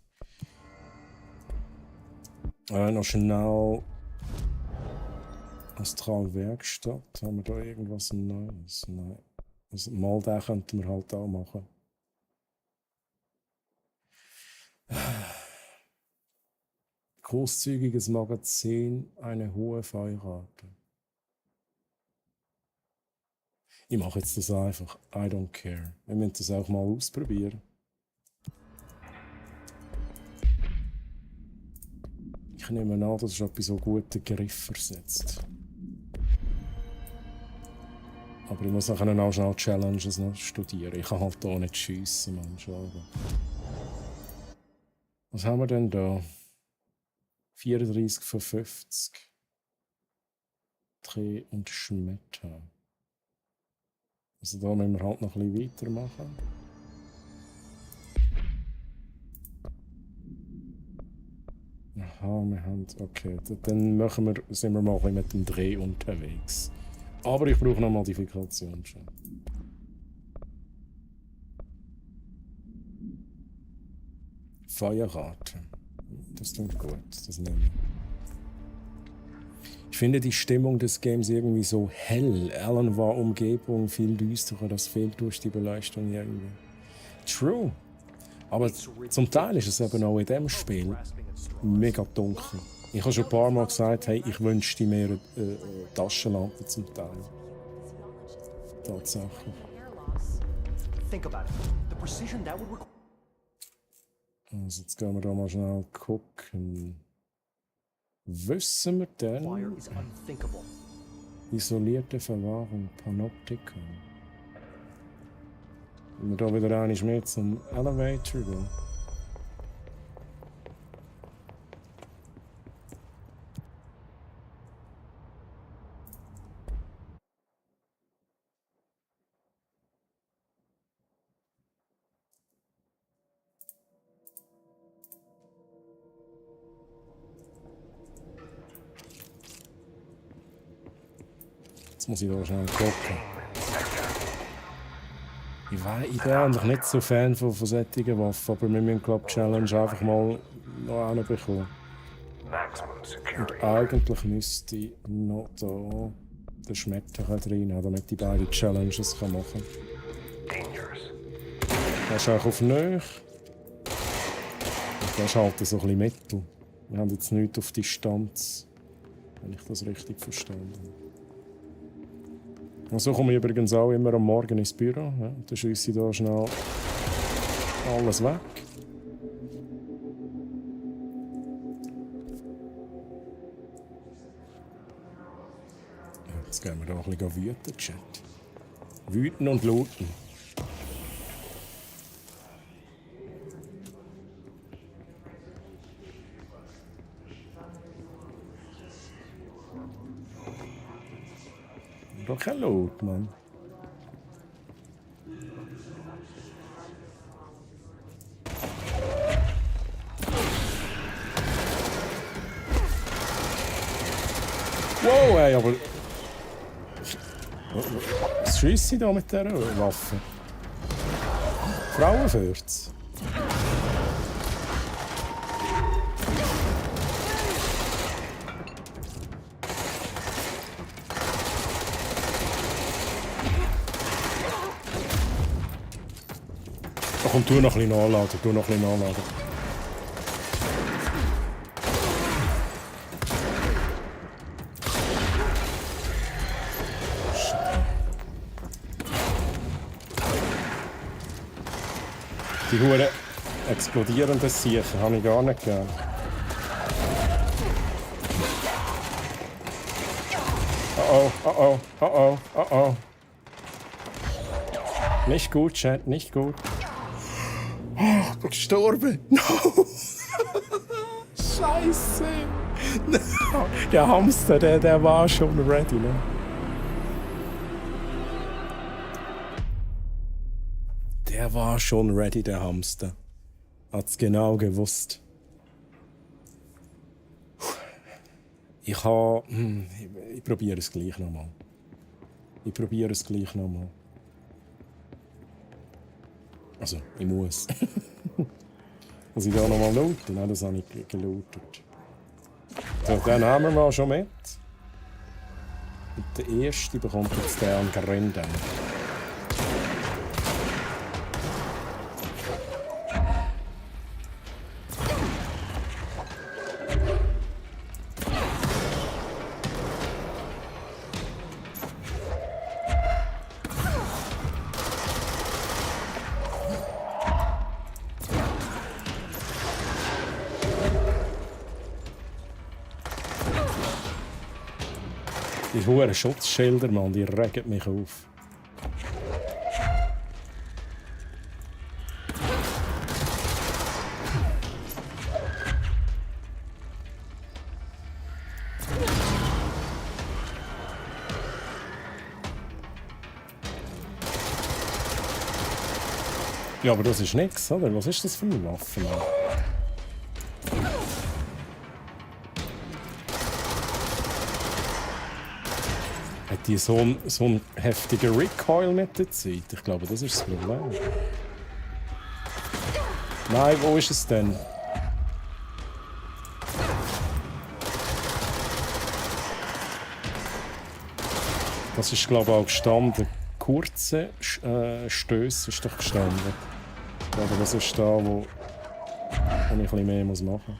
Noch schnell. Astralwerkstatt. Haben wir da irgendwas Neues? Nein. Also mal den könnten wir halt auch machen. Großzügiges Magazin, eine hohe Feuerrate. Ich mache jetzt das einfach. I don't care. Wir müssen das auch mal ausprobieren. Ich nehme an, das ist etwas so guten Griff versetzt. Aber ich muss nachher auch schnell Challenges noch studieren. Ich kann halt hier nicht schiessen, Mann. Schade. Was haben wir denn da? 34 von 50. Dreh und Schmetter. Also da müssen wir halt noch ein bisschen weitermachen. Aha, wir haben... Okay, dann sind wir mal ein bisschen mit dem Dreh unterwegs. Aber ich brauche noch Modifikation schon. Feuerrate. Das klingt gut, das nehme ich. Ich finde die Stimmung des Games irgendwie so hell. Alan war Umgebung viel düsterer, das fehlt durch die Beleuchtung irgendwie. True. Aber zum Teil ist es eben auch in diesem Spiel mega dunkel. Ich habe schon ein paar Mal gesagt, hey, ich wünschte mir eine Taschenlampe zum Teil. Tatsächlich. Also jetzt gehen wir da mal schnell gucken. Wissen wir denn? Isolierte Verwahrung, Panoptikon. Wenn wir da wieder einmal mehr zum Elevator gehen. Jetzt muss ich da schnell gucken. Ich bin eigentlich nicht so Fan von solchen Waffen, aber wir müssen, glaube ich, die Challenge einfach mal noch hinbekommen. Und eigentlich müsste ich noch da den Schmetter rein haben, damit ich beide Challenges machen kann. Das ist auch auf Nähe. Und das ist halt so ein bisschen Mittel. Wir haben jetzt nichts auf Distanz, wenn ich das richtig verstanden habe. Und so komme ich übrigens auch immer am Morgen ins Büro. Ja, dann schiesse ich da schnell alles weg. Jetzt gehen wir da ein bisschen wüten, Chat. Wüten und looten. Doch kein Loot, Mann. Wow, ey, aber... Was schiesse ich da mit dieser Waffe? Frauenfürz. Komm, tu noch ein bisschen nachladen, Die Huren explodierenden Siechen habe ich gar nicht gern. Oh. Nicht gut, Chat, nicht gut. Oh, ich bin gestorben. No! Scheiße! No. Der Hamster, der war schon ready, ne? Der war schon ready, der Hamster. Hat's genau gewusst. Ich probiere es gleich nochmal. Also, ich muss. Muss ich da nochmal looten? Nein, das habe ich gelootet. So, dann haben wir mal schon mit. Und der erste bekommt jetzt den an Gründen. Die hohen Schutzschilder, Mann, die regen mich auf. Ja, aber das ist nichts, oder? Was ist das für eine Waffe? Hat die so einen heftigen Recoil mit der Zeit? Ich glaube, das ist das Problem. Nein, wo ist es denn? Das ist, glaube ich, auch gestanden. Kurze Stöße ist doch gestanden. Aber das ist da, wo ich ein bisschen mehr machen muss.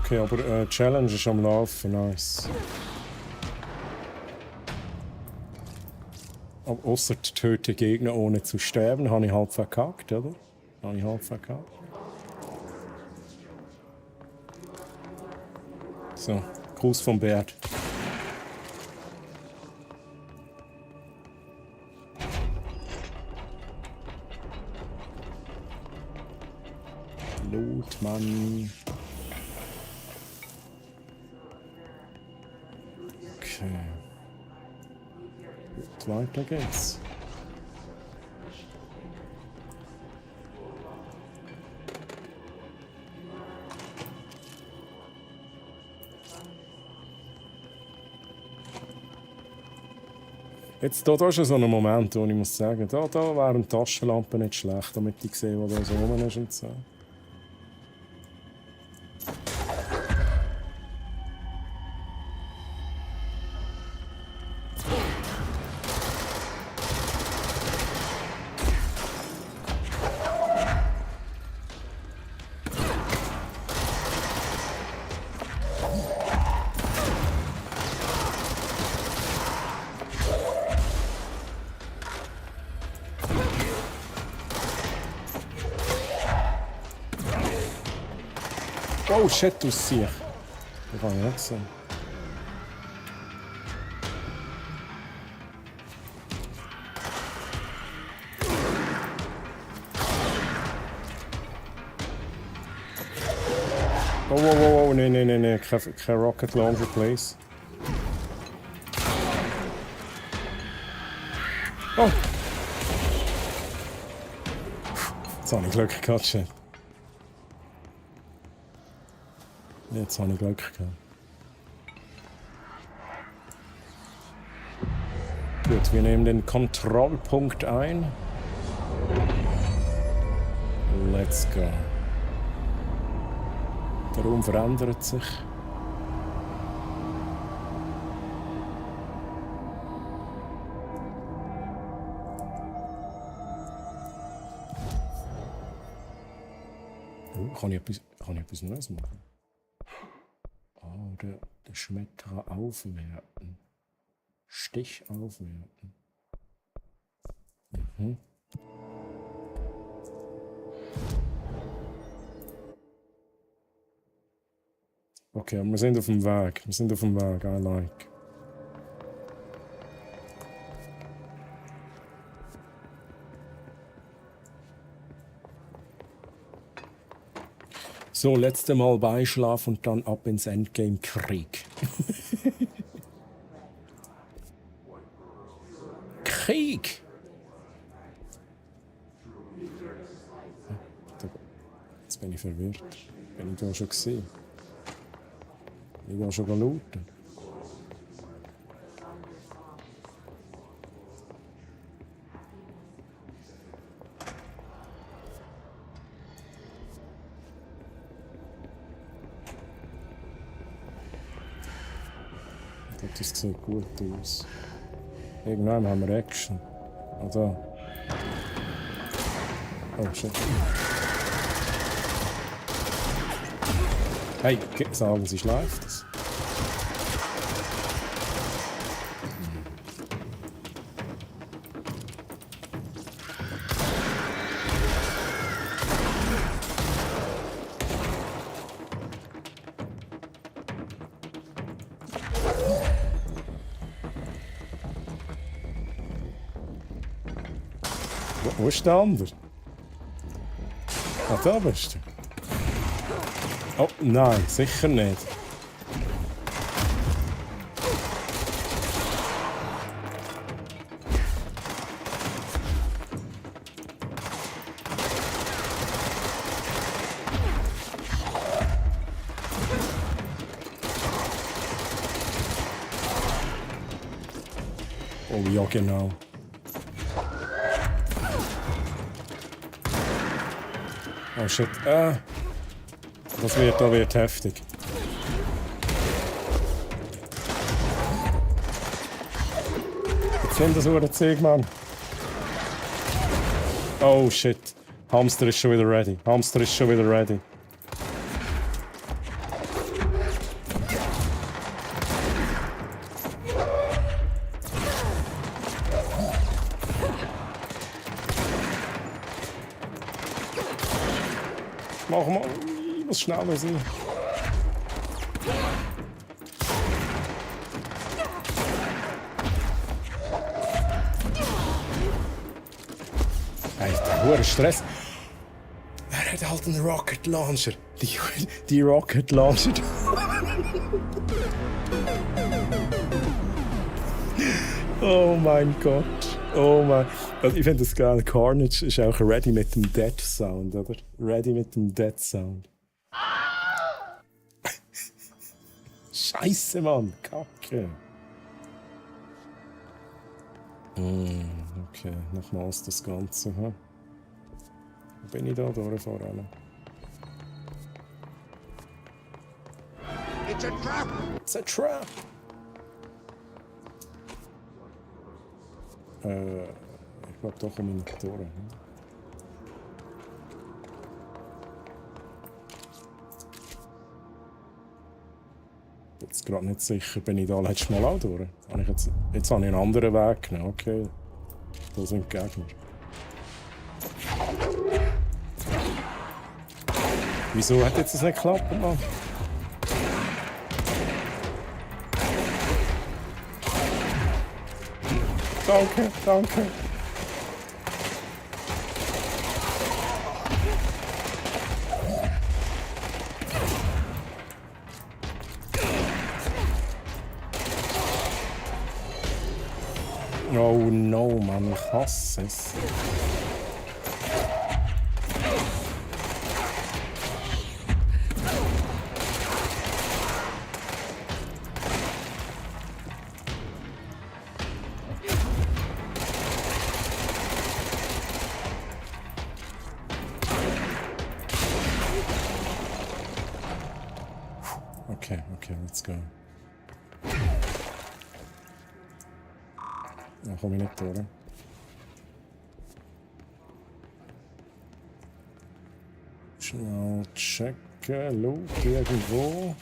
Okay, aber Challenge ist am Laufen, nice. Aber ausser die töten Gegner ohne zu sterben, habe ich halb verkackt, oder? Habe ich halb verkackt. So, Gruß vom Bert. Loot, Mann. Okay. Gut, weiter geht's. Jetzt da ist so ein Moment, wo ich muss sagen, da wären Taschenlampen nicht schlecht, damit ich sehe, wo da so rum ist und so. Oh shit, du Sieg. Das kann ich nicht sehen. Oh, nee. Kein Rocket Launcher, please. Oh! Jetzt habe ich Glück gehabt, shit. Jetzt habe ich Glück gehabt. Gut, wir nehmen den Kontrollpunkt ein. Let's go. Der Raum verändert sich. Kann ich etwas Neues machen? Oh, der Schmetterer aufwerten. Stich aufwerten. Mhm. Okay, wir sind auf dem Weg. I like. So, letzte Mal Beischlaf und dann ab ins Endgame-Krieg. Krieg! Jetzt bin ich verwirrt. Bin ich da schon gesehen? Bin ich da schon gelootet? Das sieht gut aus. Irgendwann haben wir Action. Also. Oh shit. Hey, sagen Sie, schleift es? Wo ist der andere? Ah, da bist du. Oh, nein, sicher nicht. Oh ja, genau. Oh shit. Das wird heftig. Jetzt sind das nur der Zeug, Mann. Oh shit. Hamster ist schon wieder ready. Mach mal. Ich muss schneller sein. Alter, hoher Stress. Er hat halt einen Rocket Launcher. Die Rocket Launcher. Oh mein Gott. Oh mein. Also ich finde das geil. Carnage ist auch ready mit dem Death Sound, oder? Ready mit dem Death Sound. Scheiße, Mann. Kacke. Okay, nochmals das Ganze. Wo bin ich da durchfahren? It's a trap! It's a trap! Ich glaube, da komme ich nicht durch. Jetzt gerade nicht sicher, bin ich da letztes Mal auch durch. Jetzt habe ich einen anderen Weg genommen. Okay, da sind Gegner. Wieso hat jetzt das nicht geklappt, Mann? Danke, danke. Oh no, Mann, ich hasse es. Okay, let's go. Da komme ich nicht durch. Schnell checken. Loot irgendwo.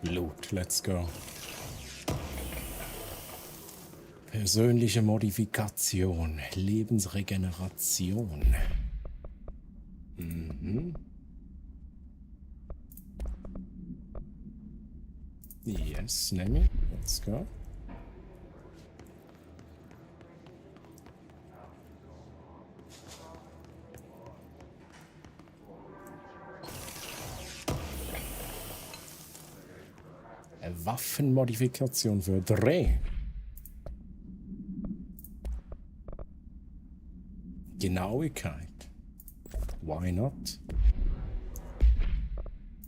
Loot, let's go. Persönliche Modifikation. Lebensregeneration. Yes, nehme ich. Let's go. Eine Waffenmodifikation für Dreh. Genauigkeit. Why not?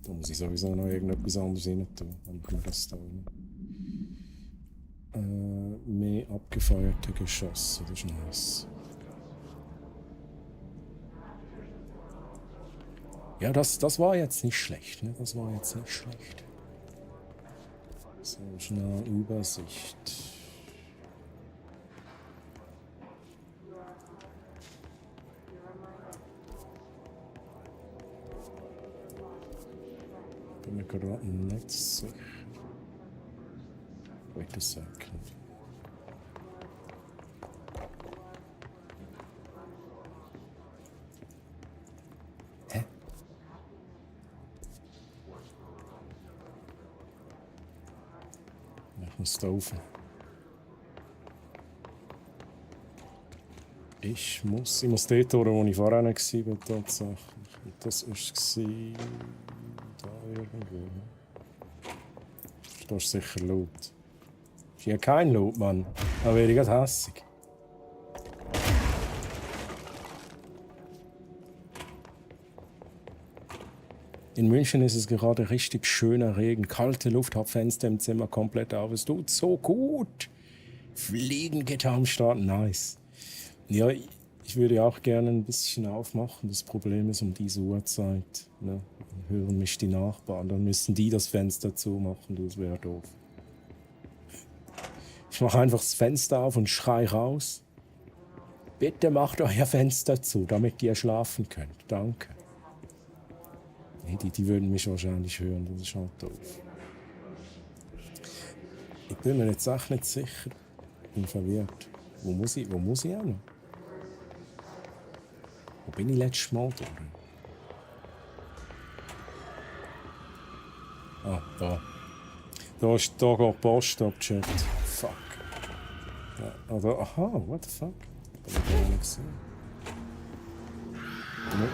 Da muss ich sowieso noch irgendetwas anderes rein tun. Dann machen wir das da rein. Mehr abgefeuerte Geschosse, das ist nice. Ja, das war jetzt nicht schlecht, ne? Das war jetzt nicht schlecht. So, schnell Übersicht. Bin mir gerade nicht sicher. Wait a second. Hä? Ich muss da rauf. Ich muss dort durch, wo ich vorher nicht war, tatsächlich. Das war da irgendwo. Da ist sicher Loot. Ist hier kein Loot, Mann. Da wäre ich gerade hässig. In München ist es gerade richtig schöner Regen. Kalte Luft, hab Fenster im Zimmer komplett auf. Es tut so gut. Fliegengitter am Start, nice. Ja, Ich würde auch gerne ein bisschen aufmachen. Das Problem ist um diese Uhrzeit. Ne? Hören mich die Nachbarn. Dann müssen die das Fenster zumachen. Das wäre doof. Ich mache einfach das Fenster auf und schrei raus. Bitte macht euer Fenster zu, damit ihr schlafen könnt. Danke. Nee, die würden mich wahrscheinlich hören. Das ist halt doof. Ich bin mir jetzt auch nicht sicher. Ich bin verwirrt. Wo muss ich hin? Wo bin ich letztes Mal durch? Ah, da. Da geht die Post ab, Chat. Fuck. Ja, oder, aha, what the fuck? Das hab ich gar nicht gesehen. No.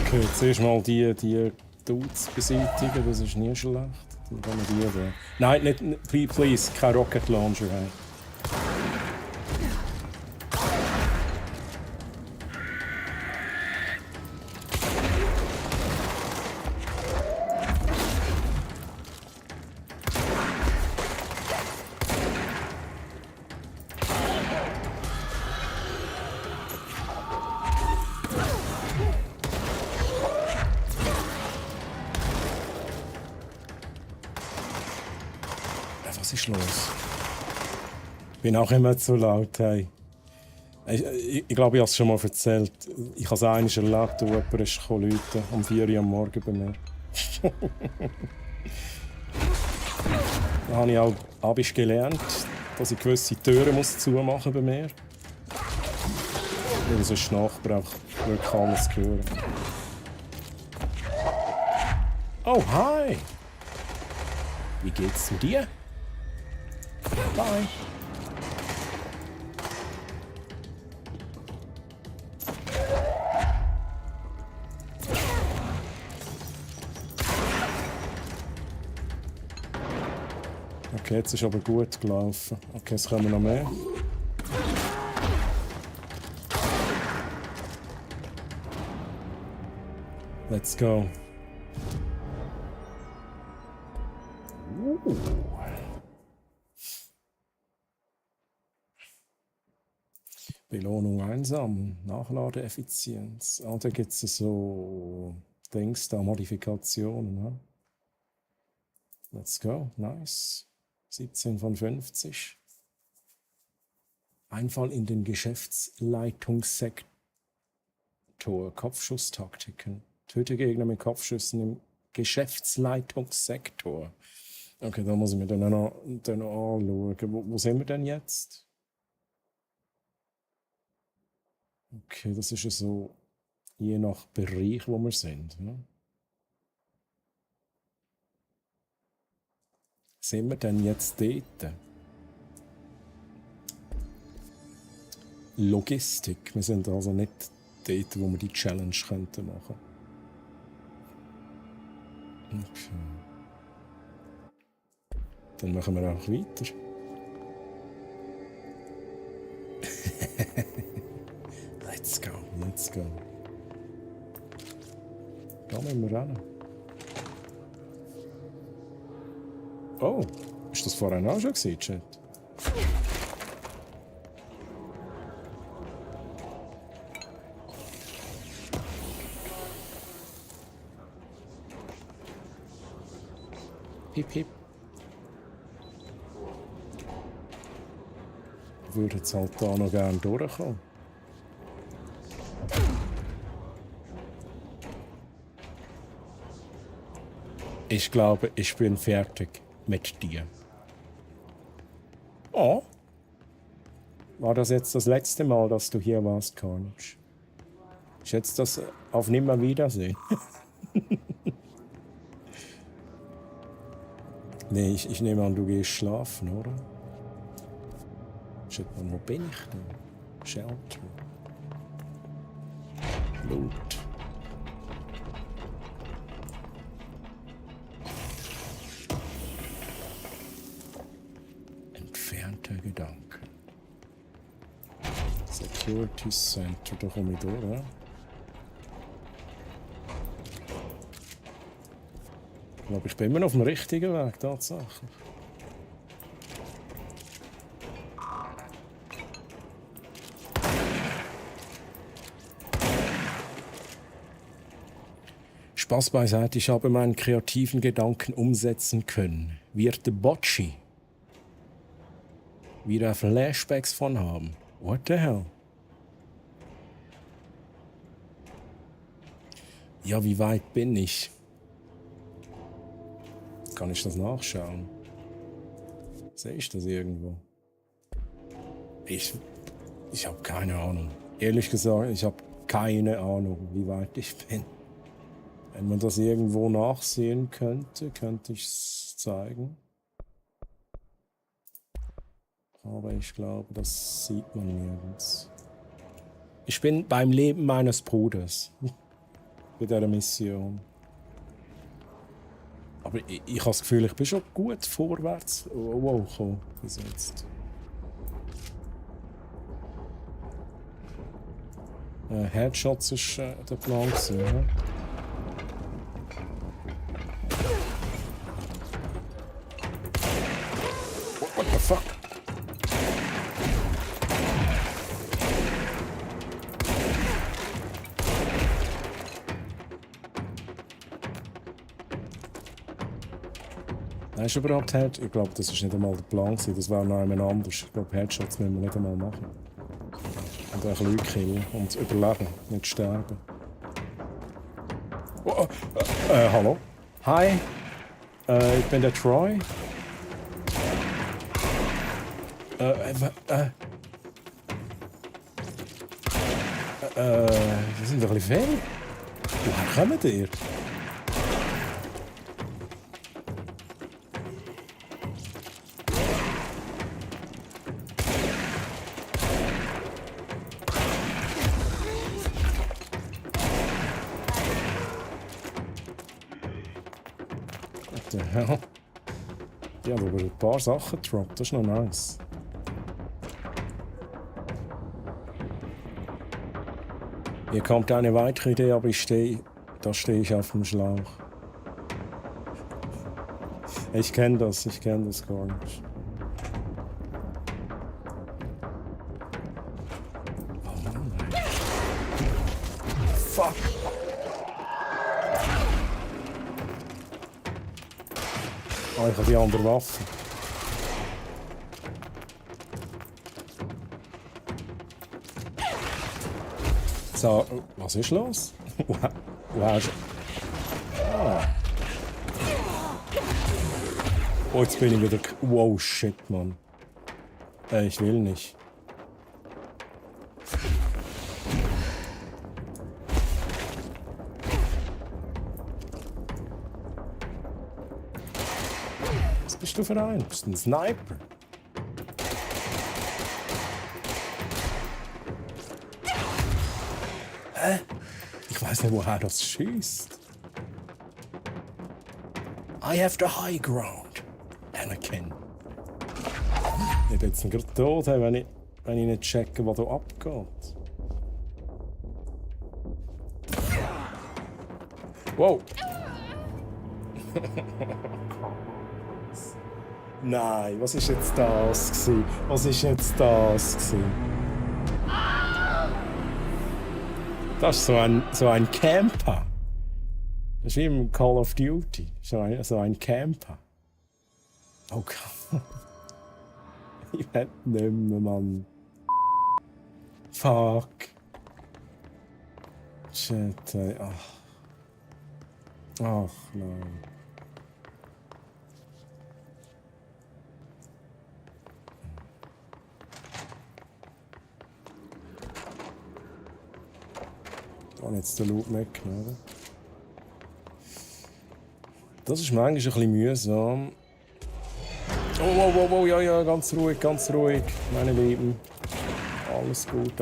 Okay, zuerst mal die Dudes beseitigen, das ist nie schlecht. Dann können wir die da. Nein, nicht, please, kein Rocket Launcher. Hey. Was ist los? Ich bin auch immer zu laut. Hey. Ich glaube, ich habe es schon mal erzählt. Ich habe es einmal erlebt, wo jemand ist rufen um 4 Uhr am Morgen bei mir. Da habe ich auch gelernt, dass ich gewisse Türen zumachen muss bei mir. Weil sonst nachher auch wirklich alles hören. Oh, hi! Wie geht's zu dir? Bye. Okay, jetzt ist aber gut gelaufen. Okay, jetzt kommen noch mehr. Let's go. Belohnung einsammeln, Nachladeeffizienz. Ah, da gibt es so Dings da, Modifikationen. Ne? Let's go, nice. 17 von 50. Einfall in den Geschäftsleitungssektor. Kopfschusstaktiken. Töte Gegner mit Kopfschüssen im Geschäftsleitungssektor. Okay, da muss ich mir dann noch anschauen. Wo sind wir denn jetzt? Okay, das ist ja so je nach Bereich, wo wir sind. Ne? Sind wir denn jetzt dort? Logistik. Wir sind also nicht dort, wo wir die Challenge könnten machen. Okay. Dann machen wir auch weiter. Let's go, let's go. Da müssen wir ran. Oh, ist das vorhin auch schon gesehen, Chat? Hip, hip. Ich würde jetzt halt da noch gerne durchkommen. Ich glaube, ich bin fertig mit dir. Oh. War das jetzt das letzte Mal, dass du hier warst, Carnage? Ist jetzt das auf Nimmerwiedersehen? Nee, ich nehme an, du gehst schlafen, oder? Schaut mal, wo bin ich denn? Shelter. Loot. Entfernte Gedanken. Security Center, da komme ich durch, ja? Ich glaube, ich bin immer noch auf dem richtigen Weg, tatsächlich. Spaß beiseite, ich habe meinen kreativen Gedanken umsetzen können. Wird der Bocci wieder Flashbacks von haben? What the hell? Ja, wie weit bin ich? Kann ich das nachschauen? Sehe ich das irgendwo? Ich habe keine Ahnung. Ehrlich gesagt, ich habe keine Ahnung, wie weit ich bin. Wenn man das irgendwo nachsehen könnte, könnte ich es zeigen. Aber ich glaube, das sieht man nirgends. Ich bin beim Leben meines Bruders. Bei dieser Mission. Aber ich habe das Gefühl, ich bin schon gut vorwärts gekommen bis jetzt. Headshots ist der Plan gewesen, ne? What the fuck? Nein, ist überhaupt Head? Ich glaube, das war nicht einmal der Plan. Das war noch jemand anders. Ich glaube, Headshots müssen wir nicht einmal machen. Und ein Leute killen und überleben, nicht sterben. Oh, hallo? Hi, ich bin der Troy. Das sind doch ein bisschen viel. Woher kommt ihr? Ja. Ja, aber ein paar Sachen droppt, das ist noch nice. Hier kommt eine weitere Idee, aber da stehe ich auf dem Schlauch. Ich kenne das gar nicht. Oh Mann, ey. Fuck! Oh, ich habe die andere Waffe. So, was ist los? Wow. Ah. Oh, jetzt bin ich wieder... Wow, shit, Mann. Ich will nicht. Was bist du für ein? Du bist ein Sniper. Hä? Ich weiß nicht, woher das schießt. I have the high ground, Anakin. Ich bin jetzt gerade tot, wenn ich nicht checke, was da abgeht. Wow. Nein, was ist jetzt das gewesen? Was ist jetzt das gewesen? Das ist so ein Camper. Das ist wie im Call of Duty. So ein Camper. Oh Gott. Ich will nicht mehr, Mann. Fuck. Shit, ey. Ach nein. Und jetzt den Loot wegnehmen. Das ist manchmal ein bisschen mühsam. Oh, ja, ganz ruhig, meine Lieben. Alles gut.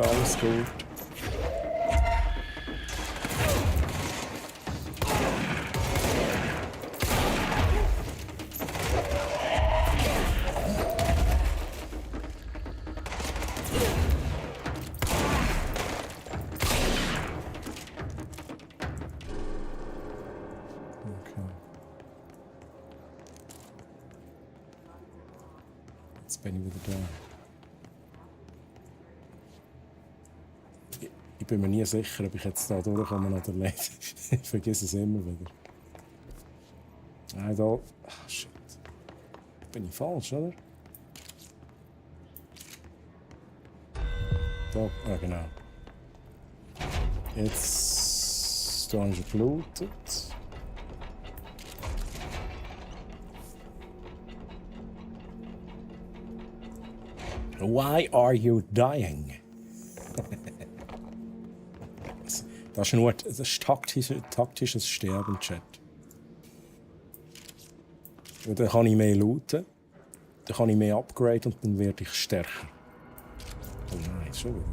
Jetzt bin ich wieder da. Ich bin mir nie sicher, ob ich jetzt da durchkomme oder nicht. Ich vergesse es immer wieder. Nein, da... Ach, shit. Bin ich falsch, oder? Da, ah, genau. Jetzt... Da ist er geblutet. Why are you dying? Das ist nur das ist taktisches Sterben, Chat. Und dann kann ich mehr looten, dann kann ich mehr upgraden und dann werde ich stärker. Oh nein, schon wieder.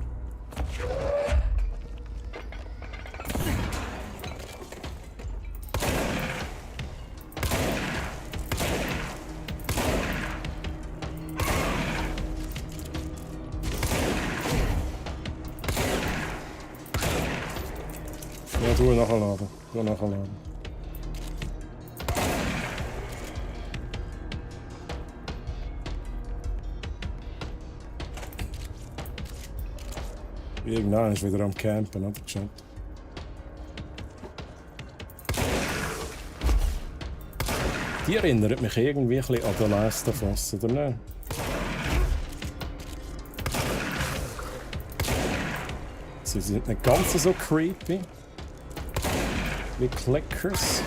Ja, doe nachladen. Doe nachladen. Irgendwann ist wieder am Campen, oder? Chat. Die erinnert mich irgendwie ein bisschen an The Last of Us, oder nicht? Sie sind nicht ganz so creepy wie Clickers.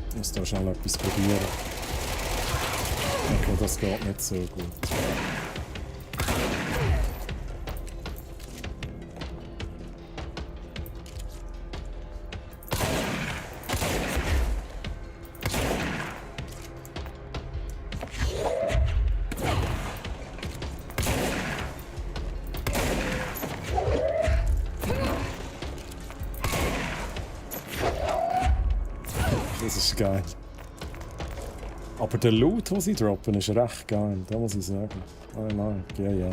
Ich muss da schnell etwas probieren. Okay, das geht nicht so gut. Das ist geil. Aber der Loot, den sie droppen, ist recht geil. Das muss ich sagen. Oh nein, ja, ja.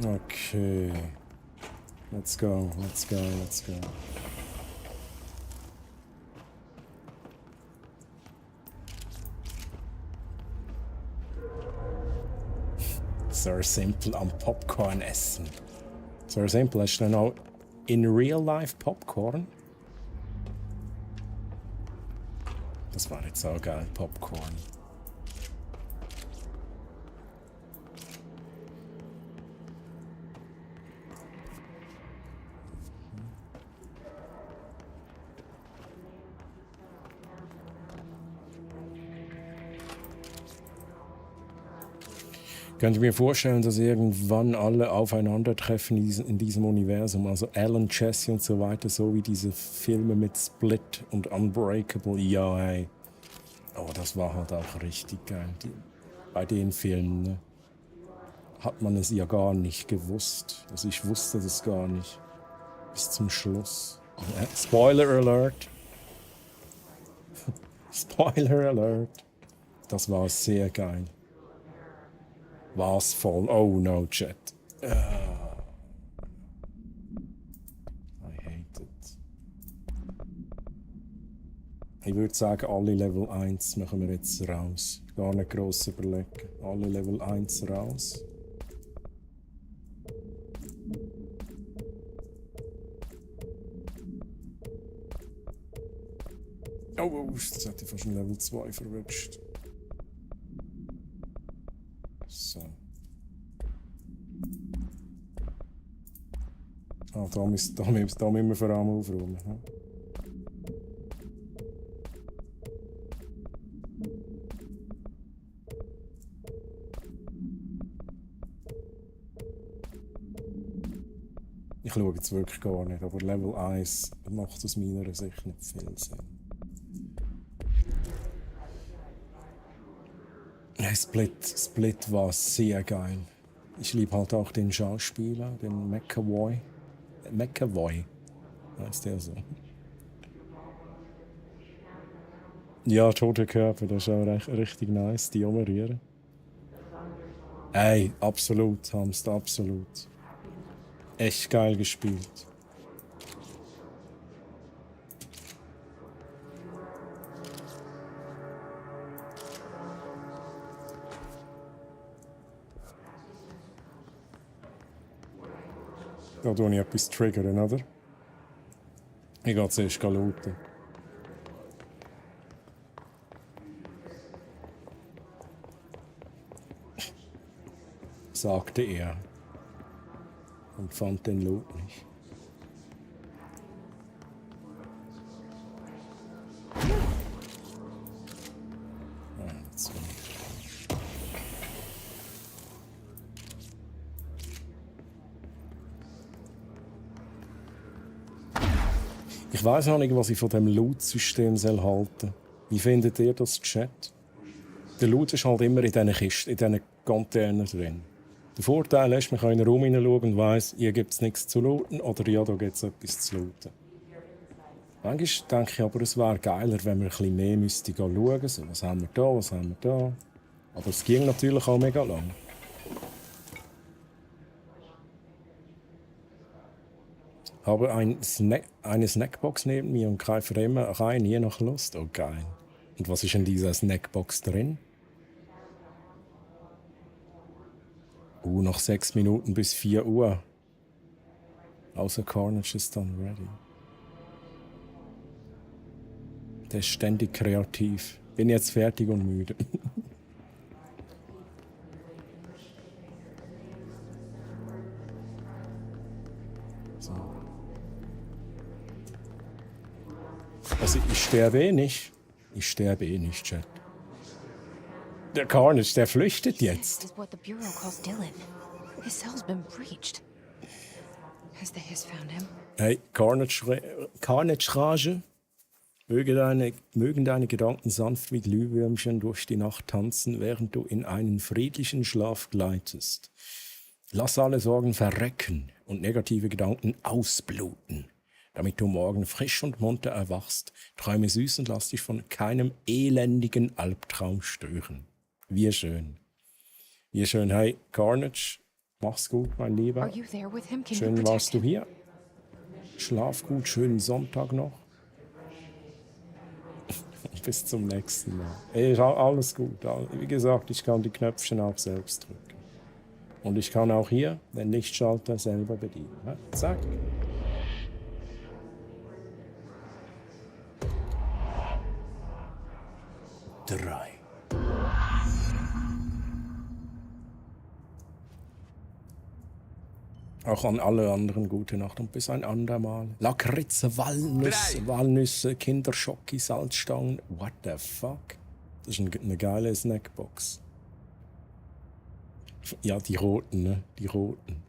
Okay. Let's go, let's go, let's go. Sehr simpel am Popcorn essen. Sehr simpel. Hast du denn auch in real life Popcorn? Das war jetzt auch geil, Popcorn. Könnt ihr mir vorstellen, dass irgendwann alle aufeinandertreffen in diesem Universum? Also Alan, Jesse und so weiter, so wie diese Filme mit Split und Unbreakable. Ja, hey. Oh, das war halt auch richtig geil. Bei den Filmen, ne, hat man es ja gar nicht gewusst. Also ich wusste das gar nicht. Bis zum Schluss. Spoiler Alert. Spoiler Alert. Das war sehr geil. Was voll. Oh no, Chat. I hate it. Ich würde sagen, alle Level 1 machen wir jetzt raus. Gar nicht gross überlegen. Alle Level 1 raus. Oh, jetzt hätte ich fast ein Level 2 verwünscht. So. Ah, da müssen wir vor allem aufräumen. Hm? Ich schaue jetzt wirklich gar nicht, aber Level 1 macht aus meiner Sicht nicht viel Sinn. Split war sehr geil. Ich liebe halt auch den Schauspieler, den McAvoy. McAvoy heißt der so. Ja, tote Körper, das ist auch richtig nice, die umrühren. Ey, absolut, Hamster, absolut. Echt geil gespielt. Da tue ich etwas triggern, oder? Ich gehe zuerst looten. Sagte er. Und fand den Loot nicht. So. Ich weiß noch nicht, was ich von dem Loot-System halten soll. Wie findet ihr das, Chat? Der Loot ist halt immer in diesen Kisten, in diesen Containern drin. Der Vorteil ist, man kann in den Raum hineinschauen und weiss, hier gibt es nichts zu looten oder ja, da gibt es etwas zu looten. Manchmal denke ich aber, es wäre geiler, wenn wir ein bisschen mehr schauen müssten. So, was haben wir da, was haben wir da. Aber es ging natürlich auch mega lang. Habe eine Snackbox neben mir und greife immer rein, je nach Lust. Oh, geil. Und was ist in dieser Snackbox drin? Noch 6 Minuten bis 4 Uhr. Außer Carnage ist dann ready. Der ist ständig kreativ. Bin jetzt fertig und müde. So. Also ich sterbe eh nicht. Ich sterbe eh nicht, Chat. Der Carnage, der flüchtet jetzt. Is what the Bureau calls Dylan. His cell's been breached. Has the Hiss found him? Hey, Carnage Rage. Mögen deine Gedanken sanft wie Glühwürmchen durch die Nacht tanzen, während du in einen friedlichen Schlaf gleitest. Lass alle Sorgen verrecken und negative Gedanken ausbluten, damit du morgen frisch und munter erwachst. Träume süß und lass dich von keinem elendigen Albtraum stören. Wie schön. Wie schön. Hey, Carnage, mach's gut, mein Lieber. Are you there with him? Can you Schön protect warst du him? hier. Schlaf gut, schönen Sonntag noch. Bis zum nächsten Mal. Ey, alles gut. Wie gesagt, ich kann die Knöpfchen auch selbst drücken. Und ich kann auch hier den Lichtschalter selber bedienen. Ja, zack. Drei. Auch an alle anderen gute Nacht und bis ein andermal. Lakritze, Walnüsse, Kinderschocki, Salzstangen. What the fuck? Das ist eine geile Snackbox. Ja, die roten, ne? Die roten.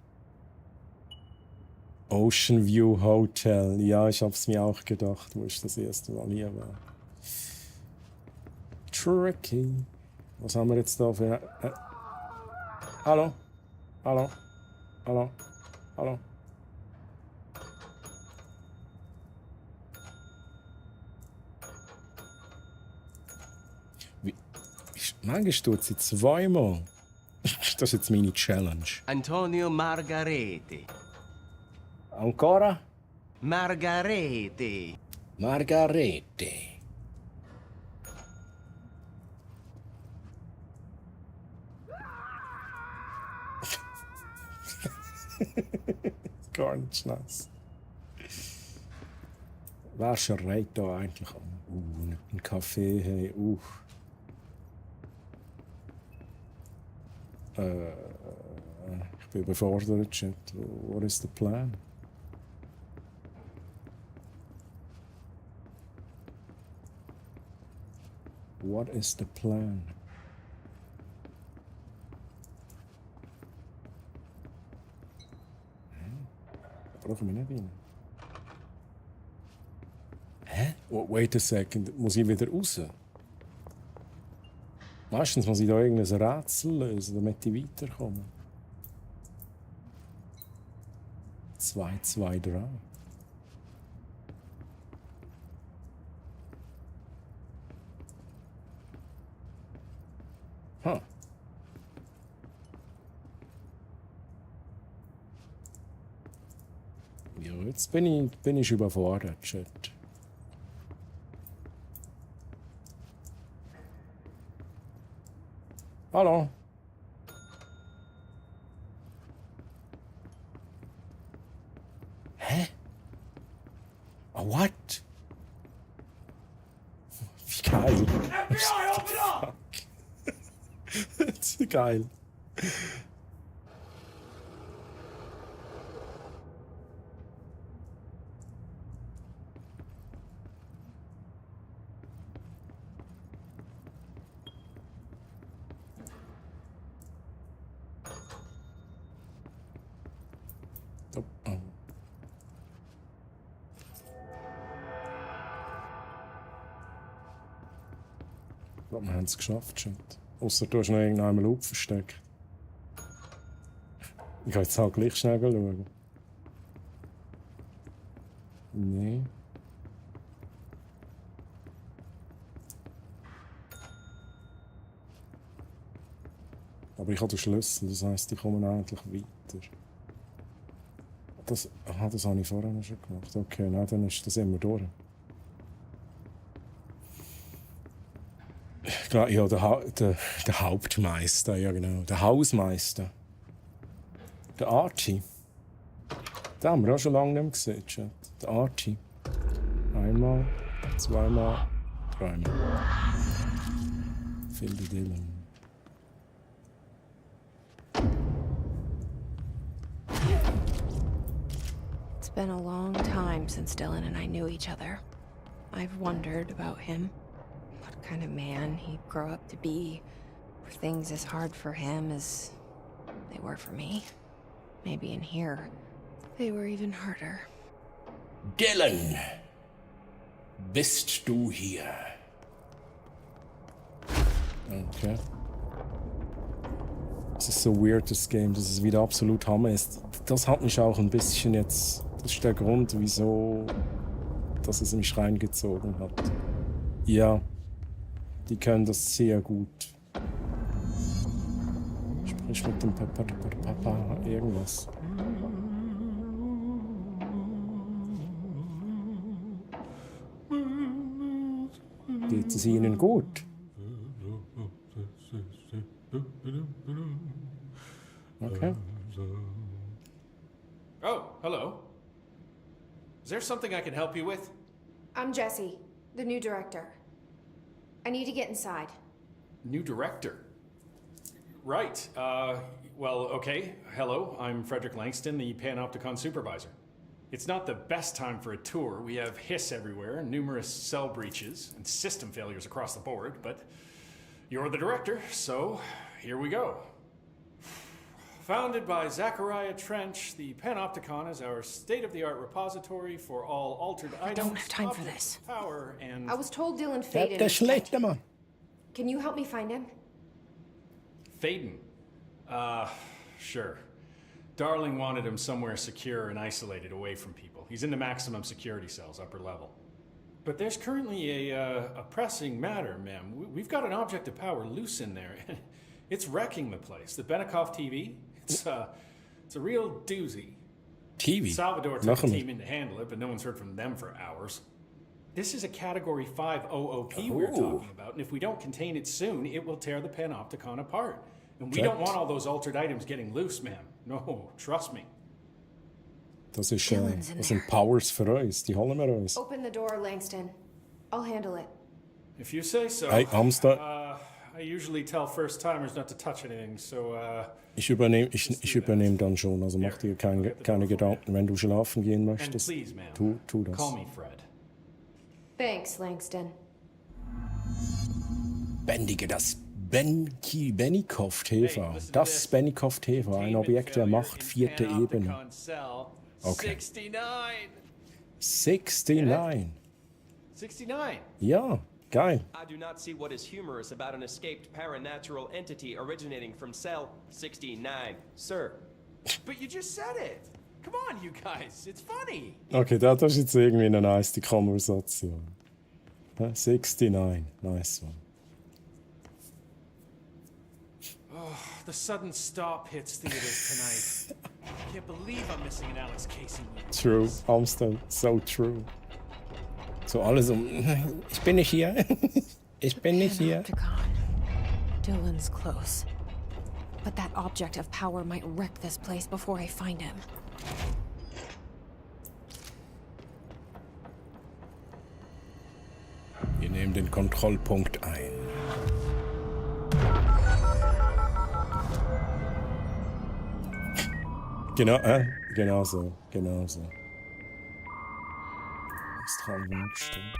Ocean View Hotel. Ja, ich hab's mir auch gedacht, wo ich das erste Mal hier war. Tricky. Was haben wir jetzt da für... Hallo? Hallo? Hallo? Hallo? Manchmal tut sie zweimal. Das ist jetzt meine Challenge. Antonio Margarete. Ancora? Margarete. Margarete. Gar nicht nass. Wer schreit da eigentlich an? Ein Kaffee, hey, Ich bin überfordert, Chat. What is the plan? What is the plan? Brauchen wir nicht rein. Hä? Wait a second. Muss ich wieder raus? Meistens muss ich da irgendein Rätsel lösen, damit ich weiterkomme. 2, 2, 3. Huh. Ja, jetzt bin ich überfordert, Chat. Hallo. Hä? Oh, what? Wie geil. Das ist geil. Oh, oh. Ich glaube, wir haben es geschafft, Chat. Ausser du hast noch irgendeinen Loop versteckt. Ich kann jetzt halt gleich schnell schauen. Nee. Aber ich habe den Schlüssel, das heisst, ich komme eigentlich weiter. Das habe ich vorher schon gemacht. Okay, nein, dann ist das immer durch. Klar, ja, der Hauptmeister, ja genau. Der Hausmeister. Der Archie. Den haben wir auch schon lange nicht mehr gesehen, Chat. Der Archie. Einmal, zweimal, dreimal. Phil Dillon. It's been a long time since Dylan and I knew each other. I've wondered about him. What kind of man he'd grow up to be. Were things as hard for him as they were for me? Maybe in here, they were even harder. Dylan! Bist du hier? Okay. Es ist so weird, das Game, dass es wieder absolut Hammer ist. Das hat mich auch ein bisschen jetzt... Das ist der Grund, wieso... dass es mich reingezogen hat. Ja. Die können das sehr gut. Sprich mit dem Papa irgendwas. Geht es Ihnen gut? Okay. Oh, hello. Is there something I can help you with? I'm Jessie, the new director. I need to get inside. New director? Right. Well, okay. Hello, I'm Frederick Langston, the Panopticon supervisor. It's not the best time for a tour. We have hiss everywhere, numerous cell breaches, and system failures across the board, but you're the director, so here we go. Founded by Zachariah Trench, the Panopticon is our state-of-the-art repository for all altered items. I don't have time for this. Power and... I was told Dylan Faden. Der schlechte Mann. Can you help me find him? Faden? Sure. Darling wanted him somewhere secure and isolated away from people. He's in the maximum security cells, upper level. But there's currently a pressing matter, ma'am. We've got an object of power loose in there. It's wrecking the place. The Benikoff TV, it's a real doozy. TV? Salvador took a team in to handle it, but no one's heard from them for hours. This is a Category 5 OOP we're talking about, and if we don't contain it soon, it will tear the Panopticon apart. And we don't want all those altered items getting loose, ma'am. No, trust me. Das sind Powers für uns, die holen wir uns. Open the door, Langston. I'll handle it. If you say so. Hey, Hamster. I usually tell first-timers not to touch anything, so, Ich übernehme dann schon, also mach dir keine Gedanken. Wenn du schlafen gehen möchtest, please, ma'am, tu das. call me Fred. Thanks, Langston. Bändige das Benikoff-TV. Das Benikoff-TV, ein Objekt der Macht, 4. Ebene. Okay. 69. 69. 69. Ja, Geil. I do not see what is humorous about an escaped paranatural entity originating from cell 69, sir. But you just said it. Come on, you guys. It's funny. Okay, das ist jetzt irgendwie eine nice Konversation. 69, nice one. Oh, the sudden stop hits theaters tonight. I can't believe I'm missing an Alex Casey movie. True, Amstel, so true. So alles ich bin nicht hier. Ich bin nicht hier. Dylan's close. But that object of power might wreck this place before I find him. Wir nehmen den Kontrollpunkt ein. Genau so. Ist dran gestimmt.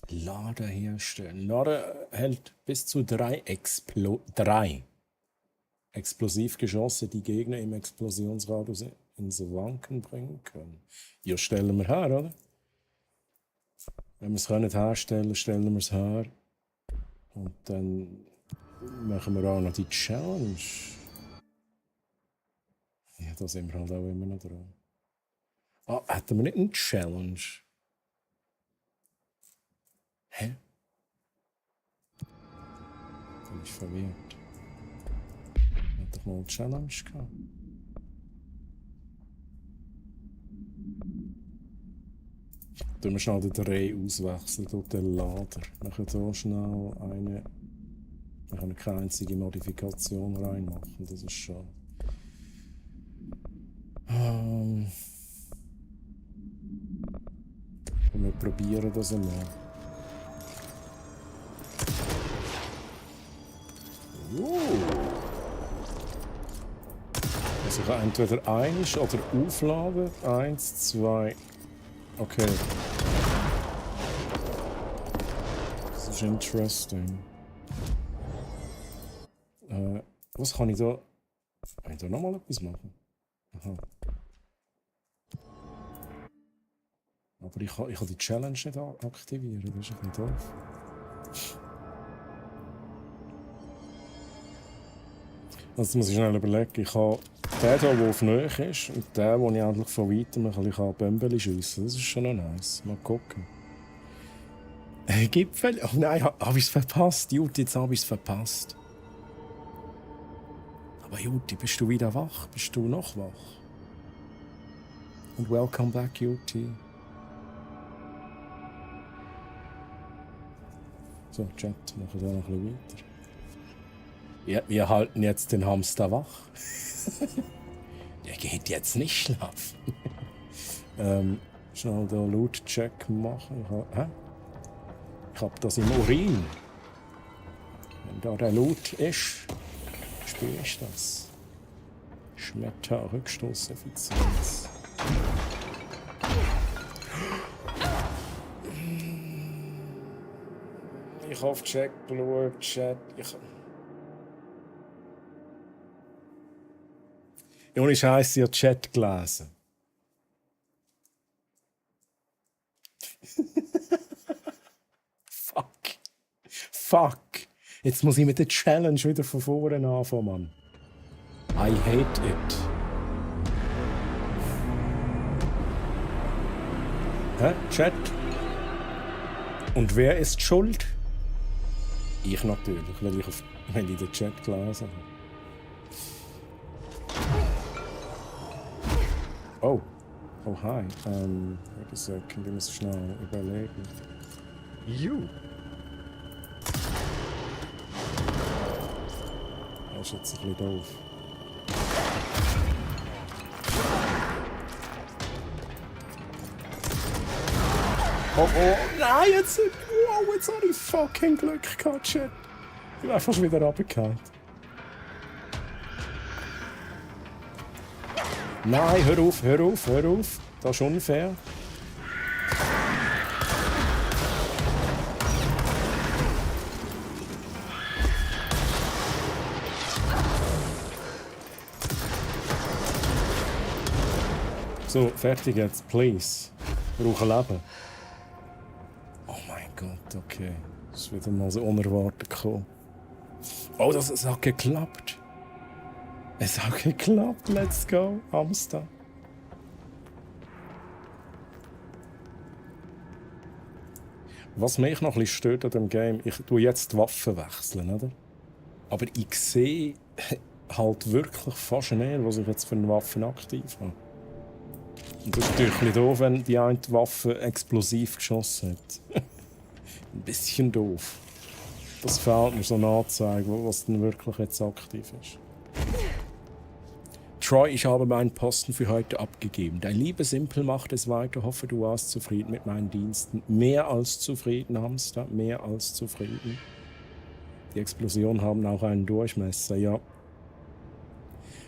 Lader herstellen. Lader hält bis zu 3 Explosivgeschosse, die Gegner im Explosionsradius ins Wanken bringen können. Ja, stellen wir her, oder? Wenn wir es nicht herstellen können, stellen wir es her. Und dann machen wir auch noch die Challenge. Ja, da sind wir halt auch immer noch dran. Ah, hatten wir nicht eine Challenge? Hä? Bin ich verwirrt. Ich hatte doch mal eine Challenge gehabt. Tun wir schnell den Dreh auswechseln durch den Lader. Wir können hier schnell eine. Wir können keine einzige Modifikation reinmachen, das ist schon. Und wir probieren das einmal. Also ich kann entweder eins oder aufladen. 1, 2. Okay. Das ist interesting. Was kann ich da? Kann ich da nochmal etwas machen? Aha. Aber ich kann die Challenge nicht aktivieren, das ist ein bisschen doof. Also jetzt muss ich schnell überlegen, ich habe den hier, der auf Nähe ist, und den, den ich endlich von weitem Bämbeli schiessen kann. Das ist schon noch nice. Mal gucken. Gipfel? Oh nein, habe ich es verpasst? Juti, jetzt habe ich es verpasst. Aber Juti, bist du wieder wach? Bist du noch wach? Und welcome back, Juti. So, Chat, machen wir noch ein bisschen weiter. Ja, wir halten jetzt den Hamster wach. Der geht jetzt nicht schlafen. Schnell den Loot-Check machen. Ich hab das im Urin. Wenn da der Loot ist, spüre ich das. Schmetter Rückstoßeffizienz. Ich hoffe, Check, Blue, Chat. Ohne Scheiß, ich habe Chat gelesen. Fuck. Jetzt muss ich mit der Challenge wieder von vorne anfangen, Mann. I hate it. Hä? Chat? Und wer ist schuld? Ich natürlich, weil ich den Chat gelesen habe. Oh, hi. Wait a second, ich muss schnell überlegen. Das ist jetzt ein bisschen doof. Oh, nein, jetzt habe ich fucking Glück gehabt, Chat. Ich bin einfach wieder runtergefallen. Nein, hör auf. Das ist unfair. So, fertig jetzt, please. brauchen Leben. Oh mein Gott, okay. Das ist wieder mal so unerwartet gekommen. Oh, es hat geklappt. Es hat geklappt. Let's go, Hamster. Was mich noch ein bisschen stört an dem Game, ich tue jetzt die Waffen wechseln, oder? Aber ich sehe halt wirklich fast nicht, was ich jetzt für eine Waffe aktiv habe. Und das ist natürlich ein bisschen doof, wenn die eine Waffe explosiv geschossen hat. Ein bisschen doof. Das fehlt mir, so eine Anzeige, was denn wirklich jetzt aktiv ist. Troy, ich habe meinen Posten für heute abgegeben. Dein lieber Simpel macht es weiter. Hoffe, du warst zufrieden mit meinen Diensten. Mehr als zufrieden, Hamster. Mehr als zufrieden. Die Explosionen haben auch einen Durchmesser, ja.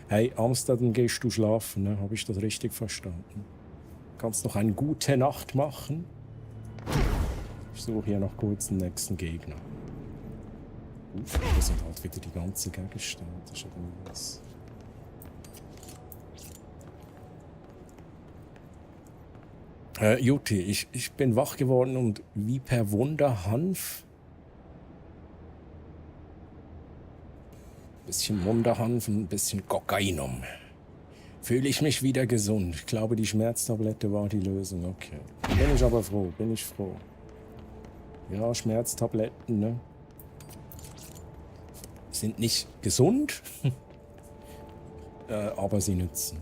Hey, Hamster, dann gehst du schlafen, ne? Habe ich das richtig verstanden? Kannst noch eine gute Nacht machen? Ich suche hier noch kurz den nächsten Gegner. Das sind halt wieder die ganzen Gegenstände. Das ist ja was. Juti, ich bin wach geworden und wie per Wunder Hanf. Ein bisschen Wunderhanf und ein bisschen Kokainum. Fühle ich mich wieder gesund. Ich glaube, die Schmerztablette war die Lösung. Okay. Bin ich aber froh, bin ich froh. Ja, Schmerztabletten, ne? Sind nicht gesund, aber sie nützen.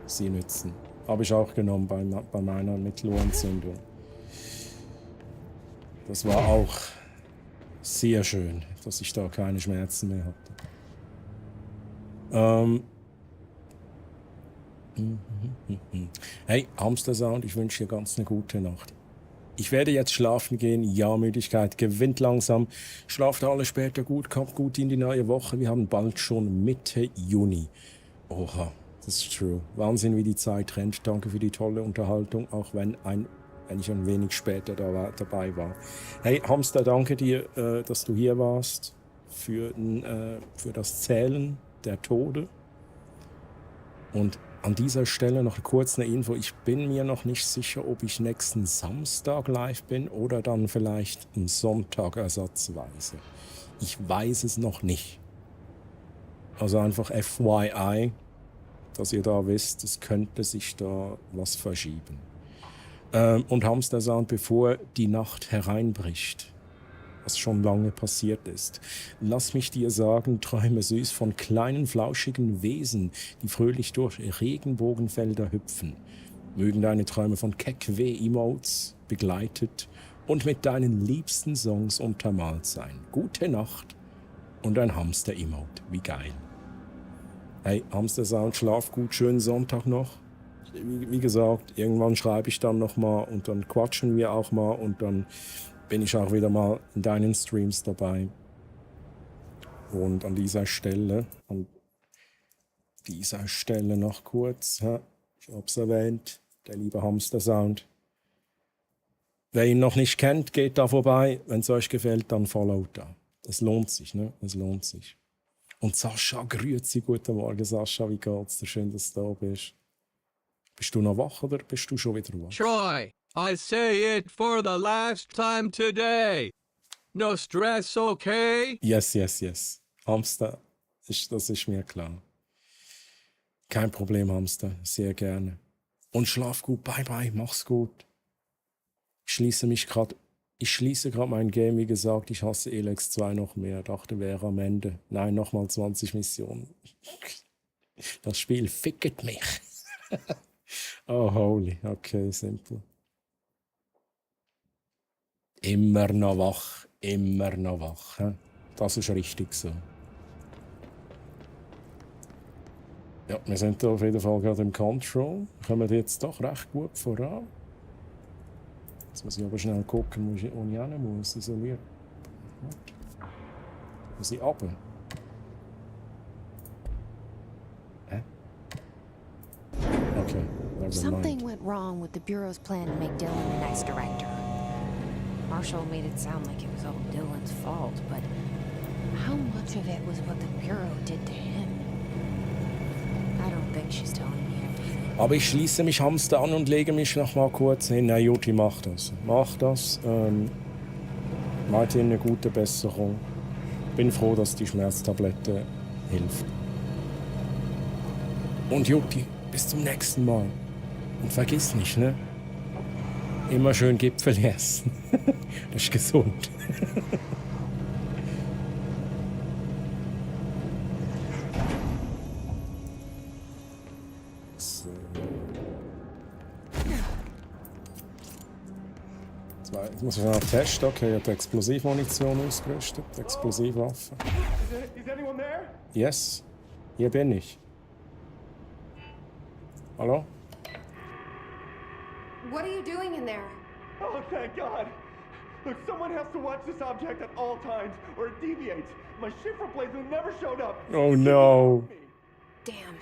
Sie nützen. Habe ich auch genommen bei meiner Mittelohrentzündung. Das war auch sehr schön, dass ich da keine Schmerzen mehr hatte. Hey, Hamster Sound, ich wünsche dir ganz eine gute Nacht. Ich werde jetzt schlafen gehen. Ja, Müdigkeit gewinnt langsam. Schlaft alle später gut, kommt gut in die neue Woche. Wir haben bald schon Mitte Juni. Oha. Das ist true. Wahnsinn, wie die Zeit rennt. Danke für die tolle Unterhaltung, auch wenn ich ein wenig später dabei war. Hey, Hamster, danke dir, dass du hier warst für das Zählen der Tode. Und an dieser Stelle noch kurz eine Info. Ich bin mir noch nicht sicher, ob ich nächsten Samstag live bin oder dann vielleicht am Sonntag ersatzweise. Ich weiß es noch nicht. Also einfach FYI, dass ihr da wisst, es könnte sich da was verschieben. Und Hamster Sound, bevor die Nacht hereinbricht, was schon lange passiert ist, lass mich dir sagen, träume süß von kleinen, flauschigen Wesen, die fröhlich durch Regenbogenfelder hüpfen. Mögen deine Träume von Keck-W-Emotes begleitet und mit deinen liebsten Songs untermalt sein. Gute Nacht und ein Hamster-Emote. Wie geil. Hey, Hamster Sound, schlaf gut, schönen Sonntag noch. Wie gesagt, irgendwann schreibe ich dann nochmal und dann quatschen wir auch mal und dann bin ich auch wieder mal in deinen Streams dabei. Und an dieser Stelle noch kurz, ich habe es erwähnt, der liebe Hamster Sound. Wer ihn noch nicht kennt, geht da vorbei. Wenn es euch gefällt, dann followt da. Es lohnt sich, ne? Es lohnt sich. Und Sascha, grüezi, guten Morgen Sascha, wie geht's dir? Schön, dass du da bist. Bist du noch wach oder bist du schon wieder wach? Troy, I say it for the last time today. No stress, okay? Yes. Hamster, das ist mir klar. Kein Problem, Hamster, sehr gerne. Und schlaf gut, bye, mach's gut. Ich schließe gerade mein Game, wie gesagt, ich hasse Elex 2 noch mehr. Dachte, wäre am Ende. Nein, nochmal 20 Missionen. Das Spiel ficket mich. Oh, holy. Okay, simpel. Immer noch wach. He? Das ist richtig so. Ja, wir sind da auf jeden Fall gerade im Control. Kommen jetzt doch recht gut voran. Jetzt muss ich aber schnell gucken, wo ich hin muss. Isoliert. Muss ich runter? Hä? Okay, never Something mind. went wrong with the Bureau's plan to make Dylan the next director. Marshall made it sound like it was all Dylan's fault, but how much of it was what the Bureau did to him? I don't think she's telling me everything. Aber ich schließe mich Hamster an und lege mich noch mal kurz hin. Na Juti, mach das. Mach das. Weiterhin eine gute Besserung. Bin froh, dass die Schmerztablette hilft. Und Juti, bis zum nächsten Mal. Und vergiss nicht, ne? Immer schön Gipfel essen. Das ist gesund. So. Jetzt muss ich noch testen. Okay, ich habe die Explosivmunition ausgerüstet. Explosivwaffe. Is anyone there? Yes. Hier bin ich. Hallo? What are you doing in there? Oh, thank God. Look, someone has to watch this object at all times, or it deviates. My shift replacement never showed up. Oh no. Damn.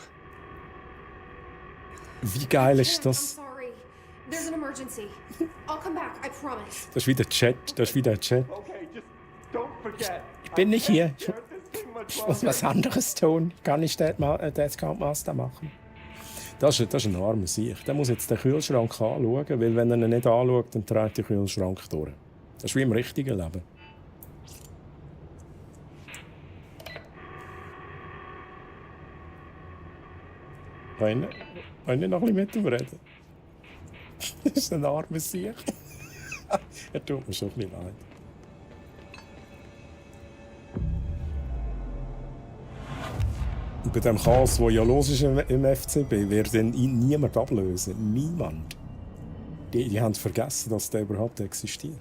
Wie geil ist I'm das? sorry. There's an emergency. I'll come back, I promise. Das ist wieder Chat. Das ist wieder Chat. Okay, just don't forget. Ich bin nicht hier. There's this thing much Ich muss was anderes tun. Ich kann nicht den Countmaster machen. Das ist ein armer Sieg. Der muss jetzt den Kühlschrank anschauen, weil wenn er ihn nicht anschaut, dann dreht der Kühlschrank durch. Das ist wie im richtigen Leben. Wollen wir noch ein bisschen mit ihm reden? Das ist ein armer Sieg. Er tut mir schon ein bisschen leid. Und bei dem Chaos, das ja los ist im FCB, wird ihn niemand ablösen. Niemand. Die haben vergessen, dass der überhaupt existiert.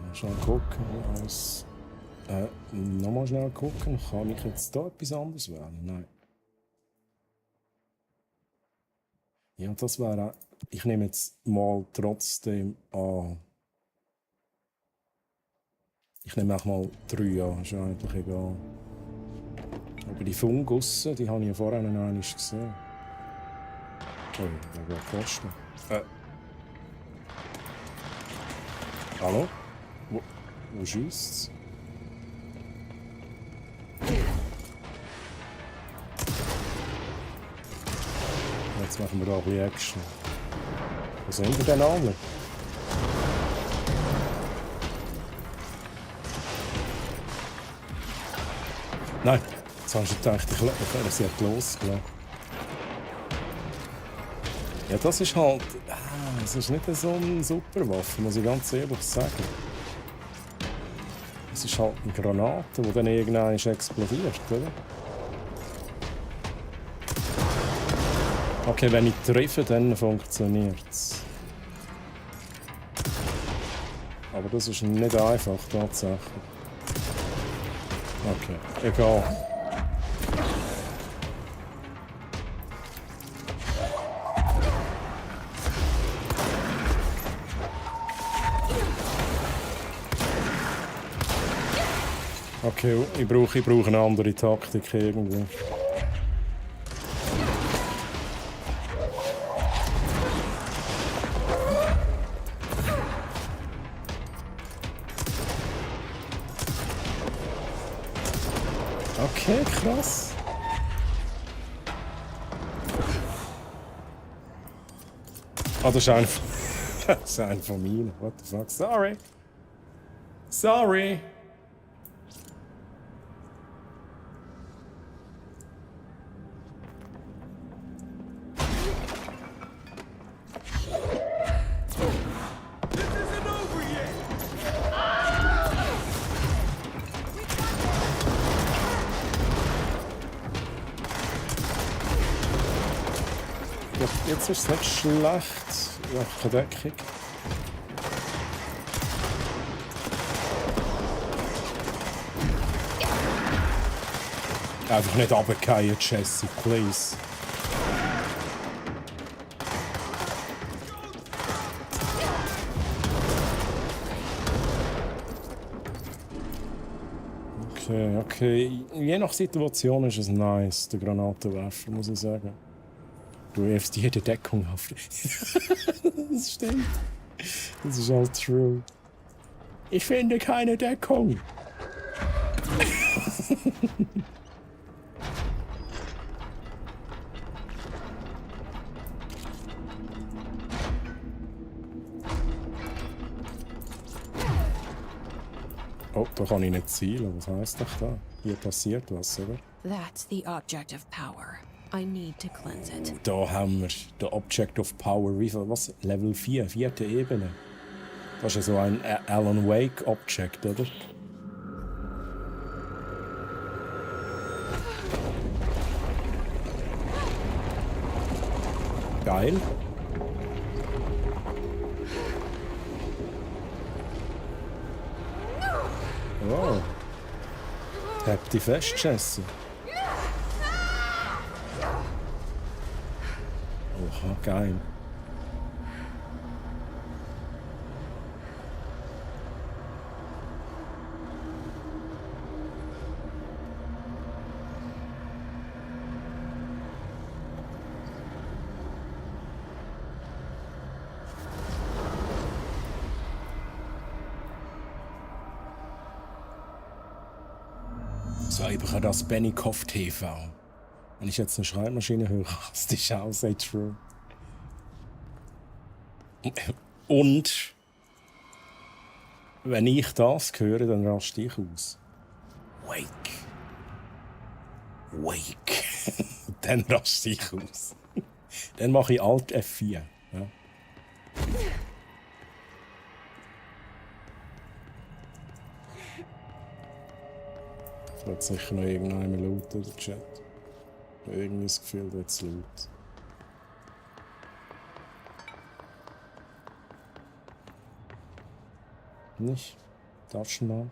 Mal schnell gucken. Nochmal schnell gucken. Kann ich jetzt da etwas anderes wählen? Nein. Ja, das wäre. Ich nehme jetzt mal trotzdem an. Ich nehme auch mal 3 an. Ist eigentlich egal. Aber die Fungusse, die habe ich ja vorher noch einmal gesehen. Oh, das wird kosten. Hallo? Wo schießt's? Jetzt machen wir da ein bisschen Action. Wo sind wir denn alle? Nein, jetzt hast du gedacht, sie hat losgelassen. Ja, das ist halt. Das ist nicht so eine super Waffe, muss ich ganz ehrlich sagen. Es ist halt eine Granate, die dann irgendwann explodiert, oder? Okay, wenn ich treffe, dann funktioniert es. Aber das ist nicht einfach, tatsächlich. Okay, egal. Okay, ich brauche eine andere Taktik irgendwie. Okay, krass. Ah, das ist ein das ist ein von mir. What the fuck? Sorry. Sorry. Jetzt ist es nicht schlecht. Ja, keine Deckung. Einfach nicht runterfallen, Jesse, please. Okay. Je nach Situation ist es nice, der Granatenwerfer, muss ich sagen. Du wirfst jede Deckung auf. Das stimmt. Das ist all true. Ich finde keine Deckung. Oh, da kann ich nicht zielen. Was heisst doch da? Hier passiert was, oder? That's the object of power. I need to cleanse it. Da haben wir den Object of Power. Wie viel? Was? Level 4, 4. Ebene. Das ist ja so ein Alan Wake Object, oder? Geil. Oh. Habt ihr festgeschossen? Oha, geil. So, ich habe das Benikoff TV. Wenn ich jetzt eine Schreibmaschine höre, rast ich aus, ey, true. Und wenn ich das höre, dann raste ich aus. Wake. Wake. Dann raste ich aus. Dann mache ich Alt F4. Ja. Es wird sicher noch irgendjemand laut in der Chat. Irgendwie das Gefühl, da jetzt laut. Nicht? Taschenlampe?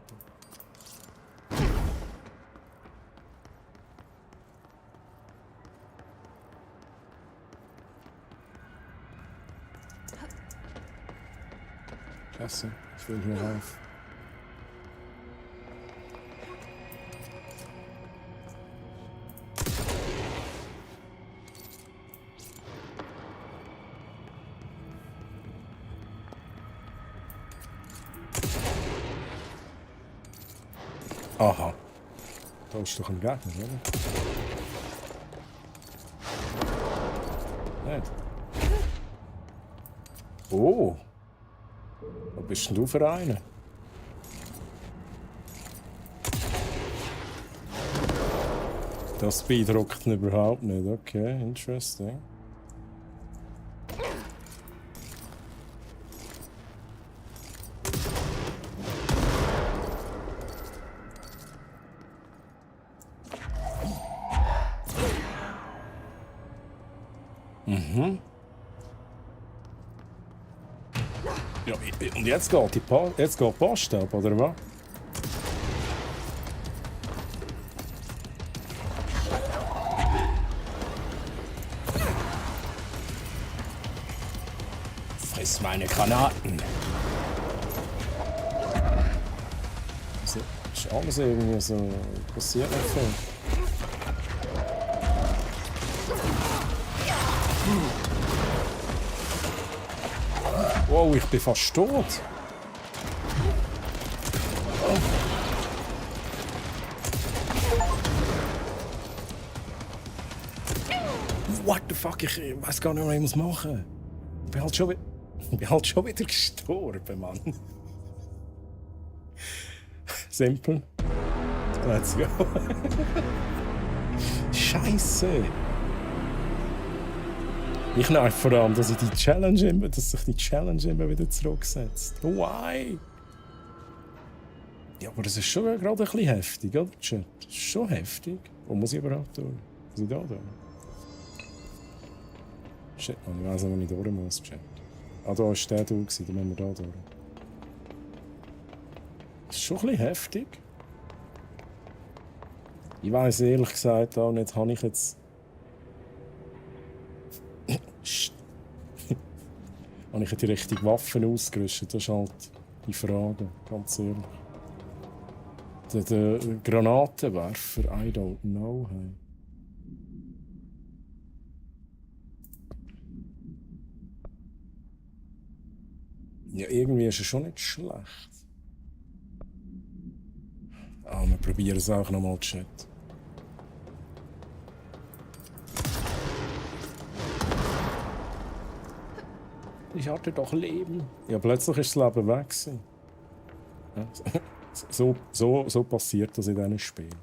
Klasse, ich will hier rauf. Aha. Da ist doch ein Gegner, oder? Nicht? Oh! Was bist denn du für einer? Das beeindruckt ihn überhaupt nicht. Okay, interesting. Mhm. Ja, und jetzt geht die Post ab, oder was? Friss meine Granaten! Das ist alles irgendwie so... passiert nicht viel. Wow, ich bin fast tot. What the fuck, ich weiß gar nicht, was ich muss machen. Ich bin halt schon wieder gestorben, Mann. Simpel. Let's go. Scheiße. Ich nerv vor allem, dass sich die Challenge immer wieder zurücksetzt. Why? Ja, aber das ist schon gerade ein bisschen heftig, oder? Das ist schon heftig. Wo muss ich überhaupt durch? Muss ich da durch? Shit, man, ich weiss nicht, wo ich durch muss, Chat. Ah, da war der durch, dann müssen wir da durch. Das ist schon ein bisschen heftig. Ich weiss ehrlich gesagt auch nicht, habe ich jetzt... Habe ich die richtigen Waffen ausgerüstet? Das ist halt die Frage, ganz ehrlich. Der Granatenwerfer, I don't know. Hey. Ja, irgendwie ist er schon nicht schlecht. Ah, wir probieren es auch nochmal, Chat. Ich hatte doch Leben. Ja, plötzlich ist das Leben weg. Ja. So passiert das in diesen Spielen.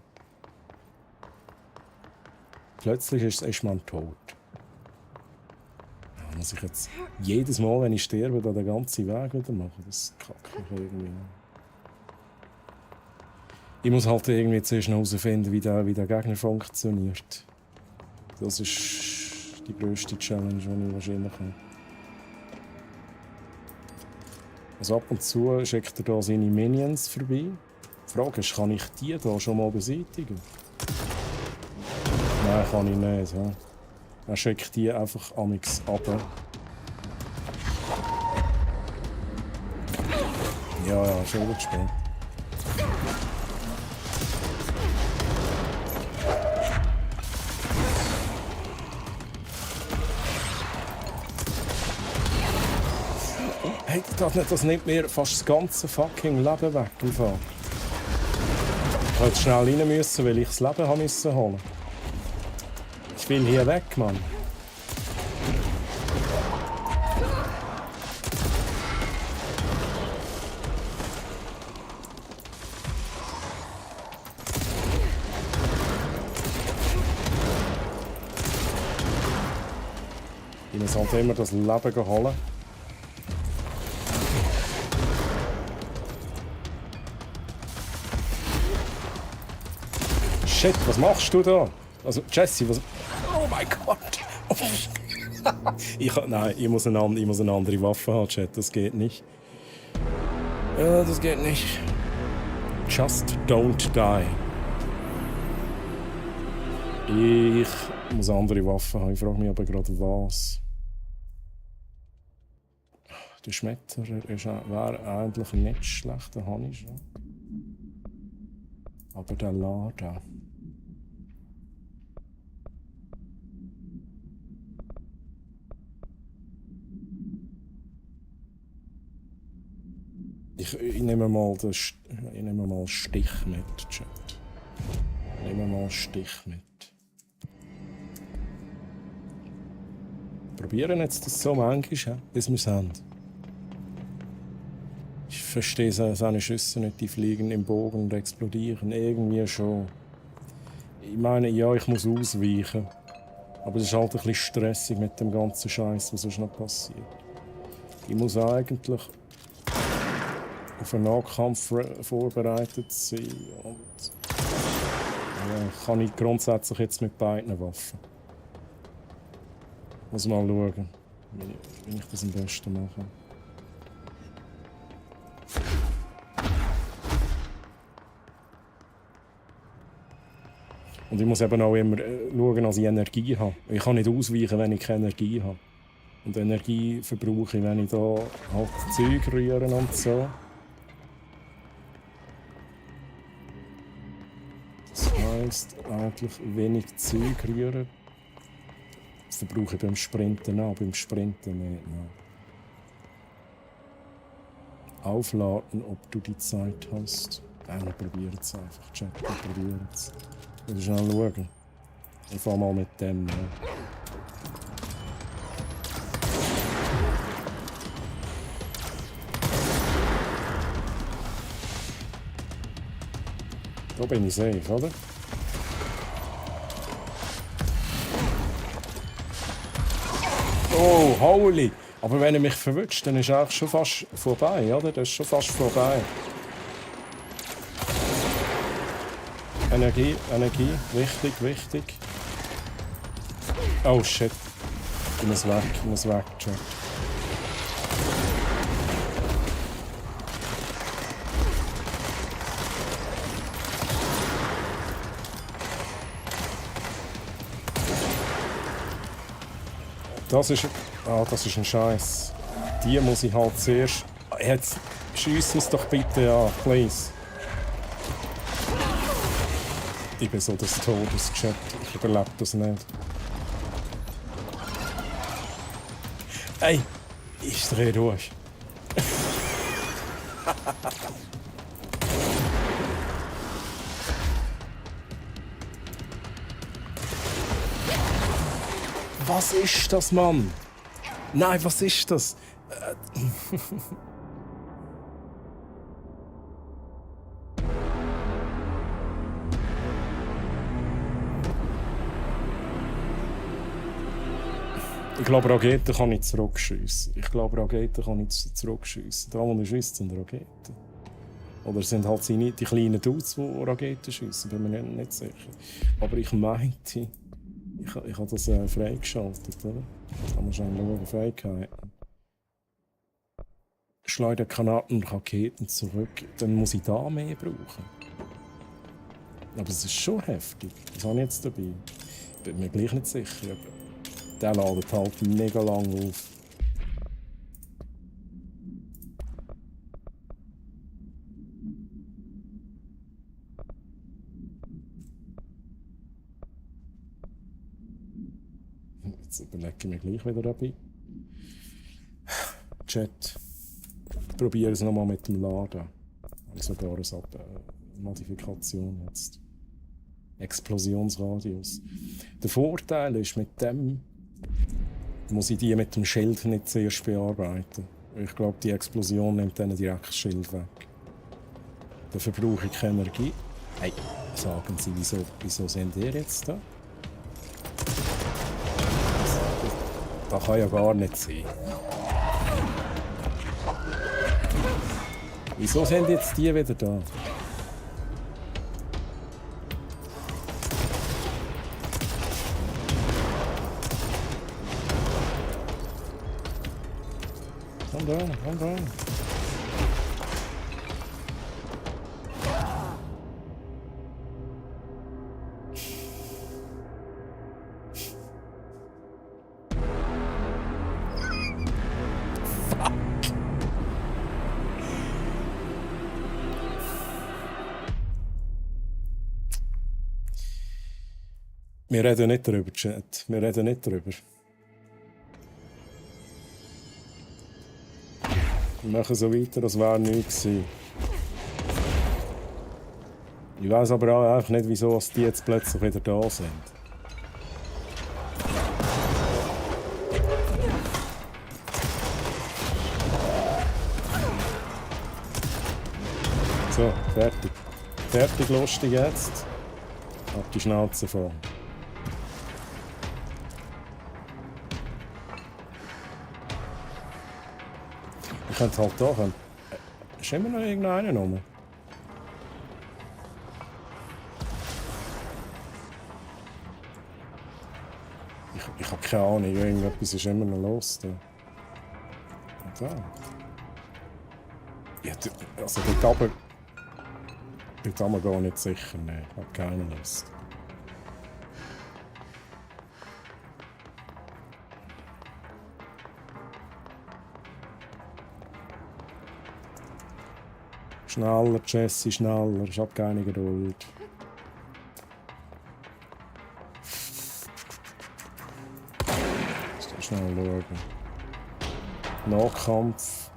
Plötzlich ist man tot. Ja, muss ich jetzt jedes Mal, wenn ich sterbe, den ganzen Weg wieder machen? Das kackt mich irgendwie an. Ich muss halt irgendwie zuerst herausfinden, wie der Gegner funktioniert. Das ist die grösste Challenge, die ich wahrscheinlich habe. Also ab und zu schickt er da seine Minions vorbei. Die Frage ist, kann ich die da schon mal beseitigen? Nein, kann ich nicht. Ja. Er schickt die einfach amix ab. Ja, schon wieder spät. Hey, das nimmt mir fast das ganze fucking Leben weg. Ich musste jetzt schnell rein müssen, weil ich das Leben holen musste. Ich will hier weg, Mann. Ich muss halt immer das Leben holen. Shit, was machst du da? Also, Jesse, was... Oh mein Gott! Nein, ich muss eine andere Waffe haben, Chat. Das geht nicht. Ja, das geht nicht. Just don't die. Ich muss eine andere Waffe haben. Ich frage mich aber gerade was. Der Schmetterer wäre eigentlich nicht schlecht, den habe ich schon. Aber der Lada. Ich nehme mal Stich mit, Chat. Ich nehme mal Stich mit. Probieren jetzt das so manchmal, bis wir es haben. Ich verstehe seine Schüsse nicht, die fliegen im Bogen und explodieren. Irgendwie schon. Ich meine, ja, ich muss ausweichen. Aber es ist halt ein bisschen stressig mit dem ganzen Scheiß, was sonst noch passiert. Ich muss eigentlich auf einen Nahkampf vorbereitet sein. Und ja, kann ich grundsätzlich jetzt mit beiden Waffen. Muss mal schauen, wie ich das am besten mache. Und ich muss eben auch immer schauen, dass ich Energie habe. Ich kann nicht ausweichen, wenn ich keine Energie habe. Und Energie verbrauche ich, wenn ich da halt Zeug rühre und so. Das heisst, eigentlich wenig Zeug rühren. Das verbrauche ich beim Sprinten auch, beim Sprinten nicht. Nein. Aufladen, ob du die Zeit hast. Wir probieren es einfach, Chat, wir probieren es. Ich will schnell schauen. Ich fange mal mit dem. Ja. Da bin ich safe, oder? Oh, holy! Aber wenn er mich verwünscht, dann ist er auch schon fast vorbei, oder? Das ist schon fast vorbei. Energie, wichtig, wichtig. Oh shit. Ich muss weg, Jack. Das ist ein Scheiß. Die muss ich halt zuerst... Jetzt schiess es doch bitte an, please. Ich bin so des Todes, Chat. Ich überlebe das nicht. Ey, ich dreh durch. Was ist das, Mann? Nein, was ist das? Ich glaube, Raketen kann ich zurückschiessen. Da, wo er schießt, sind Raketen. Oder sind halt die kleinen Dudes, die Raketen schiessen. Bin mir nicht sicher. Aber ich meinte, ich habe das freigeschaltet, oder? Da muss man schauen, Fähigkeiten. Schleudert Granaten und Raketen zurück. Dann muss ich da mehr brauchen. Aber es ist schon heftig. Was habe ich jetzt dabei? Ich bin mir gleich nicht sicher. Aber der ladet halt mega lang auf. Jetzt überlege ich mir gleich wieder dabei. Chat. Ich probiere es nochmal mit dem Laden. Ich habe sogar eine Modifikation jetzt. Explosionsradius. Der Vorteil ist, mit dem muss ich die mit dem Schild nicht zuerst bearbeiten. Ich glaube, die Explosion nimmt dann direkt das Schild weg. Dafür brauche ich keine Energie. Hey, sagen Sie, wieso sind ihr jetzt da? Das kann ja gar nicht sein. Wieso sind jetzt die wieder da? Komm rein. Wir reden nicht drüber, Chat. Wir reden nicht drüber. Wir machen so weiter, als wäre nichts gewesen. Ich weiss aber auch einfach nicht, wieso die jetzt plötzlich wieder da sind. So, fertig. Fertig, lustig jetzt. Ab die Schnauze voll. Ich könnte halt da kommen. Ist immer noch irgendeiner rum? Ich habe keine Ahnung, irgendetwas ist immer noch los da. Und da. Ja, also dort haben wir gar nicht sicher. Nein, ich habe keine Lust. Schneller, Jesse, schneller. Ich habe keine Geduld. Schnell schauen. Nahkampf.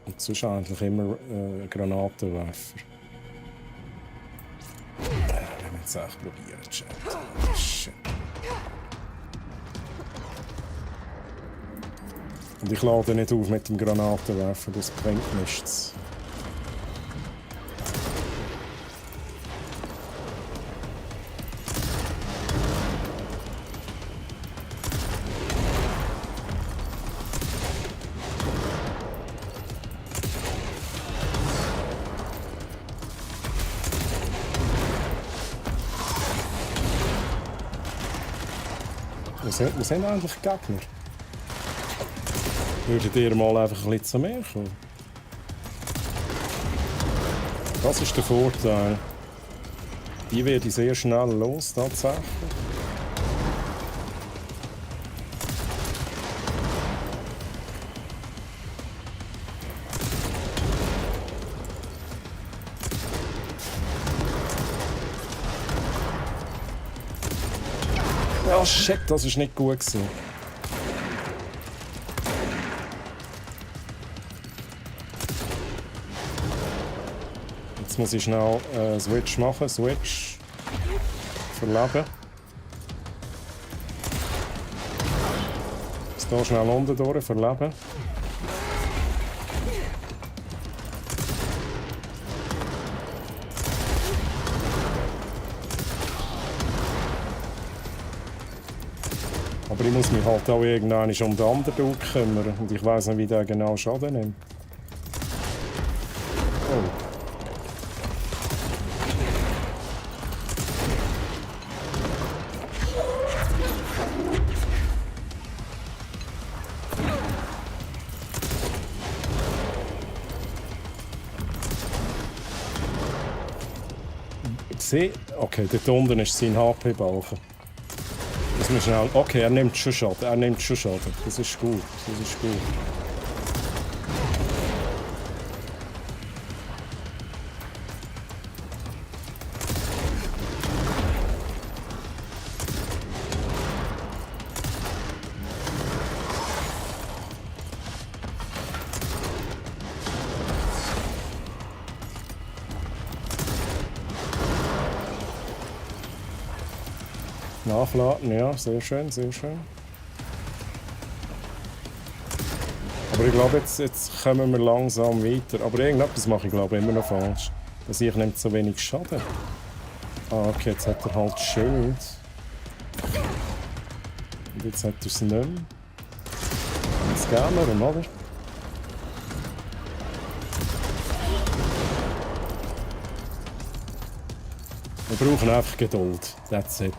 Und sonst eigentlich immer Granatenwerfer. Wir müssen es echt probieren, Chat. Oh, shit. Und ich lade nicht auf mit dem Granatenwerfer, das bringt nichts. Wir sind eigentlich Gegner. Würdet ihr mal einfach ein bisschen zu mir kommen? Das ist der Vorteil. Die werde ich sehr schnell los, tatsächlich. Oh shit, das ist nicht gut gewesen. Jetzt muss ich schnell Switch machen. Switch. Verleben. Jetzt hier schnell unten durch. Verleben. Aber Aber ich muss mich halt auch irgendwann um den anderen kümmern. Und ich weiss nicht, wie der genau Schaden nimmt. Oh. Okay, dort unten ist sein HP-Balken. Das muss schnell. Okay, er nimmt schon Schaden. Das ist gut. Nachladen, ja, sehr schön. Aber ich glaube, jetzt kommen wir langsam weiter. Aber irgendetwas mache ich glaube immer noch falsch. Dass ich nimmt so wenig Schaden. Ah, okay, jetzt hat er halt Schild. Und jetzt hat er es nicht mehr. Jetzt gehen wir ihm, oder? Wir brauchen einfach Geduld. That's it.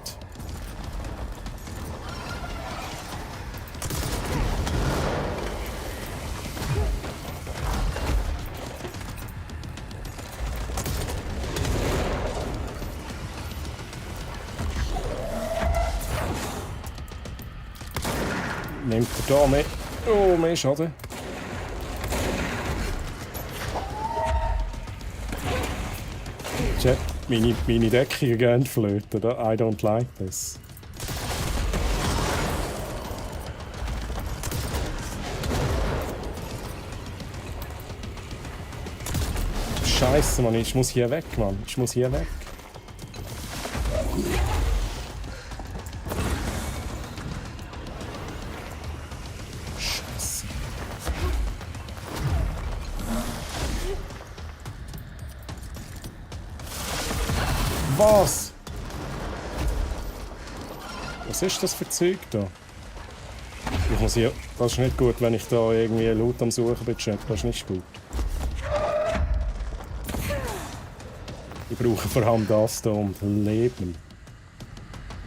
Nimmt er da mehr? Oh, mehr Schaden. Chat, meine Deckungen gehen flöten. I don't like this. Scheiße, Mann, ich muss hier weg, Mann. Ich muss hier weg. Scheiße. Was? Was ist das für Zeug da? Ich muss hier... Das ist nicht gut, wenn ich da irgendwie Loot am Suchen bin, Chat. Das ist nicht gut. Ich brauche vor allem das hier und Leben.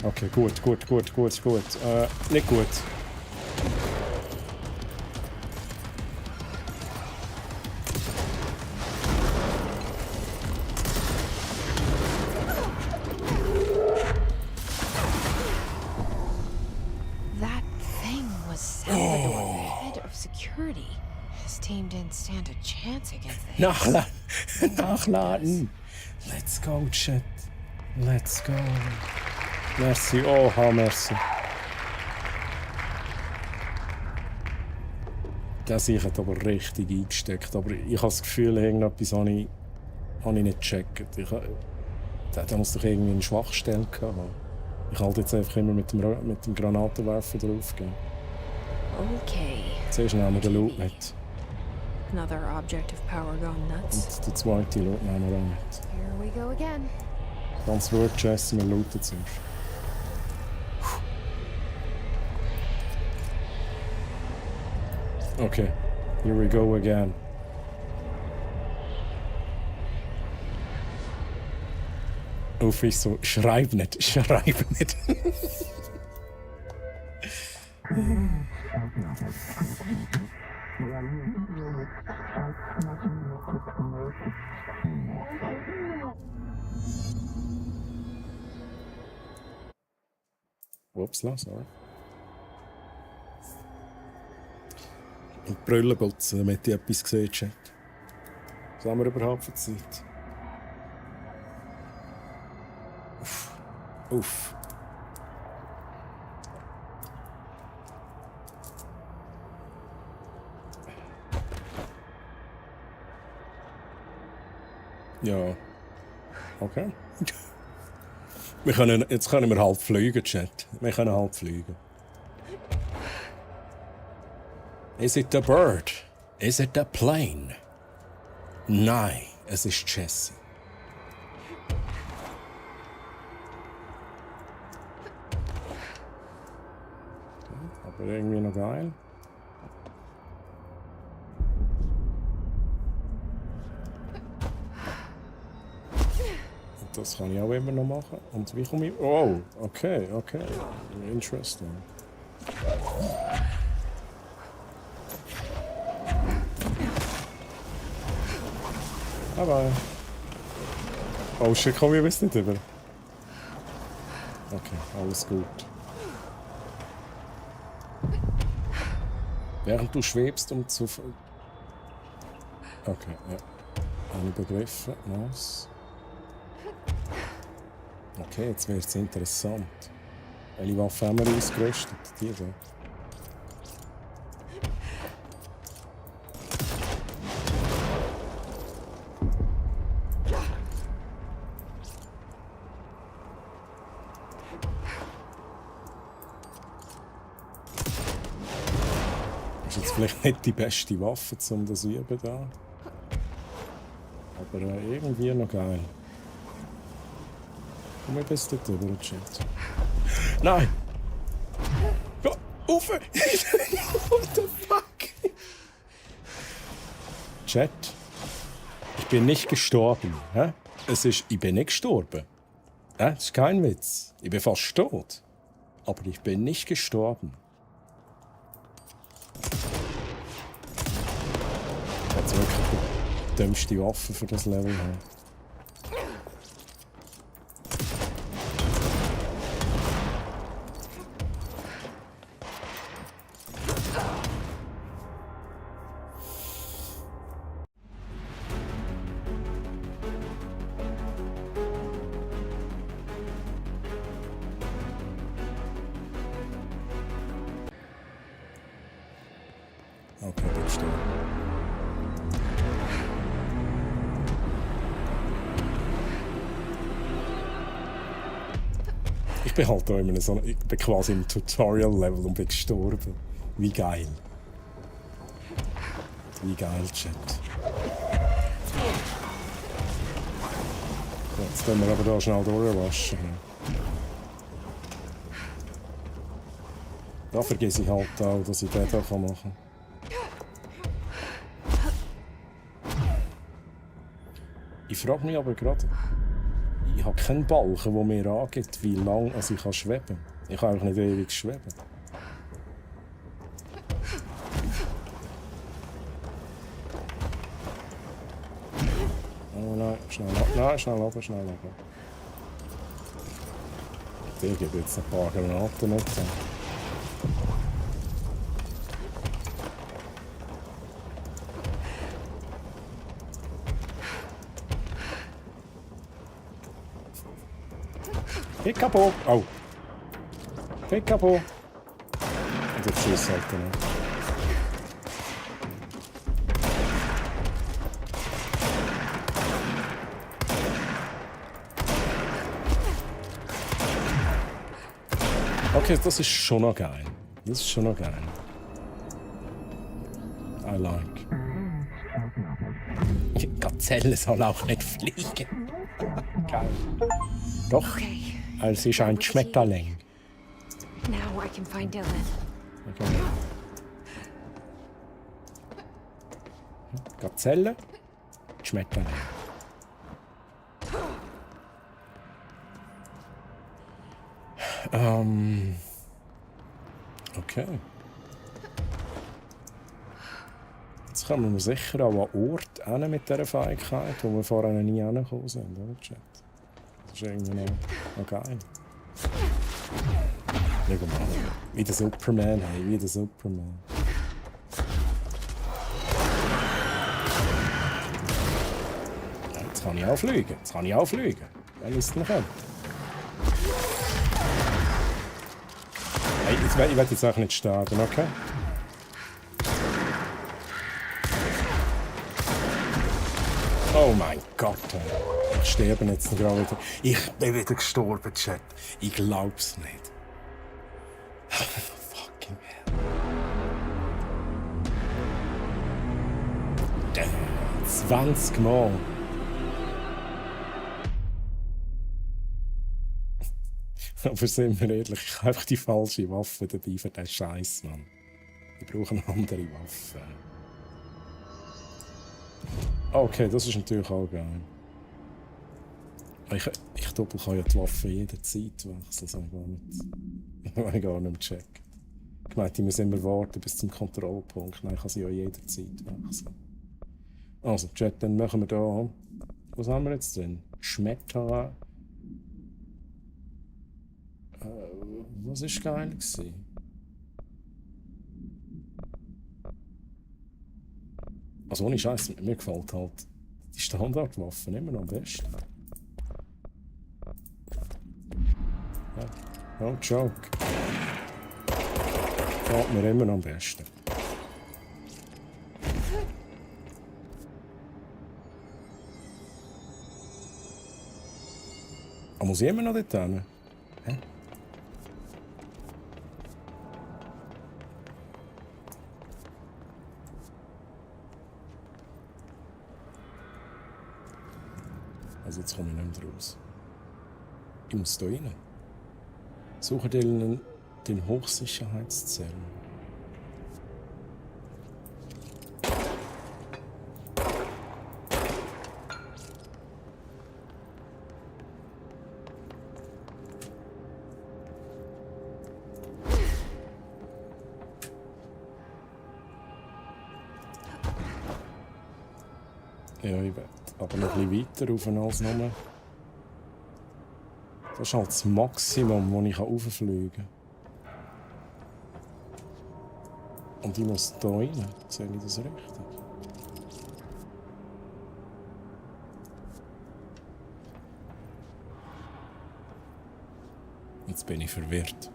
Okay, gut. Nicht gut. That thing was Salvador, the head of security. His team didn't stand a chance against the Nachladen. Let's go, Chat. Let's go. Merci. Oha, merci. Der sich hat aber richtig eingesteckt. Aber ich habe das Gefühl, irgendetwas habe ich nicht gecheckt. Der muss doch irgendwie eine Schwachstelle haben. Ich halte jetzt einfach immer mit dem Granatenwerfer draufgehen. Okay. Zuerst nehmen wir den Loot mit. Another object of power gone nuts. Und den zweiten Loot nehmen wir auch mit. Here we go again. Ganz ruhig, Jesse, wir looten zuerst. Okay, here we go again. Uff, ich so, schreib nicht. Upsla, sorry. Und die Brille putzen, damit ich etwas gesehen habe. Was haben wir überhaupt für Zeit? Uff. Ja. Okay. Jetzt können wir halb fliegen, Chat. Wir können halb fliegen. Is it a bird? Is it a plane? Nein, es ist Jesse. Aber irgendwie noch geil. Und das kann ich auch immer noch machen. Und wie komme ich... Oh, okay. Interesting. Aber... Oh shit, komm ich jetzt nicht über. Okay, alles gut. Während du schwebst, um zu... Okay, ja. Habe ich begriffen. Nice. Okay, jetzt wird es interessant. Welche Waffe haben wir ausgerüstet? Die da. Das ist jetzt vielleicht nicht die beste Waffe, um das zu üben da. Aber irgendwie noch geil. Komm ich bis dort rüber, Chat. Nein! Go! Rauf! What the fuck? Chat. Ich bin nicht gestorben. Hä? Ich bin nicht gestorben. Das ist kein Witz. Ich bin fast tot. Aber ich bin nicht gestorben. Das ist wirklich die dümmste Waffe für das Level. Okay, das stimmt. Ich bin halt da immer so, ich bin quasi im Tutorial-Level und bin gestorben. Wie geil. Wie geil, Chat. Jetzt können wir aber da schnell durchwaschen. Da vergesse ich halt auch, dass ich den hier machen kann. Ich frage mich aber gerade, ich habe keinen Balken, der mir angibt, wie lange ich kann schweben kann. Ich kann eigentlich nicht ewig schweben. Oh nein, schnell ab. Nein, schnell ab. Die gebe jetzt ein paar Granaten mit. Picapo! Oh! Picapo! Und jetzt schießt halt nicht. Okay, das ist schon noch geil. I like. Gazelle soll auch nicht fliegen. Geil. Doch, es ist ein Schmetterling. Now I can find Dylan. Okay. Gazelle, Schmetterling. Okay. Jetzt kommen wir sicher an einen Ort hin mit dieser Fähigkeit, wo wir vorher nie hingekommen sind, oder Chat? Das ist irgendwie noch geil. Schau mal, wie der Superman, hey, wie der Superman. Ja, jetzt kann ich auch fliegen. Wer ist denn noch? Hey, ich werde jetzt auch nicht sterben, okay? Oh mein Gott, hey. Ich sterbe jetzt gerade wieder. Ich bin wieder gestorben, Chat. Ich glaub's nicht. Fucking hell. Damn, 20 Mal. Aber sind wir ehrlich, ich habe einfach die falsche Waffe dabei für den Scheiß, Mann. Ich brauche eine andere Waffe. Okay, das ist natürlich auch geil. Ich doppel kann ja die Waffe jederzeit wechseln, das habe ich gar nicht checken. Ich meinte, ich muss immer warten bis zum Kontrollpunkt. Nein, ich kann sie ja jederzeit wechseln. Also, Chat, dann machen wir da. Was haben wir jetzt drin? Schmetter. Was war geil gewesen? Also ohne Scheiß, mir gefällt halt die Standardwaffen immer noch am besten. Ja, no joke. Gefällt mir immer noch am besten. Aber muss ich immer noch dort hin? Hä? Also jetzt komme ich nicht mehr raus. Ich muss da rein. Suche den Hochsicherheitszellen. Ja, ich werde aber noch ein bisschen weiter rauf als nur. Das ist halt das Maximum, das ich rauffliegen kann. Und ich muss da rein. Sehe ich das richtig? Jetzt bin ich verwirrt.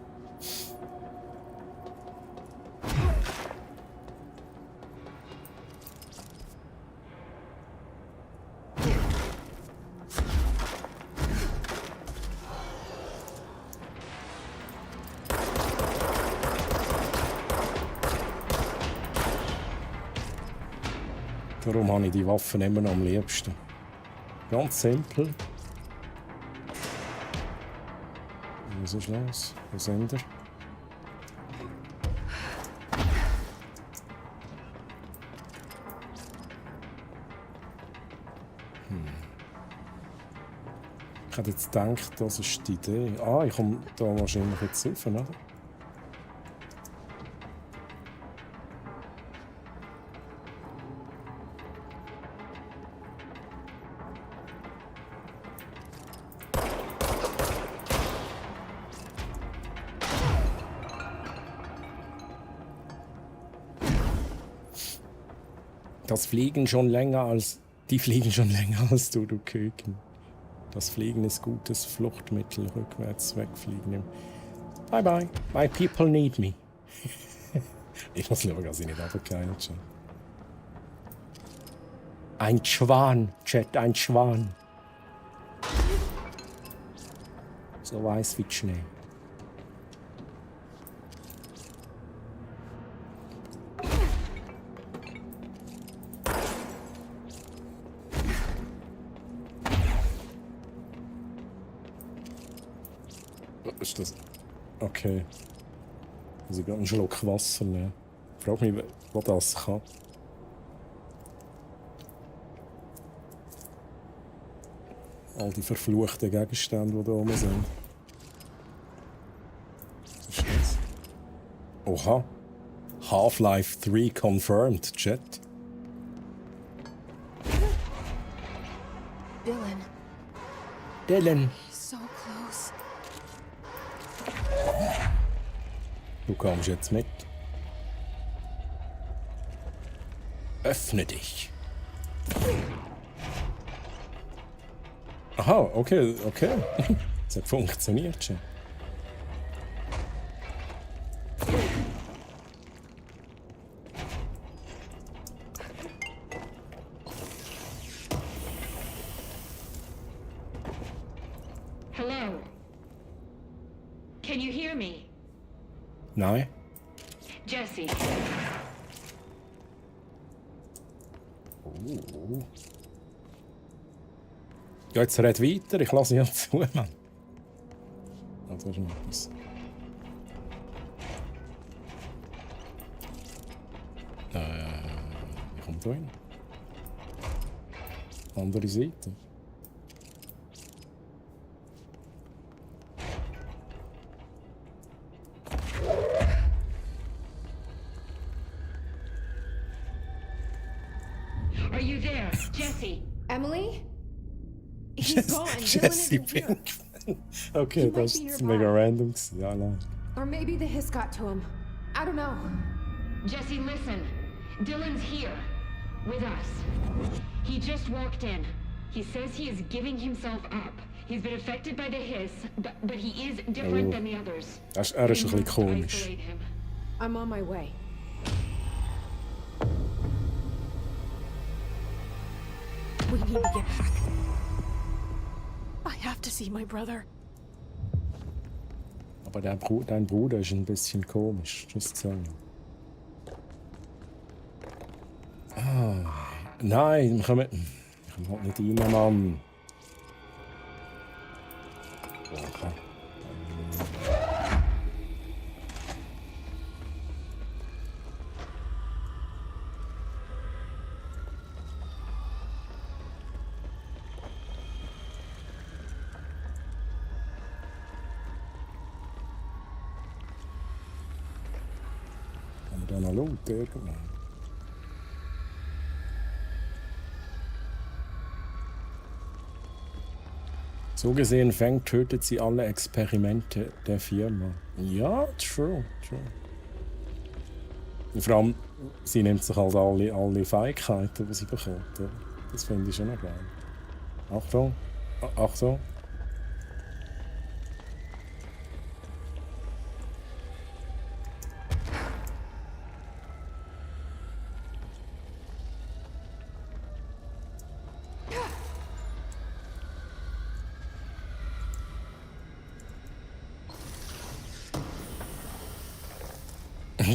Darum habe ich die Waffen immer noch am liebsten. Ganz simpel. Was ist los? Wo sind ihr? Ich hätte jetzt gedacht, das ist die Idee. Ah, ich komme da wahrscheinlich jetzt rauf, oder? Die fliegen schon länger als du Küken. Das Fliegen ist gutes Fluchtmittel, rückwärts wegfliegen. Bye bye, my people need me. Ich muss lieber gar nicht runtergehen. Ein Schwan, Chat, ein Schwan. So weiß wie Schnee. Ist das? Okay. Also ich einen Schluck Wasser nehmen. Ich frage mich, was das kann. All die verfluchten Gegenstände, die da oben sind. Was ist das? Oha. Half-Life 3 confirmed, Chat. Dylan. So close. Du kommst jetzt mit. Öffne dich. Aha, okay. Es hat funktioniert schon. Hello. Can you hear me? Nein. Jesse. Ja, jetzt red weiter, ich lasse ja zu, Mann. da ist noch etwas. Wie kommt da hin? Andere Seite. Are you there, Jesse? Emily? He's gone. Dylan Jesse isn't here. Pinkman. Okay, He might das be ist nearby. mega random gewesen. Ja, nein. Or maybe the hiss got to him. I don't know. Jesse, listen. Dylan's here. With us. He just walked in. He says he is giving himself up. He's been affected by the hiss, but he is different than the others. Er ist ein bisschen We must komisch. isolate him. I'm on my way. We need to get back. I have to see my brother. Aber dein Bruder ist ein bisschen komisch, just saying. Nein, wir kommen halt nicht rein, Mann. Okay. Haben wir da noch Loot irgendwo? So gesehen, Feng tötet sie alle Experimente der Firma. Ja, true. Und vor allem, sie nimmt sich halt alle Fähigkeiten, die sie bekommt. Oder? Das finde ich schon noch geil. Achtung, Achtung.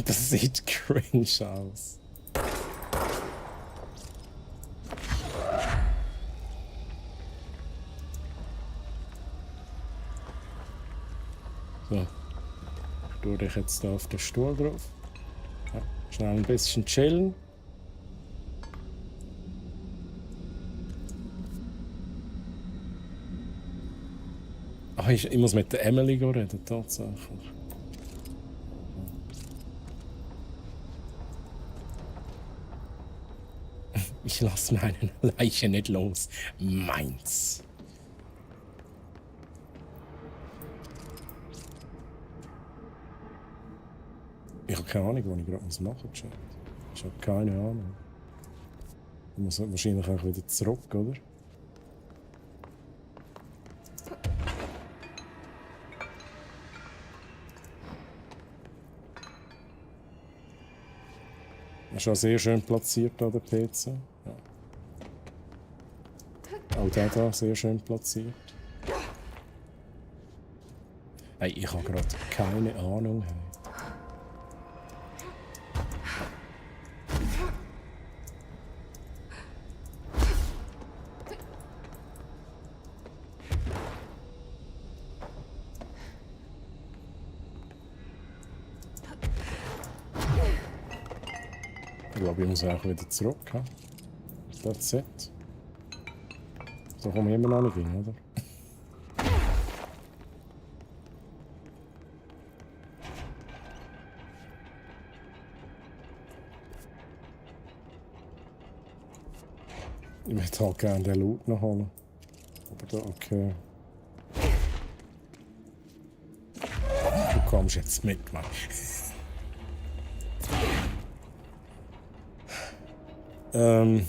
Das sieht cringe aus. So. Ich tue dich jetzt da auf den Stuhl drauf. Ja, schnell ein bisschen chillen. Ach, ich muss mit der Emily reden, tatsächlich. Ich lasse meine Leiche nicht los. Meins. Ich habe keine Ahnung, was ich gerade machen muss. Ich habe keine Ahnung. Ich muss wahrscheinlich auch wieder zurück, oder? Ist auch sehr schön platziert an der PC. Ja. Auch der da sehr schön platziert. Hey, ich habe gerade keine Ahnung. Hey. Ich glaube, ich muss auch wieder zurück. He? That's it. So komme ich immer noch nicht hin, oder? Ich möchte halt gerne den Loot noch holen. Aber da, okay. Du kommst jetzt mit, Mann.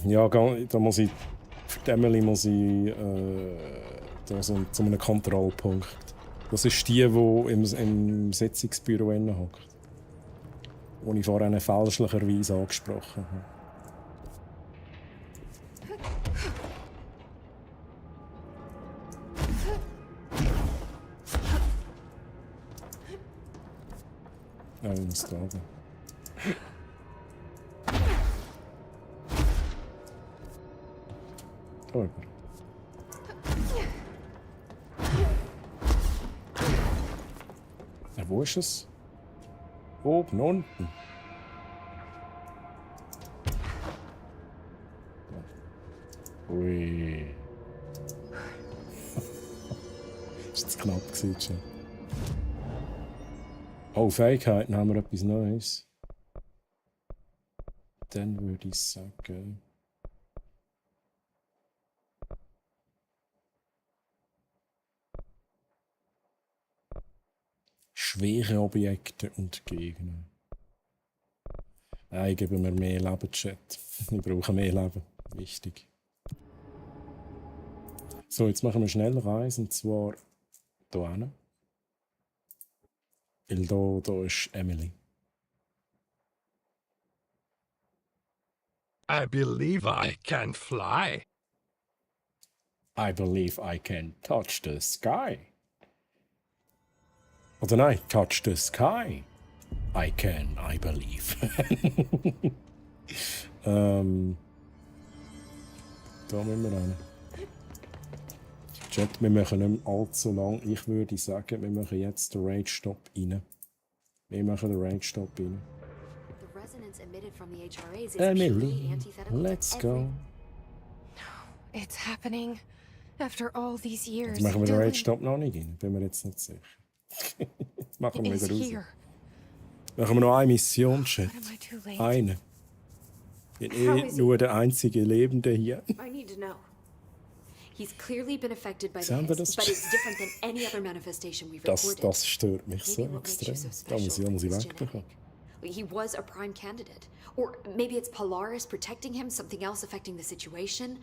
Ja, da muss ich. Für die Emily muss ich da so zu einem Kontrollpunkt. Das ist die im Sitzungsbüro hockt. Die ich vorhin fälschlicherweise angesprochen habe. Ja, ich muss da oben. Wo ist es? Oben, unten. Ui. Ist jetzt knapp gewesen, schon. Oh, Fähigkeiten haben wir etwas Neues. Dann würde ich sagen. Schwere Objekte und Gegner. Nein, geben mir mehr Leben, Chat. Ich brauche mehr Leben. Wichtig. So, jetzt machen wir schnell Reise, und zwar hier hin. Weil da ist Emily. I believe I can fly. I believe I can touch the sky. Oder nein, touch the sky. I can, I believe. Da müssen wir rein. Chat, wir machen nicht mehr allzu lang. Ich würde sagen, wir machen jetzt den Rage-Stop rein. Wir machen den Rage-Stop rein. Emily, let's go. It's happening. After all these years. Jetzt machen wir den Rage-Stop noch nicht rein. Bin mir jetzt nicht sicher. Jetzt machen wir wieder raus. Machen wir noch eine Mission, Chat. Eine. Ich bin nur der einzige Lebende hier. I need to know. He's clearly been affected by the Sehen wir hiss, das? but it's different than any other manifestation we've recorded. Das stört mich so Maybe what makes you extrem. so Da muss special ich is wegbekommen. He was a prime candidate. Or maybe it's Polaris protecting him, something else affecting the situation.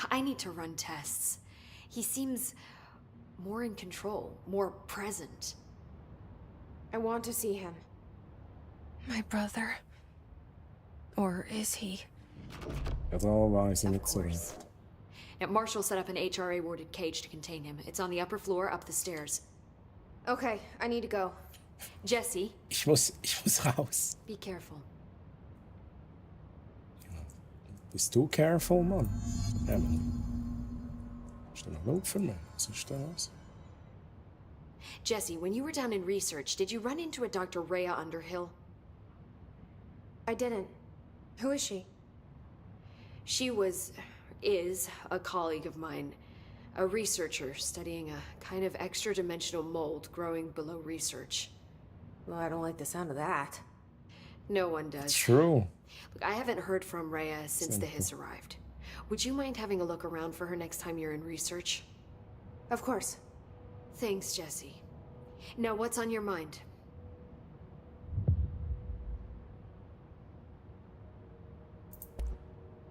I need to run tests. He seems more in control, more present. I want to see him. My brother. Or is he? Ja, da weiss ich nicht so recht. Now, Marshall set up an HRA-warded cage to contain him. It's on the upper floor, up the stairs. Okay, I need to go. Jesse, Ich muss raus. be careful. Bist du careful, Mann? Emily. Ist da noch Lob für mich? Was ist da los? Jesse, when you were down in research, did you run into a Dr. Rhea Underhill? I didn't. Who is she? She is a colleague of mine. A researcher studying a kind of extra-dimensional mold growing below research. Well, I don't like the sound of that. No one does. True. Look, I haven't heard from Rhea since the hiss arrived. Would you mind having a look around for her next time you're in research? Of course. Thanks, Jesse. Now, what's on your mind?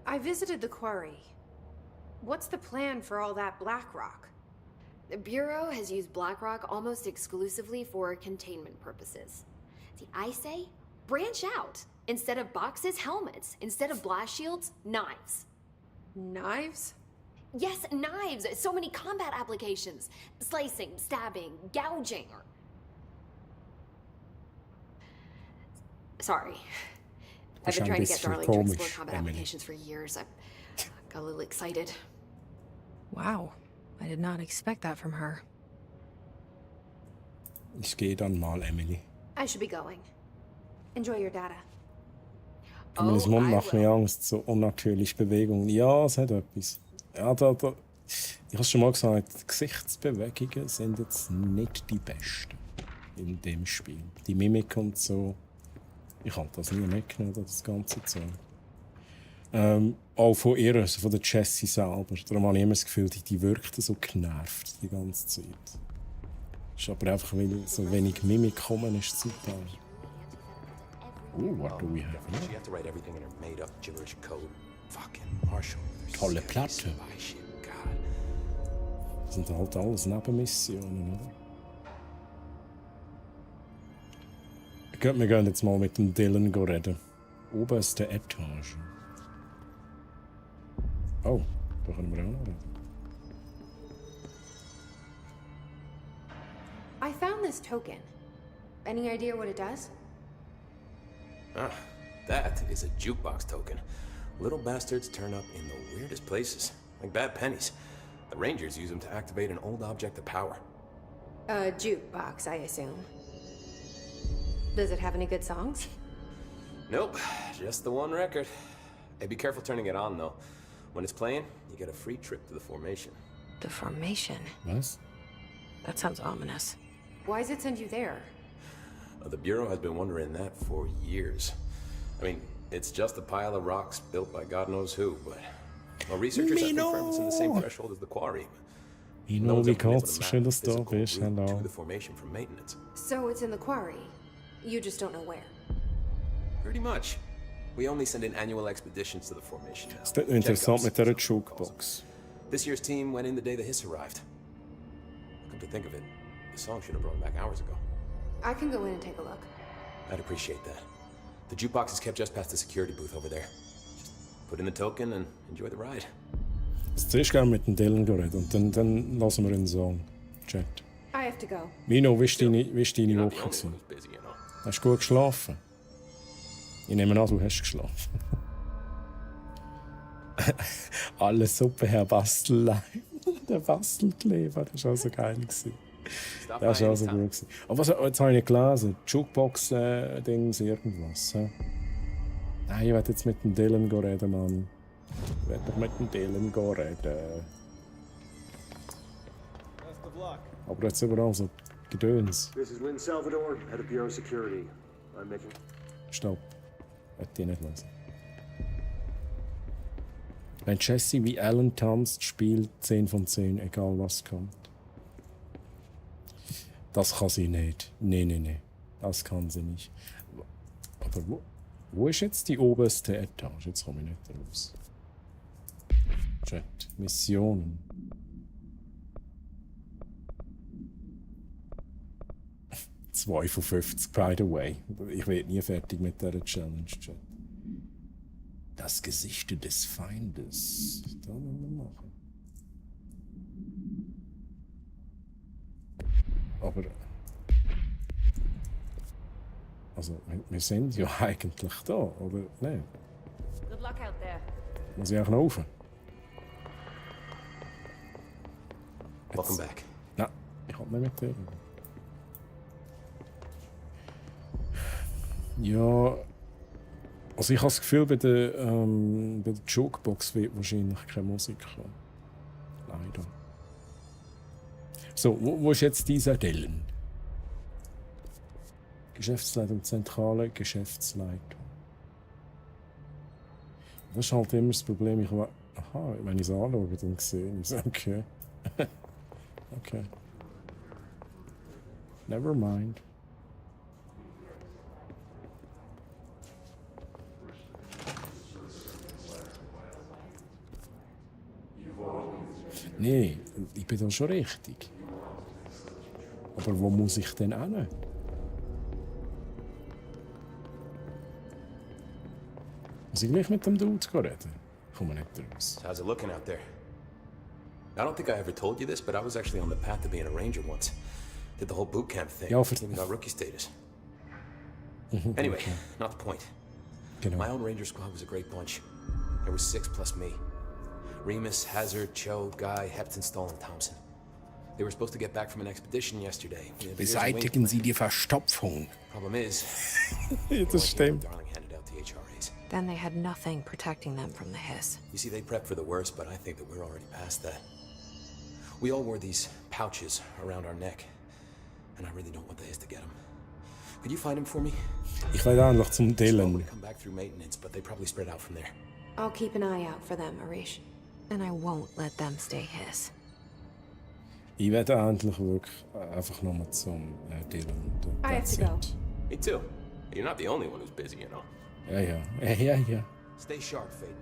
I visited the quarry. What's the plan for all that black rock? The Bureau has used BlackRock almost exclusively for containment purposes. See, I say, branch out. Instead of boxes, helmets. Instead of blast shields, knives. Knives? Yes, knives! So many combat applications. Slicing, stabbing, gouging, or... Sorry. I've been trying to get Darling to explore combat applications for years. I got a little excited. Wow. I did not expect that from her. Ich gehe dann mal, Emily. I should be going. Enjoy your data. Emilys Mund macht mir Angst, so unnatürliche Bewegungen. Ja, es hat etwas. Ja, ich habe es schon mal gesagt, die Gesichtsbewegungen sind jetzt nicht die besten in dem Spiel. Die Mimik und so. Ich habe das nie mitgenommen, das ganze Zeug. Auch von ihr, also von der Jessie selber. Darum habe ich immer das Gefühl, die wirkt so genervt die ganze Zeit. Ist aber einfach, weil so wenig Mimik kommen ist zum Teil. What do we have here? She had to write everything in her made-up gibberish code. Fucking Marshall. Tolle Platte. Das sind halt alles Nebenmissionen, oder? Wir gehen jetzt mal mit dem Dylan reden. Oberste Etage. Oh, da können wir auch noch reden. I found this token. Any idea what it does? Ah, that is a jukebox token. Little bastards turn up in the weirdest places, like bad pennies. The Rangers use them to activate an old object of power. A jukebox, I assume. Does it have any good songs? Nope, just the one record. Hey, be careful turning it on, though. When it's playing, you get a free trip to the formation. The formation? Was? That sounds ominous. Why does it send you there? The Bureau has been wondering that for years. I mean, it's just a pile of rocks built by God knows who, but... Well, researchers have confirmed it's in the same threshold as the quarry. Mino, wie geht's? Schön, dass du da bist. Hallo. To the formation for maintenance. So it's in the quarry. You just don't know where. Pretty much. We only send in annual expeditions to the formation now. Das ist interessant mit der Jukebox. This year's team went in the day the Hiss arrived. Come to think of it, the song should have brought back hours ago. I can go in and take a look. I'd appreciate that. The jukebox is kept just past the security booth over there. Just put in the token and enjoy the ride. Zuerst gerne mit dem Dylan reden und dann lassen wir den Song. Chat. I have to go. Mino, wie war deine Woche? Hast du gut geschlafen? Ich nehme an, du hast geschlafen. Alles super, Herr Bastelein. Der Bastelkleber, das war auch so geil. Das war auch so gut. Aber was, jetzt habe ich nicht gelesen. Jukebox-Dings, irgendwas. Nein, ich werde jetzt mit dem Dylan reden, Mann. Ich werde doch mit dem Dylan reden. Aber jetzt überall so Gedöns. This is Lynn Salvador, head of Bureau Security. I'm making... Stopp. Ich will die nicht lesen. Wenn Jessie wie Alan tanzt, spielt 10 von 10, egal was kommt. Das kann sie nicht. Nee. Das kann sie nicht. Aber wo ist jetzt die oberste Etage? Jetzt komme ich nicht raus. Chat. Missionen. Zwei von 50, by the way. Ich werde nie fertig mit dieser Challenge, Chat. Das Gesicht des Feindes. Da wollen wir machen. Aber... Also, wir sind ja eigentlich da, oder? Nein. Good luck out there. Muss ich auch noch rauf? Welcome back. Nein, ich hab nicht mit dir. Ja... Also ich habe das Gefühl, bei der Jukebox wird wahrscheinlich keine Musik kommen. Leider. So, wo ist jetzt dieser Dylan? Geschäftsleitung, zentrale Geschäftsleitung. Das ist halt immer das Problem. Wenn ich es anschaue, dann sehe ich es. Okay. Okay. Never mind. Nee, ich bin da schon richtig. Aber wo muss ich denn hin? Muss ich gleich mit dem Dude reden? Ich komme nicht raus. How's it looking out there? I don't think I ever told you this, but I was actually on the path to being a ranger once. Did the whole boot camp thing. Ja, even got rookie status. Anyway, not the point. Genau. My own ranger squad was a great bunch. There was 6 plus me. Remus, Hazard, Cho, Guy, Heptonstall, and Thompson. They were supposed to get back from an expedition yesterday. Beseitigen Sie die Verstopfung. Problem is, das stimmt. Darling handed out the HRAs. Then they had nothing protecting them from the hiss. You see, they prepped for the worst, but I think that we're already past that. We all wore these pouches around our neck, and I really don't want the hiss to get them. Could you find him for me? Ich will eigentlich zum Dylan. Come back through maintenance, but they probably spread out from there. I'll keep an eye out for them, Arish. And I won't let them stay hiss. Ich werde endlich wirklich einfach nochmal zum Dylan. I have to go. Me too. You're not the only one who's busy, you know. Ja. Stay sharp, Fate.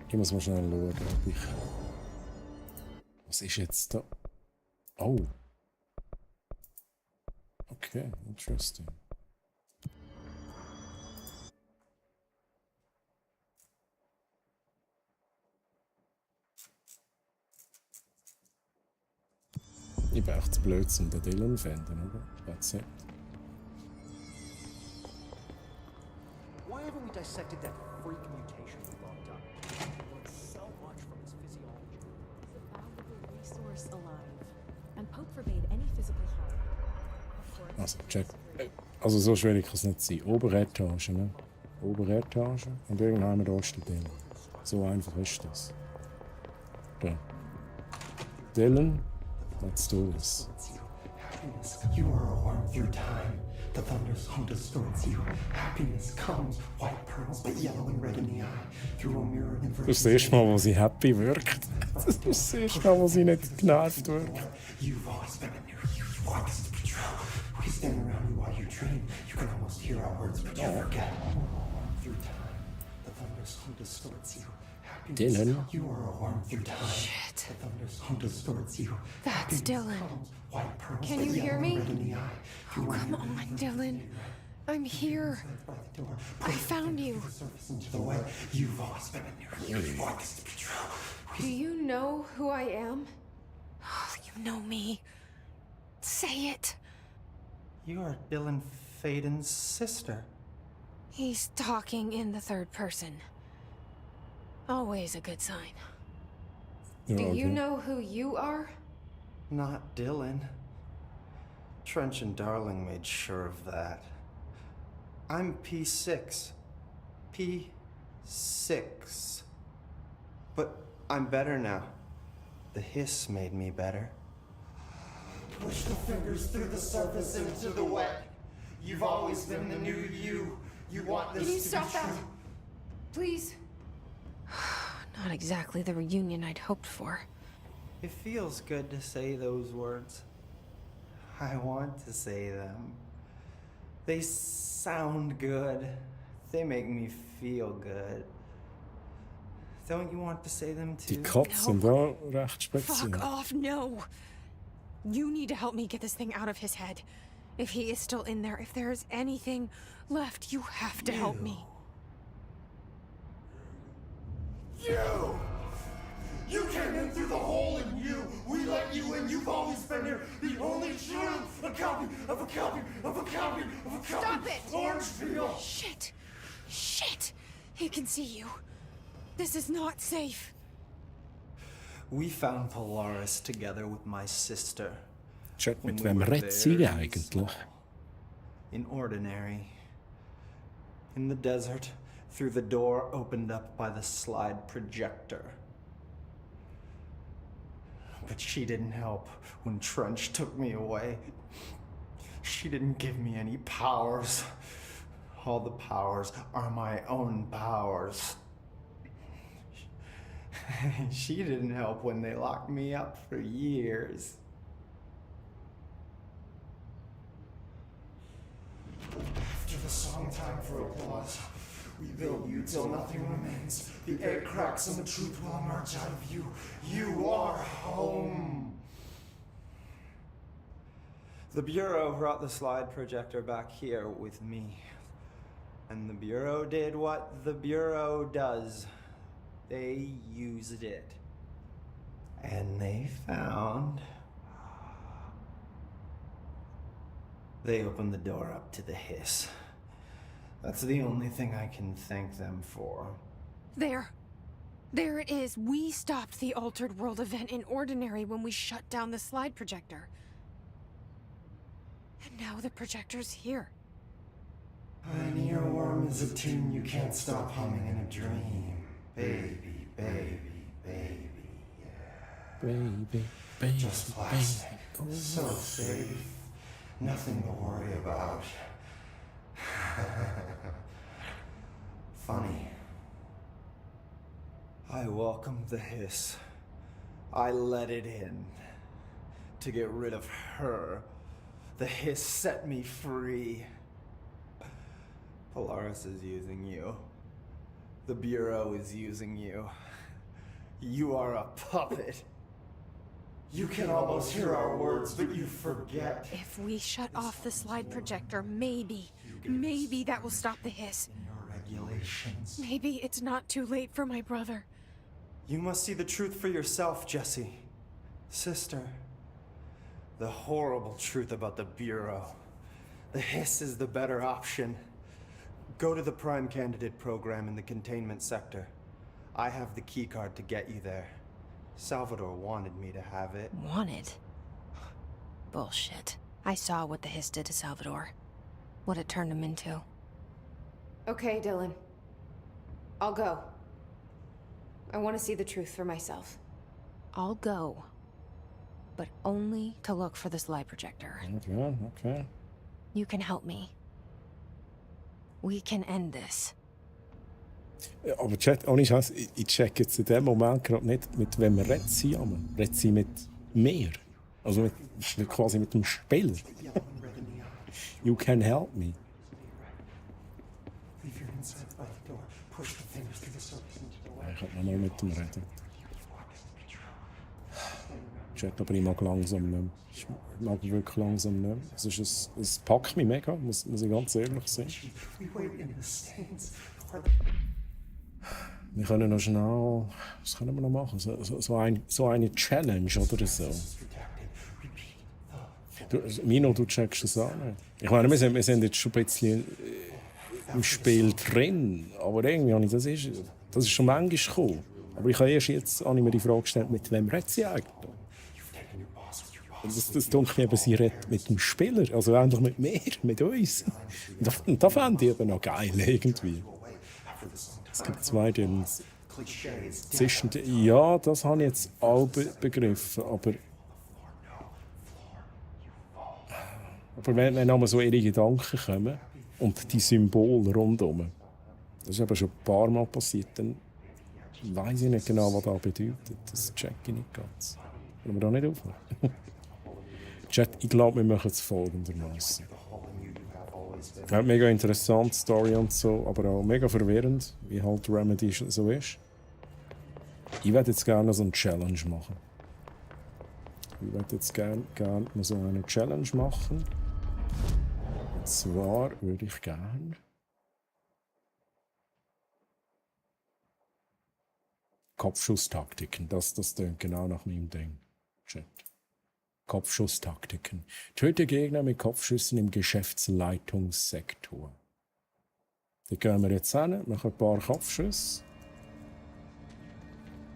Ich muss mal schnell schauen, ob ich... Was ist jetzt da? Oh. Okay, interesting. Ich bin echt zu blöd, um den Dylan zu finden, oder? That's it. Why haven't we dissected that freak mutation we locked up? We learned so much from his physiology. It's a valuable resource alive. And Pope forbade any physical harm. Of course, Also, check. Also so schwierig kann es nicht sein. Oberetage, ne? Oberetage und irgendwann da steht Dylan. So einfach ist das. Da. Dylan, let's do this. Happiness, you are a worm through time. The thunder's home distorts you. Happiness comes, white pearls, but yellow and red in the eye. Through a mirror in Das ist das erste Mal, wo sie happy wirkt. Das ist das erste Mal, wo sie nicht genervt wirkt. You've always been a new you. You want this to be true. We stand around you while you dream. You can almost hear our words, but you forget. Through time, the thunder's home distorts you. Happiness, Dylan. you are a worm through time. Shit. The thunder's home distorts you. That's Happiness Dylan. comes, white pearls, Can but you yellow hear and me? red in the eye. Oh, Through a come mirror on, in Dylan. I'm here. I found you. Into the way you've always been a new you. You want this to be true. Do you know who I am? Oh, you know me. Say it. You are Dylan Faden's sister. He's talking in the third person. Always a good sign. Do you know who you are? Not Dylan. Trench and Darling made sure of that. I'm P6. P6. But I'm better now. The hiss made me better. Push the fingers through the surface into the wet. You've always been the new you. You want this Can you to stop be that? true. Please? Not exactly the reunion I'd hoped for. It feels good to say those words. I want to say them. They sound good. They make me feel good. Don't you want to say them too? Die Katzen da recht Fuck speziell. off, no! You need to help me get this thing out of his head. If he is still in there, if there is anything left, you have to help me. You! You came in through the hole in you. We let you in. You've always been here. The only truth. A copy of a copy of a copy of a copy. Stop it! Orange peel. Shit! Shit! He can see you. This is not safe. We found Polaris together with my sister. Check, when mit we wem were redet sie very eigentlich? small. In Ordinary. In the desert, through the door opened up by the slide projector. But she didn't help when Trench took me away. She didn't give me any powers. All the powers are my own powers. She didn't help when they locked me up for years. After the song time for applause, we build you till nothing remains. The air cracks and the truth will emerge out of you. You are home. The Bureau brought the slide projector back here with me. And the Bureau did what the Bureau does. They used it. And they found... They opened the door up to the hiss. That's the only thing I can thank them for. There. There it is. We stopped the Altered World event in Ordinary when we shut down the slide projector. And now the projector's here. An earworm is a tune you can't stop humming in a dream. Baby, baby, baby, yeah. Baby, baby, just plastic. So safe. Nothing to worry about. Funny. I welcomed the hiss. I let it in. To get rid of her. The hiss set me free. Polaris is using you. The Bureau is using you. You are a puppet. You can almost hear our words, but you forget. If we shut off the slide projector, maybe that will stop the hiss. Regulations. Maybe it's not too late for my brother. You must see the truth for yourself, Jesse. Sister. The horrible truth about the Bureau. The hiss is the better option. Go to the Prime Candidate program in the containment sector. I have the keycard to get you there. Salvador wanted me to have it. Wanted? Bullshit. I saw what the Hiss did to Salvador. What it turned him into. Okay, Dylan. I'll go. I want to see the truth for myself. I'll go. But only to look for this lie projector. Okay. You can help me. We can end this. Aber Chat, ohne Scheiß, ich check jetzt in dem Moment gerade nicht, mit wem redet sie. Redet sie mit mir? Also quasi mit dem Spieler. You can help me. Ich kann nochmal mit ihm reden. Chat, aber ich mag langsam nicht mehr. Ich mag wirklich langsam nicht mehr. Es packt mich mega, muss ich ganz ehrlich sein. Wir können noch schnell... Was können wir noch machen? So eine Challenge oder so. Mino, du checkst das auch nicht. Ich meine, wir sind jetzt schon ein bisschen im Spiel drin, aber irgendwie habe ich das ist schon manchmal gekommen. Aber ich habe erst jetzt mir die Frage gestellt, mit wem redet sie eigentlich? Das denke ich eben, sie redet mit dem Spieler, also eigentlich mit mir, mit uns. Und das fände ich eben noch geil, irgendwie. Es gibt zwei Dinge. Ja, das habe ich jetzt auch begriffen, aber wenn einmal so ihre Gedanken kommen und die Symbole rundherum, das ist eben schon ein paar Mal passiert, dann weiss ich nicht genau, was das bedeutet. Das check ich nicht ganz. Wollen wir da nicht aufhören? Chat, ich glaube, wir machen es folgendermaßen. Ja, mega interessante Story und so, aber auch mega verwirrend, wie halt Remedy so ist. Ich würde jetzt gerne so eine Challenge machen. Ich würde jetzt gerne so eine Challenge machen. Und zwar würde ich gerne Kopfschusstaktiken. Das klingt genau nach meinem Ding. Chat. Kopfschusstaktiken. Töte Gegner mit Kopfschüssen im Geschäftsleitungssektor. Da gehen wir jetzt hin, machen ein paar Kopfschüsse.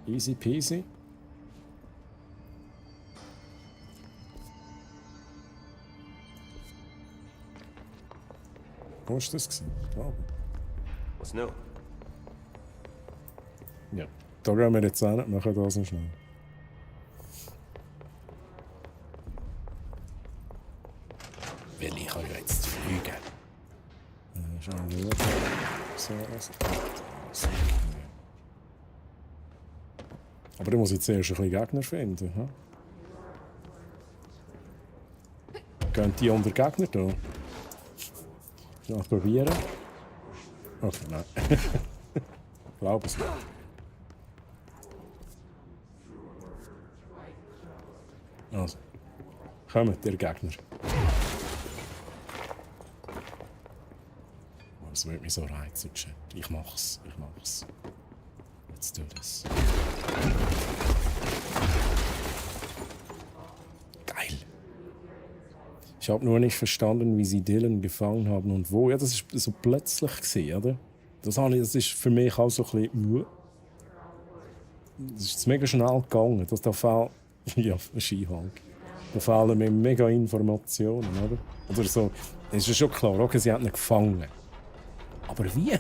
Easy peasy. Wo war das? What's new? Ja, da gehen wir jetzt hin, machen das noch schnell. Weil ich kann jetzt fliegen. Schauen wir so. Aber ich muss jetzt erst ein bisschen Gegner finden. Hm? Gehen die unter Gegner da? Noch probieren? Okay, nein. Ich glaube es nicht. Also, kommt der Gegner. Das würde mich so reizen, Chat. Ich mach's. Let's do this. Geil. Ich habe nur nicht verstanden, wie sie Dylan gefangen haben und wo. Ja, das war so plötzlich gewesen, oder? Das ist für mich auch so ein bisschen... Das ist mega schnell gegangen. Da fehlt... Ja, Skihulk. Da fehlen mir mega Informationen, oder? Oder so. Es ist schon klar, okay, sie haben ihn gefangen. Aber wie?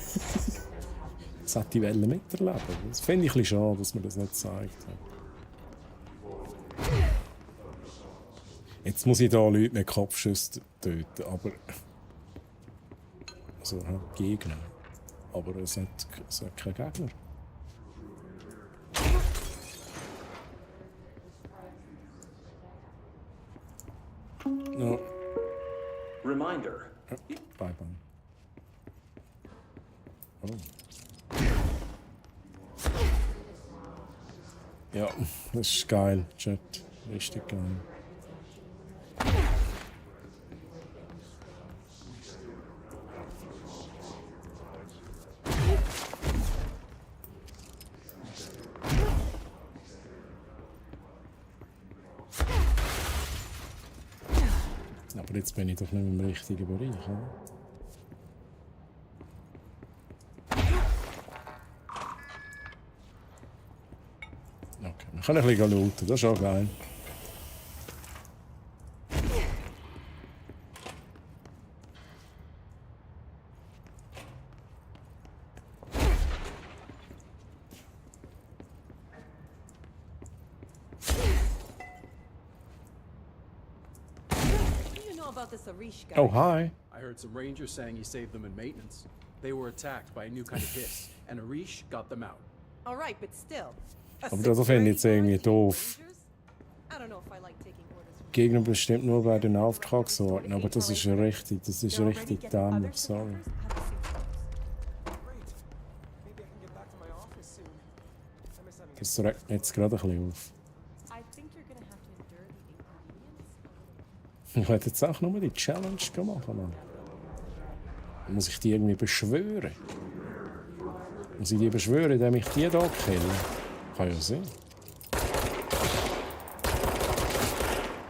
Das hat die Welle miterleben. Das finde ich ein bisschen schade, dass man das nicht gezeigt hat. Jetzt muss ich da Leute mit Kopfschüssen töten, aber... Also, Gegner. Aber es hat keinen Gegner. No. Reminder. Bye. Oh. Ja, das ist geil, Chat. Richtig geil. Aber jetzt bin ich doch nicht im richtigen Bereich, oder? Okay, wir können ein bisschen looten, das ist auch geil. about this Arish guy? Oh, hi. I heard some rangers saying he saved them in maintenance. They were attacked by a new kind of hiss, and Arish got them out. All right, but still. A Aber das finde ich jetzt irgendwie doof. I don't know if I like taking orders from Gegner bestimmt nur bei den Auftragsorten, aber das ist richtig dämlich, sorry. Das regt mich jetzt gerade ein bisschen auf. I think you're gonna have to endure the inconvenience. Ich werde jetzt auch nur die Challenge machen. Mann. Muss ich die irgendwie beschwören? Muss ich die beschwören, indem ich die hier kille? Kann ja sein.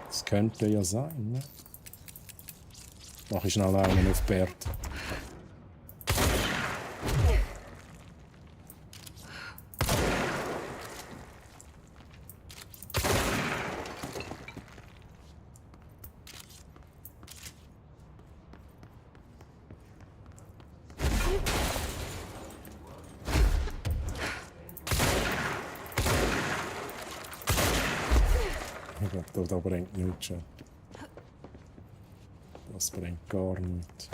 Das könnte ja sein, ne? Mach ich schnell einen auf Bert. Das bringt nichts. Das bringt gar nichts.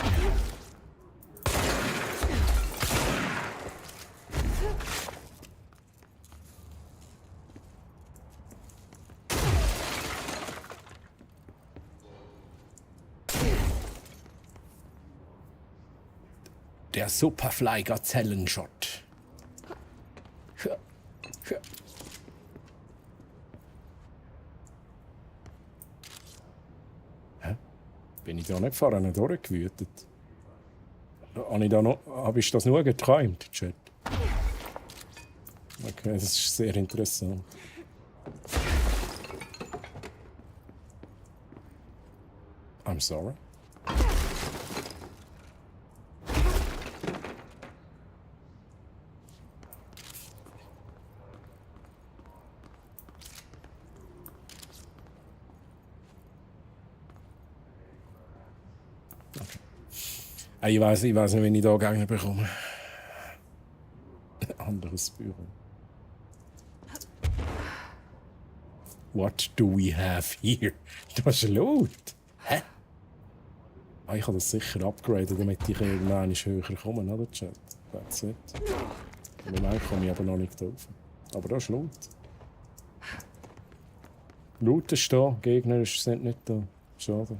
Der Superfly Gazellenshot. Bin ich da nicht vorne durchgewütet? Habe ich das nur geträumt, Chat? Okay, das ist sehr interessant. I'm sorry. Ich weiß nicht, wenn ich da Gegner bekomme. Ein anderes Büro. What do we have here? Das ist laut. Hä? Ich habe das sicher upgraden, damit ich irgendwann höher komme, oder Chat? That's it. Im Moment komme ich aber noch nicht drauf. Aber das ist laut. Laut ist da, Gegner sind nicht da. Schade.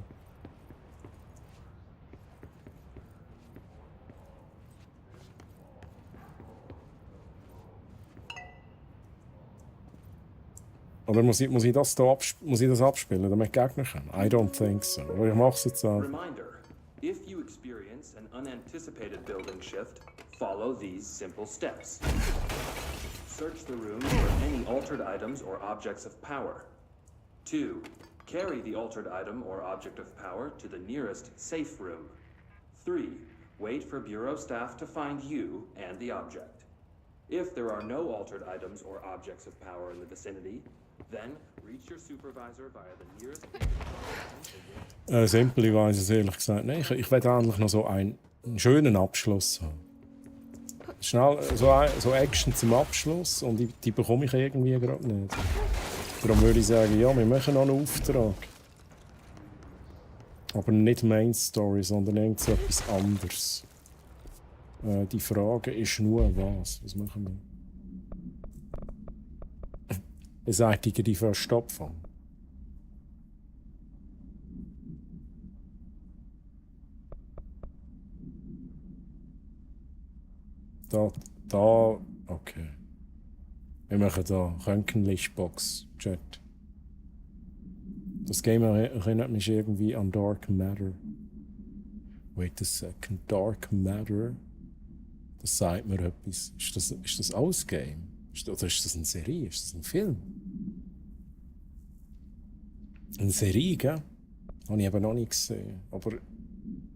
Oder muss ich das abspielen, damit Gegner kommen? I don't think so. Aber ich mach's jetzt auch. Reminder, if you experience an unanticipated building shift, follow these simple steps. Search the room for any altered items or objects of power. 2. Carry the altered item or object of power to the nearest safe room. 3. Wait for Bureau staff to find you and the object. If there are no altered items or objects of power in the vicinity, then reach your supervisor via the nearest. Simpel, ich weiß es ehrlich gesagt nicht. Ich will eigentlich noch so einen schönen Abschluss haben. Schnell, so Action zum Abschluss und die bekomme ich irgendwie gerade nicht. Darum würde ich sagen, ja, wir machen noch einen Auftrag. Aber nicht Main Story, sondern irgendetwas anderes. Die Frage ist nur, was? Was machen wir? Beseitigen die Verstopfung. Da, okay. Wir machen da Röntgenlichtbox, Chat. Das Game erinnert mich irgendwie an Dark Matter. Wait a second, Dark Matter? Das sagt mir etwas. Ist das auch ein Game? Oder ist das eine Serie? Ist das ein Film? Eine Serie, gell? Habe ich eben noch nicht gesehen. Aber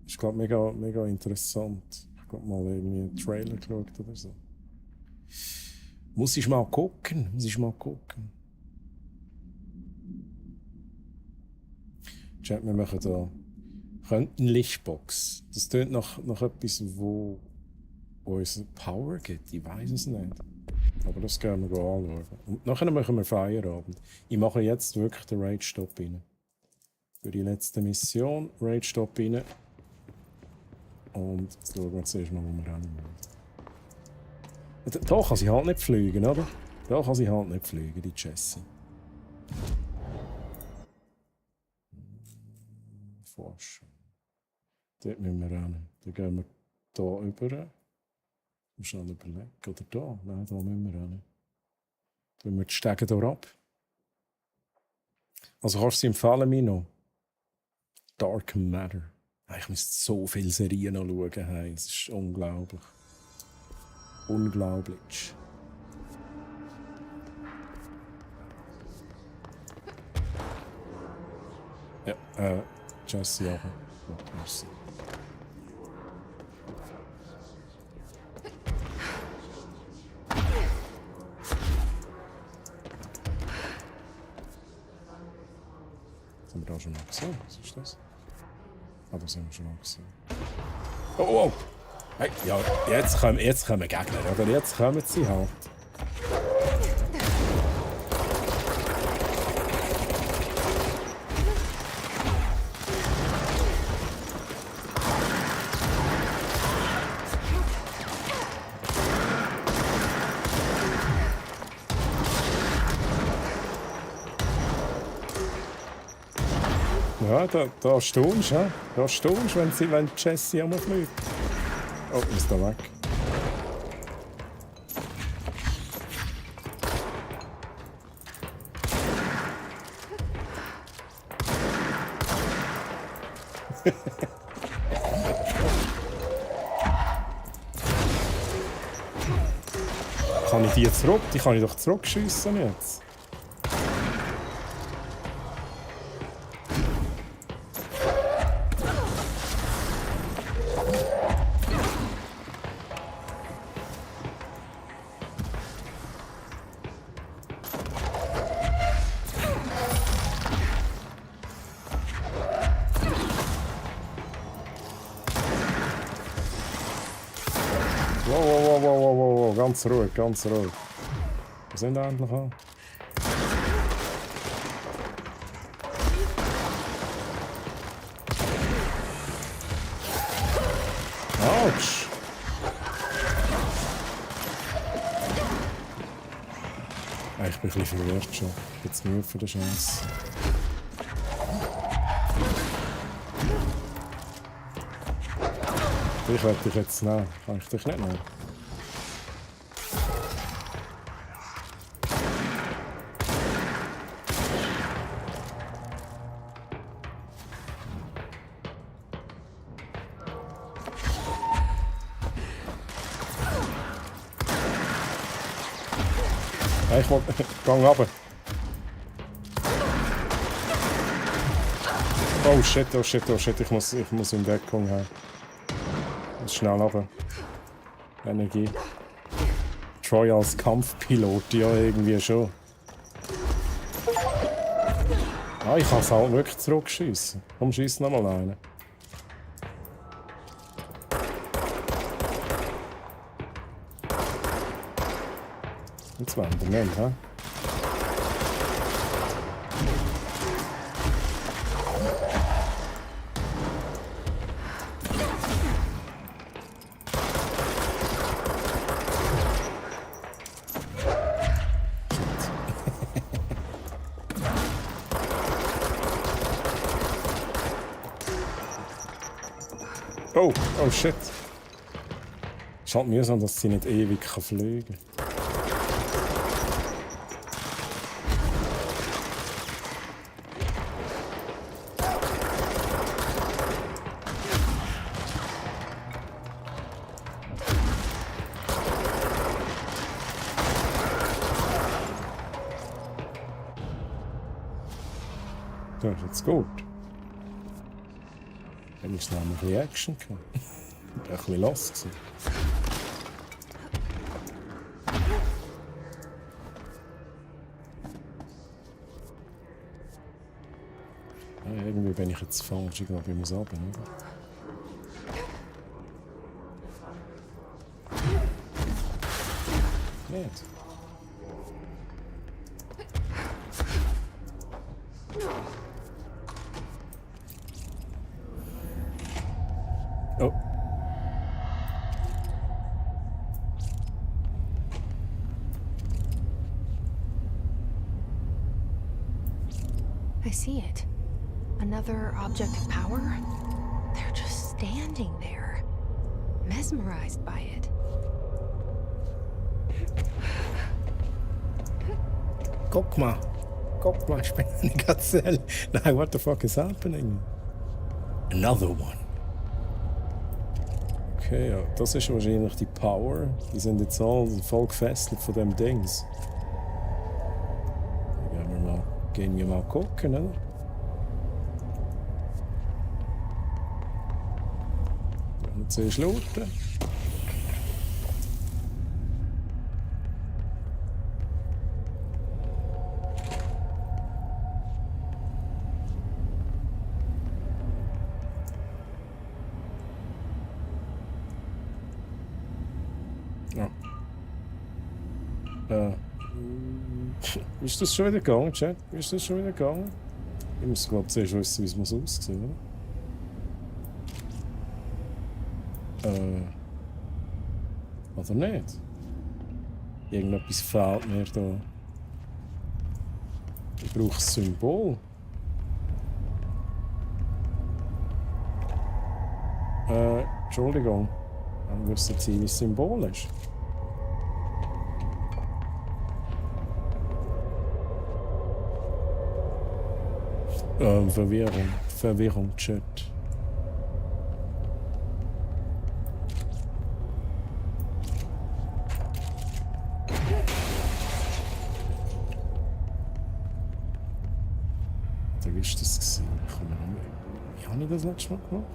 ist, glaube ich, mega interessant. Ich habe mal irgendwie einen Trailer geschaut oder so. Muss ich mal gucken. Chat, wir machen da Röntgenlichtbox. Das tönt nach etwas, wo uns Power gibt. Ich weiß es nicht. Aber das gehen wir anschauen. Und nachher machen wir Feierabend. Ich mache jetzt wirklich den Rage-Stop rein. Für die letzte Mission. Rage Stop rein. Und jetzt schauen wir zuerst mal, wo wir hin wollen. Da kann sie halt nicht fliegen, oder? Da kann sie halt nicht fliegen, die Jessie. Forschen. Dort müssen wir hin. Dann gehen wir hier rüber. Ich muss schnell überlegen. Oder da? Nein, da müssen wir hin. Dann müssen wir die Stege hier ab. Also kannst du sie empfehlen, Mino? Dark Matter. Ich müsste so viele Serien noch schauen. Hey, es ist unglaublich. Unglaublich. Ja, Jesse auch. Ja, merci. Haben wir da schon mal gesehen? Was ist das? Ah, das haben wir schon mal gesehen. Oh, oh! Hey, ja, jetzt kommen Gegner, oder? Jetzt kommen sie halt. Ja, da staunst du, da staunst wenn Jessie einmal fliegt. Oh, ist da weg. Kann ich die zurück? Die kann ich doch zurückschiessen jetzt. Wow, ganz ruhig, ganz ruhig. Wir sind endlich an. Autsch! Ich bin ein bisschen verwirrt schon. Jetzt müde für die Chance. Ich werde dich jetzt nehmen. Kann ich dich nicht nehmen? Ich will... Gang runter. Oh shit, oh shit, oh shit. Ich muss in Deckung haben. Schnell runter. Energie. Troy als Kampfpilot, ja irgendwie schon. Ah, ich kann es halt wirklich zurückschießen. Komm, schieß noch mal einen. Jetzt wollen wir nicht, hä? Oh shit. Es ist halt mühsam, dass sie nicht ewig fliegen kann. Das ist jetzt gut. Wenn ich noch eine Reaction kann. Ich war ein bisschen los. Ja, irgendwie bin ich jetzt falsch. Ich glaube, ich muss runter, oder? Nicht. I see it. Another object of power? They're just standing there, mesmerized by it. Guck mal, ich bin eine Gazelle. Nein, what the fuck is happening? Another one. Okay, ja, das ist wahrscheinlich die Power. Die sind jetzt alle voll gefesselt von dem Dings. Gehen wir mal gucken, oder? Und zuerst looten. Ja. Ist das schon wieder gegangen, Chat? Ist das schon wieder gegangen? Ich muss, glaube ich, zuerst wissen, wie es aussieht, oder? Oder nicht? Irgendetwas fehlt mir da. Ich brauche ein Symbol. Entschuldigung. Ich wüsste jetzt, wie das Symbol ist. Verwirrung, Chat. Wie ist das gewesen? Wie habe ich das letztes Mal gemacht?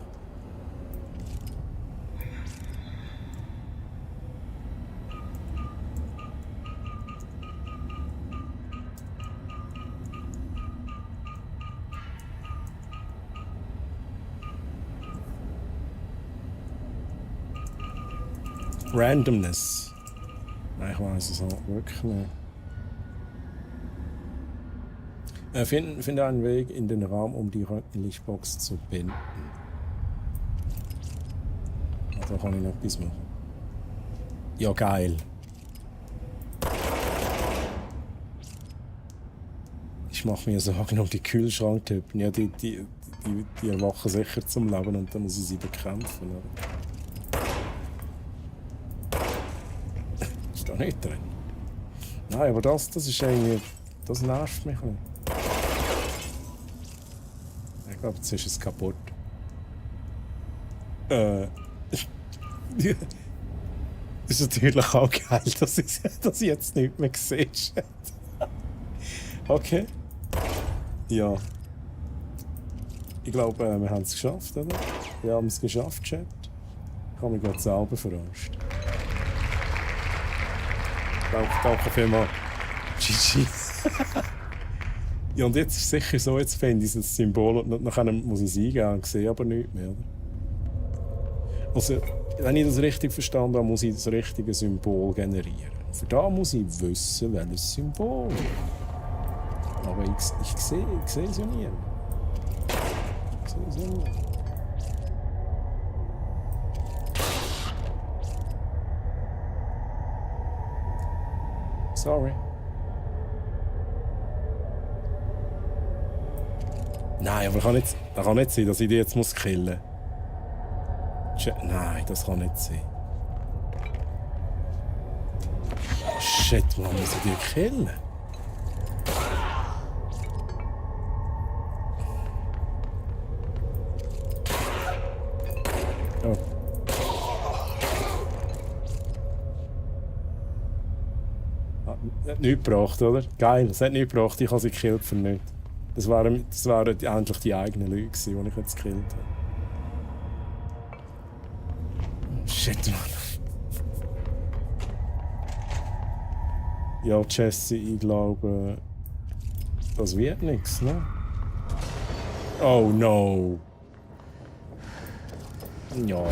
Randomness. Nein, ich weiß es halt wirklich nicht. Finde einen Weg in den Raum, um die Röntgenlichtbox zu binden. Da kann ich noch etwas machen. Ja, geil. Ich mache mir Sorgen um die Kühlschranktypen. Ja, die erwachen sicher zum Leben und dann muss ich sie bekämpfen. Ist da nicht drin? Nein, aber das ist irgendwie... Das nervt mich ein bisschen. Ich glaube, jetzt ist es kaputt. Das ist natürlich auch geil, dass ich jetzt nicht mehr sehe. Okay. Ja. Ich glaube, wir haben es geschafft, oder? Wir haben es geschafft, Chat. Ich habe mich gerade selber verarscht. Danke vielmals. GG. Ja, und jetzt ist es sicher so, jetzt finde ich das Symbol und nachher muss ich es eingeben und sehe aber nichts mehr. Oder? Also, wenn ich das richtig verstanden habe, muss ich das richtige Symbol generieren. Für da muss ich wissen, welches Symbol. Aber ich sehe es ja nie. Ich sehe es ja nie. Sorry. Nein, aber kann nicht sein, dass ich die jetzt killen muss. Nein, das kann nicht sein. Shit, man, muss ich die killen? Oh. Hat nichts gebracht, oder? Geil, es hat nichts gebracht, ich habe sie gekillt für nichts. Das waren eigentlich die eigenen Leute, die ich jetzt gekillt habe. Shit, Mann. Ja, Jesse, ich glaube, das wird nichts, ne? Oh no. Ja.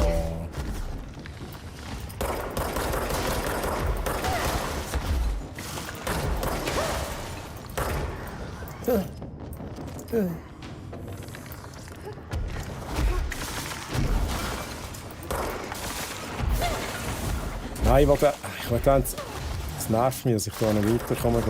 Nein, ich wollte es nervt mich, dass ich da nicht weiterkomme.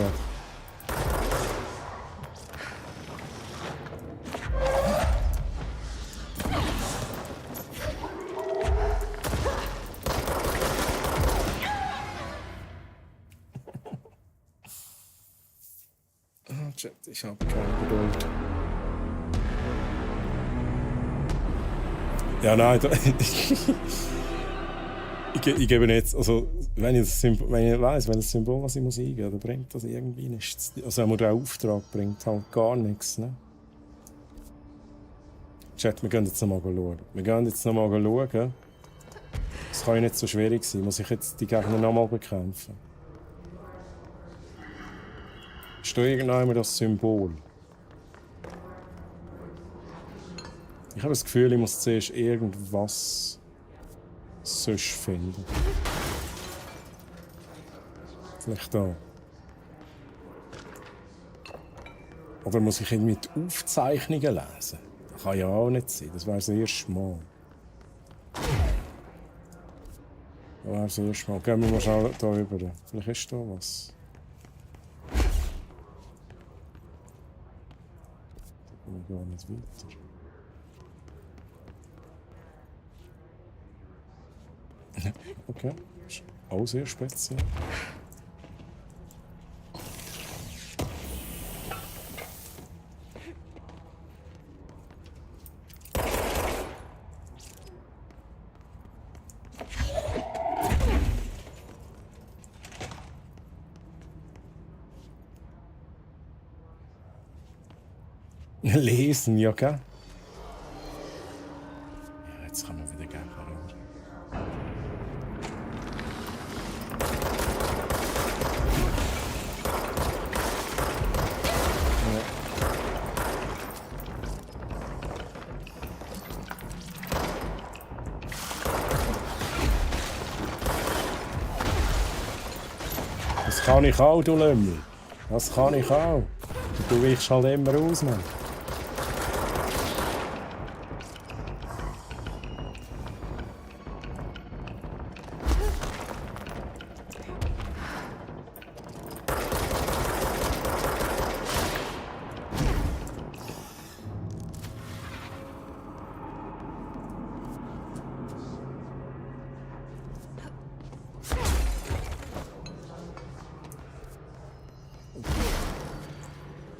Chat, ich habe keine Geduld. Ja, nein, ich gebe jetzt, also wenn ich weiss, welches Symbol was ich muss eingeben, dann bringt das irgendwie nichts. Also der Auftrag bringt halt gar nichts. Ne? Chat, wir gehen jetzt noch mal schauen. Es kann ja nicht so schwierig sein. Muss ich jetzt die Gegner noch mal bekämpfen? Ist da irgendwann das Symbol? Ich habe das Gefühl, ich muss zuerst irgendwas sonst finden. Vielleicht da. Oder muss ich irgendwie die Aufzeichnungen lesen? Das kann ja auch nicht sein. Das wäre das erste Mal. Gehen wir mal schnell hier rüber. Vielleicht ist da was. Da kommen wir gar nicht weiter. Okay, ist auch sehr speziell. Lesen, ja, gell? Ja, jetzt kann man wieder gehen. Das kann ich auch, du Lümmel. Das kann ich auch. Du weichst halt immer aus, Mann.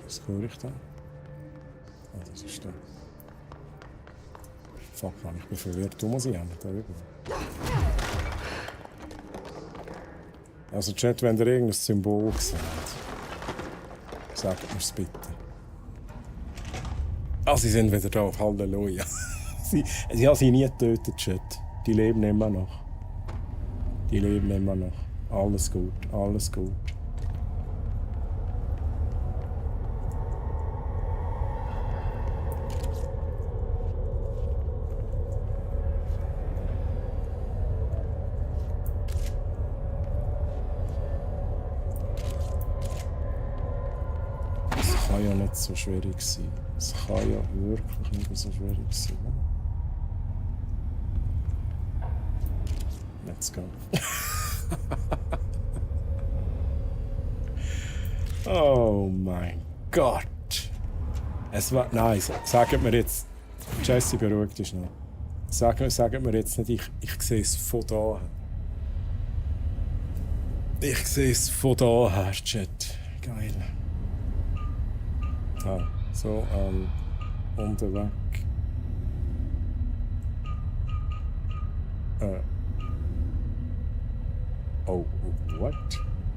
Was höre ich da? Ah, das ist da. Fuck, Mann, ich bin verwirrt. Du musst hin, da rüber. Also, Chat, wenn ihr irgendein Symbol seht, sagt mir's bitte. Ah, sie sind wieder da. Halleluja. sie haben sie nie getötet, Chat. Die leben immer noch. Alles gut, alles gut. Es kann ja nicht so schwierig sein. Es kann ja wirklich nicht so schwierig sein. Let's go. Oh mein Gott. Es war. Nein, sagt mir jetzt. Jesse, beruhigt dich noch. Sagt mir jetzt nicht, ich sehe es von da. Ich sehe es von da her, Chat. Geil. Ah, so, unterweg. Oh, what?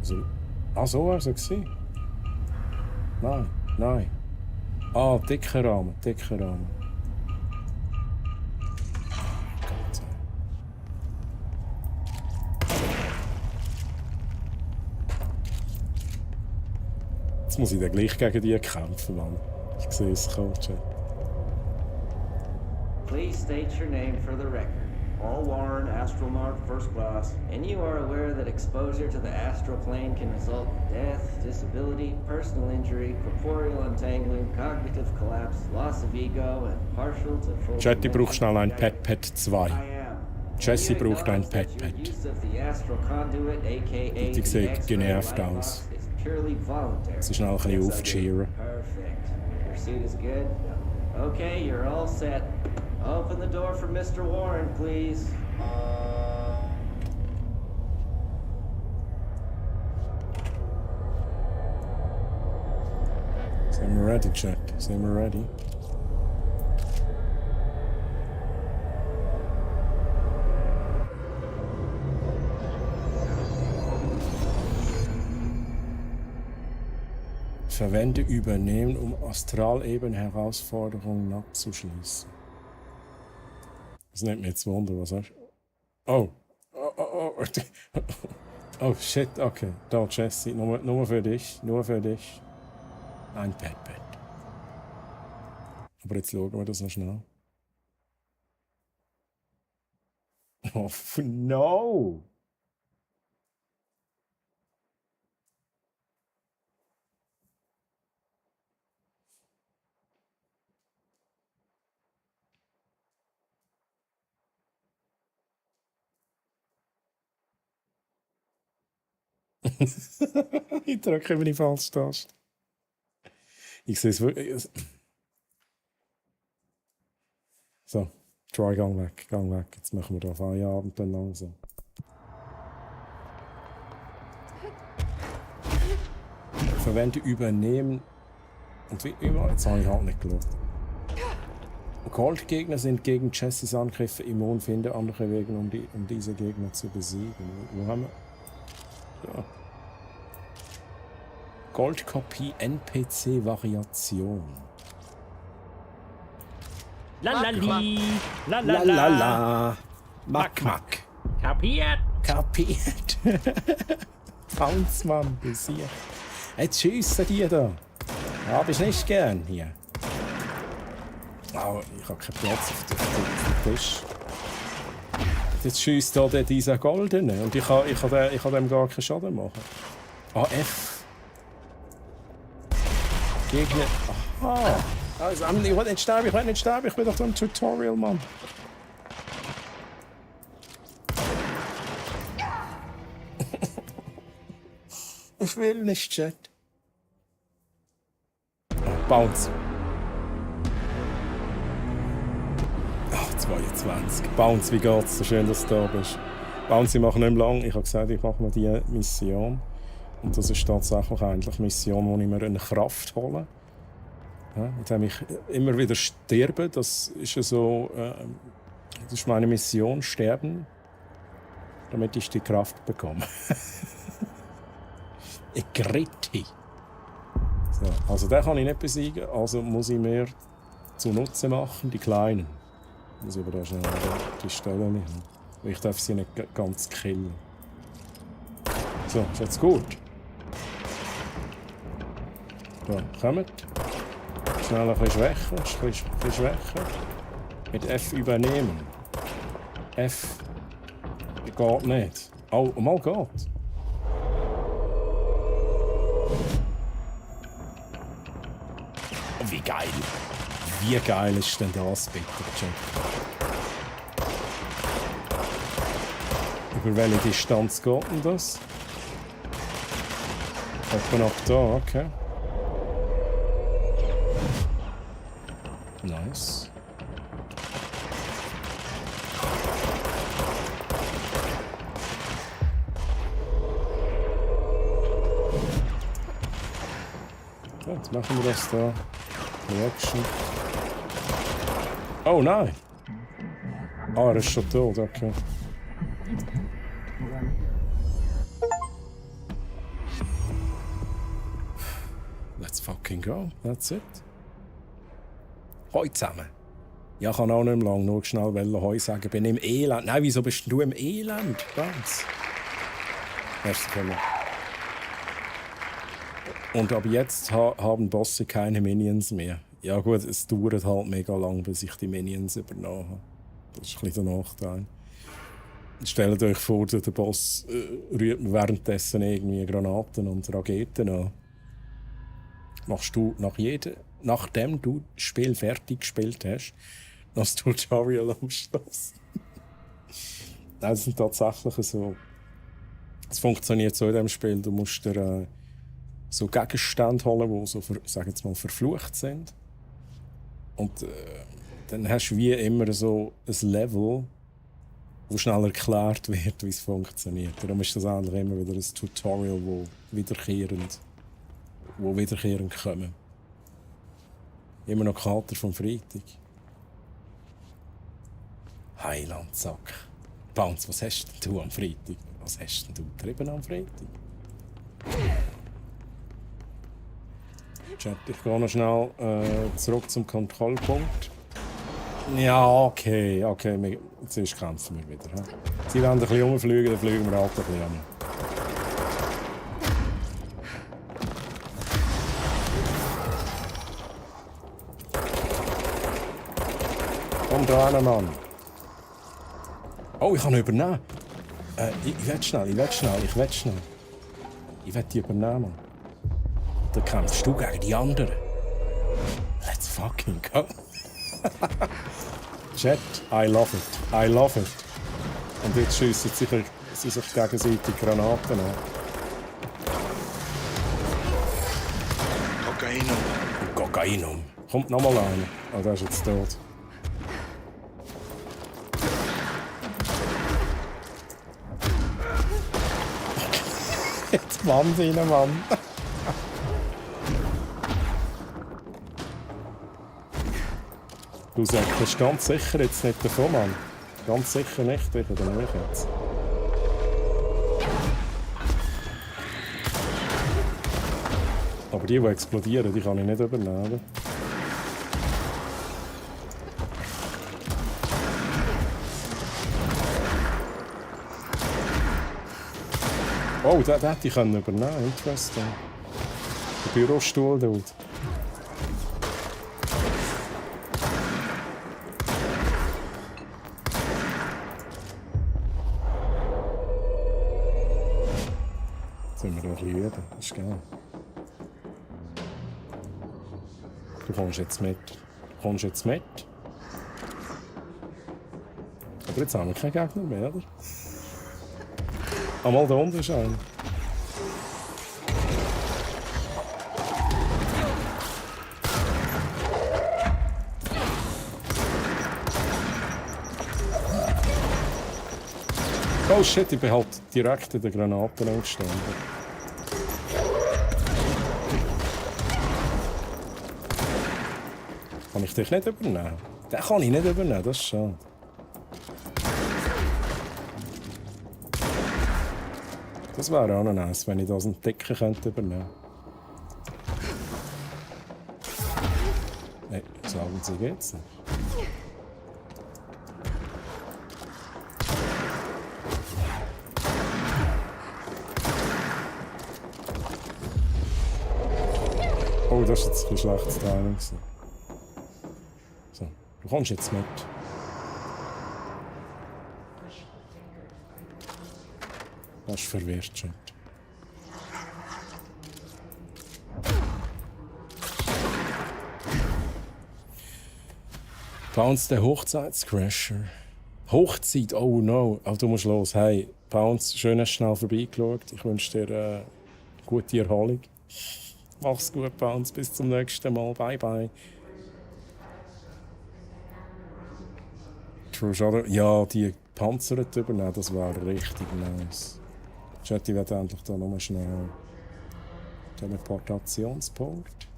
Also, so war es gewesen? Nein. Ah, dicker Rahmen. Gott. Jetzt muss ich dann gleich gegen die kämpfen, Mann. Ich sehe es kommen, Chat. Please state your name for the record. All Warren, Astromark, First Class, and you are aware that exposure to the astral plane can result in death, disability, personal injury, corporeal untangling, cognitive collapse, loss of ego, and partial to full... Chatty braucht schnell ein Pet 2. Jesse braucht ein Pet. Die sieht genervt aus. Sie schnell ein bisschen aufcheeren. Your suit is good? Okay, you're all set. Open the door for Mr. Warren, please. Sind wir ready, Chat? Sind wir ready? Verwende übernehmen, um Astraleben-Herausforderungen abzuschließen. Das nimmt mir jetzt Wunder, was hast du? Oh. Oh shit, okay. Da, Jesse, nur für dich, nur für dich. Ein Pet. Aber jetzt schauen wir das noch schnell. Oh no! Ich drücke immer die falsche Taste. Ich sehe es wirklich. So, Troy, gang weg. Jetzt machen wir da Feierabend dann langsam. Verwende übernehmen. Und wie immer, jetzt habe ich halt nicht geschaut. Goldgegner sind gegen Jessys Angriffe immun. Finde andere Wege, um diese Gegner zu besiegen. Wo haben wir? Ja. Goldkopie NPC-Variation. Lalali. Lalala. Mack. Kapiert. Faunzmann, bis hier. Jetzt schiessen die da. Hab ich nicht gern hier. Oh, ich habe keinen Platz auf dem Tisch. Jetzt schiesst da dieser Goldene und ich kann dem gar keinen Schaden machen. Ah, F. Gegner. Aha. Also, ich will nicht sterben, ich bin doch so ein Tutorial, Mann. Ich will nicht, Chat. Bounce. 22. Bounce, wie geht's? So schön, dass du da bist. Bounce, ich mache nicht mehr lang. Ich habe gesagt, ich mache noch diese Mission. Und das ist tatsächlich eigentlich eine Mission, wo ich mir eine Kraft hole. Ja, indem ich immer wieder sterbe. Das ist ja so. Das ist meine Mission, sterben. Damit ich die Kraft bekomme. Ich gritti. So, also den kann ich nicht besiegen, also muss ich mir zunutze machen, die Kleinen. Muss ich aber da schnell die Stelle nicht. Ich darf sie nicht ganz killen. So, ist jetzt gut. So, kommt. Schnell ein bisschen schwächer, ein bisschen schwächer. Mit F übernehmen. F. Geht nicht. Oh, mal geht. Wie geil. Wie geil ist denn das, bitte, Jack? Über welche Distanz geht denn das? Etwa ab da, okay. Nice. Ja, jetzt machen wir das da. Reaction. Oh nein! Ah, er ist schon tot, okay. Let's fucking go, that's it. Hoi zusammen. Ja, ich kann auch nicht mehr lang, nur schnell Hoi sagen. Ich bin im Elend. Nein, wieso bist du im Elend? Ganz. Merci vielmals. Und ab jetzt haben Bosse keine Minions mehr. Ja gut, es dauert halt mega lang, bis ich die Minions übernommen habe. Das ist ein bisschen der Nachteil. Stellt euch vor, der Boss rührt währenddessen irgendwie Granaten und Raketen an. Machst du nachdem du das Spiel fertig gespielt hast, noch das Tutorial am Schluss. Das sind tatsächlich so. Es funktioniert so in diesem Spiel, du musst dir so Gegenstände holen, die so, sag jetzt mal, verflucht sind. Und dann hast du wie immer so ein Level, wo schnell erklärt wird, wie es funktioniert. Darum ist das eigentlich immer wieder ein Tutorial, wo wiederkehrend kommen. Immer noch Kater vom Freitag. Heilandsack. Bounce, was hast denn du am Freitag? Was hast denn du getrieben am Freitag? Chat, ich gehe noch schnell zurück zum Kontrollpunkt. Ja, okay, jetzt kämpfen wir wieder. He? Sie wollen ein bisschen rumfliegen, dann fliegen wir halt ein bisschen an. Komm da hin, Mann. Oh, ich kann ihn übernehmen. Ich will schnell. Ich will die übernehmen, Mann. Dann kämpfst du gegen die anderen. Let's fucking go. Chat, I love it. Und jetzt schiessen sie sich gegenseitig Granaten an. Kokainum. Kommt nochmal einer. Oh, der ist jetzt tot. Jetzt Mann rein, Mann. Du sagst ganz sicher jetzt nicht davon, Mann. Ganz sicher nicht, ich oder nicht jetzt. Aber die explodieren, die kann ich nicht übernehmen. Oh, den hätte ich übernehmen können. Interesting. Der Bürostuhl dort. Jetzt sind wir doch ein bisschen üben. Das ist geil. Du kommst jetzt mit. Aber jetzt haben wir keinen Gegner mehr, oder? Einmal da unten ist einer. Oh shit, ich bin halt direkt in den Granaten angestanden. Kann ich dich nicht übernehmen? Den kann ich nicht übernehmen, das ist schade. Das wäre auch noch nice, wenn ich das einen Dicken übernehmen könnte. Nein, sagen Sie geht's nicht. Oh, das war jetzt ein schlechtes Timing. So, du kommst jetzt mit. Das ist verwirrt schon. Bounce, der Hochzeitscrasher. Hochzeit, oh no. Aber du musst los. Hey, Bounce, schön hast du schnell vorbeigeschaut. Ich wünsche dir gute Erholung. Mach's gut, Bounce. Bis zum nächsten Mal. Bye, bye. True Shadow. Ja, die Panzer übernehmen, das wäre richtig nice. Chat, ich werde endlich da nochmal schnell Teleportationspunkt.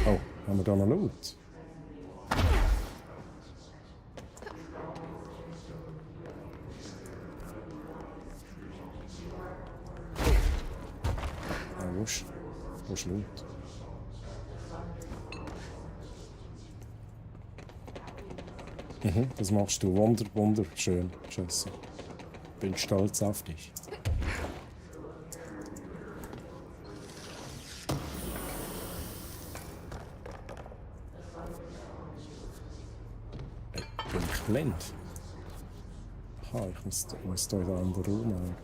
Oh, haben wir da noch Loot? Wo ist Loot? Das machst du wunderschön, Jesse. Bin stolz auf dich. Bin ich blind? Aha, ich muss hier in den anderen Raum eigentlich.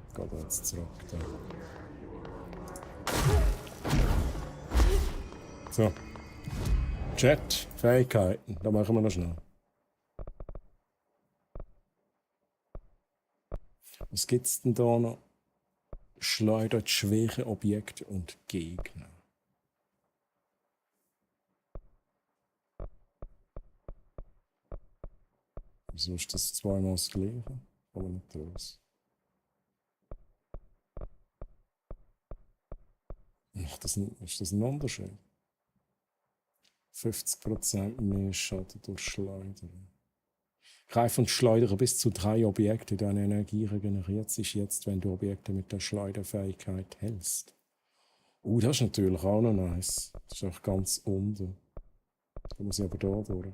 Ich gehe jetzt zurück. Da. So. Chat, Fähigkeiten, da machen wir noch schnell. Was gibt es denn da noch? Schleudert schwere Objekte und Gegner. Wieso ist das zweimal das Gleiche? Aber nicht raus. Ist das ein Unterschied? 50% mehr Schaden durch Schleudern. Greifen und schleudere bis zu 3 Objekte. Deine Energie regeneriert sich jetzt, wenn du Objekte mit der Schleuderfähigkeit hältst. Das ist natürlich auch noch nice. Das ist auch ganz unten. Da muss ich aber da durch.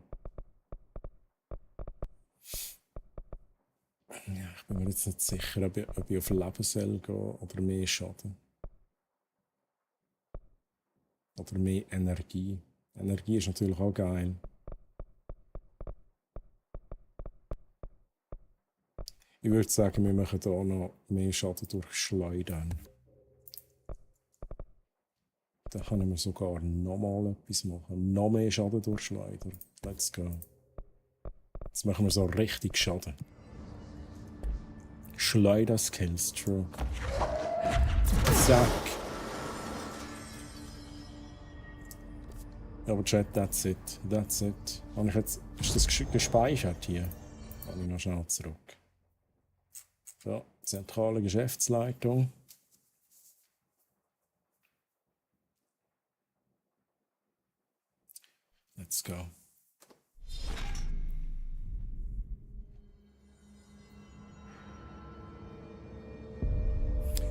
Ja, ich bin mir jetzt nicht sicher, ob ich auf Lebensel gehe oder mehr Schaden. Oder mehr Energie. Energie ist natürlich auch geil. Ich würde sagen, wir machen hier noch mehr Schaden durch Schleudern. Dann können wir sogar nochmal etwas machen. Noch mehr Schaden durch Schleudern. Let's go. Jetzt machen wir so richtig Schaden. Schleuder-Skills, true. Zack. Ja, aber Chat, that's it. That's it. Ist das gespeichert hier? Kann ich noch schnell zurück. So, zentrale Geschäftsleitung. Let's go.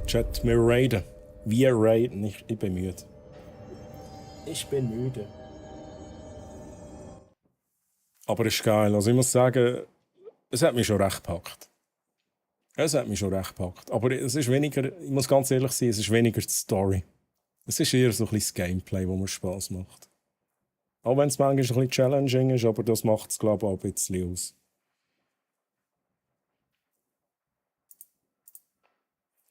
Chat, wir raiden. Wir raiden. Ich bin müde. Ich bin müde. Aber es ist geil. Also ich muss sagen, es hat mich schon recht gepackt. Es hat mich schon recht gepackt. Aber es ist weniger, ich muss ganz ehrlich sein, es ist weniger die Story. Es ist eher so ein bisschen das Gameplay, das mir Spass macht. Auch wenn es manchmal ein bisschen challenging ist, aber das macht es, glaube ich, auch ein bisschen aus.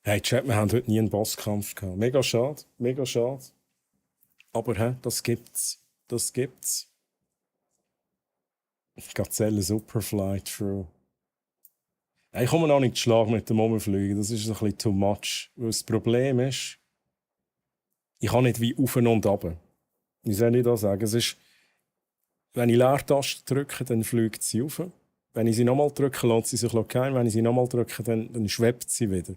Hey, Chat, wir haben heute nie einen Bosskampf gehabt. Mega schade, mega schade. Aber das gibt's. Das gibt's. Gazelle Superfly, true. Hey, ich komme noch nicht zu Schlag mit dem Umfliegen. Das ist ein bisschen too much. Weil das Problem ist, ich kann nicht wie auf und runter. Wie soll ich das sagen? Es ist, wenn ich Leertaste drücke, dann fliegt sie rauf. Wenn ich sie nochmal drücke, lässt sie sich locker. Wenn ich sie nochmal drücke, dann schwebt sie wieder.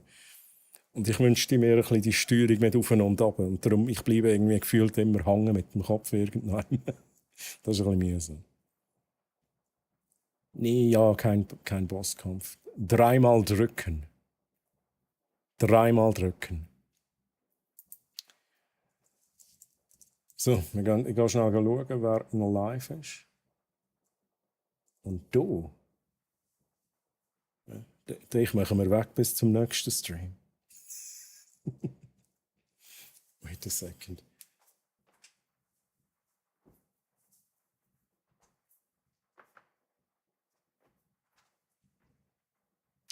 Und ich wünschte mir ein bisschen die Steuerung mit auf und runter. Und darum, ich bleibe irgendwie gefühlt immer hängen mit dem Kopf irgendwann. Das ist ein bisschen mühsam. Nee, ja, kein Bosskampf. 3-mal drücken. 3-mal drücken. So, ich gehe schnell schauen, wer noch live ist. Und du? Ja, dich machen wir weg bis zum nächsten Stream. Wait a second.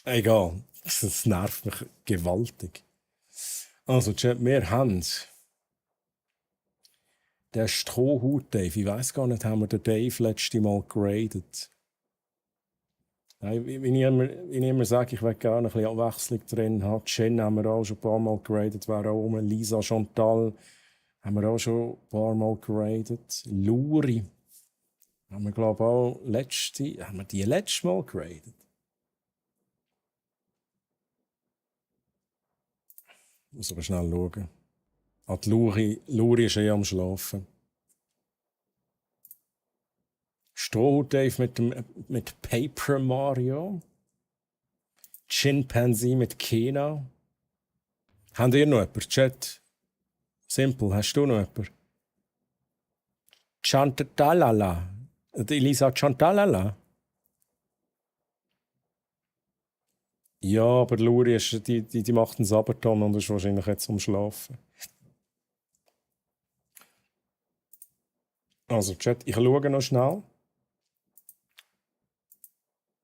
Egal, das nervt mich gewaltig. Also, Chat, wir haben den Strohhut Dave. Ich weiss gar nicht, haben wir den Dave letztes Mal geradet? Nein, wie ich immer sage, ich will gerne ein bisschen Abwechslung drin haben. Jen haben wir auch schon ein paar Mal geradet, war auch rum. Lisa Chantal haben wir auch schon ein paar Mal geradet. Luri haben wir, glaube ich, auch haben wir die letztes Mal geradet? Ich muss aber schnell schauen. Die Luri ist am Schlafen. Strohhut Dave mit Paper Mario. Chimpanzee mit Kena. Habt ihr noch jemanden? Chat. Simple, hast du noch jemanden? Chantalala. Elisa Chantalala. Ja, aber Luri ist, die macht einen Sabaton und ist wahrscheinlich jetzt am Schlafen. Also, Chat, ich schaue noch schnell,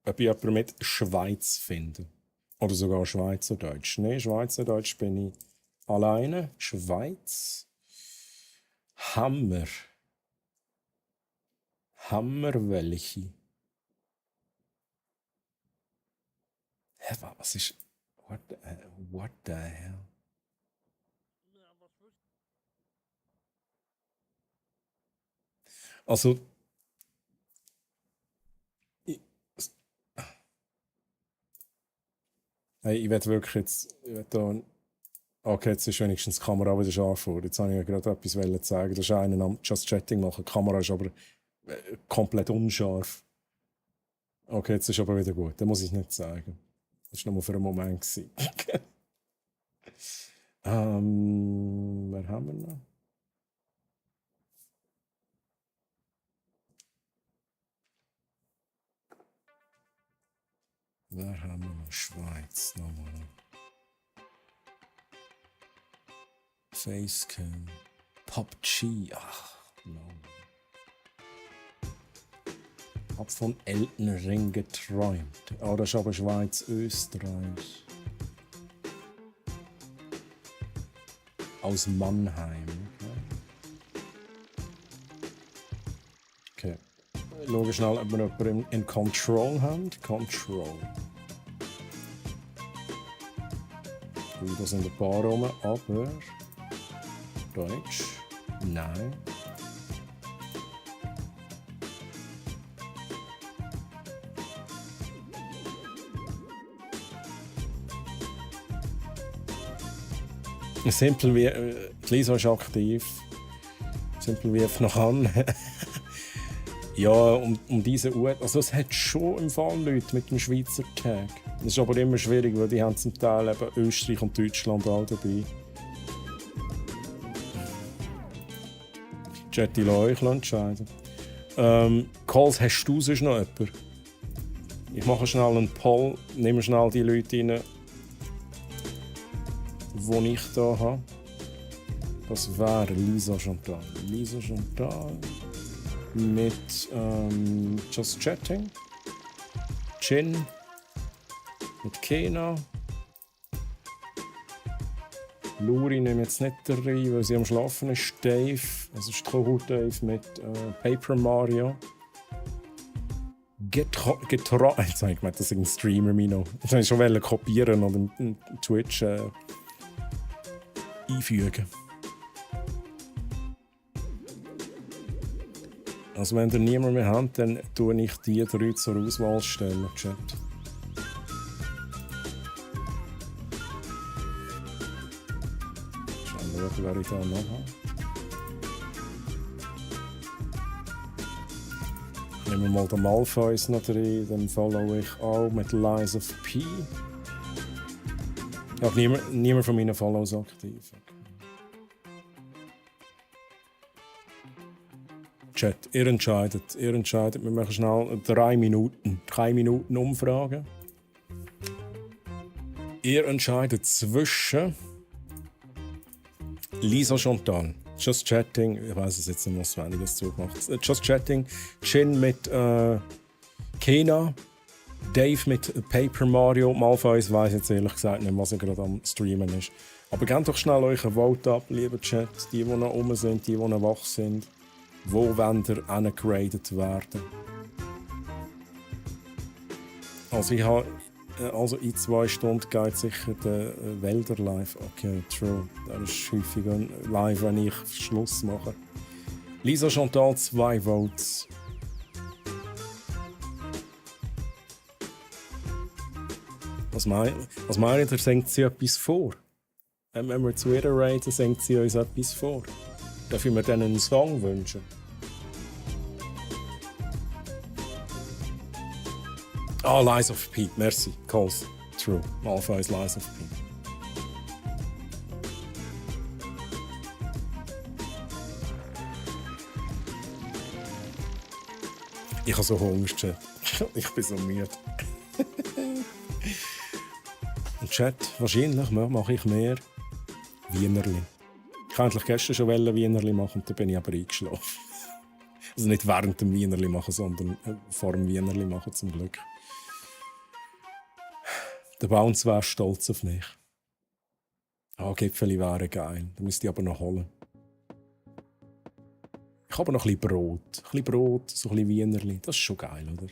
ob ich jemanden mit Schweiz finde. Oder sogar Schweizerdeutsch. Nein, Schweizerdeutsch bin ich alleine. Schweiz. Hammer. Hammer welche? Hä, was ist... What the hell? Also... Ich werde wirklich jetzt... Okay, jetzt ist wenigstens die Kamera wieder scharf vor. Jetzt wollte ich ja gerade etwas zeigen. Da ist einer am Just Chatting machen. Die Kamera ist aber komplett unscharf. Okay, jetzt ist aber wieder gut. Dann muss ich es nicht zeigen. Das war nur für einen Moment. Wer haben wir noch? Wer haben wir noch? Schweiz nochmal. Facecam. PUBG. Ach, no. Hab von Elden Ring geträumt. Oh, das ist aber Schweiz, Österreich. Aus Mannheim. Okay. Schauen schnell, ob wir jemanden in Control haben. Control. Da sind ein paar rum, aber... Deutsch? Nein. Simple wie... Lisa ist aktiv. Simple wie noch an. Ja, um diese Uhr. Also es hat schon im Fall Leute mit dem Schweizer Tag. Das ist aber immer schwierig, weil die haben zum Teil eben Österreich und Deutschland auch dabei. Jetty, lass euch entscheiden. Calls, hast du sonst noch jemanden? Ich mache schnell einen Poll, nehme schnell die Leute rein, die ich hier habe. Das wäre Lisa Chantal. Lisa Chantal mit Just Chatting. Chin mit Kena. Luri nehme jetzt nicht rein, weil sie am Schlafen ist. Dave, also Strohhut Dave mit Paper Mario. Jetzt habe ich gemeint, das ist ein Streamer, Mino. Ich wollte schon kopieren und in Twitch einfügen. Also wenn ihr niemanden mehr habt, dann tue ich die 3 zur Auswahl stellen, Chat. Wer ich da noch habe. Nehmen wir mal den Malfoys noch rein, dann follow ich auch mit Lies of P. Ich habe niemand von meinen Follows aktiv. Chat, ihr entscheidet. Wir machen schnell 3 Minuten. 3 Minuten Umfrage. Ihr entscheidet zwischen Lisa Chantal, Just Chatting, ich weiß es jetzt nicht, was wenn ich das zugemacht. Just Chatting, Chin mit Kena, Dave mit Paper Mario, Malfoys weiss jetzt ehrlich gesagt nicht, was er gerade am Streamen ist. Aber gebt doch schnell euch ein Vote ab, lieber Chat, die noch rum sind, die noch wach sind. Wo wollt ihr angeradet werden? Also in 2 Stunden geht sicher der Wälder live. Okay, true. Das ist häufiger live, wenn ich Schluss mache. Lisa Chantal, 2 Votes. Was meint ihr? Singt sie etwas vor? Wenn wir zu ihr raten, singt sie uns etwas vor. Darf ich mir dann einen Song wünschen? Ah, Lies of P. Merci. Calls. True. Malfoy's Lies of P. Ich habe so Hunger, Chat. Ich bin so müde. Und Chat, wahrscheinlich mache ich mehr Wienerli. Ich wollte eigentlich gestern schon Wienerli machen, und dann bin ich aber eingeschlafen. Also nicht während dem Wienerli machen, sondern vor dem Wienerli machen zum Glück. Der Bounce wäre stolz auf mich. Gipfeli wären geil. Da müsste ich aber noch holen. Ich habe noch ein bisschen Brot. Ein bisschen Brot, so ein bisschen Wienerli. Das ist schon geil, oder?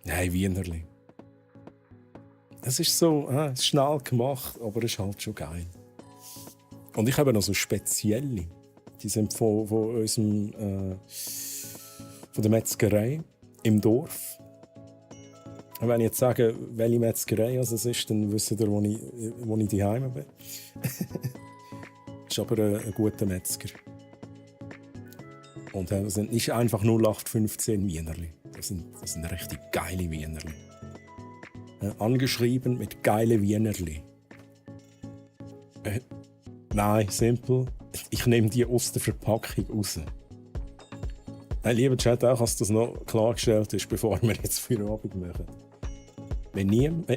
Nein, Wienerli. Es ist so schnell gemacht, aber es ist halt schon geil. Und ich habe noch so spezielle. Die sind von unserem von der Metzgerei im Dorf. Und wenn ich jetzt sage, welche Metzgerei es ist, dann wisst ihr, wo ich daheim bin. Ist aber ein guter Metzger. Und das sind nicht einfach 0815 Wienerli. Das sind richtig geile Wienerli. Angeschrieben mit geile Wienerli. Nein, simpel. Ich nehme die aus der Verpackung raus. Lieber Chat, auch dass das noch klargestellt ist, bevor wir jetzt Feierabend machen. Man nimmt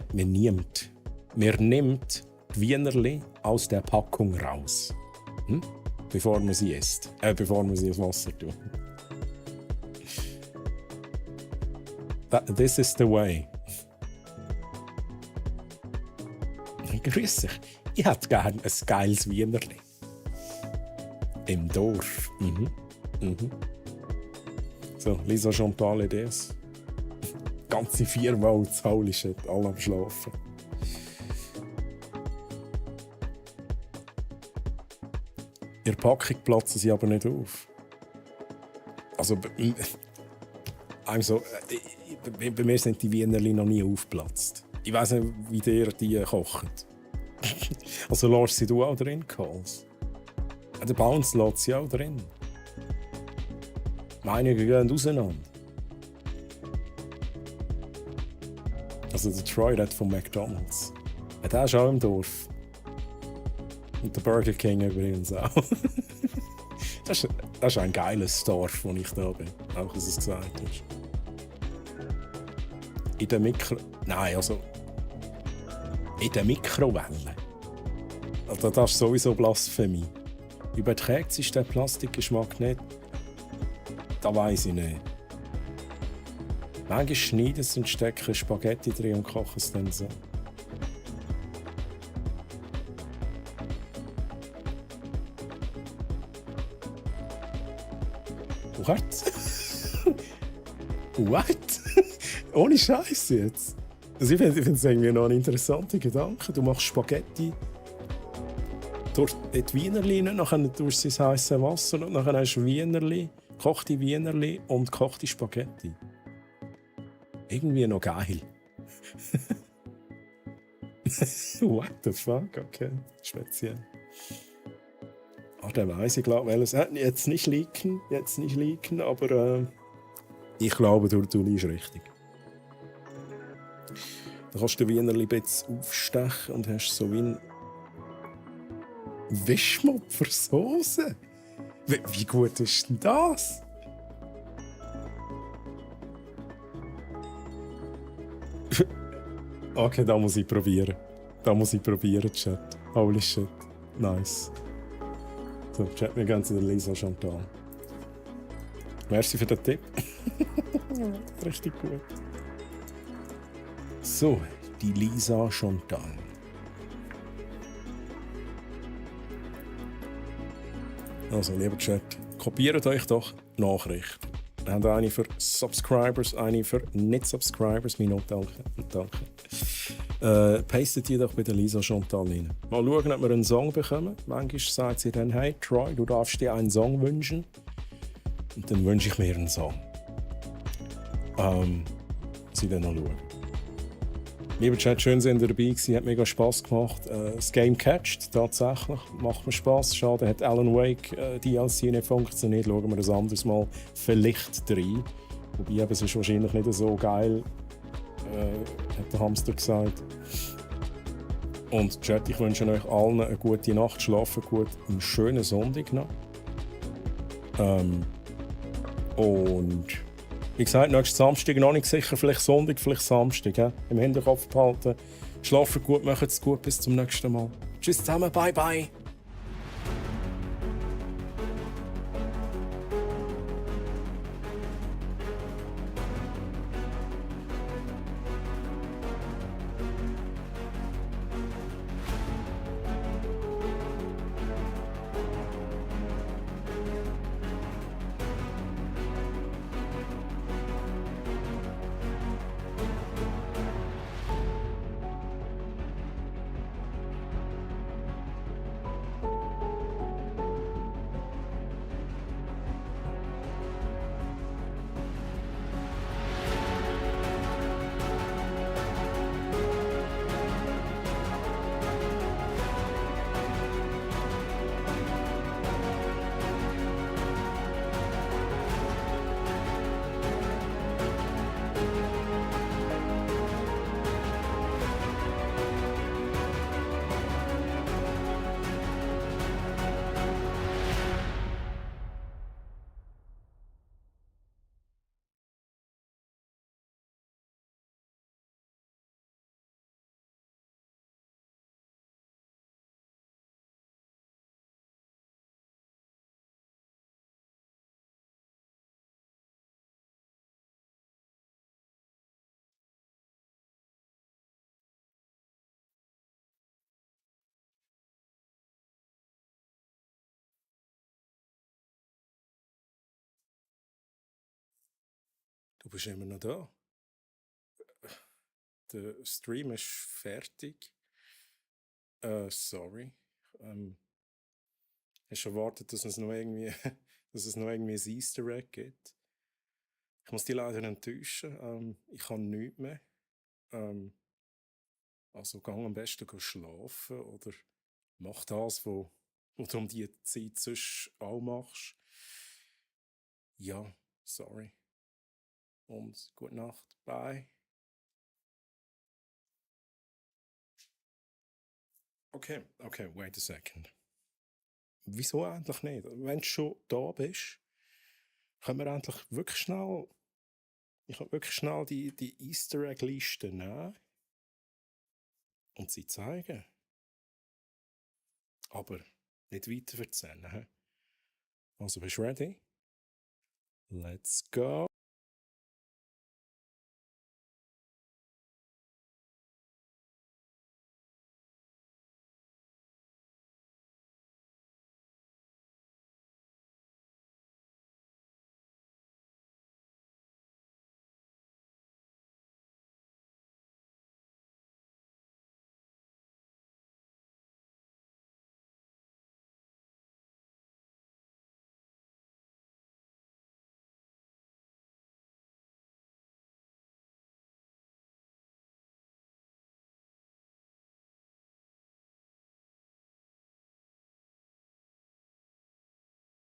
die Wienerli aus der Packung raus. Bevor man sie isst. Bevor man sie ins Wasser tut. This is the way. Grüß dich. Ich hätte gerne ein geiles Wienerli. Im Dorf. So, Lisa Chantal Ideas. Ganze 4 Volts, holy shit, alle am Schlafen. In der Packung platzen sie aber nicht auf. Also, bei mir sind die Wienerli noch nie aufgeplatzt. Ich weiss nicht, wie ihr die kocht. Also lässt sie auch drin, Calls. Der Bounce lässt sie auch drin. Meine gehen auseinander. Also der Troy redet von McDonald's. Der ist auch im Dorf. Und der Burger King übrigens auch. Das ist ein geiles Dorf, wo ich da bin. Auch, dass es gesagt ist. In der Mikrowelle. Also das ist sowieso Blasphemie. Überträgt sich der Plastikgeschmack nicht? Das weiss ich nicht. Manchmal schneiden sie und stecken Spaghetti drin und kochen es dann so. What? What? Ohne Scheiß jetzt. Also ich finde es irgendwie noch ein interessanter Gedanke. Du machst Spaghetti durch die Wienerli, nachher durch das heiße Wasser und nachher hast du Wienerli, kochte Wienerli und kochte Spaghetti. Irgendwie noch geil. What the fuck? Okay, speziell. Der weiss ich glaube, jetzt nicht leaken, aber ich glaube, du liegst richtig. Da kannst du den Wienerli ein bisschen aufstechen und hast so wie ein Wischmopfer-Soße. Wie gut ist denn das? Okay, da muss ich probieren. Chat. Holy shit. Nice. So, Chat, wir gehen zu der Lisa Chantal. Merci für den Tipp. Richtig gut. So, die Lisa Chantal. Also, lieber Chat, kopiert euch doch Nachrichten. Wir haben eine für Subscribers, eine für Nicht-Subscribers. Meine Danke. Pastet die doch bei der Lisa Chantal rein. Mal schauen, ob wir einen Song bekommen. Manchmal sagt sie dann, hey Troy, du darfst dir einen Song wünschen. Und dann wünsche ich mir einen Song. Sie dann noch schauen. Lieber Chat, schön, dass ihr dabei gewesen. Hat mega Spass gemacht. Das Game catcht tatsächlich. Macht mir Spass. Schade, hat Alan Wake DLC nicht funktioniert. Schauen wir das anderes Mal vielleicht rein. Wobei es ist wahrscheinlich nicht so geil, hat der Hamster gesagt. Und Chat, ich wünsche euch allen eine gute Nacht. Schlafen gut, einen schönen Sonntag noch. Und wie gesagt, nächsten Samstag noch nicht sicher, vielleicht Sonntag, vielleicht Samstag. Im Hinterkopf behalten. Schlafen gut, macht es gut, bis zum nächsten Mal. Tschüss zusammen, bye bye. Du bist immer noch da. Der Stream ist fertig. Sorry. Hast du erwartet, dass es noch irgendwie, dass es noch irgendwie ein Easter Egg gibt? Ich muss dich leider enttäuschen. Ich habe nichts mehr. Also gang am besten schlafen oder mach das, was du um diese Zeit sonst auch machst. Ja, sorry. Und gute Nacht. Bye. Okay, wait a second. Wieso endlich nicht? Wenn du schon da bist, können wir endlich wirklich schnell. Ich kann wirklich schnell die Easter Egg-Liste nehmen und sie zeigen. Aber nicht weiter erzählen. Also bist du ready? Let's go!